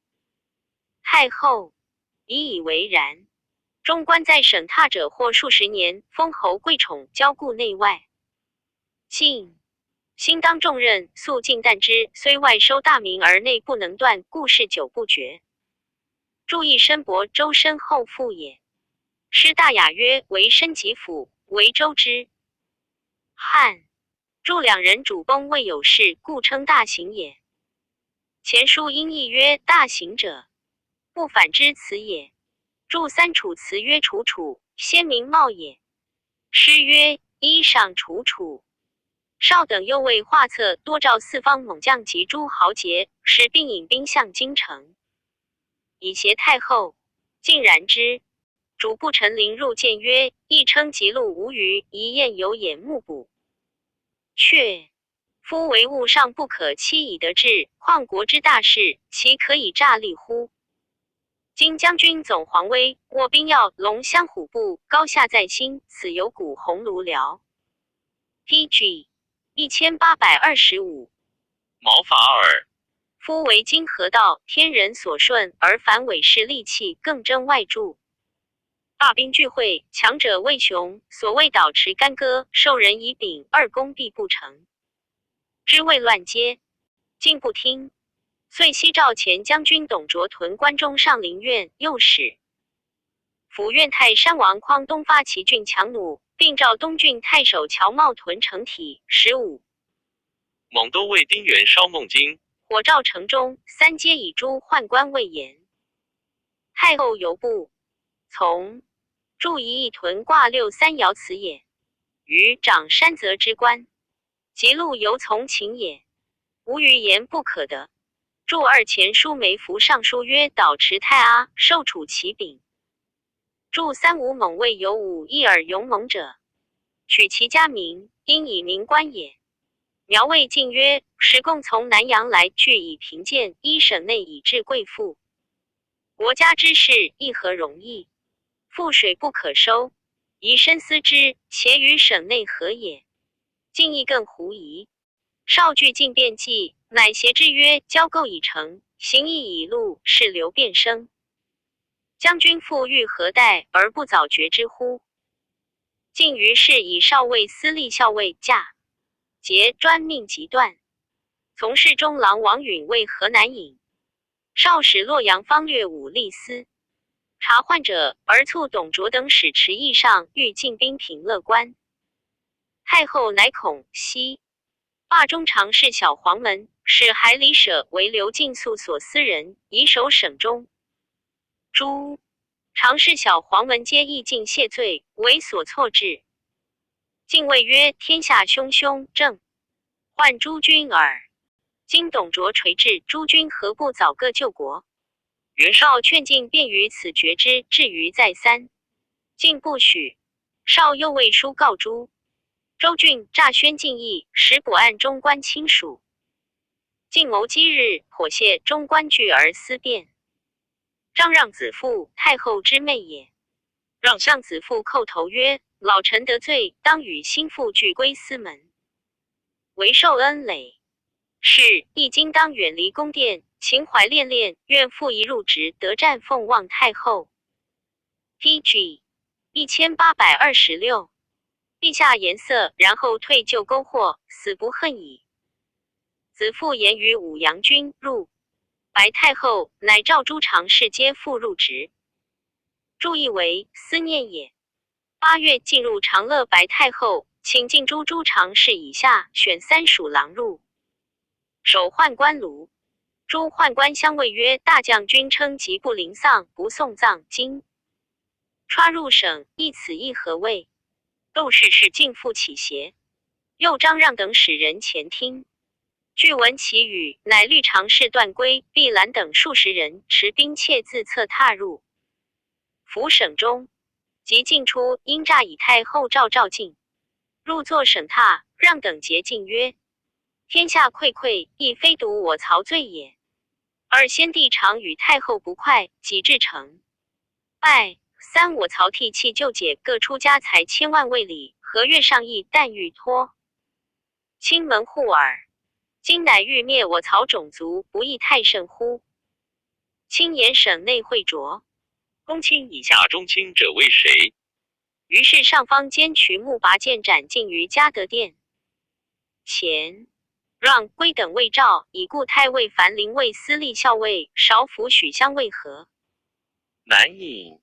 太后已以为然。中官在省榻者或数十年，封侯贵宠，交顾内外。晋兴当重任，素尽惮之，虽外收大名而内不能断，故事久不绝。注意申伯周身后父也。师大雅曰：为申及府，为周之汉。祝两人主崩未有事，故称大行也。前书因译曰：大行者，不反之辞也。祝三楚辞曰：楚，先民茂也。诗曰：衣裳楚。绍等又为画策，多召四方猛将及诸豪杰，使并引兵向京城，以挟太后。竟然之。主不臣临入谏曰：亦称吉禄无余，一宴有眼目补。却夫为物尚不可期以得志，况国之大事，其可以诈立乎？今将军总皇威，握兵要，龙骧虎步，高下在心，此有股鸿胪辽。PG 1825毛法尔夫为今河道，天人所顺，而凡伪士利器，更争外助。大兵聚会，强者为雄。所谓导持干戈，受人以柄，二攻必不成。知谓乱接，竟不听。遂西召前将军董卓屯关中上林苑，右使府院太山王匡东发齐郡强弩，并召东郡太守乔茂屯城体。15蒙都尉丁原烧孟津，火照城中，三阶以诛宦官魏延。太后犹不从，筑一邑屯挂六三爻辞也。于长山泽之官，及路犹从秦也，无余言不可得。筑二前书梅服上书曰：导持太阿，受处其柄。筑三吴猛魏有武一耳勇猛者，取其家名，因以名官也。苗魏进曰：时共从南阳来，据以贫贱，依省内以治贵妇。国家之事，亦何容易？覆水不可收，宜深思之，且与省内何也？进亦更狐疑。少据进变计，乃挟之曰：交构已成，行义已路，是流变生。将军父欲何待而不早决之乎？进于是以少尉司隶校尉驾节专命即断。从事中郎王允为河南尹，少使洛阳方略武吏司察患者，而促董卓等使持议上，欲进兵平乐关。太后乃恐西罢中常侍小黄门，使海里舍为刘进素所私人，以守省中。诸常侍小黄门皆议进谢罪，为所错置。进谓曰：天下汹汹，正患诸君耳。今董卓垂至，诸君何不早各救国？袁绍劝进，便于此决之，至于再三。进不许。绍又谓书告诸周郡诈宣进议，使捕案中官亲属。进谋击日，颇谢中官惧而思变。张让子父，太后之妹也。让向子父叩头曰：老臣得罪，当与心腹俱归司门，为受恩累。是亦今当远离宫殿，情怀恋恋，愿复一入职，得战奉望太后。PG 1826。陛下颜色，然后退就勾惑，死不恨矣。子父言于武阳君入白太后，乃召诸常侍皆复入职。注意为思念也。8月进入长乐白太后，请进诸常侍以下，选3属郎入守宦官庐。诸宦官相谓曰：大将军称疾不临丧，不送葬，今歘入省，亦此亦何谓？窦氏是尽复起邪。又张让等使人前听，据闻其语，乃律常侍段珪、毕兰等数十人持兵切自侧踏入府省中。即进出，因诈以太后召进，入坐省榻，让等诘进曰：天下溃溃，亦非独我曹罪也。二先帝常与太后不快，己至成败。3我曹替弃旧解，各出家财千万未礼，何月上亿，但欲托亲门户耳。今乃欲灭我曹种族，不亦太甚乎？卿言省内会着，公卿以下中卿者为谁？于是上方兼渠木拔剑斩尽于嘉德殿前。让珪等未诏，以故太尉樊陵尉司隶校尉少府许相为何？难以。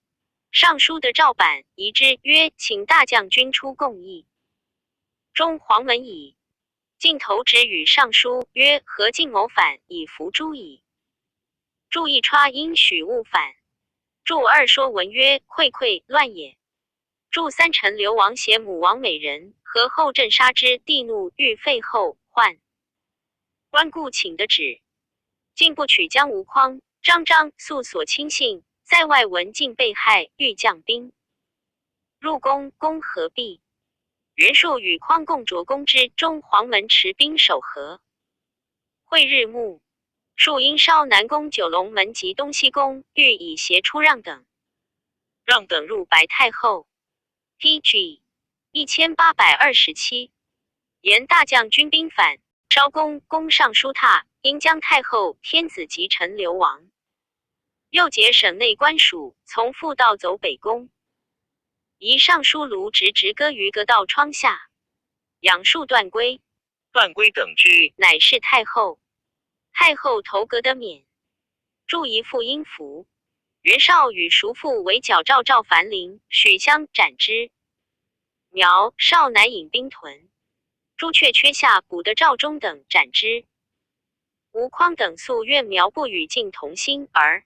上书的诏版，移之曰：请大将军出共议。中黄门矣。进投旨与上书曰：何进谋反，以服诸矣。注一歘因许勿反。注二说文曰：溃乱也。注三臣流亡携母王美人，和后镇杀之，帝怒欲废后，患官故请的旨。进不取江吴匡、张素所亲信，在外闻进被害，欲将兵入宫，攻何必？袁术与匡共着攻之，中黄门持兵守河。会日暮，术因烧南宫九龙门及东西宫，欲以协出让等。让等入白太后。PG 1827。言大将军兵反，昭公攻尚书榻，因姜太后天子及陈留王。又解省内官署，从复道走北宫。移尚书卢直搁于阁道窗下。养树断归，断归等之，乃是太后。太后头阁的冕，注一副阴符。袁绍与叔父围剿赵樊陵，许相斩之。苗绍乃引兵屯。朱雀缺下补得赵忠等斩之。吴匡等素愿苗不与晋同心，而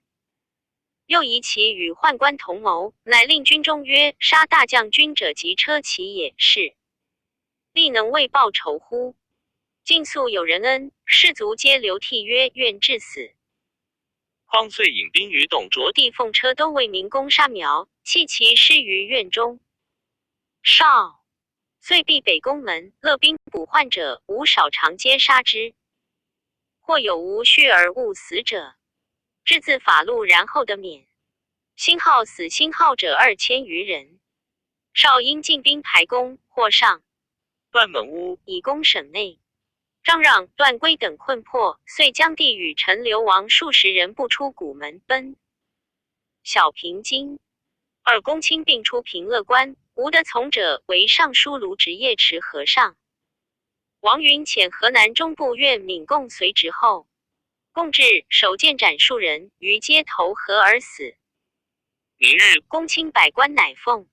又疑其与宦官同谋，乃令军中曰：杀大将军者，即车骑也。是力能为报仇乎？晋素有人恩，士卒皆流涕曰：愿至死。匡遂引兵于董卓地，奉车都尉明攻杀苗，弃其师于院中。绍遂闭北宫门，勒兵捕患者无少常皆杀之。或有无血而误死者，至自法录，然后的免。辛号死辛号者2000余人。绍因进兵排宫，或上段门屋，以攻省内。张让、段珪等困迫，遂将帝与陈留王数十人不出谷门奔。小平津。二公卿并出平乐关，吴的从者为尚书卢直夜持和尚。王允遣河南中部院闵贡随直后，贡至，手剑斩数人，于街投河而死。明日，公卿百官乃奉。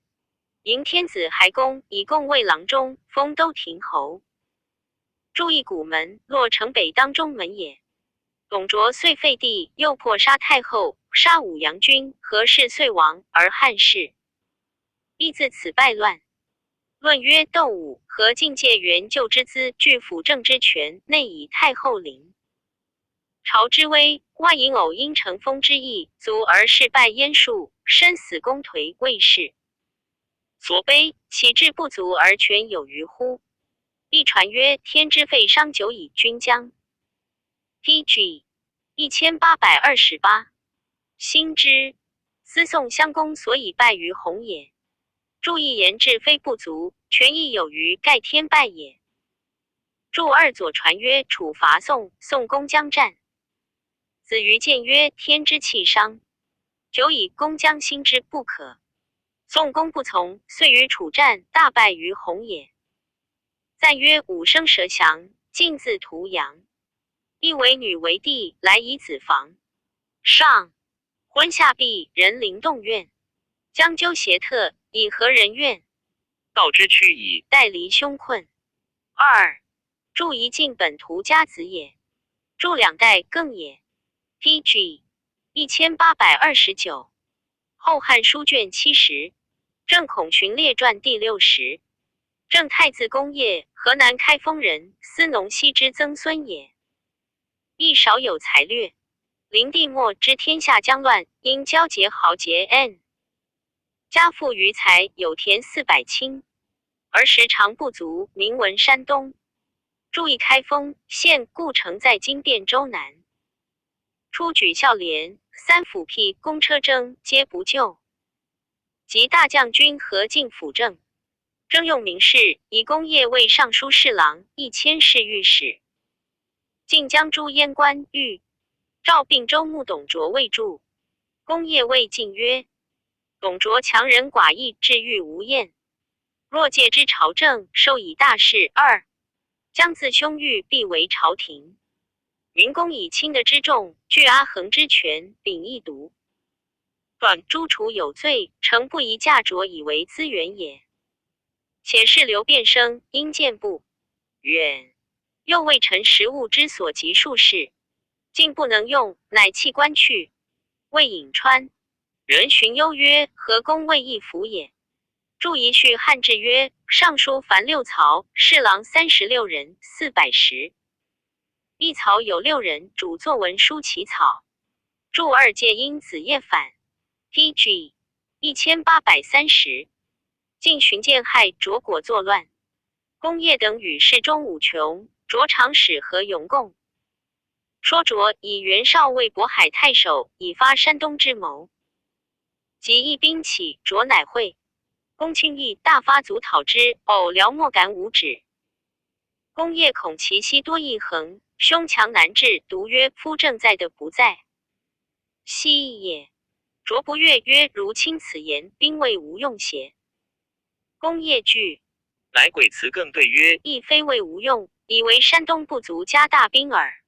迎天子还公，以贡为郎中，封都亭侯。注意谷门，落城北当中门也。董卓遂废帝，又破杀太后，杀武阳君，何氏遂亡，而汉室亦自此败乱。论曰：窦武和进介元救之资，据辅政之权，内以太后临。朝之威，外引偶因成风之意，足而事败焉数，生死公颓，未是。所悲，岂志不足而权有余乎？亦传曰：天之废商久矣，均将。PG 1828。辛之，思宋襄公所以败于弘也。注意言志非不足，权亦有余，盖天败也。注二左传曰：楚伐宋，宋公将战。子瑜谏曰：天之气商，久矣，公将兴之不可。宋公不从，遂与楚战，大败于弘也。赞曰：五生蛇降，进自屠阳。亦为女为帝，来以子房。上婚下毕，人灵动院。将纠胁特，以和人怨。道之趋矣，待离凶困。二注一晋本图家子也。注两代更也。PG 1829。后汉书卷70。正孔荀列传第60。正太子公业，河南开封人，司农熙之曾孙也。亦少有才略。灵帝末知天下将乱，因交结豪杰 N。家富余财，有田400顷，而时常不足，名闻山东。注意开封，现故城在今汴州南。初举孝廉，三府辟公车征，皆不就。及大将军何进辅政，征用名士，以功业为尚书侍郎，一千侍御史。晋将诸燕官御赵并州牧董卓为助。功业谓晋曰：董卓强人寡义，治御无厌。若借之朝政，授以大事。二将自兄御，必为朝廷。云公以轻的之重，据阿衡之权，秉易毒。断诸楚有罪，诚不宜嫁卓以为资源也。且是刘辩生，因见不远，又为臣食物之所及数事，竟不能用，乃弃官去。谓颍川人荀攸曰：何公谓义服也？注一序汉志曰：尚书凡6曹，侍郎36人，410。一曹有6人，主作文书起草。注二介因子夜反。PG 1830。晋荀建害卓果作乱，公业等与侍中武穷、卓长史和永共。说卓以袁绍为渤海太守，以发山东之谋。及一兵起，卓乃会。公卿议大发卒讨之，偶辽莫敢五指。公业恐其息多异衡，凶强难治，独曰夫正在的不在。奚也。卓不悦曰：如卿此言，兵谓无用邪？公业惧，乃鬼辞更对曰：亦非谓无用，以为山东不足加大兵耳。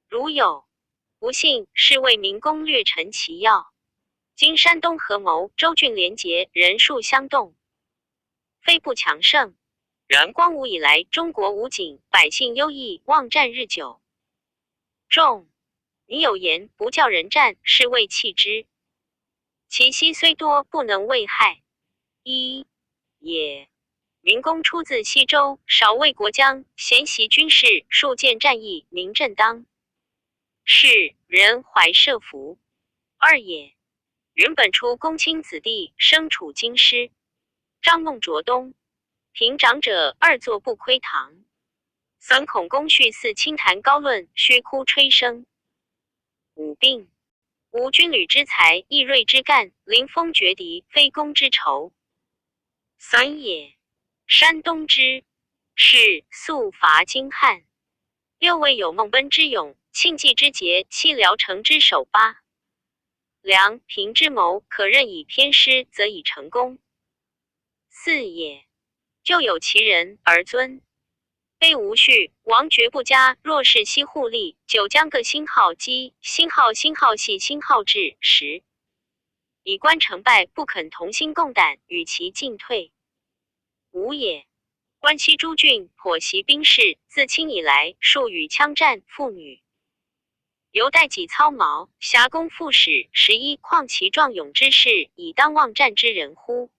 如有不信，是谓明公略陈其要。今山东合谋，州郡连结，人数相动，非不强盛。然光武以来，中国武警，百姓优异，望战日久。众你有言，不教人战，是谓弃之。其息虽多，不能为害。一也。明公出自西周，少尉国将，贤习军事，数见战役，名正当。是人怀社服。二也。原本出公卿子弟，生处京师。张孟卓东，平长者二座不窥堂。三孔公叙似清谈高论，虚哭吹声。五病。无军旅之才，亦锐之干，临风绝敌，非攻之仇。三也。山东之是速伐京汉。六位有孟奔之勇，庆忌之节，戚辽城之守八。梁平之谋，可任以偏师，则以成功。四也。就有其人而尊。非无序，王爵不佳，若是西互利，九将各星号击，星号系星号至10。以观成败，不肯同心共胆，与其进退。五也。关西诸郡颇习兵事，自清以来，数与枪战，妇女犹待己操矛，侠功副使。11况其壮勇之士，以当望战之人乎？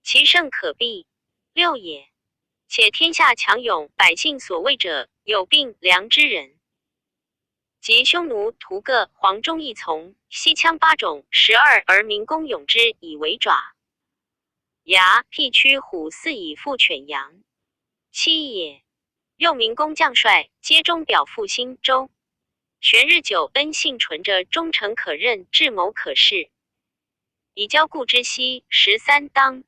其胜可避。六也。且天下强勇，百姓所畏者，有病良之人。及匈奴、屠各、黄忠一从，西羌8种12，而明公勇之，以为爪。牙辟驱虎肆以复犬羊。七也。又明公将帅，皆忠表复兴周。玄日久，恩信纯着，忠诚可任，智谋可示。以交故之息。13当。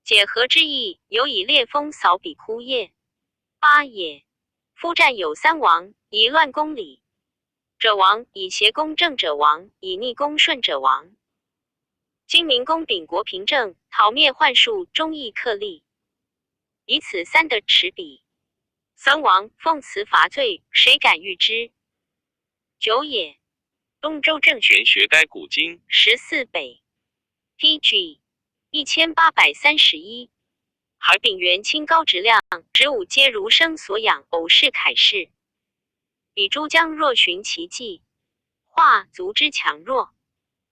解和之意，有以烈风扫彼枯叶。八也。夫战有3王，以乱公理者亡，以邪公正者亡，以逆公顺者亡。今明公秉国平正，讨灭幻术，忠义克立，以此3德持彼。三王奉辞伐罪，谁敢御之？九也。东周政玄学该古今。14北。PG 1831。而丙元清高直亮，执武皆儒生所养，偶是凯氏。彼诸将若循其计，化足之强弱。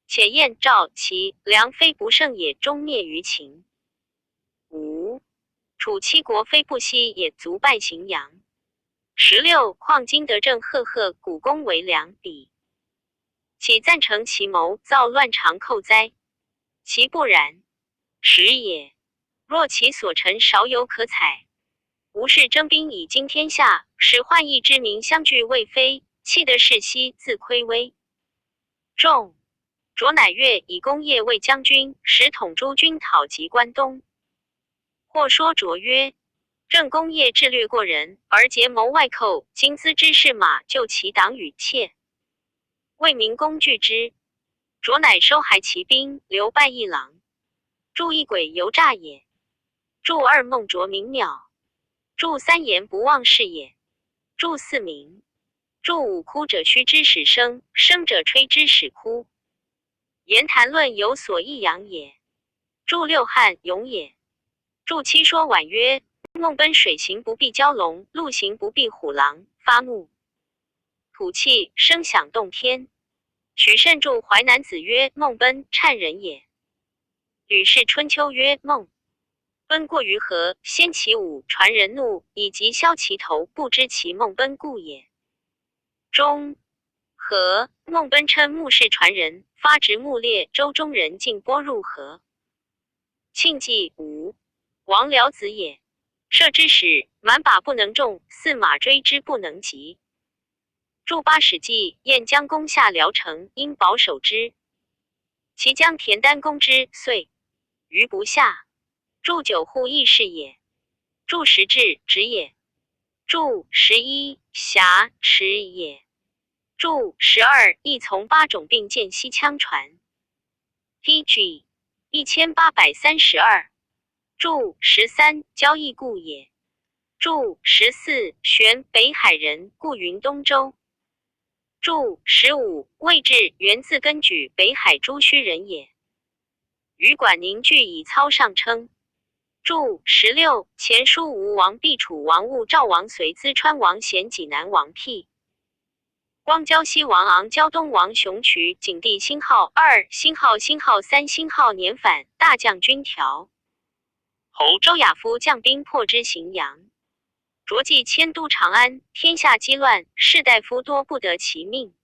且燕、赵、齐、梁非不胜也，终灭于秦。五楚七国非不息也，足败荥阳。16况今德政赫赫，古公为良比。岂赞成其谋，造乱长寇哉？其不然。10也。若其所陈少有可采，吴氏征兵以经天下，使患疫之民相聚未非，气得世息，自亏危。众卓乃越以功业为将军，使统诸军讨及关东。或说卓曰：正功业智略过人，而结谋外寇，今资之士马，救其党与妾。魏明公惧之，卓乃收还其兵，留败一郎。助一鬼犹诈也。助2孟卓明邈。助3言不忘事也。助4明。助5哭者虚之始生，生者吹之始哭。言谈论有所抑扬也。助6汉勇也。助7说婉曰：孟奔水行不避蛟龙，陆行不避虎狼，发怒吐气，声响动天。许慎助淮南子曰：孟奔谄人也。吕氏春秋曰：孟奔过于河，先其武，传人怒，以及削其头，不知其孟奔故也。中河孟奔称目视传人，发直目烈，周中人尽拨入河。庆忌5王僚子也。射之使，满把不能中，驷马追之不能及。助8史记，燕将攻下聊城，因保守之。其将田单攻之，遂余不下。助9户议事也。助10治直也。注11挟持也。注12亦从8种并见西羌传。PG 1832。注13交易故也。注14玄北海人，故云东州。注15魏志源自根举北海朱须人也。余管宁具以操上称。注16前书吴王毕楚王务赵王随淄川王咸济南王辟光胶西王昂胶东王雄渠景帝星号2星号3星号年反大将军条侯周亚夫将兵破之荥阳，着骑迁都长安，天下激乱，士大夫多不得其命。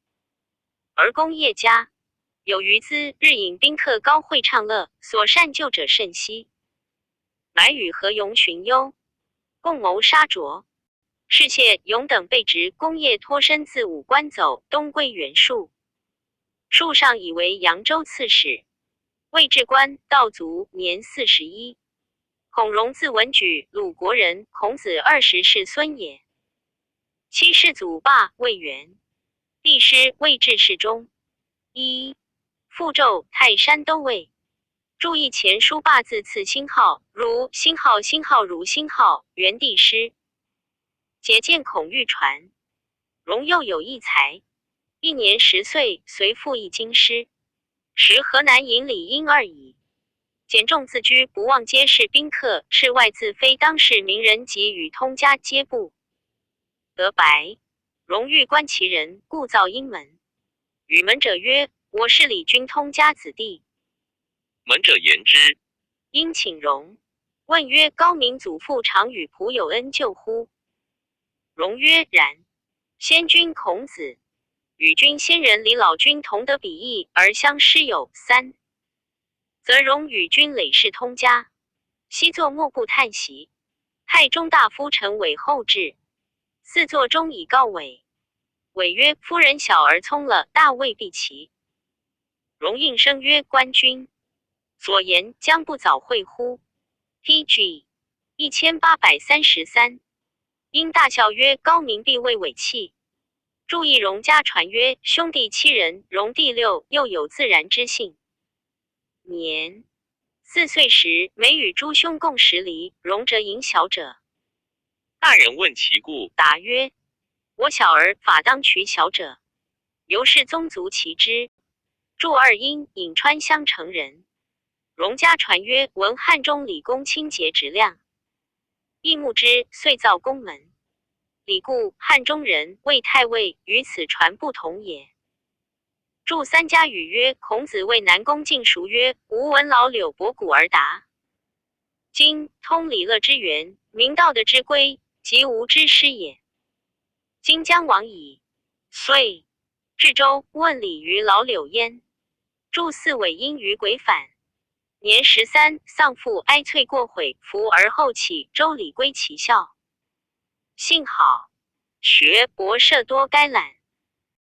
而功业家，有余资日引宾客高会畅乐，所善救者甚稀。乃与何勇荀攸共谋杀卓。士谢勇等被执，功业脱身自武关走，东归袁术。术上以为扬州刺史，魏志官，道卒，年41。孔融字文举，鲁国人，孔子20世孙也。其世祖霸魏元，帝师魏志世中。1复纣泰山都尉。注意前书霸字赐星号，如星号如星号，元帝师。节见孔玉传。荣又有一才，1年10岁，随父一京师。时河南尹李婴而已。简重自居，不忘皆是宾客，是外自非当世名人及与通家皆不得白。荣欲观其人，故造阴门。与门者曰：“我是李君通家子弟。”门者言之。因请荣，问曰：“高明祖父常与仆有恩旧乎？”荣曰：“然。先君孔子与君先人李老君同得比翼，而相师友。3则荣与君累世通家，昔作莫不叹息。太中大夫陈伟后至，4座中以告伟。伟曰：“夫人小而聪了，大未必齐。”荣应声曰：“官君所言将不早会乎 ？PG 1833。因大笑曰：“高明必为伟器。”注意荣家传曰：“兄弟7人，荣第6，又有自然之性。年4岁时，每与诸兄共10厘，荣者引小者。大人问其故，答曰：我小儿法当取小者。由是宗族其之。注2因颍川襄城人。荣家传曰：闻汉中李公清节直量，亦慕之，遂造宫门。李固汉中人，魏太尉，与此传不同也。注3家语曰：孔子谓南宫敬孰曰：吾闻老柳伯古而达。今通礼乐之源，明道德之规，即吾之师也。今将亡矣。遂至周，问礼于老柳焉。注4尾因于鬼反。年13，丧父哀啐过悔，服而后起，周礼归其校。幸好，学博涉多该览。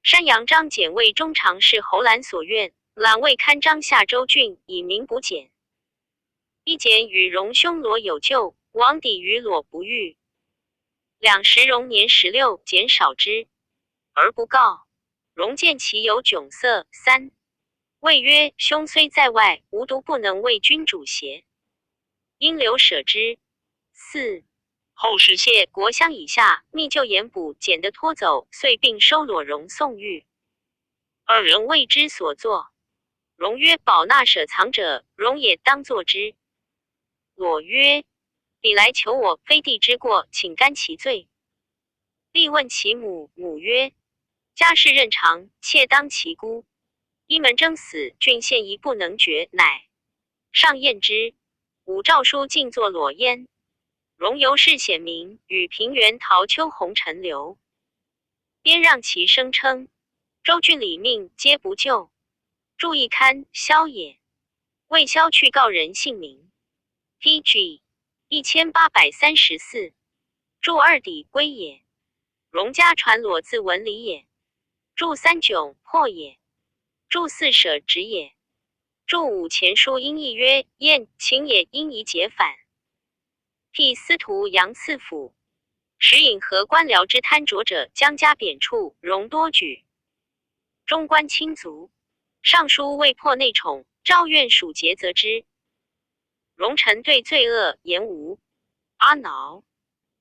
山阳张简为中常侍侯览所愿，览未堪张夏州郡，以名补简。一简与荣兄罗有旧，王抵于罗不遇。两时荣年16，简少之，而不告。荣见其有窘色。3谓曰：兄虽在外，无独不能为君主邪？因留舍之。4后世谢国乡以下，密就严捕，简得拖走，遂并收裸荣送狱。二人谓之所作。荣曰：保纳舍藏者，荣也当作之。裸曰：彼来求我，非弟之过，请甘其罪。立问其母，母曰：家事任常，妾当其孤。一门争死，郡县一不能决，乃上验之。武诏书尽作裸焉。荣由是显明，与平原陶丘红尘流，边让其声称。州郡里命皆不救。注意堪萧也。为萧去告人姓名。PG 1834。注2底归也。荣家传裸字文理也。注3窘破也。注4舍直也。注5前书因义曰：燕秦也，因宜解反。辟司徒杨赐府。时引和官僚之贪浊者，将加贬黜，容多举。中官亲族，尚书未破内宠，诏愿属节责之。容臣对罪恶言无。阿挠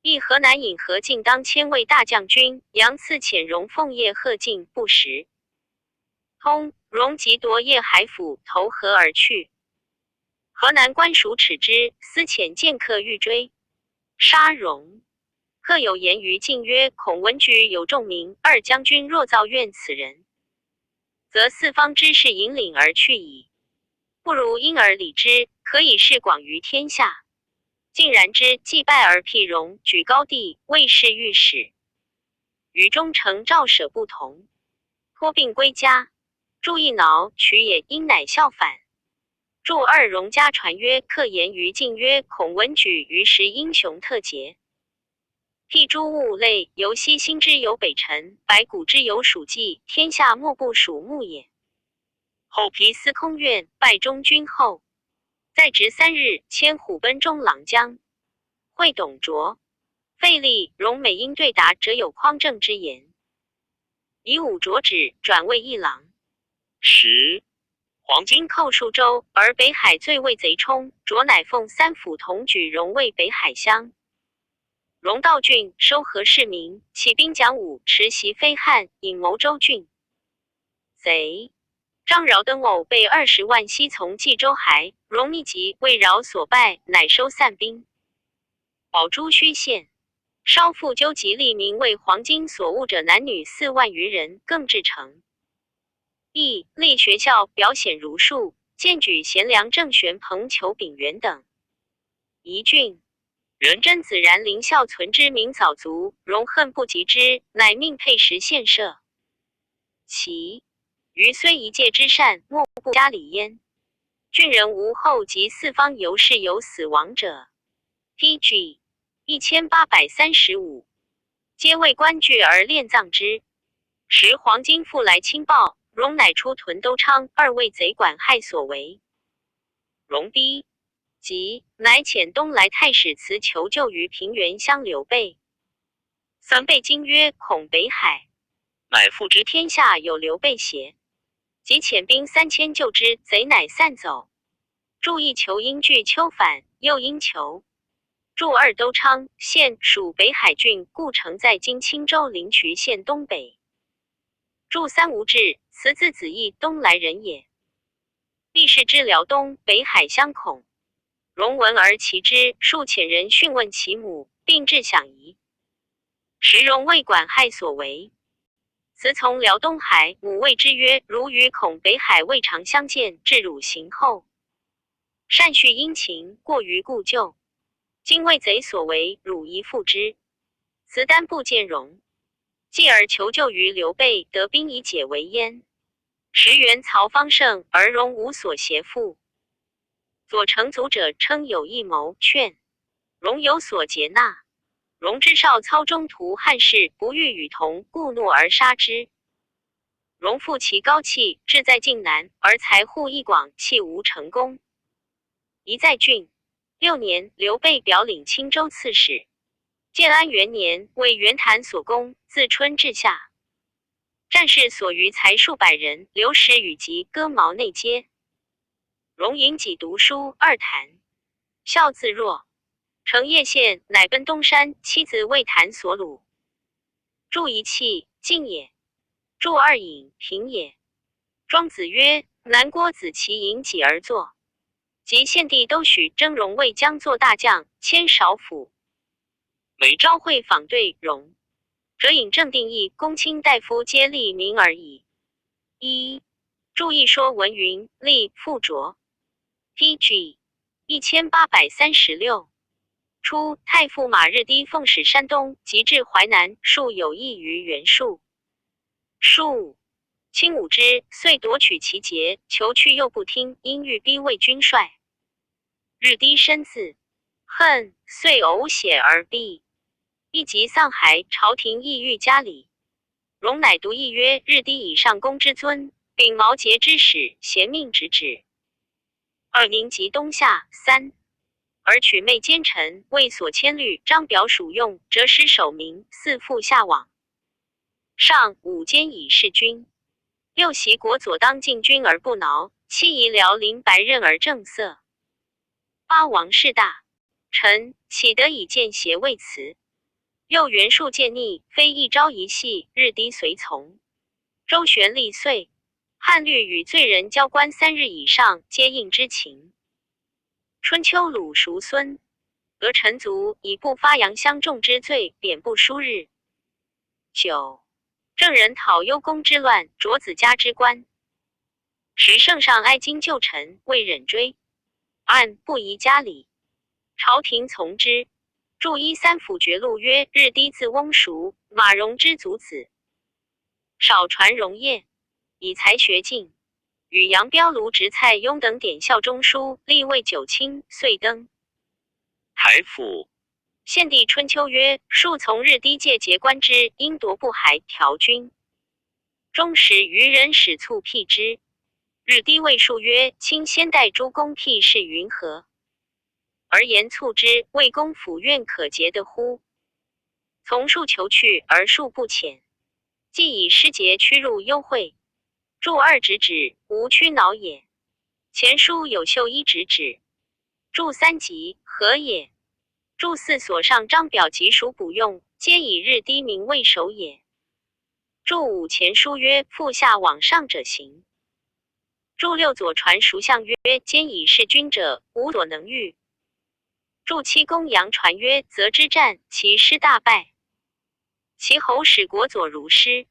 亦河南尹何进当千位大将军，杨赐遣容奉谒贺进不食。通容即夺叶海府，投河而去。河南官署耻之，私遣剑客欲追，杀容。客有言于进曰：孔文举有重名，二将军若造怨此人，则四方之士引领而去矣。不如因而礼之，可以示广于天下。竟然之，祭拜而辟容，举高帝，谓是御史。与忠诚诏舍不同，托病归家。祝一挠取也，因乃效反。祝二容家传曰：客言于进曰：孔文举于时英雄特节。辟诸物类，由西兴之有北辰，白骨之有属稷，天下莫不属木也。后皮司空院，拜中军后。在职3日，迁虎贲中郎将。会董卓、费力、容美英对答者有匡正之言。以武着旨，转为一郎。10黄巾寇数州，而北海最为贼冲，卓乃奉3府同举容为北海乡。容道郡收河市民，起兵讲武，持袭非汉，引谋州郡。贼张饶登偶被20万西从冀州还，容密集为饶所败，乃收散兵。保诸虚县，稍复纠集吏民为黄巾所误者男女4万余人，更至城。亦立学校，表显儒术，荐举贤良郑玄、彭裘、秉元等。宜郡人真子然临孝存之名早卒，容恨不及之，乃命配食献射。其余虽一介之善，莫不加礼焉。郡人无后及四方游士有死亡者。PG 1835，皆为官具而殓葬之。时黄巾复来亲报，容乃出屯都昌，2位贼管害所为。容逼即乃遣东来太史慈求救于平原乡刘备。孙备惊曰：恐北海乃复之天下有刘备邪？即遣兵3000救之，贼乃散走。祝一求因据丘反，又因求祝2都昌县属北海郡，故城在今青州临渠县东北。祝3吴志，此字子义，东来人也。历世之辽东北海相恐。容闻而其之，数遣人讯问其母，并至享疑。时容为管害所为。辞从辽东海，母谓之曰：如与恐北海未尝相见，至汝行后，善叙殷勤，过于故旧。今为贼所为，汝宜复之。辞单不见容，继而求救于刘备，得兵以解围焉。时元曹方盛，而容无所胁附。左丞足者称有异谋，劝容有所节纳。容之少操中途汉室，不欲与同，故怒而杀之。容复其高气，志在晋南，而财户益广，弃无成功。宜在郡6年，刘备表领青州刺史。建安元年，为袁谭所攻，自春至夏，战士所余才数百人，流矢与及割毛内皆。容引己读书2坛，孝自若。成叶县，乃奔东山，妻子为谭所虏。祝一气，晋也。祝2引，平也。庄子曰：南郭子其引己而坐。及献帝都许征容为将作大将，迁少府。每朝会访对容者，引正定义公卿大夫皆立名而已。注一说文云，立附着。PG 1836。初，太傅马日低奉使山东，及至淮南，数有益于袁术。术亲武之，遂夺取其节，求去又不听，因欲逼魏军帅。日低深自恨，遂呕血而毙。一及丧骸，朝廷亦欲加礼。容乃独议曰：日低以上公之尊，秉毛节之使，贤命直旨。2宁及东夏3而取妹奸臣，为所迁律，张表属用，折使守民，四复下往。上五监以事君，六袭国左当进军而不挠，七夷辽临白刃而正色。八王事大，臣岂得以见邪未辞？又袁术见逆，非一朝一夕，日低随从。周旋立岁，汉律与罪人交官3日以上，皆应之情。春秋鲁叔孙，俄臣族以不发扬相众之罪，贬不书日。9. 郑人讨幽公之乱，卓子家之官。时圣上哀今旧臣，未忍追，按不宜家礼，朝廷从之。注一三府决录曰：日低自翁叔，马融之族子，少传荣业，以才学进。与杨彪、卢植、蔡邕等典校中书，立位9卿，遂登台父。献帝春秋曰：庶从日低戒节官之，因夺不还调军。中时愚人使促辟之。日低谓庶曰：卿先代诸公辟事云何？而言促之，魏公府院可节的乎？从庶求去，而庶不遣。既以失节驱入幽会，注2直指，无屈挠也。前书有秀1直指。注3集，何也？注4所上章表及属补用，皆以日低名为首也。注5前书曰：复下往上者行。注6左传属相曰：兼以事君者，无所能御。注7公羊传曰：则之战，其师大败。其侯使国左如师。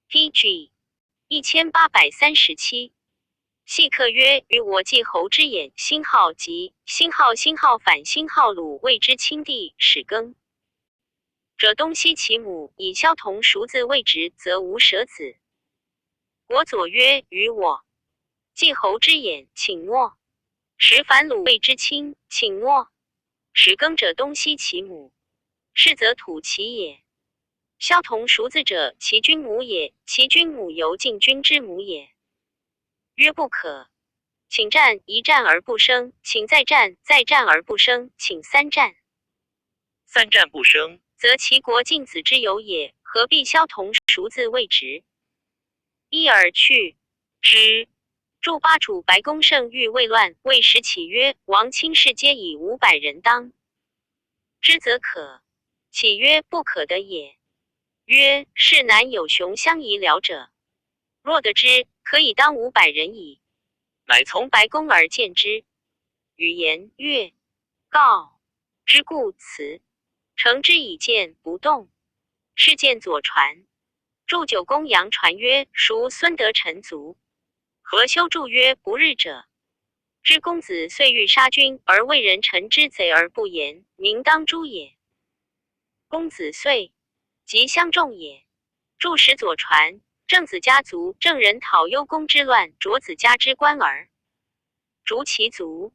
pg 1837。细客曰：于我继侯之眼，辛浩及辛浩反辛浩鲁，谓之亲弟始更者，东西其母，以萧同叔子为直，则无舍子。国左曰：于我继侯之眼，请诺。时反鲁谓之亲，请诺。始更者，东西其母，是则土其也。萧同叔子者，其君母也，其君母犹晋君之母也。曰不可。请战一战而不生，请再战而不生，请3战。3战不生，则其国晋子之有也，何必萧同叔子谓直？一而去之。注8主白公胜欲未乱，谓时起曰：王卿士皆以500人当之，则可。起曰：不可得也。曰：是南有雄相宜辽者，若得之，可以当500人矣。乃从白公而见之。语言曰：告之故辞，诚之以见不动。是见左传。注9公羊传曰：孰孙德臣族？何修注曰：不日者。知公子遂欲杀君，而为人臣之贼而不言，明当诛也。公子遂即相众也。注10左传。郑子家族，郑人讨幽公之乱，卓子家之官儿，逐其族。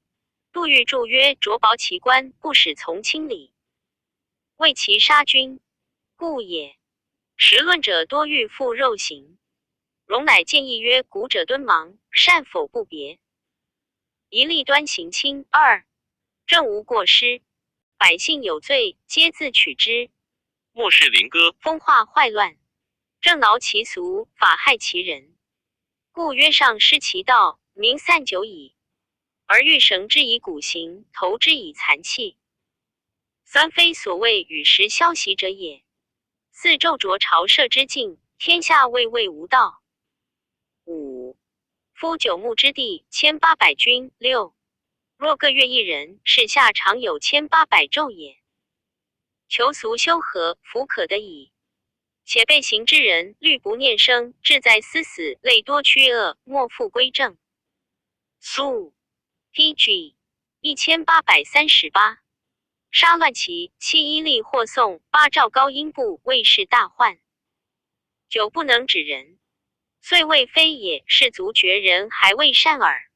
杜预注曰：卓薄其官，不使从亲礼，为其杀君，故也。时论者多欲复肉刑。荣乃建议曰：古者敦芒，善否不别，一例端刑轻。2. 政无过失，百姓有罪，皆自取之。末世林歌，风化坏乱，政挠其俗，法害其人。故曰上失其道，民散久矣。而欲绳之以骨形，投之以残器。3非所谓与时消息者也。4纣着朝社之境，天下未谓无道。5. 夫9牧之地，1800军。6. 若各月1人，是下常有1800纣也。求俗修和，弗可得矣。且被刑之人，虑不念生，志在思死，类多屈恶，莫复归正。苏 pg 1838。杀乱齐，弃伊利或宋，8赵高音部，魏氏大患。9不能止人，虽未非也，士卒绝人，还未善耳。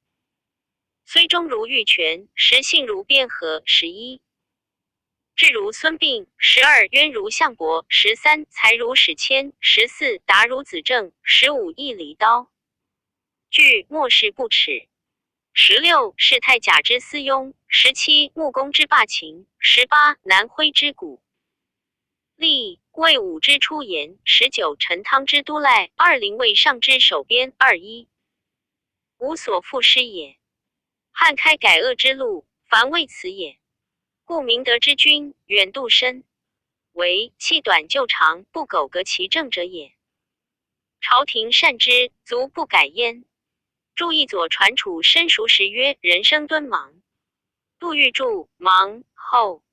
虽忠如玉泉，实信如卞和。11智如孙膑。12渊如项伯。13才如史谦。14达如子正。15义离刀。据末世不耻。16世太甲之司庸，17穆公之霸秦，18南辉之谷立，魏武之出言，19陈汤之都赖，20魏尚之守边，21无所复失也。汉开改恶之路，凡为此也。故明德之君，远度深，为气短就长，不苟革其政者也。朝廷善之，足不改焉。注一左传楚申熟时曰：人生敦芒。杜预注芒后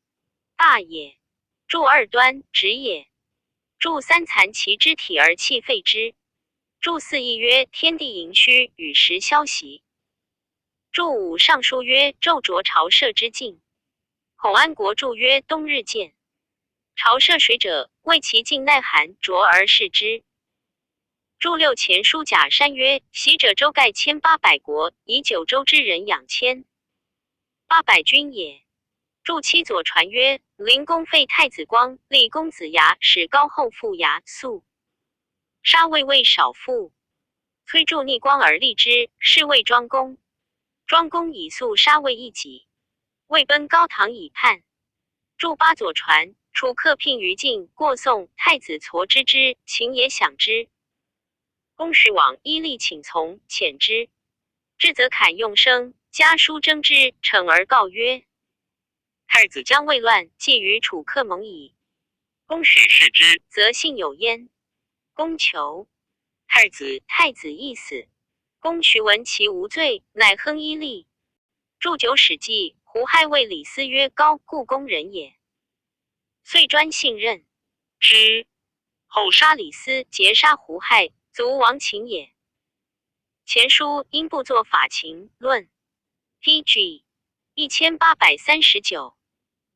大也。注二端直也。注三残其肢体而气废之。注四亦曰天地盈虚，与时消息。注五尚书曰昼着朝社之境。孔安国注曰冬日见。朝涉水者，谓其境耐寒，着而视之。注六前书甲山曰：习者周盖1800国，以九州之人养1800军也。注七左传曰：灵公废太子光，立公子牙，使高后复牙肃。杀魏魏少父，崔杼逆光而立之，是谓庄公。庄公以肃杀魏一己，魏奔高唐以叛。注八左传，楚客聘于晋，过宋，太子痤之之，秦也享之。公使往伊利请从，遣之。至则侃用生，家书征之，惩而告曰：太子将未乱，既与楚客盟矣。公使视之，则信有焉。公求太子亦死。公渠闻其无罪，乃亨伊利。注九史记，胡亥谓李斯曰：高故宫人也。遂专信任之。后杀李斯，劫杀胡亥，卒亡秦也。前书因不作法秦论 PG 1839。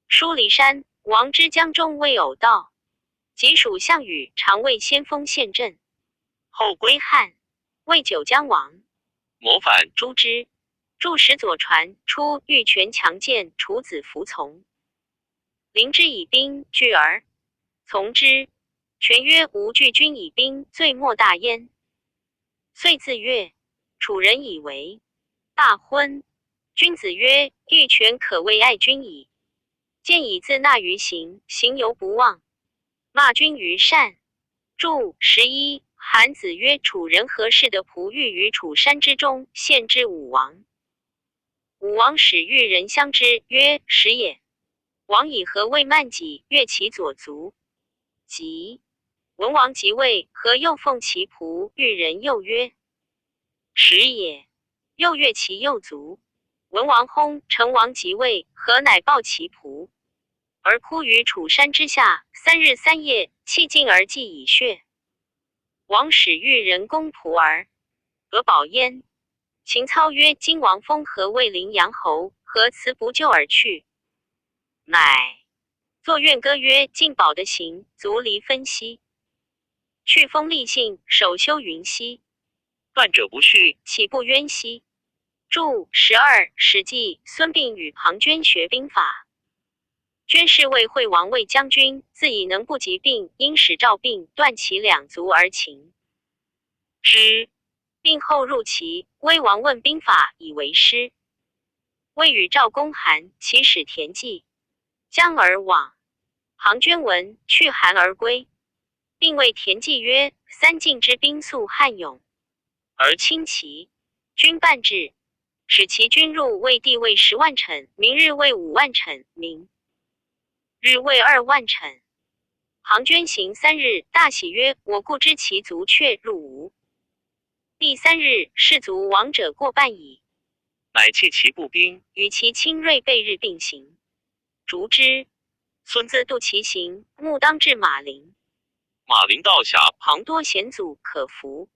书骊山王之江中未偶道，即属项羽，常为先锋陷阵。后归汉，为九江王。谋反诛之。注史左传出欲权强健，楚子服从。临之以兵拒而从之。权曰：吾拒君以兵，罪莫大焉。遂自悦。楚人以为大昏。君子曰：欲权可谓爱君矣。见以自纳于行，行犹不忘。骂君于善。注11韩子曰：楚人何氏的仆欲于楚山之中，献之武王。武王使遇人相之，曰：时也。王以何谓慢己，越其左足。即文王即位，何又奉其仆，遇人又曰：时也。又越其右足。文王薨，成王即位，何乃抱其仆，而哭于楚山之下，3日3夜，弃尽而祭以血。王使遇人攻仆而得保焉。秦操曰：今王封何为陵阳侯，何辞不救而去？乃作怨歌曰：晋保的行，足离分析。去风立信，首修云兮。断者不续，岂不冤兮？注12史记，孙膑与庞涓学兵法。涓是魏惠王魏将军，自以能不及膑，因使赵膑断其两足而擒之。膑后入齐，威王问兵法，以为师。魏与赵公韩，其使田忌，将而往。庞涓闻，去韩而归。并谓田忌曰：三晋之兵速悍勇，而轻骑，军半至，使其军入魏地位10万乘，明日为5万乘，明日为2万乘。庞涓行3日，大喜曰：我故知其卒却入吴。第3日，士卒亡者过半矣。乃弃其步兵，与其亲锐备日并行，逐之。孙自度其行，目当至马陵。马陵道下，旁多险阻，可伏。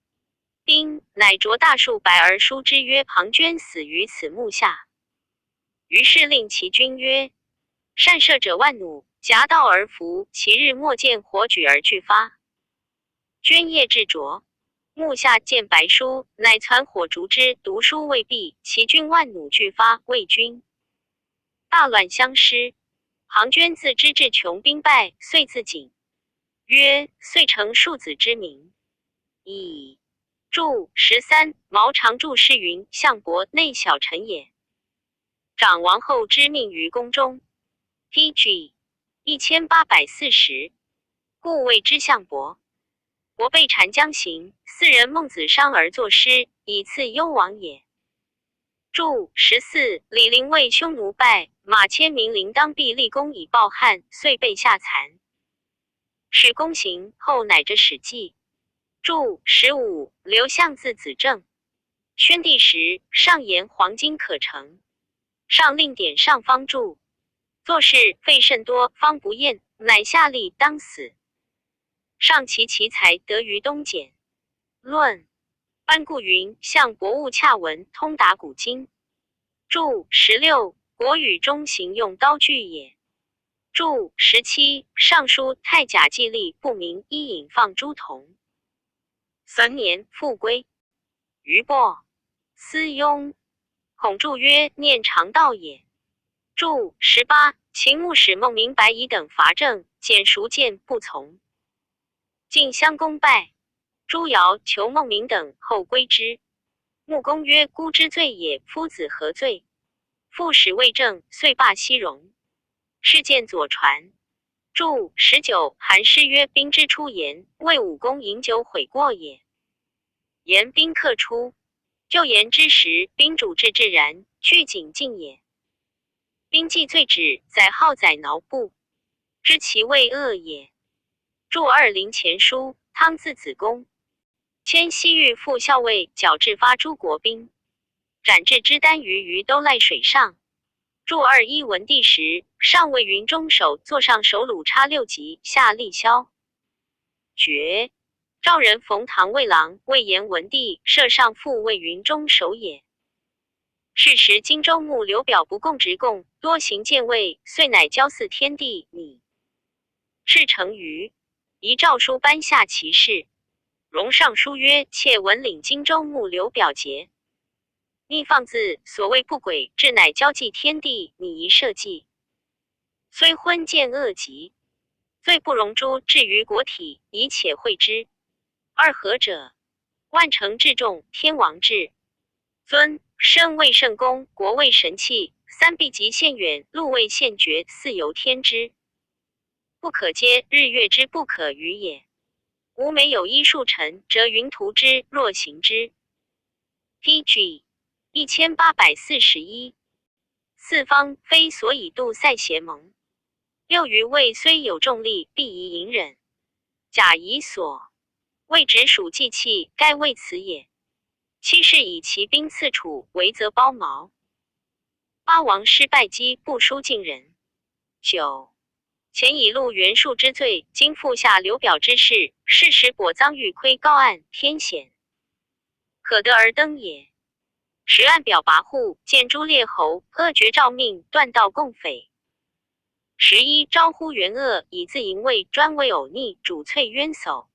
兵乃着大树白而书之曰：庞涓死于此木下。于是令其军曰：善射者万弩，夹道而伏，其日末见火举而俱发。涓夜至着，木下见白书，乃攒火烛之，读书未毕，其军万弩俱发，魏军大乱相失。庞涓自知至穷兵败，遂自警曰：遂成庶子之名矣。注13毛长注释云：相伯内小臣也，长王后之命于宫中。PG 1840，故谓之相伯。伯被谗将行，四人孟子商而作诗，以赐幽王也。注14李陵为匈奴败，马迁明陵当必立功以报汉，遂被下残。使公行后乃着史记。注15刘向字子正，宣帝时上言黄金可成，上令典上方注，做事费甚多，方不厌，乃下令当死。上其才得于东简。论班固云：相博物洽文，通达古今。注16国语中行用刀具也。注17尚书太甲季历不明，伊引放诸同。3年复归。余伯思庸孔注曰：念常道也。注18秦牧使孟明白乙等伐郑，简熟谏不从，晋襄公败，朱尧求孟明等，后归之。穆公曰：孤之罪也，夫子何罪？复使魏政，遂罢西戎。事件左传。注19韩诗曰：兵之出言，为武功饮酒悔过也。言宾客出，就言之时，宾主至自然，具谨敬也。兵既罪止，载好宰挠不，知其为恶也。注20前书，汤字子公，迁西域副校尉，矫制发诸国兵，斩至之丹于都赖水上。注21文帝时，上为云中守，座上首鲁差6级，下吏萧爵。赵人冯唐卫郎魏延文帝设上父为云中守也。是时荆州牧刘表不共直贡，多行谏位，遂乃交祀天地拟。事成于一诏书颁下其事。荣上书曰：妾闻领荆州牧刘表节，密放字所谓不轨，至乃交祭天地拟一社稷，虽昏见恶极，罪不容诛，至于国体，以且会之。二何者？万乘至重，天王至尊，圣位圣公，国位神器，三必极限远，禄位限绝，四由天之不可接，日月之不可逾也。吾每有一数臣，则云图之，若行之。PG 1841，四方非所以度塞邪盟。六余位虽有重力，必宜隐忍。假以所谓直属祭器，该为此也。七是以骑兵刺楚，为则包毛。八王失败击，不输晋人。九前以录袁术之罪，今复下刘表之事，事实跛臧欲窥高岸，天险，可得而登也。十按表跋扈，见诸列侯，恶绝诏命，断道共匪。11招呼元恶，以自营卫，专为偶逆，主粹冤首。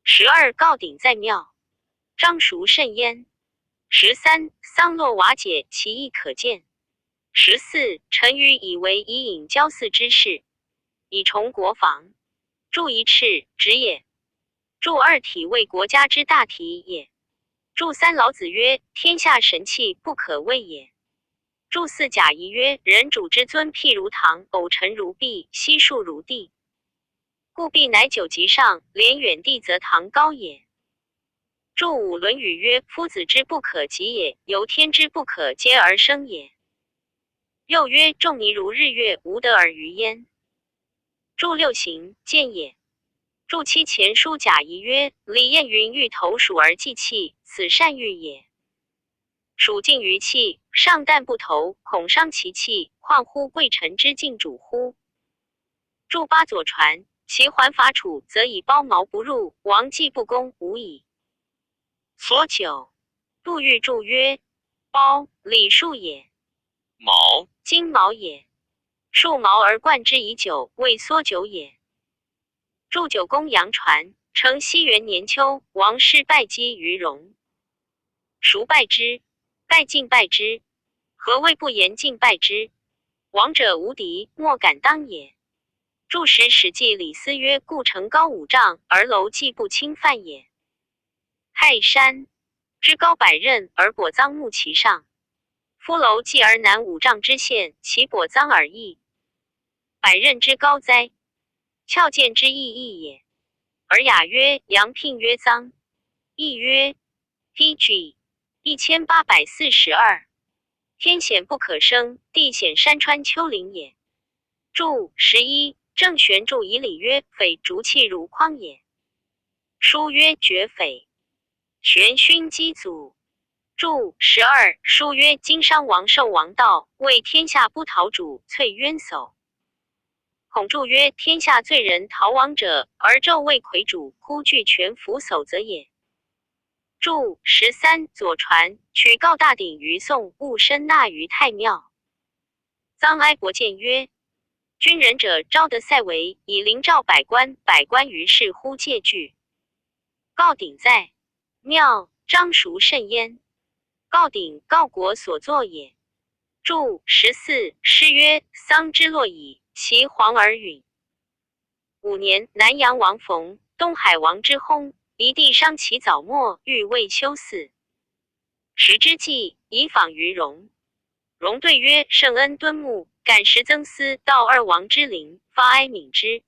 12告鼎在庙，张熟甚焉。13丧落瓦解，其意可见。14陈馀以为以引交祀之事，以重国防。注一赤，直也。注二体为国家之大体也。注三老子曰：天下神器，不可畏也。注四贾谊曰：人主之尊，譬如堂，偶臣如璧，悉数如地。故璧乃九级上，连远地则堂高也。注五论语曰：夫子之不可及也，由天之不可接而生也。又曰：仲尼如日月，无得而于焉。注六行见也。注七前书贾谊曰：李彦云欲投蜀而祭器，此善欲也。蜀尽于器，上旦不投，恐伤其器，况乎贵臣之敬主乎？注八左传，其还伐楚，则以包毛不入，王既不公，无矣。所九杜预注曰：包，礼数也；毛，金毛也。数毛而冠之以九，谓缩九也。注九公羊传，承西元年秋，王师败击于戎。孰败之？败尽败之。何谓不言尽败之？王者无敌，莫敢当也。注史史记李斯曰：故城高5丈，而楼既不侵犯也。泰山之高百仞而跛臧木其上，夫楼继而南5丈之限，其跛臧而异。百仞之高哉，翘剑之意义也。而雅曰阳聘曰臧，义曰 PG 1842。天险不可生，地险山川丘陵也。注11，郑玄注以礼曰：匪竹气如匡也。书曰绝匪。玄勋基祖。注12，书曰今商王受王道，为天下不讨主，粹冤叟。孔注曰天下罪人逃亡者，而纣为魁主，忽具全服叟则也。注13，左传取告大鼎于宋，勿申纳于太庙。臧哀伯谏曰：君仁者昭得塞为，以临召百官，百官于是乎戒惧。告鼎在庙，张孰甚焉？告鼎，告国所作也。注14，诗曰：桑之落矣，其黄而允。5年，南阳王冯、东海王之薨，夷帝伤其早末，欲为修嗣。时之际，以访于荣。荣对曰：圣恩敦睦，感时曾思到二王之灵，发哀悯之。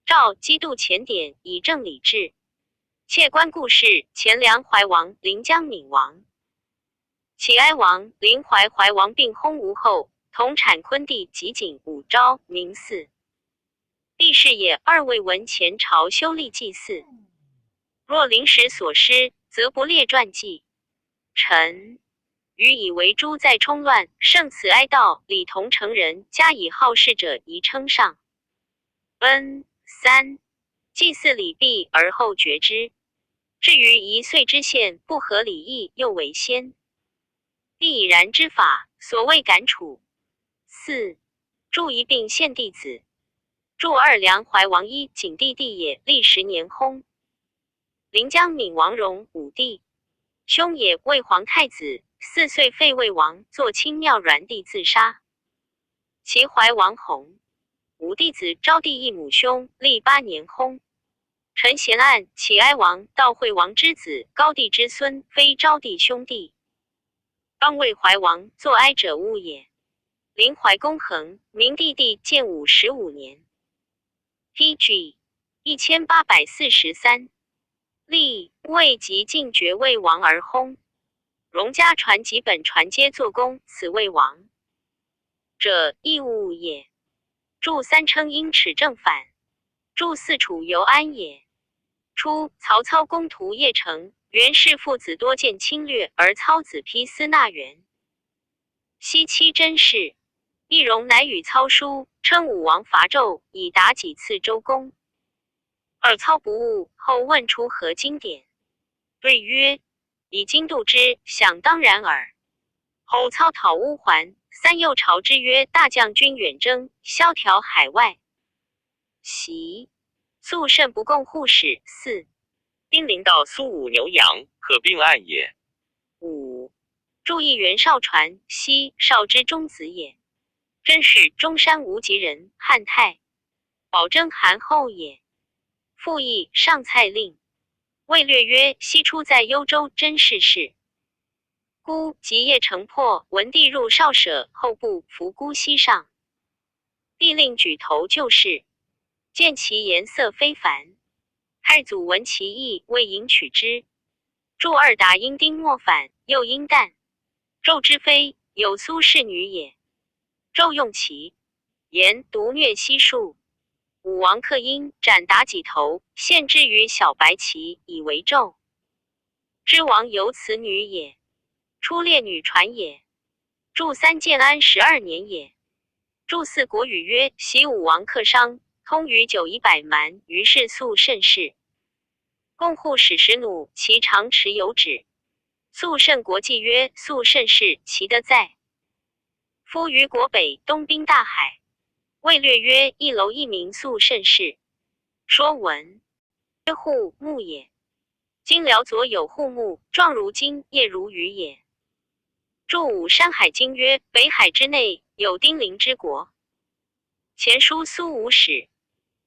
诏积度前典，以正礼制。窃观故事，前梁怀王、临江闵王。启哀王、临淮怀王并薨无后，同产昆帝及景武昭明嗣。帝是也二未闻前朝修历祭祀。若临时所失，则不列传记。臣余以为诸在冲乱，胜此哀悼，礼同成人，加以好事者宜称上。3. 祭祀礼毕而后决之。至于1岁之限，不合礼义，又为先。必以然之法，所谓赶处。4. 注一并献弟子。注2，梁怀王一景帝弟也，历10年薨。临江闵王荣武帝，兄也，魏皇太子，4岁废魏王，作清庙阮地自杀。其怀王弘，武弟子昭帝一母兄，历8年薨。陈贤案，启哀王悼惠王之子，高帝之孙，非昭帝兄弟。当魏怀王，作哀者物也。临淮公衡，明帝弟建武15年。PG 1843。立魏及晋爵魏王而薨。荣家传几本传皆作功，此魏王者亦物也。注3，称因耻正反。注4，楚由安也。初，曹操攻屠邺城，袁氏父子多见侵略，而操子丕司纳袁。奚期真事，义荣乃与操书，称武王伐纣，以达几次周公。而操不悟，后问出何经典？对曰：以经度之，想当然耳。后操讨乌还，3又朝之曰：大将军远征，萧条海外。袭肃慎不共护使。4. 兵临到苏武牛羊，可并案也。5. 注意袁绍传，奚绍之中子也。真是中山无极人，汉太保征韩后也。复议上蔡令，魏略曰：奚出在幽州，真是事。孤及邺城破，文帝入少舍，后部伏孤西上。帝令举头就视，见其颜色非凡。太祖闻其意，未迎取之。注2，答因丁莫反，又因旦。纣之妃，有苏氏女也。纣用其言毒虐悉数。武王克因，斩妲己头，献之于小白旗，以为纣之王由此女也。出列女传也。注3，建安12年也。注4，国语曰：袭武王克商，通于酒以百蛮，于是肃甚事。共护使时弩，其常持有旨。肃慎国记曰：肃甚事，其德在。夫于国北东滨大海。魏略曰：一楼一名，肃甚事。说文曰：户木也。今辽左有户木，状如金，叶如鱼也。注5，山海经曰：北海之内有丁零之国。前书苏武使，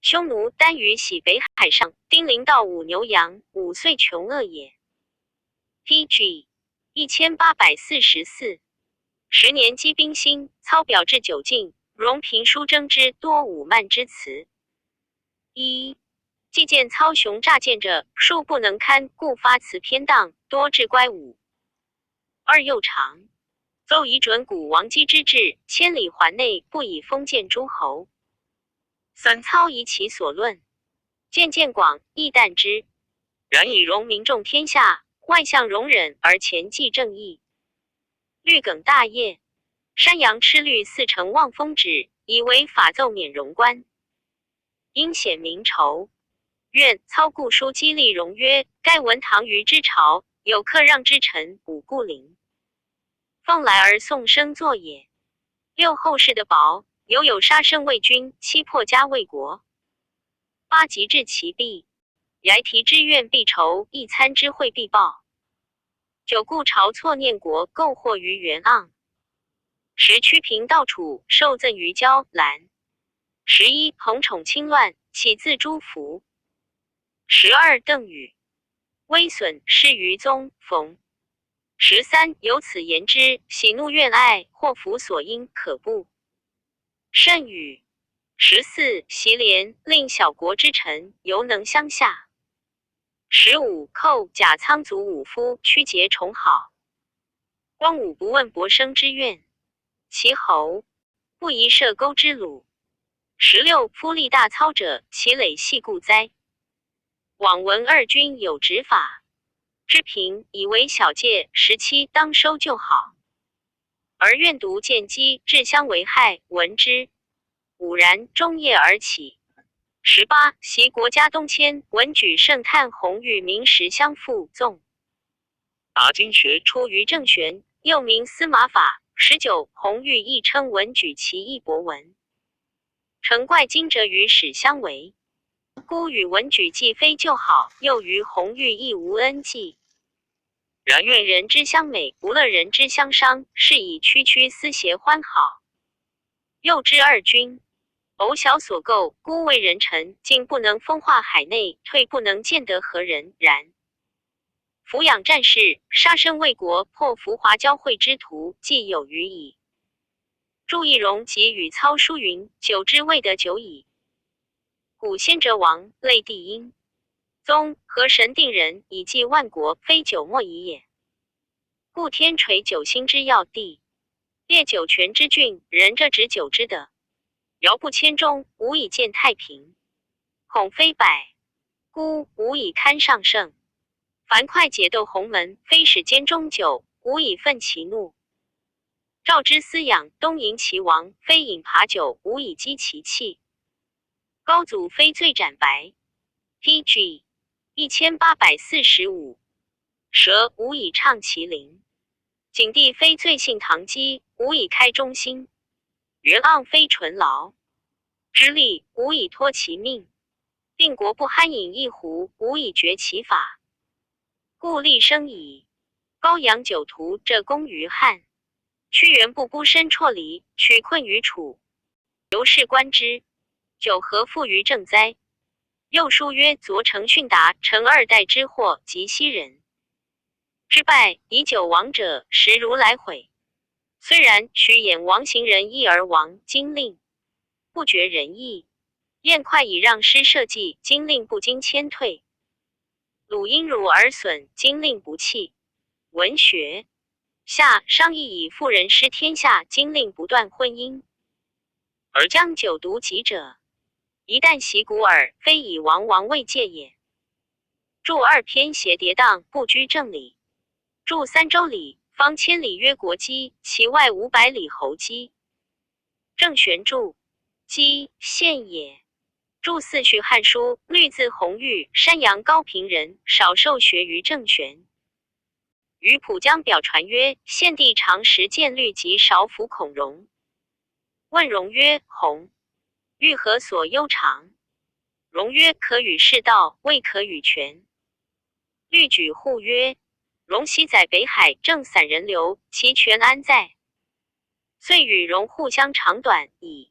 匈奴单于徙北海上，丁零盗五牛羊，5岁穷恶也。PG 1844。10年积冰心，操表至9尽，荣平书征之多5慢之词。1. 既见操雄诈见者，数不能堪，故发词偏当，多至乖武。2. 又长，奏以准古王姬之志，千里环内不以封建诸侯。3. 操以其所论，见广，亦惮之，然以容民众天下，外向容忍而前继正义。律耿大业，山阳敕律4成望风旨，以为法奏免荣官。因显民仇，愿操故书激励容曰：盖闻唐虞之朝，有克让之臣五故陵，奉来而送生作也。6. 后世的宝，有杀生为君，欺破家为国。8. 及至其弊，睚提之怨必仇，一参之惠必报。9. 故朝错念国，构祸于元盎。10. 屈平道楚，受赠于娇兰。11. 彭宠轻乱，起自诸服。12. 邓禹威损，失于宗冯。13. 由此言之，喜怒怨爱，祸福所因，可怖甚与。14. 习廉，令小国之臣犹能相下。15. 寇贾仓卒武夫，屈节崇好。光武不问伯生之怨，其侯不宜涉钩之虏。16. 夫立大操者，其累系故哉？往闻二君有执法之平，以为小戒。17. 当收就好，而愿独见机，致相为害，闻之午然，终夜而起。18. 袭国家东迁，文举圣叹弘与明时相复纵。答经学出于正玄，又名司马法。19. 弘玉亦称文举其义博文，诚怪今者与史相违，孤与文举既非旧好，又于弘玉亦无恩济。然愿人之相美，不乐人之相伤，是以区区私邪欢好。又知二君偶小所构，孤为人臣，进不能风化海内，退不能见得何人。然抚养战士，杀身为国，破浮华交会之徒，既有余矣。祝义荣及与操书云：久之未得久矣。古先哲王类帝殷宗和神定人，以济万国，非久莫已也。故天垂九星之要地，列九泉之郡，人这执九之德，遥不谦中，无以见太平。恐非百，孤无以堪上圣。樊哙解斗鸿门，非使兼中久，无以愤其怒。赵之思养，东迎齐王，非饮扒酒，无以激其气。高祖非罪斩白。PG 1845。蛇无以畅其灵。景帝非罪性唐姬，无以开中心。元盎非纯劳之力，无以托其命。定国不酣饮一壶，无以绝其法。故立生矣。高阳九徒，这功于汉。屈原不孤身辍离，取困于楚。由是观之，九何负于正哉？又书曰：昨成训达，成二代之祸，及昔人之败，以久亡者，实如来悔。虽然，许衍王行人义而亡，今令不绝仁义。晏哙以让师社稷，今令不经谦退。鲁因辱而损，今令不弃。文学下商议以妇人失天下，今令不断婚姻。而将九毒疾者，一旦袭古耳，非以王位戒也。注2篇邪跌宕，不居正理。注3周礼，方千里曰国基，其外500里侯基。正玄注基县也。注4续汉书，律字弘玉，山阳高平人，少受学于正玄。于浦江表传曰：献帝常时见律及少服孔融。问融曰：弘欲何所忧长？融曰：可与世道，未可与权。律举护曰：融昔在北海，正散人流，其权安在？遂与融互相长短，以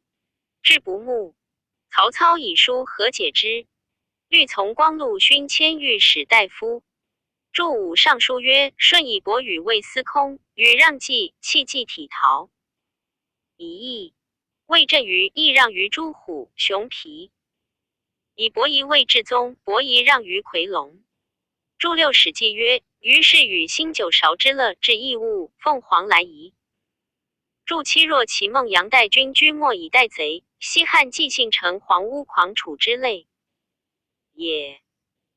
志不睦。曹操以书和解之。律从光禄勋迁御史大夫。注五尚书曰：舜以伯与谓司空，与让计，弃计体陶。以义魏振于亦让于朱虎、熊皮。以伯夷谓至宗，伯夷让于夔龙。注六史记曰：于是与新酒韶之乐至异物，凤凰来仪。注七若其孟杨代君居莫以待贼，西汉纪信成黄屋狂楚之类也。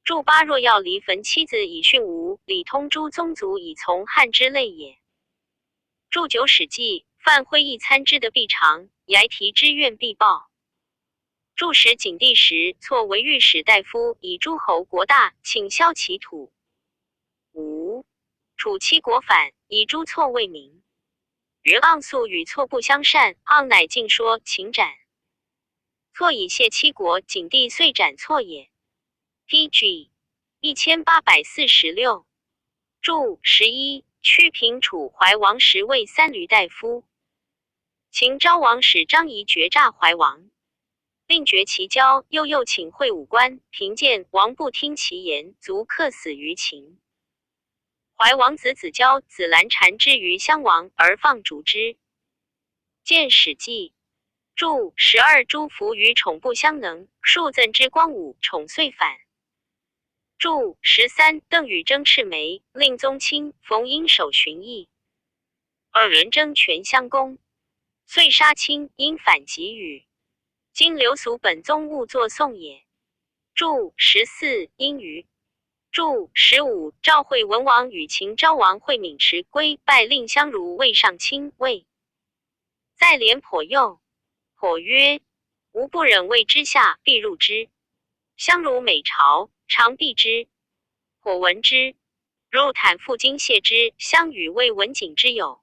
注八若要离焚妻子以训吴，李通诸宗族以从汉之类也。注九史记范会议参之的必偿，睚提之怨必报。注十景帝时错为御史大夫，以诸侯国大，请削其土。五楚七国反，以诸错为名。曰盎素与错不相善，盎乃尽说，请斩。错以谢七国，景帝遂斩错也。PG 1846。注11屈平楚怀王时为三闾大夫。秦昭王使张仪决诈怀王，令绝其交，又请会武官，贫贱王不听其言，卒客死于秦。怀王子子交子兰缠之于襄王，而放逐之。见史记。注12诸服与宠不相能，数赠之光武，宠遂反。注13邓禹争赤眉，令宗亲冯因守寻邑，二人争权相攻，遂杀亲，因反击禹。今流俗本宗勿作颂也。注14因虞。注15赵惠文王与秦昭王会泯池归，拜令相如为上卿，谓在廉颇右。颇曰：吾不忍为之下，必入之。相如每朝，常避之。颇闻之，入袒腹经谢之。相与谓文景之友。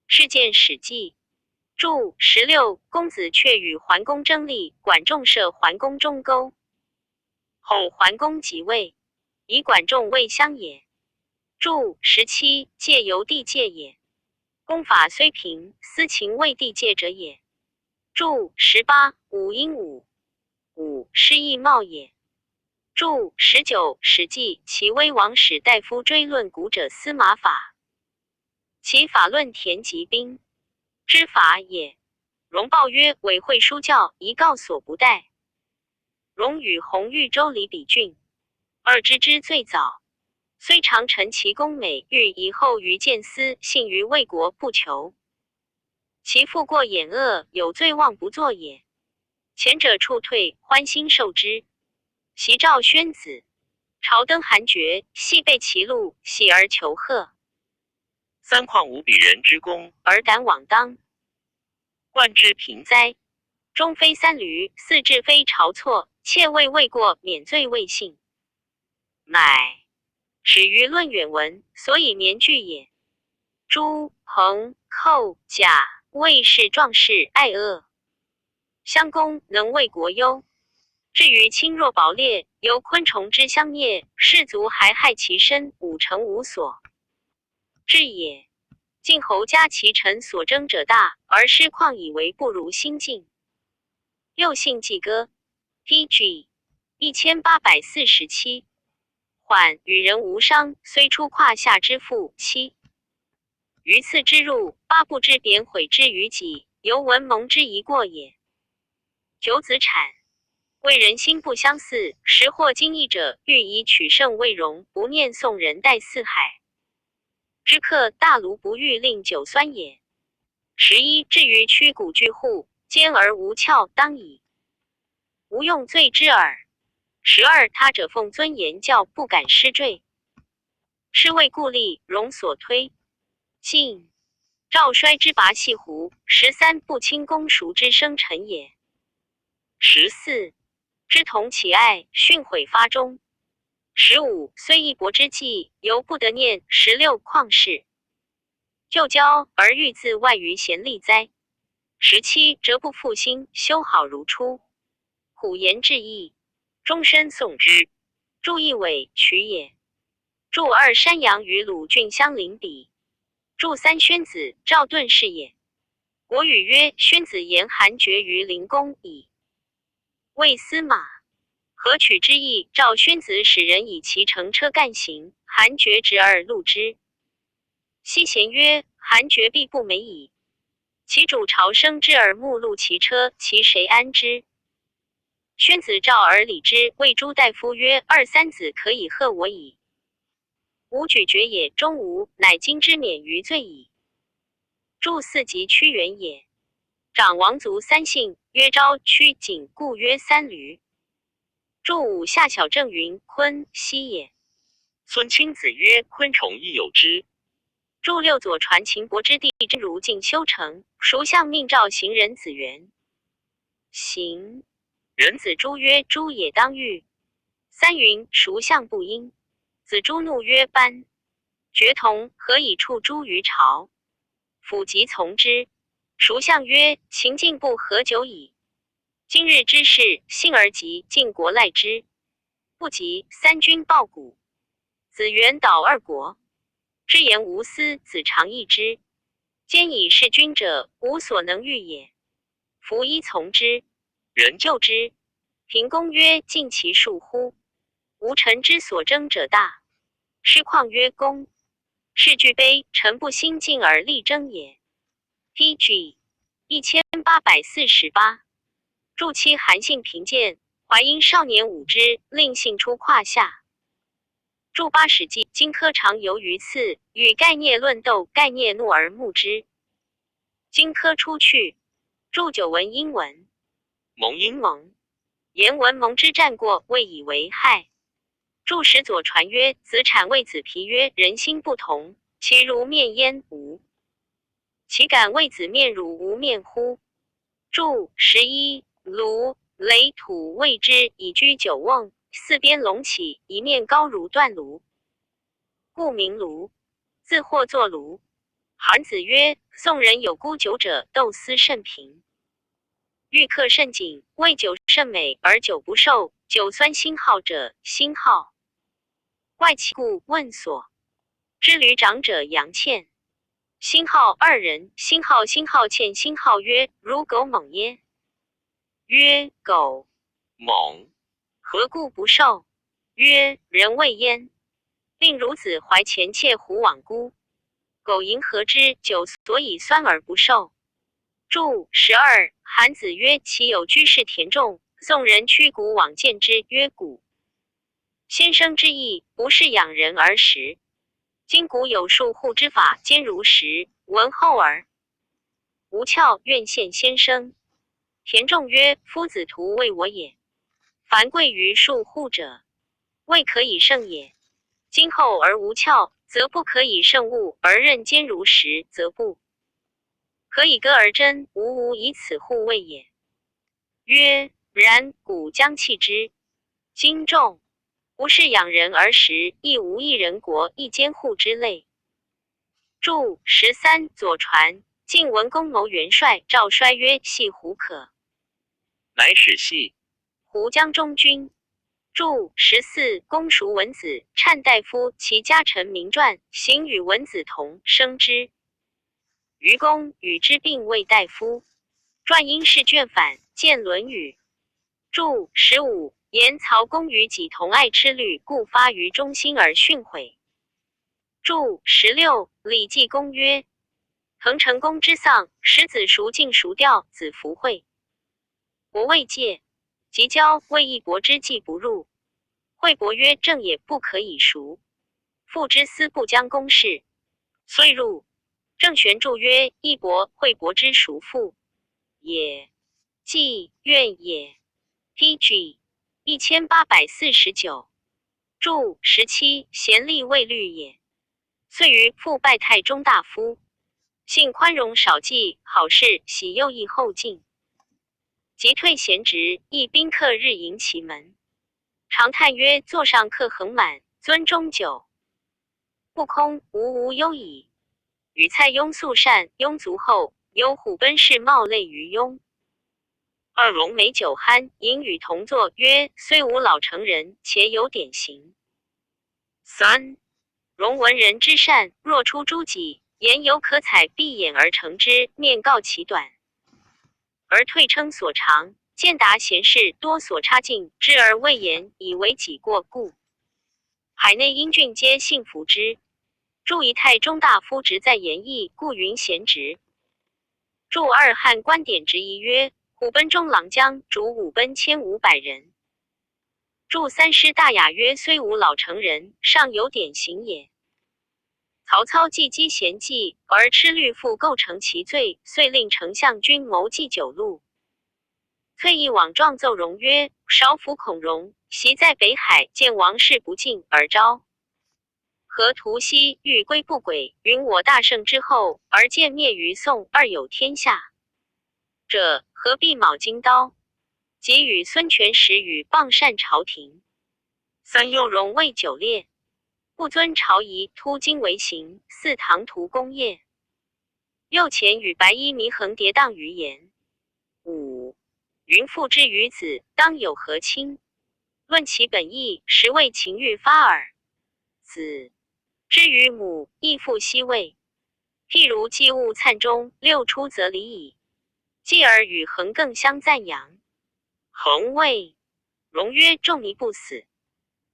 事件史记。注16公子却与桓公争利，管仲射桓公中钩。后桓公即位，以管仲为相也。注17借由地界也。公法虽平，私情为地界者也。注18五因五失义貌也。注19史记其威王使大夫追论古者司马法，其法论田疾兵之法也。荣报曰：委会书教，一告所不待。荣与洪豫州李比郡，二之最早，虽常陈其功美，欲以后于见思，信于魏国不求。其父过眼恶，有罪妄不作也。前者处退，欢心受之。袭赵宣子，朝登韩厥，系备其禄，喜而求贺。三况无比人之功，而胆枉当。冠之平哉！终非三闾，四至非朝错，窃谓未过，免罪未信。乃始于论远文，所以绵句也。朱、彭、寇、贾、魏氏壮士爱恶，襄公能为国忧。至于轻弱薄劣，由昆虫之相啮，士卒还害其身，五成无所至也。晋侯家其臣所争者大，而师况以为不如心境。六信记歌。PG 1847。缓与人无伤，虽出胯下之腹。七于次之入，八不知贬毁之于己，犹闻蒙之一过也。九子产。为人心不相似，时获经义者，欲以取胜为荣，不念宋人代四海之客，大卢不欲令酒酸也。11至于屈骨巨户，坚而无壳，当以无用罪之耳。12他者奉尊言教，不敢失坠，是谓故吏，容所推。晋赵衰之拔细胡。13不轻公熟之生臣也。14知同其爱，训诲发中。15虽一国之计，犹不得念。16旷世就交，而欲自外于贤利哉。17则不负心，修好如初。虎言志义，终身诵之。注一尾取也。注二山阳与鲁郡相邻比。注三宣子赵盾是也。国语曰：宣子言韩厥于灵公矣。谓司马何取之意，赵宣子使人以其乘车干行，韩厥执而录之。奚咸曰：韩厥必不美矣。其主朝生之而目录其车，其谁安之？宣子召而礼之，谓诸大夫曰：二三子可以贺我矣。吾举绝也，终无，乃今之免于罪矣。祝四极屈原也。长王族三姓，曰昭、屈、景，故曰三闾。祝五下小郑云、昆、西也。孙卿子曰：昆虫亦有之。祝六左传秦伯之弟真如进修成，孰相命召行人子元。行人子朱曰：朱也当狱。三云：孰相不应？子朱怒曰：班。决同何以处朱于朝？辅即从之。孰相曰：秦晋不和久矣。今日之事，幸而急，晋国赖之；不及，三军报谷。子元导二国。之言无私，子常议之。兼以事君者，无所能御也。夫依从之，人救之。平公曰：尽其数乎？吾臣之所争者大。师旷曰：公。是俱悲，臣不兴进而力争也。PG 1848。祝妻韩信贫贱，怀因少年侮之，令信出胯下。祝八史记，荆轲常游于次，与盖聂论斗，盖聂怒而目之。荆轲出去，祝久闻因闻。蒙因蒙言闻蒙之战过，谓以为害。祝使左传曰：子产谓子皮曰：人心不同，其如面焉无？其敢谓子面如无面乎？祝11卢垒土谓之，以居九瓮，四边隆起，一面高如断炉，故名炉。自或作炉。韩子曰：宋人有沽酒者，斗私甚贫。欲客甚谨，谓酒甚美，而酒不受，酒酸辛好者，辛好。怪其故，问所。知旅长者杨倩。辛好二人，辛好倩，辛好曰：如狗猛耶？曰：狗猛。何故不受？曰：人谓焉。令孺子怀前妾胡罔孤。苟迎合之，酒所以酸而不受。注12。韩子曰：其有居士田仲，宋人驱谷往见之，曰谷。先生之意，不是养人而食。今古有数户之法，兼如食，闻后耳。吴翘愿献先生。田仲曰：夫子徒为我也。凡贵于数户者，未可以胜也。今后而无翘，则不可以胜物，而任兼如食，则不可以割而争，无以此户位也。曰：然，古将弃之。今仲不是养人而食，亦无一人国一监户之类。注13。左传晋文公谋元帅，赵衰曰：系胡可。乃使系。胡江中军。注14。公叔文子，粲大夫，其家臣名传，行与文子同，生之。愚公与之并为大夫。传因事卷反，见《论语》。注15。言曹公与己同爱痴虑，故发于忠心而训诲。注16。礼记公曰：滕成公之丧，使子孰敬孰吊，子服会。伯未戒，即交，谓一伯之计不入。惠伯曰：正也，不可以赎。父之思不将公事，遂入。郑玄注曰：一伯、惠伯之孰父也？既怨也。PG 1849。注17。贤吏未虑也。遂于父拜太中大夫。性宽容少忌，好事，喜右翼后进。即退贤职，亦宾客日迎其门。常叹曰：座上客横满，尊中久。不空，无忧矣。与蔡邕素善，邕卒后，有虎贲氏冒类于邕。二龙美酒酣，饮与同坐，曰：虽无老成人，且有典型。3. 容文人之善，若出诸己，言犹可采，闭眼而成之，面告其短，而退称所长。见达贤士多所差劲，知而未言，以为己过故。海内英俊皆信服之。注仪太中大夫职在言义，故云贤职。注二汉官典直仪曰：虎贲中郎将，主武贲1500人。注三师大雅曰：虽无老成人，尚有典型也。曹操既积贤计，而吃律赋构成其罪，遂令丞相军谋计9路。退一往状奏荣曰：少府孔融，习在北海，见王室不敬而招。何图西欲归不轨，云我大胜之后，而见灭于宋，而有天下者，何必卯金刀？即与孙权时与傍善朝廷。三又荣为9列，不遵朝仪，突经为刑，似唐突功业。右前与白衣弥横跌宕于言。5. 云父之于子，当有和亲。论其本意，实为情欲发耳。子之于母，亦复奚位。譬如祭物粲中，6出则离矣。继而与恒更相赞扬。恒谓荣曰：仲尼不死。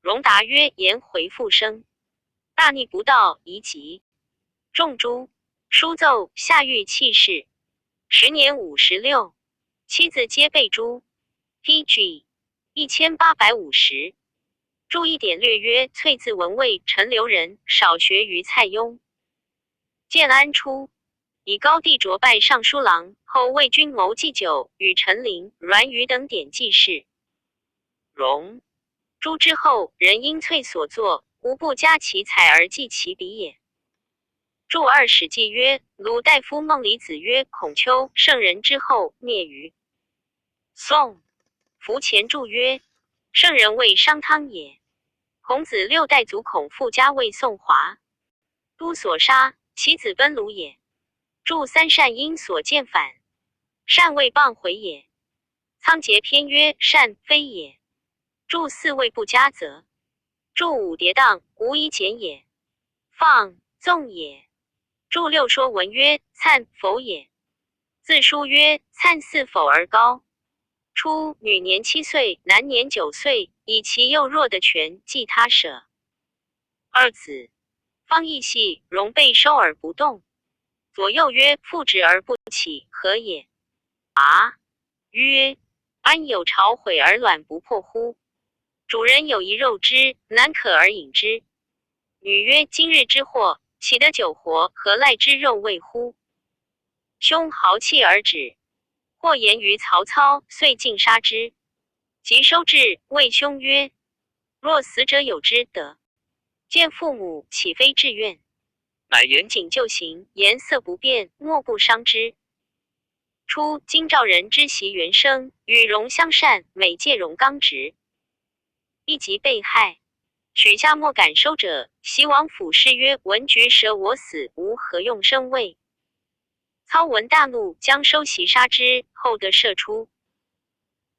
荣答曰：言回复生。大逆不道，宜急。仲诛。书奏下狱弃市。时年56，妻子皆被诛。pg 1850。注一点略曰：翠字文魏，陈留人，少学于蔡邕。建安初，以高帝擢拜尚书郎，后为军谋计9，与陈琳、阮宇等典记事。荣诛之后，人因翠所作，无不加其才而记其笔也。注二史记曰：鲁大夫孟离子曰：孔丘圣人之后，灭于宋。夫前注曰：圣人谓商汤也。孔子6代祖孔父家为宋华，都所杀，其子奔鲁也。注三善因所见反，善谓谤回也。仓颉篇曰：善非也。注四谓不加责。注五跌宕，无一简也。放纵也。注六说文曰：粲否也。自书曰：粲似否而高。初，女年7岁，男年9岁，以其幼弱的权继他舍。二子方亦系，容被收而不动。左右曰：复止而不起，何也？曰：安有巢毁而卵不破乎？主人有一肉之，难可而饮之。女曰：今日之祸，岂得久活，何赖之肉味乎？兄豪气而止。或言于曹操，遂尽杀之。及收至，谓兄曰：若死者有之得，见父母，岂非至怨？乃严谨就刑，颜色不变，莫不伤之。初，京兆人之袭元生，与荣相善，每借荣刚直。一及被害，许下莫敢收者，袭王府事曰：闻局舍我死，吾何用生位？操闻大怒，将收袭杀之，后得射出。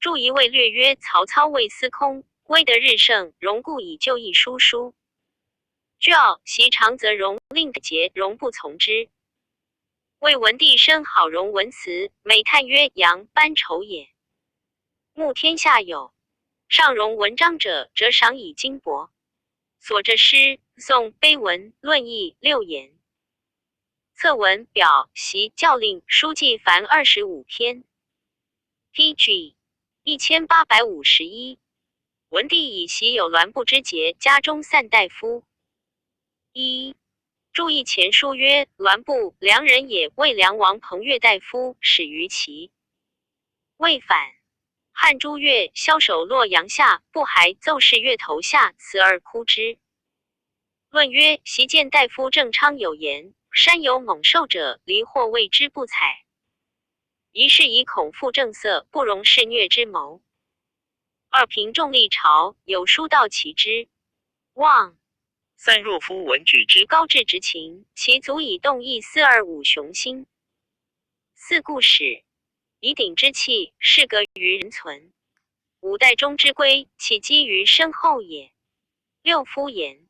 注一位略曰：曹操为司空，威得日盛，荣故以就义书书。居傲，袭长则荣令节，荣不从之。魏文帝深好荣文辞，每叹曰：扬班丑也。慕天下有上荣文章者，则赏以金帛。所着诗、颂、碑文、论议、六言。策文、表、习、教令、书记凡25篇。pg 1851。文帝以习有栾布之节，家中散大夫。一注意前书曰：栾布，梁人也，为梁王彭越大夫，始于齐。未反。汉朱越，枭首洛阳下，不还奏事越头下，辞而哭之。论曰：习见大夫郑昌有言，山有猛兽者，离或谓之不采。一是以恐复正色，不容肆虐之谋。二平仲立朝，有书道其之。望。三若夫闻举之高志之情，其足以动义425雄心。四故始，以鼎之气，是格于人存。五代中之规，岂基于身后也？六夫言，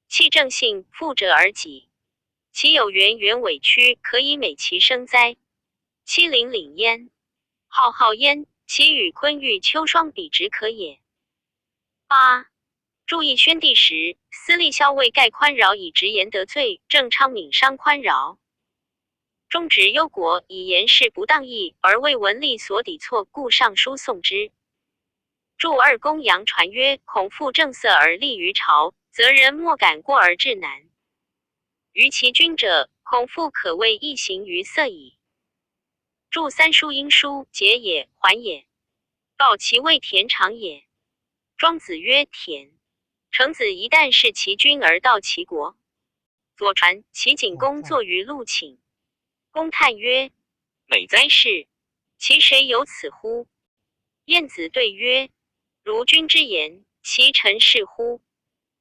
气正性，富者而己。其有圆委屈，可以美其生哉？七岭焉，浩焉，其与昆玉秋霜比直可也。八注意宣帝时，司隶校尉盖宽饶以直言得罪，郑昌闵商宽饶。中直忧国以言事不当义，而为文吏所抵错，故上书送之。祝二公羊传曰：孔复正色而立于朝，则人莫敢过而致难。于其君者，孔复可谓一行于色矣。祝三书因书节也，还也。告其谓田常也。庄子曰：田。程子一旦是其君而到其国。左传齐景公坐于陆寝。公叹曰：美哉是！其谁有此乎？晏子对曰：如君之言，其臣是乎？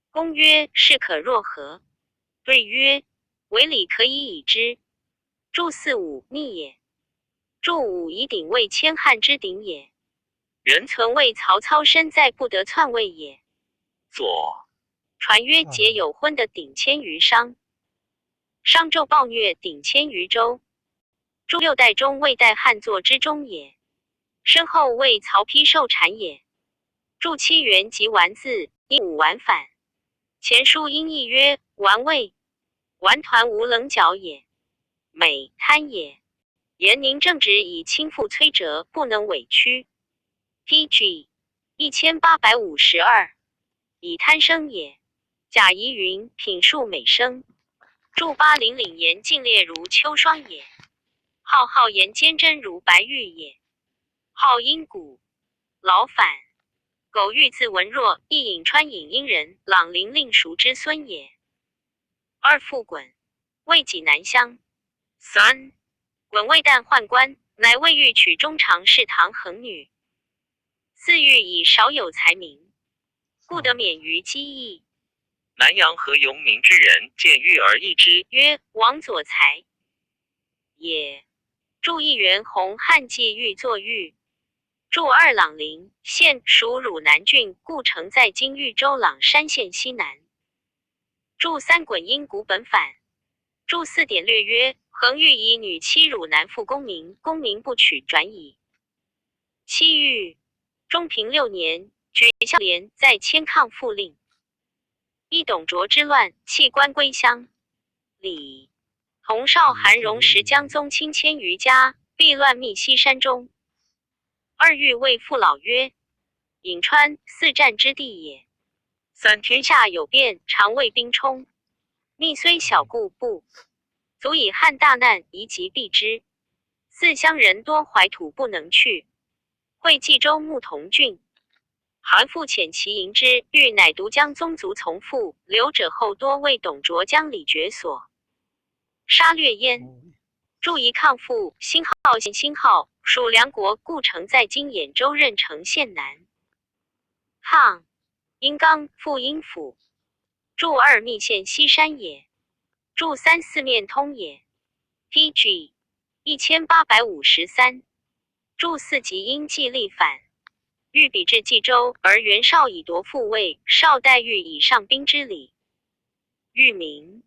公曰：是可若何？对曰：为礼可以已之。祝四五逆也。祝五以鼎为千汉之鼎也。人存谓曹操身在不得篡位也。左传曰：桀有婚的鼎千余商。商纣暴虐鼎千余州。祝六代中未代汉作之中也。身后为曹丕受禅也。祝七元即丸字，因五丸反。前书因义曰：丸味，丸团无棱角也。美贪也。严宁正直以轻负摧折，不能委屈。PG 1852以贪生也。贾谊云：品数美生。祝800言尽烈如秋霜也。浩浩言坚贞如白玉也。好因古劳反。苟欲自文弱，亦颍川颍阴人朗陵令叔之孙也。二父衮，魏济南乡。三衮未旦宦官，乃未欲娶中常侍唐衡女。四欲以少有才名，故得免于饥役。南阳何永明之人见玉而异之，曰：王佐才也。祝一元弘汉纪欲作玉。祝二朗陵县属汝南郡，故城在今豫州朗山县西南。祝三衮因古本反。祝四典略曰：恒欲以女妻汝南复公民，公民不取，转矣。七欲中平6年，举孝廉在迁抗复令。一董卓之乱，弃官归乡。李同少韩荣时江宗亲千余家，避乱密西山中。二欲谓父老曰：颍川四战之地也。三天下有变，常为兵冲。密虽小故不足以撼大难，宜即避之。四乡人多怀土不能去。会冀州牧童郡。韩复遣其迎之，欲乃独江宗族从父，留者后多为董卓将李傕所杀掠焉。祝一抗父，兴号县兴号，属梁国，故城在今兖州任城县南。抗殷刚复殷府。祝二密县西山也。祝三四面通也。PG 1853祝四即因计力反。欲比至冀州，而袁绍以夺复位，绍待欲以上宾之礼。欲明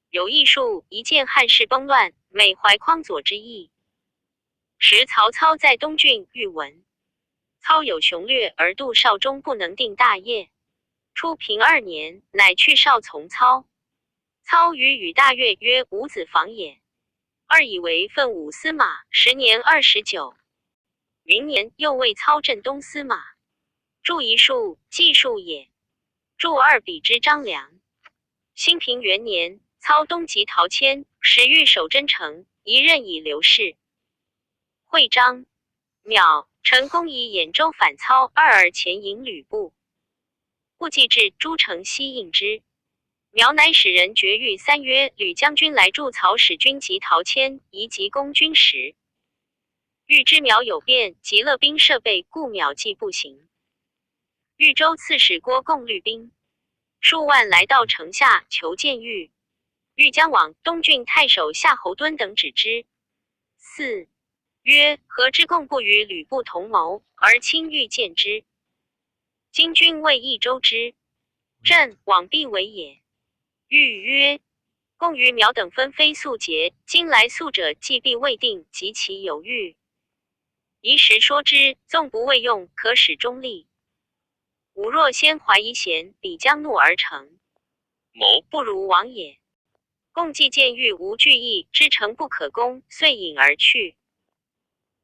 有艺术，一见汉室崩乱，每怀匡佐之意。时曹操在东郡，欲闻操有雄略，而度绍中不能定大业。初平2年，乃去绍从操。操与宇大悦曰：吾子房也。二以为奋武司马，10年29。明年又为操镇东司马。祝一术，计数也。祝二比之张良。兴平元年，操东击陶谦，时欲守真城，一任以刘氏。会章邈陈公以兖州反操，二而前迎吕布。故既至，诸城悉应之。苗乃使人绝狱3曰：吕将军来助曹使君及陶谦，宜急攻军时。欲知苗有变，即勒兵设备，故苗既不行。豫州刺史郭贡率兵数万来到城下，求见豫。豫将往东郡太守夏侯惇等止之。四曰：何之贡不与吕布同谋，而亲欲见之？今君为益州之朕，往必为也。豫曰：贡与苗等分非素节，今来宿者既必未定，及其犹豫。宜时说之，纵不未用，可使中立。吾若先怀疑贤，彼将怒而成，谋不如亡也。共计见欲无惧意，知诚不可攻，遂隐而去。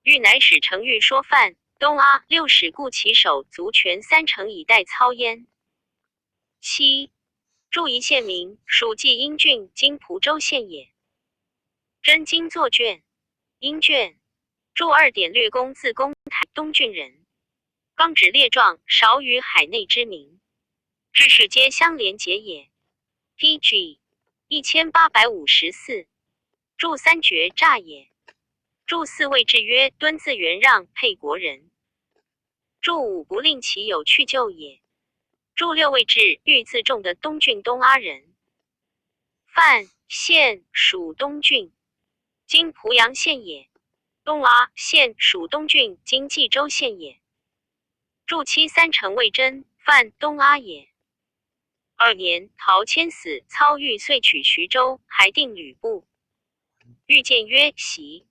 欲乃使程昱说犯，东阿六使固其守足权3城以待操焉。7. 筑一县名，属济阴郡，今蒲州县也。真经作卷，阴卷。筑2点略公自公台东郡人，纲旨列状少与海内之名，知识皆相连结也。pg 1854。筑3绝诈也。筑4谓制曰敦自元让，配国人。筑5不令其有去就也。筑6谓制欲自重的东郡东阿人。范县属东郡，今濮阳县也。东阿县属东郡，今冀州县也。筑7 3城魏真，范东阿也。2年，陶谦死，操欲遂取徐州，还定吕布。欲见曰：习。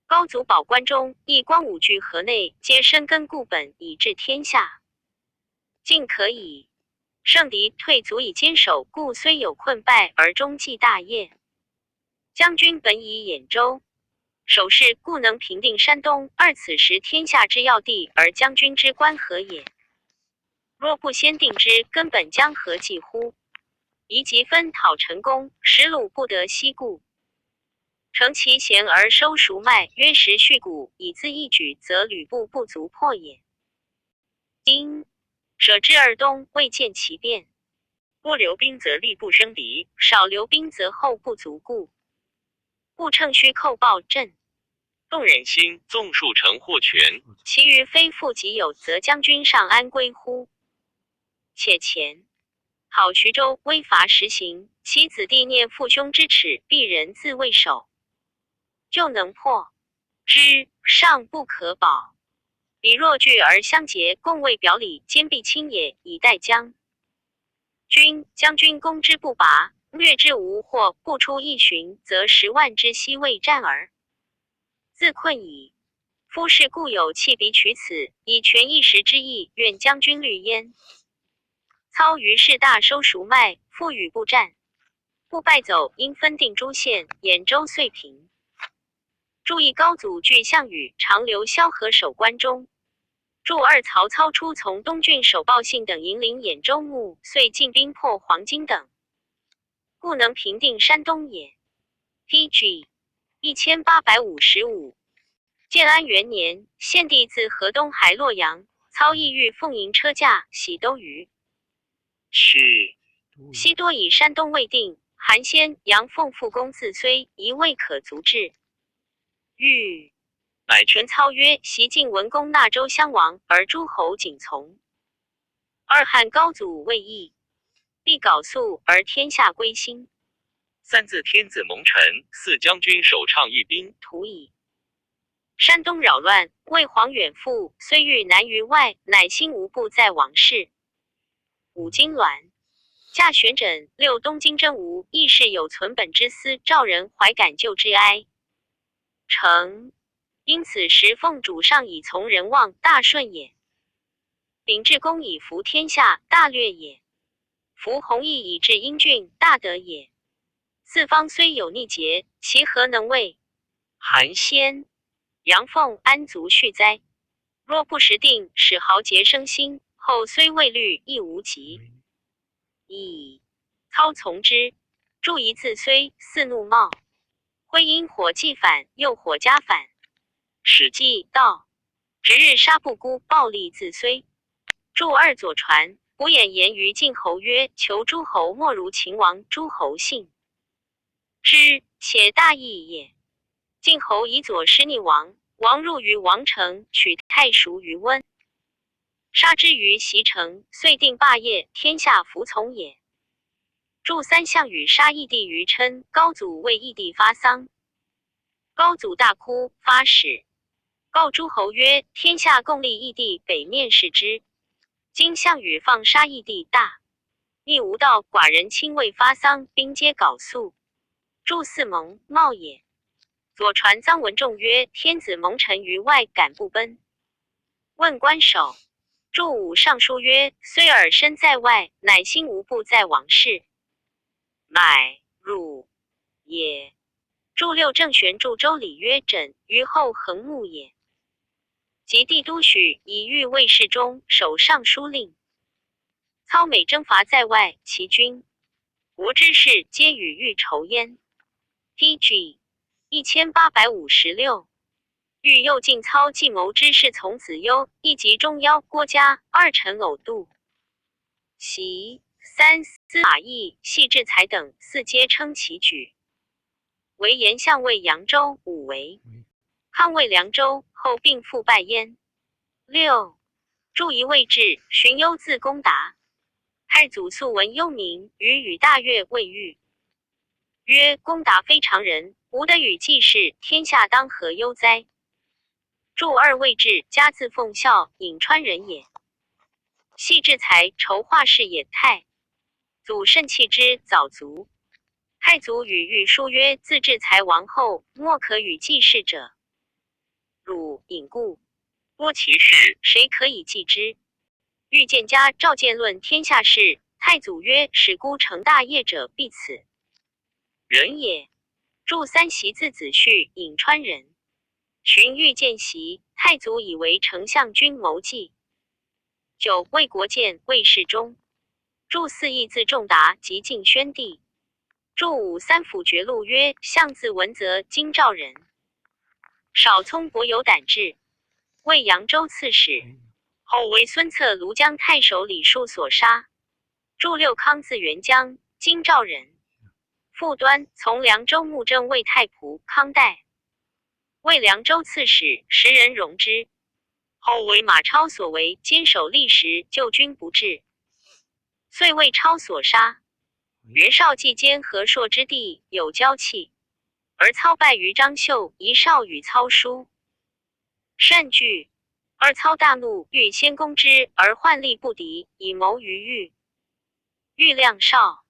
高祖保关中，亦光武具河内，皆深根固本，以治天下。尽可以。胜敌退足以坚守，故虽有困败，而终继大业。将军本以兖州守势，故能平定山东，而此时天下之要地，而将军之官何也？若不先定之，根本将何计乎？宜即分讨成功，使鲁不得西顾。成其贤而收赎脉，约时续谷，以自一举，则吕布不足破也。因舍之而东，未见其变。多留兵则力不生敌，少留兵则后不足顾。故乘虚寇暴阵，动人心，纵数成获全。其余非复己有，则将军尚安归乎？且前讨徐州，威伐实行，其子弟念父兄之耻，必人自卫守。就能破之，尚不可保。彼若拒而相结，共为表里，坚必亲也，以待将军。将军攻之不拔，略之无或不出一旬，则10万之西未战耳。自困矣。夫士固有弃彼取此，以全一时之意，愿将军虑焉。操于是大收赎脉，复与部战，部败走，因分定诸县，兖州遂平。注意高祖据项羽，常留萧何守关中。注2曹操出从东郡守鲍信等引领兖州牧，遂进兵破黄巾等，故能平定山东也。pg 1855。建安元年，献帝自河东还洛阳，操意欲奉迎车驾，徙都虞。去西多以山东未定，韩先、杨奉复攻自睢，疑未可足至。欲乃全操曰：袭晋文公纳州襄王，而诸侯仅从。2汉高祖未易，必缟素，而天下归心。3自天子蒙尘，4将军首倡议兵，图矣。山东扰乱，魏皇远赴，虽欲难于外，乃心无不在王室。5金銮驾玄枕，6东京真吾，亦是有存本之思，召人怀感旧之哀。成因此时奉主上以从人望，大顺也。秉至公以服天下，大略也。服弘毅以治英俊，大德也。四方虽有逆节，其何能为？韩先、杨奉安足续哉？若不时定，使豪杰生心，后虽未虑，亦无及。以操从之，注一自睢，四怒冒。会因火既反，又火加反。史记道：值日杀不孤，暴力自睢。注2左传，胡衍言于晋侯曰：求诸侯莫如秦王，诸侯信之，且大义也。晋侯以左师逆王，王入于王城，取太熟于温，杀之于袭城，遂定霸业，天下服从也。注3项羽杀义帝于琛，高祖为义帝发丧，高祖大哭，发使告诸侯曰：天下共立义帝，北面视之。今项羽放杀义帝，大逆无道，寡人亲为发丧，兵皆缟素。注4蒙冒也。左传臧文仲曰：天子蒙尘于外，敢不奔？问官守注五尚书曰：虽尔身在外，乃心无不在往事。买汝也。注六郑玄注周礼曰：枕于后横木也。及帝都许以御卫士中，守尚书令。操每征伐在外，其军国之事皆与御仇焉。PG 1856。欲诱进操计谋之事，从子忧，一及中邀郭嘉二臣偶度。袭三司马懿、系志才等四皆称其举。为延相为扬州，武为康为凉州，后并复败焉。六注一位置，荀攸字公达。太祖素闻幽冥，于与大悦未遇，曰：公达非常人，吾得与济世，天下当何忧哉？注二位置，家字奉孝，颍川人也。系志才，筹划事也。太祖甚弃之，早卒。太祖与御书曰：自志才王后，莫可与济世者。汝隐故，多其事，谁可以继之？欲见家召见论天下事。太祖曰：使孤成大业者，必此人也。注三袭字子胥，颍川人。荀彧见袭，太祖以为丞相军谋计。九魏国建魏世忠。注四义字仲达，即晋宣帝。注五三辅爵录曰：相字文泽，京兆人。少聪博有胆志，为扬州刺史，后为孙策庐江太守李树所杀。注六康字元江，京兆人。傅端从凉州募征为太仆，康代。为凉州刺史，时人容之。后为马超所为，坚守历时，救军不至，遂为超所杀。袁绍既兼和硕之地，有交气，而操败于张绣，一绍与操疏，甚惧。而操大怒，欲先攻之，而患力不敌，以谋于豫。豫量绍，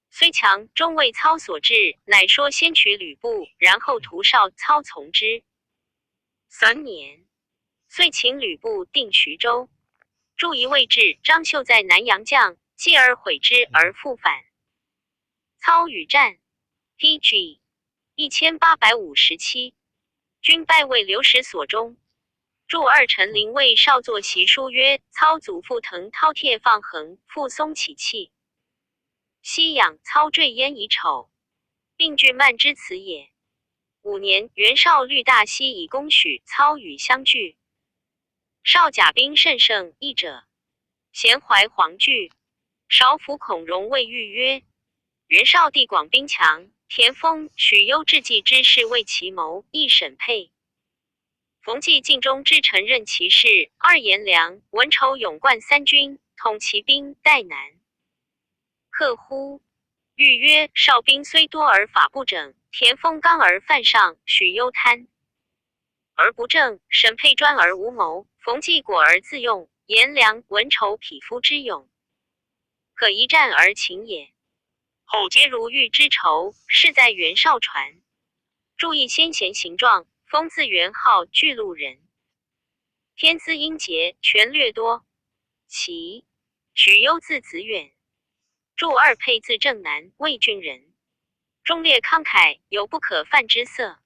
虽强，终为操所制，乃说先取吕布，然后屠绍，操从之。3年，遂请吕布定徐州。注一位置，张绣在南阳将，继而悔之而复返。操与战。PG 1857。军败为刘石所中。注二臣临为少作檄书曰：操祖父腾饕餮放横，复松起气。西养操坠焉以丑，并惧慢之辞也。5年，袁绍虑大西以攻许，操与相拒。绍甲兵甚盛，义者咸怀惶惧。少府孔融谓豫曰：袁绍地广兵强，田丰、许攸之计之事为其谋，亦审配。冯骥晋中之臣任其事，二颜良、文丑勇冠三军，统其兵，代南。克乎？豫曰：绍兵虽多而法不整，田丰刚而犯上，许攸贪而不正，审配专而无谋，冯骥果而自用，颜良、文丑匹夫之勇，可一战而擒也。后皆如豫之仇，是在袁绍传。注意先贤形状，封字元号，巨鹿人。天资英杰，权略多。其许攸字子远。注二配字正南，魏郡人。忠烈慷慨，有不可犯之色。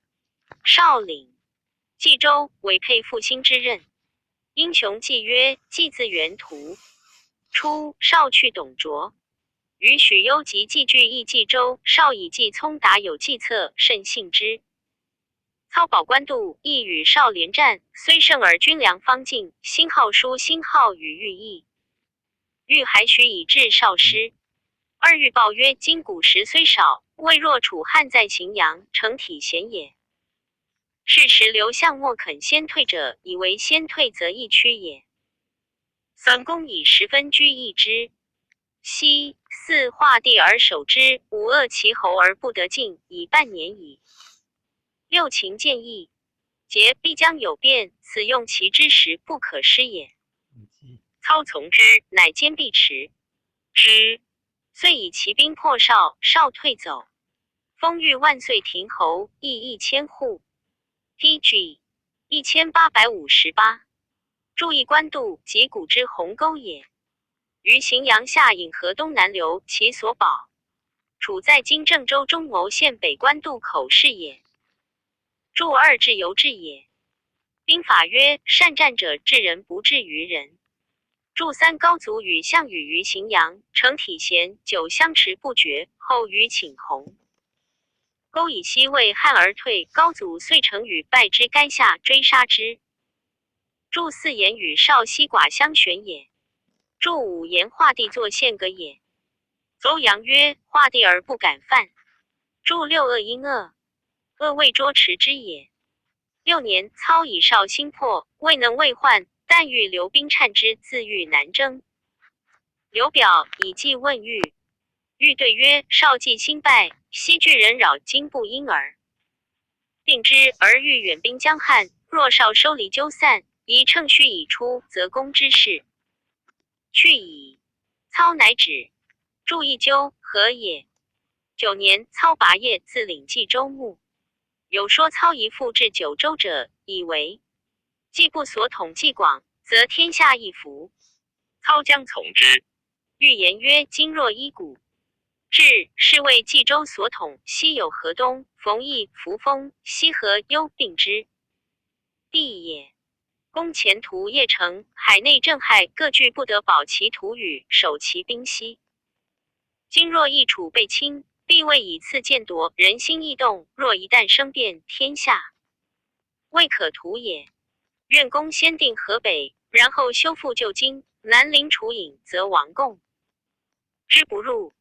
少领冀州，委配复兴之任。英雄记曰：冀字原图。初，绍去董卓，与许攸及冀聚议冀州，绍以冀聪达有计策，甚信之。操保官渡，亦与绍连战，虽胜而军粮方尽，兴号书兴号与豫议。豫还许以至绍师。二豫报曰：今古时虽少，未若楚汉在荥阳，成体贤也。是时刘项莫肯先退者，以为先退则易趋也。三公以10分居易之。昔四化地而守之，五扼其喉而不得进，已半年矣。六秦见义，桀必将有变，此用其之时，不可失也。操从之，乃坚壁持之，遂以骑兵破绍，绍退走。封豫万岁亭侯，邑1000户。PG 1858。注意官渡及古之鸿沟也，于荥阳下引河东南流，其所保。处在今郑州中牟县北官渡口是也。注二至游至也。兵法曰：善战者治人不治于人。注三高祖与项羽于荥阳，成体贤，久相持不绝，后于请鸿。勾以西为汉而退，高祖遂乘羽败之垓下，追杀之。注四言与少西寡相悬也。注五言画地作献革也。邹阳曰：画地而不敢犯。注六恶因恶，恶未捉持之也。6年，操以少心魄，未能为患，但欲留兵颤之，自欲南征。刘表以计问豫，豫对曰：少计心败，西郡人扰今不因耳。定之，而欲远兵将汉，若少收离纠散，宜乘虚以出，则攻之势。去矣。操乃止。注一纠，何也？9年，操拔业，自领冀州牧。有说操宜复至九州者，以为既不所统计广，则天下一服。操将从之。欲言曰：今若一谷，至是谓冀州所统，西有河东、冯翊、扶风、西河、幽并之地也。攻前途邺城，海内震害，各据不得保其土宇，守其兵息。今若一楚被侵，必为以次见夺，人心异动，若一旦生变，天下未可图也。愿公先定河北，然后修复旧京，南临楚隐，则王贡之不入，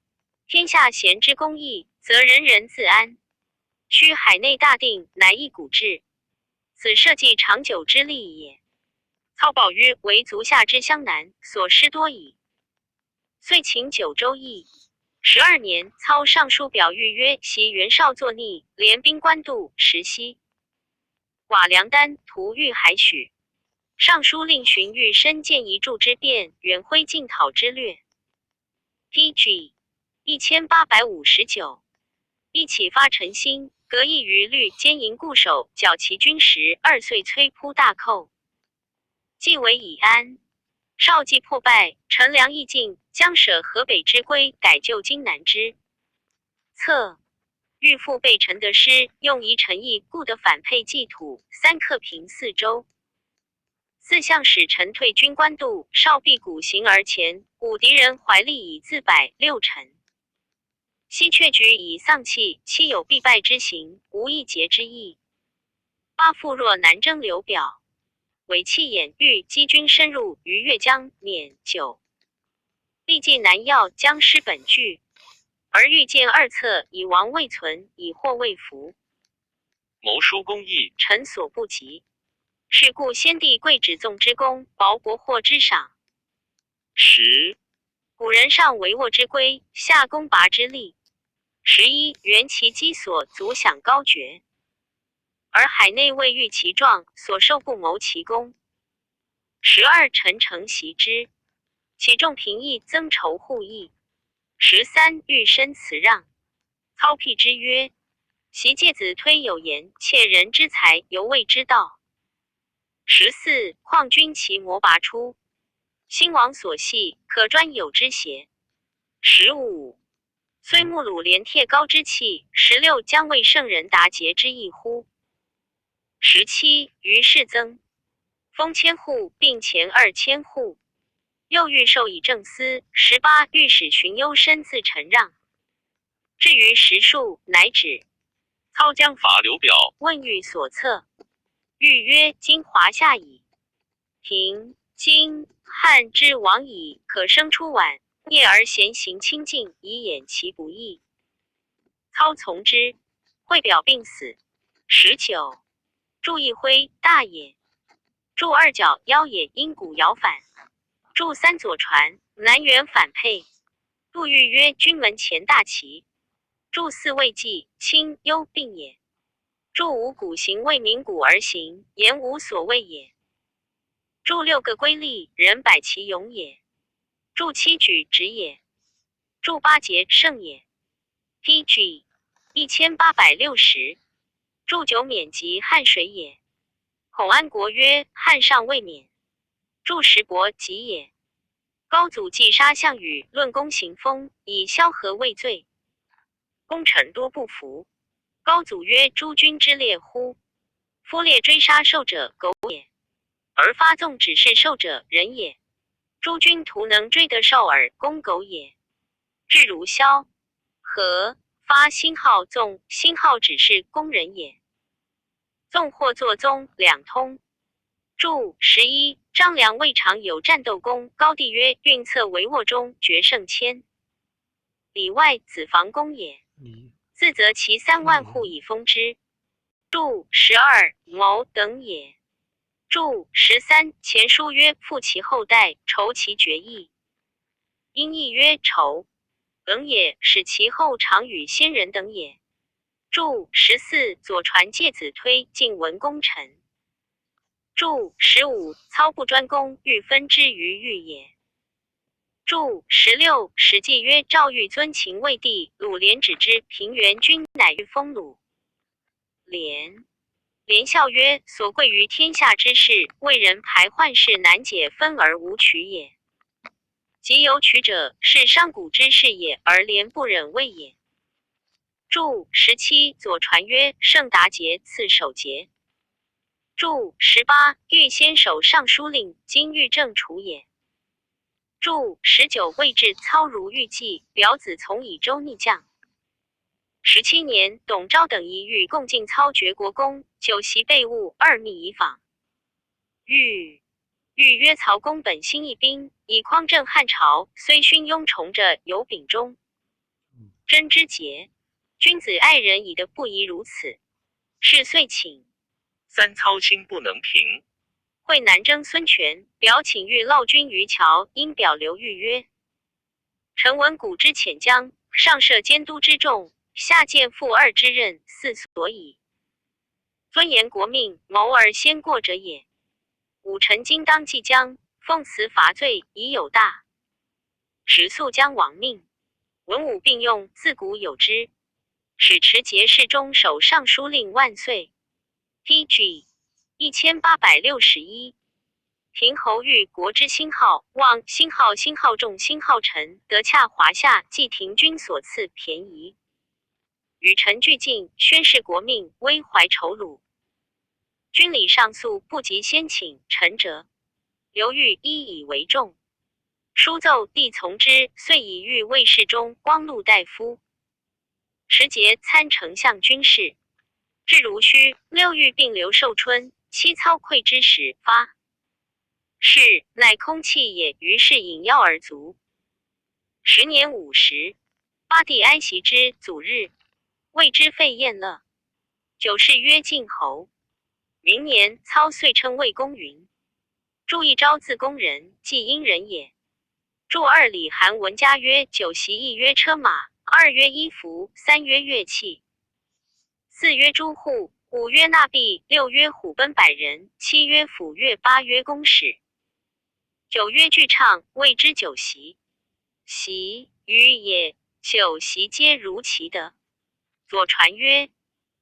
天下贤之公义，则人人自安。须海内大定，乃一古制，此社稷长久之利也。操报曰：为足下之湘南，所失多矣。遂请九州邑。12年，操上书表谕曰：袭袁绍作逆，联兵官渡、石溪、瓦良丹，图遇海许。上书令荀彧深见一助之变，远挥进讨之略。PG 1859。亦启发臣心，革意于律，兼营固守，剿其军12岁，摧扑大寇，既为以安。绍既破败，陈粮亦尽，将舍河北之归，改就荆南之策。欲复备陈得失，用夷陈邑，故得反配冀土，3克平4州。四相使陈退军官渡，绍必鼓行而前，武敌人怀力以自百6臣。西却举以丧气，期有必败之形，无一节之意。8复若南征刘表，伪弃眼欲击军深入于越江、渑、九，历尽南要，将失本据，而欲见二策，以亡未存，以祸未服。谋殊公义，臣所不及。是故先帝贵止纵之功，薄国货之赏。古人上帷幄之规，下攻拔之利。11原其基所，足享高爵。而海内未遇其状，所受不谋其功。12臣诚袭之，其众平易，增仇互议。13欲申辞让，操辟之曰：袭介子推有言，窃人之财，犹未知道。14况君其谋拔出，兴亡所系，可专有之邪？15虽木鲁连铁高之气，16将为圣人达节之意乎？17于是增封千户，并前2000户。又欲授以正司。18御史荀攸深自陈让。至于实数，乃止。操将伐刘表，问欲所策。欲曰：今华夏矣，平今汉之亡矣，可生出晚，业而贤行清净，以掩其不义。操从之。会表病死。19祝一辉，大也。祝二角，腰也，因骨摇反。祝三左传，南辕反沛。杜预曰：军门前大旗。祝四未济，轻忧病也。祝五鼓行为鸣鼓而行，言无所谓也。祝六个归利，人百其勇也。祝七举直也。祝八节胜也。PG 1860。祝九免及汉水也。孔安国曰：汉尚未免，祝石伯吉也。高祖既杀项羽，论功行封，以萧何畏罪，功臣多不服。高祖曰：诸君之列乎？夫列追杀受者，狗也；而发纵指示受者，人也。诸君徒能追得受而攻狗也。至如萧何发星号纵，星号指示攻人也。纵或作宗两通。注11，张良未尝有战斗功，高帝曰：运策帷幄中，决胜千里外，子房公也。自择其3万户以封之。注12，谋等也。注13，前书曰：复其后代，酬其决议。因义曰：酬等也，使其后常与先人等也。注14，左传介子推晋文功臣。注15，操不专攻，欲分之于狱也。注16，史记曰：赵欲尊秦魏帝，鲁连止之，平原君乃欲封鲁连笑曰：所贵于天下之事，为人排宦事难解分而无取也。即有取者，是商贾之事也，而连不忍为也。注17，左传曰：盛达节赐守节。注18，欲先守尚书令，今欲正处也。注19，魏志操如预计，表子从以州逆将。17年，董昭等一欲共进操绝国公，酒席被误，二密以访。欲曰：曹公本兴义兵，以匡正汉朝，虽勋庸崇着，有秉忠贞之节，君子爱人以的不宜如此。是遂请三操心不能平。会南征孙权，表请欲劳军于桥，因表刘豫曰：臣闻古之遣将，上设监督之重，下见副二之任，四所以尊严国命，谋而先过者也。吾臣今当继将，奉辞伐罪，已有大时速将亡命。文武并用，自古有之。使持节事中守尚书令万岁。PG 1861。平侯欲国之兴号，望兴号重兴号臣，得洽华夏，即廷君所赐便宜。与臣俱进，宣示国命，危怀仇辱。军礼上诉，不及先请臣者，刘豫一以为重。书奏，帝从之，遂以御卫士中光禄大夫。持节参丞相军事。至如须，六欲并刘寿春，妻操溃之时发是，乃空气也。于是引药而卒。10年50，八帝哀袭之，祖日，谓之废宴乐。九世曰晋侯。明年，操遂称魏公云。注一昭字公人，即殷人也。注二李韩文家曰：酒席一曰车马，二曰衣服，三曰乐器，四曰诸户，五曰纳币，六曰虎贲百人，七曰抚乐，八曰弓矢，九曰巨唱，谓之酒席。席余也，酒席皆如其德。左传曰：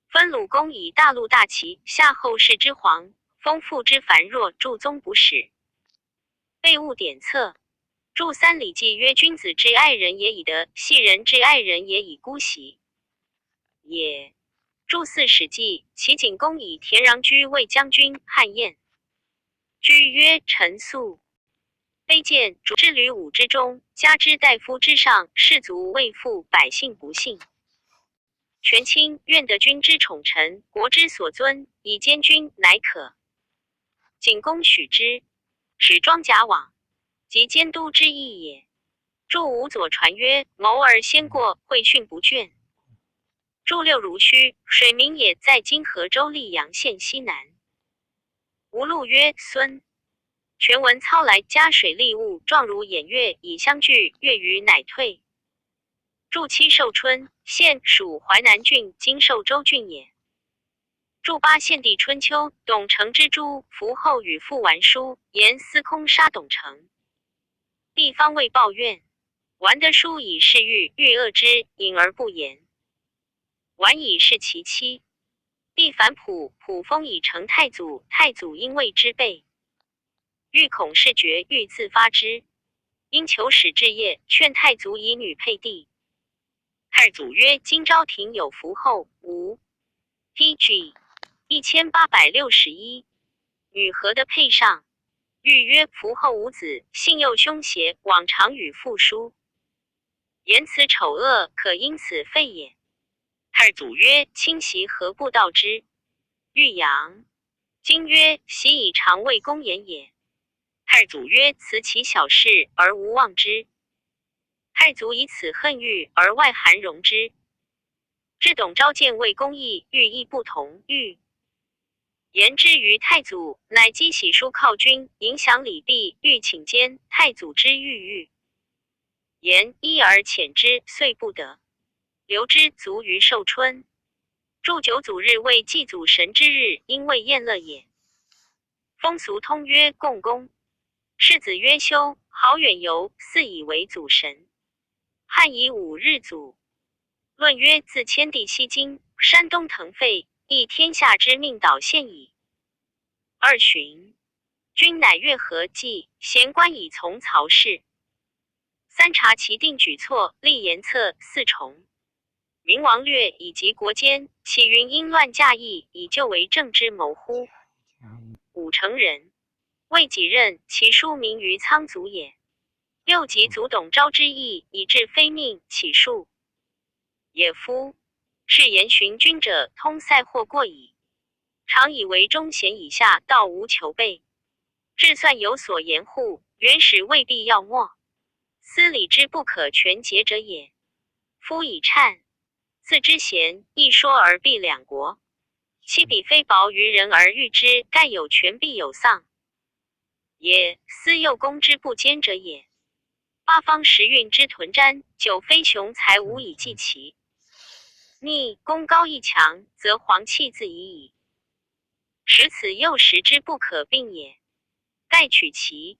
分鲁公以大陆大齐，夏后氏之皇，丰富之繁弱，注宗不始。备物典册。注三礼记曰：君子之爱人也以德，系人之爱人也以姑息也。注四史记，齐景公以田穰居为将军，汉燕居曰：臣素卑贱，主之吕武之中，加之大夫之上，士卒未附，百姓不信。权卿愿得君之宠臣，国之所尊，以监军，乃可。景公许之，使装甲往，即监督之意也。注五左传曰：谋而先过，会训不倦。注六如须，水民也，在今河州溧阳县西南。吴禄曰：孙权闻操来，加水利物，状如偃月，以相聚，月余乃退。注七寿春，现属淮南郡，今寿州郡也。注八献帝春秋，董承之诛，伏后与父完书，言司空杀董承。帝方未报怨，完得书以示欲恶之，隐而不言。完以是其妻。帝反卜，卜封以成太祖，太祖因谓之备。欲恐事决，欲自发之。因求使至夜，劝太祖以女配帝。太祖曰：今朝廷有福后，无。PG 1861，女何的配上？欲曰：福后无子，性又凶邪，往常与父书，言辞丑恶，可因此废也。太祖曰：卿袭何不道之？欲扬。今曰：袭以常为公言也。太祖曰：此其小事而无忘之。太祖以此恨欲而外含容之。至董昭见魏公义，寓意不同，欲言之于太祖，乃积喜书犒军，影响礼毕，欲请监。太祖之欲，言一而遣之，遂不得。留之卒于寿春。祝九祖日为祭祖神之日，因为宴乐也。风俗通曰共工。世子曰修，好远游，祀以为祖神。汉以5日祖。论曰：自迁帝西京，山东腾沸，亦天下之命导现矣。2旬，君乃越河祭，贤官以从曹氏。3察其定举措，立言策。4重，明王略以及国间，岂云因乱驾役，以救为政之谋乎？5成人，为己任，其书名于苍祖也。6及祖董昭之意，以致非命，岂数也夫？是言循君者，通塞或过矣。常以为忠贤以下，道无求备。至算有所言护，原始未必要没。思礼之不可全节者也。夫以谄自之贤，一说而必两国。其彼非薄于人而欲之，盖有权必有丧也。思幼公之不坚者也。8方时运之屯瞻，久非雄才无以济其。逆功高义强，则皇气自已矣。使此幼时之不可并也。盖取其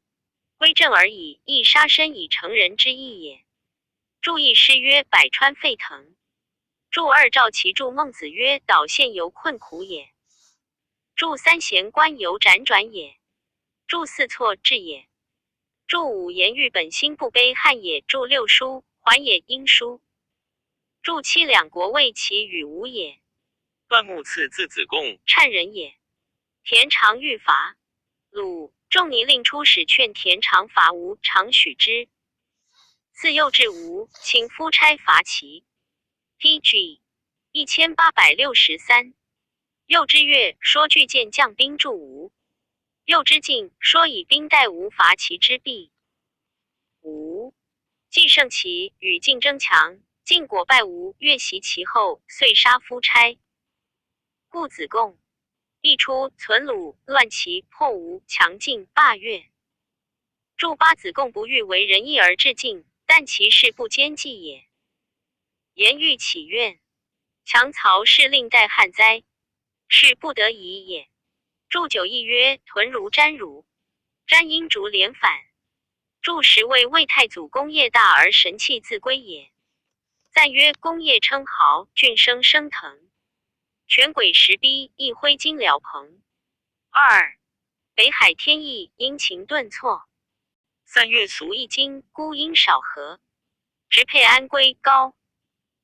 归正而已，亦杀身以成人之意也。注一诗曰：百川沸腾。注2赵齐注孟子曰：导县犹困苦也。注3贤官犹辗转也。注4错治也。注5言欲本心不卑汉也。注6书还也应书。注7两国为其与无也。段木赐字子贡，谄人也。田常欲伐鲁，仲尼令出使劝田常伐吴，常许之。自幼至吴，请夫差伐齐。PG 1863。右之越，说巨舰将兵助吴。右之晋，说以兵待吴伐齐之弊。吴既胜齐，与晋争强，晋果败吴，越袭其后，遂杀夫差。故子贡一出，存鲁，乱齐，破吴，强晋，霸越。注8子贡不欲为仁义而致晋，但其事不坚纪也。言欲起怨，强曹是令代汉哉？是不得已也。注9亦曰：屯如詹如，詹因逐连反。注10为魏太祖功业大而神气自归也。赞曰：功业称豪，俊声升腾。权轨时逼，一挥金辽鹏。2北海天意，阴晴顿挫。3月俗易经，孤阴少和。直配安归高。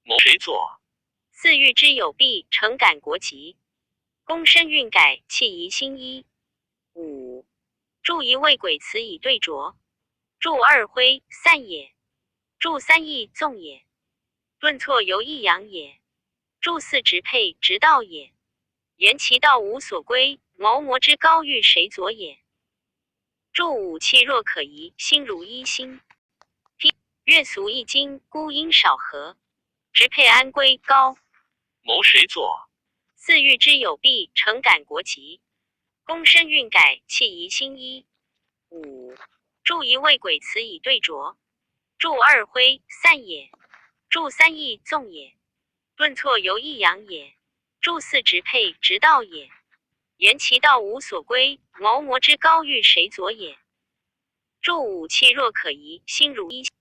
谋谁作4欲之有弊，诚感国籍。公身运改，弃疑新衣。5注一为鬼辞以对酌。注2挥散也。注3义纵也。论错由抑扬也。注4直配直道也。言其道无所归，谋魔之高欲谁佐也。注5气若可疑，心如一心。月俗易经，孤阴少和。直配安归高。谋谁作4欲之有弊，诚感国籍。公身运改，弃疑新衣。5注一为鬼辞以对酌。注2挥散也。注3义纵也。论错由抑扬也。注4直配直道也。言其道无所归，谋魔之高欲谁佐也。注5气若可疑，心如一心。